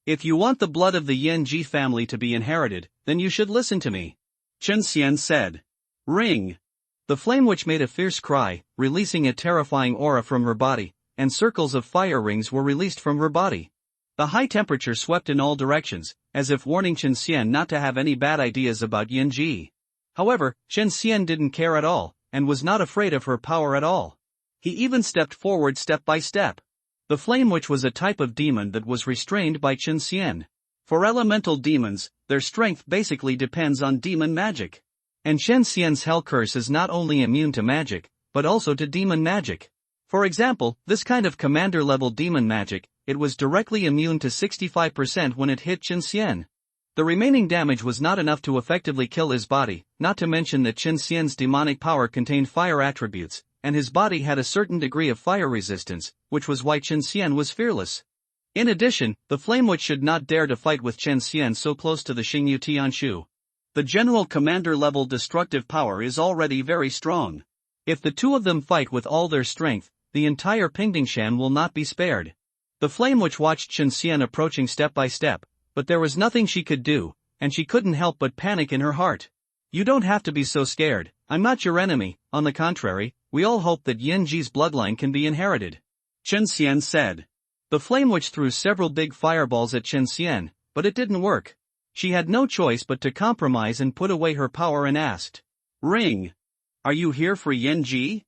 If you want the blood of the Yanji family to be inherited, then you should listen to me. Chen Xian said. Ring. The flame witch made a fierce cry, releasing a terrifying aura from her body, and circles of fire rings were released from her body. The high temperature swept in all directions, as if warning Chen Xian not to have any bad ideas about Yanji. However, Chen Xian didn't care at all, and was not afraid of her power at all. He even stepped forward step by step. The flame witch was a type of demon that was restrained by Chen Xian. For elemental demons, their strength basically depends on demon magic. And Chen Xian's hell curse is not only immune to magic, but also to demon magic. For example, this kind of commander-level demon magic, it was directly immune to 65% when it hit Chen Xian. The remaining damage was not enough to effectively kill his body, not to mention that Chen Xian's demonic power contained fire attributes, and his body had a certain degree of fire resistance, which was why Chen Xian was fearless. In addition, the flame witch should not dare to fight with Chen Xian so close to the Xingyu Tianshu. The general commander-level destructive power is already very strong. If the two of them fight with all their strength, the entire Pingdingshan will not be spared. The flame witch watched Chen Xian approaching step by step, but there was nothing she could do, and she couldn't help but panic in her heart. You don't have to be so scared, I'm not your enemy, on the contrary, we all hope that Yanji's bloodline can be inherited. Chen Xian said. The flame witch threw several big fireballs at Chen Xian, but it didn't work. She had no choice but to compromise and put away her power and asked. Ring. Are you here for Yanji?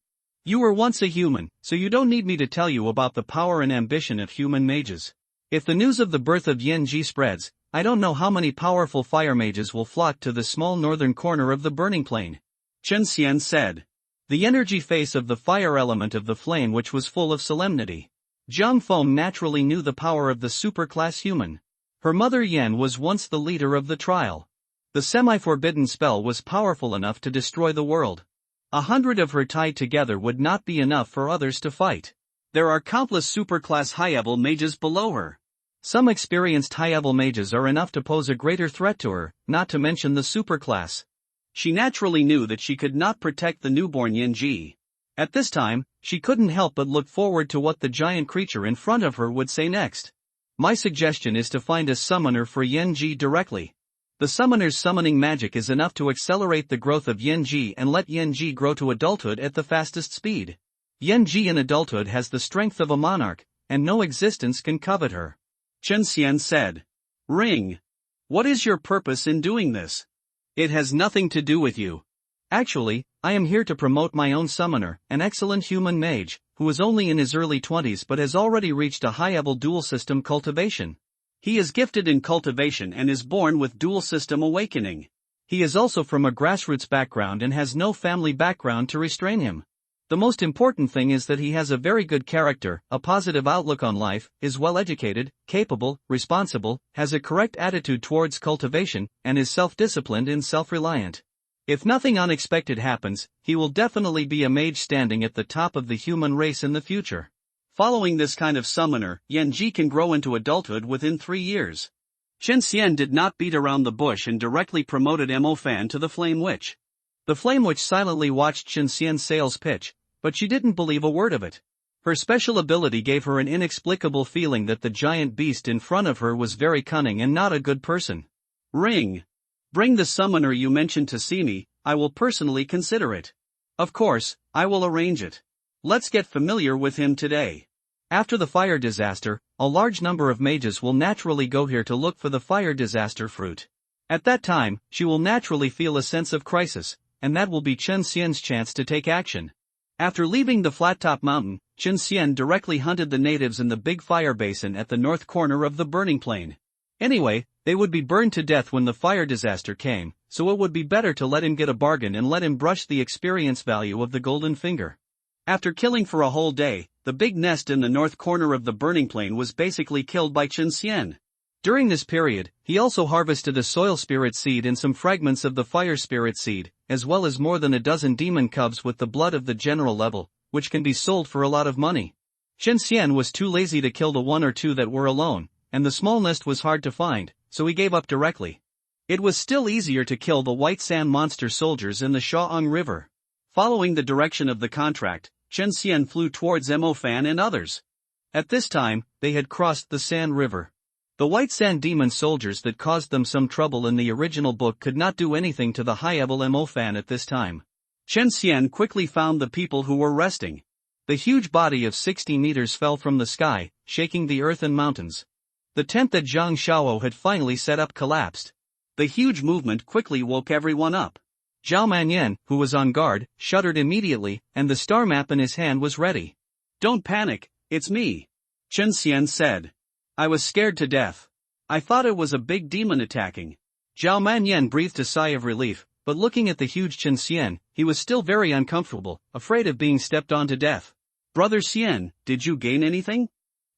You were once a human, so you don't need me to tell you about the power and ambition of human mages. If the news of the birth of Yanji spreads, I don't know how many powerful fire mages will flock to the small northern corner of the burning plain. Chen Xian said. The energy face of the fire element of the flame which was full of solemnity. Jiang Feng naturally knew the power of the superclass human. Her mother Yan was once the leader of the trial. The semi-forbidden spell was powerful enough to destroy the world. 100 of her tied together would not be enough for others to fight. There are countless superclass high-level mages below her. Some experienced high-level mages are enough to pose a greater threat to her, not to mention the superclass. She naturally knew that she could not protect the newborn Yanji. At this time, she couldn't help but look forward to what the giant creature in front of her would say next. My suggestion is to find a summoner for Yanji directly. The summoner's summoning magic is enough to accelerate the growth of Yanji and let Yanji grow to adulthood at the fastest speed. Yanji in adulthood has the strength of a monarch, and no existence can covet her. Chen Xian said. Ring. What is your purpose in doing this? It has nothing to do with you. Actually, I am here to promote my own summoner, an excellent human mage, who is only in his early 20s but has already reached a high-level dual system cultivation. He is gifted in cultivation and is born with dual system awakening. He is also from a grassroots background and has no family background to restrain him. The most important thing is that he has a very good character, a positive outlook on life, is well-educated, capable, responsible, has a correct attitude towards cultivation, and is self-disciplined and self-reliant. If nothing unexpected happens, he will definitely be a mage standing at the top of the human race in the future. Following this kind of summoner, Yanji can grow into adulthood within 3 years. Chen Xian did not beat around the bush and directly promoted Mo Fan to the Flame Witch. The Flame Witch silently watched Chen Xian's sales pitch, but she didn't believe a word of it. Her special ability gave her an inexplicable feeling that the giant beast in front of her was very cunning and not a good person. Ring. Bring the summoner you mentioned to see me, I will personally consider it. Of course, I will arrange it. Let's get familiar with him today. After the fire disaster, a large number of mages will naturally go here to look for the fire disaster fruit. At that time, she will naturally feel a sense of crisis, and that will be Chen Xian's chance to take action. After leaving the flat-top mountain, Chen Xian directly hunted the natives in the big fire basin at the north corner of the burning plain. Anyway, they would be burned to death when the fire disaster came, so it would be better to let him get a bargain and let him brush the experience value of the golden finger. After killing for a whole day, the big nest in the north corner of the burning plain was basically killed by Chen Xian. During this period, he also harvested a soil spirit seed and some fragments of the fire spirit seed, as well as more than a dozen demon cubs with the blood of the general level, which can be sold for a lot of money. Chen Xian was too lazy to kill the one or two that were alone, and the small nest was hard to find, so he gave up directly. It was still easier to kill the white sand monster soldiers in the Shao'ang River. Following the direction of the contract, Chen Xian flew towards Mo Fan and others. At this time, they had crossed the Sand River. The white sand demon soldiers that caused them some trouble in the original book could not do anything to the high-level Mo Fan at this time. Chen Xian quickly found the people who were resting. The huge body of 60 meters fell from the sky, shaking the earth and mountains. The tent that Zhang Xiao had finally set up collapsed. The huge movement quickly woke everyone up. Zhao Manyan, who was on guard, shuddered immediately, and the star map in his hand was ready. Don't panic, it's me. Chen Xian said. I was scared to death. I thought it was a big demon attacking. Zhao Manyan breathed a sigh of relief, but looking at the huge Chen Xian, he was still very uncomfortable, afraid of being stepped on to death. Brother Xian, did you gain anything?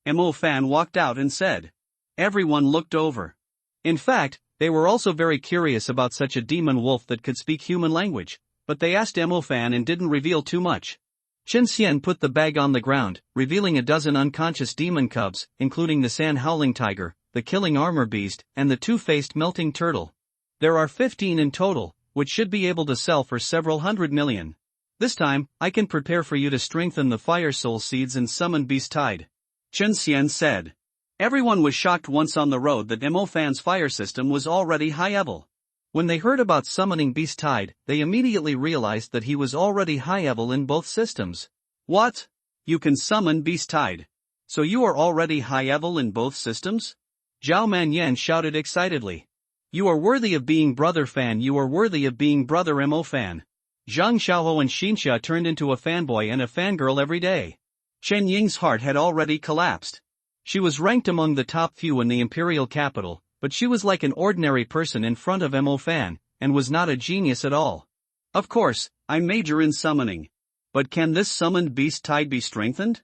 Mo Fan walked out and said. Everyone looked over. In fact, they were also very curious about such a demon wolf that could speak human language, but they asked Mo Fan and didn't reveal too much. Chen Xian put the bag on the ground, revealing a dozen unconscious demon cubs, including the sand howling tiger, the killing armor beast, and the two-faced melting turtle. There are 15 in total, which should be able to sell for several hundred million. This time, I can prepare for you to strengthen the fire soul seeds and summon Beast Tide. Chen Xian said. Everyone was shocked once on the road that Mo Fan's fire system was already high-level. When they heard about summoning Beast Tide, they immediately realized that he was already high-level in both systems. What? You can summon Beast Tide. So you are already high-level in both systems? Zhao Manyan shouted excitedly. You are worthy of being Brother Fan, you are worthy of being Brother Mo Fan. Zhang Xiaoho and Xinxia turned into a fanboy and a fangirl every day. Chen Ying's heart had already collapsed. She was ranked among the top few in the imperial capital, but she was like an ordinary person in front of Mo Fan, and was not a genius at all. Of course, I major in summoning. But can this summoned Beast Tide be strengthened?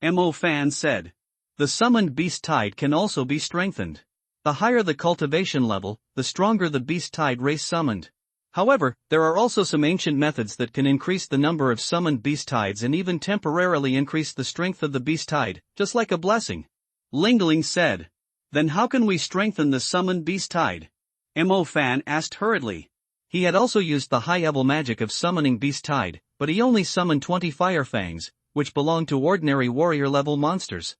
Mo Fan said. The summoned Beast Tide can also be strengthened. The higher the cultivation level, the stronger the Beast Tide race summoned. However, there are also some ancient methods that can increase the number of summoned Beast Tides and even temporarily increase the strength of the Beast Tide, just like a blessing. Lingling said. Then how can we strengthen the summoned Beast Tide? Mo Fan asked hurriedly. He had also used the high-level magic of summoning Beast Tide, but he only summoned 20 Fire Fangs, which belong to ordinary warrior-level monsters.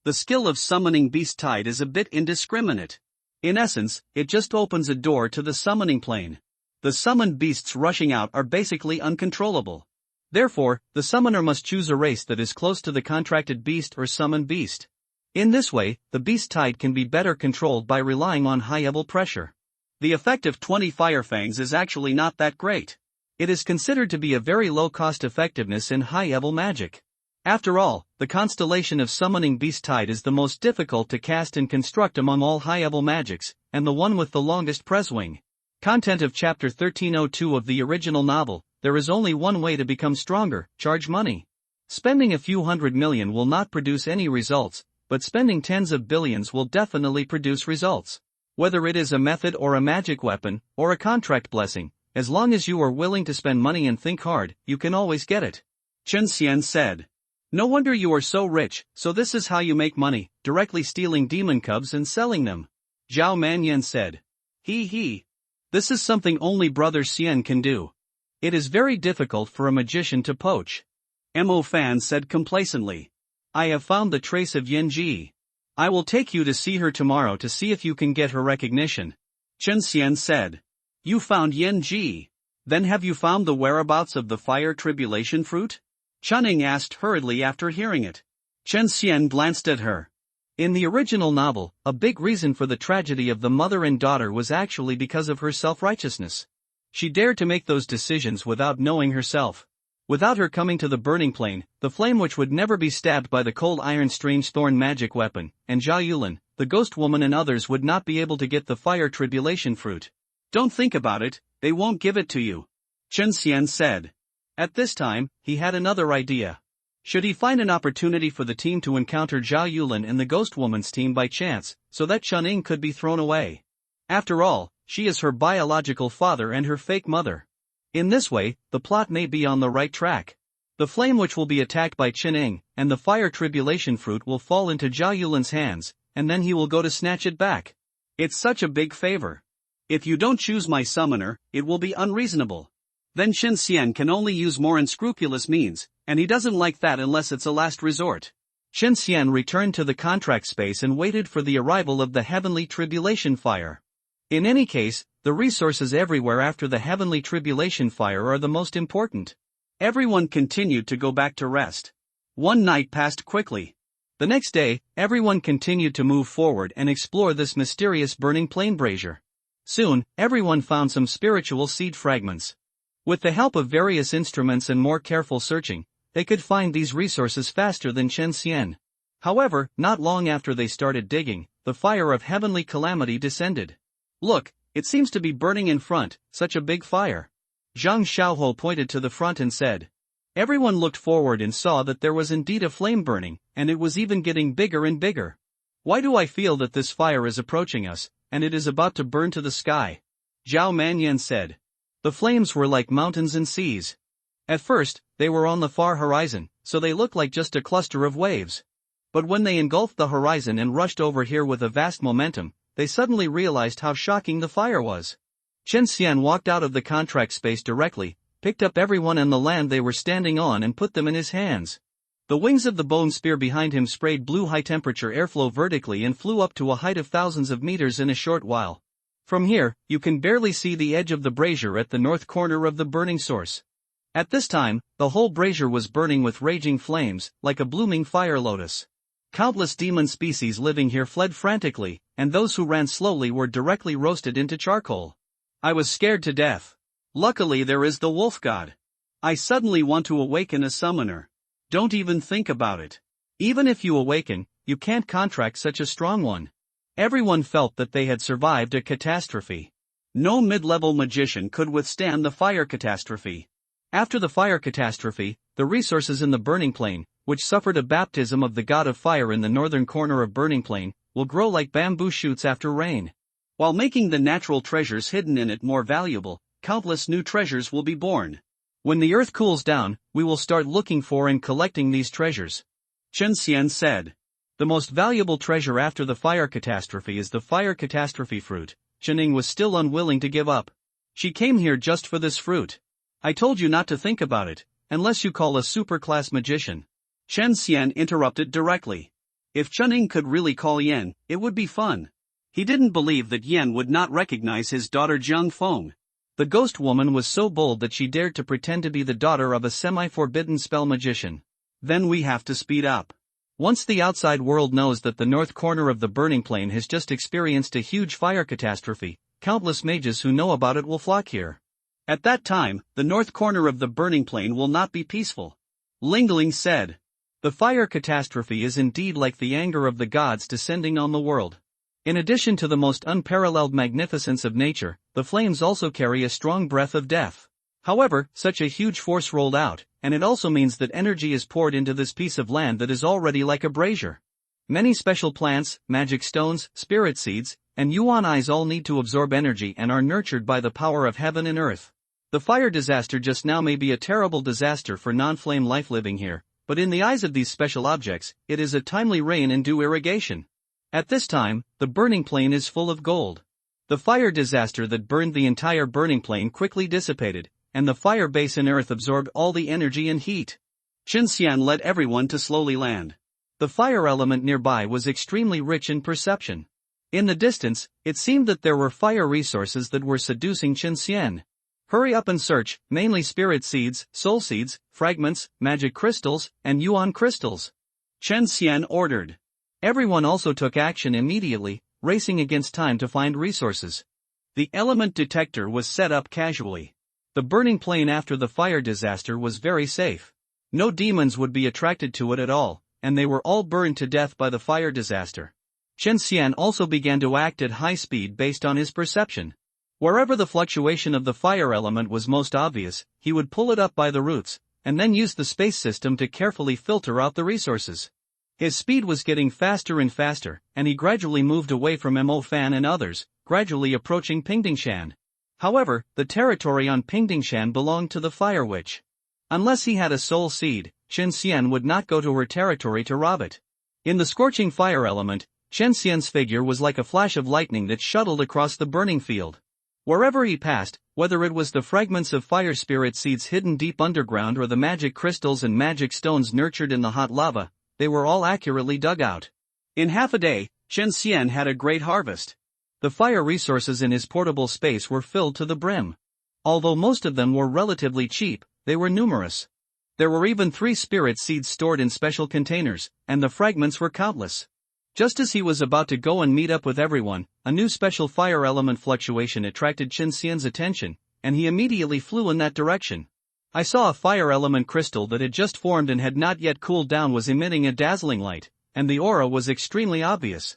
The skill of summoning Beast Tide is a bit indiscriminate. In essence, it just opens a door to the summoning plane. The summoned beasts rushing out are basically uncontrollable. Therefore, the summoner must choose a race that is close to the contracted beast or summoned beast. In this way, the Beast Tide can be better controlled by relying on high-level pressure. The effect of 20 Fire Fangs is actually not that great. It is considered to be a very low cost effectiveness in high-level magic. After all, the constellation of summoning Beast Tide is the most difficult to cast and construct among all high-level magics, and the one with the longest presswing. Content of Chapter 1302 of the original novel: there is only one way to become stronger: charge money. Spending a few hundred million will not produce any results, but spending tens of billions will definitely produce results. Whether it is a method or a magic weapon, or a contract blessing, As long as you are willing to spend money and think hard, you can always get it. Chen Xian said. No wonder you are so rich, so this is how you make money, directly stealing demon cubs and selling them. Zhao Manyan said. He. This is something only Brother Xian can do. It is very difficult for a magician to poach. Mo Fan said complacently. I have found the trace of Yan Ji. I will take you to see her tomorrow to see if you can get her recognition. Chen Xian said. You found Yan Ji. Then have you found the whereabouts of the fire tribulation fruit? Chunning asked hurriedly after hearing it. Chen Xian glanced at her. In the original novel, a big reason for the tragedy of the mother and daughter was actually because of her self-righteousness. She dared to make those decisions without knowing herself. Without her coming to the burning plane, the flame which would never be stabbed by the cold iron strange thorn magic weapon, and Zhao Yulin, the ghost woman and others would not be able to get the fire tribulation fruit. Don't think about it, they won't give it to you. Chen Xian said. At this time, he had another idea. Should he find an opportunity for the team to encounter Zhao Yulin and the ghost woman's team by chance, so that Chunning could be thrown away? After all, she is her biological father and her fake mother. In this way, the plot may be on the right track. The flame which will be attacked by Chunning, and the fire tribulation fruit will fall into Zhao Yulin's hands, and then he will go to snatch it back. It's such a big favor. If you don't choose my summoner, it will be unreasonable. Then Chen Xian can only use more unscrupulous means, and he doesn't like that unless it's a last resort. Chen Xian returned to the contract space and waited for the arrival of the heavenly tribulation fire. In any case, the resources everywhere after the heavenly tribulation fire are the most important. Everyone continued to go back to rest. One night passed quickly. The next day, everyone continued to move forward and explore this mysterious burning plain brazier. Soon, everyone found some spiritual seed fragments. With the help of various instruments and more careful searching, they could find these resources faster than Chen Xian. However, not long after they started digging, the fire of heavenly calamity descended. Look, it seems to be burning in front, such a big fire. Zhang Xiaohuo pointed to the front and said. Everyone looked forward and saw that there was indeed a flame burning, and it was even getting bigger and bigger. Why do I feel that this fire is approaching us, and it is about to burn to the sky? Zhao Manyan said. The flames were like mountains and seas. At first, they were on the far horizon, so they looked like just a cluster of waves. But when they engulfed the horizon and rushed over here with a vast momentum, they suddenly realized how shocking the fire was. Chen Xian walked out of the contract space directly, picked up everyone and the land they were standing on and put them in his hands. The wings of the bone spear behind him sprayed blue high-temperature airflow vertically and flew up to a height of thousands of meters in a short while. From here, you can barely see the edge of the brazier at the north corner of the burning source. At this time, the whole brazier was burning with raging flames, like a blooming fire lotus. Countless demon species living here fled frantically, and those who ran slowly were directly roasted into charcoal. I was scared to death. Luckily there is the wolf god. I suddenly want to awaken a summoner. Don't even think about it. Even if you awaken, you can't contract such a strong one. Everyone felt that they had survived a catastrophe. No mid-level magician could withstand the fire catastrophe. After the fire catastrophe, the resources in the burning plain, which suffered a baptism of the god of fire in the northern corner of burning plain, will grow like bamboo shoots after rain. While making the natural treasures hidden in it more valuable, countless new treasures will be born. When the earth cools down, we will start looking for and collecting these treasures. Chen Xian said. The most valuable treasure after the fire catastrophe is the fire catastrophe fruit. Chunning was still unwilling to give up. She came here just for this fruit. I told you not to think about it, unless you call a superclass magician. Chen Xian interrupted directly. If Chunning could really call Yan, it would be fun. He didn't believe that Yan would not recognize his daughter Jiang Feng. The ghost woman was so bold that she dared to pretend to be the daughter of a semi-forbidden spell magician. Then we have to speed up. Once the outside world knows that the north corner of the burning plain has just experienced a huge fire catastrophe, countless mages who know about it will flock here. At that time, the north corner of the burning plain will not be peaceful. Lingling said. The fire catastrophe is indeed like the anger of the gods descending on the world. In addition to the most unparalleled magnificence of nature, the flames also carry a strong breath of death. However, such a huge force rolled out, and it also means that energy is poured into this piece of land that is already like a brazier. Many special plants, magic stones, spirit seeds, and yuan eyes all need to absorb energy and are nurtured by the power of heaven and earth. The fire disaster just now may be a terrible disaster for non-flame life living here, but in the eyes of these special objects, it is a timely rain and due irrigation. At this time, the burning plain is full of gold. The fire disaster that burned the entire burning plain quickly dissipated, and the fire base in Earth absorbed all the energy and heat. Qianxian led everyone to slowly land. The fire element nearby was extremely rich in perception. In the distance, it seemed that there were fire resources that were seducing Qianxian. Hurry up and search, mainly spirit seeds, soul seeds, fragments, magic crystals, and yuan crystals. Qianxian ordered. Everyone also took action immediately, racing against time to find resources. The element detector was set up casually. The burning plain after the fire disaster was very safe. No demons would be attracted to it at all, and they were all burned to death by the fire disaster. Qianxian also began to act at high speed based on his perception. Wherever the fluctuation of the fire element was most obvious, he would pull it up by the roots, and then use the space system to carefully filter out the resources. His speed was getting faster and faster, and he gradually moved away from Mo Fan and others, gradually approaching Pingdingshan. However, the territory on Pingdingshan belonged to the Fire Witch. Unless he had a soul seed, Qianxian would not go to her territory to rob it. In the scorching fire element, Qianxian's figure was like a flash of lightning that shuttled across the burning field. Wherever he passed, whether it was the fragments of fire spirit seeds hidden deep underground or the magic crystals and magic stones nurtured in the hot lava, they were all accurately dug out. In half a day, Qianxian had a great harvest. The fire resources in his portable space were filled to the brim. Although most of them were relatively cheap, they were numerous. There were even 3 spirit seeds stored in special containers, and the fragments were countless. Just as he was about to go and meet up with everyone, a new special fire element fluctuation attracted Qianxian's attention, and he immediately flew in that direction. I saw a fire element crystal that had just formed and had not yet cooled down was emitting a dazzling light, and the aura was extremely obvious.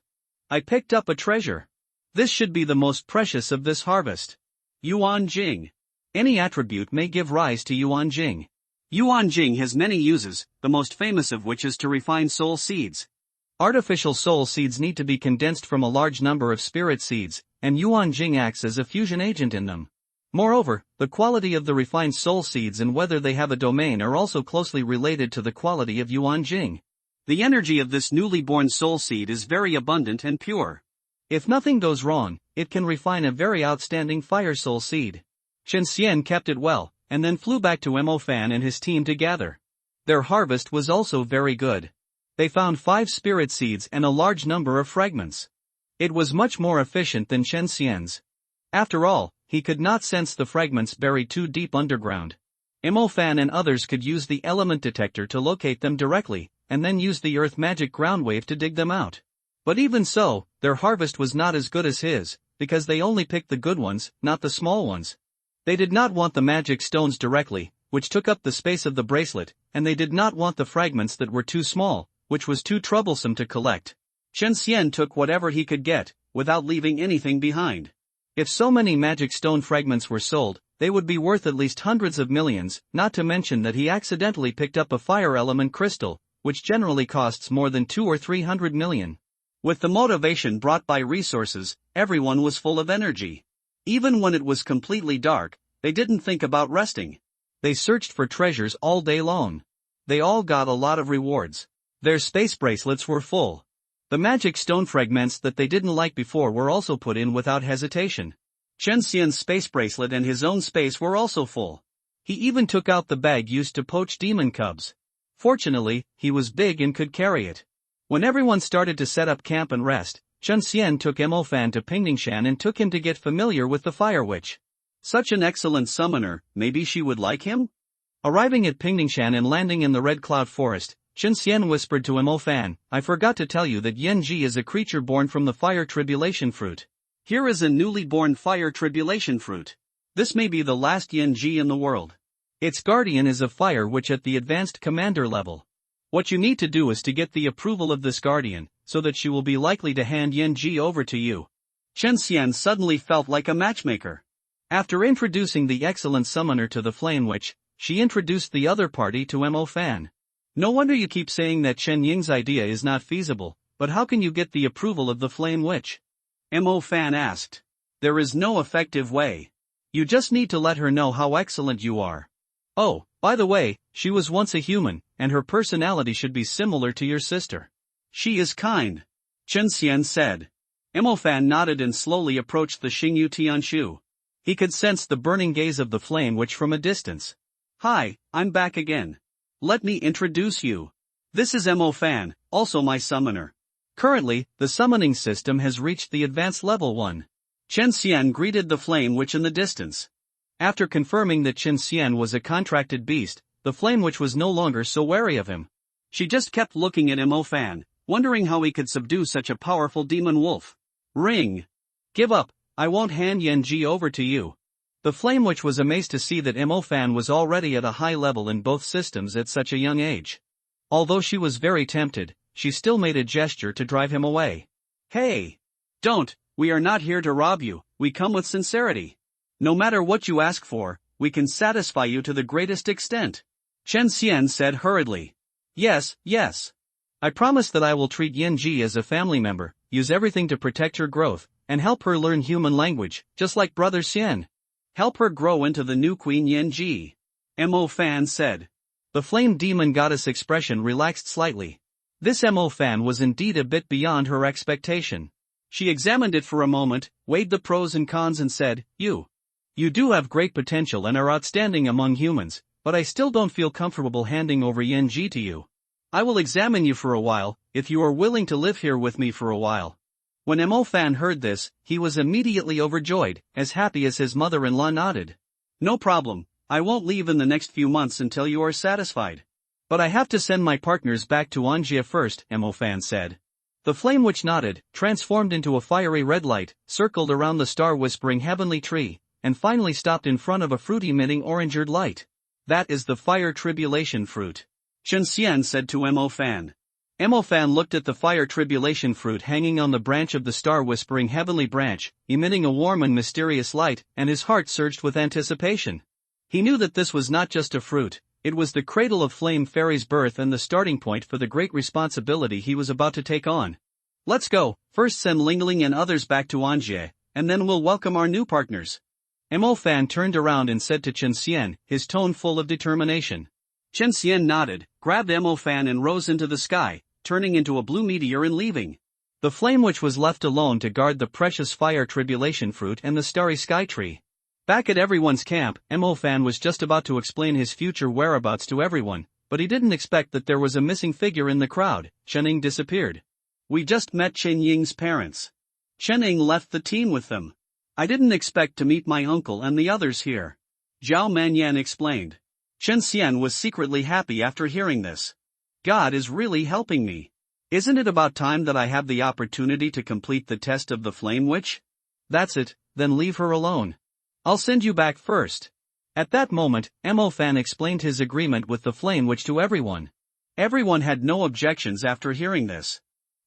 I picked up a treasure. This should be the most precious of this harvest. Yuan Jing. Any attribute may give rise to Yuan Jing. Yuan Jing has many uses, the most famous of which is to refine soul seeds. Artificial soul seeds need to be condensed from a large number of spirit seeds, and Yuan Jing acts as a fusion agent in them. Moreover, the quality of the refined soul seeds and whether they have a domain are also closely related to the quality of Yuan Jing. The energy of this newly born soul seed is very abundant and pure. If nothing goes wrong, it can refine a very outstanding fire soul seed. Qianxian kept it well, and then flew back to Mo Fan and his team to gather. Their harvest was also very good. They found 5 spirit seeds and a large number of fragments. It was much more efficient than Qianxian's. After all, he could not sense the fragments buried too deep underground. Mo Fan and others could use the element detector to locate them directly, and then use the earth magic ground wave to dig them out. But even so, their harvest was not as good as his, because they only picked the good ones, not the small ones. They did not want the magic stones directly, which took up the space of the bracelet, and they did not want the fragments that were too small, which was too troublesome to collect. Qianxian took whatever he could get, without leaving anything behind. If so many magic stone fragments were sold, they would be worth at least hundreds of millions, not to mention that he accidentally picked up a fire element crystal, which generally costs more than 200 or 300 million. With the motivation brought by resources, everyone was full of energy. Even when it was completely dark, they didn't think about resting. They searched for treasures all day long. They all got a lot of rewards. Their space bracelets were full. The magic stone fragments that they didn't like before were also put in without hesitation. Qianxian's space bracelet and his own space were also full. He even took out the bag used to poach demon cubs. Fortunately, he was big and could carry it. When everyone started to set up camp and rest, Qianxian took Mo Fan to Pingdingshan and took him to get familiar with the Fire Witch. Such an excellent summoner, maybe she would like him? Arriving at Pingdingshan and landing in the Red Cloud Forest, Qianxian whispered to Mo Fan, "I forgot to tell you that Yanji is a creature born from the fire tribulation fruit. Here is a newly born fire tribulation fruit. This may be the last Yanji in the world. Its guardian is a fire witch at the advanced commander level. What you need to do is to get the approval of this guardian, so that she will be likely to hand Yanji over to you." Qianxian suddenly felt like a matchmaker. After introducing the excellent summoner to the flame witch, she introduced the other party to Mo Fan. "No wonder you keep saying that Chen Ying's idea is not feasible, but how can you get the approval of the flame witch?" Mo Fan asked. "There is no effective way. You just need to let her know how excellent you are. Oh, by the way, she was once a human, and her personality should be similar to your sister. She is kind. Chen Xian said. Fan nodded and slowly approached the Xingyu Tianshu. He could sense the burning gaze of the flame witch from a distance. Hi, I'm back again. Let me introduce you. This is Fan, also my summoner. Currently, the summoning system has reached the advanced level 1. Chen Xian greeted the flame witch in the distance. After confirming that Chen Xian was a contracted beast, the flame witch was no longer so wary of him. She just kept looking at Fan, wondering how he could subdue such a powerful demon wolf. Ring! Give up, I won't hand Yanji over to you. The flame witch was amazed to see that Fan was already at a high level in both systems at such a young age. Although she was very tempted, she still made a gesture to drive him away. Hey! Don't, we are not here to rob you, we come with sincerity. No matter what you ask for, we can satisfy you to the greatest extent. Chen Xian said hurriedly. Yes, yes. I promise that I will treat Yanji as a family member, use everything to protect her growth, and help her learn human language, just like Brother Xian. Help her grow into the new Queen Yanji. Fan said. The flame demon goddess expression relaxed slightly. This Fan was indeed a bit beyond her expectation. She examined it for a moment, weighed the pros and cons and said, You do have great potential and are outstanding among humans, but I still don't feel comfortable handing over Yanji to you. I will examine you for a while, if you are willing to live here with me for a while. When Fan heard this, he was immediately overjoyed, as happy as his mother-in-law nodded. No problem, I won't leave in the next few months until you are satisfied. But I have to send my partners back to Anjia first, Fan said. The flame witch nodded, transformed into a fiery red light, circled around the star-whispering heavenly tree, and finally stopped in front of a fruit-emitting orange-red light. That is the fire tribulation fruit. Chen Xian said to Fan. Fan looked at the fire tribulation fruit hanging on the branch of the star-whispering heavenly branch, emitting a warm and mysterious light, and his heart surged with anticipation. He knew that this was not just a fruit, it was the cradle of Flame Fairy's birth and the starting point for the great responsibility he was about to take on. Let's go, first send Lingling and others back to Anjie, and then we'll welcome our new partners. Fan turned around and said to Chen Xian, his tone full of determination. Chen Xian nodded, grabbed Fan and rose into the sky, turning into a blue meteor and leaving. The flame witch was left alone to guard the precious fire tribulation fruit and the starry sky tree. Back at everyone's camp, Fan was just about to explain his future whereabouts to everyone, but he didn't expect that there was a missing figure in the crowd. Chening disappeared. We just met Chen Ying's parents. Chening left the team with them. I didn't expect to meet my uncle and the others here. Zhao Manyan explained. Chen Xian was secretly happy after hearing this. God is really helping me. Isn't it about time that I have the opportunity to complete the test of the flame witch? That's it, then leave her alone. I'll send you back first. At that moment, Fan explained his agreement with the flame witch to everyone. Everyone had no objections after hearing this.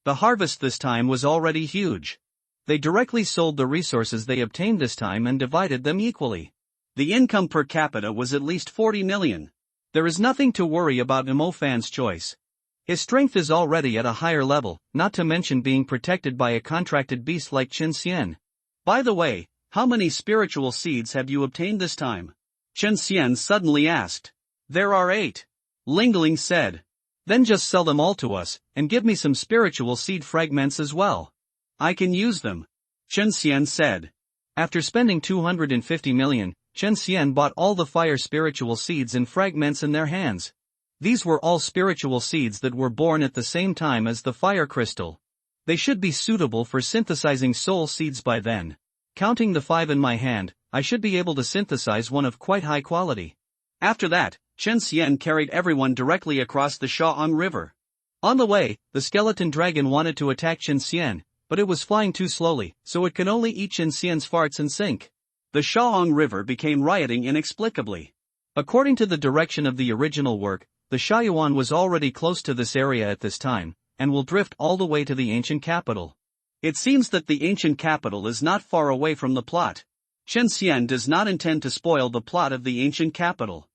The harvest this time was already huge. They directly sold the resources they obtained this time and divided them equally. The income per capita was at least 40 million. There is nothing to worry about Fan's choice. His strength is already at a higher level, not to mention being protected by a contracted beast like Chen Xian. By the way, how many spiritual seeds have you obtained this time? Chen Xian suddenly asked. There are 8. Lingling said. Then just sell them all to us, and give me some spiritual seed fragments as well. I can use them. Chen Xian said. After spending 250 million, Chen Xian bought all the fire spiritual seeds and fragments in their hands. These were all spiritual seeds that were born at the same time as the fire crystal. They should be suitable for synthesizing soul seeds by then. Counting the 5 in my hand, I should be able to synthesize one of quite high quality. After that, Chen Xian carried everyone directly across the Shaong River. On the way, the skeleton dragon wanted to attack Chen Xian, but it was flying too slowly, so it could only eat Chen Xian's farts and sink. The Shaong River became rioting inexplicably. According to the direction of the original work, the Shaoyuan was already close to this area at this time, and will drift all the way to the ancient capital. It seems that the ancient capital is not far away from the plot. Chen Xian does not intend to spoil the plot of the ancient capital.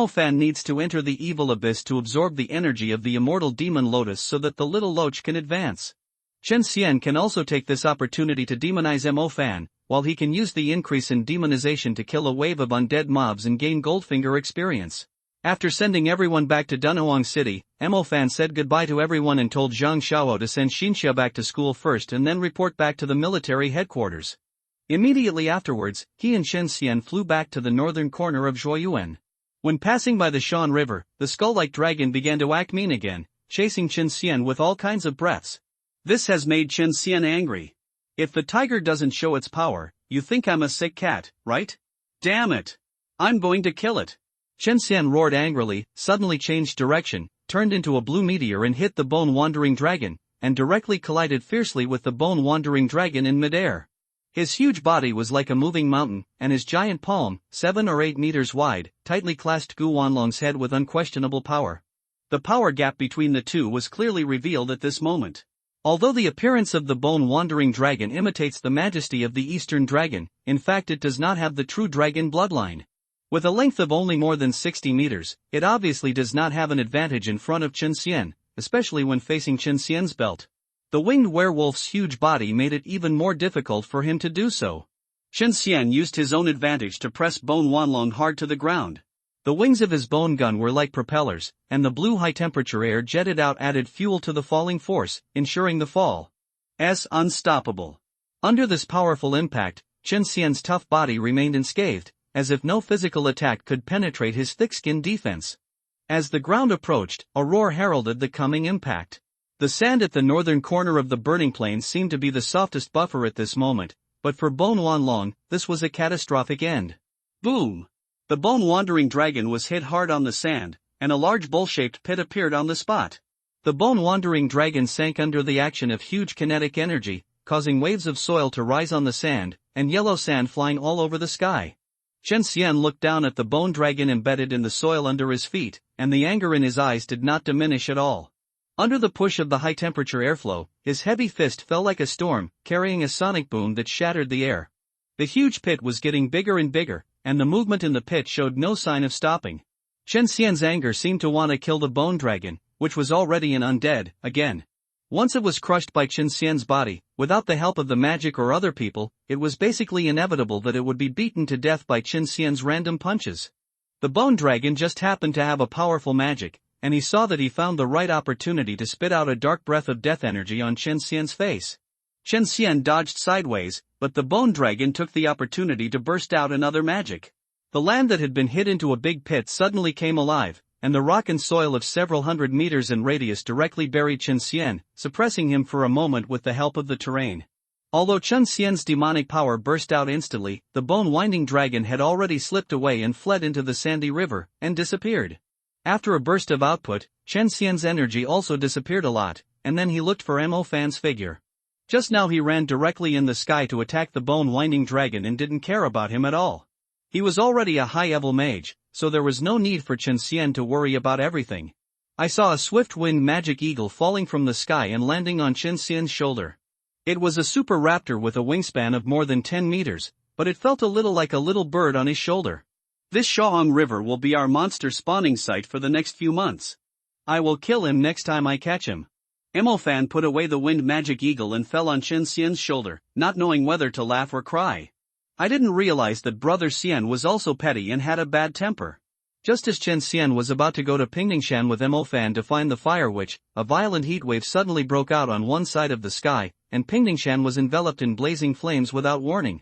Fan needs to enter the evil abyss to absorb the energy of the immortal demon lotus so that the little loach can advance. Chen Xian can also take this opportunity to demonize Fan, while he can use the increase in demonization to kill a wave of undead mobs and gain Goldfinger experience. After sending everyone back to Dunhuang City, Fan said goodbye to everyone and told Zhang Xiao to send Xinxia back to school first and then report back to the military headquarters. Immediately afterwards, he and Chen Xian flew back to the northern corner of Zhuoyuan. When passing by the Shan River, the skull-like dragon began to act mean again, chasing Chen Xian with all kinds of breaths. This has made Chen Xian angry. If the tiger doesn't show its power, you think I'm a sick cat, right? Damn it! I'm going to kill it! Chen Xian roared angrily, suddenly changed direction, turned into a blue meteor and hit the bone-wandering dragon, and directly collided fiercely with the bone-wandering dragon in midair. His huge body was like a moving mountain, and his giant palm, 7 or 8 meters wide, tightly clasped Gu Wanlong's head with unquestionable power. The power gap between the two was clearly revealed at this moment. Although the appearance of the bone-wandering dragon imitates the majesty of the Eastern dragon, in fact it does not have the true dragon bloodline. With a length of only more than 60 meters, it obviously does not have an advantage in front of Chen Xian, especially when facing Chen Xian's belt. The winged werewolf's huge body made it even more difficult for him to do so. Chen Xian used his own advantage to press Bone Wanlong hard to the ground. The wings of his bone gun were like propellers, and the blue high-temperature air jetted out added fuel to the falling force, ensuring the fall. Unstoppable. Under this powerful impact, Chen Xian's tough body remained unscathed, as if no physical attack could penetrate his thick-skinned defense. As the ground approached, a roar heralded the coming impact. The sand at the northern corner of the burning plain seemed to be the softest buffer at this moment, but for Bone Wanlong, this was a catastrophic end. Boom! The bone-wandering dragon was hit hard on the sand, and a large bowl-shaped pit appeared on the spot. The bone-wandering dragon sank under the action of huge kinetic energy, causing waves of soil to rise on the sand, and yellow sand flying all over the sky. Chen Xian looked down at the bone dragon embedded in the soil under his feet, and the anger in his eyes did not diminish at all. Under the push of the high-temperature airflow, his heavy fist fell like a storm, carrying a sonic boom that shattered the air. The huge pit was getting bigger and bigger, and the movement in the pit showed no sign of stopping. Chen Xian's anger seemed to want to kill the bone dragon, which was already an undead, again. Once it was crushed by Chen Xian's body, without the help of the magic or other people, it was basically inevitable that it would be beaten to death by Chen Xian's random punches. The bone dragon just happened to have a powerful magic, and he saw that he found the right opportunity to spit out a dark breath of death energy on Chen Xian's face. Chen Xian dodged sideways, but the bone dragon took the opportunity to burst out another magic. The land that had been hit into a big pit suddenly came alive, and the rock and soil of several hundred meters in radius directly buried Chen Xian, suppressing him for a moment with the help of the terrain. Although Chen Xian's demonic power burst out instantly, the bone-winding dragon had already slipped away and fled into the sandy river, and disappeared. After a burst of output, Chen Xian's energy also disappeared a lot, and then he looked for Mo Fan's figure. Just now he ran directly in the sky to attack the bone-winding dragon and didn't care about him at all. He was already a high-level mage, so there was no need for Chen Xian to worry about everything. I saw a swift-winged magic eagle falling from the sky and landing on Chen Xian's shoulder. It was a super raptor with a wingspan of more than 10 meters, but it felt a little like a little bird on his shoulder. This Shaong River will be our monster spawning site for the next few months. I will kill him next time I catch him. Mo Fan put away the winged magic eagle and fell on Chen Xian's shoulder, not knowing whether to laugh or cry. I didn't realize that Brother Xian was also petty and had a bad temper. Just as Chen Xian was about to go to Pingdingshan with Mo Fan to find the fire witch, a violent heatwave suddenly broke out on one side of the sky, and Pingdingshan was enveloped in blazing flames without warning.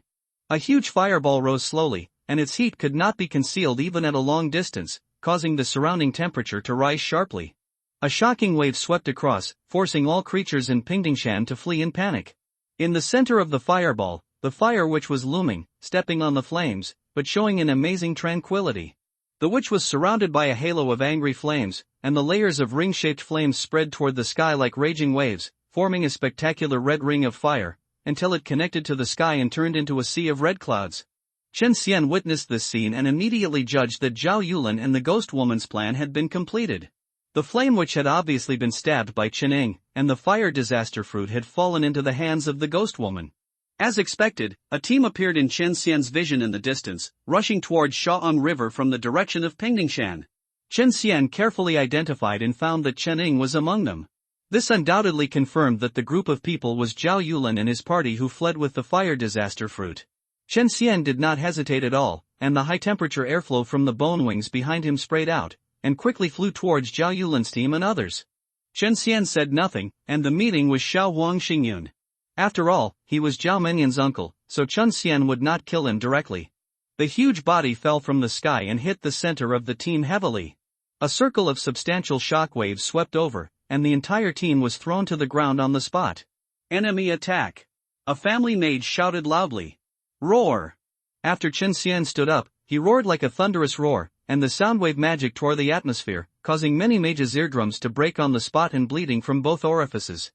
A huge fireball rose slowly, and its heat could not be concealed even at a long distance, causing the surrounding temperature to rise sharply. A shocking wave swept across, forcing all creatures in Pingdingshan to flee in panic. In the center of the fireball, the fire witch was looming, stepping on the flames, but showing an amazing tranquility. The witch was surrounded by a halo of angry flames, and the layers of ring-shaped flames spread toward the sky like raging waves, forming a spectacular red ring of fire, until it connected to the sky and turned into a sea of red clouds. Chen Xian witnessed this scene and immediately judged that Zhao Yulin and the ghost woman's plan had been completed. The flame witch had obviously been stabbed by Chen Ing, and the fire disaster fruit had fallen into the hands of the ghost woman. As expected, a team appeared in Chen Xian's vision in the distance, rushing towards Shaong River from the direction of Pingdingshan. Chen Xian carefully identified and found that Chen Ing was among them. This undoubtedly confirmed that the group of people was Zhao Yulin and his party who fled with the fire disaster fruit. Chen Xian did not hesitate at all, and the high-temperature airflow from the bone wings behind him sprayed out, and quickly flew towards Zhao Yulin's team and others. Chen Xian said nothing, and the meeting was Xiao Wang Xingyun. After all, he was Zhao Menyan's uncle, so Chen Xian would not kill him directly. The huge body fell from the sky and hit the center of the team heavily. A circle of substantial shockwaves swept over, and the entire team was thrown to the ground on the spot. Enemy attack! A family mage shouted loudly. Roar! After Chen Xian stood up, he roared like a thunderous roar, and the soundwave magic tore the atmosphere, causing many mages' eardrums to break on the spot and bleeding from both orifices.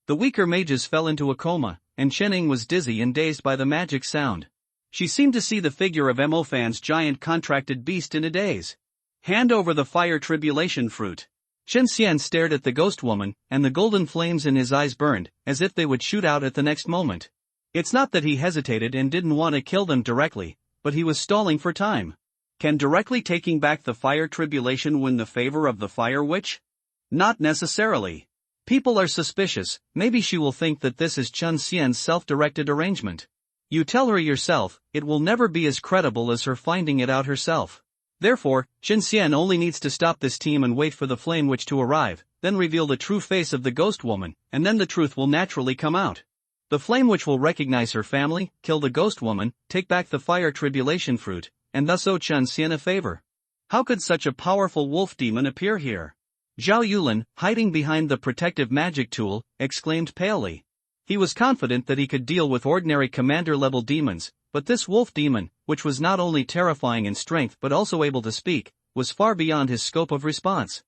The weaker mages fell into a coma, and Chen Ying was dizzy and dazed by the magic sound. She seemed to see the figure of Mo Fan's giant contracted beast in a daze. Hand over the fire tribulation fruit. Chen Xian stared at the ghost woman, and the golden flames in his eyes burned, as if they would shoot out at the next moment. It's not that he hesitated and didn't want to kill them directly, but he was stalling for time. Can directly taking back the fire tribulation win the favor of the fire witch? Not necessarily. People are suspicious, maybe she will think that this is Chen Xian's self-directed arrangement. You tell her yourself, it will never be as credible as her finding it out herself. Therefore, Chen Xian only needs to stop this team and wait for the flame witch to arrive, then reveal the true face of the ghost woman, and then the truth will naturally come out. The flame witch will recognize her family, kill the ghost woman, take back the fire tribulation fruit, and thus owe Chen Xian a favor. How could such a powerful wolf demon appear here? Zhao Yulin, hiding behind the protective magic tool, exclaimed palely. He was confident that he could deal with ordinary commander-level demons, but this wolf demon, which was not only terrifying in strength but also able to speak, was far beyond his scope of response.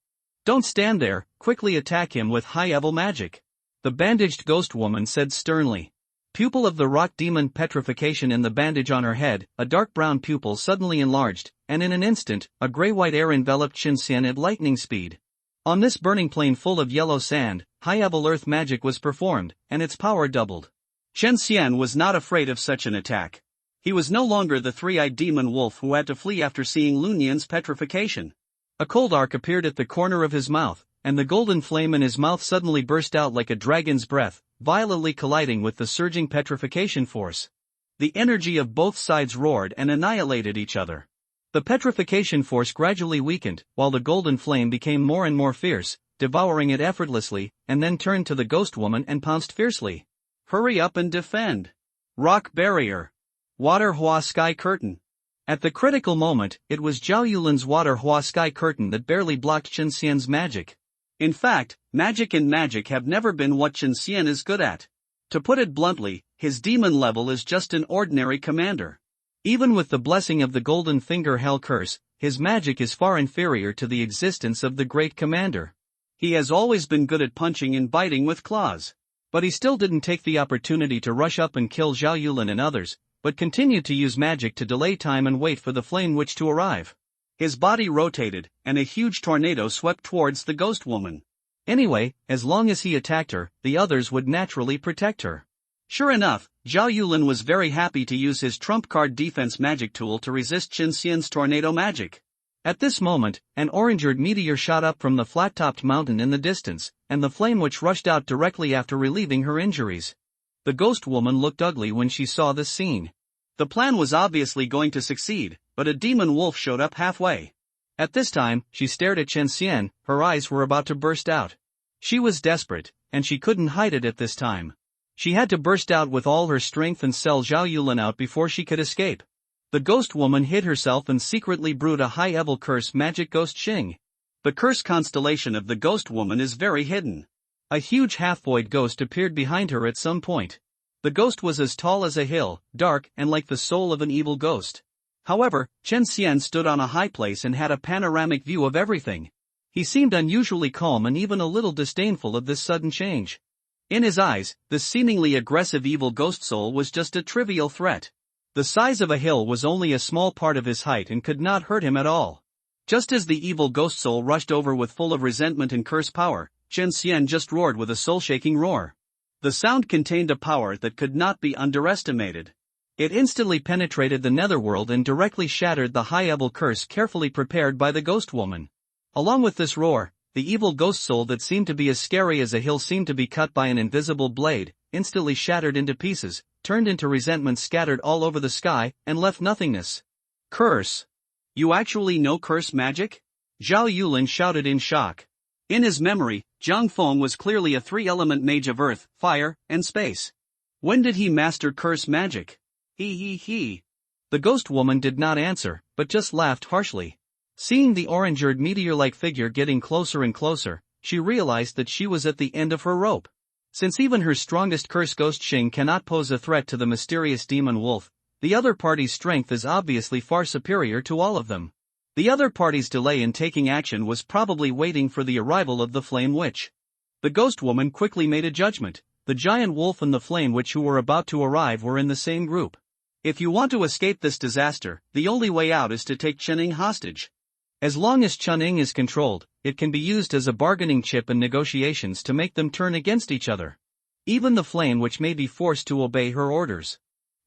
Don't stand there, quickly attack him with high-level magic. The bandaged ghost woman said sternly. Pupil of the rock demon petrification in the bandage on her head, a dark brown pupil suddenly enlarged, and in an instant, a gray-white air enveloped Chen Xian at lightning speed. On this burning plain full of yellow sand, high-level earth magic was performed, and its power doubled. Chen Xian was not afraid of such an attack. He was no longer the three-eyed demon wolf who had to flee after seeing Lunyan's petrification. A cold arc appeared at the corner of his mouth, and the golden flame in his mouth suddenly burst out like a dragon's breath, violently colliding with the surging petrification force. The energy of both sides roared and annihilated each other. The petrification force gradually weakened, while the golden flame became more and more fierce, devouring it effortlessly, and then turned to the ghost woman and pounced fiercely. Hurry up and defend. Rock barrier. Water Hua sky curtain. At the critical moment, it was Zhao Yulin's water Hua sky curtain that barely blocked Chen Xian's magic. In fact, magic and magic have never been what Chen Xian is good at. To put it bluntly, his demon level is just an ordinary commander. Even with the blessing of the Golden Finger Hell Curse, his magic is far inferior to the existence of the Great Commander. He has always been good at punching and biting with claws. But he still didn't take the opportunity to rush up and kill Zhao Yulin and others, but continued to use magic to delay time and wait for the flame witch to arrive. His body rotated, and a huge tornado swept towards the ghost woman. Anyway, as long as he attacked her, the others would naturally protect her. Sure enough, Zhao Yulin was very happy to use his trump card defense magic tool to resist Chen Xian's tornado magic. At this moment, an orange-eared meteor shot up from the flat-topped mountain in the distance, and the flame witch rushed out directly after relieving her injuries. The ghost woman looked ugly when she saw this scene. The plan was obviously going to succeed, but a demon wolf showed up halfway. At this time, she stared at Chen Xian, her eyes were about to burst out. She was desperate, and she couldn't hide it at this time. She had to burst out with all her strength and sell Zhao Yulin out before she could escape. The ghost woman hid herself and secretly brewed a high-level curse magic ghost Xing. The curse constellation of the ghost woman is very hidden. A huge half-void ghost appeared behind her at some point. The ghost was as tall as a hill, dark and like the soul of an evil ghost. However, Chen Xian stood on a high place and had a panoramic view of everything. He seemed unusually calm and even a little disdainful of this sudden change. In his eyes, this seemingly aggressive evil ghost soul was just a trivial threat. The size of a hill was only a small part of his height and could not hurt him at all. Just as the evil ghost soul rushed over with full of resentment and curse power, Chen Xian just roared with a soul-shaking roar. The sound contained a power that could not be underestimated. It instantly penetrated the netherworld and directly shattered the high-level curse carefully prepared by the ghost woman. Along with this roar, the evil ghost soul that seemed to be as scary as a hill seemed to be cut by an invisible blade, instantly shattered into pieces, turned into resentment scattered all over the sky, and left nothingness. Curse! You actually know curse magic? Zhao Yulin shouted in shock. In his memory, Zhang Feng was clearly a three-element mage of earth, fire, and space. When did he master curse magic? He. The ghost woman did not answer, but just laughed harshly. Seeing the orange-eyed meteor-like figure getting closer and closer, she realized that she was at the end of her rope. Since even her strongest curse ghost Xing cannot pose a threat to the mysterious demon wolf, the other party's strength is obviously far superior to all of them. The other party's delay in taking action was probably waiting for the arrival of the Flame Witch. The ghost woman quickly made a judgment. The giant wolf and the Flame Witch who were about to arrive were in the same group. If you want to escape this disaster, the only way out is to take Chening hostage. As long as Chening is controlled, it can be used as a bargaining chip in negotiations to make them turn against each other. Even the Flame Witch may be forced to obey her orders.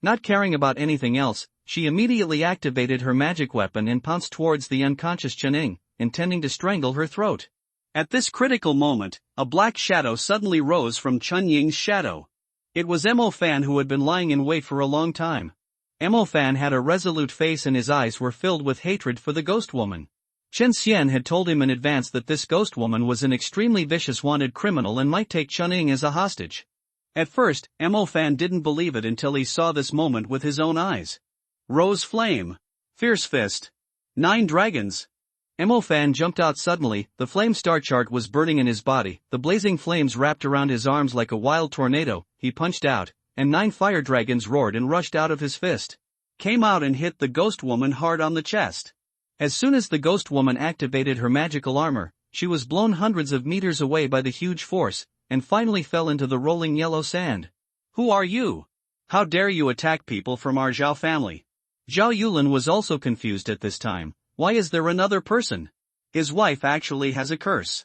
Not caring about anything else, she immediately activated her magic weapon and pounced towards the unconscious Chening, intending to strangle her throat. At this critical moment, a black shadow suddenly rose from Chun Ying's shadow. It was Mo Fan, who had been lying in wait for a long time. Mo Fan had a resolute face and his eyes were filled with hatred for the ghost woman. Chen Xian had told him in advance that this ghost woman was an extremely vicious wanted criminal and might take Chun Ying as a hostage. At first, Mo Fan didn't believe it until he saw this moment with his own eyes. Rose Flame. Fierce Fist. 9 dragons. Mo Fan jumped out suddenly. The flame star chart was burning in his body, the blazing flames wrapped around his arms like a wild tornado. He punched out, and 9 fire dragons roared and rushed out of his fist. Came out and hit the ghost woman hard on the chest. As soon as the ghost woman activated her magical armor, she was blown hundreds of meters away by the huge force, and finally fell into the rolling yellow sand. Who are you? How dare you attack people from our Zhao family? Zhao Yulin was also confused at this time. Why is there another person? His wife actually has a curse.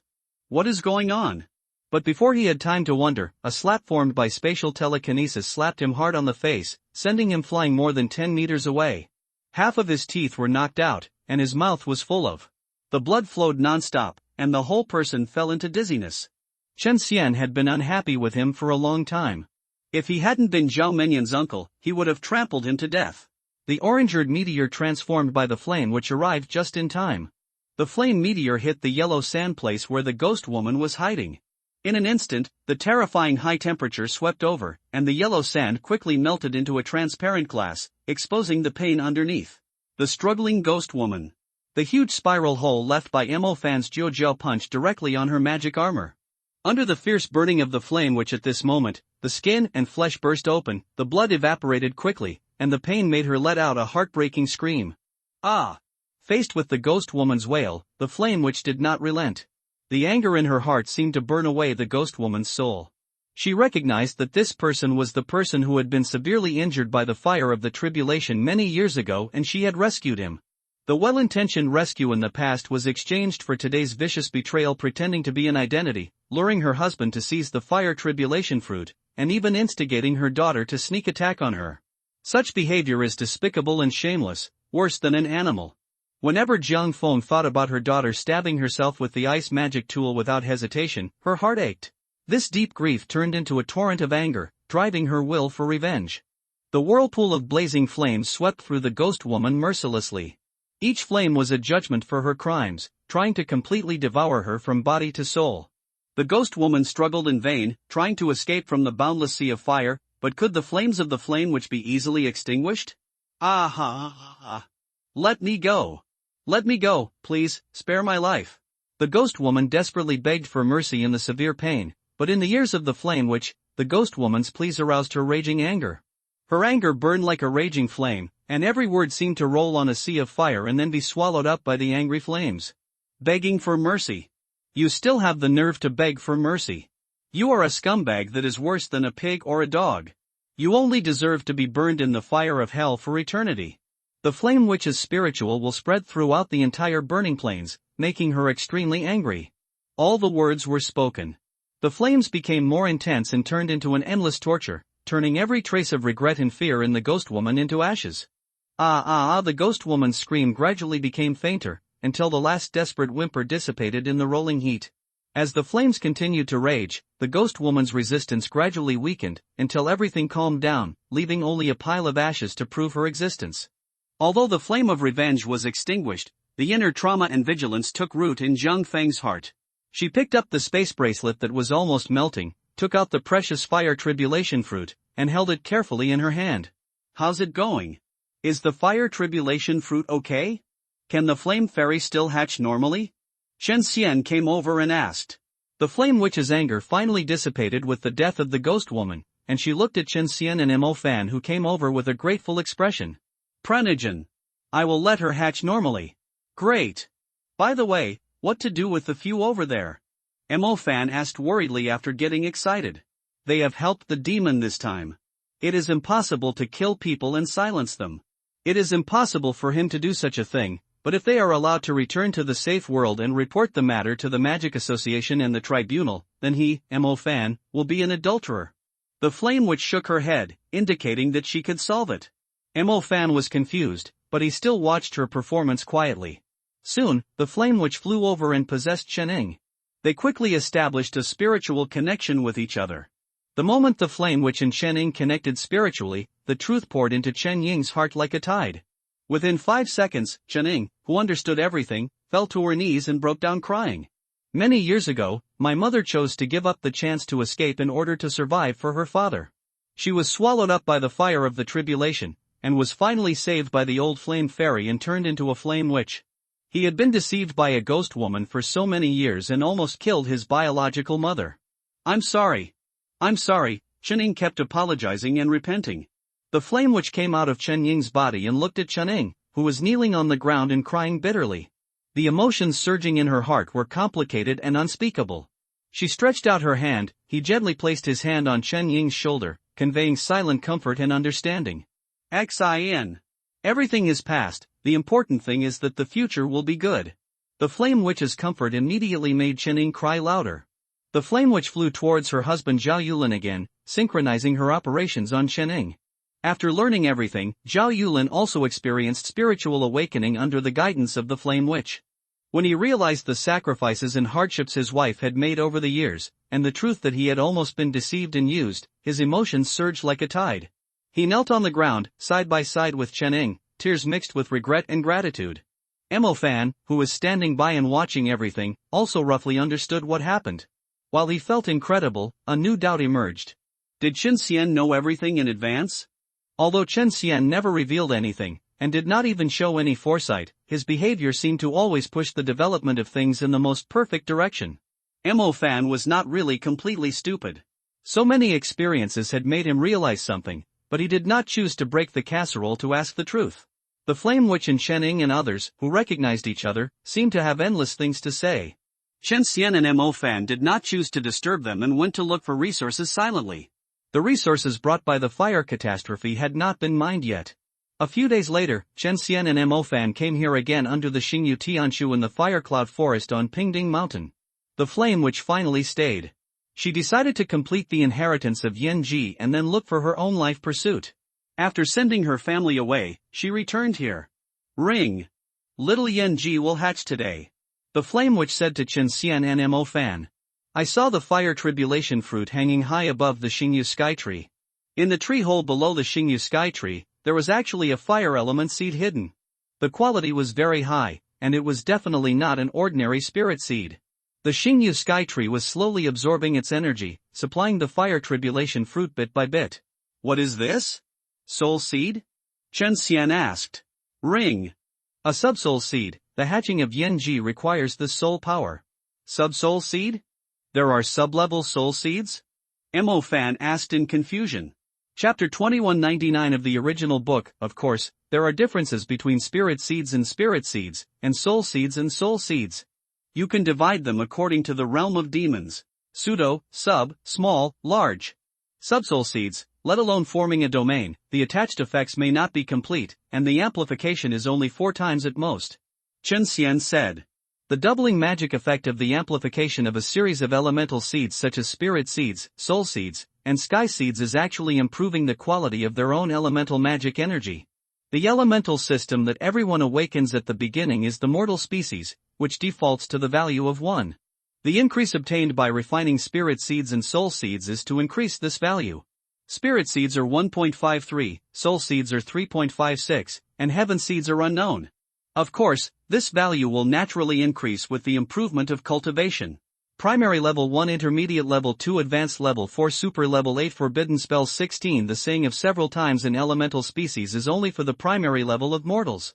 What is going on? But before he had time to wonder, a slap formed by spatial telekinesis slapped him hard on the face, sending him flying more than 10 meters away. Half of his teeth were knocked out, and his mouth was full of. The blood flowed non-stop, and the whole person fell into dizziness. Chen Xian had been unhappy with him for a long time. If he hadn't been Zhao Menyan's uncle, he would have trampled him to death. The orange-eyed meteor transformed by the flame which arrived just in time. The flame meteor hit the yellow sand place where the ghost woman was hiding. In an instant, the terrifying high temperature swept over, and the yellow sand quickly melted into a transparent glass, exposing the pain underneath. The struggling ghost woman. The huge spiral hole left by Mo Fan's Jiujiao punch directly on her magic armor. Under the fierce burning of the flame which at this moment, the skin and flesh burst open, the blood evaporated quickly, and the pain made her let out a heartbreaking scream. Ah! Faced with the ghost woman's wail, the flame which did not relent. The anger in her heart seemed to burn away the ghost woman's soul. She recognized that this person was the person who had been severely injured by the fire of the tribulation many years ago, and she had rescued him. The well-intentioned rescue in the past was exchanged for today's vicious betrayal, pretending to be an identity, luring her husband to seize the fire tribulation fruit, and even instigating her daughter to sneak attack on her. Such behavior is despicable and shameless, worse than an animal. Whenever Jiang Feng thought about her daughter stabbing herself with the ice magic tool without hesitation, her heart ached. This deep grief turned into a torrent of anger, driving her will for revenge. The whirlpool of blazing flames swept through the ghost woman mercilessly. Each flame was a judgment for her crimes, trying to completely devour her from body to soul. The ghost woman struggled in vain, trying to escape from the boundless sea of fire, but could the flames of the flame which be easily extinguished? Ah! Let me go! Let me go, please, spare my life. The ghost woman desperately begged for mercy in the severe pain, but in the ears of the flame witch, the ghost woman's pleas aroused her raging anger. Her anger burned like a raging flame, and every word seemed to roll on a sea of fire and then be swallowed up by the angry flames. Begging for mercy. You still have the nerve to beg for mercy. You are a scumbag that is worse than a pig or a dog. You only deserve to be burned in the fire of hell for eternity. The flame witch's spiritual will spread throughout the entire burning plains, making her extremely angry. All the words were spoken. The flames became more intense and turned into an endless torture, turning every trace of regret and fear in the ghost woman into ashes. The ghost woman's scream gradually became fainter, until the last desperate whimper dissipated in the rolling heat. As the flames continued to rage, the ghost woman's resistance gradually weakened, until everything calmed down, leaving only a pile of ashes to prove her existence. Although the flame of revenge was extinguished, the inner trauma and vigilance took root in Zhang Feng's heart. She picked up the space bracelet that was almost melting, took out the precious fire tribulation fruit, and held it carefully in her hand. How's it going? Is the fire tribulation fruit okay? Can the flame fairy still hatch normally? Chen Xian came over and asked. The flame witch's anger finally dissipated with the death of the ghost woman, and she looked at Chen Xian and Mo Fan, who came over with a grateful expression. Pranigen. I will let her hatch normally. Great. By the way, what to do with the few over there? Mo Fan asked worriedly after getting excited. They have helped the demon this time. It is impossible to kill people and silence them. It is impossible for him to do such a thing, but if they are allowed to return to the safe world and report the matter to the Magic Association and the Tribunal, then he, Mo Fan, will be an adulterer. The flame witch shook her head, indicating that she could solve it. Mo Fan was confused, but he still watched her performance quietly. Soon, the flame witch flew over and possessed Chen Ying. They quickly established a spiritual connection with each other. The moment the flame witch and Chen Ying connected spiritually, the truth poured into Chen Ying's heart like a tide. Within 5 seconds, Chen Ying, who understood everything, fell to her knees and broke down crying. Many years ago, my mother chose to give up the chance to escape in order to survive for her father. She was swallowed up by the fire of the tribulation, and was finally saved by the old flame fairy and turned into a flame witch. He had been deceived by a ghost woman for so many years and almost killed his biological mother. I'm sorry. Chen Ying kept apologizing and repenting. The flame witch came out of Chen Ying's body and looked at Chen Ying, who was kneeling on the ground and crying bitterly. The emotions surging in her heart were complicated and unspeakable. She stretched out her hand, he gently placed his hand on Chen Ying's shoulder, conveying silent comfort and understanding. Xin. Everything is past, the important thing is that the future will be good. The flame witch's comfort immediately made Chen Ying cry louder. The flame witch flew towards her husband Zhao Yulin again, synchronizing her operations on Chen Ying. After learning everything, Zhao Yulin also experienced spiritual awakening under the guidance of the flame witch. When he realized the sacrifices and hardships his wife had made over the years, and the truth that he had almost been deceived and used, his emotions surged like a tide. He knelt on the ground, side by side with Chen Ying, tears mixed with regret and gratitude. Mo Fan, who was standing by and watching everything, also roughly understood what happened. While he felt incredible, a new doubt emerged. Did Chen Xian know everything in advance? Although Chen Xian never revealed anything, and did not even show any foresight, his behavior seemed to always push the development of things in the most perfect direction. Mo Fan was not really completely stupid. So many experiences had made him realize something, but he did not choose to break the casserole to ask the truth. The flame witch and Chen Ying and others, who recognized each other, seemed to have endless things to say. Chen Xian and Mo Fan did not choose to disturb them and went to look for resources silently. The resources brought by the fire catastrophe had not been mined yet. A few days later, Chen Xian and Mo Fan came here again under the Xingyu Tianshu in the fire cloud forest on Pingding Mountain. The flame witch finally stayed. She decided to complete the inheritance of Yan Ji and then look for her own life pursuit. After sending her family away, she returned here. Ring. Little Yan Ji will hatch today. The flame witch said to Chen Xian and Mo Fan. I saw the fire tribulation fruit hanging high above the Xingyu sky tree. In the tree hole below the Xingyu sky tree, there was actually a fire element seed hidden. The quality was very high, and it was definitely not an ordinary spirit seed. The Xingyu sky tree was slowly absorbing its energy, supplying the fire tribulation fruit bit by bit. What is this? Soul seed? Chen Xian asked. Ring. A subsoul seed. The hatching of Yan Ji requires this soul power. Subsoul seed? There are sub-level soul seeds? Mo Fan asked in confusion. Chapter 2199 of the original book. Of course, there are differences between spirit seeds and soul seeds and soul seeds. You can divide them according to the realm of demons. Pseudo, sub, small, large. Subsoul seeds, let alone forming a domain, the attached effects may not be complete, and the amplification is only 4 times at most. Chen Xian said. The doubling magic effect of the amplification of a series of elemental seeds such as spirit seeds, soul seeds, and sky seeds is actually improving the quality of their own elemental magic energy. The elemental system that everyone awakens at the beginning is the mortal species, which defaults to the value of 1. The increase obtained by refining spirit seeds and soul seeds is to increase this value. Spirit seeds are 1.53, soul seeds are 3.56, and heaven seeds are unknown. Of course, this value will naturally increase with the improvement of cultivation. Primary level 1, intermediate level 2, advanced level 4, super level 8, forbidden spells 16. The saying of several times in elemental species is only for the primary level of mortals.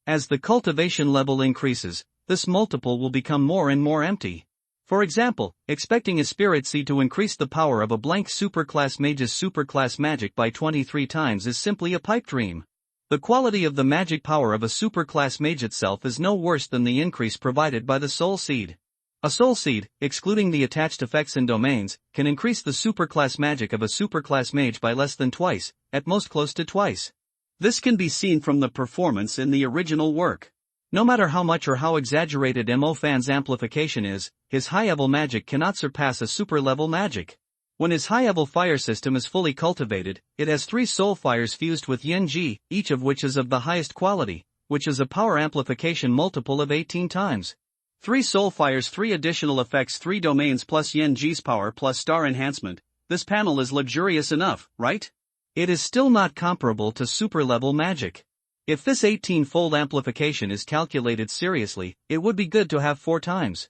As the cultivation level increases, this multiple will become more and more empty. For example, expecting a spirit seed to increase the power of a blank superclass mage's superclass magic by 23 times is simply a pipe dream. The quality of the magic power of a superclass mage itself is no worse than the increase provided by the soul seed. A soul seed, excluding the attached effects and domains, can increase the superclass magic of a superclass mage by less than twice, at most close to twice. This can be seen from the performance in the original work. No matter how much or how exaggerated Mo-Fan's amplification is, his high-level magic cannot surpass a super-level magic. When his high-level fire system is fully cultivated, it has 3 soul fires fused with Yin-Ji, each of which is of the highest quality, which is a power amplification multiple of 18 times. 3 soul fires, 3 additional effects, 3 domains plus Yin-Ji's power plus star enhancement. This panel is luxurious enough, right? It is still not comparable to super-level magic. If this 18-fold amplification is calculated seriously, it would be good to have 4 times.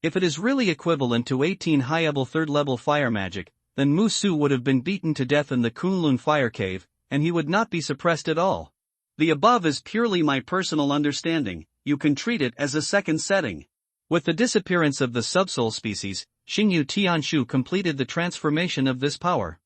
If it is really equivalent to 18 high-level 3rd-level fire magic, then Musu would have been beaten to death in the Kunlun fire cave, and he would not be suppressed at all. The above is purely my personal understanding, you can treat it as a second setting. With the disappearance of the subsoul species, Xingyu Tianshu completed the transformation of this power.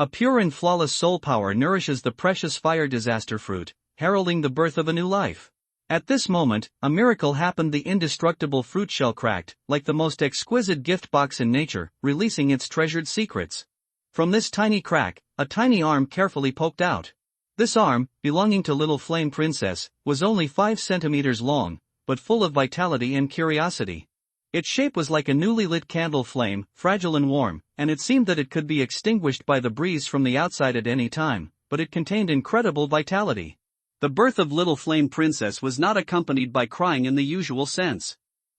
A pure and flawless soul power nourishes the precious fire disaster fruit, heralding the birth of a new life. At this moment, a miracle happened. The indestructible fruit shell cracked, like the most exquisite gift box in nature, releasing its treasured secrets. From this tiny crack, a tiny arm carefully poked out. This arm, belonging to little flame princess, was only 5 centimeters long, but full of vitality and curiosity. Its shape was like a newly lit candle flame, fragile and warm, and it seemed that it could be extinguished by the breeze from the outside at any time, but it contained incredible vitality. The birth of Little Flame Princess was not accompanied by crying in the usual sense.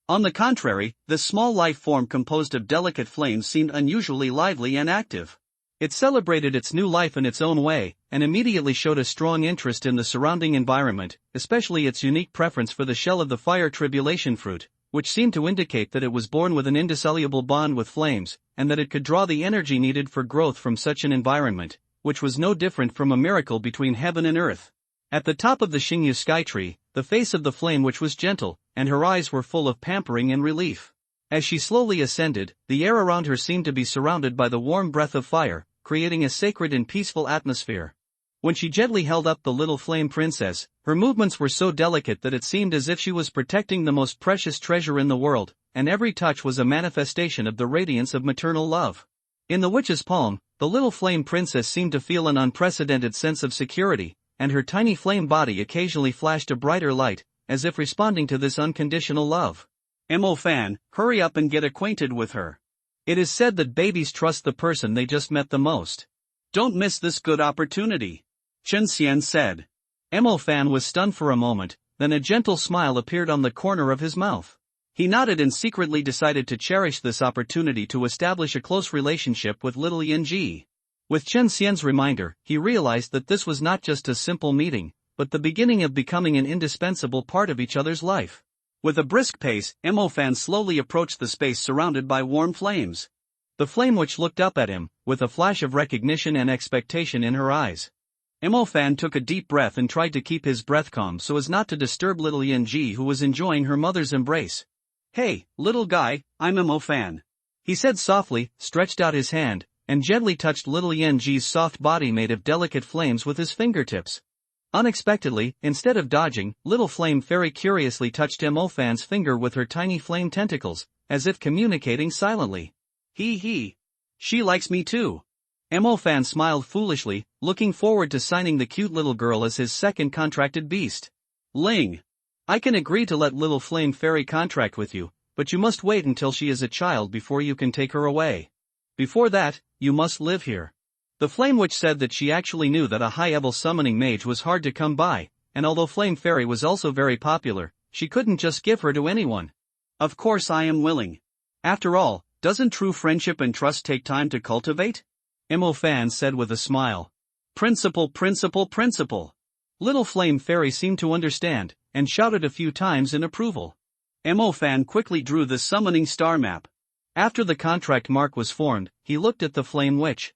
On the contrary, this small life form composed of delicate flames seemed unusually lively and active. It celebrated its new life in its own way, and immediately showed a strong interest in the surrounding environment, especially its unique preference for the shell of the fire tribulation fruit, which seemed to indicate that it was born with an indissoluble bond with flames, and that it could draw the energy needed for growth from such an environment, which was no different from a miracle between heaven and earth. At the top of the Xingyu sky tree, the face of the flame which was gentle, and her eyes were full of pampering and relief. As she slowly ascended, the air around her seemed to be surrounded by the warm breath of fire, creating a sacred and peaceful atmosphere. When she gently held up the little flame princess, her movements were so delicate that it seemed as if she was protecting the most precious treasure in the world, and every touch was a manifestation of the radiance of maternal love. In the witch's palm, the little flame princess seemed to feel an unprecedented sense of security, and her tiny flame body occasionally flashed a brighter light, as if responding to this unconditional love. Mo-Fan, hurry up and get acquainted with her. It is said that babies trust the person they just met the most. Don't miss this good opportunity, Chen Xian said. Mo-Fan was stunned for a moment, then a gentle smile appeared on the corner of his mouth. He nodded and secretly decided to cherish this opportunity to establish a close relationship with little Yin-Ji. With Chen Xian's reminder, he realized that this was not just a simple meeting, but the beginning of becoming an indispensable part of each other's life. With a brisk pace, Mo-Fan slowly approached the space surrounded by warm flames. The flame which looked up at him, with a flash of recognition and expectation in her eyes. Mo-Fan took a deep breath and tried to keep his breath calm so as not to disturb little Yin-Ji, who was enjoying her mother's embrace. "Hey, little guy, I'm Mo-Fan," he said softly, stretched out his hand, and gently touched little Yin-Ji's soft body made of delicate flames with his fingertips. Unexpectedly, instead of dodging, little flame fairy curiously touched Mo-Fan's finger with her tiny flame tentacles, as if communicating silently. He. She likes me too. Mo-Fan smiled foolishly, looking forward to signing the cute little girl as his second contracted beast. Ling. I can agree to let little flame fairy contract with you, but you must wait until she is a child before you can take her away. Before that, you must live here. The flame witch said that she actually knew that a high-level summoning mage was hard to come by, and although Flame Fairy was also very popular, she couldn't just give her to anyone. Of course I am willing. After all, doesn't true friendship and trust take time to cultivate? Mo Fan said with a smile. Principle, principle, principle. Little Flame Fairy seemed to understand, and shouted a few times in approval. Mo Fan quickly drew the summoning star map. After the contract mark was formed, he looked at the Flame Witch.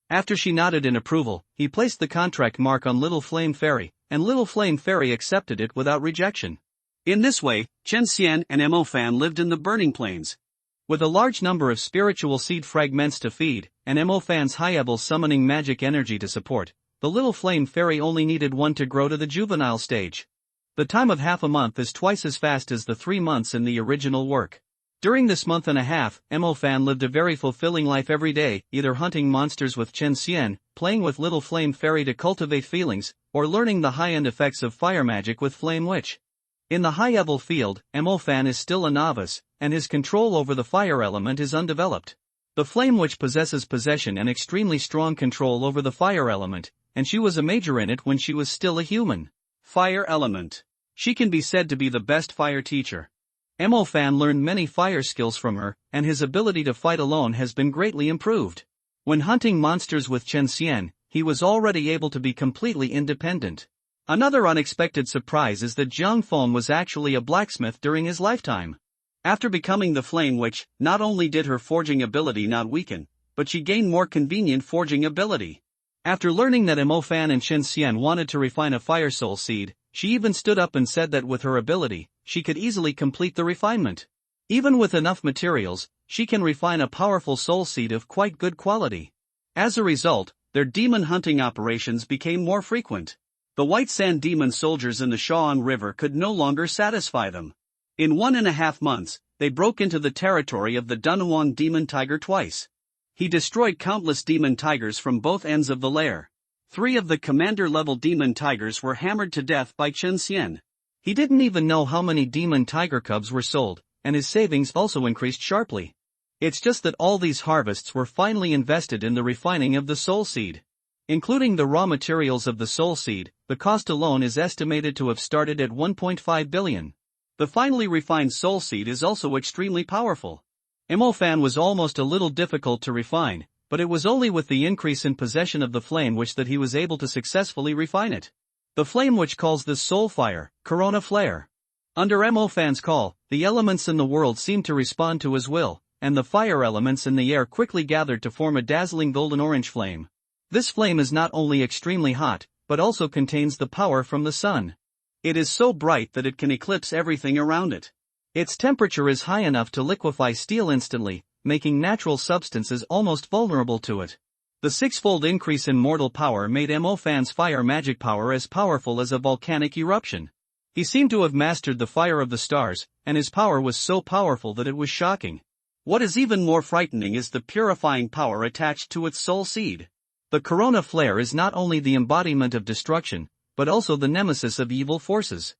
After she nodded in approval, he placed the contract mark on Little Flame Fairy, and Little Flame Fairy accepted it without rejection. In this way, Chen Xian and Mo Fan lived in the Burning Plains. With a large number of spiritual seed fragments to feed, and Mo Fan's high-level summoning magic energy to support, the Little Flame Fairy only needed one to grow to the juvenile stage. The time of half a month is twice as fast as the 3 months in the original work. During this month and a half, Mo Fan lived a very fulfilling life every day, either hunting monsters with Chen Xian, playing with Little Flame Fairy to cultivate feelings, or learning the high-end effects of fire magic with Flame Witch. In the high-level field, Mo Fan is still a novice, and his control over the fire element is undeveloped. The Flame Witch possesses possession and extremely strong control over the fire element, and she was a major in it when she was still a human. Fire element. She can be said to be the best fire teacher. Mo Fan learned many fire skills from her, and his ability to fight alone has been greatly improved. When hunting monsters with Chen Xian, he was already able to be completely independent. Another unexpected surprise is that Jiang Feng was actually a blacksmith during his lifetime. After becoming the Flame Witch, not only did her forging ability not weaken, but she gained more convenient forging ability. After learning that Mo Fan and Chen Xian wanted to refine a fire soul seed, she even stood up and said that with her ability, she could easily complete the refinement. Even with enough materials, she can refine a powerful soul seed of quite good quality. As a result, their demon hunting operations became more frequent. The White Sand demon soldiers in the Shaoan River could no longer satisfy them. In 1.5 months, they broke into the territory of the Dunhuang demon tiger twice. He destroyed countless demon tigers from both ends of the lair. 3 of the commander-level demon tigers were hammered to death by Chen Xian. He didn't even know how many demon tiger cubs were sold, and his savings also increased sharply. It's just that all these harvests were finally invested in the refining of the soul seed. Including the raw materials of the soul seed, the cost alone is estimated to have started at 1.5 billion. The finely refined soul seed is also extremely powerful. Mo Fan was almost a little difficult to refine, but it was only with the increase in possession of the Flame Witch that he was able to successfully refine it. The Flame Witch calls this soul fire, Corona Flare. Under Mo Fan's call, the elements in the world seemed to respond to his will, and the fire elements in the air quickly gathered to form a dazzling golden-orange flame. This flame is not only extremely hot, but also contains the power from the sun. It is so bright that it can eclipse everything around it. Its temperature is high enough to liquefy steel instantly, making natural substances almost vulnerable to it. The 6-fold increase in mortal power made Mo Fan's fire magic power as powerful as a volcanic eruption. He seemed to have mastered the fire of the stars, and his power was so powerful that it was shocking. What is even more frightening is the purifying power attached to its soul seed. The Corona Flare is not only the embodiment of destruction, but also the nemesis of evil forces.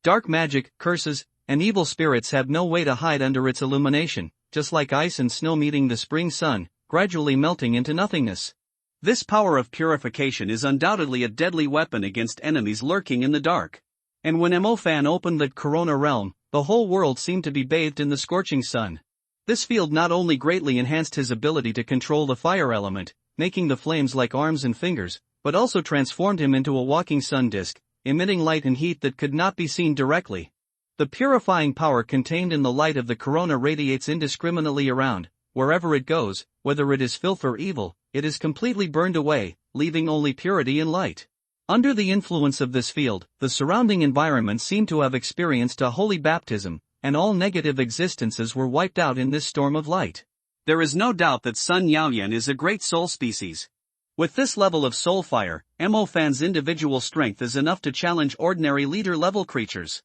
Dark magic, curses, and evil spirits have no way to hide under its illumination, just like ice and snow meeting the spring sun, gradually melting into nothingness. This power of purification is undoubtedly a deadly weapon against enemies lurking in the dark. And when Mo Fan opened that Corona realm, the whole world seemed to be bathed in the scorching sun. This field not only greatly enhanced his ability to control the fire element, making the flames like arms and fingers, but also transformed him into a walking sun disk, emitting light and heat that could not be seen directly. The purifying power contained in the light of the corona radiates indiscriminately around. Wherever it goes, whether it is filth or evil, it is completely burned away, leaving only purity and light. Under the influence of this field, the surrounding environment seemed to have experienced a holy baptism, and all negative existences were wiped out in this storm of light. There is no doubt that Sun Yaoyan is a great soul species. With this level of soul fire, Mo Fan's individual strength is enough to challenge ordinary leader-level creatures.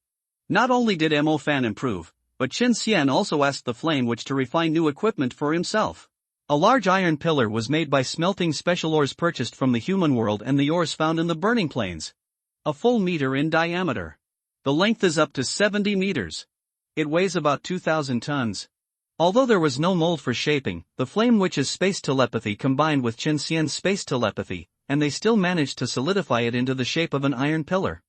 Not only did Mo Fan improve, but Chen Xian also asked the Flame Witch to refine new equipment for himself. A large iron pillar was made by smelting special ores purchased from the human world and the ores found in the Burning Plains. A full meter in diameter. The length is up to 70 meters. It weighs about 2,000 tons. Although there was no mold for shaping, the Flame Witch's space telepathy combined with Chen Xian's space telepathy, and they still managed to solidify it into the shape of an iron pillar.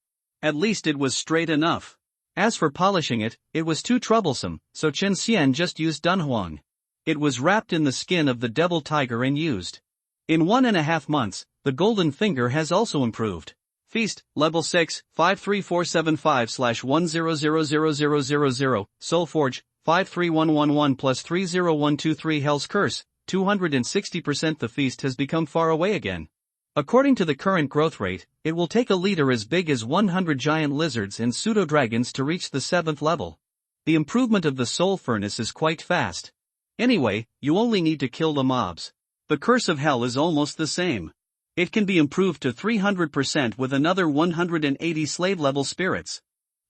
At least it was straight enough. As for polishing it, it was too troublesome, so Chen Xian just used Dunhuang. It was wrapped in the skin of the devil tiger and used. In 1.5 months, the golden finger has also improved. Feast, level 6, 53475/1000000, Soulforge, 53111 plus 30123 Hell's Curse, 260% the feast has become far away again. According to the current growth rate, it will take a leader as big as 100 giant lizards and pseudo-dragons to reach the 7th level. The improvement of the soul furnace is quite fast. Anyway, you only need to kill the mobs. The curse of hell is almost the same. It can be improved to 300% with another 180 slave-level spirits.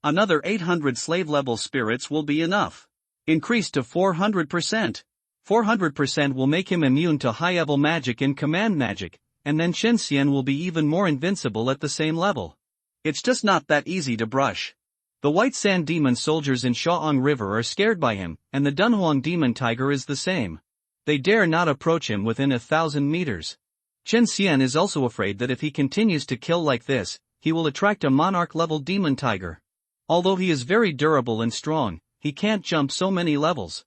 Another 800 slave-level spirits will be enough. Increased to 400%. 400% will make him immune to high-level magic and command magic, and then Chen Xian will be even more invincible at the same level. It's just not that easy to brush. The White Sand Demon soldiers in Shao'ong River are scared by him, and the Dunhuang Demon Tiger is the same. They dare not approach him within 1,000 meters. Chen Xian is also afraid that if he continues to kill like this, he will attract a monarch-level demon tiger. Although he is very durable and strong, he can't jump so many levels.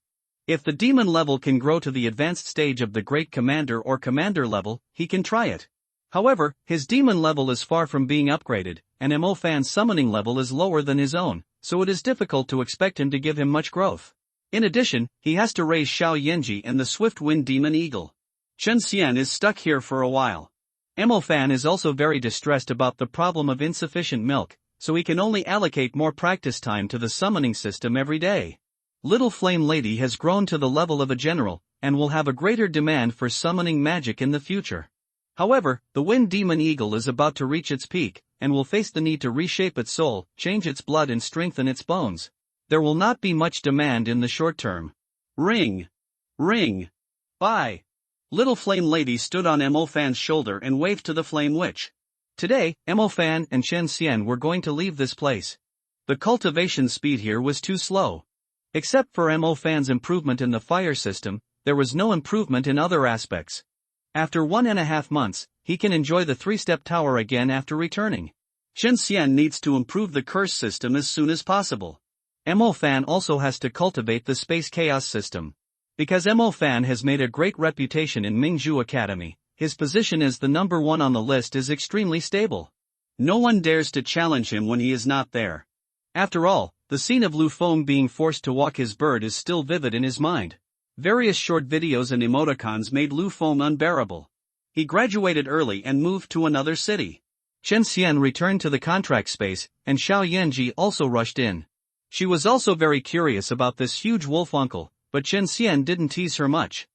If the demon level can grow to the advanced stage of the Great Commander or Commander level, he can try it. However, his demon level is far from being upgraded, and Mo Fan's summoning level is lower than his own, so it is difficult to expect him to give him much growth. In addition, he has to raise Xiao Yanji and the Swift Wind Demon Eagle. Chen Xian is stuck here for a while. Mo Fan is also very distressed about the problem of insufficient milk, so he can only allocate more practice time to the summoning system every day. Little Flame Lady has grown to the level of a general, and will have a greater demand for summoning magic in the future. However, the Wind Demon Eagle is about to reach its peak, and will face the need to reshape its soul, change its blood and strengthen its bones. There will not be much demand in the short term. Ring! Ring! Bye! Little Flame Lady stood on Mo Fan's shoulder and waved to the Flame Witch. Today, Mo Fan and Chen Xian were going to leave this place. The cultivation speed here was too slow. Except for Mo Fan's improvement in the fire system, there was no improvement in other aspects. After 1.5 months, he can enjoy the 3-step tower again after returning. Chen Xian needs to improve the curse system as soon as possible. Mo Fan also has to cultivate the space chaos system. Because Mo Fan has made a great reputation in Mingzhu Academy, his position as the number 1 on the list is extremely stable. No one dares to challenge him when he is not there. After all, the scene of Lu Feng being forced to walk his bird is still vivid in his mind. Various short videos and emoticons made Lu Feng unbearable. He graduated early and moved to another city. Chen Xian returned to the contract space, and Xiao Yanji also rushed in. She was also very curious about this huge wolf uncle, but Chen Xian didn't tease her much.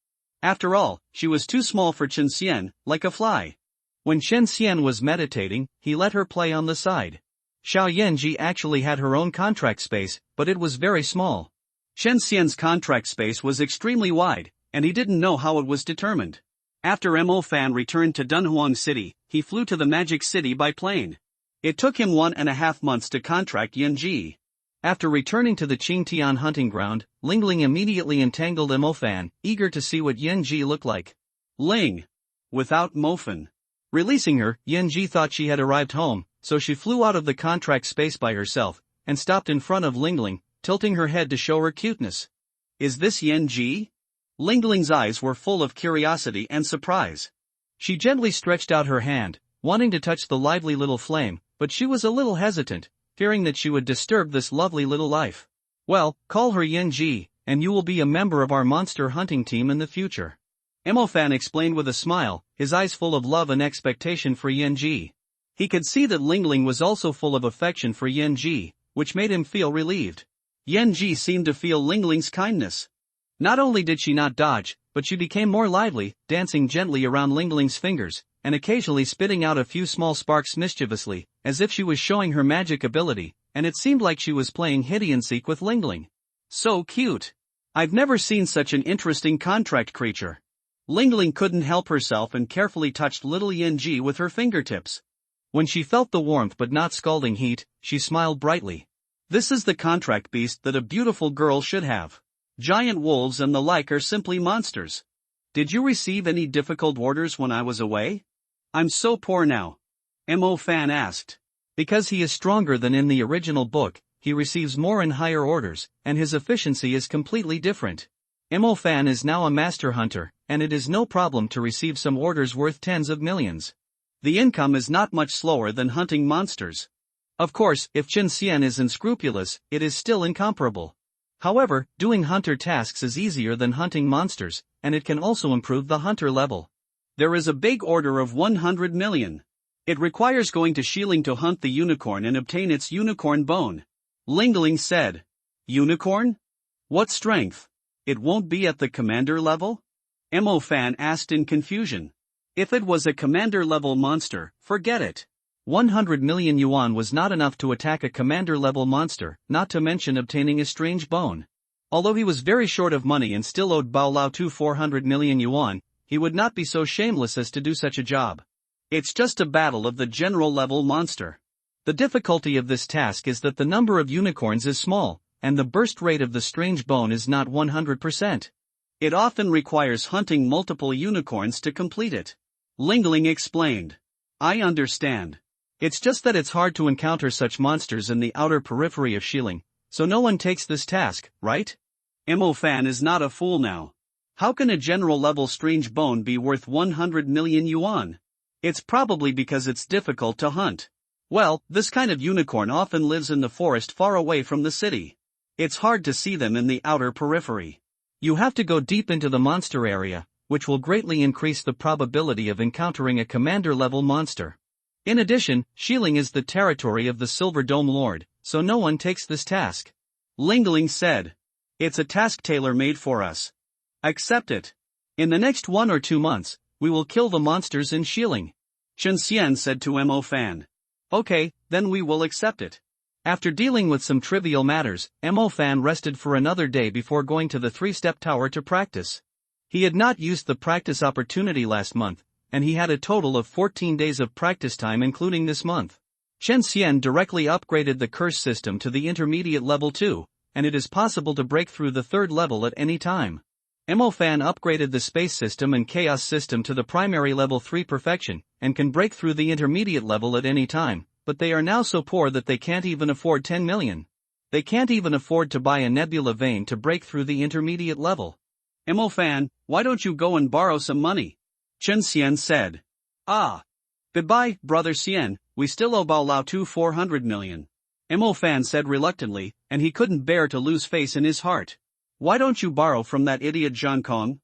After all, she was too small for Chen Xian, like a fly. When Chen Xian was meditating, he let her play on the side. Xiao Yanji actually had her own contract space, but it was very small. Chen Xian's contract space was extremely wide, and he didn't know how it was determined. After Mo Fan returned to Dunhuang City, he flew to the Magic City by plane. It took him 1.5 months to contract Yanji. After returning to the Qingtian hunting ground, Lingling immediately entangled Mo Fan, eager to see what Yanji looked like. Ling! Without Mo Fan. Releasing her, Yanji thought she had arrived home, so she flew out of the contract space by herself, and stopped in front of Lingling, tilting her head to show her cuteness. Is this Yanji? Lingling's eyes were full of curiosity and surprise. She gently stretched out her hand, wanting to touch the lively little flame, but she was a little hesitant, fearing that she would disturb this lovely little life. Well, call her Yanji, and you will be a member of our monster hunting team in the future. Mo Fan explained with a smile, his eyes full of love and expectation for Yanji. He could see that Lingling was also full of affection for Yanji, which made him feel relieved. Yanji seemed to feel Lingling's kindness. Not only did she not dodge, but she became more lively, dancing gently around Lingling's fingers, and occasionally spitting out a few small sparks mischievously, as if she was showing her magic ability, and it seemed like she was playing hide and seek with Lingling. So cute! I've never seen such an interesting contract creature. Lingling couldn't help herself and carefully touched little Yanji with her fingertips. When she felt the warmth but not scalding heat, she smiled brightly. This is the contract beast that a beautiful girl should have. Giant wolves and the like are simply monsters. Did you receive any difficult orders when I was away? I'm so poor now. Mo Fan asked. Because he is stronger than in the original book, he receives more and higher orders, and his efficiency is completely different. Mo Fan is now a master hunter, and it is no problem to receive some orders worth tens of millions. The income is not much slower than hunting monsters. Of course, if Chen Xian is unscrupulous, it is still incomparable. However, doing hunter tasks is easier than hunting monsters, and it can also improve the hunter level. There is a big order of 100 million. It requires going to Xiling to hunt the unicorn and obtain its unicorn bone. Lingling said. Unicorn? What strength? It won't be at the commander level? Mo Fan asked in confusion. If it was a commander level monster, forget it. 100 million yuan was not enough to attack a commander level monster, not to mention obtaining a strange bone. Although he was very short of money and still owed Bao Lao Tu 400 million yuan, he would not be so shameless as to do such a job. It's just a battle of the general level monster. The difficulty of this task is that the number of unicorns is small, and the burst rate of the strange bone is not 100%. It often requires hunting multiple unicorns to complete it. Lingling explained. I understand. It's just that it's hard to encounter such monsters in the outer periphery of Xiling, so no one takes this task, right? Mo Fan is not a fool now. How can a general level strange bone be worth 100 million yuan? It's probably because it's difficult to hunt. Well, this kind of unicorn often lives in the forest far away from the city. It's hard to see them in the outer periphery. You have to go deep into the monster area, which will greatly increase the probability of encountering a commander-level monster. In addition, Xiling is the territory of the Silver Dome Lord, so no one takes this task. Lingling said. It's a task tailor-made for us. Accept it. In the next 1 or 2 months, we will kill the monsters in Xiling. Chen Xian said to Mo Fan. Okay, then we will accept it. After dealing with some trivial matters, Mo Fan rested for another day before going to the 3-step tower to practice. He had not used the practice opportunity last month, and he had a total of 14 days of practice time including this month. Chen Xian directly upgraded the curse system to the intermediate level 2, and it is possible to break through the 3rd level at any time. Mo Fan upgraded the space system and chaos system to the primary level 3 perfection, and can break through the intermediate level at any time, but they are now so poor that they can't even afford 10 million. They can't even afford to buy a nebula vein to break through the intermediate level. Mo Fan, why don't you go and borrow some money? Chen Xian said. Ah. Goodbye, brother Xian, we still owe Bao Lao Tu 400 million. Mo Fan said reluctantly, and he couldn't bear to lose face in his heart. Why don't you borrow from that idiot Zhang Kong?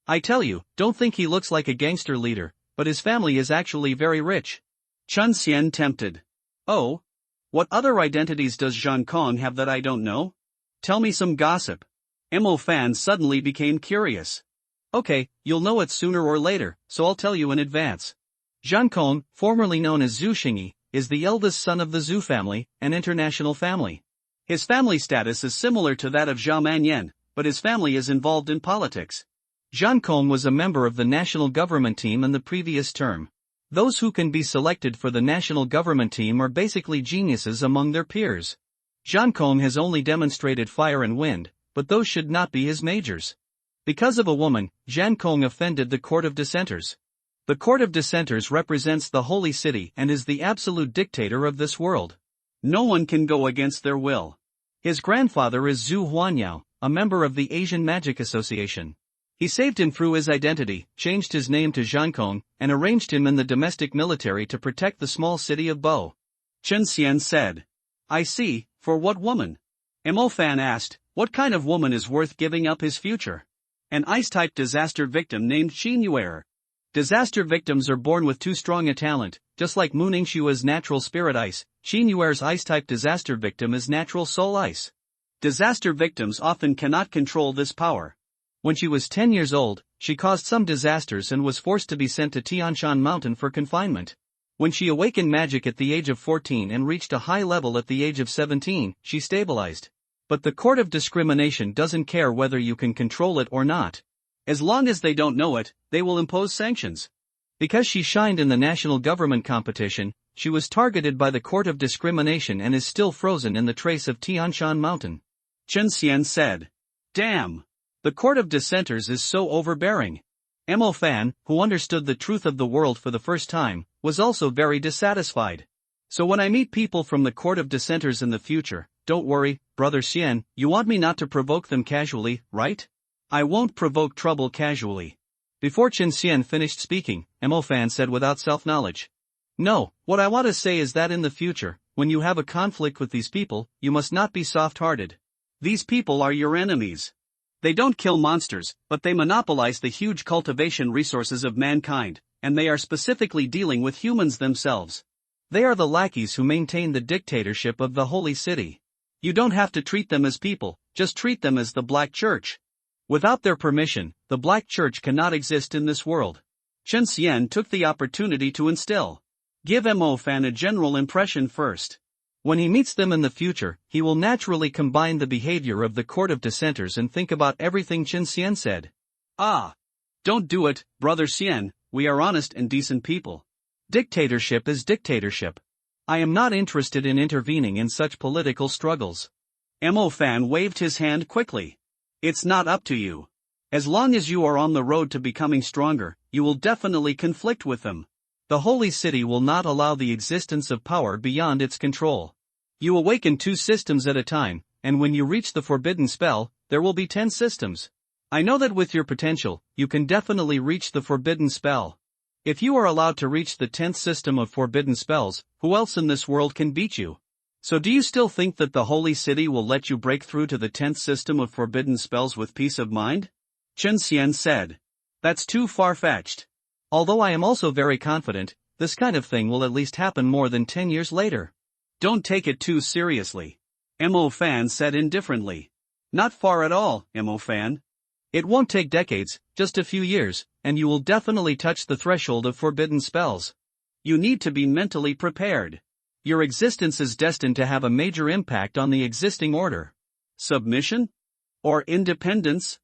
I tell you, don't think he looks like a gangster leader, but his family is actually very rich. Chen Xian tempted. Oh? What other identities does Zhang Kong have that I don't know? Tell me some gossip. Mo Fan suddenly became curious. Okay, you'll know it sooner or later, so I'll tell you in advance. Zhang Kong, formerly known as Zhu Xingyi, is the eldest son of the Zhu family, an international family. His family status is similar to that of Zhao Manyan, but his family is involved in politics. Zhang Kong was a member of the national government team in the previous term. Those who can be selected for the national government team are basically geniuses among their peers. Zhang Kong has only demonstrated fire and wind, but those should not be his majors. Because of a woman, Zhang Kong offended the Court of Dissenters. The Court of Dissenters represents the Holy City and is the absolute dictator of this world. No one can go against their will. His grandfather is Zhu Huanyao, a member of the Asian Magic Association. He saved him through his identity, changed his name to Zhang Kong, and arranged him in the domestic military to protect the small city of Bo. Chen Xian said. I see, for what woman? Mo Fan asked, what kind of woman is worth giving up his future? An ice-type disaster victim named Xin Yuer. Disaster victims are born with too strong a talent, just like Moon Xingshua's natural spirit ice. Xin Yuer's ice-type disaster victim is natural soul ice. Disaster victims often cannot control this power. When she was 10 years old, she caused some disasters and was forced to be sent to Tianshan Mountain for confinement. When she awakened magic at the age of 14 and reached a high level at the age of 17, she stabilized. But the Court of Discrimination doesn't care whether you can control it or not. As long as they don't know it, they will impose sanctions. Because she shined in the national government competition, she was targeted by the Court of Discrimination and is still frozen in the trace of Tianshan Mountain. Chen Xian said. Damn! The Court of Dissenters is so overbearing. Mo Fan, who understood the truth of the world for the first time, was also very dissatisfied. So when I meet people from the Court of Dissenters in the future, Don't worry, Brother Xian, you want me not to provoke them casually, right? I won't provoke trouble casually. Before Chen Xian finished speaking, Mo Fan said without self-knowledge. No, what I want to say is that in the future, when you have a conflict with these people, you must not be soft-hearted. These people are your enemies. They don't kill monsters, but they monopolize the huge cultivation resources of mankind, and they are specifically dealing with humans themselves. They are the lackeys who maintain the dictatorship of the holy city. You don't have to treat them as people, just treat them as the Black Church. Without their permission, the Black Church cannot exist in this world. Chen Xian took the opportunity to instill. Give Mo Fan a general impression first. When he meets them in the future, he will naturally combine the behavior of the court of dissenters and think about everything Chen Xian said. Ah! Don't do it, Brother Xian, we are honest and decent people. Dictatorship is dictatorship. I am not interested in intervening in such political struggles. Mo Fan waved his hand quickly. It's not up to you. As long as you are on the road to becoming stronger, you will definitely conflict with them. The holy city will not allow the existence of power beyond its control. You awaken 2 systems at a time, and when you reach the forbidden spell, there will be 10 systems. I know that with your potential, you can definitely reach the forbidden spell. If you are allowed to reach the 10th system of forbidden spells, who else in this world can beat you? So do you still think that the holy city will let you break through to the 10th system of forbidden spells with peace of mind? Chen Xian said. That's too far-fetched. Although I am also very confident, this kind of thing will at least happen more than 10 years later. Don't take it too seriously. Mo Fan said indifferently. Not far at all, Mo Fan. It won't take decades, just a few years, and you will definitely touch the threshold of forbidden spells. You need to be mentally prepared. Your existence is destined to have a major impact on the existing order. Submission? Or independence?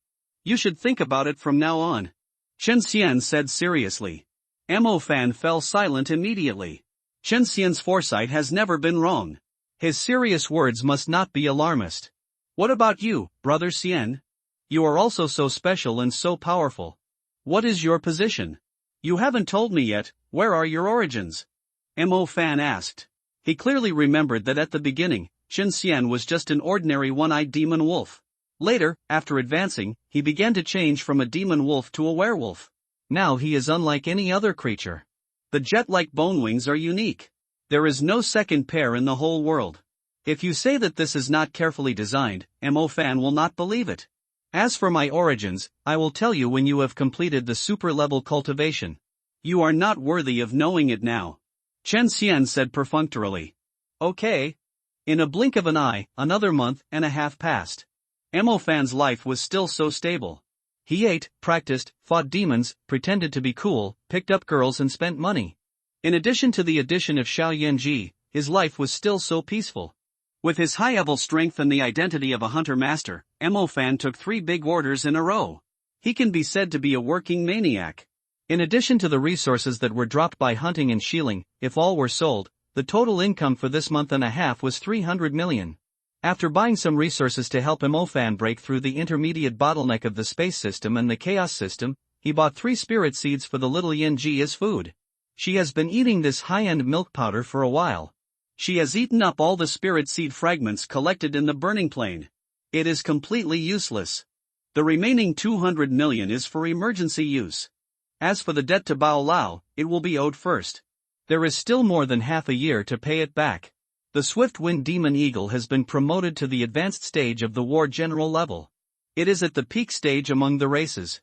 You should think about it from now on. Chen Xian said seriously. Mo Fan fell silent immediately. Chen Xian's foresight has never been wrong. His serious words must not be alarmist. What about you, Brother Xian? You are also so special and so powerful. What is your position? You haven't told me yet, where are your origins? Mo Fan asked. He clearly remembered that at the beginning, Chen Xian was just an ordinary one-eyed demon wolf. Later, after advancing, he began to change from a demon wolf to a werewolf. Now he is unlike any other creature. The jet-like bone wings are unique. There is no second pair in the whole world. If you say that this is not carefully designed, Mo Fan will not believe it. As for my origins, I will tell you when you have completed the super-level cultivation. You are not worthy of knowing it now. Chen Xian said perfunctorily. Okay. In a blink of an eye, another month and a half passed. Mo Fan's life was still so stable. He ate, practiced, fought demons, pretended to be cool, picked up girls and spent money. In addition to the addition of Xiao Yanji, his life was still so peaceful. With his high-level strength and the identity of a hunter master, Mo Fan took 3 big orders in a row. He can be said to be a working maniac. In addition to the resources that were dropped by hunting and shieling, if all were sold, the total income for this month and a half was 300 million. After buying some resources to help Mo Fan break through the intermediate bottleneck of the space system and the chaos system, he bought 3 spirit seeds for the little Yanji as food. She has been eating this high-end milk powder for a while. She has eaten up all the spirit seed fragments collected in the burning plane. It is completely useless. The remaining 200 million is for emergency use. As for the debt to Bao Lao, it will be owed first. There is still more than half a year to pay it back. The Swift-Wind Demon Eagle has been promoted to the advanced stage of the War General level. It is at the peak stage among the races.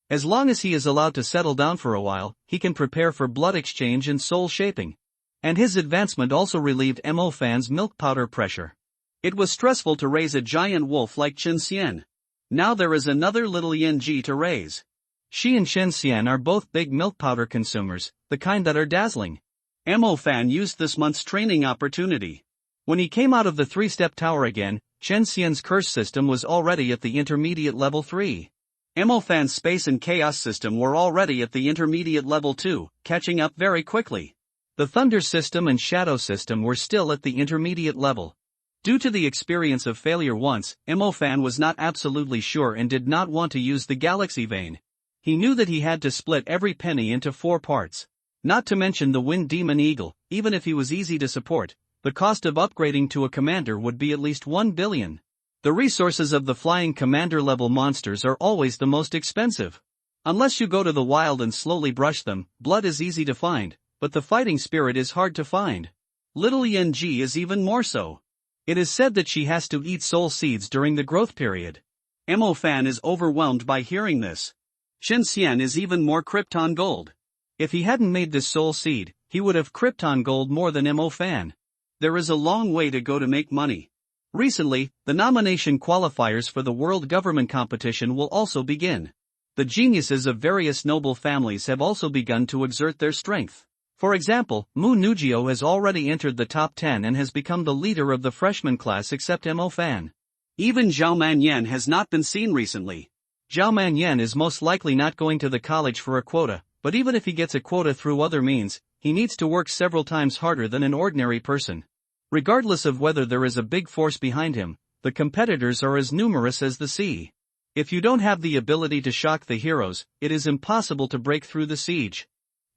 As long as he is allowed to settle down for a while, he can prepare for blood exchange and soul shaping. And his advancement also relieved Mo Fan's milk powder pressure. It was stressful to raise a giant wolf like Chen Xian. Now there is another little Yanji to raise. She and Chen Xian are both big milk powder consumers, the kind that are dazzling. Mo Fan used this month's training opportunity. When he came out of the 3-step tower again, Chen Xian's curse system was already at the intermediate level 3. Mo Fan's space and chaos system were already at the intermediate level 2, catching up very quickly. The thunder system and shadow system were still at the intermediate level. Due to the experience of failure once, Mo Fan was not absolutely sure and did not want to use the galaxy vein. He knew that he had to split every penny into 4 parts. Not to mention the Wind Demon Eagle, even if he was easy to support, The cost of upgrading to a commander would be at least 1 billion. The resources of the flying commander-level monsters are always the most expensive. Unless you go to the wild and slowly brush them, blood is easy to find, but the fighting spirit is hard to find. Little Yen Ji is even more so. It is said that she has to eat soul seeds during the growth period. Mo Fan is overwhelmed by hearing this. Shen Xian is even more Krypton Gold. If he hadn't made this soul seed, he would have Krypton Gold more than Mo Fan. There is a long way to go to make money. Recently, the nomination qualifiers for the World Government Competition will also begin. The geniuses of various noble families have also begun to exert their strength. For example, Mu Nugio has already entered the top 10 and has become the leader of the freshman class except Mo Fan. Even Zhao Manyan has not been seen recently. Zhao Manyan is most likely not going to the college for a quota, but even if he gets a quota through other means, he needs to work several times harder than an ordinary person. Regardless of whether there is a big force behind him, the competitors are as numerous as the sea. If you don't have the ability to shock the heroes, it is impossible to break through the siege.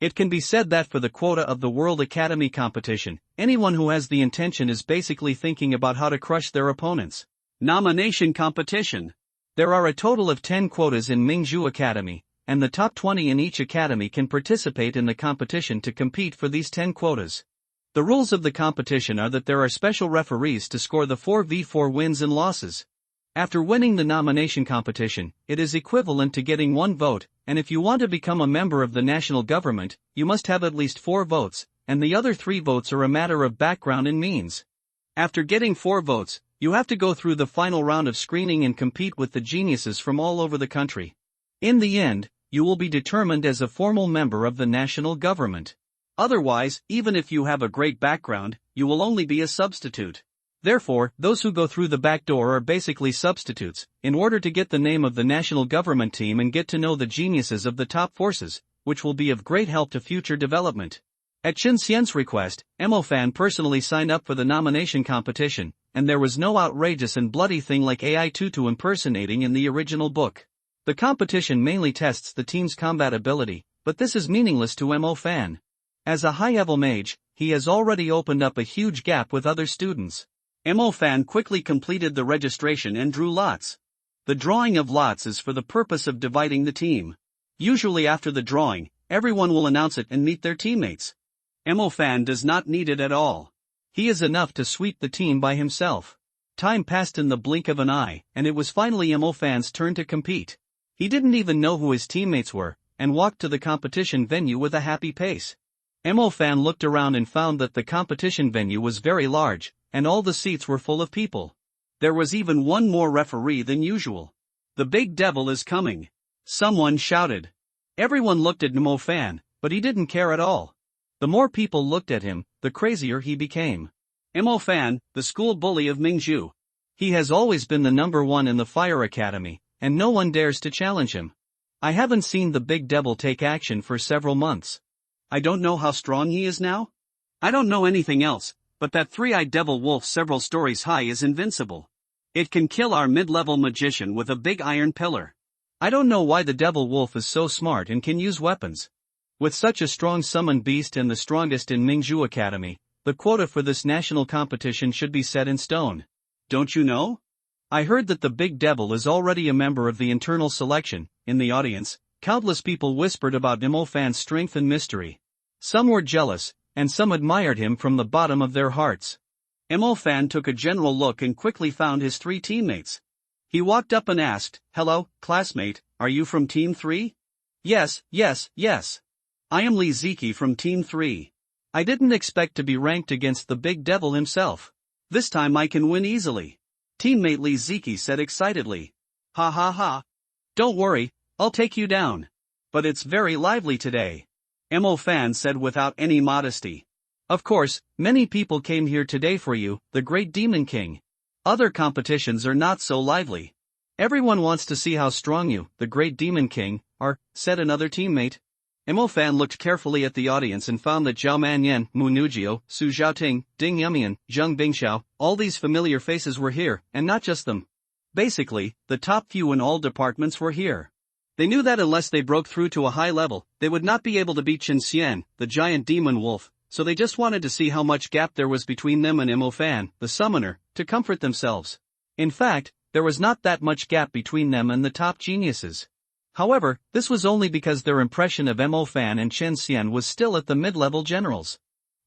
It can be said that for the quota of the World Academy competition, anyone who has the intention is basically thinking about how to crush their opponents. Nomination competition. There are a total of 10 quotas in Mingzhu Academy, and the top 20 in each academy can participate in the competition to compete for these 10 quotas. The rules of the competition are that there are special referees to score the 4v4 wins and losses. After winning the nomination competition, it is equivalent to getting 1 vote, and if you want to become a member of the national government, you must have at least 4 votes, and the other 3 votes are a matter of background and means. After getting 4 votes, you have to go through the final round of screening and compete with the geniuses from all over the country. In the end, you will be determined as a formal member of the national government. Otherwise, even if you have a great background, you will only be a substitute. Therefore, those who go through the back door are basically substitutes, in order to get the name of the national government team and get to know the geniuses of the top forces, which will be of great help to future development. At Chen Xian's request, Mo Fan personally signed up for the nomination competition, and there was no outrageous and bloody thing like AI Tutu impersonating in the original book. The competition mainly tests the team's combat ability, but this is meaningless to Mo Fan. As a high-level mage, he has already opened up a huge gap with other students. Mo Fan quickly completed the registration and drew lots. The drawing of lots is for the purpose of dividing the team. Usually after the drawing, everyone will announce it and meet their teammates. Mo Fan does not need it at all. He is enough to sweep the team by himself. Time passed in the blink of an eye, and it was finally Mo Fan's turn to compete. He didn't even know who his teammates were, and walked to the competition venue with a happy pace. Mo Fan looked around and found that the competition venue was very large, and all the seats were full of people. There was even one more referee than usual. The big devil is coming. Someone shouted. Everyone looked at Mo Fan, but he didn't care at all. The more people looked at him, the crazier he became. Mo Fan, the school bully of Mingzhu. He has always been the number 1 in the Fire Academy, and no one dares to challenge him. I haven't seen the big devil take action for several months. I don't know how strong he is now. I don't know anything else, but that 3-eyed devil wolf several stories high is invincible. It can kill our mid-level magician with a big iron pillar. I don't know why the devil wolf is so smart and can use weapons. With such a strong summoned beast and the strongest in Mingzhu Academy, the quota for this national competition should be set in stone. Don't you know? I heard that the big devil is already a member of the internal selection. In the audience, countless people whispered about Mo Fan's strength and mystery. Some were jealous, and some admired him from the bottom of their hearts. Mo Fan took a general look and quickly found his 3 teammates. He walked up and asked, "Hello, classmate, are you from Team 3? Yes. I am Li Ziki from Team 3. I didn't expect to be ranked against the big devil himself. This time I can win easily." Teammate Li Ziki said excitedly. Ha ha ha. Don't worry, I'll take you down. But it's very lively today. Mo Fan said without any modesty. Of course, many people came here today for you, the great Demon King. Other competitions are not so lively. Everyone wants to see how strong you, the great Demon King, are, said another teammate. Mo Fan looked carefully at the audience and found that Zhao Manyan, Mu Nugio, Su Zhaoting, Ding Yumian, Zheng Bingxiao, all these familiar faces were here, and not just them. Basically, the top few in all departments were here. They knew that unless they broke through to a high level, they would not be able to beat Chen Xian, the giant demon wolf, so they just wanted to see how much gap there was between them and Mo Fan, the summoner, to comfort themselves. In fact, there was not that much gap between them and the top geniuses. However, this was only because their impression of Mo Fan and Chen Xian was still at the mid-level generals.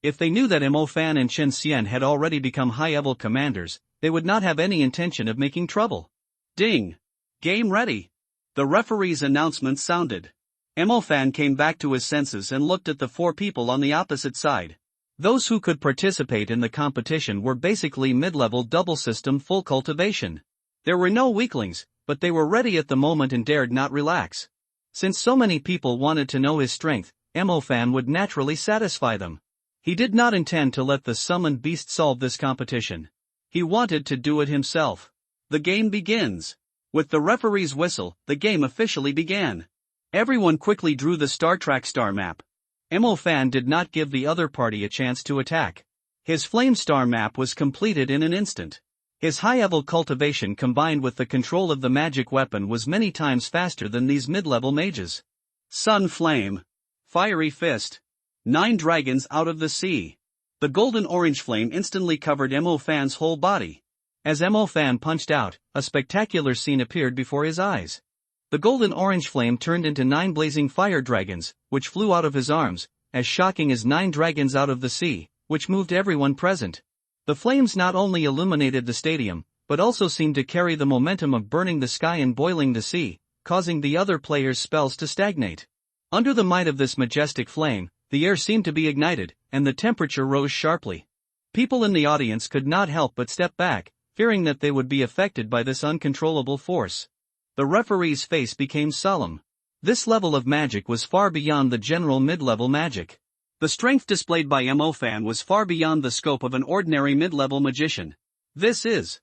If they knew that Mo Fan and Chen Xian had already become high-level commanders, they would not have any intention of making trouble. Ding! Game ready! The referee's announcement sounded. Mo Fan came back to his senses and looked at the four people on the opposite side. Those who could participate in the competition were basically mid-level double-system full cultivation. There were no weaklings, but they were ready at the moment and dared not relax. Since so many people wanted to know his strength, Mo Fan would naturally satisfy them. He did not intend to let the summoned beast solve this competition. He wanted to do it himself. The game begins. With the referee's whistle, the game officially began. Everyone quickly drew the Star Trek star map. Mo Fan did not give the other party a chance to attack. His flame star map was completed in an instant. His high-level cultivation combined with the control of the magic weapon was many times faster than these mid-level mages. Sun Flame. Fiery Fist. 9 dragons out of the sea. The golden-orange flame instantly covered Mo Fan's whole body. As Mo Fan punched out, a spectacular scene appeared before his eyes. The golden-orange flame turned into 9 blazing fire dragons, which flew out of his arms, as shocking as 9 dragons out of the sea, which moved everyone present. The flames not only illuminated the stadium, but also seemed to carry the momentum of burning the sky and boiling the sea, causing the other players' spells to stagnate. Under the might of this majestic flame, the air seemed to be ignited, and the temperature rose sharply. People in the audience could not help but step back, fearing that they would be affected by this uncontrollable force. The referee's face became solemn. This level of magic was far beyond the general mid-level magic. The strength displayed by Mo Fan was far beyond the scope of an ordinary mid-level magician. This is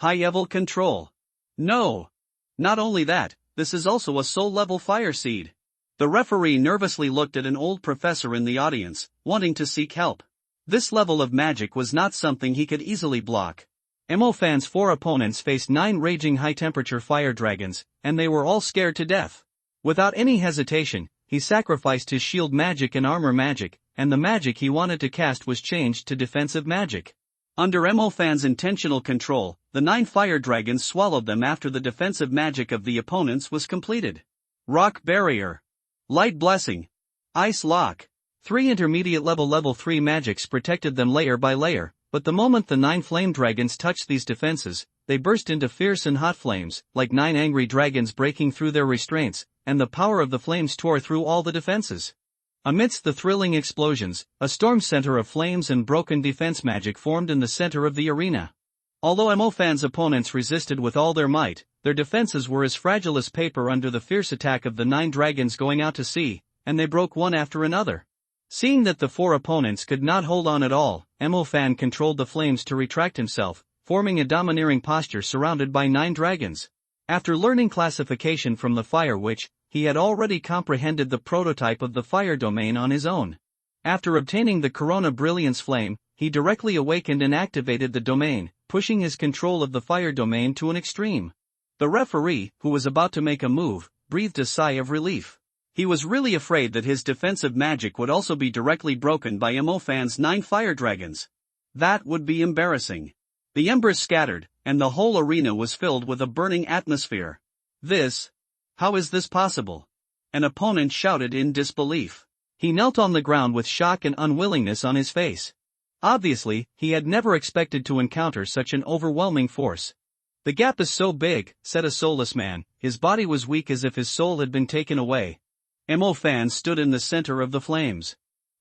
high-level control. No! Not only that, this is also a soul-level fire seed. The referee nervously looked at an old professor in the audience, wanting to seek help. This level of magic was not something he could easily block. Mo Fan's 4 opponents faced 9 raging high-temperature fire dragons, and they were all scared to death. Without any hesitation, he sacrificed his shield magic and armor magic, and the magic he wanted to cast was changed to defensive magic. Under Mo Fan's intentional control, the 9 fire dragons swallowed them after the defensive magic of the opponents was completed. Rock Barrier. Light Blessing. Ice Lock. 3 intermediate level 3 magics protected them layer by layer, but the moment the 9 flame dragons touched these defenses, they burst into fierce and hot flames, like 9 angry dragons breaking through their restraints, and the power of the flames tore through all the defenses. Amidst the thrilling explosions, a storm center of flames and broken defense magic formed in the center of the arena. Although Mo Fan's opponents resisted with all their might, their defenses were as fragile as paper under the fierce attack of the 9 dragons going out to sea, and they broke one after another. Seeing that the 4 opponents could not hold on at all, Mo Fan controlled the flames to retract himself, forming a domineering posture surrounded by 9 dragons. After learning classification from the Fire Witch, he had already comprehended the prototype of the fire domain on his own. After obtaining the Corona Brilliance Flame, he directly awakened and activated the domain, pushing his control of the fire domain to an extreme. The referee, who was about to make a move, breathed a sigh of relief. He was really afraid that his defensive magic would also be directly broken by Mo Fan's 9 fire dragons. That would be embarrassing. The embers scattered, and the whole arena was filled with a burning atmosphere. How is this possible? An opponent shouted in disbelief. He knelt on the ground with shock and unwillingness on his face. Obviously, he had never expected to encounter such an overwhelming force. The gap is so big, said a soulless man. His body was weak as if his soul had been taken away. Mo Fan stood in the center of the flames.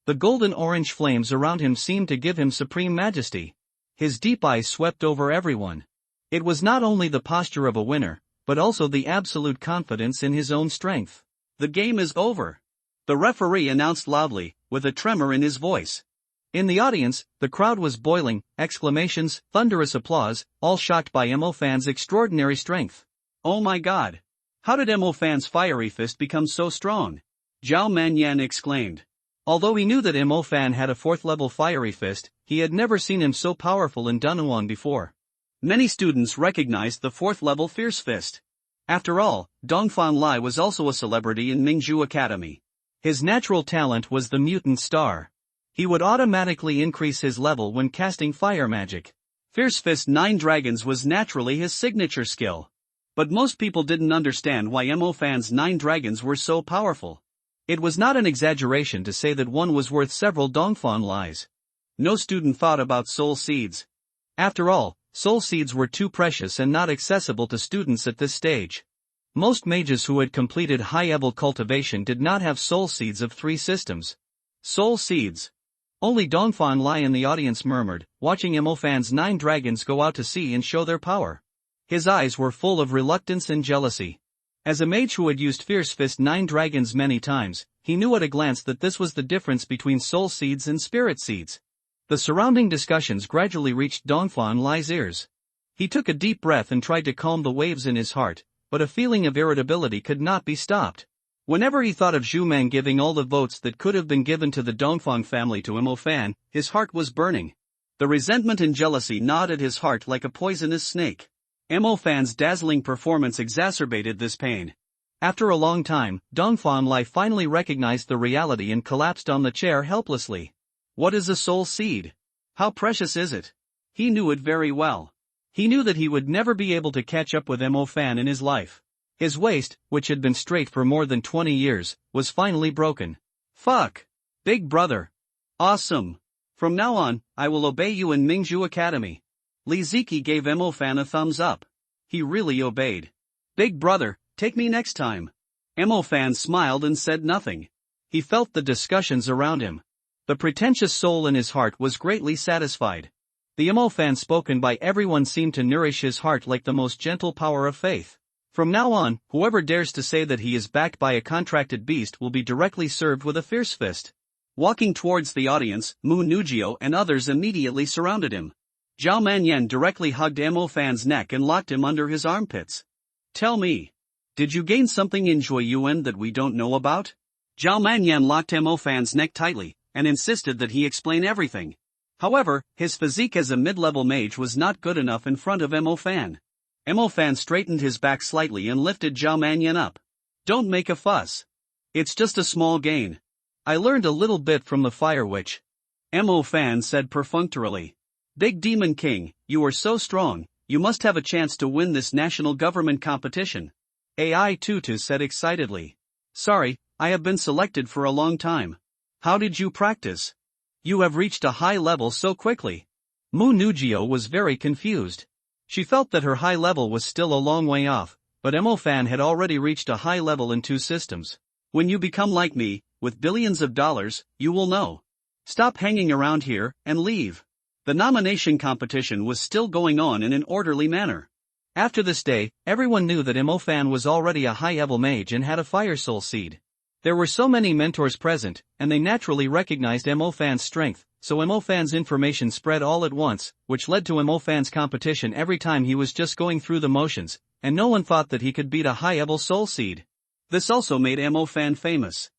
The golden-orange flames around him seemed to give him supreme majesty. His deep eyes swept over everyone. It was not only the posture of a winner, but also the absolute confidence in his own strength. The game is over. The referee announced loudly, with a tremor in his voice. In the audience, the crowd was boiling, exclamations, thunderous applause, all shocked by Mo Fan's extraordinary strength. Oh my god! How did Mo Fan's fiery fist become so strong? Zhao Manyan exclaimed. Although he knew that Mo Fan had a 4th-level fiery fist, he had never seen him so powerful in Dunhuang before. Many students recognized the 4th-level fierce fist. After all, Dongfan Lai was also a celebrity in Mingzhu Academy. His natural talent was the mutant star. He would automatically increase his level when casting fire magic. Fierce Fist 9 Dragons was naturally his signature skill. But most people didn't understand why Mo-Fan's 9 dragons were so powerful. It was not an exaggeration to say that one was worth several Dongfang lies. No student thought about soul seeds. After all, soul seeds were too precious and not accessible to students at this stage. Most mages who had completed high-level cultivation did not have soul seeds of 3 systems. Soul seeds. Only Dongfang Lai in the audience murmured, watching Mo-Fan's 9 dragons go out to sea and show their power. His eyes were full of reluctance and jealousy. As a mage who had used Fierce Fist 9 dragons many times, he knew at a glance that this was the difference between soul seeds and spirit seeds. The surrounding discussions gradually reached Dongfang Lai's ears. He took a deep breath and tried to calm the waves in his heart, but a feeling of irritability could not be stopped. Whenever he thought of Zhu Meng giving all the votes that could have been given to the Dongfang family to Mo-Fan, his heart was burning. The resentment and jealousy gnawed at his heart like a poisonous snake. Mo-Fan's dazzling performance exacerbated this pain. After a long time, Dongfang Lai finally recognized the reality and collapsed on the chair helplessly. What is a soul seed? How precious is it? He knew it very well. He knew that he would never be able to catch up with Mo-Fan in his life. His waist, which had been straight for more than 20 years, was finally broken. Fuck! Big brother! Awesome! From now on, I will obey you in Mingzhu Academy. Li Ziki gave Mo-Fan a thumbs up. He really obeyed. Big brother, take me next time. Mo-Fan smiled and said nothing. He felt the discussions around him. The pretentious soul in his heart was greatly satisfied. The Mo-Fan spoken by everyone seemed to nourish his heart like the most gentle power of faith. From now on, whoever dares to say that he is backed by a contracted beast will be directly served with a fierce fist. Walking towards the audience, Mu Nugio and others immediately surrounded him. Zhao Manyan directly hugged Mo-Fan's neck and locked him under his armpits. Tell me, did you gain something in Jueyuan that we don't know about? Zhao Manyan locked Mo-Fan's neck tightly, and insisted that he explain everything. However, his physique as a mid-level mage was not good enough in front of Mo-Fan. Mo-Fan straightened his back slightly and lifted Zhao Manyan up. Don't make a fuss. It's just a small gain. I learned a little bit from the Fire Witch. Mo-Fan said perfunctorily. Big Demon King, you are so strong, you must have a chance to win this national government competition. AI Tutu said excitedly. Sorry, I have been selected for a long time. How did you practice? You have reached a high level so quickly. Mu Nugio was very confused. She felt that her high level was still a long way off, but Mo-Fan had already reached a high level in 2 systems. When you become like me, with billions of dollars, you will know. Stop hanging around here, and leave. The nomination competition was still going on in an orderly manner. After this day, everyone knew that Mo-Fan was already a high-level mage and had a fire soul seed. There were so many mentors present, and they naturally recognized Mo-Fan's strength, so Mo-Fan's information spread all at once, which led to Mo-Fan's competition every time he was just going through the motions, and no one thought that he could beat a high-level soul seed. This also made Mo-Fan famous.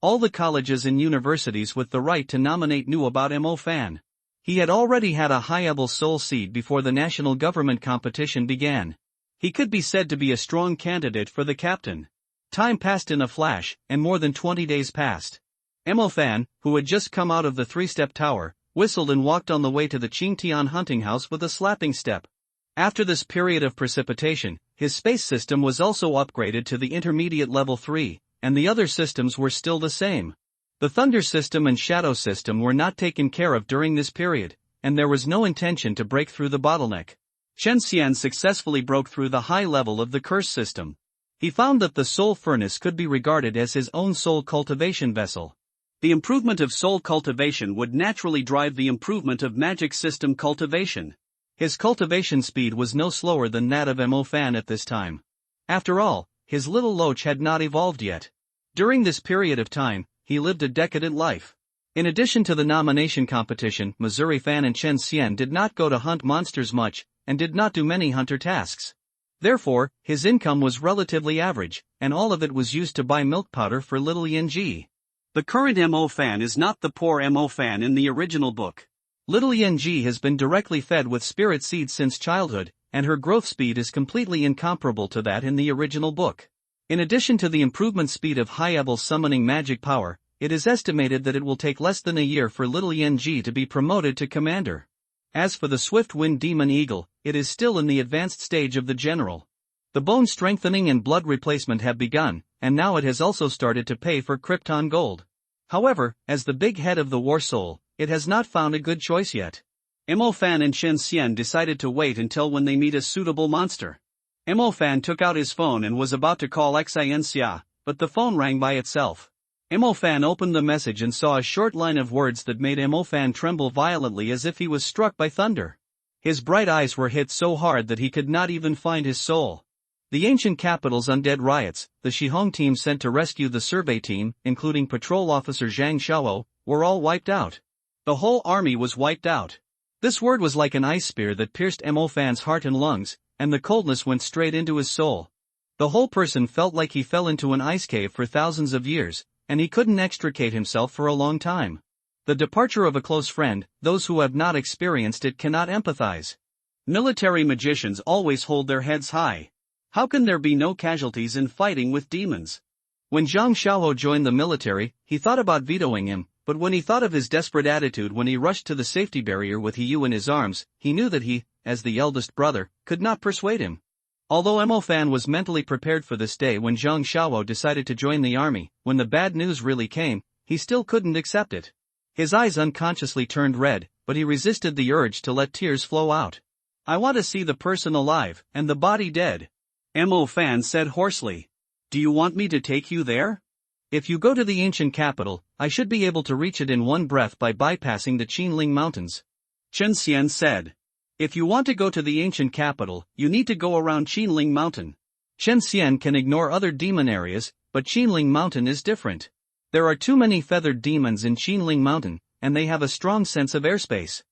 All the colleges and universities with the right to nominate knew about Mo-Fan. He had already had a high-level soul seed before the national government competition began. He could be said to be a strong candidate for the captain. Time passed in a flash, and more than 20 days passed. Mo-Fan, who had just come out of the 3-step tower, whistled and walked on the way to the Qingtian hunting house with a slapping step. After this period of precipitation, his space system was also upgraded to the intermediate level 3, and the other systems were still the same. The Thunder system and Shadow system were not taken care of during this period, and there was no intention to break through the bottleneck. Chen Xian successfully broke through the high level of the Curse system. He found that the Soul Furnace could be regarded as his own soul cultivation vessel. The improvement of soul cultivation would naturally drive the improvement of magic system cultivation. His cultivation speed was no slower than that of Mo-Fan at this time. After all, his little loach had not evolved yet. During this period of time, he lived a decadent life. In addition to the nomination competition, Missouri Fan and Chen Xian did not go to hunt monsters much, and did not do many hunter tasks. Therefore, his income was relatively average, and all of it was used to buy milk powder for little Yen-Ji. The current Mo-Fan is not the poor Mo-Fan in the original book. Little Yen-Ji has been directly fed with spirit seeds since childhood, and her growth speed is completely incomparable to that in the original book. In addition to the improvement speed of high-level summoning magic power, it is estimated that it will take less than a year for little Yen Ji to be promoted to commander. As for the swift-wind demon eagle, it is still in the advanced stage of the general. The bone strengthening and blood replacement have begun, and now it has also started to pay for Krypton gold. However, as the big head of the war soul, it has not found a good choice yet. Mo Fan and Chen Xian decided to wait until when they meet a suitable monster. Mo Fan took out his phone and was about to call Xin Xia, but the phone rang by itself. Mo Fan opened the message and saw a short line of words that made Mo Fan tremble violently as if he was struck by thunder. His bright eyes were hit so hard that he could not even find his soul. The ancient capital's undead riots, the Shihong team sent to rescue the survey team, including patrol officer Zhang Xiao, were all wiped out. The whole army was wiped out. This word was like an ice spear that pierced Mo Fan's heart and lungs, and the coldness went straight into his soul. The whole person felt like he fell into an ice cave for thousands of years, and he couldn't extricate himself for a long time. The departure of a close friend, those who have not experienced it cannot empathize. Military magicians always hold their heads high. How can there be no casualties in fighting with demons? When Zhang Xiao joined the military, he thought about vetoing him, but when he thought of his desperate attitude when he rushed to the safety barrier with Hiyu in his arms, he knew that he, as the eldest brother, could not persuade him. Although Mo Fan was mentally prepared for this day when Zhang Xiao decided to join the army, when the bad news really came, he still couldn't accept it. His eyes unconsciously turned red, but he resisted the urge to let tears flow out. I want to see the person alive, and the body dead. Mo Fan said hoarsely. Do you want me to take you there? If you go to the ancient capital, I should be able to reach it in one breath by bypassing the Qinling Mountains. Chen Xian said. If you want to go to the ancient capital, you need to go around Qinling Mountain. Chen Xian can ignore other demon areas, but Qinling Mountain is different. There are too many feathered demons in Qinling Mountain, and they have a strong sense of airspace.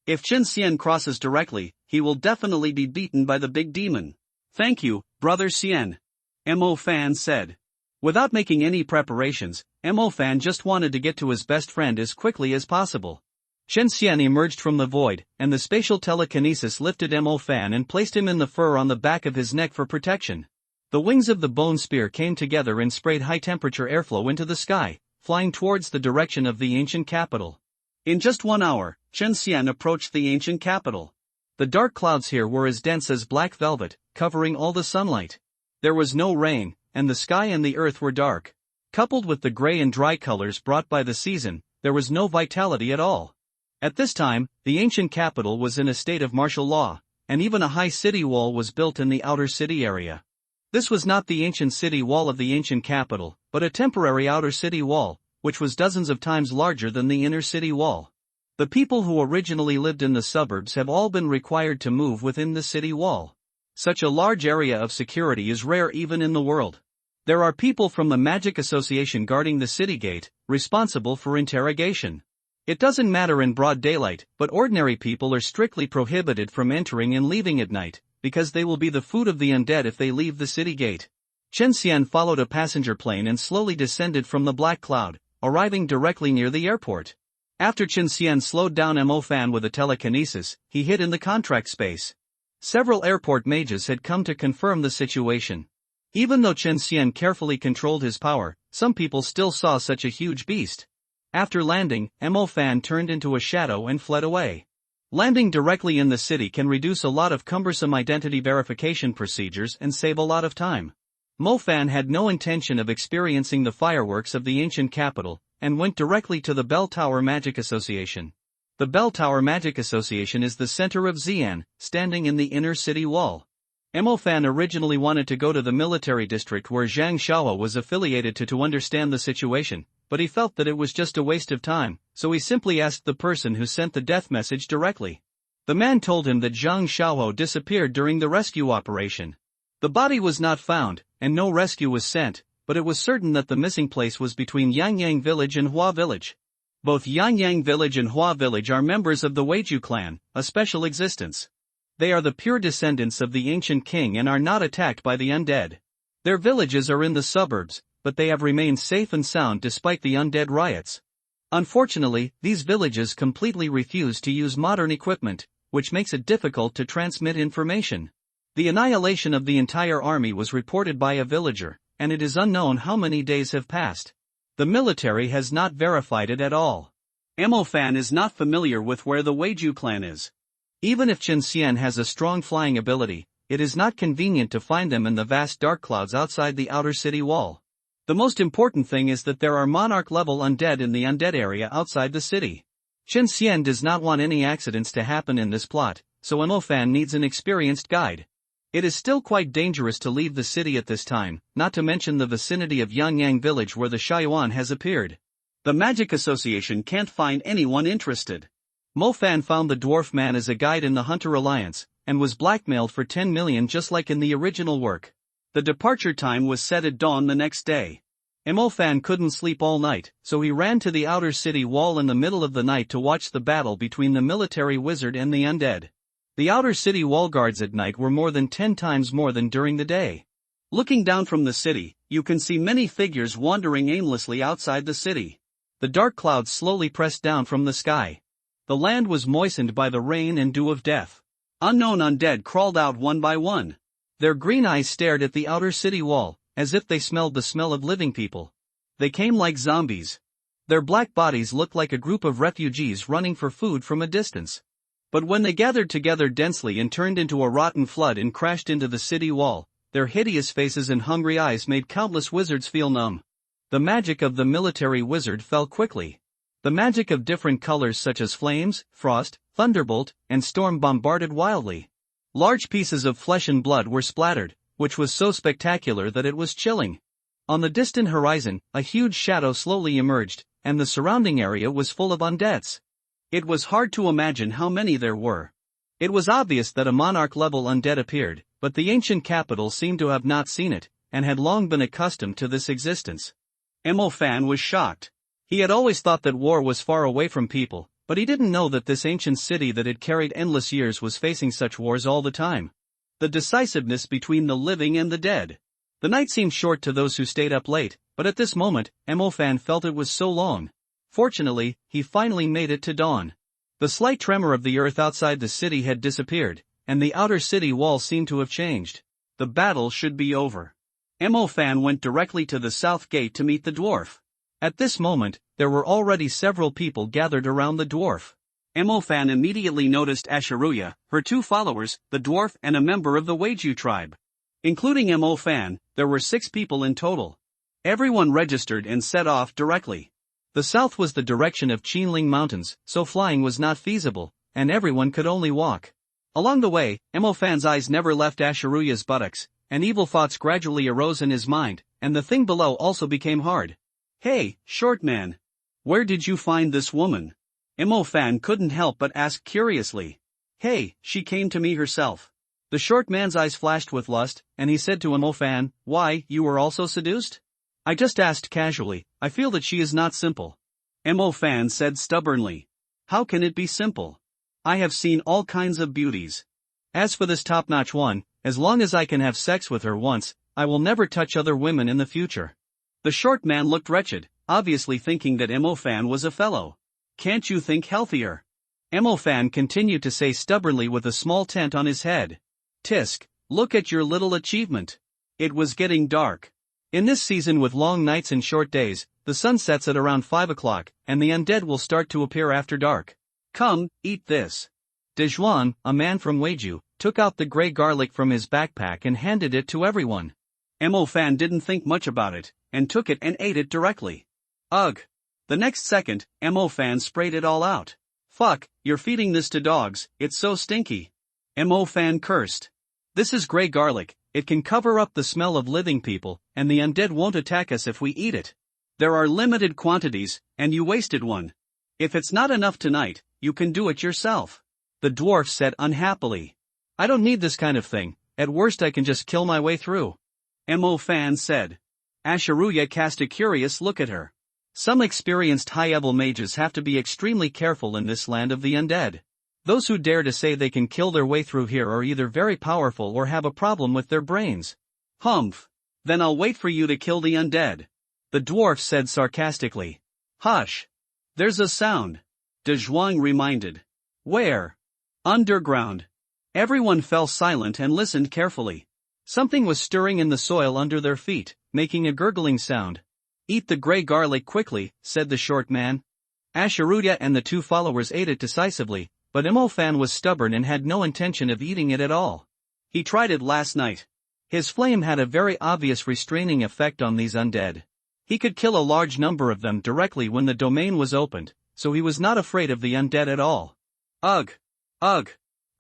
If Chen Xian crosses directly, he will definitely be beaten by the big demon. Thank you, Brother Xian. Mo Fan said. Without making any preparations, Mo Fan just wanted to get to his best friend as quickly as possible. Chen Xian emerged from the void, and the spatial telekinesis lifted Mo Fan and placed him in the fur on the back of his neck for protection. The wings of the bone spear came together and sprayed high-temperature airflow into the sky, flying towards the direction of the ancient capital. In just 1 hour, Chen Xian approached the ancient capital. The dark clouds here were as dense as black velvet, covering all the sunlight. There was no rain, and the sky and the earth were dark. Coupled with the gray and dry colors brought by the season, there was no vitality at all. At this time, the ancient capital was in a state of martial law, and even a high city wall was built in the outer city area. This was not the ancient city wall of the ancient capital, but a temporary outer city wall, which was dozens of times larger than the inner city wall. The people who originally lived in the suburbs have all been required to move within the city wall. Such a large area of security is rare even in the world. There are people from the Magic Association guarding the city gate, responsible for interrogation. It doesn't matter in broad daylight, but ordinary people are strictly prohibited from entering and leaving at night, because they will be the food of the undead if they leave the city gate. Chen Xian followed a passenger plane and slowly descended from the black cloud, arriving directly near the airport. After Chen Xian slowed down Mo Fan with a telekinesis, he hid in the contract space. Several airport mages had come to confirm the situation. Even though Chen Xian carefully controlled his power, some people still saw such a huge beast. After landing, Mo Fan turned into a shadow and fled away. Landing directly in the city can reduce a lot of cumbersome identity verification procedures and save a lot of time. Mo Fan had no intention of experiencing the fireworks of the ancient capital, and went directly to the Bell Tower Magic Association. The Bell Tower Magic Association is the center of Xi'an, standing in the inner city wall. Mo Fan originally wanted to go to the military district where Zhang Xiao was affiliated to understand the situation, but he felt that it was just a waste of time, so he simply asked the person who sent the death message directly. The man told him that Zhang Xiao disappeared during the rescue operation. The body was not found, and no rescue was sent, but it was certain that the missing place was between Yangyang Village and Hua Village. Both Yangyang Village and Hua Village are members of the Weiju clan, a special existence. They are the pure descendants of the ancient king and are not attacked by the undead. Their villages are in the suburbs, but they have remained safe and sound despite the undead riots. Unfortunately, these villages completely refuse to use modern equipment, which makes it difficult to transmit information. The annihilation of the entire army was reported by a villager, and it is unknown how many days have passed. The military has not verified it at all. Fan is not familiar with where the Weiju clan is. Even if Chen Xian has a strong flying ability, it is not convenient to find them in the vast dark clouds outside the outer city wall. The most important thing is that there are monarch-level undead in the undead area outside the city. Chen Xian does not want any accidents to happen in this plot, so Fan needs an experienced guide. It is still quite dangerous to leave the city at this time, not to mention the vicinity of Yangyang village where the Shaiyuan has appeared. The Magic Association can't find anyone interested. Fan found the dwarf man as a guide in the Hunter Alliance, and was blackmailed for 10 million just like in the original work. The departure time was set at dawn the next day. Fan couldn't sleep all night, so he ran to the outer city wall in the middle of the night to watch the battle between the military wizard and the undead. The outer city wall guards at night were more than 10 times more than during the day. Looking down from the city, you can see many figures wandering aimlessly outside the city. The dark clouds slowly pressed down from the sky. The land was moistened by the rain and dew of death. Unknown undead crawled out one by one. Their green eyes stared at the outer city wall, as if they smelled the smell of living people. They came like zombies. Their black bodies looked like a group of refugees running for food from a distance. But when they gathered together densely and turned into a rotten flood and crashed into the city wall, their hideous faces and hungry eyes made countless wizards feel numb. The magic of the military wizard fell quickly. The magic of different colors such as flames, frost, thunderbolt, and storm bombarded wildly. Large pieces of flesh and blood were splattered, which was so spectacular that it was chilling. On the distant horizon, a huge shadow slowly emerged, and the surrounding area was full of undeads. It was hard to imagine how many there were. It was obvious that a monarch-level undead appeared, but the ancient capital seemed to have not seen it, and had long been accustomed to this existence. Fan was shocked. He had always thought that war was far away from people, but he didn't know that this ancient city that had carried endless years was facing such wars all the time. The decisiveness between the living and the dead. The night seemed short to those who stayed up late, but at this moment, Fan felt it was so long. Fortunately, he finally made it to dawn. The slight tremor of the earth outside the city had disappeared, and the outer city wall seemed to have changed. The battle should be over. Fan went directly to the south gate to meet the dwarf. At this moment, there were already several people gathered around the dwarf. Fan immediately noticed Ashiruya, her 2 followers, the dwarf and a member of the Weiju tribe. Including Fan, there were 6 people in total. Everyone registered and set off directly. The south was the direction of Qinling Mountains, so flying was not feasible, and everyone could only walk. Along the way, Fan's eyes never left Ashiruya's buttocks, and evil thoughts gradually arose in his mind, and the thing below also became hard. Hey, short man. Where did you find this woman? Fan couldn't help but ask curiously. Hey, she came to me herself. The short man's eyes flashed with lust, and he said to Fan, why, you were also seduced? I just asked casually, I feel that she is not simple. Fan said stubbornly. How can it be simple? I have seen all kinds of beauties. As for this top-notch one, as long as I can have sex with her once, I will never touch other women in the future. The short man looked wretched, obviously thinking that Fan was a fellow. Can't you think healthier? Fan continued to say stubbornly with a small tent on his head. Tisk, look at your little achievement. It was getting dark. In this season with long nights and short days, the sun sets at around 5 o'clock, and the undead will start to appear after dark. Come, eat this. Dejuan, a man from Weiju, took out the gray garlic from his backpack and handed it to everyone. Fan didn't think much about it, and took it and ate it directly. Ugh. The next second, Fan sprayed it all out. Fuck, you're feeding this to dogs, it's so stinky. Fan cursed. This is gray garlic, it can cover up the smell of living people, and the undead won't attack us if we eat it. There are limited quantities, and you wasted one. If it's not enough tonight, you can do it yourself. The dwarf said unhappily. I don't need this kind of thing, at worst I can just kill my way through. Fan said. Ashiruya cast a curious look at her. Some experienced high-level mages have to be extremely careful in this land of the undead. Those who dare to say they can kill their way through here are either very powerful or have a problem with their brains. Humph. Then I'll wait for you to kill the undead. The dwarf said sarcastically. Hush. There's a sound. Dezhuang reminded. Where? Underground. Everyone fell silent and listened carefully. Something was stirring in the soil under their feet, making a gurgling sound. Eat the grey garlic quickly, said the short man. Ashiruya and the two followers ate it decisively, but Imofan was stubborn and had no intention of eating it at all. He tried it last night. His flame had a very obvious restraining effect on these undead. He could kill a large number of them directly when the domain was opened, so he was not afraid of the undead at all. Ugh! Ugh!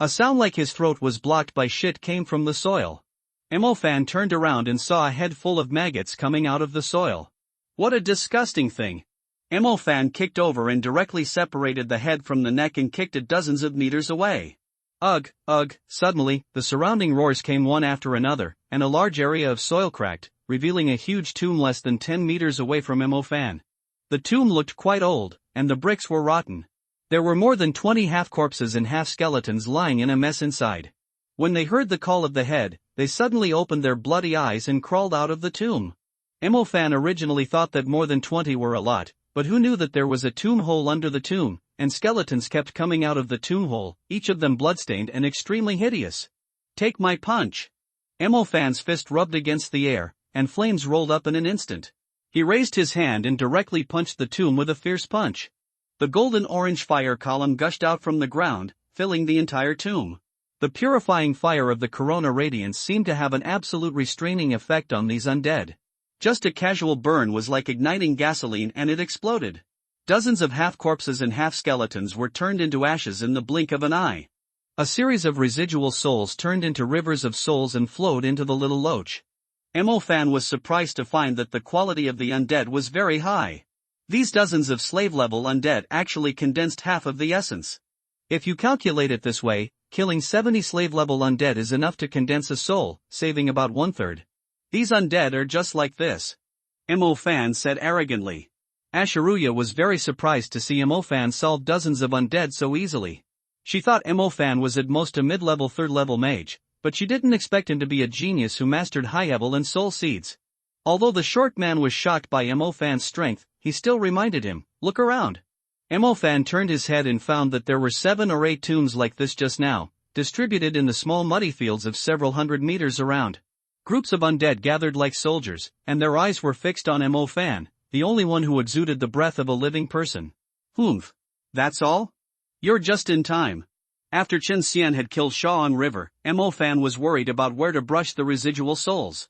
A sound like his throat was blocked by shit came from the soil. Imofan turned around and saw a head full of maggots coming out of the soil. What a disgusting thing! Imofan kicked over and directly separated the head from the neck and kicked it dozens of meters away. Ugh, ugh! Suddenly, the surrounding roars came one after another, and a large area of soil cracked, revealing a huge tomb less than 10 meters away from Imofan. The tomb looked quite old, and the bricks were rotten. There were more than 20 half-corpses and half-skeletons lying in a mess inside. When they heard the call of the head, they suddenly opened their bloody eyes and crawled out of the tomb. Imofan originally thought that more than 20 were a lot, but who knew that there was a tomb hole under the tomb, and skeletons kept coming out of the tomb hole, each of them bloodstained and extremely hideous. Take my punch! Imofan's fist rubbed against the air, and flames rolled up in an instant. He raised his hand and directly punched the tomb with a fierce punch. The golden-orange fire column gushed out from the ground, filling the entire tomb. The purifying fire of the corona radiance seemed to have an absolute restraining effect on these undead. Just a casual burn was like igniting gasoline and it exploded. Dozens of half-corpses and half-skeletons were turned into ashes in the blink of an eye. A series of residual souls turned into rivers of souls and flowed into the little loach. Imofan was surprised to find that the quality of the undead was very high. These dozens of slave-level undead actually condensed half of the essence. If you calculate it this way, killing 70 slave-level undead is enough to condense a soul, saving about 1/3. These undead are just like this. Imofan said arrogantly. Ashiruya was very surprised to see Imofan solve dozens of undead so easily. She thought Imofan was at most a mid-level third-level mage, but she didn't expect him to be a genius who mastered high-level and soul seeds. Although the short man was shocked by Imofan's strength, he still reminded him, "Look around." Imofan turned his head and found that there were 7 or 8 tombs like this just now, distributed in the small muddy fields of several hundred meters around. Groups of undead gathered like soldiers, and their eyes were fixed on Imofan, the only one who exuded the breath of a living person. "Humph. That's all? You're just in time." After Chen Xian had killed Shaoan River, Imofan was worried about where to brush the residual souls.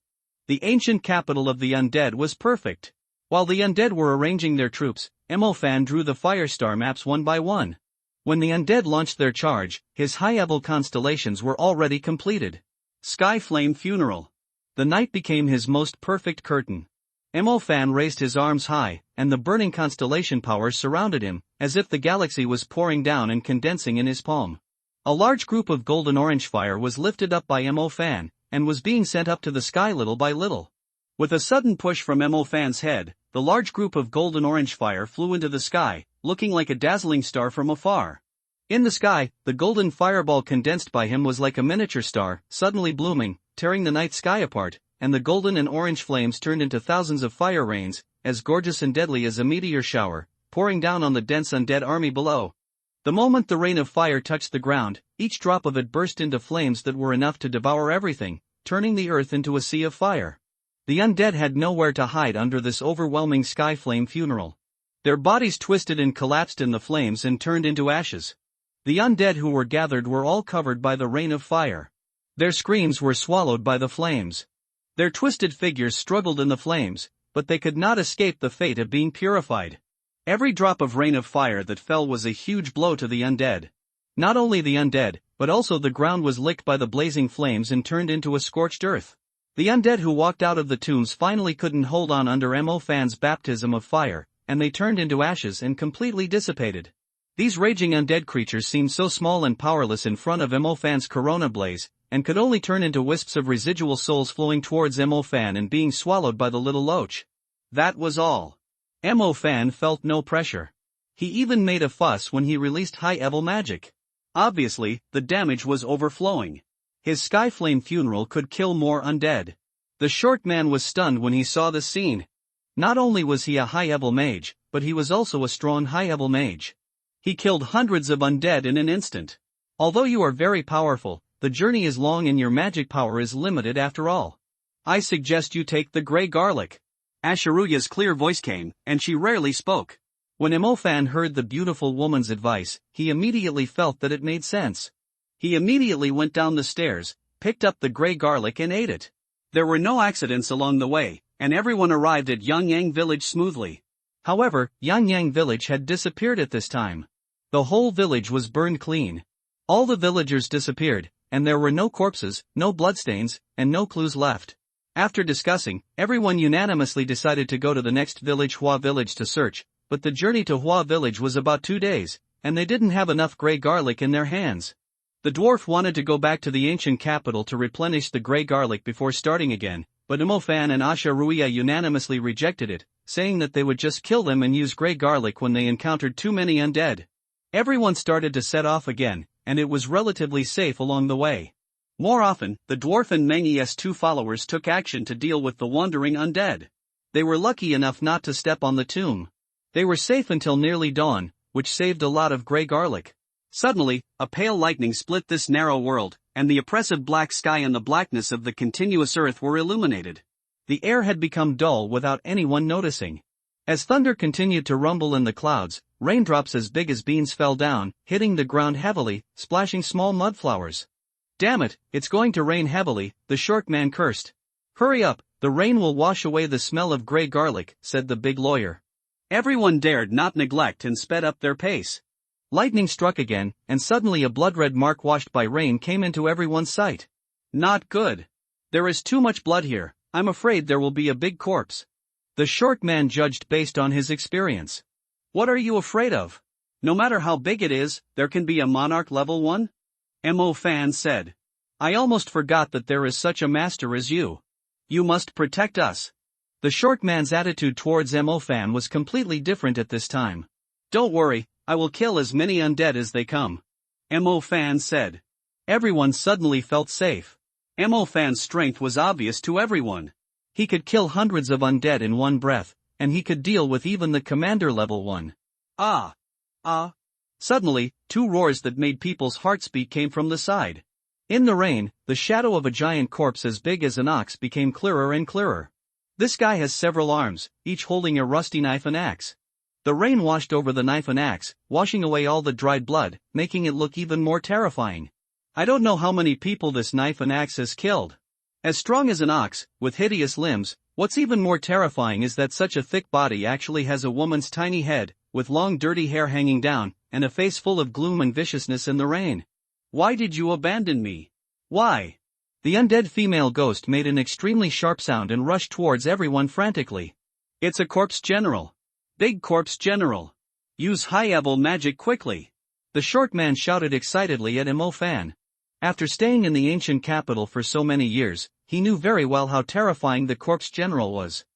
The ancient capital of the undead was perfect. While the undead were arranging their troops, Imofan drew the firestar maps one by one. When the undead launched their charge, his high-level constellations were already completed. Sky Flame Funeral. The night became his most perfect curtain. Imofan raised his arms high, and the burning constellation powers surrounded him, as if the galaxy was pouring down and condensing in his palm. A large group of golden-orange fire was lifted up by Imofan, and was being sent up to the sky little by little. With a sudden push from Imofan's head, the large group of golden-orange fire flew into the sky, looking like a dazzling star from afar. In the sky, the golden fireball condensed by him was like a miniature star, suddenly blooming, tearing the night sky apart, and the golden and orange flames turned into thousands of fire rains, as gorgeous and deadly as a meteor shower, pouring down on the dense undead army below. The moment the rain of fire touched the ground, each drop of it burst into flames that were enough to devour everything, turning the earth into a sea of fire. The undead had nowhere to hide under this overwhelming sky flame funeral. Their bodies twisted and collapsed in the flames and turned into ashes. The undead who were gathered were all covered by the rain of fire. Their screams were swallowed by the flames. Their twisted figures struggled in the flames, but they could not escape the fate of being purified. Every drop of rain of fire that fell was a huge blow to the undead. Not only the undead, but also the ground was licked by the blazing flames and turned into a scorched earth. The undead who walked out of the tombs finally couldn't hold on under Imofan's baptism of fire, and they turned into ashes and completely dissipated. These raging undead creatures seemed so small and powerless in front of Imofan's corona blaze, and could only turn into wisps of residual souls flowing towards Imofan and being swallowed by the little loach. That was all. Imofan felt no pressure. He even made a fuss when he released high-level magic. Obviously, the damage was overflowing. His Skyflame funeral could kill more undead. The short man was stunned when he saw the scene. Not only was he a high-level mage, but he was also a strong high-level mage. He killed hundreds of undead in an instant. Although you are very powerful, the journey is long and your magic power is limited after all. I suggest you take the grey garlic. Asharuya's clear voice came, and she rarely spoke. When Imofan heard the beautiful woman's advice, he immediately felt that it made sense. He immediately went down the stairs, picked up the grey garlic and ate it. There were no accidents along the way, and everyone arrived at Yangyang village smoothly. However, Yangyang village had disappeared at this time. The whole village was burned clean. All the villagers disappeared, and there were no corpses, no bloodstains, and no clues left. After discussing, everyone unanimously decided to go to the next village, Hua village, to search, but the journey to Hua village was about 2 days, and they didn't have enough grey garlic in their hands. The dwarf wanted to go back to the ancient capital to replenish the grey garlic before starting again, but Imofan and Asha Ruia unanimously rejected it, saying that they would just kill them and use grey garlic when they encountered too many undead. Everyone started to set off again, and it was relatively safe along the way. More often, the dwarf and Meng's 2 followers took action to deal with the wandering undead. They were lucky enough not to step on the tomb. They were safe until nearly dawn, which saved a lot of grey garlic. Suddenly, a pale lightning split this narrow world, and the oppressive black sky and the blackness of the continuous earth were illuminated. The air had become dull without anyone noticing. As thunder continued to rumble in the clouds, raindrops as big as beans fell down, hitting the ground heavily, splashing small mud flowers. "Damn it, it's going to rain heavily," the short man cursed. "Hurry up, the rain will wash away the smell of grey garlic," said the big lawyer. Everyone dared not neglect and sped up their pace. Lightning struck again, and suddenly a blood-red mark washed by rain came into everyone's sight. "Not good. There is too much blood here, I'm afraid there will be a big corpse." The short man judged based on his experience. "What are you afraid of? No matter how big it is, there can be a monarch level 1? Mo Fan said. "I almost forgot that there is such a master as you. You must protect us." The short man's attitude towards Mo Fan was completely different at this time. "Don't worry, I will kill as many undead as they come," Mo Fan said. Everyone suddenly felt safe. Mo Fan's strength was obvious to everyone. He could kill hundreds of undead in one breath, and he could deal with even the commander level 1. Ah! Ah! Suddenly, 2 roars that made people's hearts beat came from the side. In the rain, the shadow of a giant corpse as big as an ox became clearer and clearer. This guy has several arms, each holding a rusty knife and axe. The rain washed over the knife and axe, washing away all the dried blood, making it look even more terrifying. I don't know how many people this knife and axe has killed. As strong as an ox, with hideous limbs, what's even more terrifying is that such a thick body actually has a woman's tiny head, with long dirty hair hanging down, and a face full of gloom and viciousness in the rain. "Why did you abandon me? Why?" The undead female ghost made an extremely sharp sound and rushed towards everyone frantically. "It's a corpse general. Big corpse general. Use high-level magic quickly." The short man shouted excitedly at Mo Fan. After staying in the ancient capital for so many years, he knew very well how terrifying the corpse general was.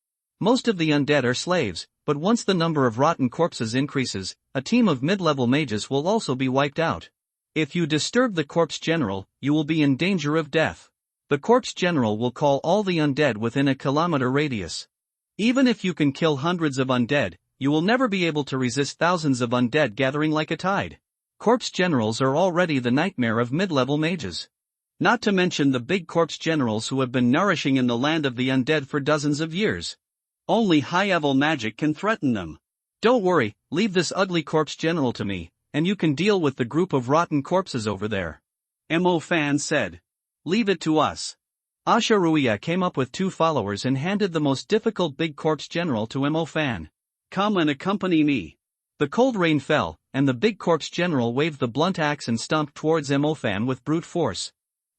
Most of the undead are slaves, but once the number of rotten corpses increases, a team of mid-level mages will also be wiped out. If you disturb the corpse general, you will be in danger of death. The corpse general will call all the undead within a kilometer radius. Even if you can kill hundreds of undead, you will never be able to resist thousands of undead gathering like a tide. Corpse generals are already the nightmare of mid-level mages. Not to mention the big corpse generals who have been nourishing in the land of the undead for dozens of years. Only high-level magic can threaten them. "Don't worry, leave this ugly corpse general to me, and you can deal with the group of rotten corpses over there," Mo Fan said. "Leave it to us." Asha Ruia came up with 2 followers and handed the most difficult big corpse general to Mo Fan. "Come and accompany me." The cold rain fell, and the big corpse general waved the blunt axe and stomped towards Mo Fan with brute force.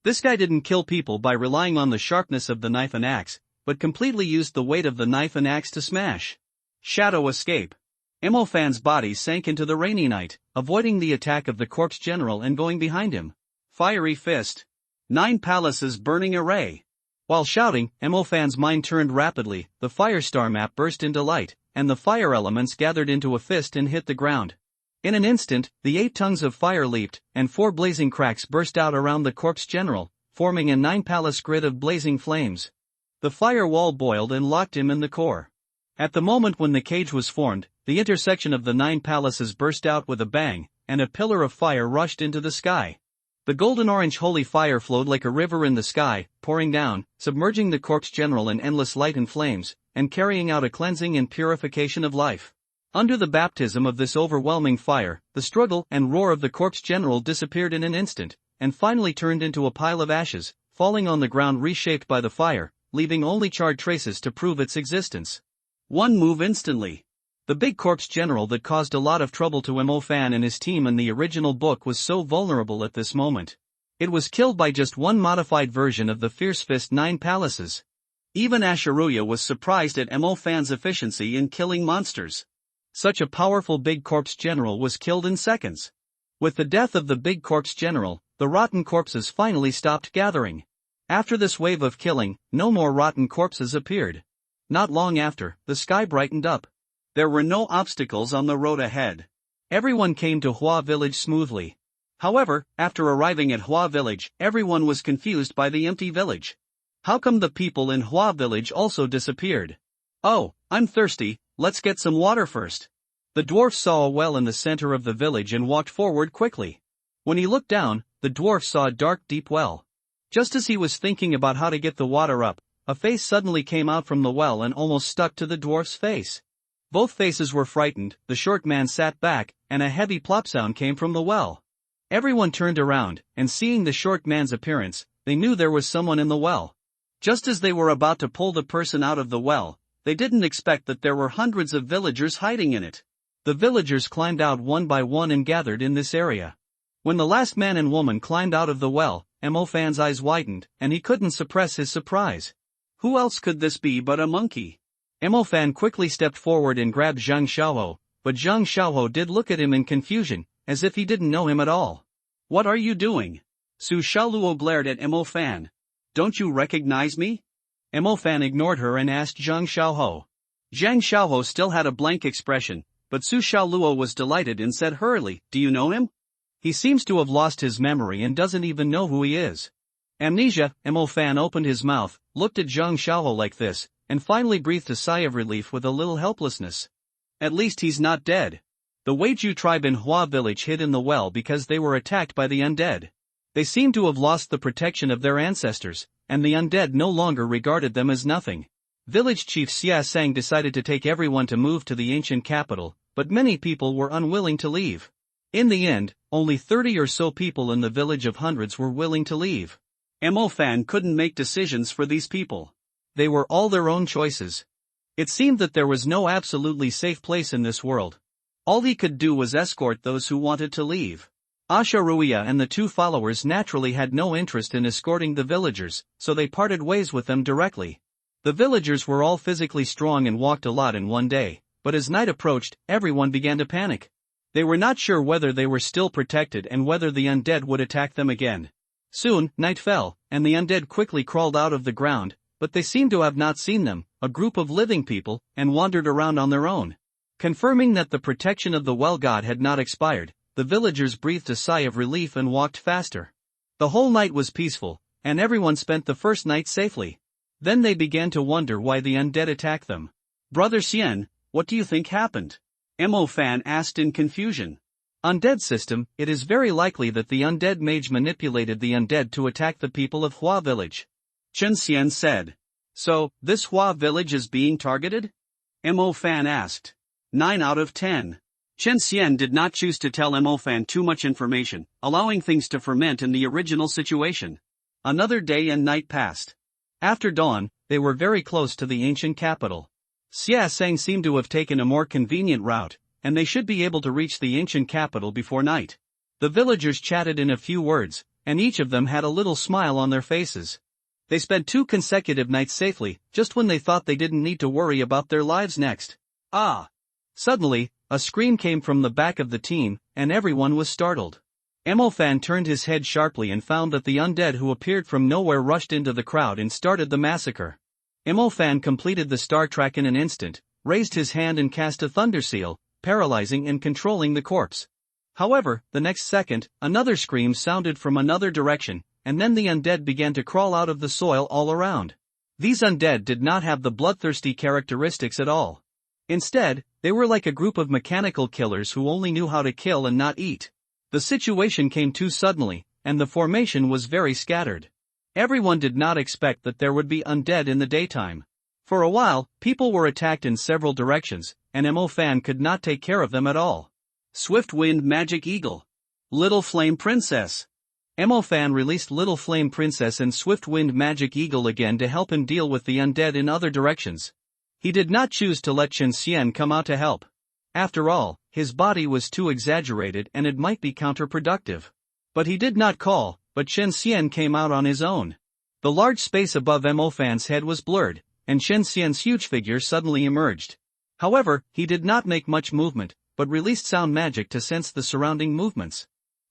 This guy didn't kill people by relying on the sharpness of the knife and axe, but completely used the weight of the knife and axe to smash. Shadow escape. Mo Fan's body sank into the rainy night, avoiding the attack of the corpse general and going behind him. Fiery fist. 9 palaces burning array. While shouting, Mo Fan's mind turned rapidly, the firestar map burst into light, and the fire elements gathered into a fist and hit the ground. In an instant, the 8 tongues of fire leaped, and 4 blazing cracks burst out around the corpse general, forming a 9-palace grid of blazing flames. The fire wall boiled and locked him in the core. At the moment when the cage was formed, the intersection of the 9 palaces burst out with a bang, and a pillar of fire rushed into the sky. The golden-orange holy fire flowed like a river in the sky, pouring down, submerging the corpse general in endless light and flames, and carrying out a cleansing and purification of life. Under the baptism of this overwhelming fire, the struggle and roar of the corpse general disappeared in an instant, and finally turned into a pile of ashes, falling on the ground reshaped by the fire, leaving only charred traces to prove its existence. One move instantly. The big corpse general that caused a lot of trouble to Mo Fan and his team in the original book was so vulnerable at this moment. It was killed by just one modified version of the Fierce Fist 9 Palaces. Even Ashiruya was surprised at Mo Fan's efficiency in killing monsters. Such a powerful big corpse general was killed in seconds. With the death of the big corpse general, the rotten corpses finally stopped gathering. After this wave of killing, no more rotten corpses appeared. Not long after, the sky brightened up. There were no obstacles on the road ahead. Everyone came to Hua Village smoothly. However, after arriving at Hua Village, everyone was confused by the empty village. How come the people in Hua Village also disappeared? Oh, I'm thirsty, let's get some water first. The dwarf saw a well in the center of the village and walked forward quickly. When he looked down, the dwarf saw a dark deep well. Just as he was thinking about how to get the water up, a face suddenly came out from the well and almost stuck to the dwarf's face. Both faces were frightened, the short man sat back, and a heavy plop sound came from the well. Everyone turned around, and seeing the short man's appearance, they knew there was someone in the well. Just as they were about to pull the person out of the well, they didn't expect that there were hundreds of villagers hiding in it. The villagers climbed out one by one and gathered in this area. When the last man and woman climbed out of the well, Mo Fan's eyes widened, and he couldn't suppress his surprise. Who else could this be but a monkey? Mo Fan quickly stepped forward and grabbed Zhang Xiaoho, but Zhang Xiaoho did look at him in confusion, as if he didn't know him at all. What are you doing? Su Xiaoluo glared at Mo Fan. Don't you recognize me? Mo Fan ignored her and asked Zhang Xiaoho. Zhang Xiaoho still had a blank expression, but Su Xiaoluo was delighted and said hurriedly, "Do you know him?" He seems to have lost his memory and doesn't even know who he is. Amnesia. Mo Fan opened his mouth, looked at Zhang Xiaoho like this, and finally breathed a sigh of relief with a little helplessness. At least he's not dead. The Weiju tribe in Hua Village hid in the well because they were attacked by the undead. They seemed to have lost the protection of their ancestors, and the undead no longer regarded them as nothing. Village chief Xia Sang decided to take everyone to move to the ancient capital, but many people were unwilling to leave. In the end, only 30 or so people in the village of hundreds were willing to leave. Mo Fan couldn't make decisions for these people. They were all their own choices. It seemed that there was no absolutely safe place in this world. All he could do was escort those who wanted to leave. Ashiruya and the two followers naturally had no interest in escorting the villagers, so they parted ways with them directly. The villagers were all physically strong and walked a lot in one day, but as night approached, everyone began to panic. They were not sure whether they were still protected and whether the undead would attack them again. Soon, night fell, and the undead quickly crawled out of the ground, but they seemed to have not seen them, a group of living people, and wandered around on their own. Confirming that the protection of the well god had not expired, the villagers breathed a sigh of relief and walked faster. The whole night was peaceful, and everyone spent the first night safely. Then they began to wonder why the undead attacked them. Brother Xian, what do you think happened? Mo Fan asked in confusion. Undead system, it is very likely that the undead mage manipulated the undead to attack the people of Hua Village. Chen Xian said. So, this Hua Village is being targeted? Mo Fan asked. 9 out of 10. Chen Xian did not choose to tell Mo Fan too much information, allowing things to ferment in the original situation. Another day and night passed. After dawn, they were very close to the ancient capital. Xia Sang seemed to have taken a more convenient route, and they should be able to reach the ancient capital before night. The villagers chatted in a few words, and each of them had a little smile on their faces. They spent 2 consecutive nights safely, just when they thought they didn't need to worry about their lives next. Ah! Suddenly, a scream came from the back of the team, and everyone was startled. Mo Fan turned his head sharply and found that the undead who appeared from nowhere rushed into the crowd and started the massacre. Mo Fan completed the star track in an instant, raised his hand and cast a thunder seal, paralyzing and controlling the corpse. However, the next second, another scream sounded from another direction, and then the undead began to crawl out of the soil all around. These undead did not have the bloodthirsty characteristics at all. Instead, they were like a group of mechanical killers who only knew how to kill and not eat. The situation came too suddenly, and the formation was very scattered. Everyone did not expect that there would be undead in the daytime. For a while, people were attacked in several directions, and Mo Fan could not take care of them at all. Swift Wind Magic Eagle. Little Flame Princess. Mo Fan released Little Flame Princess and Swift Wind Magic Eagle again to help him deal with the undead in other directions. He did not choose to let Chen Xian come out to help. After all, his body was too exaggerated and it might be counterproductive. But he did not call, but Chen Xian came out on his own. The large space above Mo Fan's head was blurred, and Chen Xian's huge figure suddenly emerged. However, he did not make much movement, but released sound magic to sense the surrounding movements.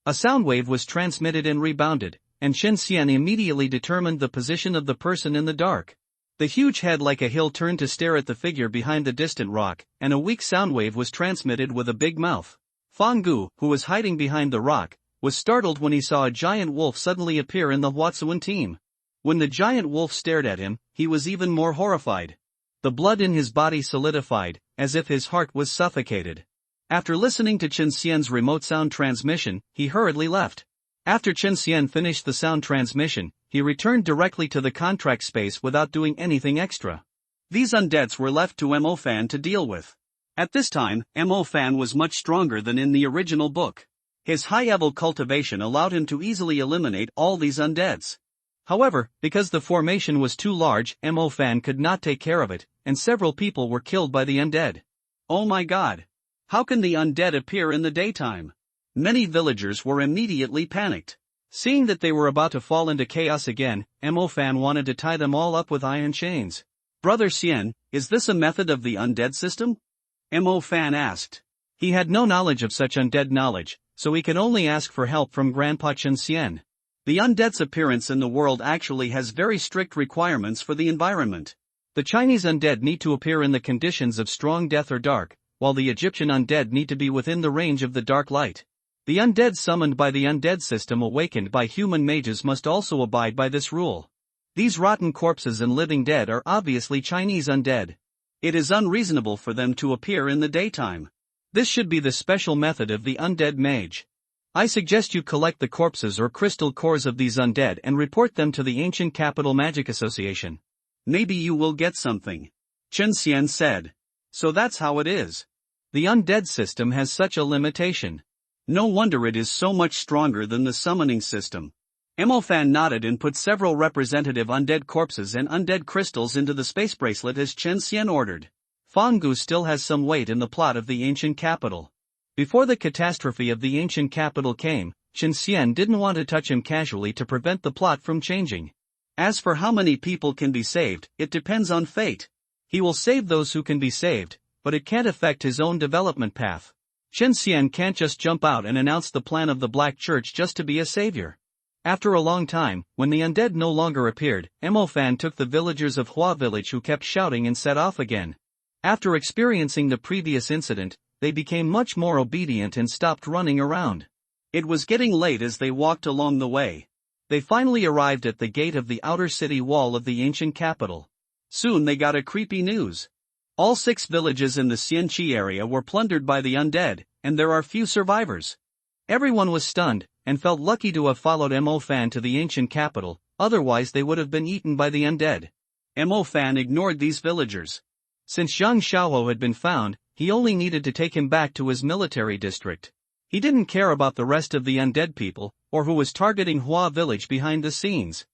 A sound wave was transmitted and rebounded, and Chen Xian immediately determined the position of the person in the dark. The huge head like a hill turned to stare at the figure behind the distant rock, and a weak sound wave was transmitted with a big mouth. Fang Gu, who was hiding behind the rock, was startled when he saw a giant wolf suddenly appear in the Huatsuan team. When the giant wolf stared at him, he was even more horrified. The blood in his body solidified, as if his heart was suffocated. After listening to Chen Xian's remote sound transmission, he hurriedly left. After Chen Xian finished the sound transmission, he returned directly to the contract space without doing anything extra. These undeads were left to Mo Fan to deal with. At this time, Mo Fan was much stronger than in the original book. His high-level cultivation allowed him to easily eliminate all these undeads. However, because the formation was too large, Mo Fan could not take care of it, and several people were killed by the undead. Oh my god! How can the undead appear in the daytime? Many villagers were immediately panicked. Seeing that they were about to fall into chaos again, Mo Fan wanted to tie them all up with iron chains. Brother Xian, is this a method of the undead system? Mo Fan asked. He had no knowledge of such undead knowledge, so he could only ask for help from Grandpa Chen Xian. The undead's appearance in the world actually has very strict requirements for the environment. The Chinese undead need to appear in the conditions of strong death or dark, while the Egyptian undead need to be within the range of the dark light. The undead summoned by the undead system awakened by human mages must also abide by this rule. These rotten corpses and living dead are obviously Chinese undead. It is unreasonable for them to appear in the daytime. This should be the special method of the undead mage. I suggest you collect the corpses or crystal cores of these undead and report them to the Ancient Capital Magic Association. Maybe you will get something. Chen Xian said. So that's how it is. The undead system has such a limitation. No wonder it is so much stronger than the summoning system. Mo Fan nodded and put several representative undead corpses and undead crystals into the space bracelet as Chen Xian ordered. Fang Gu still has some weight in the plot of the ancient capital. Before the catastrophe of the ancient capital came, Chen Xian didn't want to touch him casually to prevent the plot from changing. As for how many people can be saved, it depends on fate. He will save those who can be saved, but it can't affect his own development path. Chen Xian can't just jump out and announce the plan of the Black Church just to be a savior. After a long time, when the undead no longer appeared, Mo Fan took the villagers of Hua village who kept shouting and set off again. After experiencing the previous incident, they became much more obedient and stopped running around. It was getting late as they walked along the way. They finally arrived at the gate of the outer city wall of the ancient capital. Soon they got a creepy news. All 6 villages in the Xianqi area were plundered by the undead, and there are few survivors. Everyone was stunned, and felt lucky to have followed Mo Fan to the ancient capital, otherwise they would have been eaten by the undead. Mo Fan ignored these villagers. Since Zhang Xiaohou had been found, he only needed to take him back to his military district. He didn't care about the rest of the undead people, or who was targeting Hua village behind the scenes.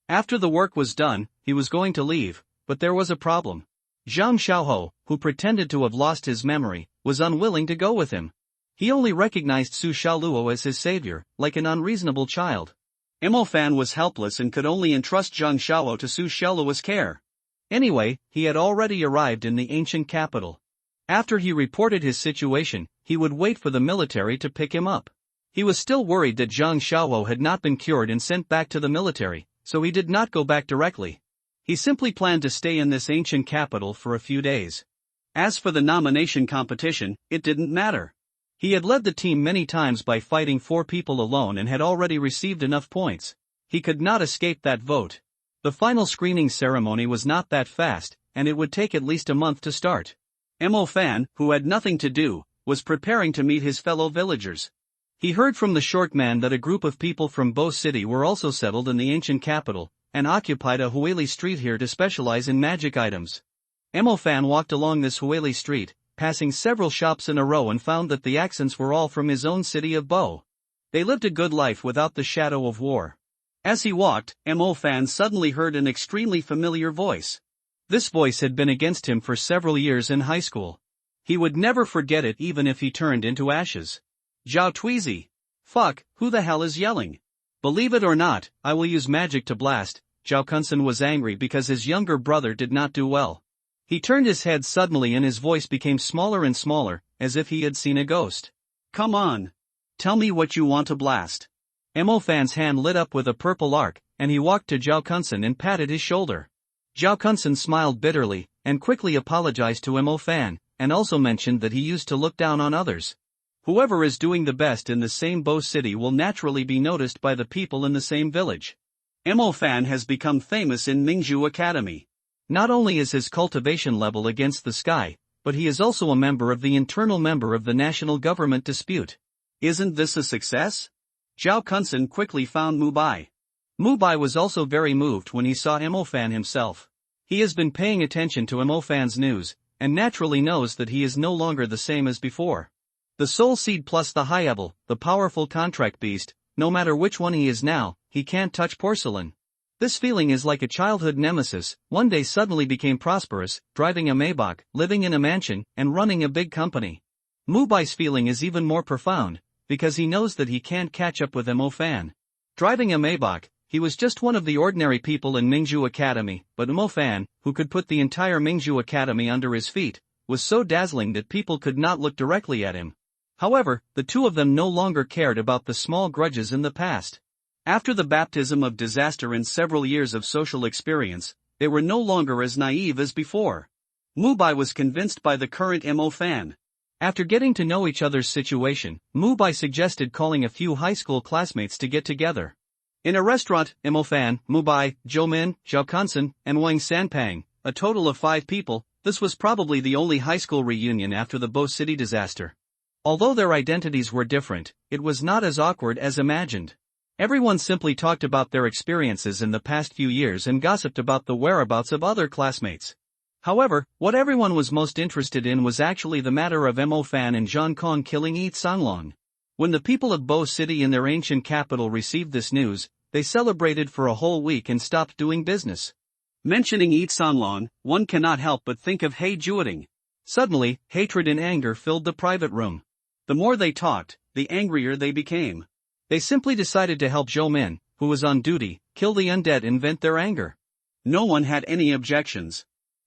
After the work was done, he was going to leave, but there was a problem. Zhang Xiaohou, who pretended to have lost his memory, was unwilling to go with him. He only recognized Su Xiaoluo as his savior, like an unreasonable child. Mo Fan was helpless and could only entrust Zhang Xiaoluo to Su Xiaoluo's care. Anyway, he had already arrived in the ancient capital. After he reported his situation, he would wait for the military to pick him up. He was still worried that Zhang Xiaoluo had not been cured and sent back to the military, so he did not go back directly. He simply planned to stay in this ancient capital for a few days. As for the nomination competition, it didn't matter. He had led the team many times by fighting 4 people alone and had already received enough points. He could not escape that vote. The final screening ceremony was not that fast, and it would take at least a month to start. Mo Fan, who had nothing to do, was preparing to meet his fellow villagers. He heard from the short man that a group of people from Bo City were also settled in the ancient capital, and occupied a Hueli street here to specialize in magic items. Fan walked along this Hueli street, passing several shops in a row, and found that the accents were all from his own city of Bo. They lived a good life without the shadow of war. As he walked, Fan suddenly heard an extremely familiar voice. This voice had been against him for several years in high school. He would never forget it even if he turned into ashes. Zhao Tweezy. Fuck, who the hell is yelling? Believe it or not, I will use magic to blast. Zhao Kunsen was angry because his younger brother did not do well. He turned his head suddenly and his voice became smaller and smaller, as if he had seen a ghost. Come on. Tell me what you want to blast. Fan's hand lit up with a purple arc, and he walked to Zhao Kunsen and patted his shoulder. Zhao Kunsen smiled bitterly, and quickly apologized to Fan, and also mentioned that he used to look down on others. Whoever is doing the best in the same Bo City will naturally be noticed by the people in the same village. Fan has become famous in Mingzhu Academy. Not only is his cultivation level against the sky, but he is also a member of the internal member of the national government dispute. Isn't this a success? Zhao Kunsen quickly found Mubai. Mubai was also very moved when he saw Fan himself. He has been paying attention to Fan's news, and naturally knows that he is no longer the same as before. The Soul Seed plus the High-Ebel, the powerful contract beast, no matter which one he is now, he can't touch porcelain. This feeling is like a childhood nemesis. One day suddenly became prosperous, driving a Maybach, living in a mansion, and running a big company. Mubai's feeling is even more profound, because he knows that he can't catch up with Fan. Driving a Maybach, he was just one of the ordinary people in Mingzhu Academy, but Fan, who could put the entire Mingzhu Academy under his feet, was so dazzling that people could not look directly at him. However, the two of them no longer cared about the small grudges in the past. After the baptism of disaster and several years of social experience, they were no longer as naive as before. Mubai was convinced by the current Fan. After getting to know each other's situation, Mubai suggested calling a few high school classmates to get together. In a restaurant, Fan, Mubai, Zhou Min, Zhao Kunsen, and Wang Sanpang, a total of 5 people, this was probably the only high school reunion after the Bo City disaster. Although their identities were different, it was not as awkward as imagined. Everyone simply talked about their experiences in the past few years and gossiped about the whereabouts of other classmates. However, what everyone was most interested in was actually the matter of Fan and Zhang Kong killing Yi Sanglong. When the people of Bo City in their ancient capital received this news, they celebrated for a whole week and stopped doing business. Mentioning Yi Sanglong, one cannot help but think of He Jueting. Suddenly, hatred and anger filled the private room. The more they talked, the angrier they became. They simply decided to help Zhou Min, who was on duty, kill the undead and vent their anger. No one had any objections.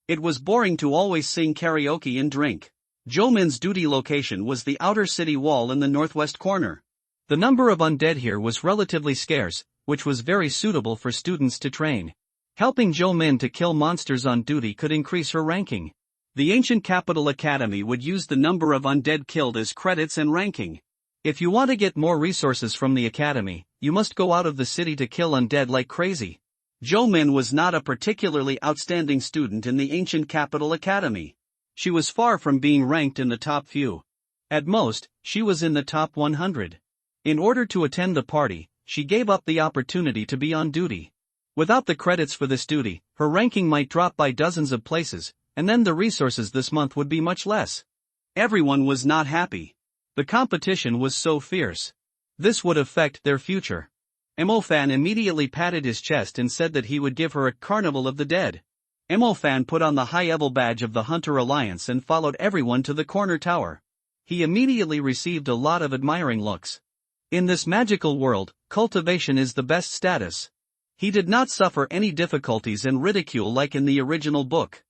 It was boring to always sing karaoke and drink. Zhou Min's duty location was the outer city wall in the northwest corner. The number of undead here was relatively scarce, which was very suitable for students to train. Helping Zhou Min to kill monsters on duty could increase her ranking. The ancient capital academy would use the number of undead killed as credits and ranking. If you want to get more resources from the academy, you must go out of the city to kill undead like crazy. Zhou Min was not a particularly outstanding student in the ancient capital academy. She was far from being ranked in the top few. At most, she was in the top 100. In order to attend the party, she gave up the opportunity to be on duty. Without the credits for this duty, her ranking might drop by dozens of places, and then the resources this month would be much less. Everyone was not happy. The competition was so fierce. This would affect their future. Fan immediately patted his chest and said that he would give her a carnival of the dead. Fan put on the high-level badge of the Hunter Alliance and followed everyone to the corner tower. He immediately received a lot of admiring looks. In this magical world, cultivation is the best status. He did not suffer any difficulties and ridicule like in the original book.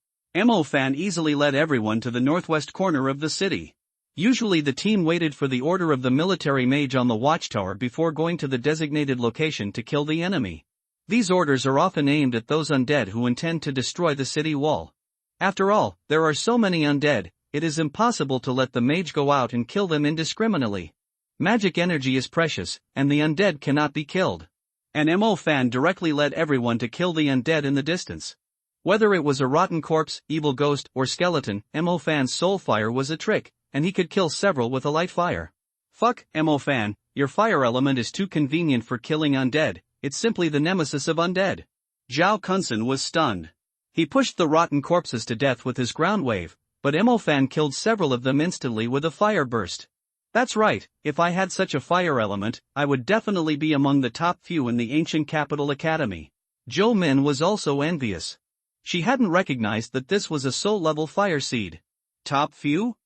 Fan easily led everyone to the northwest corner of the city. Usually the team waited for the order of the military mage on the watchtower before going to the designated location to kill the enemy. These orders are often aimed at those undead who intend to destroy the city wall. After all, there are so many undead, it is impossible to let the mage go out and kill them indiscriminately. Magic energy is precious, and the undead cannot be killed. And Fan directly led everyone to kill the undead in the distance. Whether it was a rotten corpse, evil ghost, or skeleton, Fan's soul fire was a trick, and he could kill several with a light fire. Fuck, Fan, your fire element is too convenient for killing undead, it's simply the nemesis of undead. Zhao Kunsen was stunned. He pushed the rotten corpses to death with his ground wave, but Fan killed several of them instantly with a fire burst. That's right, if I had such a fire element, I would definitely be among the top few in the ancient capital academy. Zhou Min was also envious. She hadn't recognized that this was a soul-level fire seed. Top few?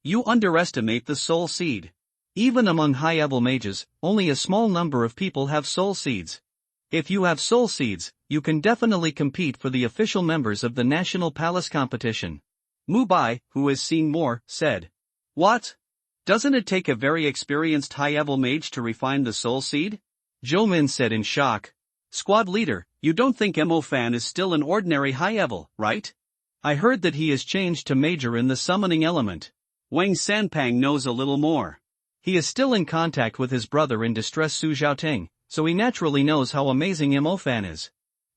You underestimate the soul seed. Even among high-level mages, only a small number of people have soul seeds. If you have soul seeds, you can definitely compete for the official members of the National Palace competition. Mu Bai, who has seen more, said. What? Doesn't it take a very experienced high-level mage to refine the soul seed? Zhou Min said in shock. Squad leader, you don't think Fan is still an ordinary high-level, right? I heard that he has changed to major in the summoning element. Wang Sanpang knows a little more. He is still in contact with his brother in distress Su Zhaoting, so he naturally knows how amazing Fan is.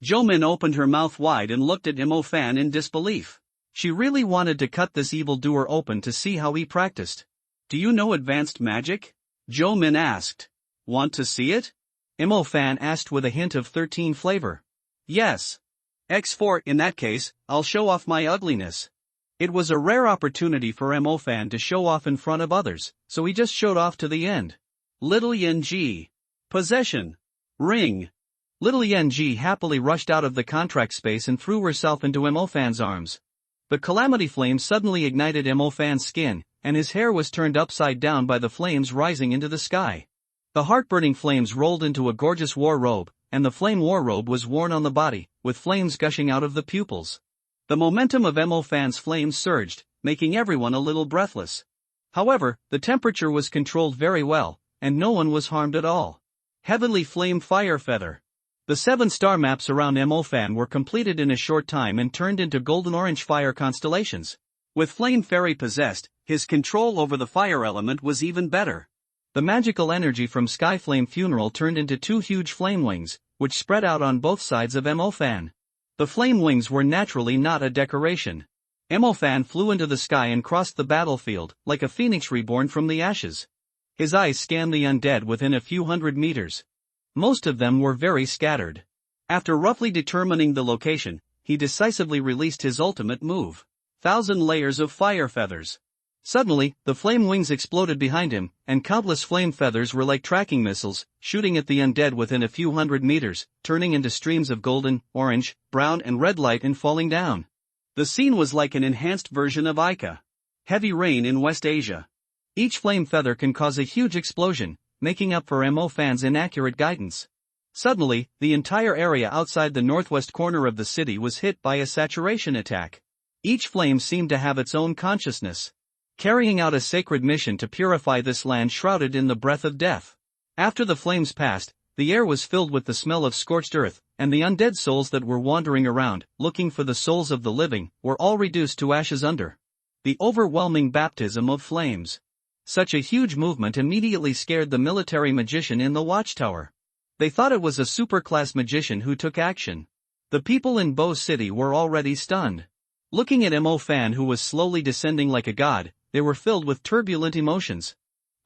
Zhou Min opened her mouth wide and looked at Fan in disbelief. She really wanted to cut this evildoer open to see how he practiced. Do you know advanced magic? Zhou Min asked. Want to see it? Fan asked with a hint of 13 flavor. Yes. X4, in that case, I'll show off my ugliness. It was a rare opportunity for Fan to show off in front of others, so he just showed off to the end. Little Yen Ji. Possession. Ring. Little Yen Ji happily rushed out of the contract space and threw herself into Fan's arms. The calamity flame suddenly ignited Fan's skin, and his hair was turned upside down by the flames rising into the sky. The heart-burning flames rolled into a gorgeous war robe, and the flame war robe was worn on the body, with flames gushing out of the pupils. The momentum of Fan's flames surged, making everyone a little breathless. However, the temperature was controlled very well, and no one was harmed at all. Heavenly Flame Fire Feather. The 7 star maps around Fan were completed in a short time and turned into golden-orange fire constellations. With Flame Fairy possessed, his control over the fire element was even better. The magical energy from Sky Flame Funeral turned into 2 huge flame wings, which spread out on both sides of Fan. The flame wings were naturally not a decoration. Fan flew into the sky and crossed the battlefield, like a phoenix reborn from the ashes. His eyes scanned the undead within a few hundred meters. Most of them were very scattered. After roughly determining the location, he decisively released his ultimate move. 1,000 layers of fire feathers. Suddenly, the flame wings exploded behind him, and countless flame feathers were like tracking missiles, shooting at the undead within a few hundred meters, turning into streams of golden, orange, brown and red light and falling down. The scene was like an enhanced version of Ica. Heavy rain in West Asia. Each flame feather can cause a huge explosion, making up for Fan's inaccurate guidance. Suddenly, the entire area outside the northwest corner of the city was hit by a saturation attack. Each flame seemed to have its own consciousness, carrying out a sacred mission to purify this land shrouded in the breath of death. After the flames passed, the air was filled with the smell of scorched earth, and the undead souls that were wandering around, looking for the souls of the living, were all reduced to ashes under the overwhelming baptism of flames. Such a huge movement immediately scared the military magician in the watchtower. They thought it was a superclass magician who took action. The people in Bo City were already stunned. Looking at Fan, who was slowly descending like a god, they were filled with turbulent emotions.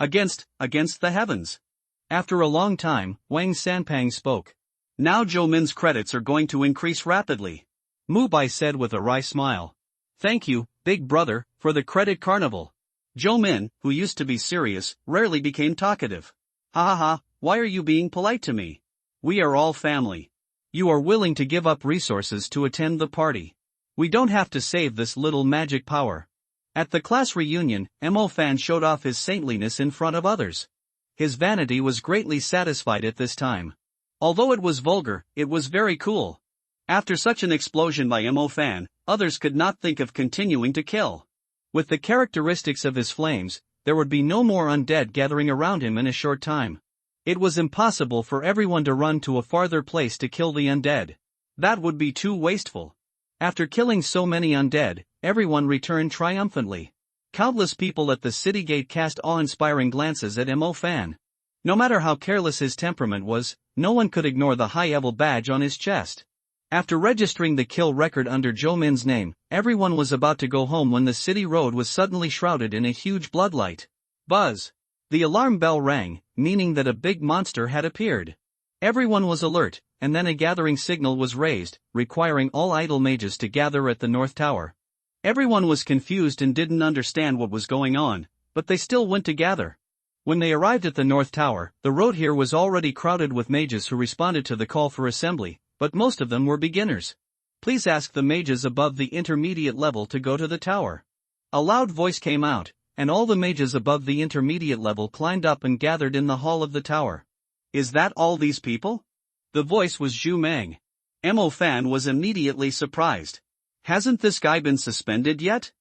Against the heavens. After a long time, Wang Sanpang spoke. Now Zhou Min's credits are going to increase rapidly. Mu Bai said with a wry smile. Thank you, big brother, for the credit carnival. Zhou Min, who used to be serious, rarely became talkative. Ha ha ha, why are you being polite to me? We are all family. You are willing to give up resources to attend the party. We don't have to save this little magic power. At the class reunion, Fan showed off his saintliness in front of others. His vanity was greatly satisfied at this time. Although it was vulgar, it was very cool. After such an explosion by Fan, others could not think of continuing to kill. With the characteristics of his flames, there would be no more undead gathering around him in a short time. It was impossible for everyone to run to a farther place to kill the undead. That would be too wasteful. After killing so many undead, everyone returned triumphantly. Countless people at the city gate cast awe-inspiring glances at Fan. No matter how careless his temperament was, no one could ignore the high-level badge on his chest. After registering the kill record under Zhou Min's name, everyone was about to go home when the city road was suddenly shrouded in a huge bloodlight. Buzz! The alarm bell rang, meaning that a big monster had appeared. Everyone was alert, and then a gathering signal was raised, requiring all idle mages to gather at the North Tower. Everyone was confused and didn't understand what was going on, but they still went to gather. When they arrived at the North Tower, the road here was already crowded with mages who responded to the call for assembly, but most of them were beginners. Please ask the mages above the intermediate level to go to the tower. A loud voice came out, and all the mages above the intermediate level climbed up and gathered in the hall of the tower. Is that all these people? The voice was Zhu Meng. Mo Fan was immediately surprised. Hasn't this guy been suspended yet?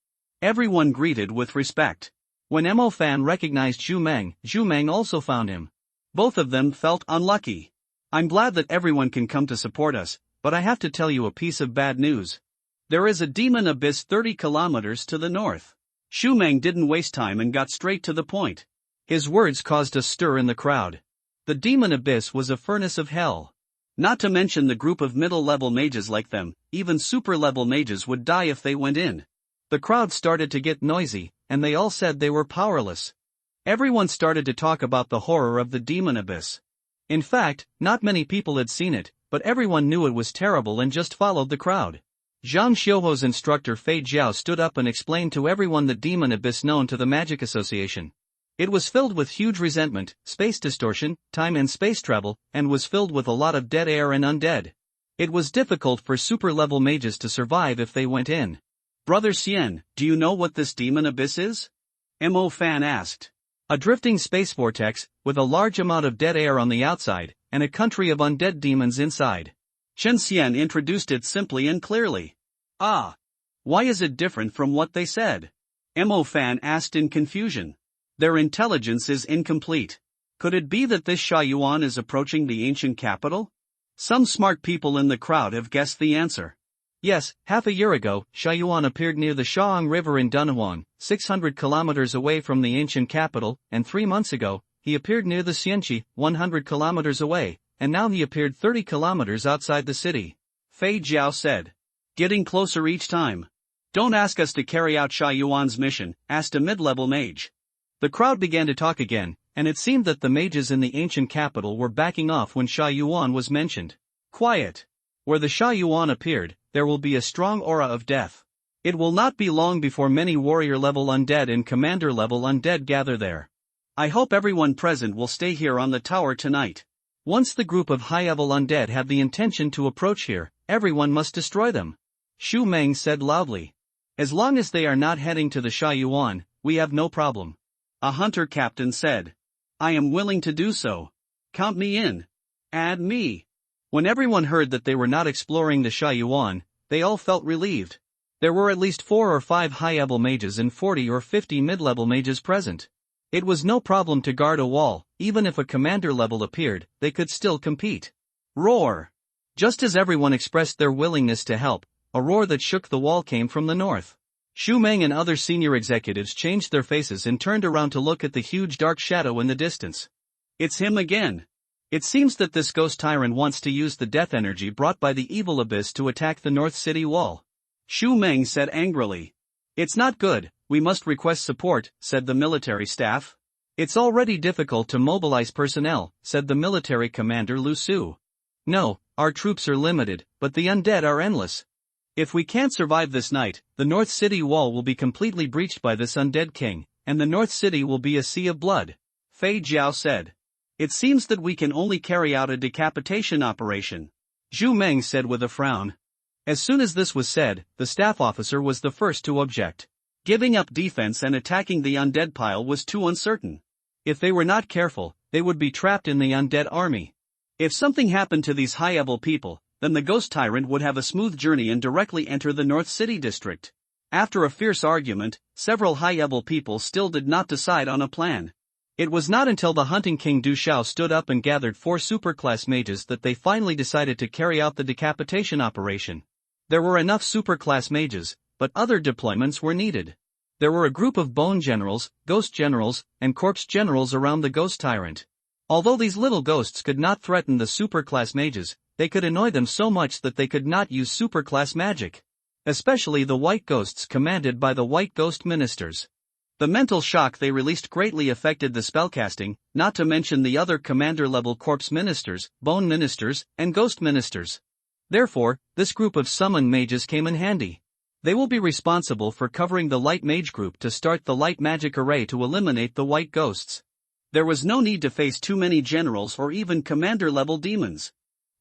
Everyone greeted with respect. When Mo Fan recognized Zhu Meng also found him. Both of them felt unlucky. I'm glad that everyone can come to support us, but I have to tell you a piece of bad news. There is a demon abyss 30 kilometers to the north. Zhu Meng didn't waste time and got straight to the point. His words caused a stir in the crowd. The demon abyss was a furnace of hell. Not to mention the group of middle-level mages like them, even super-level mages would die if they went in. The crowd started to get noisy, and they all said they were powerless. Everyone started to talk about the horror of the demon abyss. In fact, not many people had seen it, but everyone knew it was terrible and just followed the crowd. Zhang Xiuho's instructor Fei Jiao stood up and explained to everyone the demon abyss known to the Magic Association. It was filled with huge resentment, space distortion, time and space travel, and was filled with a lot of dead air and undead. It was difficult for super-level mages to survive if they went in. Brother Xian, do you know what this demon abyss is? Mo Fan asked. A drifting space vortex, with a large amount of dead air on the outside, and a country of undead demons inside. Chen Xian introduced it simply and clearly. Ah. Why is it different from what they said? Mo Fan asked in confusion. Their intelligence is incomplete. Could it be that this Shaoyuan is approaching the ancient capital? Some smart people in the crowd have guessed the answer. Yes, half a year ago, Shaoyuan appeared near the Shaoang River in Dunhuan, 600 kilometers away from the ancient capital, and 3 months ago, he appeared near the Xianqi, 100 kilometers away, and now he appeared 30 kilometers outside the city. Fei Jiao said. Getting closer each time. Don't ask us to carry out Shaoyuan's mission, asked a mid-level mage. The crowd began to talk again, and it seemed that the mages in the ancient capital were backing off when Shaoyuan was mentioned. Quiet. Where the Shaoyuan appeared, there will be a strong aura of death. It will not be long before many warrior-level undead and commander-level undead gather there. I hope everyone present will stay here on the tower tonight. Once the group of high-level undead have the intention to approach here, everyone must destroy them. Zhu Meng said loudly. As long as they are not heading to the Shaoyuan, we have no problem. A hunter captain said. I am willing to do so. Count me in. Add me. When everyone heard that they were not exploring the Shaoyuan, they all felt relieved. There were at least 4 or 5 high-level mages and 40 or 50 mid-level mages present. It was no problem to guard a wall, even if a commander level appeared, they could still compete. Roar! Just as everyone expressed their willingness to help, a roar that shook the wall came from the north. Zhu Meng and other senior executives changed their faces and turned around to look at the huge dark shadow in the distance. It's him again. It seems that this ghost tyrant wants to use the death energy brought by the evil abyss to attack the North City wall. Zhu Meng said angrily. It's not good, we must request support, said the military staff. It's already difficult to mobilize personnel, said the military commander Lu Su. No, our troops are limited, but the undead are endless. If we can't survive this night, the North City wall will be completely breached by this undead king, and the North City will be a sea of blood. Fei Jiao said. It seems that we can only carry out a decapitation operation. Zhu Meng said with a frown. As soon as this was said, the staff officer was the first to object. Giving up defense and attacking the undead pile was too uncertain. If they were not careful, they would be trapped in the undead army. If something happened to these high-level people, then the ghost tyrant would have a smooth journey and directly enter the North City district. After a fierce argument, several high-level people still did not decide on a plan. It was not until the hunting king Du Xiao stood up and gathered 4 superclass mages that they finally decided to carry out the decapitation operation. There were enough superclass mages, but other deployments were needed. There were a group of bone generals, ghost generals, and corpse generals around the ghost tyrant. Although these little ghosts could not threaten the superclass mages, they could annoy them so much that they could not use superclass magic. Especially the white ghosts commanded by the white ghost ministers. The mental shock they released greatly affected the spellcasting, not to mention the other commander-level corpse ministers, bone ministers, and ghost ministers. Therefore, this group of summoned mages came in handy. They will be responsible for covering the light mage group to start the light magic array to eliminate the white ghosts. There was no need to face too many generals or even commander-level demons.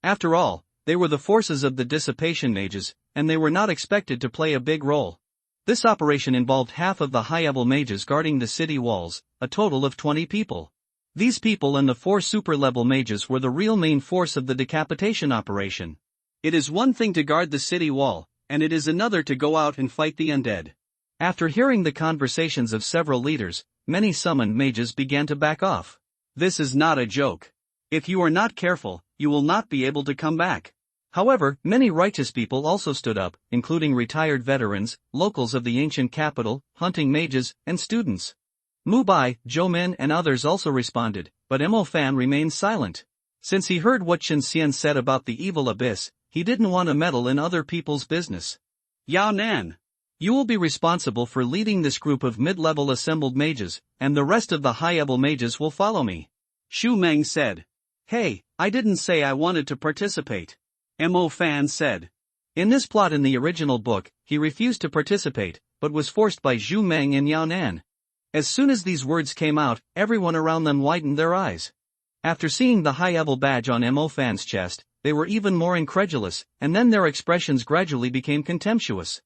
After all, they were the forces of the dissipation mages, and they were not expected to play a big role. This operation involved half of the high-level mages guarding the city walls, a total of 20 people. These people and the 4 super-level mages were the real main force of the decapitation operation. It is one thing to guard the city wall, and it is another to go out and fight the undead. After hearing the conversations of several leaders, many summoned mages began to back off. This is not a joke. If you are not careful, you will not be able to come back. However, many righteous people also stood up, including retired veterans, locals of the ancient capital, hunting mages, and students. Mubai, Jomin and others also responded, but Mo Fan remained silent. Since he heard what Chen Xian said about the evil abyss, he didn't want to meddle in other people's business. Yao Nan, you will be responsible for leading this group of mid-level assembled mages, and the rest of the high-level mages will follow me. Xu Meng said. Hey, I didn't say I wanted to participate. Mo Fan said. In this plot in the original book, he refused to participate, but was forced by Xu Meng and Yao Nan. As soon as these words came out, everyone around them widened their eyes. After seeing the high-level badge on Mo Fan's chest, they were even more incredulous, and then their expressions gradually became contemptuous.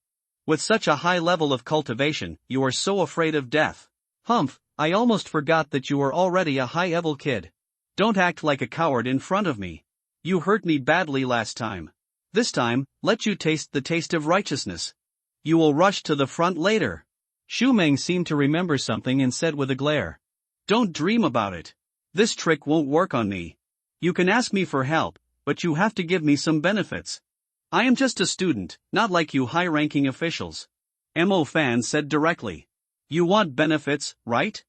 With such a high level of cultivation, you are so afraid of death. Humph, I almost forgot that you are already a high-level kid. Don't act like a coward in front of me. You hurt me badly last time. This time, let you taste the taste of righteousness. You will rush to the front later. Xu Meng seemed to remember something and said with a glare. Don't dream about it. This trick won't work on me. You can ask me for help, but you have to give me some benefits. I am just a student, not like you high-ranking officials. Mo Fan said directly. You want benefits, right?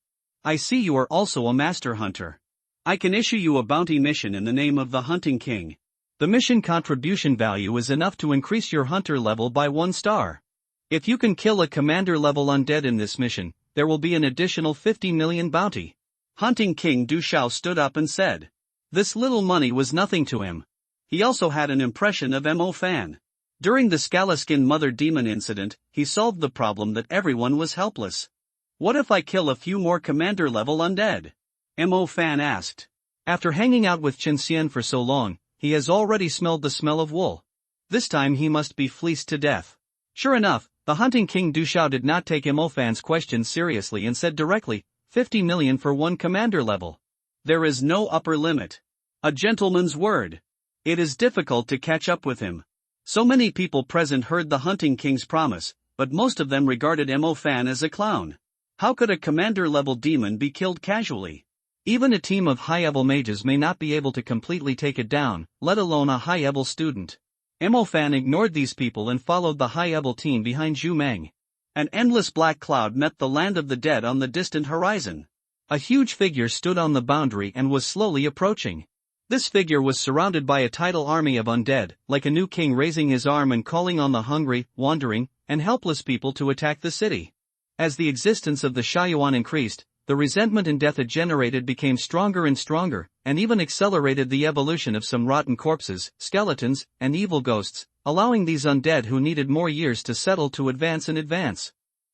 I see you are also a master hunter. I can issue you a bounty mission in the name of the Hunting King. The mission contribution value is enough to increase your hunter level by 1 star. If you can kill a commander-level undead in this mission, there will be an additional 50 million bounty. Hunting King Du Xiao stood up and said. This little money was nothing to him. He also had an impression of Mo Fan. During the Scala-Skin Mother Demon incident, he solved the problem that everyone was helpless. What if I kill a few more commander-level undead? Mo Fan asked. After hanging out with Chen Xian for so long, he has already smelled the smell of wool. This time he must be fleeced to death. Sure enough, the Hunting King Du Xiao did not take Mo Fan's question seriously and said directly, 50 million for 1 commander level. There is no upper limit. A gentleman's word. It is difficult to catch up with him. So many people present heard the Hunting King's promise, but most of them regarded Mo Fan as a clown. How could a commander-level demon be killed casually? Even a team of high-level mages may not be able to completely take it down, let alone a high-level student. Mo Fan ignored these people and followed the high-level team behind Xu Meng. An endless black cloud met the land of the dead on the distant horizon. A huge figure stood on the boundary and was slowly approaching. This figure was surrounded by a tidal army of undead, like a new king raising his arm and calling on the hungry, wandering, and helpless people to attack the city. As the existence of the Shaiyuan increased, the resentment and death it generated became stronger and stronger, and even accelerated the evolution of some rotten corpses, skeletons, and evil ghosts, allowing these undead who needed more years to settle to advance and advance.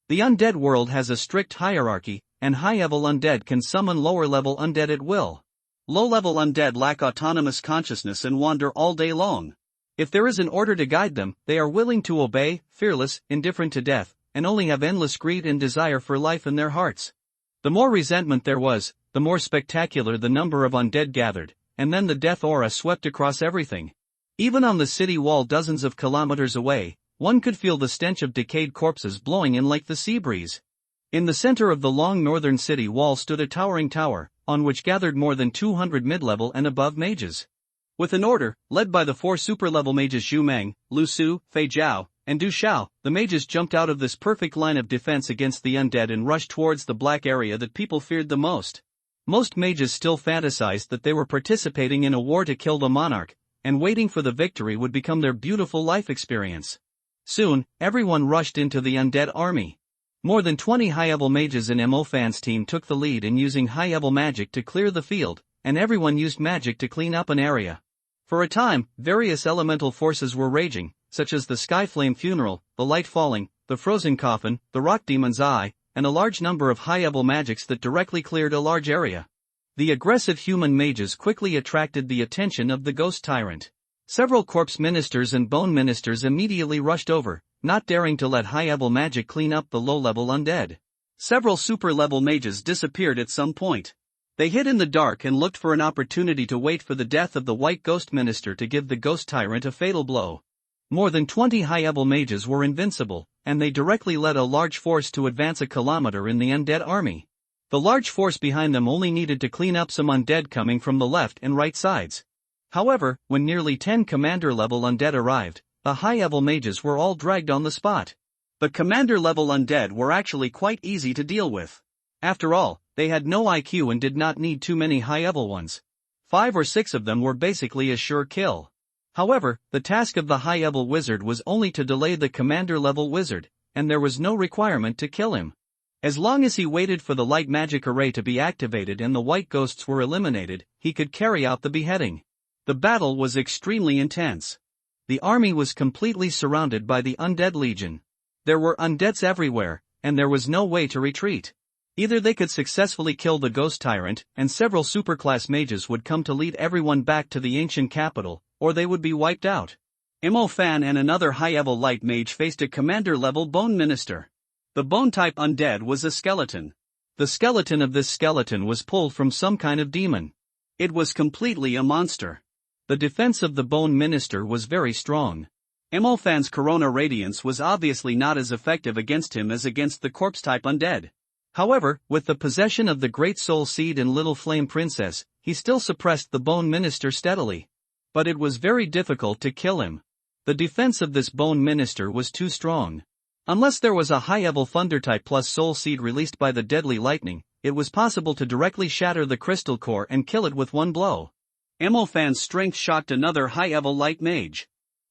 The undead world has a strict hierarchy, and high-level undead can summon lower-level undead at will. Low-level undead lack autonomous consciousness and wander all day long. If there is an order to guide them, they are willing to obey, fearless, indifferent to death, and only have endless greed and desire for life in their hearts. The more resentment there was, the more spectacular the number of undead gathered, and then the death aura swept across everything. Even on the city wall dozens of kilometers away, one could feel the stench of decayed corpses blowing in like the sea breeze. In the center of the long northern city wall stood a towering tower, on which gathered more than 200 mid-level and above mages. With an order, led by the 4 super-level mages Xu Meng, Lu Su, Fei Zhao, and Du Xiao, the mages jumped out of this perfect line of defense against the undead and rushed towards the black area that people feared the most. Most mages still fantasized that they were participating in a war to kill the monarch, and waiting for the victory would become their beautiful life experience. Soon, everyone rushed into the undead army. More than 20 high-level mages in Mo-Fan's team took the lead in using high-level magic to clear the field, and everyone used magic to clean up an area. For a time, various elemental forces were raging, such as the Sky Flame Funeral, the Light Falling, the Frozen Coffin, the Rock Demon's Eye, and a large number of high-level magics that directly cleared a large area. The aggressive human mages quickly attracted the attention of the Ghost Tyrant. Several corpse ministers and bone ministers immediately rushed over, not daring to let high-level magic clean up the low-level undead. Several super-level mages disappeared at some point. They hid in the dark and looked for an opportunity to wait for the death of the White Ghost Minister to give the Ghost Tyrant a fatal blow. More than 20 high-level mages were invincible, and they directly led a large force to advance a kilometer in the undead army. The large force behind them only needed to clean up some undead coming from the left and right sides. However, when nearly 10 commander-level undead arrived, the high-level mages were all dragged on the spot. The commander-level undead were actually quite easy to deal with. After all, they had no IQ and did not need too many high-level ones. 5 or 6 of them were basically a sure kill. However, the task of the high-level wizard was only to delay the commander-level wizard, and there was no requirement to kill him. As long as he waited for the light magic array to be activated and the white ghosts were eliminated, he could carry out the beheading. The battle was extremely intense. The army was completely surrounded by the undead legion. There were undeads everywhere, and there was no way to retreat. Either they could successfully kill the Ghost Tyrant, and several superclass mages would come to lead everyone back to the ancient capital, or they would be wiped out. Mo-Fan and another high-level light mage faced a commander-level bone minister. The bone-type undead was a skeleton. The skeleton of this skeleton was pulled from some kind of demon. It was completely a monster. The defense of the bone minister was very strong. Mo-Fan's Corona Radiance was obviously not as effective against him as against the corpse-type undead. However, with the possession of the Great Soul Seed and Little Flame Princess, he still suppressed the bone minister steadily. But it was very difficult to kill him. The defense of this bone minister was too strong. Unless there was a high-level Thunder-type plus Soul Seed released by the deadly lightning, it was possible to directly shatter the crystal core and kill it with one blow. Mo-Fan's strength shocked another high-level light mage.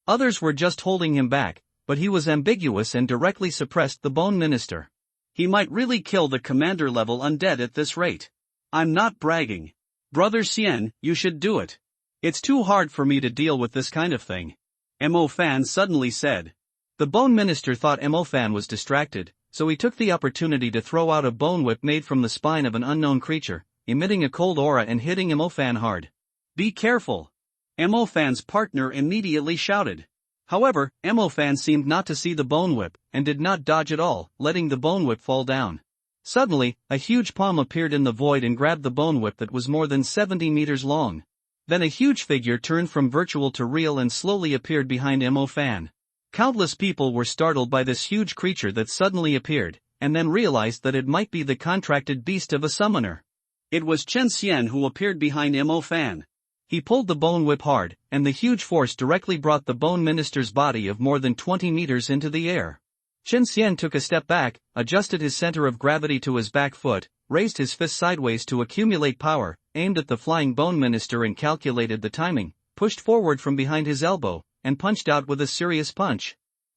Others were just holding him back, but he was ambiguous and directly suppressed the bone minister. He might really kill the commander-level undead at this rate. I'm not bragging. Brother Xian, you should do it. It's too hard for me to deal with this kind of thing. Mo-Fan suddenly said. The bone minister thought Mo-Fan was distracted, so he took the opportunity to throw out a bone whip made from the spine of an unknown creature, emitting a cold aura and hitting Mo-Fan hard. Be careful! Mo-Fan's partner immediately shouted. However, Mo-Fan seemed not to see the bone whip, and did not dodge at all, letting the bone whip fall down. Suddenly, a huge palm appeared in the void and grabbed the bone whip that was more than 70 meters long. Then a huge figure turned from virtual to real and slowly appeared behind Mo-Fan. Countless people were startled by this huge creature that suddenly appeared, and then realized that it might be the contracted beast of a summoner. It was Chen Xian who appeared behind Mo-Fan. He pulled the bone whip hard, and the huge force directly brought the bone minister's body of more than 20 meters into the air. Chen Xian took a step back, adjusted his center of gravity to his back foot, raised his fist sideways to accumulate power, aimed at the flying bone minister and calculated the timing, pushed forward from behind his elbow, and punched out with a serious punch.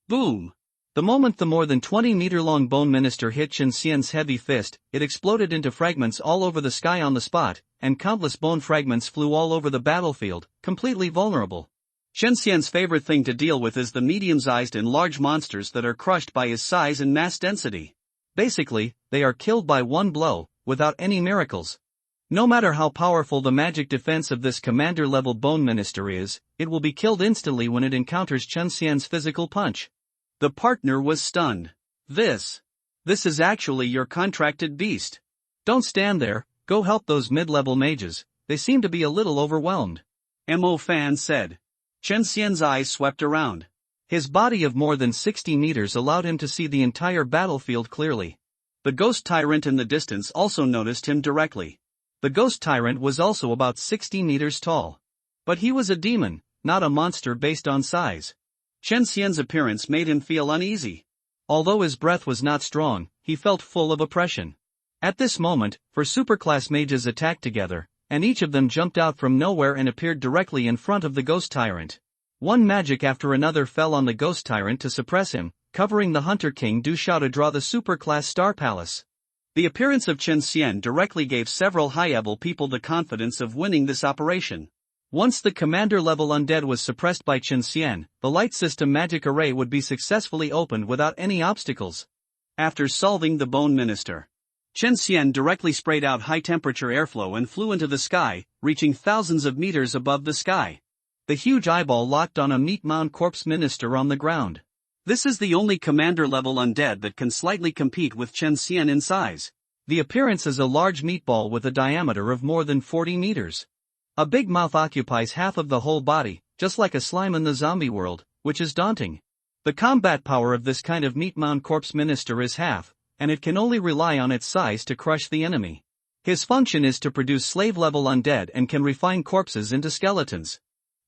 Boom! The moment the more than 20-meter-long bone minister hit Chen Xian's heavy fist, it exploded into fragments all over the sky on the spot, and countless bone fragments flew all over the battlefield, completely vulnerable. Chen Xian's favorite thing to deal with is the medium-sized and large monsters that are crushed by his size and mass density. Basically, they are killed by one blow, without any miracles. No matter how powerful the magic defense of this commander-level bone minister is, it will be killed instantly when it encounters Chen Xian's physical punch. The partner was stunned. This is actually your contracted beast. Don't stand there, go help those mid-level mages, they seem to be a little overwhelmed. Mo-Fan said. Chen Xian's eyes swept around. His body of more than 60 meters allowed him to see the entire battlefield clearly. The Ghost Tyrant in the distance also noticed him directly. The Ghost Tyrant was also about 60 meters tall. But he was a demon, not a monster based on size. Chen Xian's appearance made him feel uneasy. Although his breath was not strong, he felt full of oppression. At this moment, 4 superclass mages attacked together, and each of them jumped out from nowhere and appeared directly in front of the Ghost Tyrant. One magic after another fell on the Ghost Tyrant to suppress him, covering the Hunter King Du Xiao to draw the super-class Star Palace. The appearance of Chen Xian directly gave several high-level people the confidence of winning this operation. Once the commander-level undead was suppressed by Chen Xian, the light system magic array would be successfully opened without any obstacles. After solving the Bone Minister, Chen Xian directly sprayed out high-temperature airflow and flew into the sky, reaching thousands of meters above the sky. The huge eyeball locked on a meat-mound corpse minister on the ground. This is the only commander-level undead that can slightly compete with Chen Xian in size. The appearance is a large meatball with a diameter of more than 40 meters. A big mouth occupies half of the whole body, just like a slime in the zombie world, which is daunting. The combat power of this kind of meat-mound corpse minister is half, and it can only rely on its size to crush the enemy. His function is to produce slave-level undead and can refine corpses into skeletons.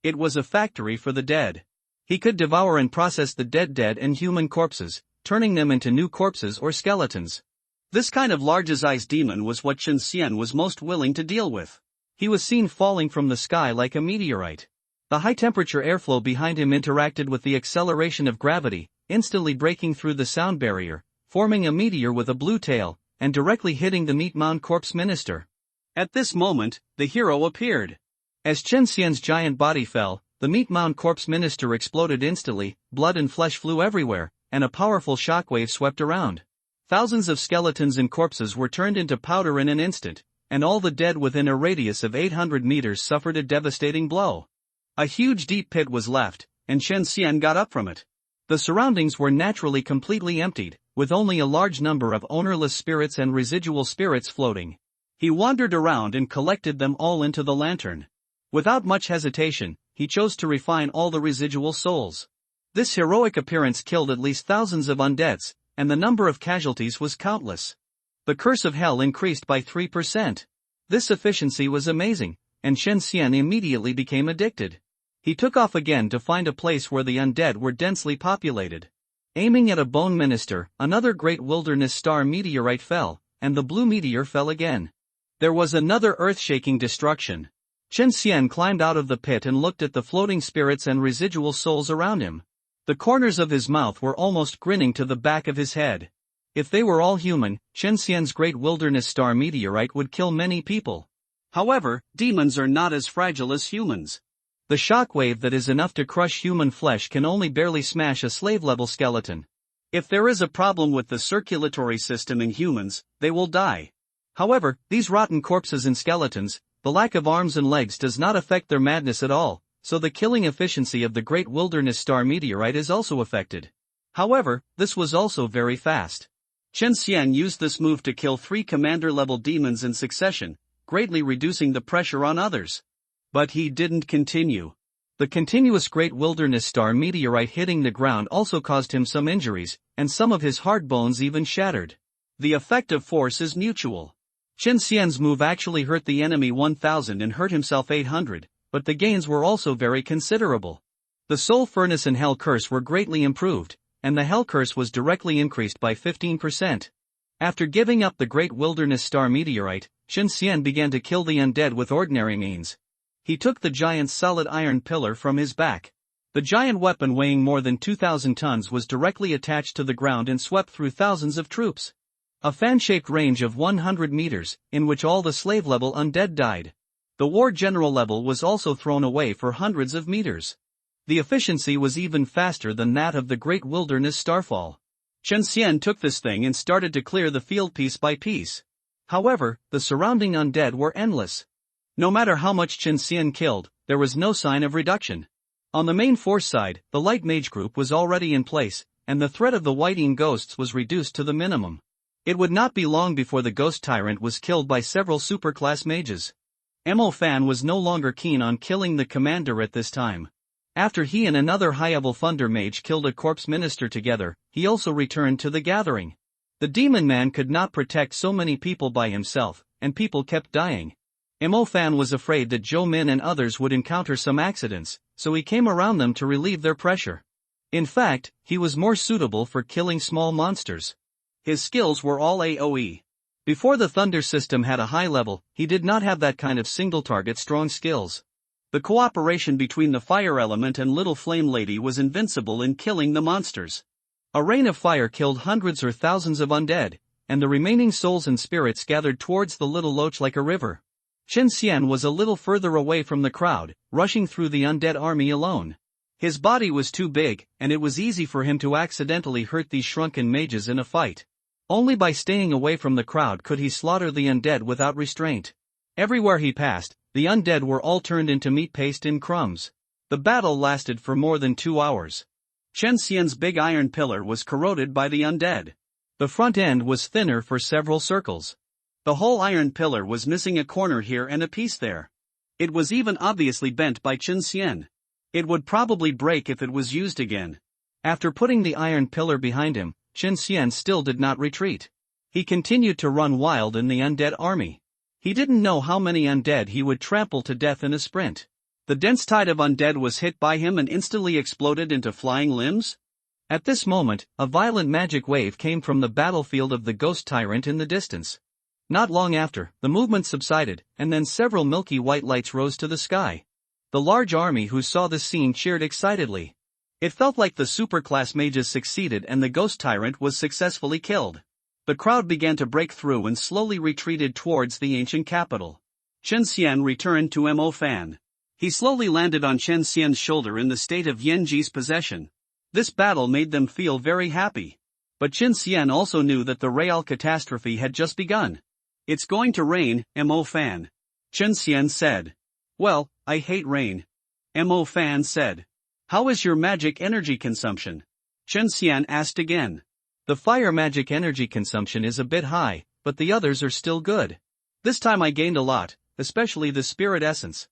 It was a factory for the dead. He could devour and process the dead and human corpses, turning them into new corpses or skeletons. This kind of large-as-eyes demon was what Chen Xian was most willing to deal with. He was seen falling from the sky like a meteorite. The high-temperature airflow behind him interacted with the acceleration of gravity, instantly breaking through the sound barrier, forming a meteor with a blue tail, and directly hitting the meat-mound corpse minister. At this moment, the hero appeared. As Chen Xian's giant body fell, the meat-mound corpse minister exploded instantly, blood and flesh flew everywhere, and a powerful shockwave swept around. Thousands of skeletons and corpses were turned into powder in an instant, and all the dead within a radius of 800 meters suffered a devastating blow. A huge deep pit was left, and Chen Xian got up from it. The surroundings were naturally completely emptied, with only a large number of ownerless spirits and residual spirits floating. He wandered around and collected them all into the lantern. Without much hesitation, he chose to refine all the residual souls. This heroic appearance killed at least thousands of undeads, and the number of casualties was countless. The curse of hell increased by 3%. This efficiency was amazing, and Chen Xian immediately became addicted. He took off again to find a place where the undead were densely populated. Aiming at a bone minister, another great wilderness star meteorite fell, and the blue meteor fell again. There was another earth-shaking destruction. Chen Xian climbed out of the pit and looked at the floating spirits and residual souls around him. The corners of his mouth were almost grinning to the back of his head. If they were all human, Chen Xian's great wilderness star meteorite would kill many people. However, demons are not as fragile as humans. The shockwave that is enough to crush human flesh can only barely smash a slave-level skeleton. If there is a problem with the circulatory system in humans, they will die. However, these rotten corpses and skeletons, the lack of arms and legs does not affect their madness at all, so the killing efficiency of the great wilderness star meteorite is also affected. However, this was also very fast. Chen Xian used this move to kill 3 commander-level demons in succession, greatly reducing the pressure on others. But he didn't continue. The continuous great wilderness star meteorite hitting the ground also caused him some injuries, and some of his hard bones even shattered. The effect of force is mutual. Chen Xian's move actually hurt the enemy 1,000 and hurt himself 800, but the gains were also very considerable. The Soul Furnace and Hell Curse were greatly improved, and the Hell Curse was directly increased by 15%. After giving up the great wilderness star meteorite, Chen Xian began to kill the undead with ordinary means. He took the giant's solid iron pillar from his back. The giant weapon weighing more than 2,000 tons was directly attached to the ground and swept through thousands of troops. A fan-shaped range of 100 meters, in which all the slave-level undead died. The war general level was also thrown away for hundreds of meters. The efficiency was even faster than that of the great wilderness starfall. Chen Xian took this thing and started to clear the field piece by piece. However, the surrounding undead were endless. No matter how much Chen Xian killed, there was no sign of reduction. On the main force side, the light mage group was already in place, and the threat of the whiting ghosts was reduced to the minimum. It would not be long before the ghost tyrant was killed by several superclass mages. Mo Fan was no longer keen on killing the commander at this time. After he and another high-level thunder mage killed a corpse minister together, he also returned to the gathering. The demon man could not protect so many people by himself, and people kept dying. Mo Fan was afraid that Zhou Min and others would encounter some accidents, so he came around them to relieve their pressure. In fact, he was more suitable for killing small monsters. His skills were all AoE. Before the Thunder system had a high level, he did not have that kind of single-target strong skills. The cooperation between the Fire Element and Little Flame Lady was invincible in killing the monsters. A rain of fire killed hundreds or thousands of undead, and the remaining souls and spirits gathered towards the little loch like a river. Chen Xian was a little further away from the crowd, rushing through the undead army alone. His body was too big, and it was easy for him to accidentally hurt these shrunken mages in a fight. Only by staying away from the crowd could he slaughter the undead without restraint. Everywhere he passed, the undead were all turned into meat paste in crumbs. The battle lasted for more than 2 hours. Chen Xian's big iron pillar was corroded by the undead. The front end was thinner for several circles. The whole iron pillar was missing a corner here and a piece there. It was even obviously bent by Chen Xian. It would probably break if it was used again. After putting the iron pillar behind him, Chen Xian still did not retreat. He continued to run wild in the undead army. He didn't know how many undead he would trample to death in a sprint. The dense tide of undead was hit by him and instantly exploded into flying limbs. At this moment, a violent magic wave came from the battlefield of the ghost tyrant in the distance. Not long after, the movement subsided, and then several milky white lights rose to the sky. The large army who saw this scene cheered excitedly. It felt like the superclass mages succeeded and the ghost tyrant was successfully killed. The crowd began to break through and slowly retreated towards the ancient capital. Chen Xian returned to Mo Fan. He slowly landed on Chen Xian's shoulder in the state of Yanji's possession. This battle made them feel very happy. But Chen Xian also knew that the real catastrophe had just begun. "It's going to rain, Mo Fan," Chen Xian said. "Well, I hate rain," Mo Fan said. "How is your magic energy consumption?" Chen Xian asked again. "The fire magic energy consumption is a bit high, but the others are still good. This time I gained a lot, especially the spirit essence.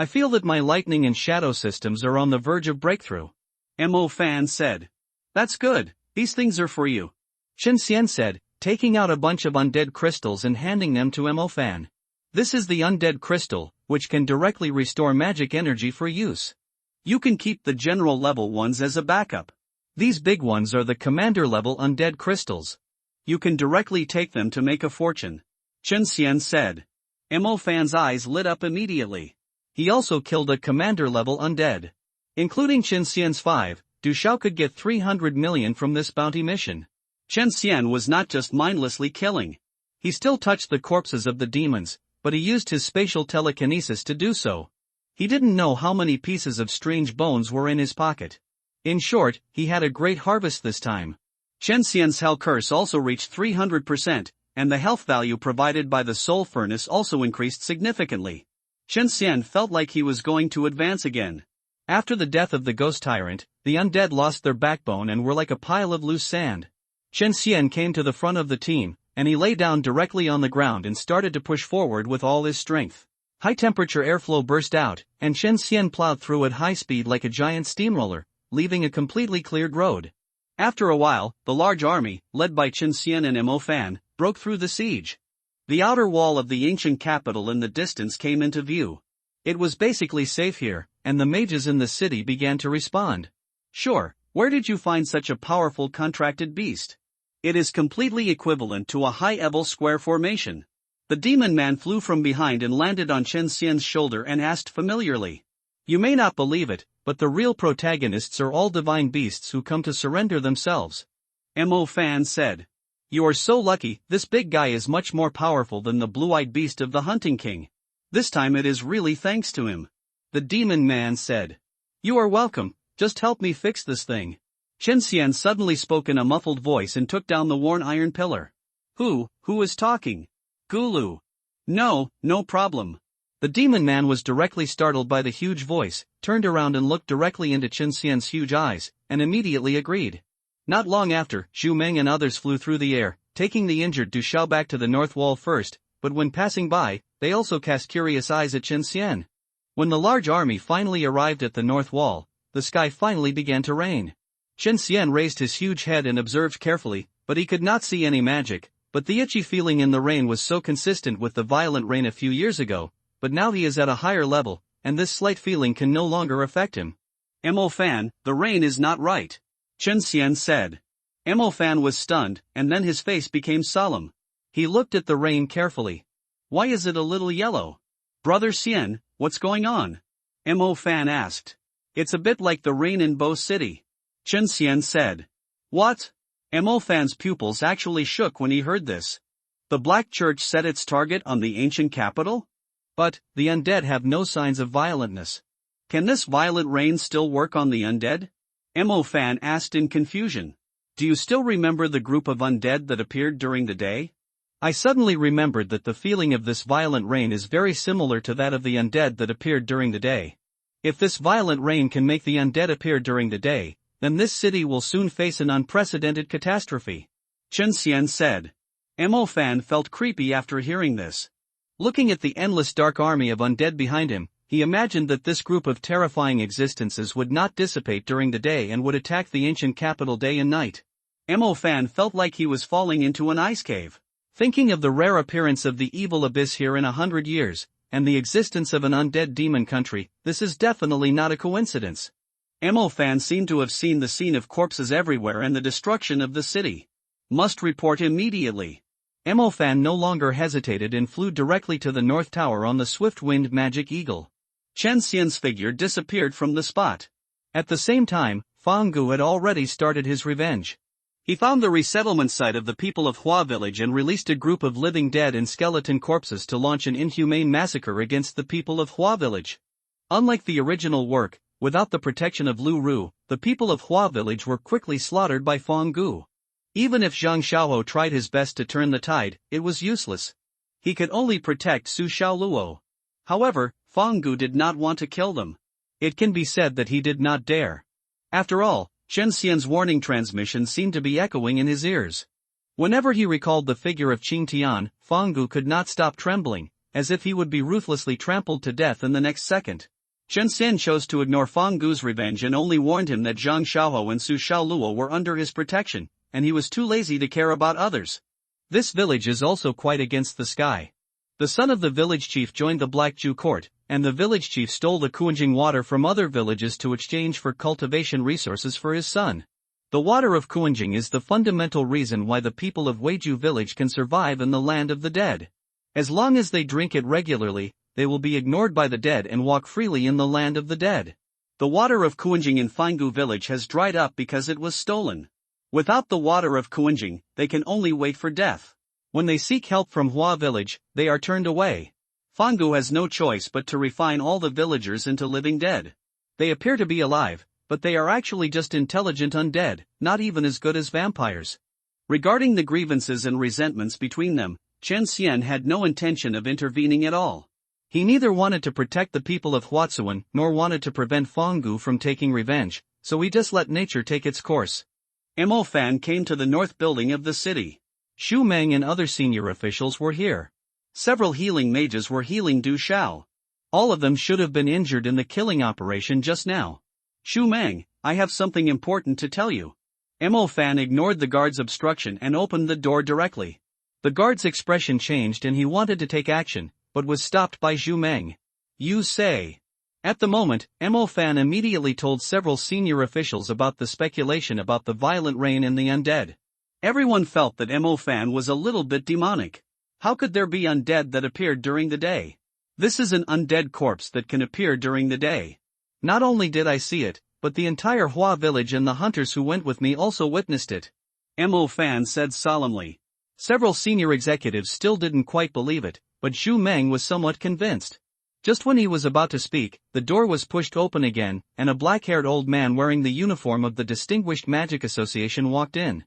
I feel that my lightning and shadow systems are on the verge of breakthrough," Mo Fan said. "That's good, these things are for you," Chen Xian said, taking out a bunch of undead crystals and handing them to Mo Fan. "This is the undead crystal, which can directly restore magic energy for use. You can keep the general level ones as a backup. These big ones are the commander level undead crystals. You can directly take them to make a fortune," Chen Xian said. Mo Fan's eyes lit up immediately. He also killed a commander level undead. Including Chen Xian's 5, Du Shao could get 300 million from this bounty mission. Chen Xian was not just mindlessly killing. He still touched the corpses of the demons, but he used his spatial telekinesis to do so. He didn't know how many pieces of strange bones were in his pocket. In short, he had a great harvest this time. Chen Xian's hell curse also reached 300%, and the health value provided by the soul furnace also increased significantly. Chen Xian felt like he was going to advance again. After the death of the ghost tyrant, the undead lost their backbone and were like a pile of loose sand. Chen Xian came to the front of the team, and he lay down directly on the ground and started to push forward with all his strength. High-temperature airflow burst out, and Chen Xian plowed through at high speed like a giant steamroller, leaving a completely cleared road. After a while, the large army, led by Chen Xian and Mo Fan, broke through the siege. The outer wall of the ancient capital in the distance came into view. It was basically safe here, and the mages in the city began to respond. "Sure, where did you find such a powerful contracted beast? It is completely equivalent to a high-level square formation." The demon man flew from behind and landed on Chen Xian's shoulder and asked familiarly. "You may not believe it, but the real protagonists are all divine beasts who come to surrender themselves," Mo Fan said. "You are so lucky, this big guy is much more powerful than the blue-eyed beast of the Hunting King. This time it is really thanks to him," the demon man said. "You are welcome, just help me fix this thing." Chen Xian suddenly spoke in a muffled voice and took down the worn iron pillar. Who is talking? Gulu. No problem." The demon man was directly startled by the huge voice, turned around and looked directly into Chen Xian's huge eyes, and immediately agreed. Not long after, Zhu Meng and others flew through the air, taking the injured Du Shao back to the north wall first, but when passing by, they also cast curious eyes at Chen Xian. When the large army finally arrived at the north wall, the sky finally began to rain. Chen Xian raised his huge head and observed carefully, but he could not see any magic, but the itchy feeling in the rain was so consistent with the violent rain a few years ago, but now he is at a higher level, and this slight feeling can no longer affect him. "Mo Fan, the rain is not right," Chen Xian said. Mo Fan was stunned, and then his face became solemn. He looked at the rain carefully. "Why is it a little yellow?" "Brother Xian, what's going on?" Mo Fan asked. "It's a bit like the rain in Bo City," Chen Xian said. What? Mo Fan's pupils actually shook when he heard this. The Black Church set its target on the ancient capital? But, the undead have no signs of violentness. Can this violent rain still work on the undead? Mo Fan asked in confusion. Do you still remember the group of undead that appeared during the day? I suddenly remembered that the feeling of this violent rain is very similar to that of the undead that appeared during the day. If this violent rain can make the undead appear during the day, then this city will soon face an unprecedented catastrophe. Chen Xian said. Mo Fan felt creepy after hearing this. Looking at the endless dark army of undead behind him, he imagined that this group of terrifying existences would not dissipate during the day and would attack the ancient capital day and night. Mo Fan felt like he was falling into an ice cave. Thinking of the rare appearance of the evil abyss here in 100 years, and the existence of an undead demon country, this is definitely not a coincidence. Mo Fan seemed to have seen the scene of corpses everywhere and the destruction of the city. Must report immediately. Mo Fan no longer hesitated and flew directly to the North Tower on the swift-winged magic eagle. Chen Xian's figure disappeared from the spot. At the same time, Fang Gu had already started his revenge. He found the resettlement site of the people of Hua village and released a group of living dead and skeleton corpses to launch an inhumane massacre against the people of Hua village. Unlike the original work, without the protection of Lu Ru, the people of Hua village were quickly slaughtered by Fang Gu. Even if Zhang Xiaohou tried his best to turn the tide, it was useless. He could only protect Su Xiaoluo. However, Fang Gu did not want to kill them. It can be said that he did not dare. After all, Chen Xian's warning transmission seemed to be echoing in his ears. Whenever he recalled the figure of Qing Tian, Fang Gu could not stop trembling, as if he would be ruthlessly trampled to death in the next second. Chen Xian chose to ignore Fang Gu's revenge and only warned him that Zhang Xiaohou and Su Xiaoluo were under his protection, and he was too lazy to care about others. This village is also quite against the sky. The son of the village chief joined the Black Jew court, and the village chief stole the Kuanjing water from other villages to exchange for cultivation resources for his son. The water of Kuanjing is the fundamental reason why the people of Weiju village can survive in the land of the dead. As long as they drink it regularly, they will be ignored by the dead and walk freely in the land of the dead. The water of Kuanjing in Fanggu village has dried up because it was stolen. Without the water of Kuanjing, they can only wait for death. When they seek help from Hua village, they are turned away. Fanggu has no choice but to refine all the villagers into living dead. They appear to be alive, but they are actually just intelligent undead, not even as good as vampires. Regarding the grievances and resentments between them, Chen Xian had no intention of intervening at all. He neither wanted to protect the people of Huatsuan nor wanted to prevent Fanggu from taking revenge, so he just let nature take its course. Mo Fan came to the north building of the city. Xu Meng and other senior officials were here. Several healing mages were healing Du Xiao. All of them should have been injured in the killing operation just now. Xu Meng, I have something important to tell you. Mo Fan ignored the guard's obstruction and opened the door directly. The guard's expression changed and he wanted to take action, but was stopped by Xu Meng. You say. At the moment, Mo Fan immediately told several senior officials about the speculation about the violent rain and the undead. Everyone felt that Mo Fan was a little bit demonic. How could there be undead that appeared during the day? This is an undead corpse that can appear during the day. Not only did I see it, but the entire Hua village and the hunters who went with me also witnessed it. Mo Fan said solemnly. Several senior executives still didn't quite believe it, but Xu Meng was somewhat convinced. Just when he was about to speak, the door was pushed open again, and a black-haired old man wearing the uniform of the Distinguished Magic Association walked in.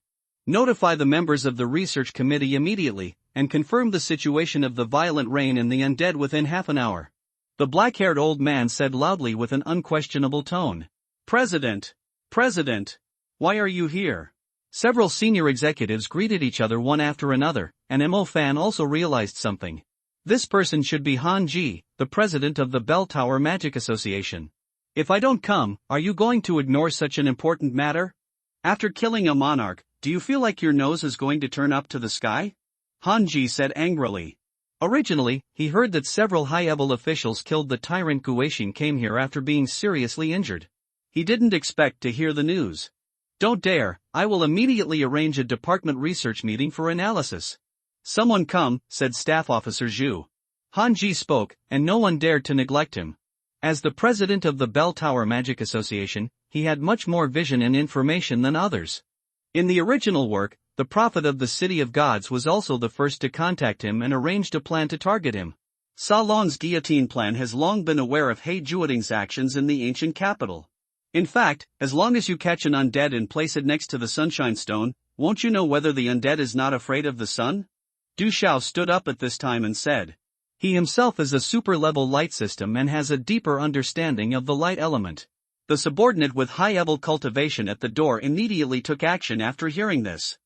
Notify the members of the research committee immediately, and confirm the situation of the violent rain and the undead within half an hour. The black-haired old man said loudly with an unquestionable tone. President! President! Why are you here? Several senior executives greeted each other one after another, and Mo Fan also realized something. This person should be Han Ji, the president of the Bell Tower Magic Association. If I don't come, are you going to ignore such an important matter? After killing a monarch, do you feel like your nose is going to turn up to the sky? Han Ji said angrily. Originally, he heard that several high-level officials killed the tyrant Guixin came here after being seriously injured. He didn't expect to hear the news. Don't dare, I will immediately arrange a department research meeting for analysis. Someone come, said Staff Officer Zhu. Han Ji spoke, and no one dared to neglect him. As the president of the Bell Tower Magic Association, he had much more vision and information than others. In the original work, the prophet of the City of Gods was also the first to contact him and arranged a plan to target him. Salon's guillotine plan has long been aware of He Jueting's actions in the ancient capital. In fact, as long as you catch an undead and place it next to the Sunshine Stone, won't you know whether the undead is not afraid of the sun? Du Xiao stood up at this time and said. He himself is a super-level light system and has a deeper understanding of the light element. The subordinate with high-level cultivation at the door immediately took action after hearing this.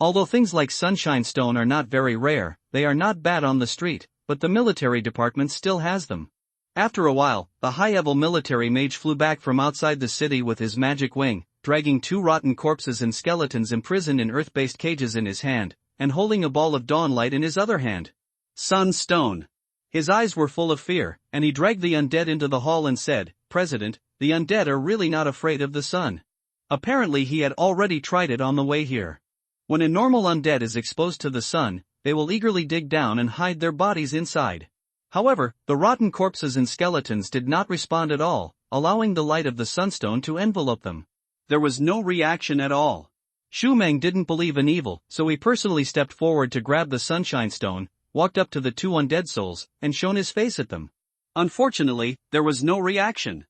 Although things like Sunshine Stone are not very rare, they are not bad on the street, but the military department still has them. After a while, the high-level military mage flew back from outside the city with his magic wing, dragging 2 rotten corpses and skeletons imprisoned in earth-based cages in his hand, and holding a ball of dawn light in his other hand. Sun Stone. His eyes were full of fear, and he dragged the undead into the hall and said, "President, the undead are really not afraid of the sun." Apparently he had already tried it on the way here. When a normal undead is exposed to the sun, they will eagerly dig down and hide their bodies inside. However, the rotten corpses and skeletons did not respond at all, allowing the light of the sunstone to envelope them. There was no reaction at all. Xu Meng didn't believe in evil, so he personally stepped forward to grab the Sunshine Stone, walked up to the 2 undead souls, and shone his face at them. Unfortunately, there was no reaction.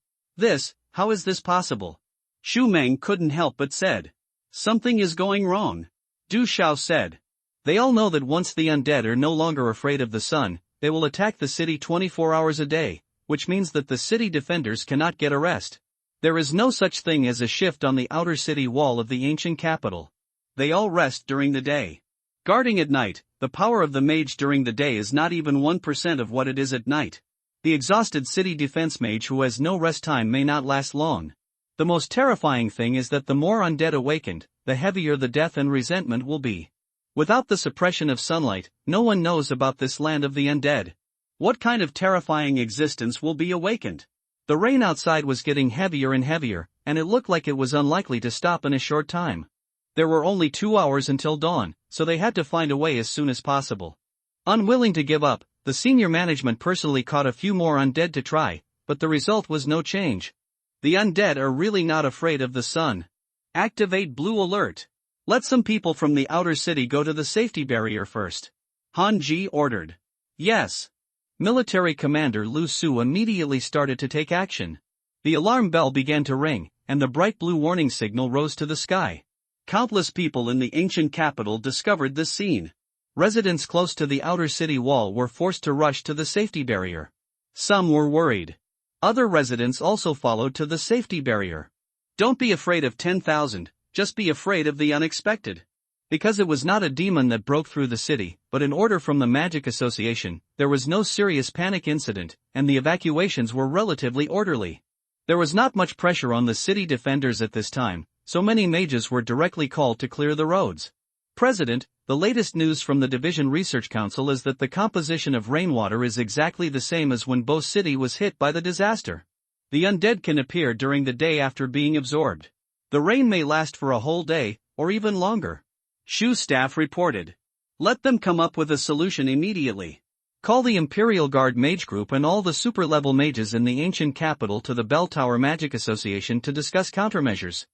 How is this possible? Xu Meng couldn't help but said. Something is going wrong. Du Xiao said. They all know that once the undead are no longer afraid of the sun, they will attack the city 24 hours a day, which means that the city defenders cannot get a rest. There is no such thing as a shift on the outer city wall of the ancient capital. They all rest during the day. Guarding at night, the power of the mage during the day is not even 1% of what it is at night. The exhausted city defense mage who has no rest time may not last long. The most terrifying thing is that the more undead awakened, the heavier the death and resentment will be. Without the suppression of sunlight, no one knows about this land of the undead. What kind of terrifying existence will be awakened? The rain outside was getting heavier and heavier, and it looked like it was unlikely to stop in a short time. There were only 2 hours until dawn, so they had to find a way as soon as possible. Unwilling to give up, the senior management personally caught a few more undead to try, but the result was no change. The undead are really not afraid of the sun. Activate blue alert. Let some people from the outer city go to the safety barrier first. Han Ji ordered. Yes. Military Commander Lu Su immediately started to take action. The alarm bell began to ring, and the bright blue warning signal rose to the sky. Countless people in the ancient capital discovered this scene. Residents close to the outer city wall were forced to rush to the safety barrier. Some were worried. Other residents also followed to the safety barrier. Don't be afraid of 10,000, just be afraid of the unexpected. Because it was not a demon that broke through the city, but an order from the Magic Association, there was no serious panic incident, and the evacuations were relatively orderly. There was not much pressure on the city defenders at this time, so many mages were directly called to clear the roads. President, the latest news from the Division Research Council is that the composition of rainwater is exactly the same as when Bo City was hit by the disaster. The undead can appear during the day after being absorbed. The rain may last for a whole day, or even longer. Shu's staff reported. Let them come up with a solution immediately. Call the Imperial Guard Mage Group and all the super-level mages in the ancient capital to the Bell Tower Magic Association to discuss countermeasures.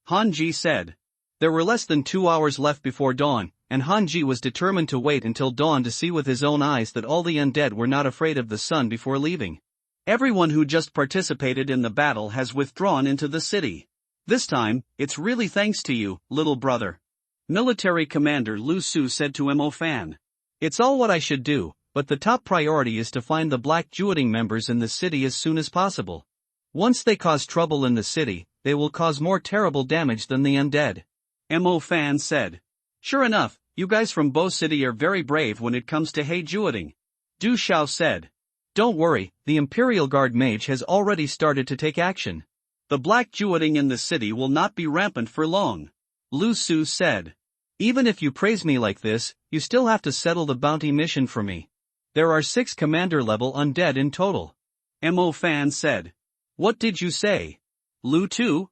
Han Ji said. There were less than 2 hours left before dawn, and Han Ji was determined to wait until dawn to see with his own eyes that all the undead were not afraid of the sun before leaving. Everyone who just participated in the battle has withdrawn into the city. This time, it's really thanks to you, little brother. Military Commander Lu Su said to Mo Fan. It's all what I should do, but the top priority is to find the Black Jueting members in the city as soon as possible. Once they cause trouble in the city, they will cause more terrible damage than the undead. Mo Fan said. Sure enough, you guys from Bo City are very brave when it comes to He Jueting. Du Xiao said. Don't worry, the Imperial Guard Mage has already started to take action. The Black Jueting in the city will not be rampant for long. Lu Su said. Even if you praise me like this, you still have to settle the bounty mission for me. There are 6 commander-level undead in total. Mo Fan said. What did you say? Lu Tu?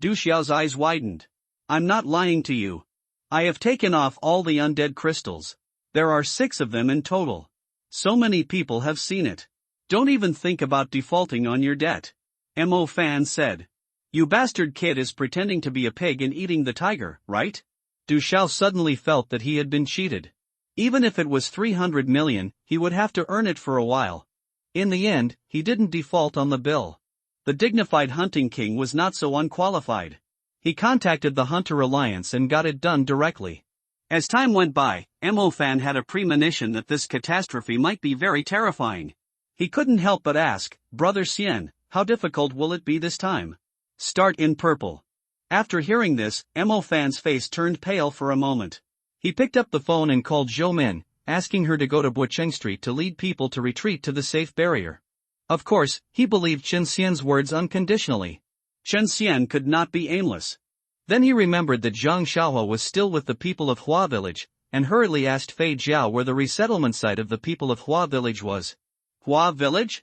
Du Xiao's eyes widened. I'm not lying to you. I have taken off all the undead crystals. There are 6 of them in total. So many people have seen it. Don't even think about defaulting on your debt. Mo Fan said. You bastard kid is pretending to be a pig and eating the tiger, right? Du Xiao suddenly felt that he had been cheated. Even if it was 300 million, he would have to earn it for a while. In the end, he didn't default on the bill. The dignified hunting king was not so unqualified. He contacted the Hunter Alliance and got it done directly. As time went by, Mo Fan had a premonition that this catastrophe might be very terrifying. He couldn't help but ask, Brother Xian, how difficult will it be this time? Start in purple. After hearing this, Mo Fan's face turned pale for a moment. He picked up the phone and called Zhou Min, asking her to go to Bucheng Street to lead people to retreat to the safe barrier. Of course, he believed Chen Xian's words unconditionally. Chen Xian could not be aimless. Then he remembered that Zhang Xiaohua was still with the people of Hua Village, and hurriedly asked Fei Jiao where the resettlement site of the people of Hua Village was. Hua Village?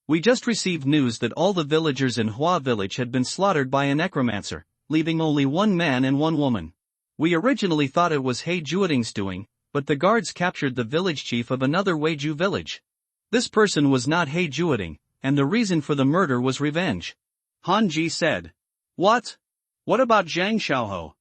We just received news that all the villagers in Hua Village had been slaughtered by a necromancer, leaving only one man and one woman. We originally thought it was He Jueting's doing, but the guards captured the village chief of another Weiju village. This person was not He Jueting, and the reason for the murder was revenge. Han Ji said. What? What about Zhang Xiaohou?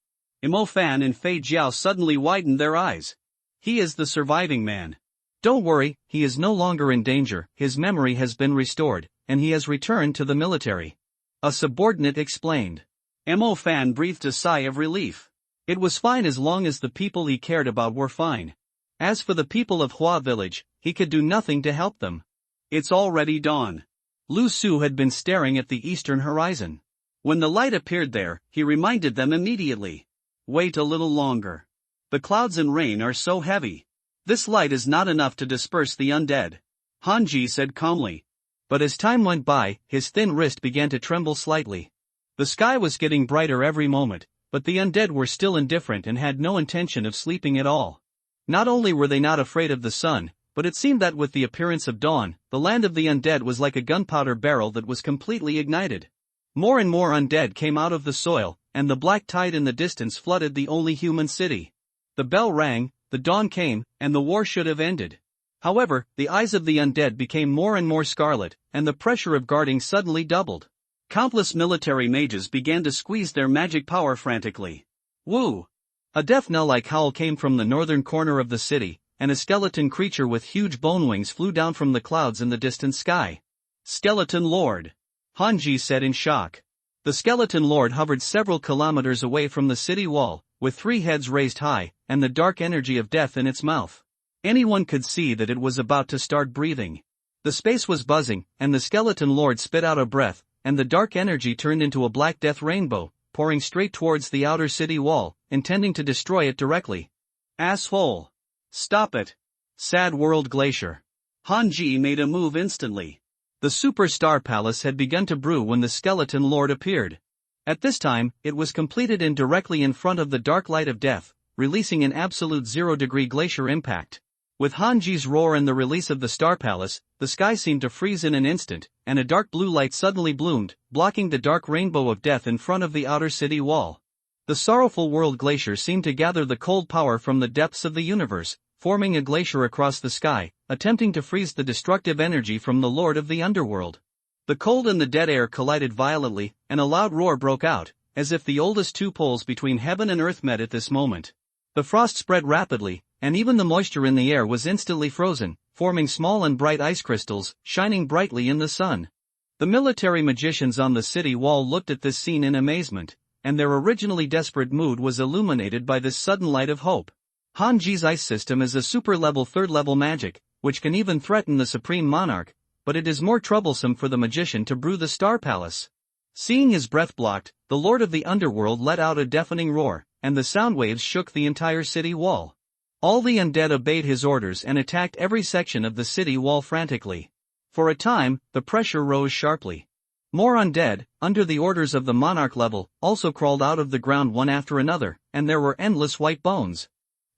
Mo Fan and Fei Jiao suddenly widened their eyes. He is the surviving man. Don't worry, he is no longer in danger, his memory has been restored, and he has returned to the military. A subordinate explained. Mo Fan breathed a sigh of relief. It was fine as long as the people he cared about were fine. As for the people of Hua Village, he could do nothing to help them. It's already dawn. Lu Su had been staring at the eastern horizon. When the light appeared there, he reminded them immediately. Wait a little longer. The clouds and rain are so heavy. This light is not enough to disperse the undead. Han Ji said calmly. But as time went by, his thin wrist began to tremble slightly. The sky was getting brighter every moment, but the undead were still indifferent and had no intention of sleeping at all. Not only were they not afraid of the sun, but it seemed that with the appearance of dawn, the land of the undead was like a gunpowder barrel that was completely ignited. More and more undead came out of the soil, and the black tide in the distance flooded the only human city. The bell rang, the dawn came, and the war should have ended. However, the eyes of the undead became more and more scarlet, and the pressure of guarding suddenly doubled. Countless military mages began to squeeze their magic power frantically. Woo! A death knell-like howl came from the northern corner of the city, and a skeleton creature with huge bone wings flew down from the clouds in the distant sky. Skeleton Lord! Han Ji said in shock. The skeleton lord hovered several kilometers away from the city wall, with 3 heads raised high, and the dark energy of death in its mouth. Anyone could see that it was about to start breathing. The space was buzzing, and the skeleton lord spit out a breath, and the dark energy turned into a black death rainbow, pouring straight towards the outer city wall, intending to destroy it directly. Asshole! Stop it! Sad World Glacier. Han Ji made a move instantly. The superstar palace had begun to brew when the skeleton lord appeared. At this time, it was completed in directly in front of the dark light of death, releasing an absolute 0-degree glacier impact. With Han Ji's roar and the release of the star palace, the sky seemed to freeze in an instant, and a dark blue light suddenly bloomed, blocking the dark rainbow of death in front of the outer city wall. The sorrowful world glacier seemed to gather the cold power from the depths of the universe, forming a glacier across the sky, attempting to freeze the destructive energy from the Lord of the Underworld. The cold and the dead air collided violently, and a loud roar broke out, as if the oldest 2 poles between heaven and earth met at this moment. The frost spread rapidly, and even the moisture in the air was instantly frozen, forming small and bright ice crystals, shining brightly in the sun. The military magicians on the city wall looked at this scene in amazement, and their originally desperate mood was illuminated by this sudden light of hope. Han Ji's ice system is a super-level 3rd-level magic, which can even threaten the supreme monarch, but it is more troublesome for the magician to brew the star palace. Seeing his breath blocked, the Lord of the Underworld let out a deafening roar, and the sound waves shook the entire city wall. All the undead obeyed his orders and attacked every section of the city wall frantically. For a time, the pressure rose sharply. More undead, under the orders of the monarch level, also crawled out of the ground one after another, and there were endless white bones.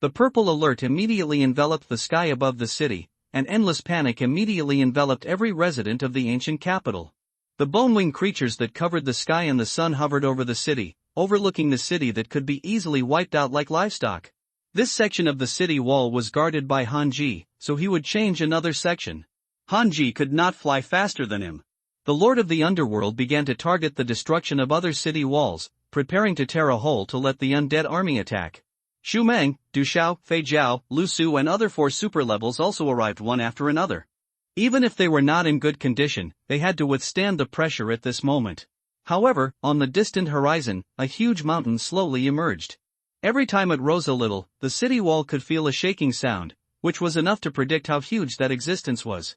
The purple alert immediately enveloped the sky above the city, and endless panic immediately enveloped every resident of the ancient capital. The bone-winged creatures that covered the sky and the sun hovered over the city, overlooking the city that could be easily wiped out like livestock. This section of the city wall was guarded by Han Ji, so he would change another section. Han Ji could not fly faster than him. The Lord of the Underworld began to target the destruction of other city walls, preparing to tear a hole to let the undead army attack. Xu Meng, Du Xiao, Fei Jiao, Lu Su and other 4 super levels also arrived one after another. Even if they were not in good condition, they had to withstand the pressure at this moment. However, on the distant horizon, a huge mountain slowly emerged. Every time it rose a little, the city wall could feel a shaking sound, which was enough to predict how huge that existence was.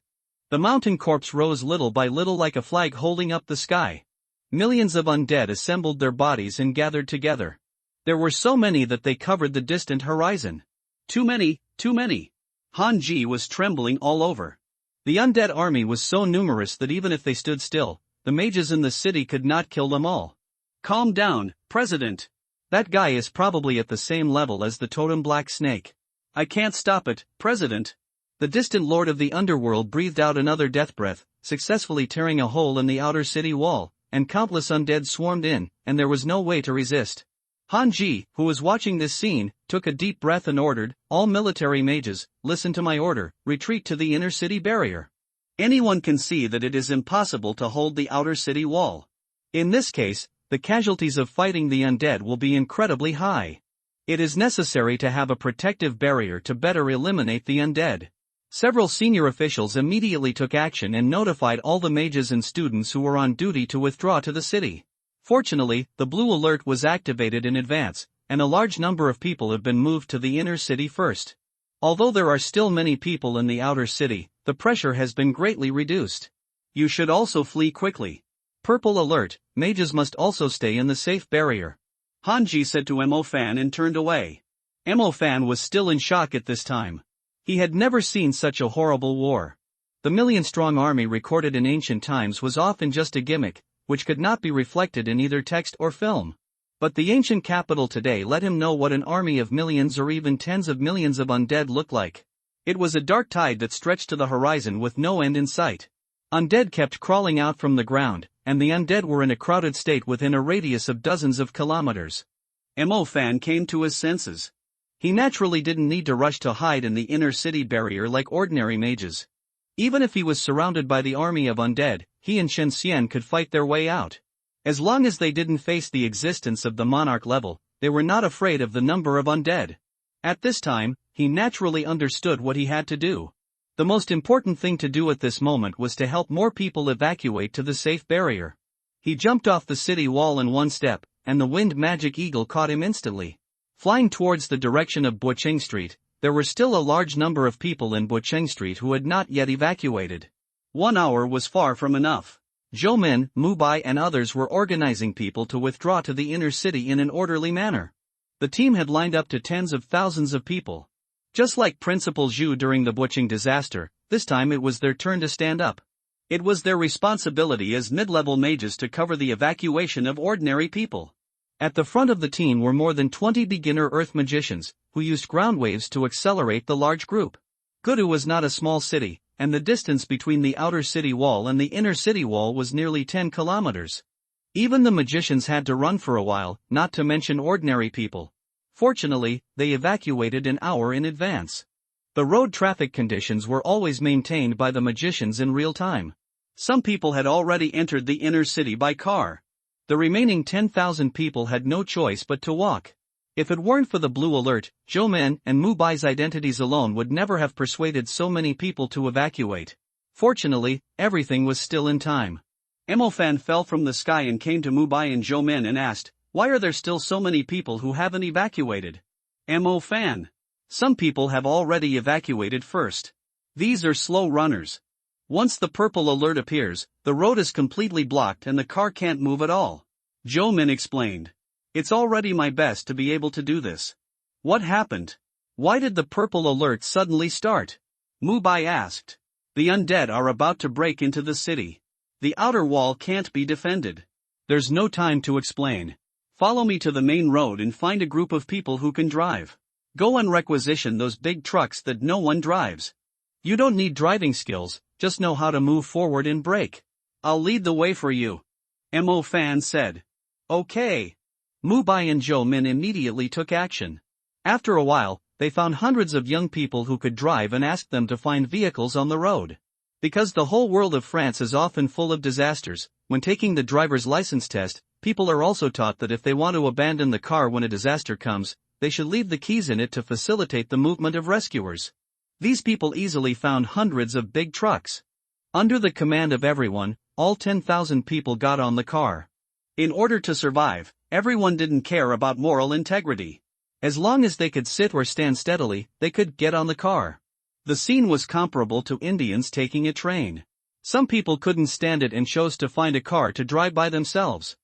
The mountain corpse rose little by little like a flag holding up the sky. Millions of undead assembled their bodies and gathered together. There were so many that they covered the distant horizon. Too many, too many. Han Ji was trembling all over. The undead army was so numerous that even if they stood still, the mages in the city could not kill them all. Calm down, President. That guy is probably at the same level as the totem black snake. I can't stop it, President. The distant lord of the underworld breathed out another death breath, successfully tearing a hole in the outer city wall, and countless undead swarmed in, and there was no way to resist. Han Ji, who was watching this scene, took a deep breath and ordered, "All military mages, listen to my order, retreat to the inner city barrier." Anyone can see that it is impossible to hold the outer city wall. In this case, the casualties of fighting the undead will be incredibly high. It is necessary to have a protective barrier to better eliminate the undead. Several senior officials immediately took action and notified all the mages and students who were on duty to withdraw to the city. Fortunately, the blue alert was activated in advance, and a large number of people have been moved to the inner city first. Although there are still many people in the outer city, the pressure has been greatly reduced. You should also flee quickly. Purple alert, mages must also stay in the safe barrier. Hanji said to Mo Fan and turned away. Mo Fan was still in shock at this time. He had never seen such a horrible war. The million-strong army recorded in ancient times was often just a gimmick, which could not be reflected in either text or film. But the ancient capital today let him know what an army of millions or even tens of millions of undead looked like. It was a dark tide that stretched to the horizon with no end in sight. Undead kept crawling out from the ground, and the undead were in a crowded state within a radius of dozens of kilometers. Mo Fan came to his senses. He naturally didn't need to rush to hide in the inner city barrier like ordinary mages. Even if he was surrounded by the army of undead, he and Shen Xian could fight their way out. As long as they didn't face the existence of the monarch level, they were not afraid of the number of undead. At this time, he naturally understood what he had to do. The most important thing to do at this moment was to help more people evacuate to the safe barrier. He jumped off the city wall in one step, and the wind magic eagle caught him instantly. Flying towards the direction of Bocheng Street, there were still a large number of people in Bocheng Street who had not yet evacuated. 1 hour was far from enough. Zhou Min, Mu Bai and others were organizing people to withdraw to the inner city in an orderly manner. The team had lined up to tens of thousands of people. Just like Principal Zhu during the Bocheng disaster, this time it was their turn to stand up. It was their responsibility as mid-level mages to cover the evacuation of ordinary people. At the front of the team were more than 20 beginner earth magicians, who used ground waves to accelerate the large group. Gudu was not a small city, and the distance between the outer city wall and the inner city wall was nearly 10 kilometers. Even the magicians had to run for a while, not to mention ordinary people. Fortunately, they evacuated an hour in advance. The road traffic conditions were always maintained by the magicians in real time. Some people had already entered the inner city by car. The remaining 10,000 people had no choice but to walk. If it weren't for the blue alert, Zhou Min and Mu Bai's identities alone would never have persuaded so many people to evacuate. Fortunately, everything was still in time. Mo Fan fell from the sky and came to Mu Bai and Zhou Min and asked, "Why are there still so many people who haven't evacuated?" Mo Fan. Some people have already evacuated first. These are slow runners. Once the purple alert appears, the road is completely blocked and the car can't move at all. Zhou Min explained. It's already my best to be able to do this. What happened? Why did the purple alert suddenly start? Mu Bai asked. The undead are about to break into the city. The outer wall can't be defended. There's no time to explain. Follow me to the main road and find a group of people who can drive. Go and requisition those big trucks that no one drives. You don't need driving skills, just know how to move forward and brake. I'll lead the way for you. Mo Fan said. Okay. Mu Bai and Zhou Min immediately took action. After a while, they found hundreds of young people who could drive and asked them to find vehicles on the road. Because the whole world of France is often full of disasters, when taking the driver's license test, people are also taught that if they want to abandon the car when a disaster comes, they should leave the keys in it to facilitate the movement of rescuers. These people easily found hundreds of big trucks. Under the command of everyone, all 10,000 people got on the car. In order to survive, everyone didn't care about moral integrity. As long as they could sit or stand steadily, they could get on the car. The scene was comparable to Indians taking a train. Some people couldn't stand it and chose to find a car to drive by themselves.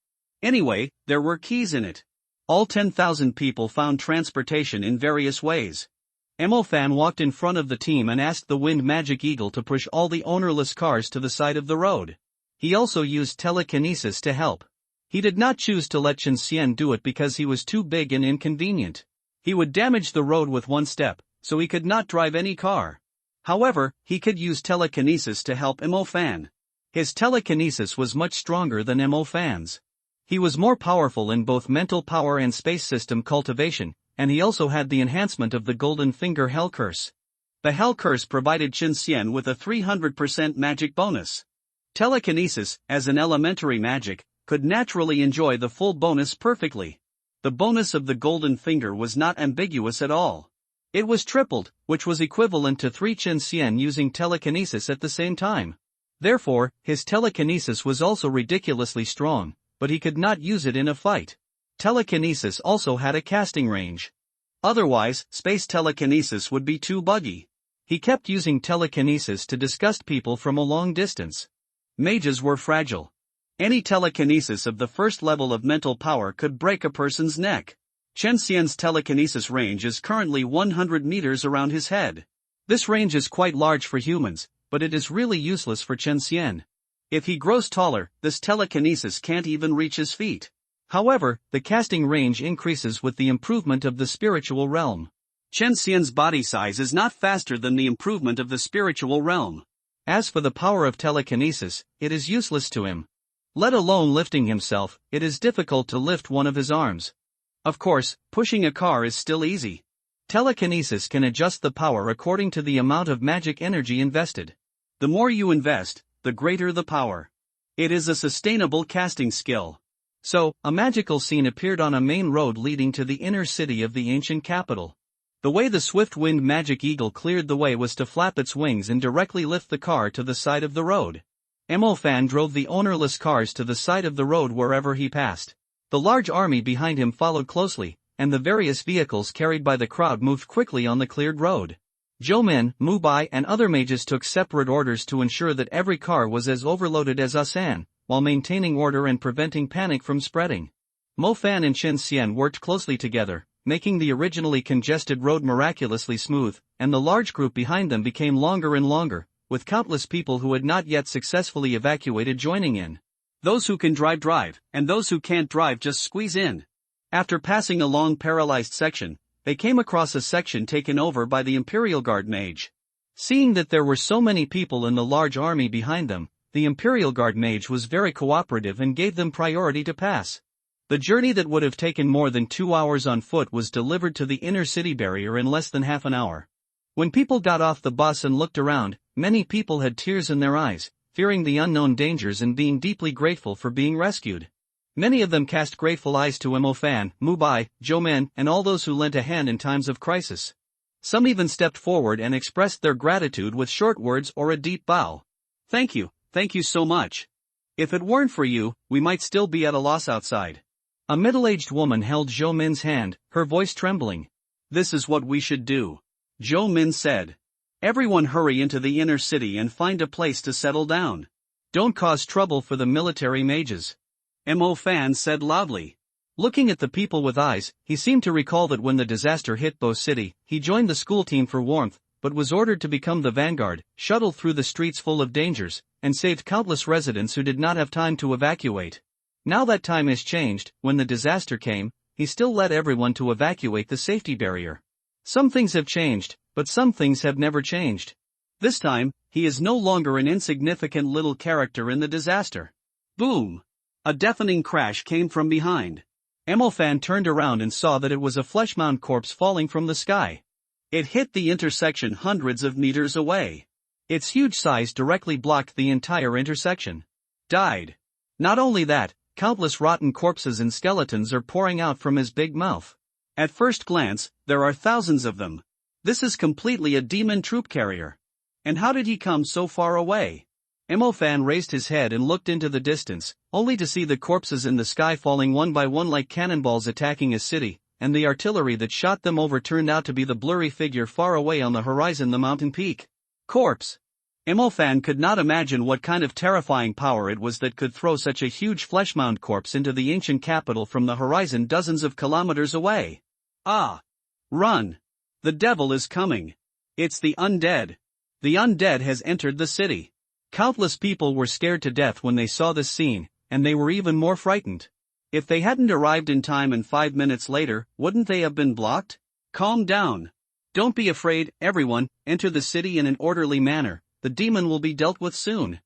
Anyway, there were keys in it. All 10,000 people found transportation in various ways. Fan walked in front of the team and asked the Wind Magic Eagle to push all the ownerless cars to the side of the road. He also used telekinesis to help. He did not choose to let Chen Xian do it because he was too big and inconvenient. He would damage the road with one step, so he could not drive any car. However, he could use telekinesis to help Fan. His telekinesis was much stronger than Fan's. He was more powerful in both mental power and space system cultivation, and he also had the enhancement of the Golden Finger Hell Curse. The Hell Curse provided Chen Xian with a 300% magic bonus. Telekinesis, as an elementary magic, could naturally enjoy the full bonus perfectly. The bonus of the Golden Finger was not ambiguous at all. It was tripled, which was equivalent to 3 Chen Xian using telekinesis at the same time. Therefore, his telekinesis was also ridiculously strong, but he could not use it in a fight. Telekinesis also had a casting range. Otherwise, space telekinesis would be too buggy. He kept using telekinesis to disgust people from a long distance. Mages were fragile. Any telekinesis of the first level of mental power could break a person's neck. Chen Xian's telekinesis range is currently 100 meters around his head. This range is quite large for humans, but it is really useless for Chen Xian. If he grows taller, this telekinesis can't even reach his feet. However, the casting range increases with the improvement of the spiritual realm. Chen Xian's body size is not faster than the improvement of the spiritual realm. As for the power of telekinesis, it is useless to him. Let alone lifting himself, it is difficult to lift one of his arms. Of course, pushing a car is still easy. Telekinesis can adjust the power according to the amount of magic energy invested. The more you invest, the greater the power. It is a sustainable casting skill. So, a magical scene appeared on a main road leading to the inner city of the ancient capital. The way the swift Wind Magic Eagle cleared the way was to flap its wings and directly lift the car to the side of the road. Fan drove the ownerless cars to the side of the road wherever he passed. The large army behind him followed closely, and the various vehicles carried by the crowd moved quickly on the cleared road. Zhou Min, Mu Bai and other mages took separate orders to ensure that every car was as overloaded as Asan, while maintaining order and preventing panic from spreading. Mo Fan and Chen Xian worked closely together, making the originally congested road miraculously smooth, and the large group behind them became longer and longer, with countless people who had not yet successfully evacuated joining in. Those who can drive, and those who can't drive just squeeze in. After passing a long paralyzed section, they came across a section taken over by the Imperial Guard mage. Seeing that there were so many people in the large army behind them, the Imperial Guard mage was very cooperative and gave them priority to pass. The journey that would have taken more than 2 hours on foot was delivered to the inner city barrier in less than half an hour. When people got off the bus and looked around, many people had tears in their eyes, fearing the unknown dangers and being deeply grateful for being rescued. Many of them cast grateful eyes to Fan, Mu Bai, Zhou Min, and all those who lent a hand in times of crisis. Some even stepped forward and expressed their gratitude with short words or a deep bow. Thank you so much. If it weren't for you, we might still be at a loss outside. A middle-aged woman held Zhou Min's hand, her voice trembling. This is what we should do. Zhou Min said. Everyone hurry into the inner city and find a place to settle down. Don't cause trouble for the military mages. Fan said loudly. Looking at the people with eyes, he seemed to recall that when the disaster hit Bo City, he joined the school team for warmth, but was ordered to become the vanguard, shuttle through the streets full of dangers, and saved countless residents who did not have time to evacuate. Now that time has changed. When the disaster came, he still led everyone to evacuate the safety barrier. Some things have changed, but some things have never changed. This time, he is no longer an insignificant little character in the disaster. Boom! A deafening crash came from behind. Fan turned around and saw that it was a fleshmound corpse falling from the sky. It hit the intersection hundreds of meters away. Its huge size directly blocked the entire intersection. Died. Not only that, countless rotten corpses and skeletons are pouring out from his big mouth. At first glance, there are thousands of them. This is completely a demon troop carrier. And how did he come so far away? Fan raised his head and looked into the distance, only to see the corpses in the sky falling one by one like cannonballs attacking a city, and the artillery that shot them over turned out to be the blurry figure far away on the horizon, the mountain peak. Corpse! Fan could not imagine what kind of terrifying power it was that could throw such a huge flesh-mound corpse into the ancient capital from the horizon dozens of kilometers away. Ah! Run! The devil is coming! It's the undead! The undead has entered the city! Countless people were scared to death when they saw this scene, and they were even more frightened. If they hadn't arrived in time and 5 minutes later, wouldn't they have been blocked? Calm down. Don't be afraid, everyone, enter the city in an orderly manner, the demon will be dealt with soon.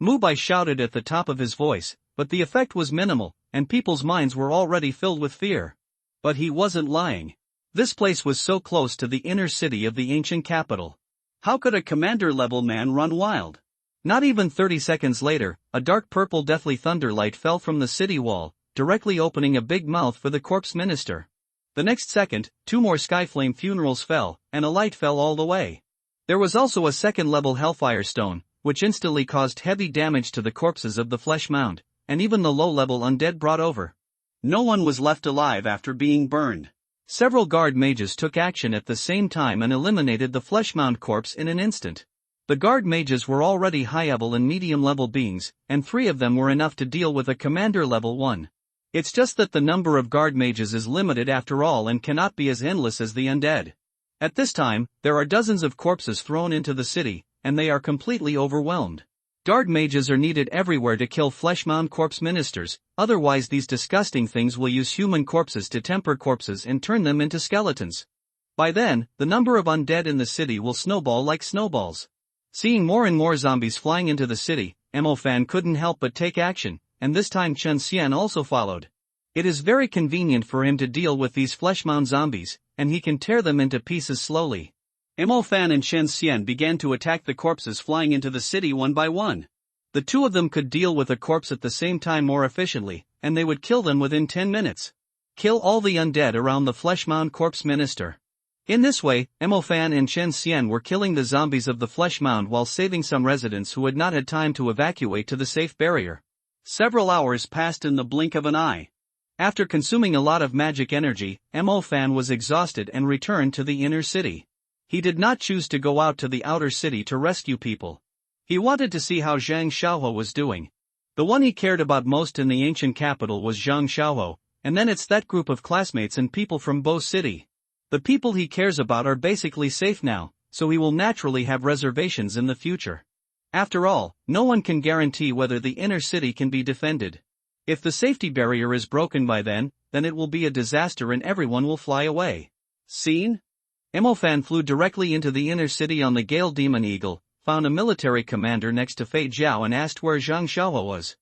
Mubai shouted at the top of his voice, but the effect was minimal, and people's minds were already filled with fear. But he wasn't lying. This place was so close to the inner city of the ancient capital. How could a commander-level man run wild? Not even 30 seconds later, a dark purple deathly thunderlight fell from the city wall, directly opening a big mouth for the corpse minister. The next second, 2 more skyflame funerals fell, and a light fell all the way. There was also a second-level hellfire stone, which instantly caused heavy damage to the corpses of the flesh mound, and even the low-level undead brought over. No one was left alive after being burned. Several guard mages took action at the same time and eliminated the flesh mound corpse in an instant. The guard mages were already high-level and medium-level beings, and 3 of them were enough to deal with a commander level 1. It's just that the number of guard mages is limited after all and cannot be as endless as the undead. At this time, there are dozens of corpses thrown into the city, and they are completely overwhelmed. Guard mages are needed everywhere to kill flesh-mound corpse ministers, otherwise these disgusting things will use human corpses to temper corpses and turn them into skeletons. By then, the number of undead in the city will snowball like snowballs. Seeing more and more zombies flying into the city, Fan couldn't help but take action, and this time Chen Xian also followed. It is very convenient for him to deal with these flesh-mound zombies, and he can tear them into pieces slowly. Fan and Chen Xian began to attack the corpses flying into the city one by one. The 2 of them could deal with a corpse at the same time more efficiently, and they would kill them within 10 minutes. Kill all the undead around the flesh-mound corpse minister. In this way, Fan and Chen Xian were killing the zombies of the flesh mound while saving some residents who had not had time to evacuate to the safe barrier. Several hours passed in the blink of an eye. After consuming a lot of magic energy, Fan was exhausted and returned to the inner city. He did not choose to go out to the outer city to rescue people. He wanted to see how Zhang Xiaohe was doing. The one he cared about most in the ancient capital was Zhang Xiaohe, and then it's that group of classmates and people from Bo City. The people he cares about are basically safe now, so he will naturally have reservations in the future. After all, no one can guarantee whether the inner city can be defended. If the safety barrier is broken by then it will be a disaster and everyone will fly away. Scene? Fan flew directly into the inner city on the Gale Demon Eagle, found a military commander next to Fei Jiao and asked where Zhang Xiaohe was.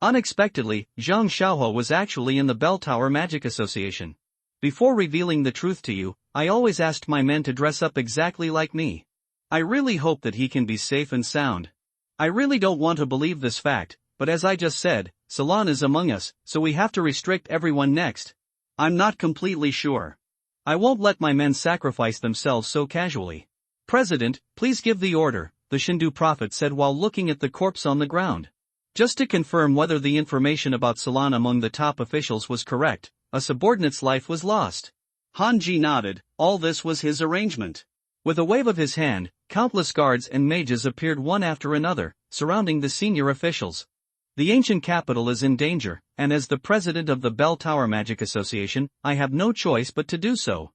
Unexpectedly, Zhang Xiaohe was actually in the Bell Tower Magic Association. Before revealing the truth to you, I always asked my men to dress up exactly like me. I really hope that he can be safe and sound. I really don't want to believe this fact, but as I just said, Salon is among us, so we have to restrict everyone next. I'm not completely sure. I won't let my men sacrifice themselves so casually. President, please give the order, the Shindu prophet said while looking at the corpse on the ground. Just to confirm whether the information about Salon among the top officials was correct, a subordinate's life was lost. Han Ji nodded, all this was his arrangement. With a wave of his hand, countless guards and mages appeared one after another, surrounding the senior officials. The ancient capital is in danger, and as the president of the Bell Tower Magic Association, I have no choice but to do so.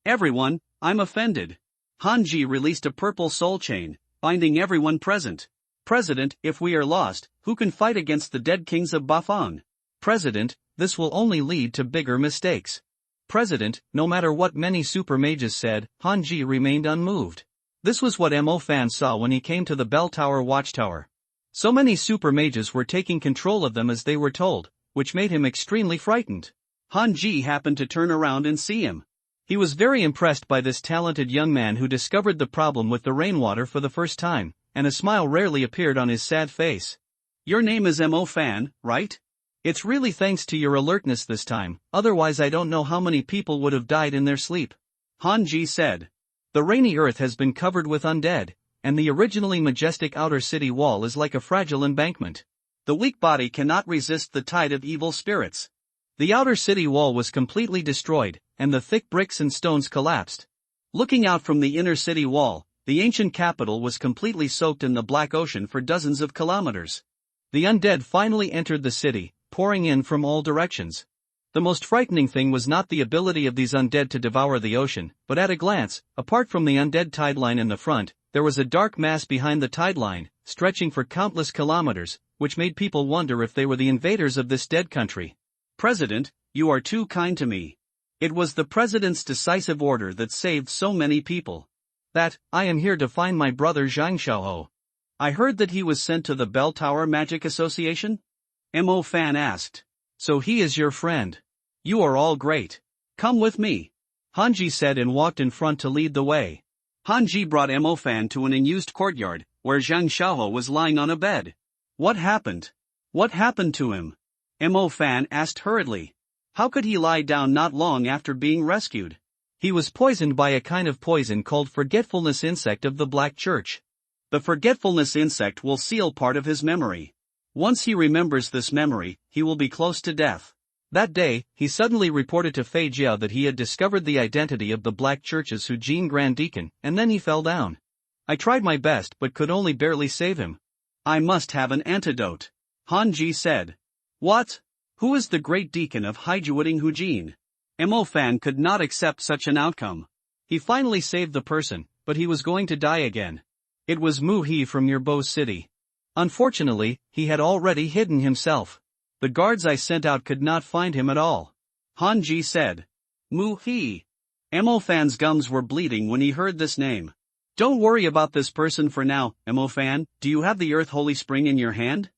Everyone, I'm offended. Han Ji released a purple soul chain, binding everyone present. President, if we are lost, who can fight against the dead kings of Bafang? President, this will only lead to bigger mistakes. President, no matter what many super mages said, Han Ji remained unmoved. This was what Fan saw when he came to the Bell Tower watchtower. So many super mages were taking control of them as they were told, which made him extremely frightened. Han Ji happened to turn around and see him. He was very impressed by this talented young man who discovered the problem with the rainwater for the first time, and a smile rarely appeared on his sad face. Your name is Fan, right? It's really thanks to your alertness this time, otherwise I don't know how many people would have died in their sleep. Hanji said. The rainy earth has been covered with undead, and the originally majestic outer city wall is like a fragile embankment. The weak body cannot resist the tide of evil spirits. The outer city wall was completely destroyed, and the thick bricks and stones collapsed. Looking out from the inner city wall, the ancient capital was completely soaked in the black ocean for dozens of kilometers. The undead finally entered the city, pouring in from all directions. The most frightening thing was not the ability of these undead to devour the ocean, but at a glance, apart from the undead tide line in the front, there was a dark mass behind the tide line, stretching for countless kilometers, which made people wonder if they were the invaders of this dead country. President, you are too kind to me. It was the president's decisive order that saved so many people. I am here to find my brother Zhang Xiaohou. I heard that he was sent to the Bell Tower Magic Association? Mo Fan asked. So he is your friend. You are all great. Come with me, Hanji said and walked in front to lead the way. Hanji brought Mo Fan to an unused courtyard, where Zhang Xiaohou was lying on a bed. What happened? What happened to him? Mo Fan asked hurriedly. How could he lie down not long after being rescued? He was poisoned by a kind of poison called forgetfulness insect of the Black Church. The forgetfulness insect will seal part of his memory. Once he remembers this memory, he will be close to death. That day, he suddenly reported to Fei Jiao that he had discovered the identity of the Black Church's Hujin Grand Deacon, and then he fell down. I tried my best but could only barely save him. I must have an antidote, Hanji said. What? Who is the great deacon of Haijuading Hujin? Mo Fan could not accept such an outcome. He finally saved the person, but he was going to die again. It was Mu He from Yerbo City. Unfortunately, he had already hidden himself. The guards I sent out could not find him at all. Hanji said. Mu He. Mo Fan's gums were bleeding when he heard this name. Don't worry about this person for now, Mo Fan. Do you have the Earth Holy Spring in your hand?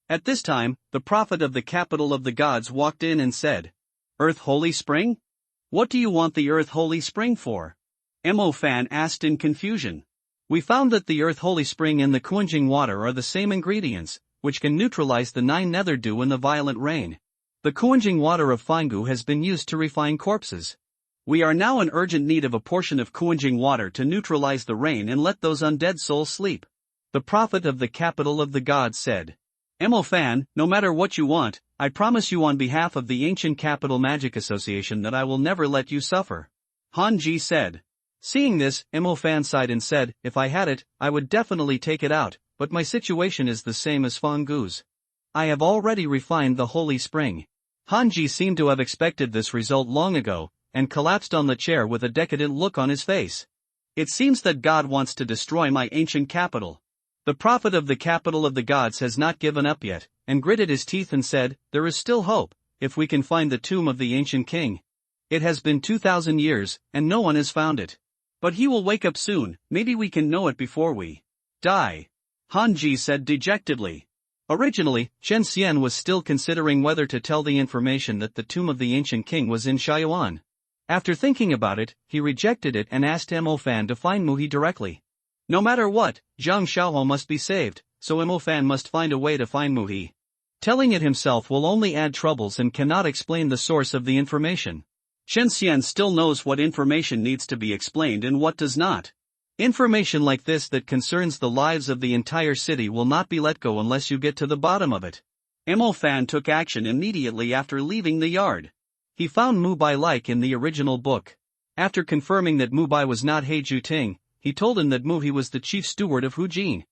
At this time, the prophet of the capital of the gods walked in and said, Earth Holy Spring? What do you want the Earth Holy Spring for? Mo Fan asked in confusion. We found that the Earth Holy Spring and the Kunjing water are the same ingredients, which can neutralize the 9 nether dew and the violent rain. The Kunjing water of Fangu has been used to refine corpses. We are now in urgent need of a portion of Kunjing water to neutralize the rain and let those undead souls sleep. The prophet of the capital of the gods said. Mo Fan, no matter what you want, I promise you on behalf of the Ancient Capital Magic Association that I will never let you suffer. Hanji said. Seeing this, Mo Fan sighed and said, if I had it, I would definitely take it out, but my situation is the same as Fangu's. I have already refined the Holy Spring. Hanji seemed to have expected this result long ago, and collapsed on the chair with a decadent look on his face. It seems that God wants to destroy my ancient capital. The prophet of the capital of the gods has not given up yet, and gritted his teeth and said, there is still hope, if we can find the tomb of the ancient king. It has been 2,000 years, and no one has found it. But he will wake up soon, maybe we can know it before we die, Hanji said dejectedly. Originally, Chen Xian was still considering whether to tell the information that the tomb of the ancient king was in Shaiyuan. After thinking about it, he rejected it and asked Mo Fan to find Mu He directly. No matter what, Zhang Xiaohou must be saved, so Mo Fan must find a way to find Mu He. Telling it himself will only add troubles and cannot explain the source of the information. Chen Xian still knows what information needs to be explained and what does not. Information like this that concerns the lives of the entire city will not be let go unless you get to the bottom of it. Mo Fan took action immediately after leaving the yard. He found Mu Bai like in the original book. After confirming that Mu Bai was not He Juting, he told him that Mu He was the chief steward of Hujin.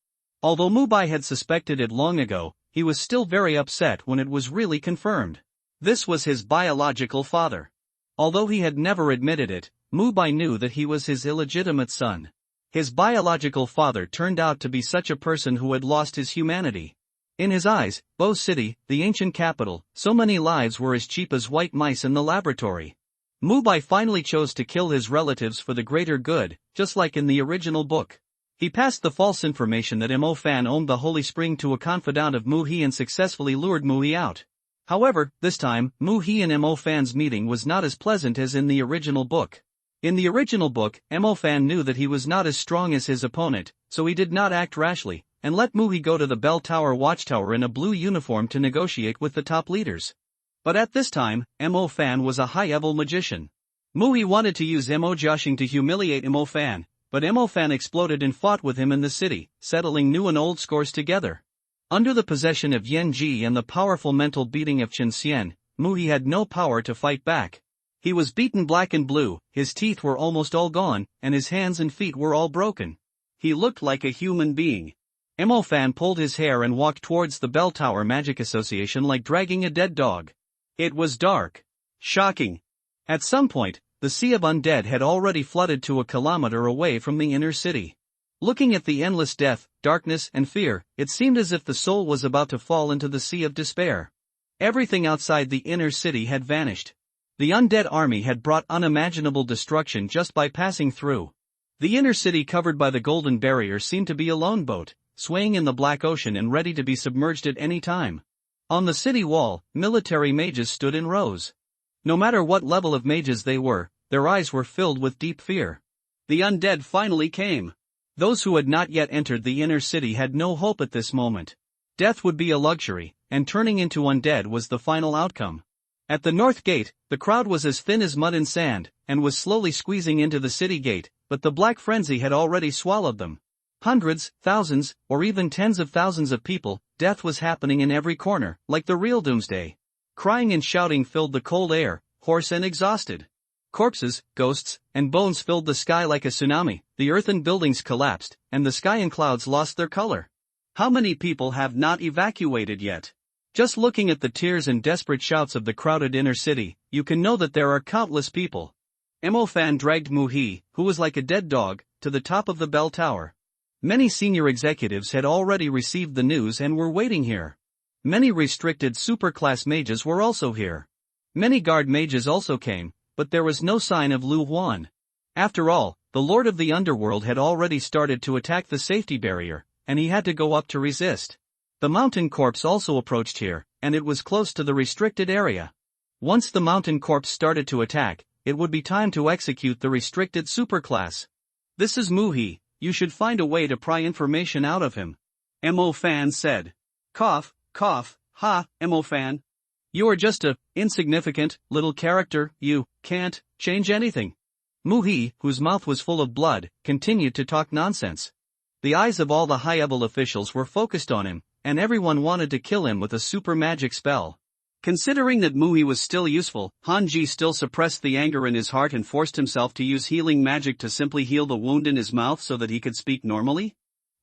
Although Mu Bai had suspected it long ago, he was still very upset when it was really confirmed. This was his biological father. Although he had never admitted it, Mu Bai knew that he was his illegitimate son. His biological father turned out to be such a person who had lost his humanity. In his eyes, Bo City, the ancient capital, so many lives were as cheap as white mice in the laboratory. Mu Bai finally chose to kill his relatives for the greater good, just like in the original book. He passed the false information that Mo Fan owned the Holy Spring to a confidant of Mu He and successfully lured Mu He out. However, this time, Mu He and Mo Fan's meeting was not as pleasant as in the original book. In the original book, Mo Fan knew that he was not as strong as his opponent, so he did not act rashly, and let Muhi go to the bell tower watchtower in a blue uniform to negotiate with the top leaders. But at this time, Mo Fan was a high-level magician. Muhi wanted to use Mo Jiaxing to humiliate Mo Fan, but Mo Fan exploded and fought with him in the city, settling new and old scores together. Under the possession of Yan Ji and the powerful mental beating of Chen Xian, Muhi had no power to fight back. He was beaten black and blue, his teeth were almost all gone, and his hands and feet were all broken. He looked like a human being. Mo Fan pulled his hair and walked towards the Bell Tower Magic Association like dragging a dead dog. It was dark. Shocking. At some point, the sea of undead had already flooded to a kilometer away from the inner city. Looking at the endless death, darkness and fear, it seemed as if the soul was about to fall into the sea of despair. Everything outside the inner city had vanished. The undead army had brought unimaginable destruction just by passing through. The inner city covered by the golden barrier seemed to be a lone boat, swaying in the black ocean and ready to be submerged at any time. On the city wall, military mages stood in rows. No matter what level of mages they were, their eyes were filled with deep fear. The undead finally came. Those who had not yet entered the inner city had no hope at this moment. Death would be a luxury, and turning into undead was the final outcome. At the north gate, the crowd was as thin as mud and sand, and was slowly squeezing into the city gate, but the black frenzy had already swallowed them. Hundreds, thousands, or even tens of thousands of people, death was happening in every corner, like the real doomsday. Crying and shouting filled the cold air, hoarse and exhausted. Corpses, ghosts, and bones filled the sky like a tsunami, the earth and buildings collapsed, and the sky and clouds lost their color. How many people have not evacuated yet? Just looking at the tears and desperate shouts of the crowded inner city, you can know that there are countless people. Mo Fan dragged Muhi, who was like a dead dog, to the top of the bell tower. Many senior executives had already received the news and were waiting here. Many restricted superclass mages were also here. Many guard mages also came, but there was no sign of Lu Huan. After all, the Lord of the Underworld had already started to attack the safety barrier, and he had to go up to resist. The Mountain Corps also approached here, and it was close to the restricted area. Once the Mountain Corps started to attack, it would be time to execute the restricted superclass. This is Muhi, you should find a way to pry information out of him. Mo Fan said. Cough, cough, ha, Mo Fan. You are just a insignificant little character, you can't change anything. Muhi, whose mouth was full of blood, continued to talk nonsense. The eyes of all the high-level officials were focused on him, and everyone wanted to kill him with a super magic spell. Considering that Muhi was still useful, Hanji still suppressed the anger in his heart and forced himself to use healing magic to simply heal the wound in his mouth so that he could speak normally.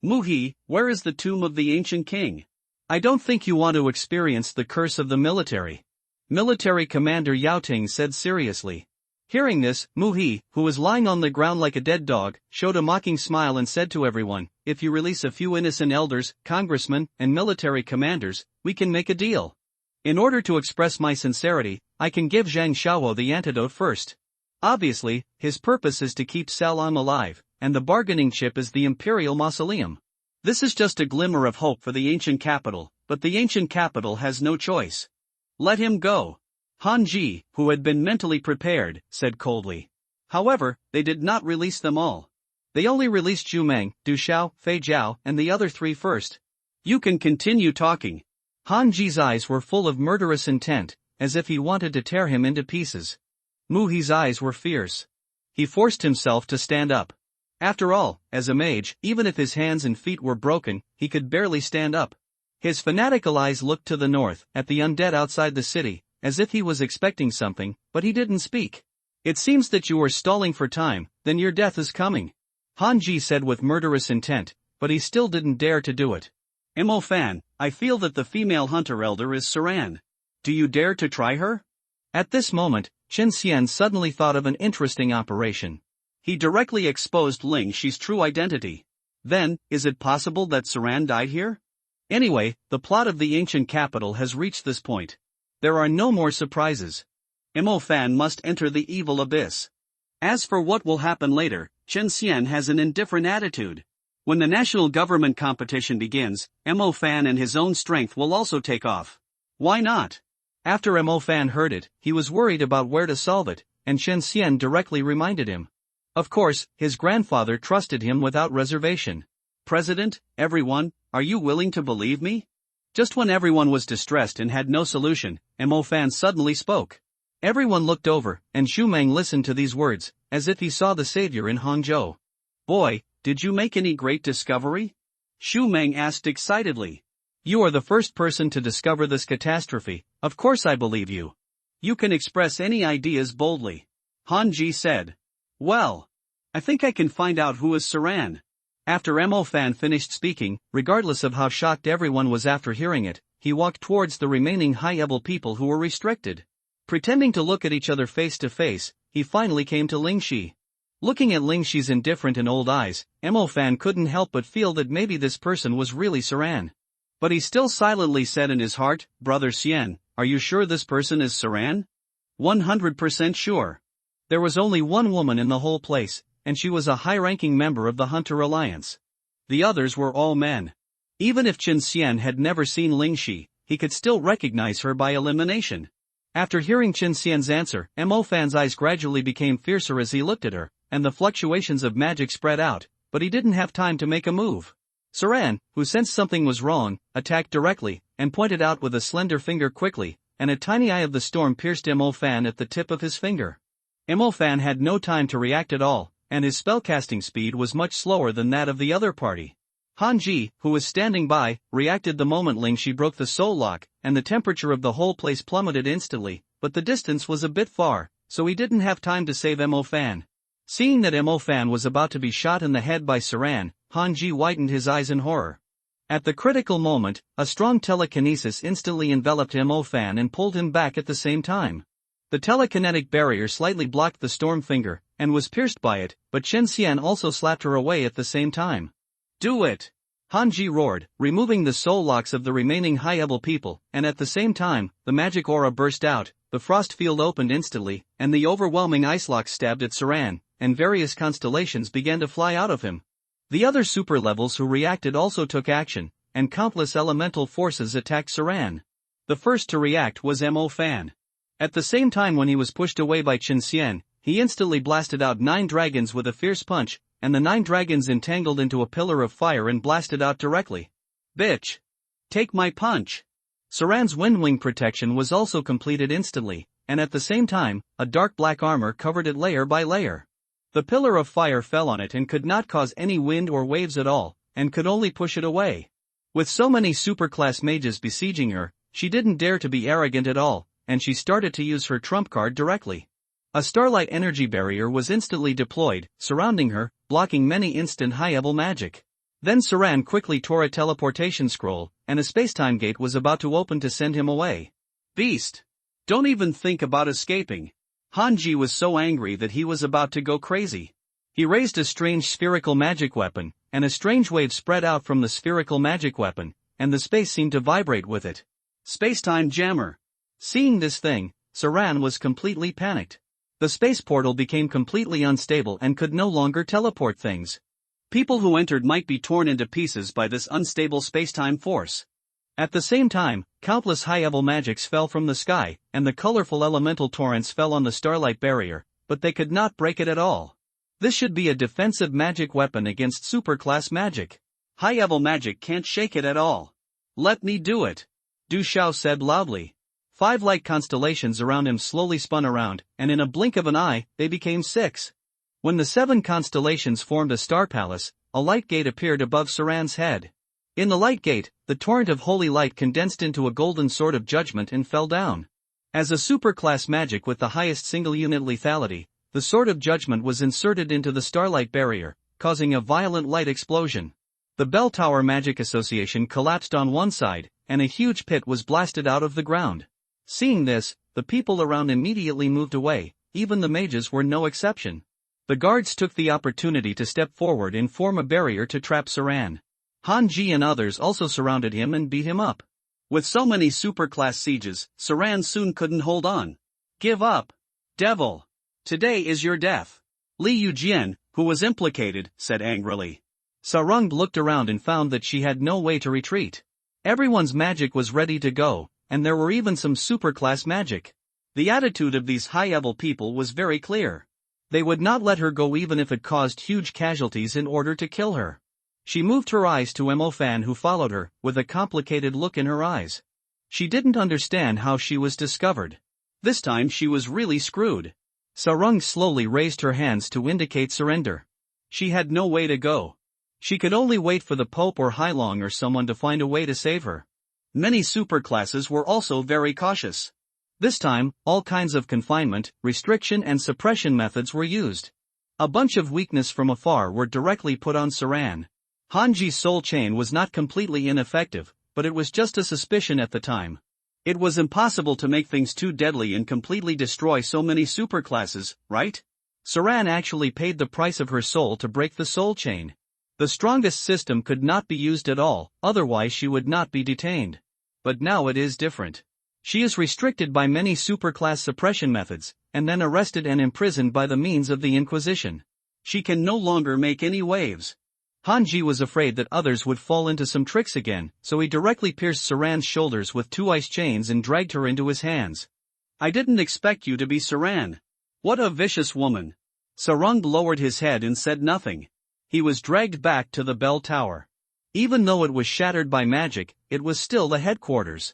Muhi, where is the tomb of the ancient king? I don't think you want to experience the curse of the military. Military Commander Yao Ting said seriously. Hearing this, Muhi, who was lying on the ground like a dead dog, showed a mocking smile and said to everyone, if you release a few innocent elders, congressmen, and military commanders, we can make a deal. In order to express my sincerity, I can give Zhang Xiaowo the antidote first. Obviously, his purpose is to keep Salam alive, and the bargaining chip is the Imperial Mausoleum. This is just a glimmer of hope for the ancient capital, but the ancient capital has no choice. Let him go. Han Ji, who had been mentally prepared, said coldly. However, they did not release them all. They only released Zhu Meng, Du Xiao, Fei Jiao, and the other three first. You can continue talking. Han Ji's eyes were full of murderous intent, as if he wanted to tear him into pieces. Muhi's eyes were fierce. He forced himself to stand up. After all, as a mage, even if his hands and feet were broken, he could barely stand up. His fanatical eyes looked to the north, at the undead outside the city, as if he was expecting something, but he didn't speak. It seems that you are stalling for time, then your death is coming. Han Ji said with murderous intent, but he still didn't dare to do it. Mo Fan, I feel that the female hunter elder is Saran. Do you dare to try her? At this moment, Chen Xian suddenly thought of an interesting operation. He directly exposed Ling Shi's true identity. Then, is it possible that Saran died here? Anyway, the plot of the ancient capital has reached this point. There are no more surprises. Mo Fan must enter the evil abyss. As for what will happen later, Chen Xian has an indifferent attitude. When the national government competition begins, Mo Fan and his own strength will also take off. Why not? After Mo Fan heard it, he was worried about where to solve it, and Chen Xian directly reminded him. Of course, his grandfather trusted him without reservation. President, everyone, are you willing to believe me? Just when everyone was distressed and had no solution, Mo Fan suddenly spoke. Everyone looked over, and Xu Meng listened to these words, as if he saw the savior in Hangzhou. Boy, did you make any great discovery? Xu Meng asked excitedly. You are the first person to discover this catastrophe, of course I believe you. You can express any ideas boldly. Han Ji said. Well, I think I can find out who is Saran. After Mo Fan finished speaking, regardless of how shocked everyone was after hearing it, he walked towards the remaining high-level people who were restricted. Pretending to look at each other face to face, he finally came to Ling Shi. Looking at Ling Shi's indifferent and old eyes, Mo Fan couldn't help but feel that maybe this person was really Saran. But he still silently said in his heart, Brother Xian, are you sure this person is Saran? 100% sure. There was only one woman in the whole place, and she was a high-ranking member of the Hunter Alliance. The others were all men. Even if Qin Xian had never seen Ling Shi, he could still recognize her by elimination. After hearing Qin Xian's answer, Mo Fan's eyes gradually became fiercer as he looked at her, and the fluctuations of magic spread out, but he didn't have time to make a move. Saran, who sensed something was wrong, attacked directly, and pointed out with a slender finger quickly, and a tiny eye of the storm pierced Mo Fan at the tip of his finger. Mo Fan had no time to react at all, and his spellcasting speed was much slower than that of the other party. Han Ji, who was standing by, reacted the moment Ling Shi broke the soul lock, and the temperature of the whole place plummeted instantly, but the distance was a bit far, so he didn't have time to save Mo Fan. Seeing that Mo Fan was about to be shot in the head by Saran, Han Ji widened his eyes in horror. At the critical moment, a strong telekinesis instantly enveloped Mo Fan and pulled him back at the same time. The telekinetic barrier slightly blocked the storm finger, and was pierced by it, but Chen Xian also slapped her away at the same time. Do it! Han Ji roared, removing the soul locks of the remaining high-level people, and at the same time, the magic aura burst out, the frost field opened instantly, and the overwhelming ice locks stabbed at Saran, and various constellations began to fly out of him. The other super levels who reacted also took action, and countless elemental forces attacked Saran. The first to react was Mo Fan. At the same time when he was pushed away by Qin Xian, he instantly blasted out 9 dragons with a fierce punch, and the 9 dragons entangled into a pillar of fire and blasted out directly. Bitch! Take my punch! Saran's wind-wing protection was also completed instantly, and at the same time, a dark black armor covered it layer by layer. The pillar of fire fell on it and could not cause any wind or waves at all, and could only push it away. With so many superclass mages besieging her, she didn't dare to be arrogant at all, and she started to use her trump card directly. A starlight energy barrier was instantly deployed, surrounding her, blocking many instant high-level magic. Then Saran quickly tore a teleportation scroll, and a spacetime gate was about to open to send him away. Beast! Don't even think about escaping. Han Ji was so angry that he was about to go crazy. He raised a strange spherical magic weapon, and a strange wave spread out from the spherical magic weapon, and the space seemed to vibrate with it. Spacetime jammer! Seeing this thing, Saran was completely panicked. The space portal became completely unstable and could no longer teleport things. People who entered might be torn into pieces by this unstable spacetime force. At the same time, countless high-level magics fell from the sky, and the colorful elemental torrents fell on the starlight barrier, but they could not break it at all. This should be a defensive magic weapon against superclass magic. High-level magic can't shake it at all. Let me do it! Du Xiao said loudly. 5 light constellations around him slowly spun around, and in a blink of an eye, they became 6. When the 7 constellations formed a star palace, a light gate appeared above Saran's head. In the light gate, the torrent of holy light condensed into a golden sword of judgment and fell down. As a superclass magic with the highest single-unit lethality, the sword of judgment was inserted into the starlight barrier, causing a violent light explosion. The Bell Tower Magic Association collapsed on one side, and a huge pit was blasted out of the ground. Seeing this, the people around immediately moved away, even the mages were no exception. The guards took the opportunity to step forward and form a barrier to trap Saran. Han Ji and others also surrounded him and beat him up. With so many superclass sieges, Saran soon couldn't hold on. Give up! Devil! Today is your death! Li Yujian, who was implicated, said angrily. Sarung looked around and found that she had no way to retreat. Everyone's magic was ready to go, and there were even some superclass magic. The attitude of these high-level people was very clear. They would not let her go even if it caused huge casualties in order to kill her. She moved her eyes to Fan, who followed her, with a complicated look in her eyes. She didn't understand how she was discovered. This time she was really screwed. Sarung slowly raised her hands to indicate surrender. She had no way to go. She could only wait for the Pope or Hailong or someone to find a way to save her. Many superclasses were also very cautious. This time, all kinds of confinement, restriction and suppression methods were used. A bunch of weakness from afar were directly put on Saran. Hanji's soul chain was not completely ineffective, but it was just a suspicion at the time. It was impossible to make things too deadly and completely destroy so many superclasses, right? Saran actually paid the price of her soul to break the soul chain. The strongest system could not be used at all, otherwise she would not be detained. But now it is different. She is restricted by many superclass suppression methods, and then arrested and imprisoned by the means of the Inquisition. She can no longer make any waves. Hanji was afraid that others would fall into some tricks again, so he directly pierced Saran's shoulders with 2 ice chains and dragged her into his hands. I didn't expect you to be Saran. What a vicious woman. Sarung lowered his head and said nothing. He was dragged back to the bell tower. Even though it was shattered by magic, it was still the headquarters.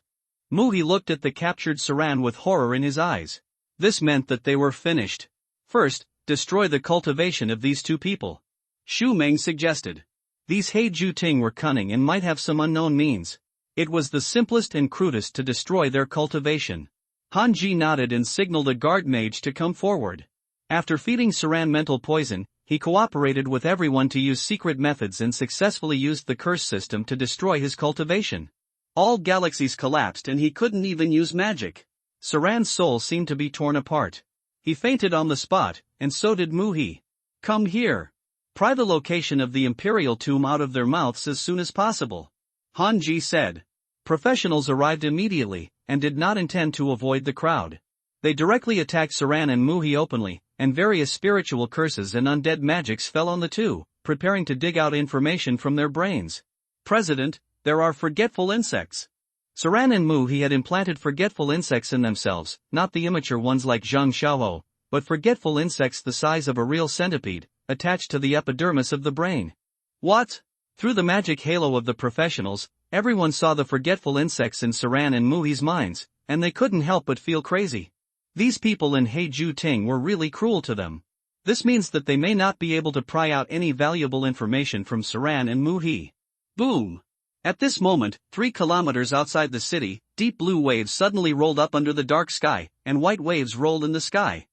Muhi looked at the captured Saran with horror in his eyes. This meant that they were finished. First, destroy the cultivation of these 2 people. Xu Meng suggested. These Heiju Ting were cunning and might have some unknown means. It was the simplest and crudest to destroy their cultivation. Hanji nodded and signaled a guard mage to come forward. After feeding Saran mental poison, he cooperated with everyone to use secret methods and successfully used the curse system to destroy his cultivation. All galaxies collapsed and he couldn't even use magic. Saran's soul seemed to be torn apart. He fainted on the spot, and so did Muhi. Come here. Pry the location of the Imperial tomb out of their mouths as soon as possible. Hanji said. Professionals arrived immediately, and did not intend to avoid the crowd. They directly attacked Saran and Muhi openly, and various spiritual curses and undead magics fell on the 2, preparing to dig out information from their brains. President, there are forgetful insects. Saran and Muhi had implanted forgetful insects in themselves, not the immature ones like Zhang Xiaohou, but forgetful insects the size of a real centipede, attached to the epidermis of the brain. What? Through the magic halo of the professionals, everyone saw the forgetful insects in Saran and Muhi's minds, and they couldn't help but feel crazy. These people in Heiju Ting were really cruel to them. This means that they may not be able to pry out any valuable information from Saran and Muhi. Boom! At this moment, 3 kilometers outside the city, deep blue waves suddenly rolled up under the dark sky, and white waves rolled in the sky.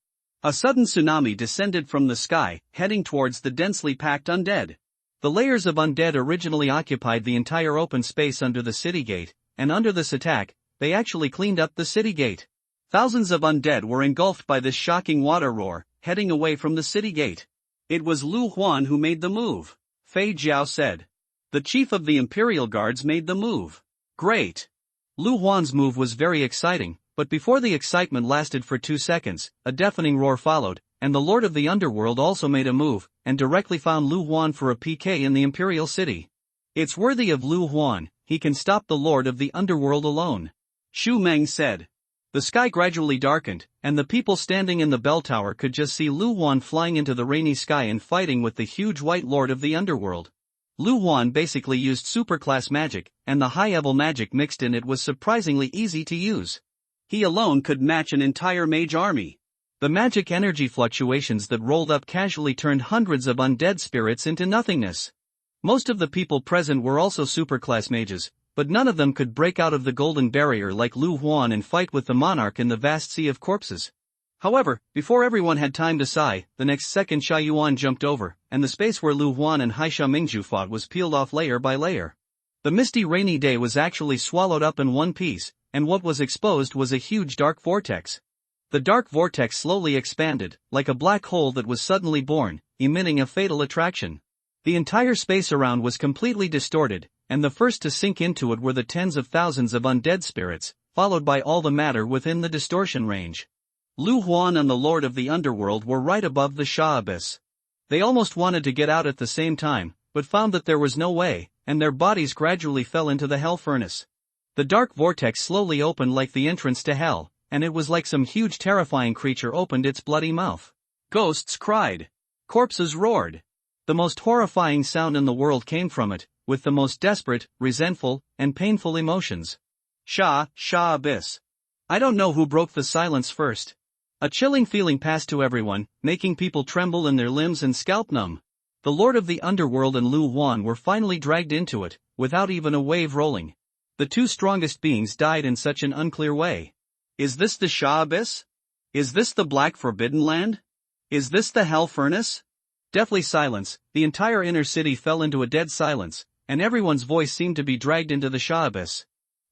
A sudden tsunami descended from the sky, heading towards the densely packed undead. The layers of undead originally occupied the entire open space under the city gate, and under this attack, they actually cleaned up the city gate. Thousands of undead were engulfed by this shocking water roar, heading away from the city gate. It was Lu Huan who made the move, Fei Jiao said. The chief of the Imperial Guards made the move. Great! Lu Huan's move was very exciting, but before the excitement lasted for 2 seconds, a deafening roar followed, and the Lord of the Underworld also made a move, and directly found Lu Huan for a PK in the Imperial City. It's worthy of Lu Huan, he can stop the Lord of the Underworld alone. Xu Meng said. The sky gradually darkened, and the people standing in the bell tower could just see Lu Huan flying into the rainy sky and fighting with the huge white Lord of the Underworld. Lu Huan basically used superclass magic, and the high-level magic mixed in it was surprisingly easy to use. He alone could match an entire mage army. The magic energy fluctuations that rolled up casually turned hundreds of undead spirits into nothingness. Most of the people present were also superclass mages, but none of them could break out of the golden barrier like Lu Huan and fight with the monarch in the vast sea of corpses. However, before everyone had time to sigh, the next second Xia Yuan jumped over, and the space where Lu Huan and Haisha Mingzhu fought was peeled off layer by layer. The misty rainy day was actually swallowed up in one piece, and what was exposed was a huge dark vortex. The dark vortex slowly expanded, like a black hole that was suddenly born, emitting a fatal attraction. The entire space around was completely distorted, and the first to sink into it were the tens of thousands of undead spirits, followed by all the matter within the distortion range. Lu Huan and the Lord of the Underworld were right above the Sha abyss. They almost wanted to get out at the same time, but found that there was no way, and their bodies gradually fell into the hell furnace. The dark vortex slowly opened like the entrance to hell, and it was like some huge terrifying creature opened its bloody mouth. Ghosts cried. Corpses roared. The most horrifying sound in the world came from it, with the most desperate, resentful, and painful emotions. Sha abyss. I don't know who broke the silence first. A chilling feeling passed to everyone, making people tremble in their limbs and scalp numb. The Lord of the Underworld and Lu Wan were finally dragged into it, without even a wave rolling. The two strongest beings died in such an unclear way. Is this the Sha abyss? Is this the Black Forbidden Land? Is this the Hell Furnace? Deathly silence, the entire inner city fell into a dead silence, and everyone's voice seemed to be dragged into the Sha abyss.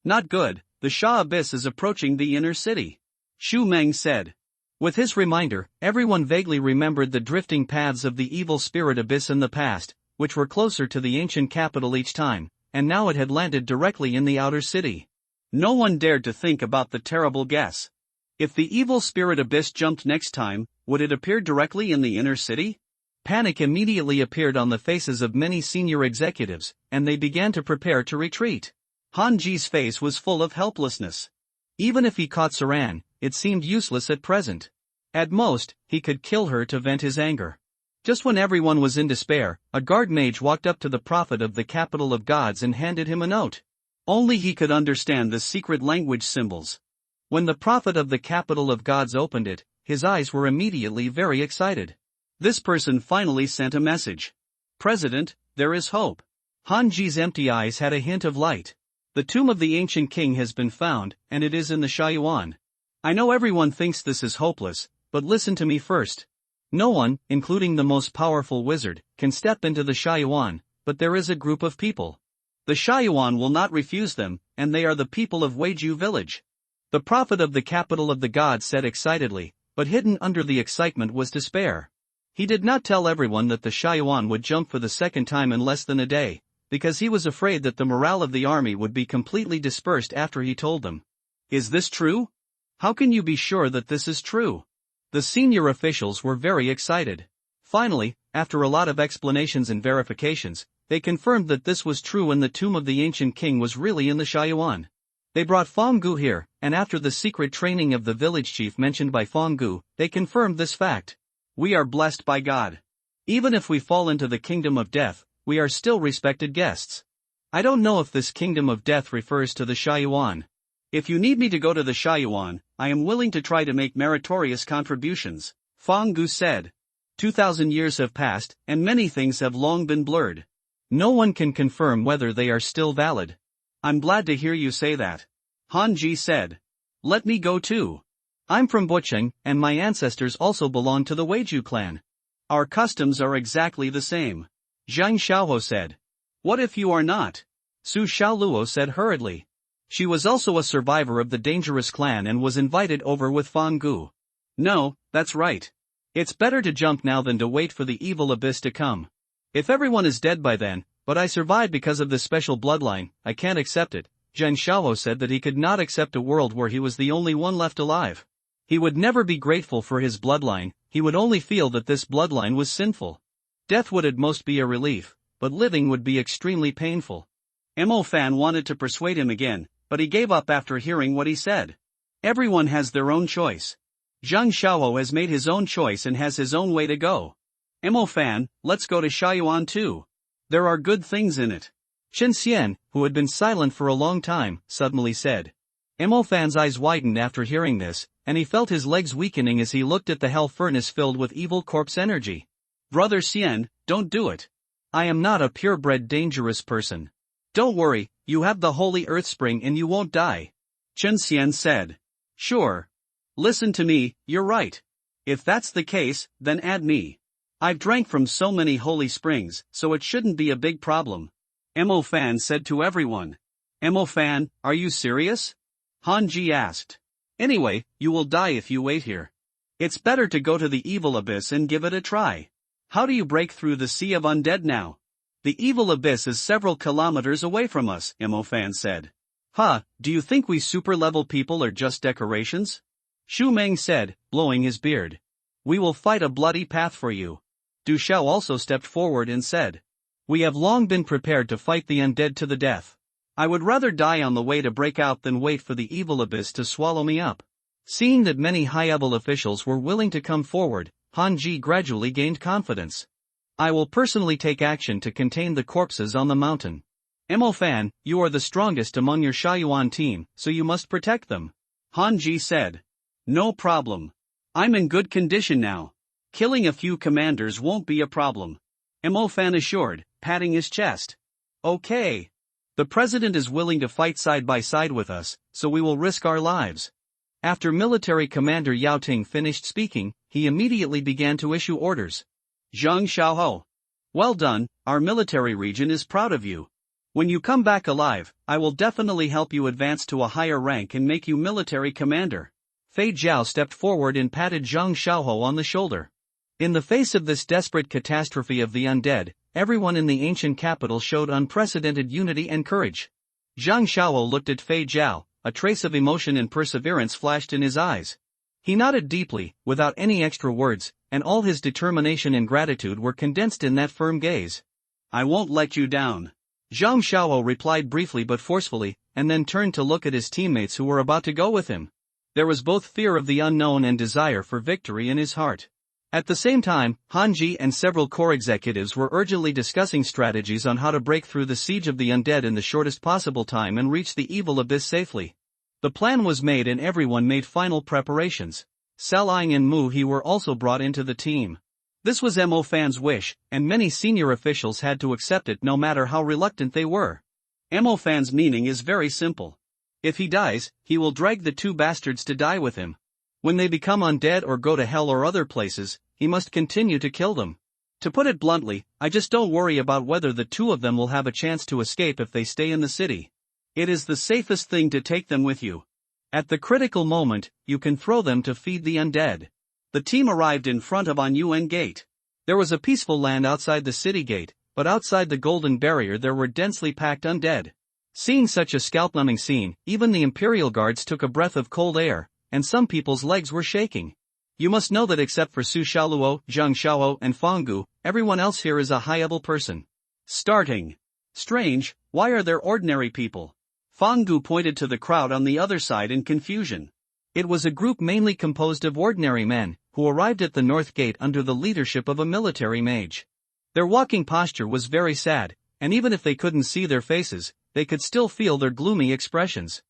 Not good, the Sha abyss is approaching the inner city, Xu Meng said. With his reminder, everyone vaguely remembered the drifting paths of the evil spirit abyss in the past, which were closer to the ancient capital each time, and now it had landed directly in the outer city. No one dared to think about the terrible guess. If the evil spirit abyss jumped next time, would it appear directly in the inner city? Panic immediately appeared on the faces of many senior executives, and they began to prepare to retreat. Han Ji's face was full of helplessness. Even if he caught Saran, it seemed useless at present. At most, he could kill her to vent his anger. Just when everyone was in despair, a guard mage walked up to the prophet of the capital of gods and handed him a note. Only he could understand the secret language symbols. When the prophet of the capital of gods opened it, his eyes were immediately very excited. This person finally sent a message. President, there is hope. Han Ji's empty eyes had a hint of light. The tomb of the ancient king has been found, and it is in the Shaiyuan. I know everyone thinks this is hopeless, but listen to me first. No one, including the most powerful wizard, can step into the Shaiyuan, but there is a group of people. The Shaiyuan will not refuse them, and they are the people of Weiju village. The prophet of the capital of the gods said excitedly, but hidden under the excitement was despair. He did not tell everyone that the Shaiyuan would jump for the second time in less than a day, because he was afraid that the morale of the army would be completely dispersed after he told them. Is this true? How can you be sure that this is true? The senior officials were very excited. Finally, after a lot of explanations and verifications, they confirmed that this was true and the tomb of the ancient king was really in the Shaiyuan. They brought Fong Gu here, and after the secret training of the village chief mentioned by Fong Gu, they confirmed this fact. We are blessed by God. Even if we fall into the kingdom of death, we are still respected guests. I don't know if this kingdom of death refers to the Shaiyuan. If you need me to go to the Shaiyuan, I am willing to try to make meritorious contributions, Fong Gu said. 2,000 years have passed, and many things have long been blurred. No one can confirm whether they are still valid. I'm glad to hear you say that, Han Ji said. Let me go too. I'm from Bucheng, and my ancestors also belong to the Weiju clan. Our customs are exactly the same, Zhang Xiaoho said. What if you are not? Su Xiaoluo said hurriedly. She was also a survivor of the dangerous clan and was invited over with Fong Gu. No, that's right. It's better to jump now than to wait for the evil abyss to come. If everyone is dead by then, but I survived because of this special bloodline, I can't accept it. Zhang Xiaoho said that he could not accept a world where he was the only one left alive. He would never be grateful for his bloodline, he would only feel that this bloodline was sinful. Death would at most be a relief, but living would be extremely painful. Mo Fan wanted to persuade him again, but he gave up after hearing what he said. Everyone has their own choice. Zhang Xiaoho has made his own choice and has his own way to go. Mo Fan, let's go to Shaiyuan too. There are good things in it. Chen Xian, who had been silent for a long time, suddenly said. Mo Fan's eyes widened after hearing this, and he felt his legs weakening as he looked at the hell furnace filled with evil corpse energy. Brother Xian, don't do it. I am not a purebred dangerous person. Don't worry, you have the holy earth spring and you won't die. Chen Xian said. Sure. Listen to me, you're right. If that's the case, then add me. I've drank from so many holy springs, so it shouldn't be a big problem. Mo Fan said to everyone. Mo Fan, are you serious? Han Ji asked. Anyway, you will die if you wait here. It's better to go to the evil abyss and give it a try. How do you break through the sea of undead now? The evil abyss is several kilometers away from us, Mo Fan said. Do you think we super-level people are just decorations? Xu Meng said, blowing his beard. We will fight a bloody path for you. Du Xiao also stepped forward and said. We have long been prepared to fight the undead to the death. I would rather die on the way to break out than wait for the evil abyss to swallow me up. Seeing that many high-level officials were willing to come forward, Han Ji gradually gained confidence. I will personally take action to contain the corpses on the mountain. Mo Fan, you are the strongest among your Shaoyuan team, so you must protect them. Han Ji said. No problem. I'm in good condition now. Killing a few commanders won't be a problem. Mo Fan assured, patting his chest. Okay. The president is willing to fight side by side with us, so we will risk our lives. After military commander Yao Ting finished speaking, he immediately began to issue orders. Zhang Xiaohou. Well done, our military region is proud of you. When you come back alive, I will definitely help you advance to a higher rank and make you military commander. Fei Jiao stepped forward and patted Zhang Xiaohou on the shoulder. In the face of this desperate catastrophe of the undead, everyone in the ancient capital showed unprecedented unity and courage. Zhang Xiaohou looked at Fei Jiao, a trace of emotion and perseverance flashed in his eyes. He nodded deeply, without any extra words, and all his determination and gratitude were condensed in that firm gaze. I won't let you down. Zhang Xiaohou replied briefly but forcefully, and then turned to look at his teammates who were about to go with him. There was both fear of the unknown and desire for victory in his heart. At the same time, Han Ji and several core executives were urgently discussing strategies on how to break through the siege of the undead in the shortest possible time and reach the evil abyss safely. The plan was made and everyone made final preparations. Cao Ying and Mu He were also brought into the team. This was Mo Fan's wish, and many senior officials had to accept it no matter how reluctant they were. Mo Fan's meaning is very simple. If he dies, he will drag the two bastards to die with him. When they become undead or go to hell or other places, he must continue to kill them. To put it bluntly, I just don't worry about whether the two of them will have a chance to escape if they stay in the city. It is the safest thing to take them with you. At the critical moment, you can throw them to feed the undead. The team arrived in front of An Yuan Gate. There was a peaceful land outside the city gate, but outside the golden barrier there were densely packed undead. Seeing such a scalp-numbing scene, even the Imperial guards took a breath of cold air, and some people's legs were shaking. You must know that except for Su Xiaoluo, Zhang Xiaohou and Fanggu, everyone else here is a high-level person. Starting. Strange, why are there ordinary people? Fanggu pointed to the crowd on the other side in confusion. It was a group mainly composed of ordinary men, who arrived at the North Gate under the leadership of a military mage. Their walking posture was very sad, and even if they couldn't see their faces, they could still feel their gloomy expressions.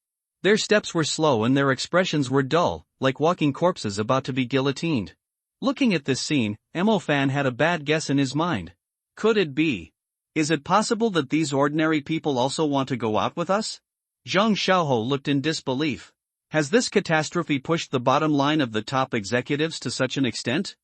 Their steps were slow and their expressions were dull, like walking corpses about to be guillotined. Looking at this scene, Mo Fan had a bad guess in his mind. Could it be? Is it possible that these ordinary people also want to go out with us? Zhang Xiaohou looked in disbelief. Has this catastrophe pushed the bottom line of the top executives to such an extent?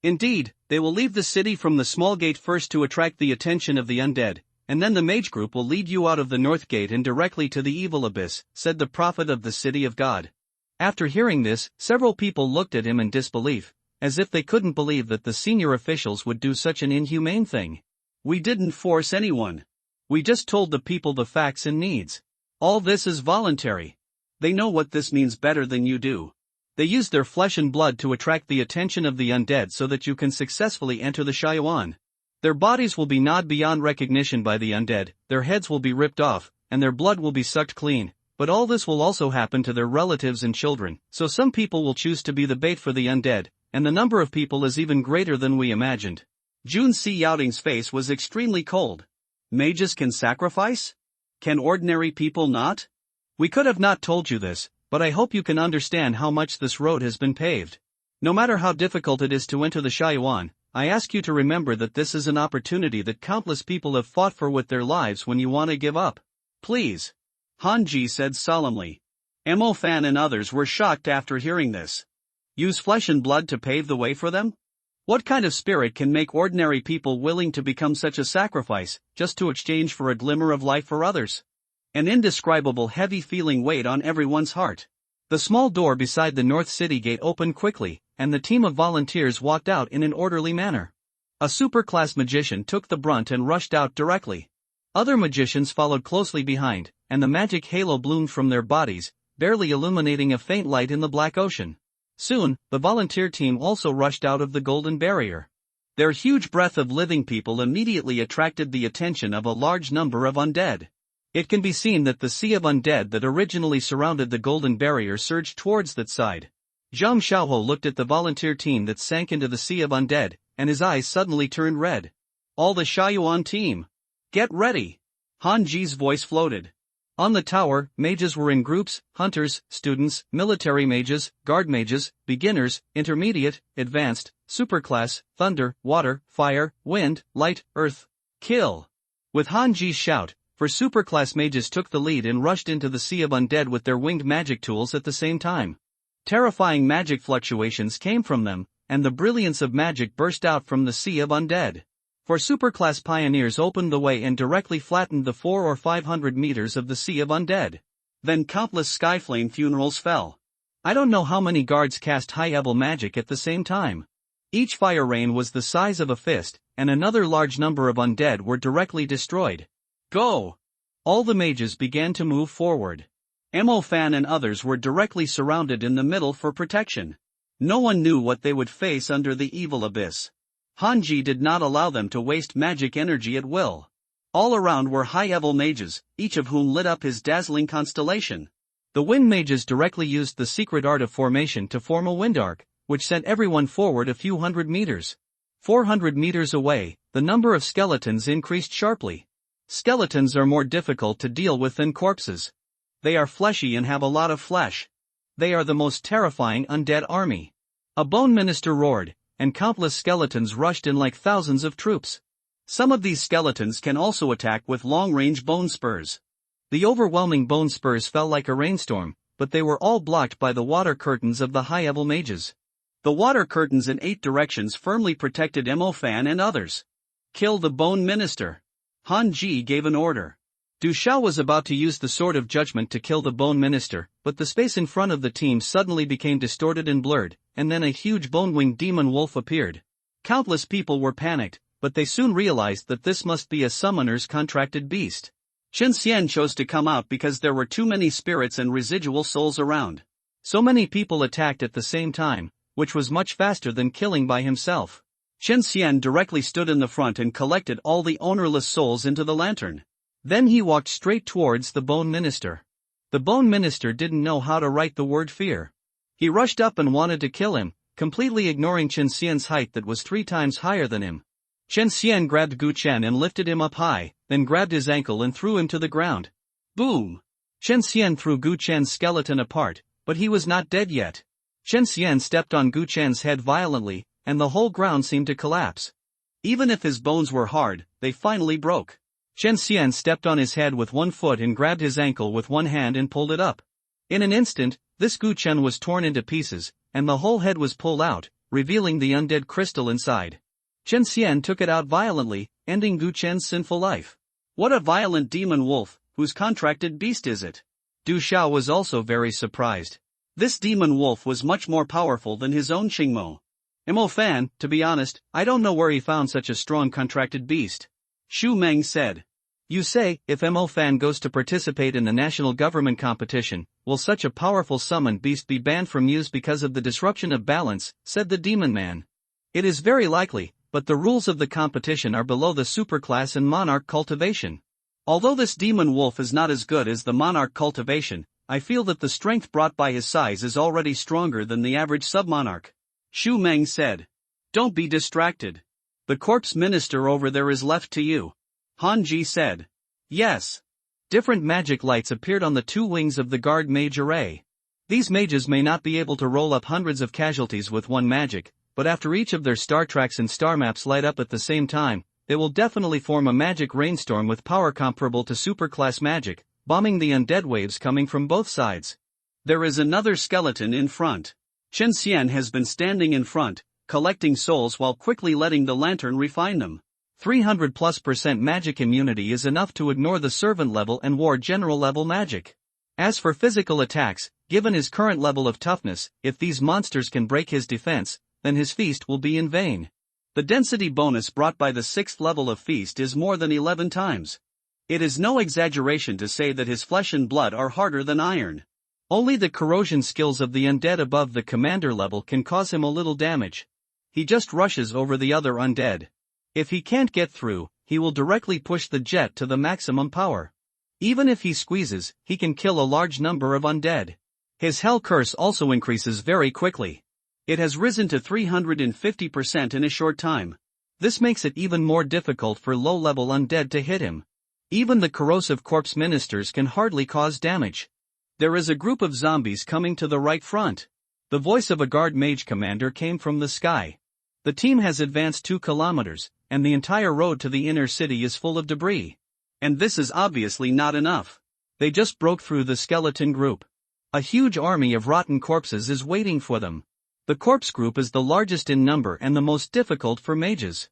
Indeed, they will leave the city from the small gate first to attract the attention of the undead, and then the mage group will lead you out of the North Gate and directly to the evil abyss, said the prophet of the city of God. After hearing this, several people looked at him in disbelief, as if they couldn't believe that the senior officials would do such an inhumane thing. We didn't force anyone. We just told the people the facts and needs. All this is voluntary. They know what this means better than you do. They used their flesh and blood to attract the attention of the undead so that you can successfully enter the Shaoyuan. Their bodies will be gnawed beyond recognition by the undead, their heads will be ripped off, and their blood will be sucked clean, but all this will also happen to their relatives and children, so some people will choose to be the bait for the undead, and the number of people is even greater than we imagined. Jun Si Yaoting's face was extremely cold. Mages can sacrifice? Can ordinary people not? We could have not told you this, but I hope you can understand how much this road has been paved. No matter how difficult it is to enter the Shaoyuan, I ask you to remember that this is an opportunity that countless people have fought for with their lives when you want to give up. Please. Han Ji said solemnly. Mo Fan and others were shocked after hearing this. Use flesh and blood to pave the way for them? What kind of spirit can make ordinary people willing to become such a sacrifice, just to exchange for a glimmer of life for others? An indescribable heavy feeling weighed on everyone's heart. The small door beside the North City gate opened quickly, and the team of volunteers walked out in an orderly manner. A superclass magician took the brunt and rushed out directly. Other magicians followed closely behind, and the magic halo bloomed from their bodies, barely illuminating a faint light in the black ocean. Soon, the volunteer team also rushed out of the golden barrier. Their huge breath of living people immediately attracted the attention of a large number of undead. It can be seen that the sea of undead that originally surrounded the golden barrier surged towards that side. Zhang Xiaohou looked at the volunteer team that sank into the sea of undead, and his eyes suddenly turned red. All the Shaoyuan team. Get ready. Hanji's voice floated. On the tower, mages were in groups: hunters, students, military mages, guard mages, beginners, intermediate, advanced, superclass, thunder, water, fire, wind, light, earth. Kill. With Hanji's shout, for superclass mages took the lead and rushed into the sea of undead with their winged magic tools at the same time. Terrifying magic fluctuations came from them, and the brilliance of magic burst out from the sea of undead. For superclass pioneers opened the way and directly flattened the 400 or 500 meters of the sea of undead. Then countless skyflame funerals fell. I don't know how many guards cast high-level magic at the same time. Each fire rain was the size of a fist, and another large number of undead were directly destroyed. Go! All the mages began to move forward. Mo Fan and others were directly surrounded in the middle for protection. No one knew what they would face under the evil abyss. Hanji did not allow them to waste magic energy at will. All around were high-level mages, each of whom lit up his dazzling constellation. The wind mages directly used the secret art of formation to form a wind arc, which sent everyone forward a few hundred meters. 400 meters away, the number of skeletons increased sharply. Skeletons are more difficult to deal with than corpses. They are fleshy and have a lot of flesh. They are the most terrifying undead army. A bone minister roared, and countless skeletons rushed in like thousands of troops. Some of these skeletons can also attack with long-range bone spurs. The overwhelming bone spurs fell like a rainstorm, but they were all blocked by the water curtains of the high-level mages. The water curtains in 8 directions firmly protected Mo Fan and others. Kill the bone minister. Hanji gave an order. Du Xiao was about to use the sword of judgment to kill the bone minister, but the space in front of the team suddenly became distorted and blurred, and then a huge bone-winged demon wolf appeared. Countless people were panicked, but they soon realized that this must be a summoner's contracted beast. Chen Xian chose to come out because there were too many spirits and residual souls around. So many people attacked at the same time, which was much faster than killing by himself. Chen Xian directly stood in the front and collected all the ownerless souls into the lantern. Then he walked straight towards the bone minister. The bone minister didn't know how to write the word fear. He rushed up and wanted to kill him, completely ignoring Chen Xian's height that was 3 times higher than him. Chen Xian grabbed Gu Chen and lifted him up high, then grabbed his ankle and threw him to the ground. Boom! Chen Xian threw Gu Chen's skeleton apart, but he was not dead yet. Chen Xian stepped on Gu Chen's head violently, and the whole ground seemed to collapse. Even if his bones were hard, they finally broke. Chen Xian stepped on his head with one foot and grabbed his ankle with one hand and pulled it up. In an instant, this Gu Chen was torn into pieces, and the whole head was pulled out, revealing the undead crystal inside. Chen Xian took it out violently, ending Gu Chen's sinful life. What a violent demon wolf, whose contracted beast is it? Du Xiao was also very surprised. This demon wolf was much more powerful than his own Qingmo. Mo Fan, to be honest, I don't know where he found such a strong contracted beast. Xu Meng said. You say, if Mo Fan goes to participate in the national government competition, will such a powerful summoned beast be banned from use because of the disruption of balance, said the demon man. It is very likely, but the rules of the competition are below the superclass and monarch cultivation. Although this demon wolf is not as good as the monarch cultivation, I feel that the strength brought by his size is already stronger than the average submonarch. Xu Meng said. Don't be distracted. The corpse minister over there is left to you. Hanji said. Yes. Different magic lights appeared on the 2 wings of the guard mage array. These mages may not be able to roll up hundreds of casualties with one magic, but after each of their star tracks and star maps light up at the same time, they will definitely form a magic rainstorm with power comparable to superclass magic, bombing the undead waves coming from both sides. There is another skeleton in front. Chen Xian has been standing in front, collecting souls while quickly letting the lantern refine them. 300+% magic immunity is enough to ignore the servant level and war general level magic. As for physical attacks, given his current level of toughness, if these monsters can break his defense, then his feast will be in vain. The density bonus brought by the 6th level of feast is more than 11 times. It is no exaggeration to say that his flesh and blood are harder than iron. Only the corrosion skills of the undead above the commander level can cause him a little damage. He just rushes over the other undead. If he can't get through, he will directly push the jet to the maximum power. Even if he squeezes, he can kill a large number of undead. His hell curse also increases very quickly. It has risen to 350% in a short time. This makes it even more difficult for low-level undead to hit him. Even the corrosive corpse ministers can hardly cause damage. There is a group of zombies coming to the right front. The voice of a guard mage commander came from the sky. The team has advanced 2 kilometers, and the entire road to the inner city is full of debris. And this is obviously not enough. They just broke through the skeleton group. A huge army of rotten corpses is waiting for them. The corpse group is the largest in number and the most difficult for mages.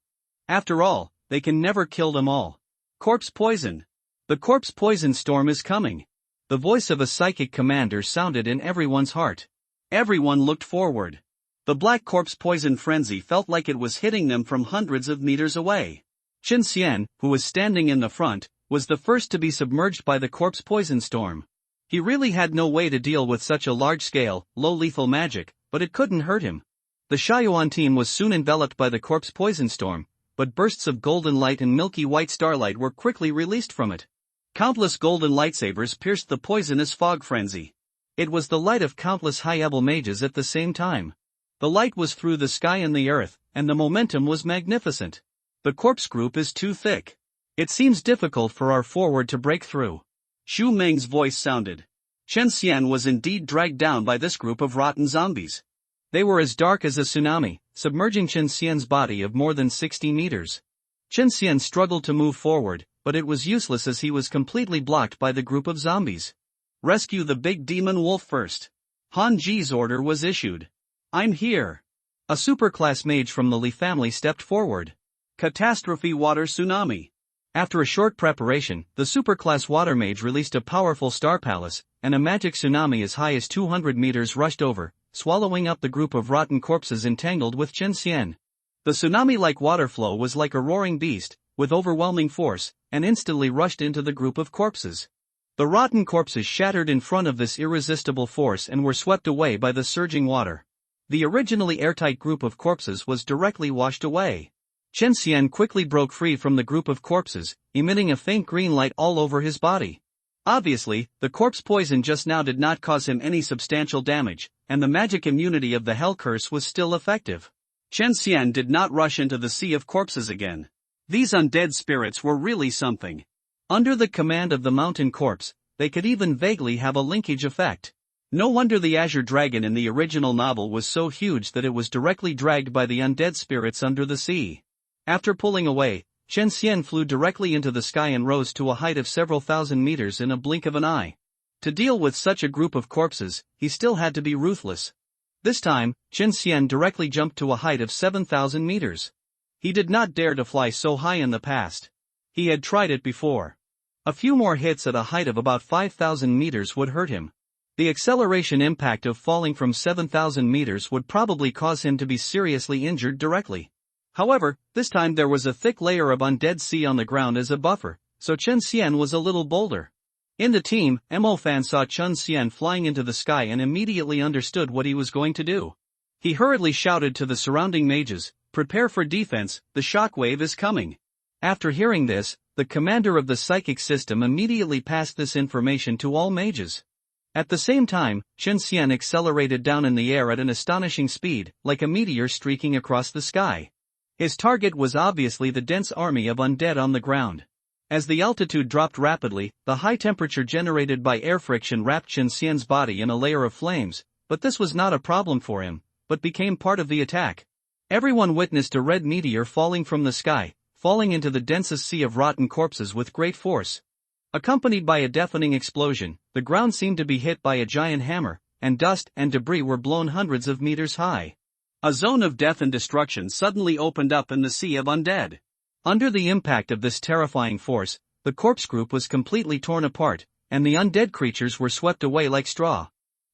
After all, they can never kill them all. Corpse poison. The corpse poison storm is coming. The voice of a psychic commander sounded in everyone's heart. Everyone looked forward. The black corpse poison frenzy felt like it was hitting them from hundreds of meters away. Chen Xian, who was standing in the front, was the first to be submerged by the corpse poison storm. He really had no way to deal with such a large-scale, low-lethal magic, but it couldn't hurt him. The Shaoyuan team was soon enveloped by the corpse poison storm, but bursts of golden light and milky white starlight were quickly released from it. Countless golden lightsabers pierced the poisonous fog frenzy. It was the light of countless high-level mages at the same time. The light was through the sky and the earth, and the momentum was magnificent. The corpse group is too thick. It seems difficult for our forward to break through. Xu Meng's voice sounded. Chen Xian was indeed dragged down by this group of rotten zombies. They were as dark as a tsunami, submerging Chen Xian's body of more than 60 meters. Chen Xian struggled to move forward, but it was useless as he was completely blocked by the group of zombies. Rescue the big demon wolf first. Han Ji's order was issued. I'm here. A superclass mage from the Li family stepped forward. Catastrophe water tsunami. After a short preparation, the superclass water mage released a powerful star palace, and a magic tsunami as high as 200 meters rushed over, swallowing up the group of rotten corpses entangled with Chen Xian. The tsunami-like water flow was like a roaring beast, with overwhelming force, and instantly rushed into the group of corpses. The rotten corpses shattered in front of this irresistible force and were swept away by the surging water. The originally airtight group of corpses was directly washed away. Chen Xian quickly broke free from the group of corpses, emitting a faint green light all over his body. Obviously, the corpse poison just now did not cause him any substantial damage, and the magic immunity of the Hell Curse was still effective. Chen Xian did not rush into the sea of corpses again. These undead spirits were really something. Under the command of the mountain corpse, they could even vaguely have a linkage effect. No wonder the Azure Dragon in the original novel was so huge that it was directly dragged by the undead spirits under the sea. After pulling away, Chen Xian flew directly into the sky and rose to a height of several thousand meters in a blink of an eye. To deal with such a group of corpses, he still had to be ruthless. This time, Chen Xian directly jumped to a height of 7,000 meters. He did not dare to fly so high in the past. He had tried it before. A few more hits at a height of about 5,000 meters would hurt him. The acceleration impact of falling from 7,000 meters would probably cause him to be seriously injured directly. However, this time there was a thick layer of undead sea on the ground as a buffer, so Chen Xian was a little bolder. In the team, Mo Fan saw Chen Xian flying into the sky and immediately understood what he was going to do. He hurriedly shouted to the surrounding mages, "Prepare for defense, the shockwave is coming." After hearing this, the commander of the psychic system immediately passed this information to all mages. At the same time, Chen Xian accelerated down in the air at an astonishing speed, like a meteor streaking across the sky. His target was obviously the dense army of undead on the ground. As the altitude dropped rapidly, the high temperature generated by air friction wrapped Chen Xian's body in a layer of flames, but this was not a problem for him, but became part of the attack. Everyone witnessed a red meteor falling from the sky, falling into the densest sea of rotten corpses with great force. Accompanied by a deafening explosion, the ground seemed to be hit by a giant hammer, and dust and debris were blown hundreds of meters high. A zone of death and destruction suddenly opened up in the sea of undead. Under the impact of this terrifying force, the corpse group was completely torn apart, and the undead creatures were swept away like straw.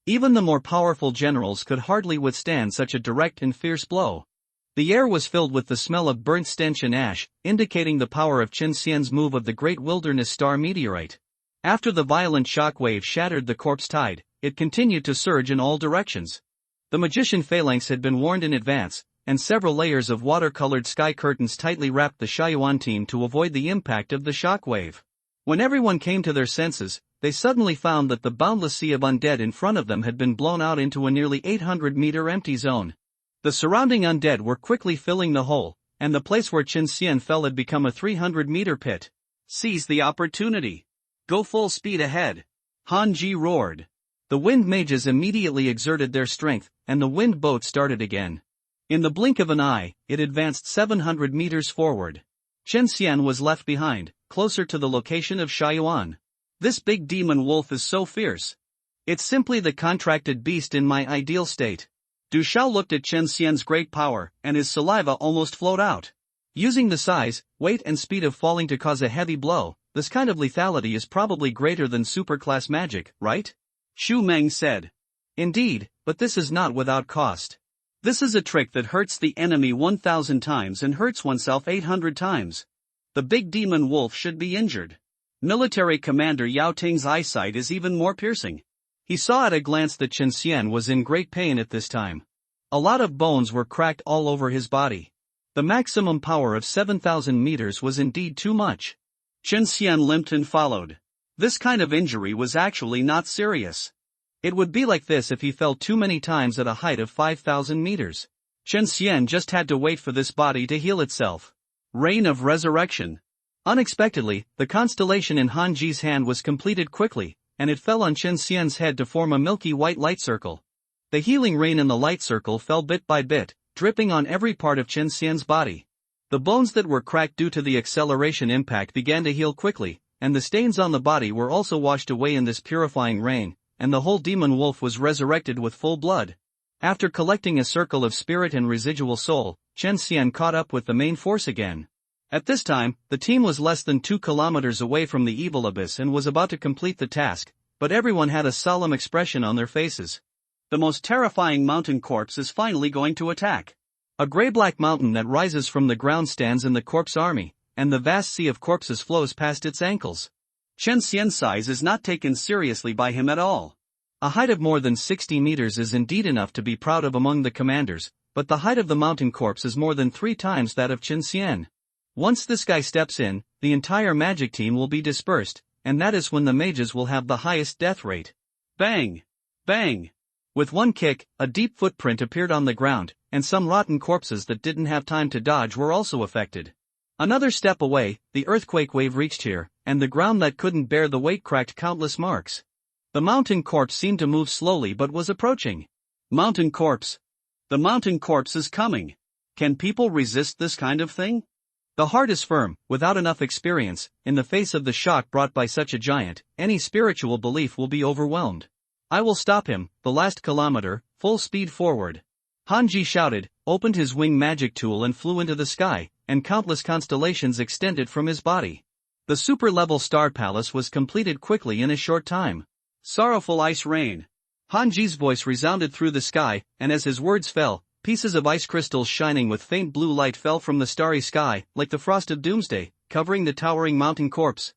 Even the more powerful generals could hardly withstand such a direct and fierce blow. The air was filled with the smell of burnt stench and ash, indicating the power of Chen Xian's move of the Great Wilderness Star Meteorite. After the violent shock wave shattered the corpse tide, it continued to surge in all directions. The magician Phalanx had been warned in advance, and several layers of watercolored sky curtains tightly wrapped the Shaoyuan team to avoid the impact of the shockwave. When everyone came to their senses, they suddenly found that the boundless sea of undead in front of them had been blown out into a nearly 800-meter empty zone. The surrounding undead were quickly filling the hole, and the place where Qin Xian fell had become a 300-meter pit. Seize the opportunity. Go full speed ahead. Han Ji roared. The wind mages immediately exerted their strength, and the wind boat started again. In the blink of an eye, it advanced 700 meters forward. Qin Xian was left behind, closer to the location of Shaiyuan. This big demon wolf is so fierce. It's simply the contracted beast in my ideal state. Du Xiao looked at Qin Xian's great power, and his saliva almost flowed out. Using the size, weight and speed of falling to cause a heavy blow, this kind of lethality is probably greater than superclass magic, right? Xu Meng said. Indeed, but this is not without cost. This is a trick that hurts the enemy 1,000 times and hurts oneself 800 times. The big demon wolf should be injured. Military Commander Yao Ting's eyesight is even more piercing. He saw at a glance that Qin Xian was in great pain at this time. A lot of bones were cracked all over his body. The maximum power of 7,000 meters was indeed too much. Qin Xian limped and followed. This kind of injury was actually not serious. It would be like this if he fell too many times at a height of 5,000 meters. Qin Xian just had to wait for this body to heal itself. Reign of Resurrection. Unexpectedly, the constellation in Han Ji's hand was completed quickly, and it fell on Qin Xian's head to form a milky white light circle. The healing rain in the light circle fell bit by bit, dripping on every part of Qin Xian's body. The bones that were cracked due to the acceleration impact began to heal quickly, and the stains on the body were also washed away in this purifying rain, and the whole demon wolf was resurrected with full blood. After collecting a circle of spirit and residual soul, Qin Xian caught up with the main force again. At this time, the team was less than 2 kilometers away from the evil abyss and was about to complete the task, but everyone had a solemn expression on their faces. The most terrifying mountain corpse is finally going to attack. A gray-black mountain that rises from the ground stands in the corpse army, and the vast sea of corpses flows past its ankles. Qin Xian's size is not taken seriously by him at all. A height of more than 60 meters is indeed enough to be proud of among the commanders, but the height of the mountain corpse is more than 3 times that of Qin Xian. Once this guy steps in, the entire magic team will be dispersed, and that is when the mages will have the highest death rate. Bang! Bang! With one kick, a deep footprint appeared on the ground, and some rotten corpses that didn't have time to dodge were also affected. Another step away, the earthquake wave reached here, and the ground that couldn't bear the weight cracked countless marks. The mountain corpse seemed to move slowly but was approaching. Mountain corpse. The mountain corpse is coming. Can people resist this kind of thing? The heart is firm, without enough experience, in the face of the shock brought by such a giant, any spiritual belief will be overwhelmed. I will stop him, the last kilometer, full speed forward. Han Ji shouted, opened his wing magic tool and flew into the sky, and countless constellations extended from his body. The super-level star palace was completed quickly in a short time. Sorrowful ice rain. Han Ji's voice resounded through the sky, and as his words fell, pieces of ice crystals shining with faint blue light fell from the starry sky, like the frost of doomsday, covering the towering mountain corpse.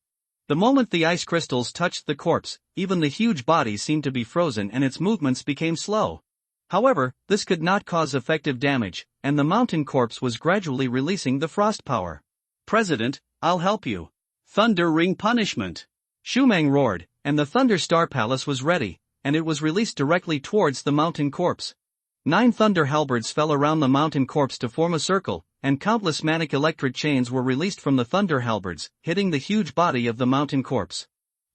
The moment the ice crystals touched the corpse, even the huge body seemed to be frozen and its movements became slow. However, this could not cause effective damage, and the mountain corpse was gradually releasing the frost power. President, I'll help you. Thunder Ring Punishment. Xu Meng roared, and the Thunder Star Palace was ready, and it was released directly towards the mountain corpse. 9 thunder halberds fell around the mountain corpse to form a circle, and countless manic electric chains were released from the thunder halberds, hitting the huge body of the mountain corpse.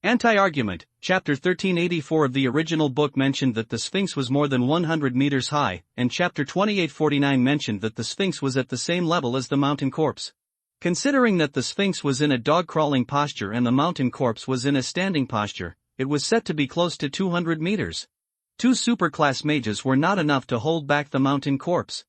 Anti-argument, Chapter 1384 of the original book mentioned that the Sphinx was more than 100 meters high, and Chapter 2849 mentioned that the Sphinx was at the same level as the mountain corpse. Considering that the Sphinx was in a dog-crawling posture and the mountain corpse was in a standing posture, it was set to be close to 200 meters. 2 superclass mages were not enough to hold back the mountain corpse.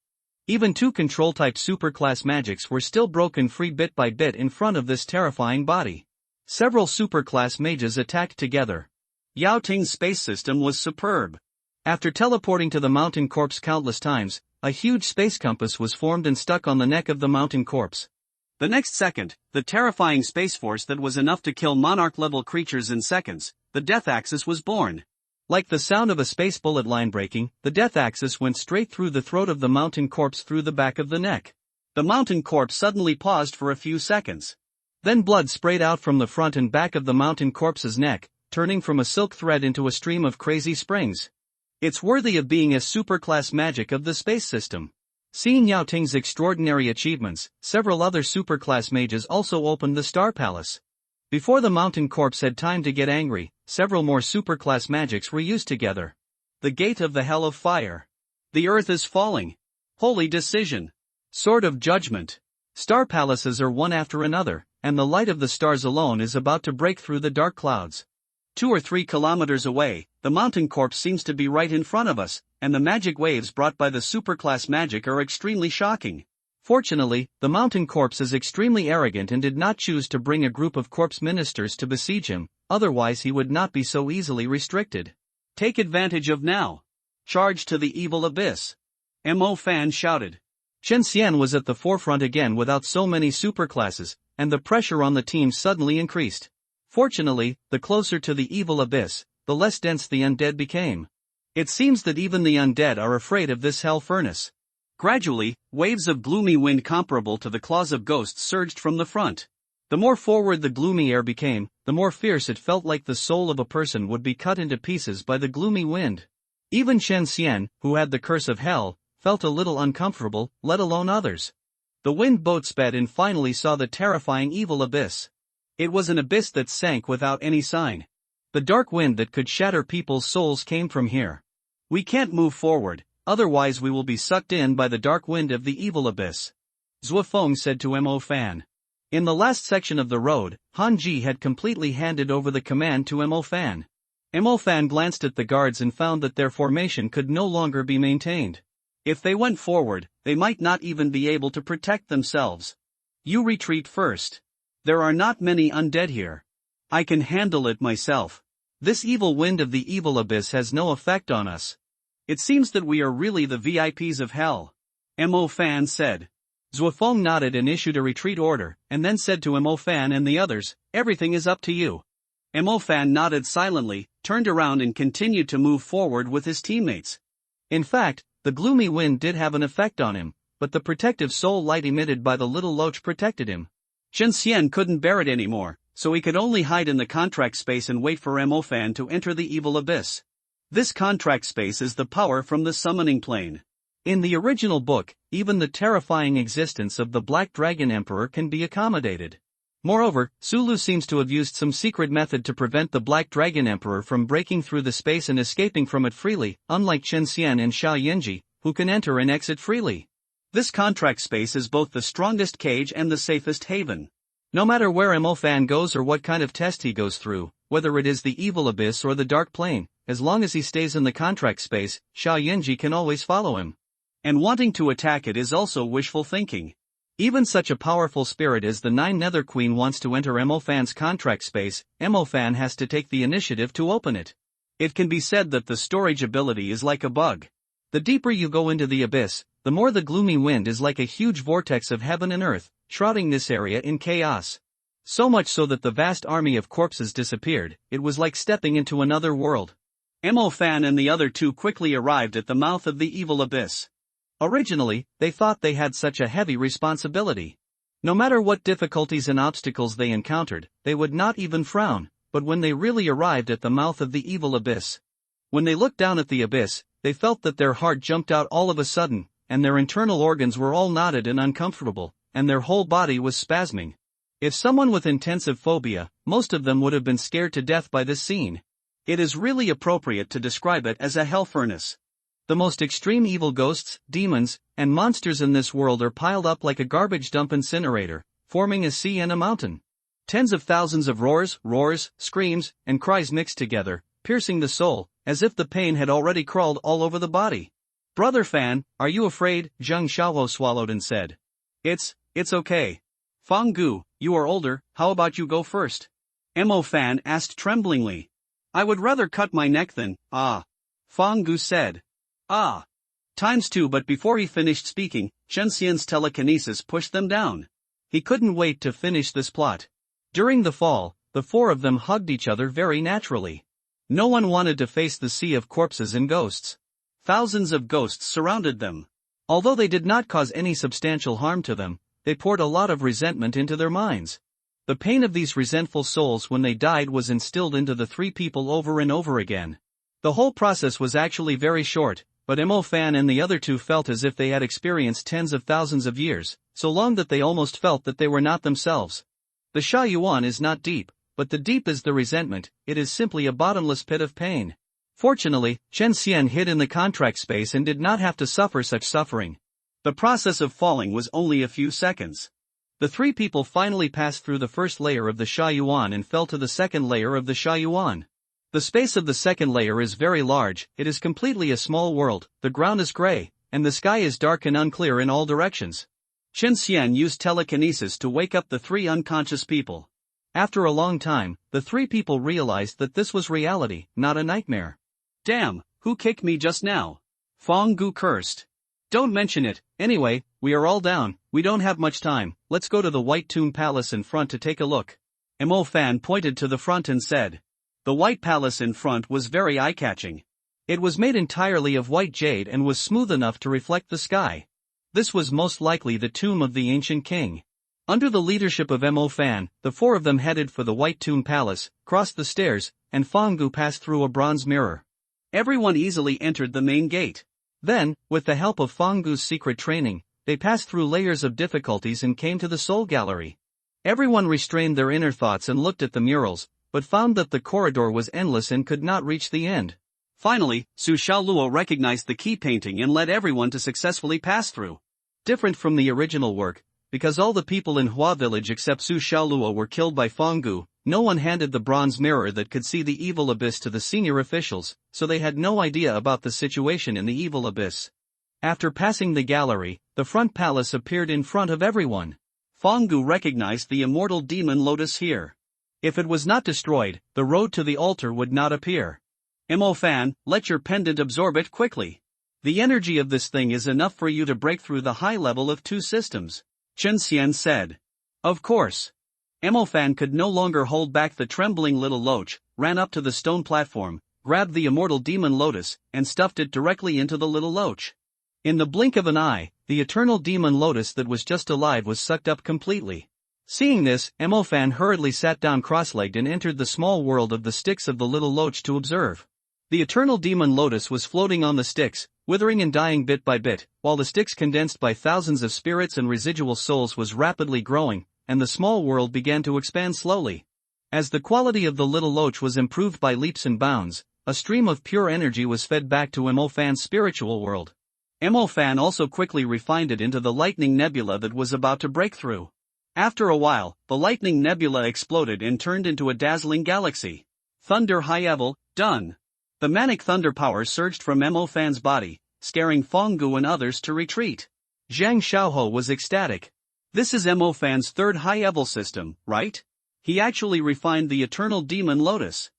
Even 2 control-type superclass magics were still broken free bit by bit in front of this terrifying body. Several superclass mages attacked together. Yao Ting's space system was superb. After teleporting to the mountain corpse countless times, a huge space compass was formed and stuck on the neck of the mountain corpse. The next second, the terrifying space force that was enough to kill monarch-level creatures in seconds, the Death Axis was born. Like the sound of a space bullet line breaking, the Death Axis went straight through the throat of the mountain corpse through the back of the neck. The mountain corpse suddenly paused for a few seconds. Then blood sprayed out from the front and back of the mountain corpse's neck, turning from a silk thread into a stream of crazy springs. It's worthy of being a superclass magic of the space system. Seeing Yao Ting's extraordinary achievements, several other superclass mages also opened the Star Palace. Before the mountain corpse had time to get angry, several more superclass magics were used together. The gate of the hell of fire. The earth is falling. Holy decision. Sword of judgment. Star palaces are one after another, and the light of the stars alone is about to break through the dark clouds. 2 or 3 kilometers away, the mountain corpse seems to be right in front of us, and the magic waves brought by the superclass magic are extremely shocking. Fortunately, the mountain corpse is extremely arrogant and did not choose to bring a group of corpse ministers to besiege him, otherwise he would not be so easily restricted. Take advantage of now. Charge to the evil abyss. Mo Fan shouted. Chen Xian was at the forefront again without so many superclasses, and the pressure on the team suddenly increased. Fortunately, the closer to the evil abyss, the less dense the undead became. It seems that even the undead are afraid of this hell furnace. Gradually, waves of gloomy wind comparable to the claws of ghosts surged from the front. The more forward the gloomy air became, the more fierce it felt, like the soul of a person would be cut into pieces by the gloomy wind. Even Chen Xian, who had the curse of hell, felt a little uncomfortable, let alone others. The wind boat sped and finally saw the terrifying evil abyss. It was an abyss that sank without any sign. The dark wind that could shatter people's souls came from here. We can't move forward, otherwise we will be sucked in by the dark wind of the evil abyss. Zhuo Feng said to Mo Fan. In the last section of the road, Han Ji had completely handed over the command to Mo Fan. Mo Fan glanced at the guards and found that their formation could no longer be maintained. If they went forward, they might not even be able to protect themselves. You retreat first. There are not many undead here. I can handle it myself. This evil wind of the evil abyss has no effect on us. It seems that we are really the VIPs of hell. Mo Fan said. Zhuo Feng nodded and issued a retreat order, and then said to Mo Fan and the others, "Everything is up to you." Mo Fan nodded silently, turned around and continued to move forward with his teammates. In fact, the gloomy wind did have an effect on him, but the protective soul light emitted by the little loach protected him. Chen Xian couldn't bear it anymore, so he could only hide in the contract space and wait for Mo Fan to enter the evil abyss. This contract space is the power from the summoning plane. In the original book, even the terrifying existence of the Black Dragon Emperor can be accommodated. Moreover, Sulu seems to have used some secret method to prevent the Black Dragon Emperor from breaking through the space and escaping from it freely, unlike Chen Xian and Xiao Yinji, who can enter and exit freely. This contract space is both the strongest cage and the safest haven. No matter where Mo Fan goes or what kind of test he goes through, whether it is the evil abyss or the dark plane, as long as he stays in the contract space, Xiao Yinji can always follow him. And wanting to attack it is also wishful thinking. Even such a powerful spirit as the Nine Nether Queen wants to enter Mo Fan's contract space, Mo Fan has to take the initiative to open it. It can be said that the storage ability is like a bug. The deeper you go into the abyss, the more the gloomy wind is like a huge vortex of heaven and earth, shrouding this area in chaos. So much so that the vast army of corpses disappeared, it was like stepping into another world. Mo Fan and the other two quickly arrived at the mouth of the evil abyss. Originally, they thought they had such a heavy responsibility. No matter what difficulties and obstacles they encountered, they would not even frown, but when they really arrived at the mouth of the evil abyss, when they looked down at the abyss, they felt that their heart jumped out all of a sudden, and their internal organs were all knotted and uncomfortable, and their whole body was spasming. If someone with intensive phobia, most of them would have been scared to death by this scene. It is really appropriate to describe it as a hell furnace. The most extreme evil ghosts, demons, and monsters in this world are piled up like a garbage dump incinerator, forming a sea and a mountain. Tens of thousands of roars, screams, and cries mixed together, piercing the soul, as if the pain had already crawled all over the body. "Brother Fan, are you afraid?" Zheng Xiaohuo swallowed and said. It's okay. Fang Gu, you are older, how about you go first? Mo Fan asked tremblingly. "I would rather cut my neck than, Fang Gu said. ×2. But before he finished speaking, Chen Xian's telekinesis pushed them down. He couldn't wait to finish this plot. During the fall, the four of them hugged each other very naturally. No one wanted to face the sea of corpses and ghosts. Thousands of ghosts surrounded them. Although they did not cause any substantial harm to them, they poured a lot of resentment into their minds. The pain of these resentful souls when they died was instilled into the three people over and over again. The whole process was actually very short, but Mo Fan and the other two felt as if they had experienced tens of thousands of years, so long that they almost felt that they were not themselves. The Sha Yuan is not deep, but the deep is the resentment, it is simply a bottomless pit of pain. Fortunately, Chen Xian hid in the contract space and did not have to suffer such suffering. The process of falling was only a few seconds. The three people finally passed through the first layer of the Sha Yuan and fell to the second layer of the Sha Yuan. The space of the second layer is very large, it is completely a small world, the ground is gray, and the sky is dark and unclear in all directions. Chen Xian used telekinesis to wake up the three unconscious people. After a long time, the three people realized that this was reality, not a nightmare. Damn, who kicked me just now? Fong Gu cursed. Don't mention it, anyway, we are all down, we don't have much time, let's go to the White Tomb Palace in front to take a look. Mo Fan pointed to the front and said. The White Palace in front was very eye-catching. It was made entirely of white jade and was smooth enough to reflect the sky. This was most likely the tomb of the ancient king. Under the leadership of Mo Fan, the four of them headed for the White Tomb Palace, crossed the stairs, and Fong Gu passed through a bronze mirror. Everyone easily entered the main gate. Then, with the help of Fong Gu's secret training, they passed through layers of difficulties and came to the Soul Gallery. Everyone restrained their inner thoughts and looked at the murals, but found that the corridor was endless and could not reach the end. Finally, Su Xiaoluo recognized the key painting and led everyone to successfully pass through. Different from the original work, because all the people in Hua village except Su Xiaoluo were killed by Fong Gu, no one handed the bronze mirror that could see the evil abyss to the senior officials, so they had no idea about the situation in the evil abyss. After passing the gallery, the front palace appeared in front of everyone. Fong Gu recognized the immortal demon lotus here. If it was not destroyed, the road to the altar would not appear. Mo Fan, let your pendant absorb it quickly. The energy of this thing is enough for you to break through the high level of two systems, Chen Xian said. Of course. Mo Fan could no longer hold back the trembling little loach, ran up to the stone platform, grabbed the immortal demon lotus, and stuffed it directly into the little loach. In the blink of an eye, the eternal demon lotus that was just alive was sucked up completely. Seeing this, Mo Fan hurriedly sat down cross-legged and entered the small world of the sticks of the little loach to observe. The eternal demon lotus was floating on the sticks, withering and dying bit by bit, while the sticks condensed by thousands of spirits and residual souls was rapidly growing, and the small world began to expand slowly. As the quality of the little loach was improved by leaps and bounds, a stream of pure energy was fed back to Mo Fan's spiritual world. Mo Fan also quickly refined it into the lightning nebula that was about to break through. After a while, the lightning nebula exploded and turned into a dazzling galaxy. Thunder high level, done. The manic thunder power surged from Mo Fan's body, scaring Fong Gu and others to retreat. Zhang Xiaoho was ecstatic. This is Mo Fan's third high-level system, right? He actually refined the eternal demon lotus.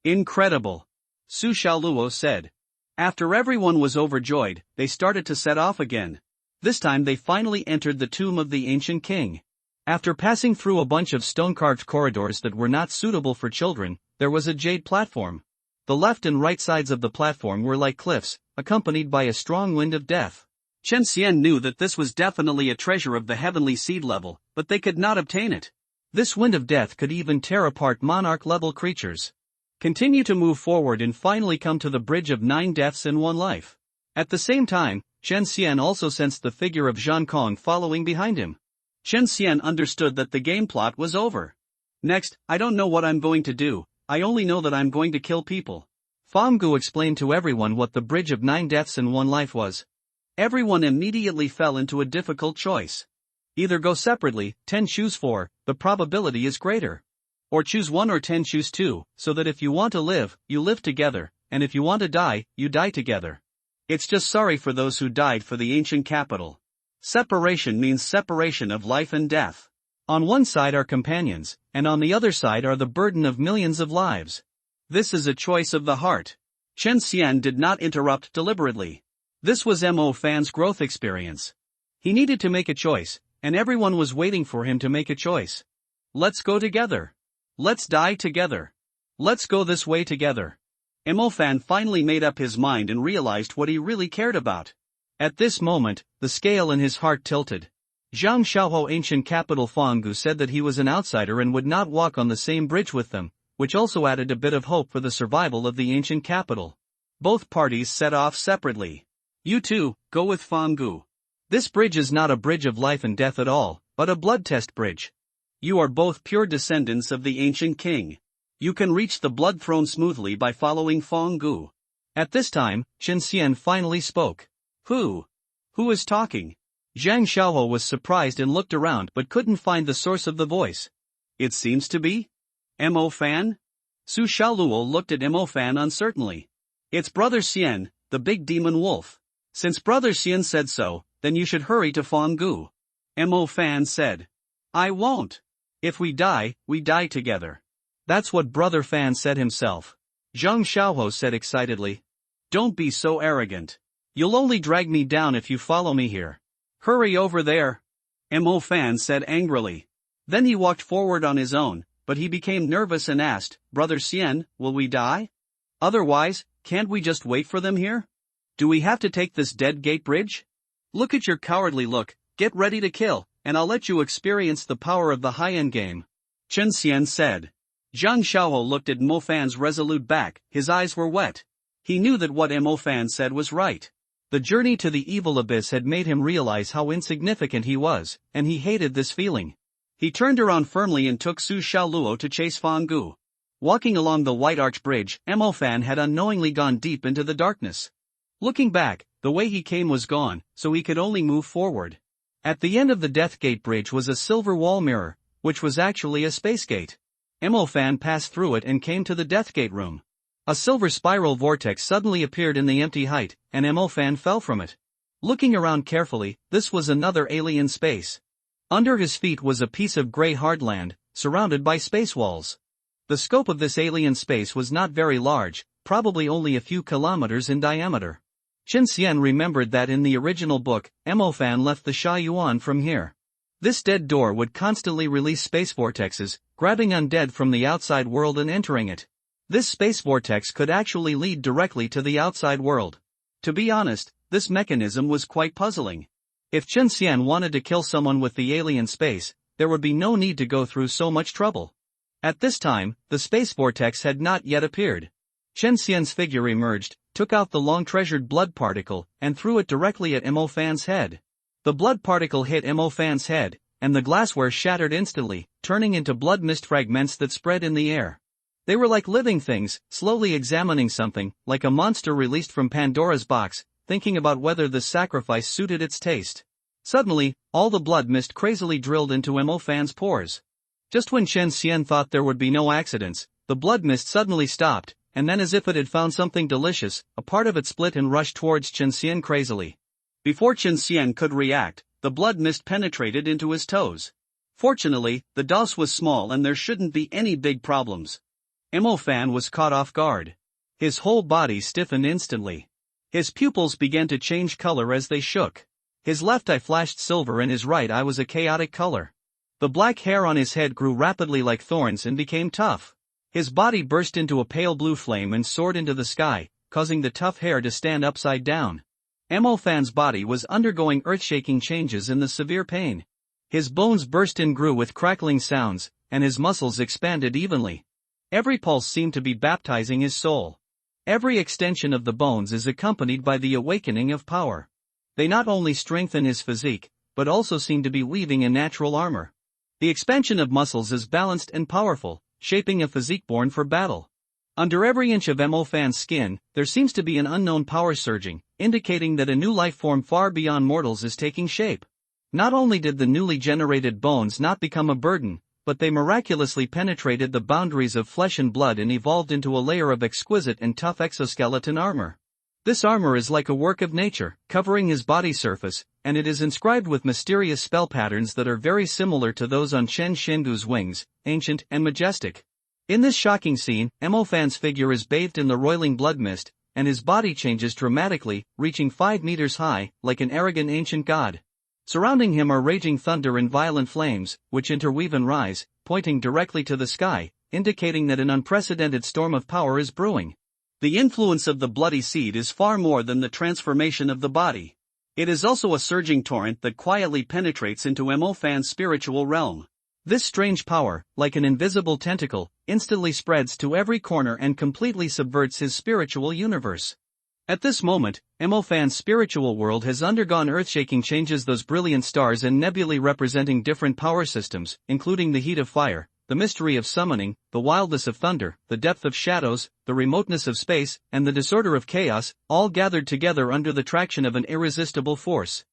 Incredible. Su Xiaoluo said. After everyone was overjoyed, they started to set off again. This time they finally entered the tomb of the ancient king. After passing through a bunch of stone-carved corridors that were not suitable for children, there was a jade platform. The left and right sides of the platform were like cliffs, accompanied by a strong wind of death. Chen Xian knew that this was definitely a treasure of the heavenly seed level, but they could not obtain it. This wind of death could even tear apart monarch-level creatures. Continue to move forward and finally come to the bridge of 9 deaths and 1 life. At the same time, Chen Xian also sensed the figure of Zhang Kong following behind him. Chen Xian understood that the game plot was over. Next, I don't know what I'm going to do, I only know that I'm going to kill people. Fong Gu explained to everyone what the bridge of 9 deaths and 1 life was. Everyone immediately fell into a difficult choice. Either go separately, 10 choose 4, the probability is greater. Or choose 1 or 10 choose 2, so that if you want to live, you live together, and if you want to die, you die together. It's just sorry for those who died for the ancient capital. Separation means separation of life and death. On one side are companions, and on the other side are the burden of millions of lives. This is a choice of the heart. Chen Xian did not interrupt deliberately. This was Mo Fan's growth experience. He needed to make a choice, and everyone was waiting for him to make a choice. Let's go together. Let's die together. Let's go this way together. Mo Fan finally made up his mind and realized what he really cared about. At this moment, the scale in his heart tilted. Zhang Xiaoho ancient capital Fong Gu said that he was an outsider and would not walk on the same bridge with them, which also added a bit of hope for the survival of the ancient capital. Both parties set off separately. You too, go with Fangu. This bridge is not a bridge of life and death at all, but a blood test bridge. You are both pure descendants of the ancient king. You can reach the blood throne smoothly by following Fangu. At this time, Chen Xian finally spoke. Who? Who is talking? Zhang Xiaohou was surprised and looked around but couldn't find the source of the voice. It seems to be Mo Fan? Su Xiaoluo looked at Mo Fan uncertainly. It's Brother Xian, the big demon wolf. Since Brother Xian said so, then you should hurry to Fangu. Mo Fan said. I won't. If we die together. That's what Brother Fan said himself. Zhang Xiaohou said excitedly. Don't be so arrogant. You'll only drag me down if you follow me here. Hurry over there. Mo Fan said angrily. Then he walked forward on his own, but he became nervous and asked, Brother Xian, will we die? Otherwise, can't we just wait for them here? Do we have to take this dead gate bridge? Look at your cowardly look, get ready to kill, and I'll let you experience the power of the high-end game. Chen Xian said. Zhang Xiaohou looked at Mo Fan's resolute back, his eyes were wet. He knew that what Mo Fan said was right. The journey to the evil abyss had made him realize how insignificant he was, and he hated this feeling. He turned around firmly and took Su Xiaoluo to chase Fangu. Walking along the White Arch Bridge, Mo Fan had unknowingly gone deep into the darkness. Looking back, the way he came was gone, so he could only move forward. At the end of the Death Gate Bridge was a silver wall mirror, which was actually a space gate. Mo Fan passed through it and came to the Death Gate room. A silver spiral vortex suddenly appeared in the empty height, and Mo Fan fell from it. Looking around carefully, this was another alien space. Under his feet was a piece of gray hardland, surrounded by space walls. The scope of this alien space was not very large, probably only a few kilometers in diameter. Chen Xian remembered that in the original book, Mo Fan left the Sha Yuan from here. This dead door would constantly release space vortexes, grabbing undead from the outside world and entering it. This space vortex could actually lead directly to the outside world. To be honest, this mechanism was quite puzzling. If Chen Xian wanted to kill someone with the alien space, there would be no need to go through so much trouble. At this time, the space vortex had not yet appeared. Chen Xian's figure emerged, took out the long-treasured blood particle, and threw it directly at Mo Fan's head. The blood particle hit Mo Fan's head, and the glassware shattered instantly, turning into blood mist fragments that spread in the air. They were like living things, slowly examining something, like a monster released from Pandora's box, thinking about whether the sacrifice suited its taste. Suddenly, all the blood mist crazily drilled into Mo Fan's pores. Just when Chen Xian thought there would be no accidents, the blood mist suddenly stopped, and then as if it had found something delicious, a part of it split and rushed towards Chen Xian crazily. Before Chen Xian could react, the blood mist penetrated into his toes. Fortunately, the dose was small and there shouldn't be any big problems. Mo Fan was caught off guard. His whole body stiffened instantly. His pupils began to change color as they shook. His left eye flashed silver and his right eye was a chaotic color. The black hair on his head grew rapidly like thorns and became tough. His body burst into a pale blue flame and soared into the sky, causing the tough hair to stand upside down. Mo Fan's body was undergoing earth-shaking changes in the severe pain. His bones burst and grew with crackling sounds, and his muscles expanded evenly. Every pulse seemed to be baptizing his soul. Every extension of the bones is accompanied by the awakening of power. They not only strengthen his physique, but also seem to be weaving a natural armor. The expansion of muscles is balanced and powerful, shaping a physique born for battle. Under every inch of Mo Fan's skin, there seems to be an unknown power surging, indicating that a new life form far beyond mortals is taking shape. Not only did the newly generated bones not become a burden, but they miraculously penetrated the boundaries of flesh and blood and evolved into a layer of exquisite and tough exoskeleton armor. This armor is like a work of nature, covering his body surface, and it is inscribed with mysterious spell patterns that are very similar to those on Chen Xingu's wings, ancient and majestic. In this shocking scene, Mo Fan's figure is bathed in the roiling blood mist, and his body changes dramatically, reaching 5 meters high, like an arrogant ancient god. Surrounding him are raging thunder and violent flames, which interweave and rise, pointing directly to the sky, indicating that an unprecedented storm of power is brewing. The influence of the bloody seed is far more than the transformation of the body. It is also a surging torrent that quietly penetrates into Mo Fan's spiritual realm. This strange power, like an invisible tentacle, instantly spreads to every corner and completely subverts his spiritual universe. At this moment, Mofan's spiritual world has undergone earth-shaking changes. Those brilliant stars and nebulae representing different power systems, including the heat of fire, the mystery of summoning, the wildness of thunder, the depth of shadows, the remoteness of space, and the disorder of chaos, all gathered together under the traction of an irresistible force.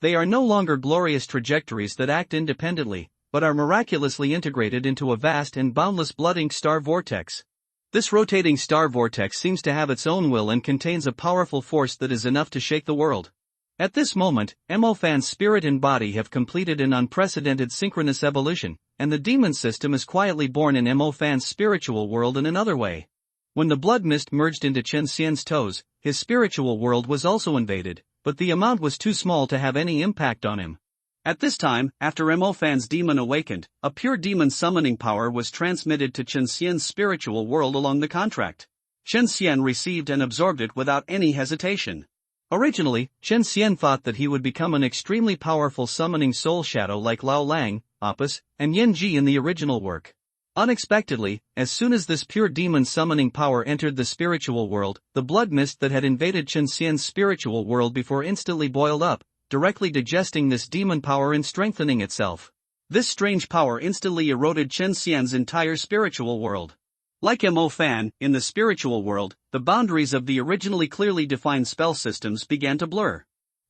They are no longer glorious trajectories that act independently, but are miraculously integrated into a vast and boundless blood-ink star vortex. This rotating star vortex seems to have its own will and contains a powerful force that is enough to shake the world. At this moment, Mofan's spirit and body have completed an unprecedented synchronous evolution, and the demon system is quietly born in Mofan's spiritual world in another way. When the blood mist merged into Chen Xian's toes, his spiritual world was also invaded, but the amount was too small to have any impact on him. At this time, after Mofan's demon awakened, a pure demon summoning power was transmitted to Chen Xian's spiritual world along the contract. Chen Xian received and absorbed it without any hesitation. Originally, Chen Xian thought that he would become an extremely powerful summoning soul shadow like Lao Lang, Opus, and Yin Ji in the original work. Unexpectedly, as soon as this pure demon summoning power entered the spiritual world, the blood mist that had invaded Chen Xian's spiritual world before instantly boiled up, directly digesting this demon power and strengthening itself. This strange power instantly eroded Chen Xian's entire spiritual world. Like Mofan, in the spiritual world, the boundaries of the originally clearly defined spell systems began to blur.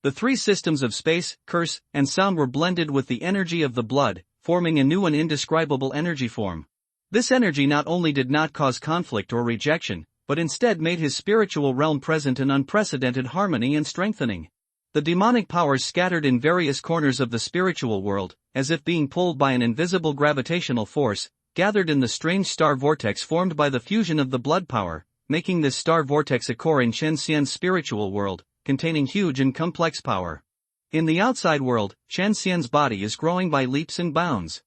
The three systems of space, curse, and sound were blended with the energy of the blood, forming a new and indescribable energy form. This energy not only did not cause conflict or rejection, but instead made his spiritual realm present in unprecedented harmony and strengthening. The demonic powers scattered in various corners of the spiritual world, as if being pulled by an invisible gravitational force, gathered in the strange star vortex formed by the fusion of the blood power, making this star vortex a core in Chen Xian's spiritual world, containing huge and complex power. In the outside world, Chen Xian's body is growing by leaps and bounds.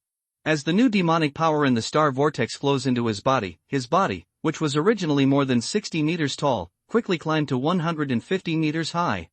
As the new demonic power in the star vortex flows into his body, which was originally more than 60 meters tall, quickly climbed to 150 meters high.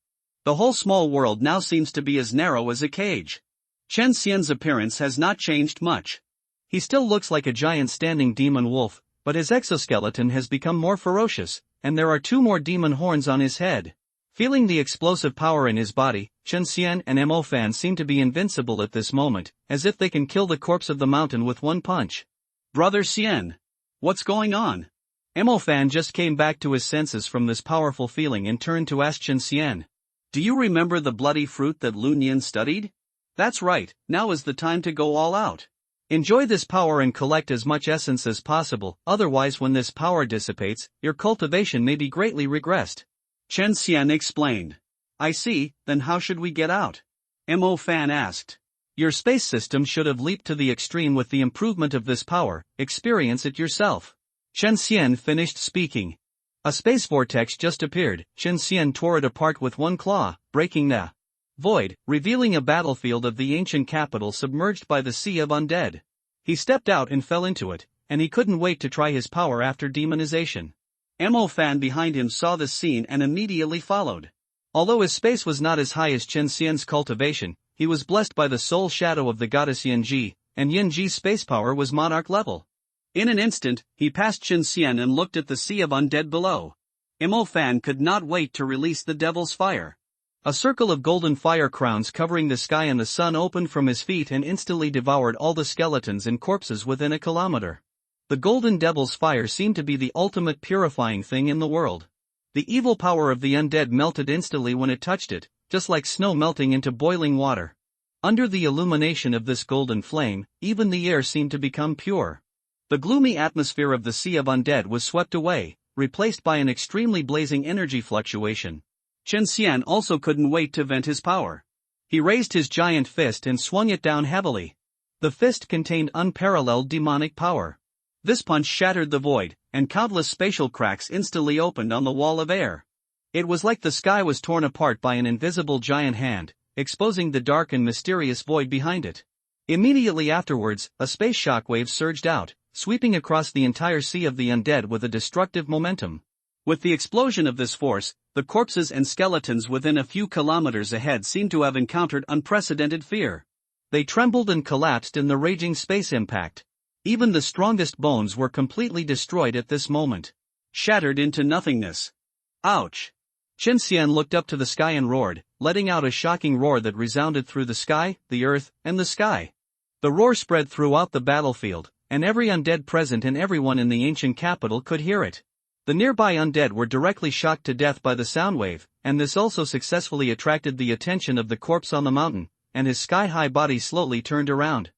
The whole small world now seems to be as narrow as a cage. Chen Xian's appearance has not changed much. He still looks like a giant standing demon wolf, but his exoskeleton has become more ferocious, and there are 2 more demon horns on his head. Feeling the explosive power in his body, Chen Xian and Mofan seem to be invincible at this moment, as if they can kill the corpse of the mountain with one punch. Brother Xian, what's going on? Mofan just came back to his senses from this powerful feeling and turned to ask Chen Xian. Do you remember the bloody fruit that Lu Nian studied? That's right, now is the time to go all out. Enjoy this power and collect as much essence as possible, otherwise when this power dissipates, your cultivation may be greatly regressed. Chen Xian explained. I see, then how should we get out? Mo Fan asked. Your space system should have leaped to the extreme with the improvement of this power, experience it yourself. Chen Xian finished speaking. A space vortex just appeared. Chen Xian tore it apart with one claw, breaking the void, revealing a battlefield of the ancient capital submerged by the sea of undead. He stepped out and fell into it, and he couldn't wait to try his power after demonization. Mo Fan behind him saw this scene and immediately followed. Although his space was not as high as Chen Xian's cultivation, he was blessed by the soul shadow of the goddess Yin Ji, and Yin Ji's space power was monarch level. In an instant, he passed Chen Xian and looked at the sea of undead below. Mo Fan could not wait to release the devil's fire. A circle of golden fire crowns covering the sky and the sun opened from his feet and instantly devoured all the skeletons and corpses within a kilometer. The golden devil's fire seemed to be the ultimate purifying thing in the world. The evil power of the undead melted instantly when it touched it, just like snow melting into boiling water. Under the illumination of this golden flame, even the air seemed to become pure. The gloomy atmosphere of the sea of undead was swept away, replaced by an extremely blazing energy fluctuation. Chen Xian also couldn't wait to vent his power. He raised his giant fist and swung it down heavily. The fist contained unparalleled demonic power. This punch shattered the void, and countless spatial cracks instantly opened on the wall of air. It was like the sky was torn apart by an invisible giant hand, exposing the dark and mysterious void behind it. Immediately afterwards, a space shockwave surged out, sweeping across the entire sea of the undead with a destructive momentum. With the explosion of this force, the corpses and skeletons within a few kilometers ahead seemed to have encountered unprecedented fear. They trembled and collapsed in the raging space impact. Even the strongest bones were completely destroyed at this moment. Shattered into nothingness. Ouch! Chen Xian looked up to the sky and roared, letting out a shocking roar that resounded through the sky, the earth, and the sky. The roar spread throughout the battlefield, and every undead present and everyone in the ancient capital could hear it. The nearby undead were directly shocked to death by the sound wave, and this also successfully attracted the attention of the corpse on the mountain, and his sky-high body slowly turned around.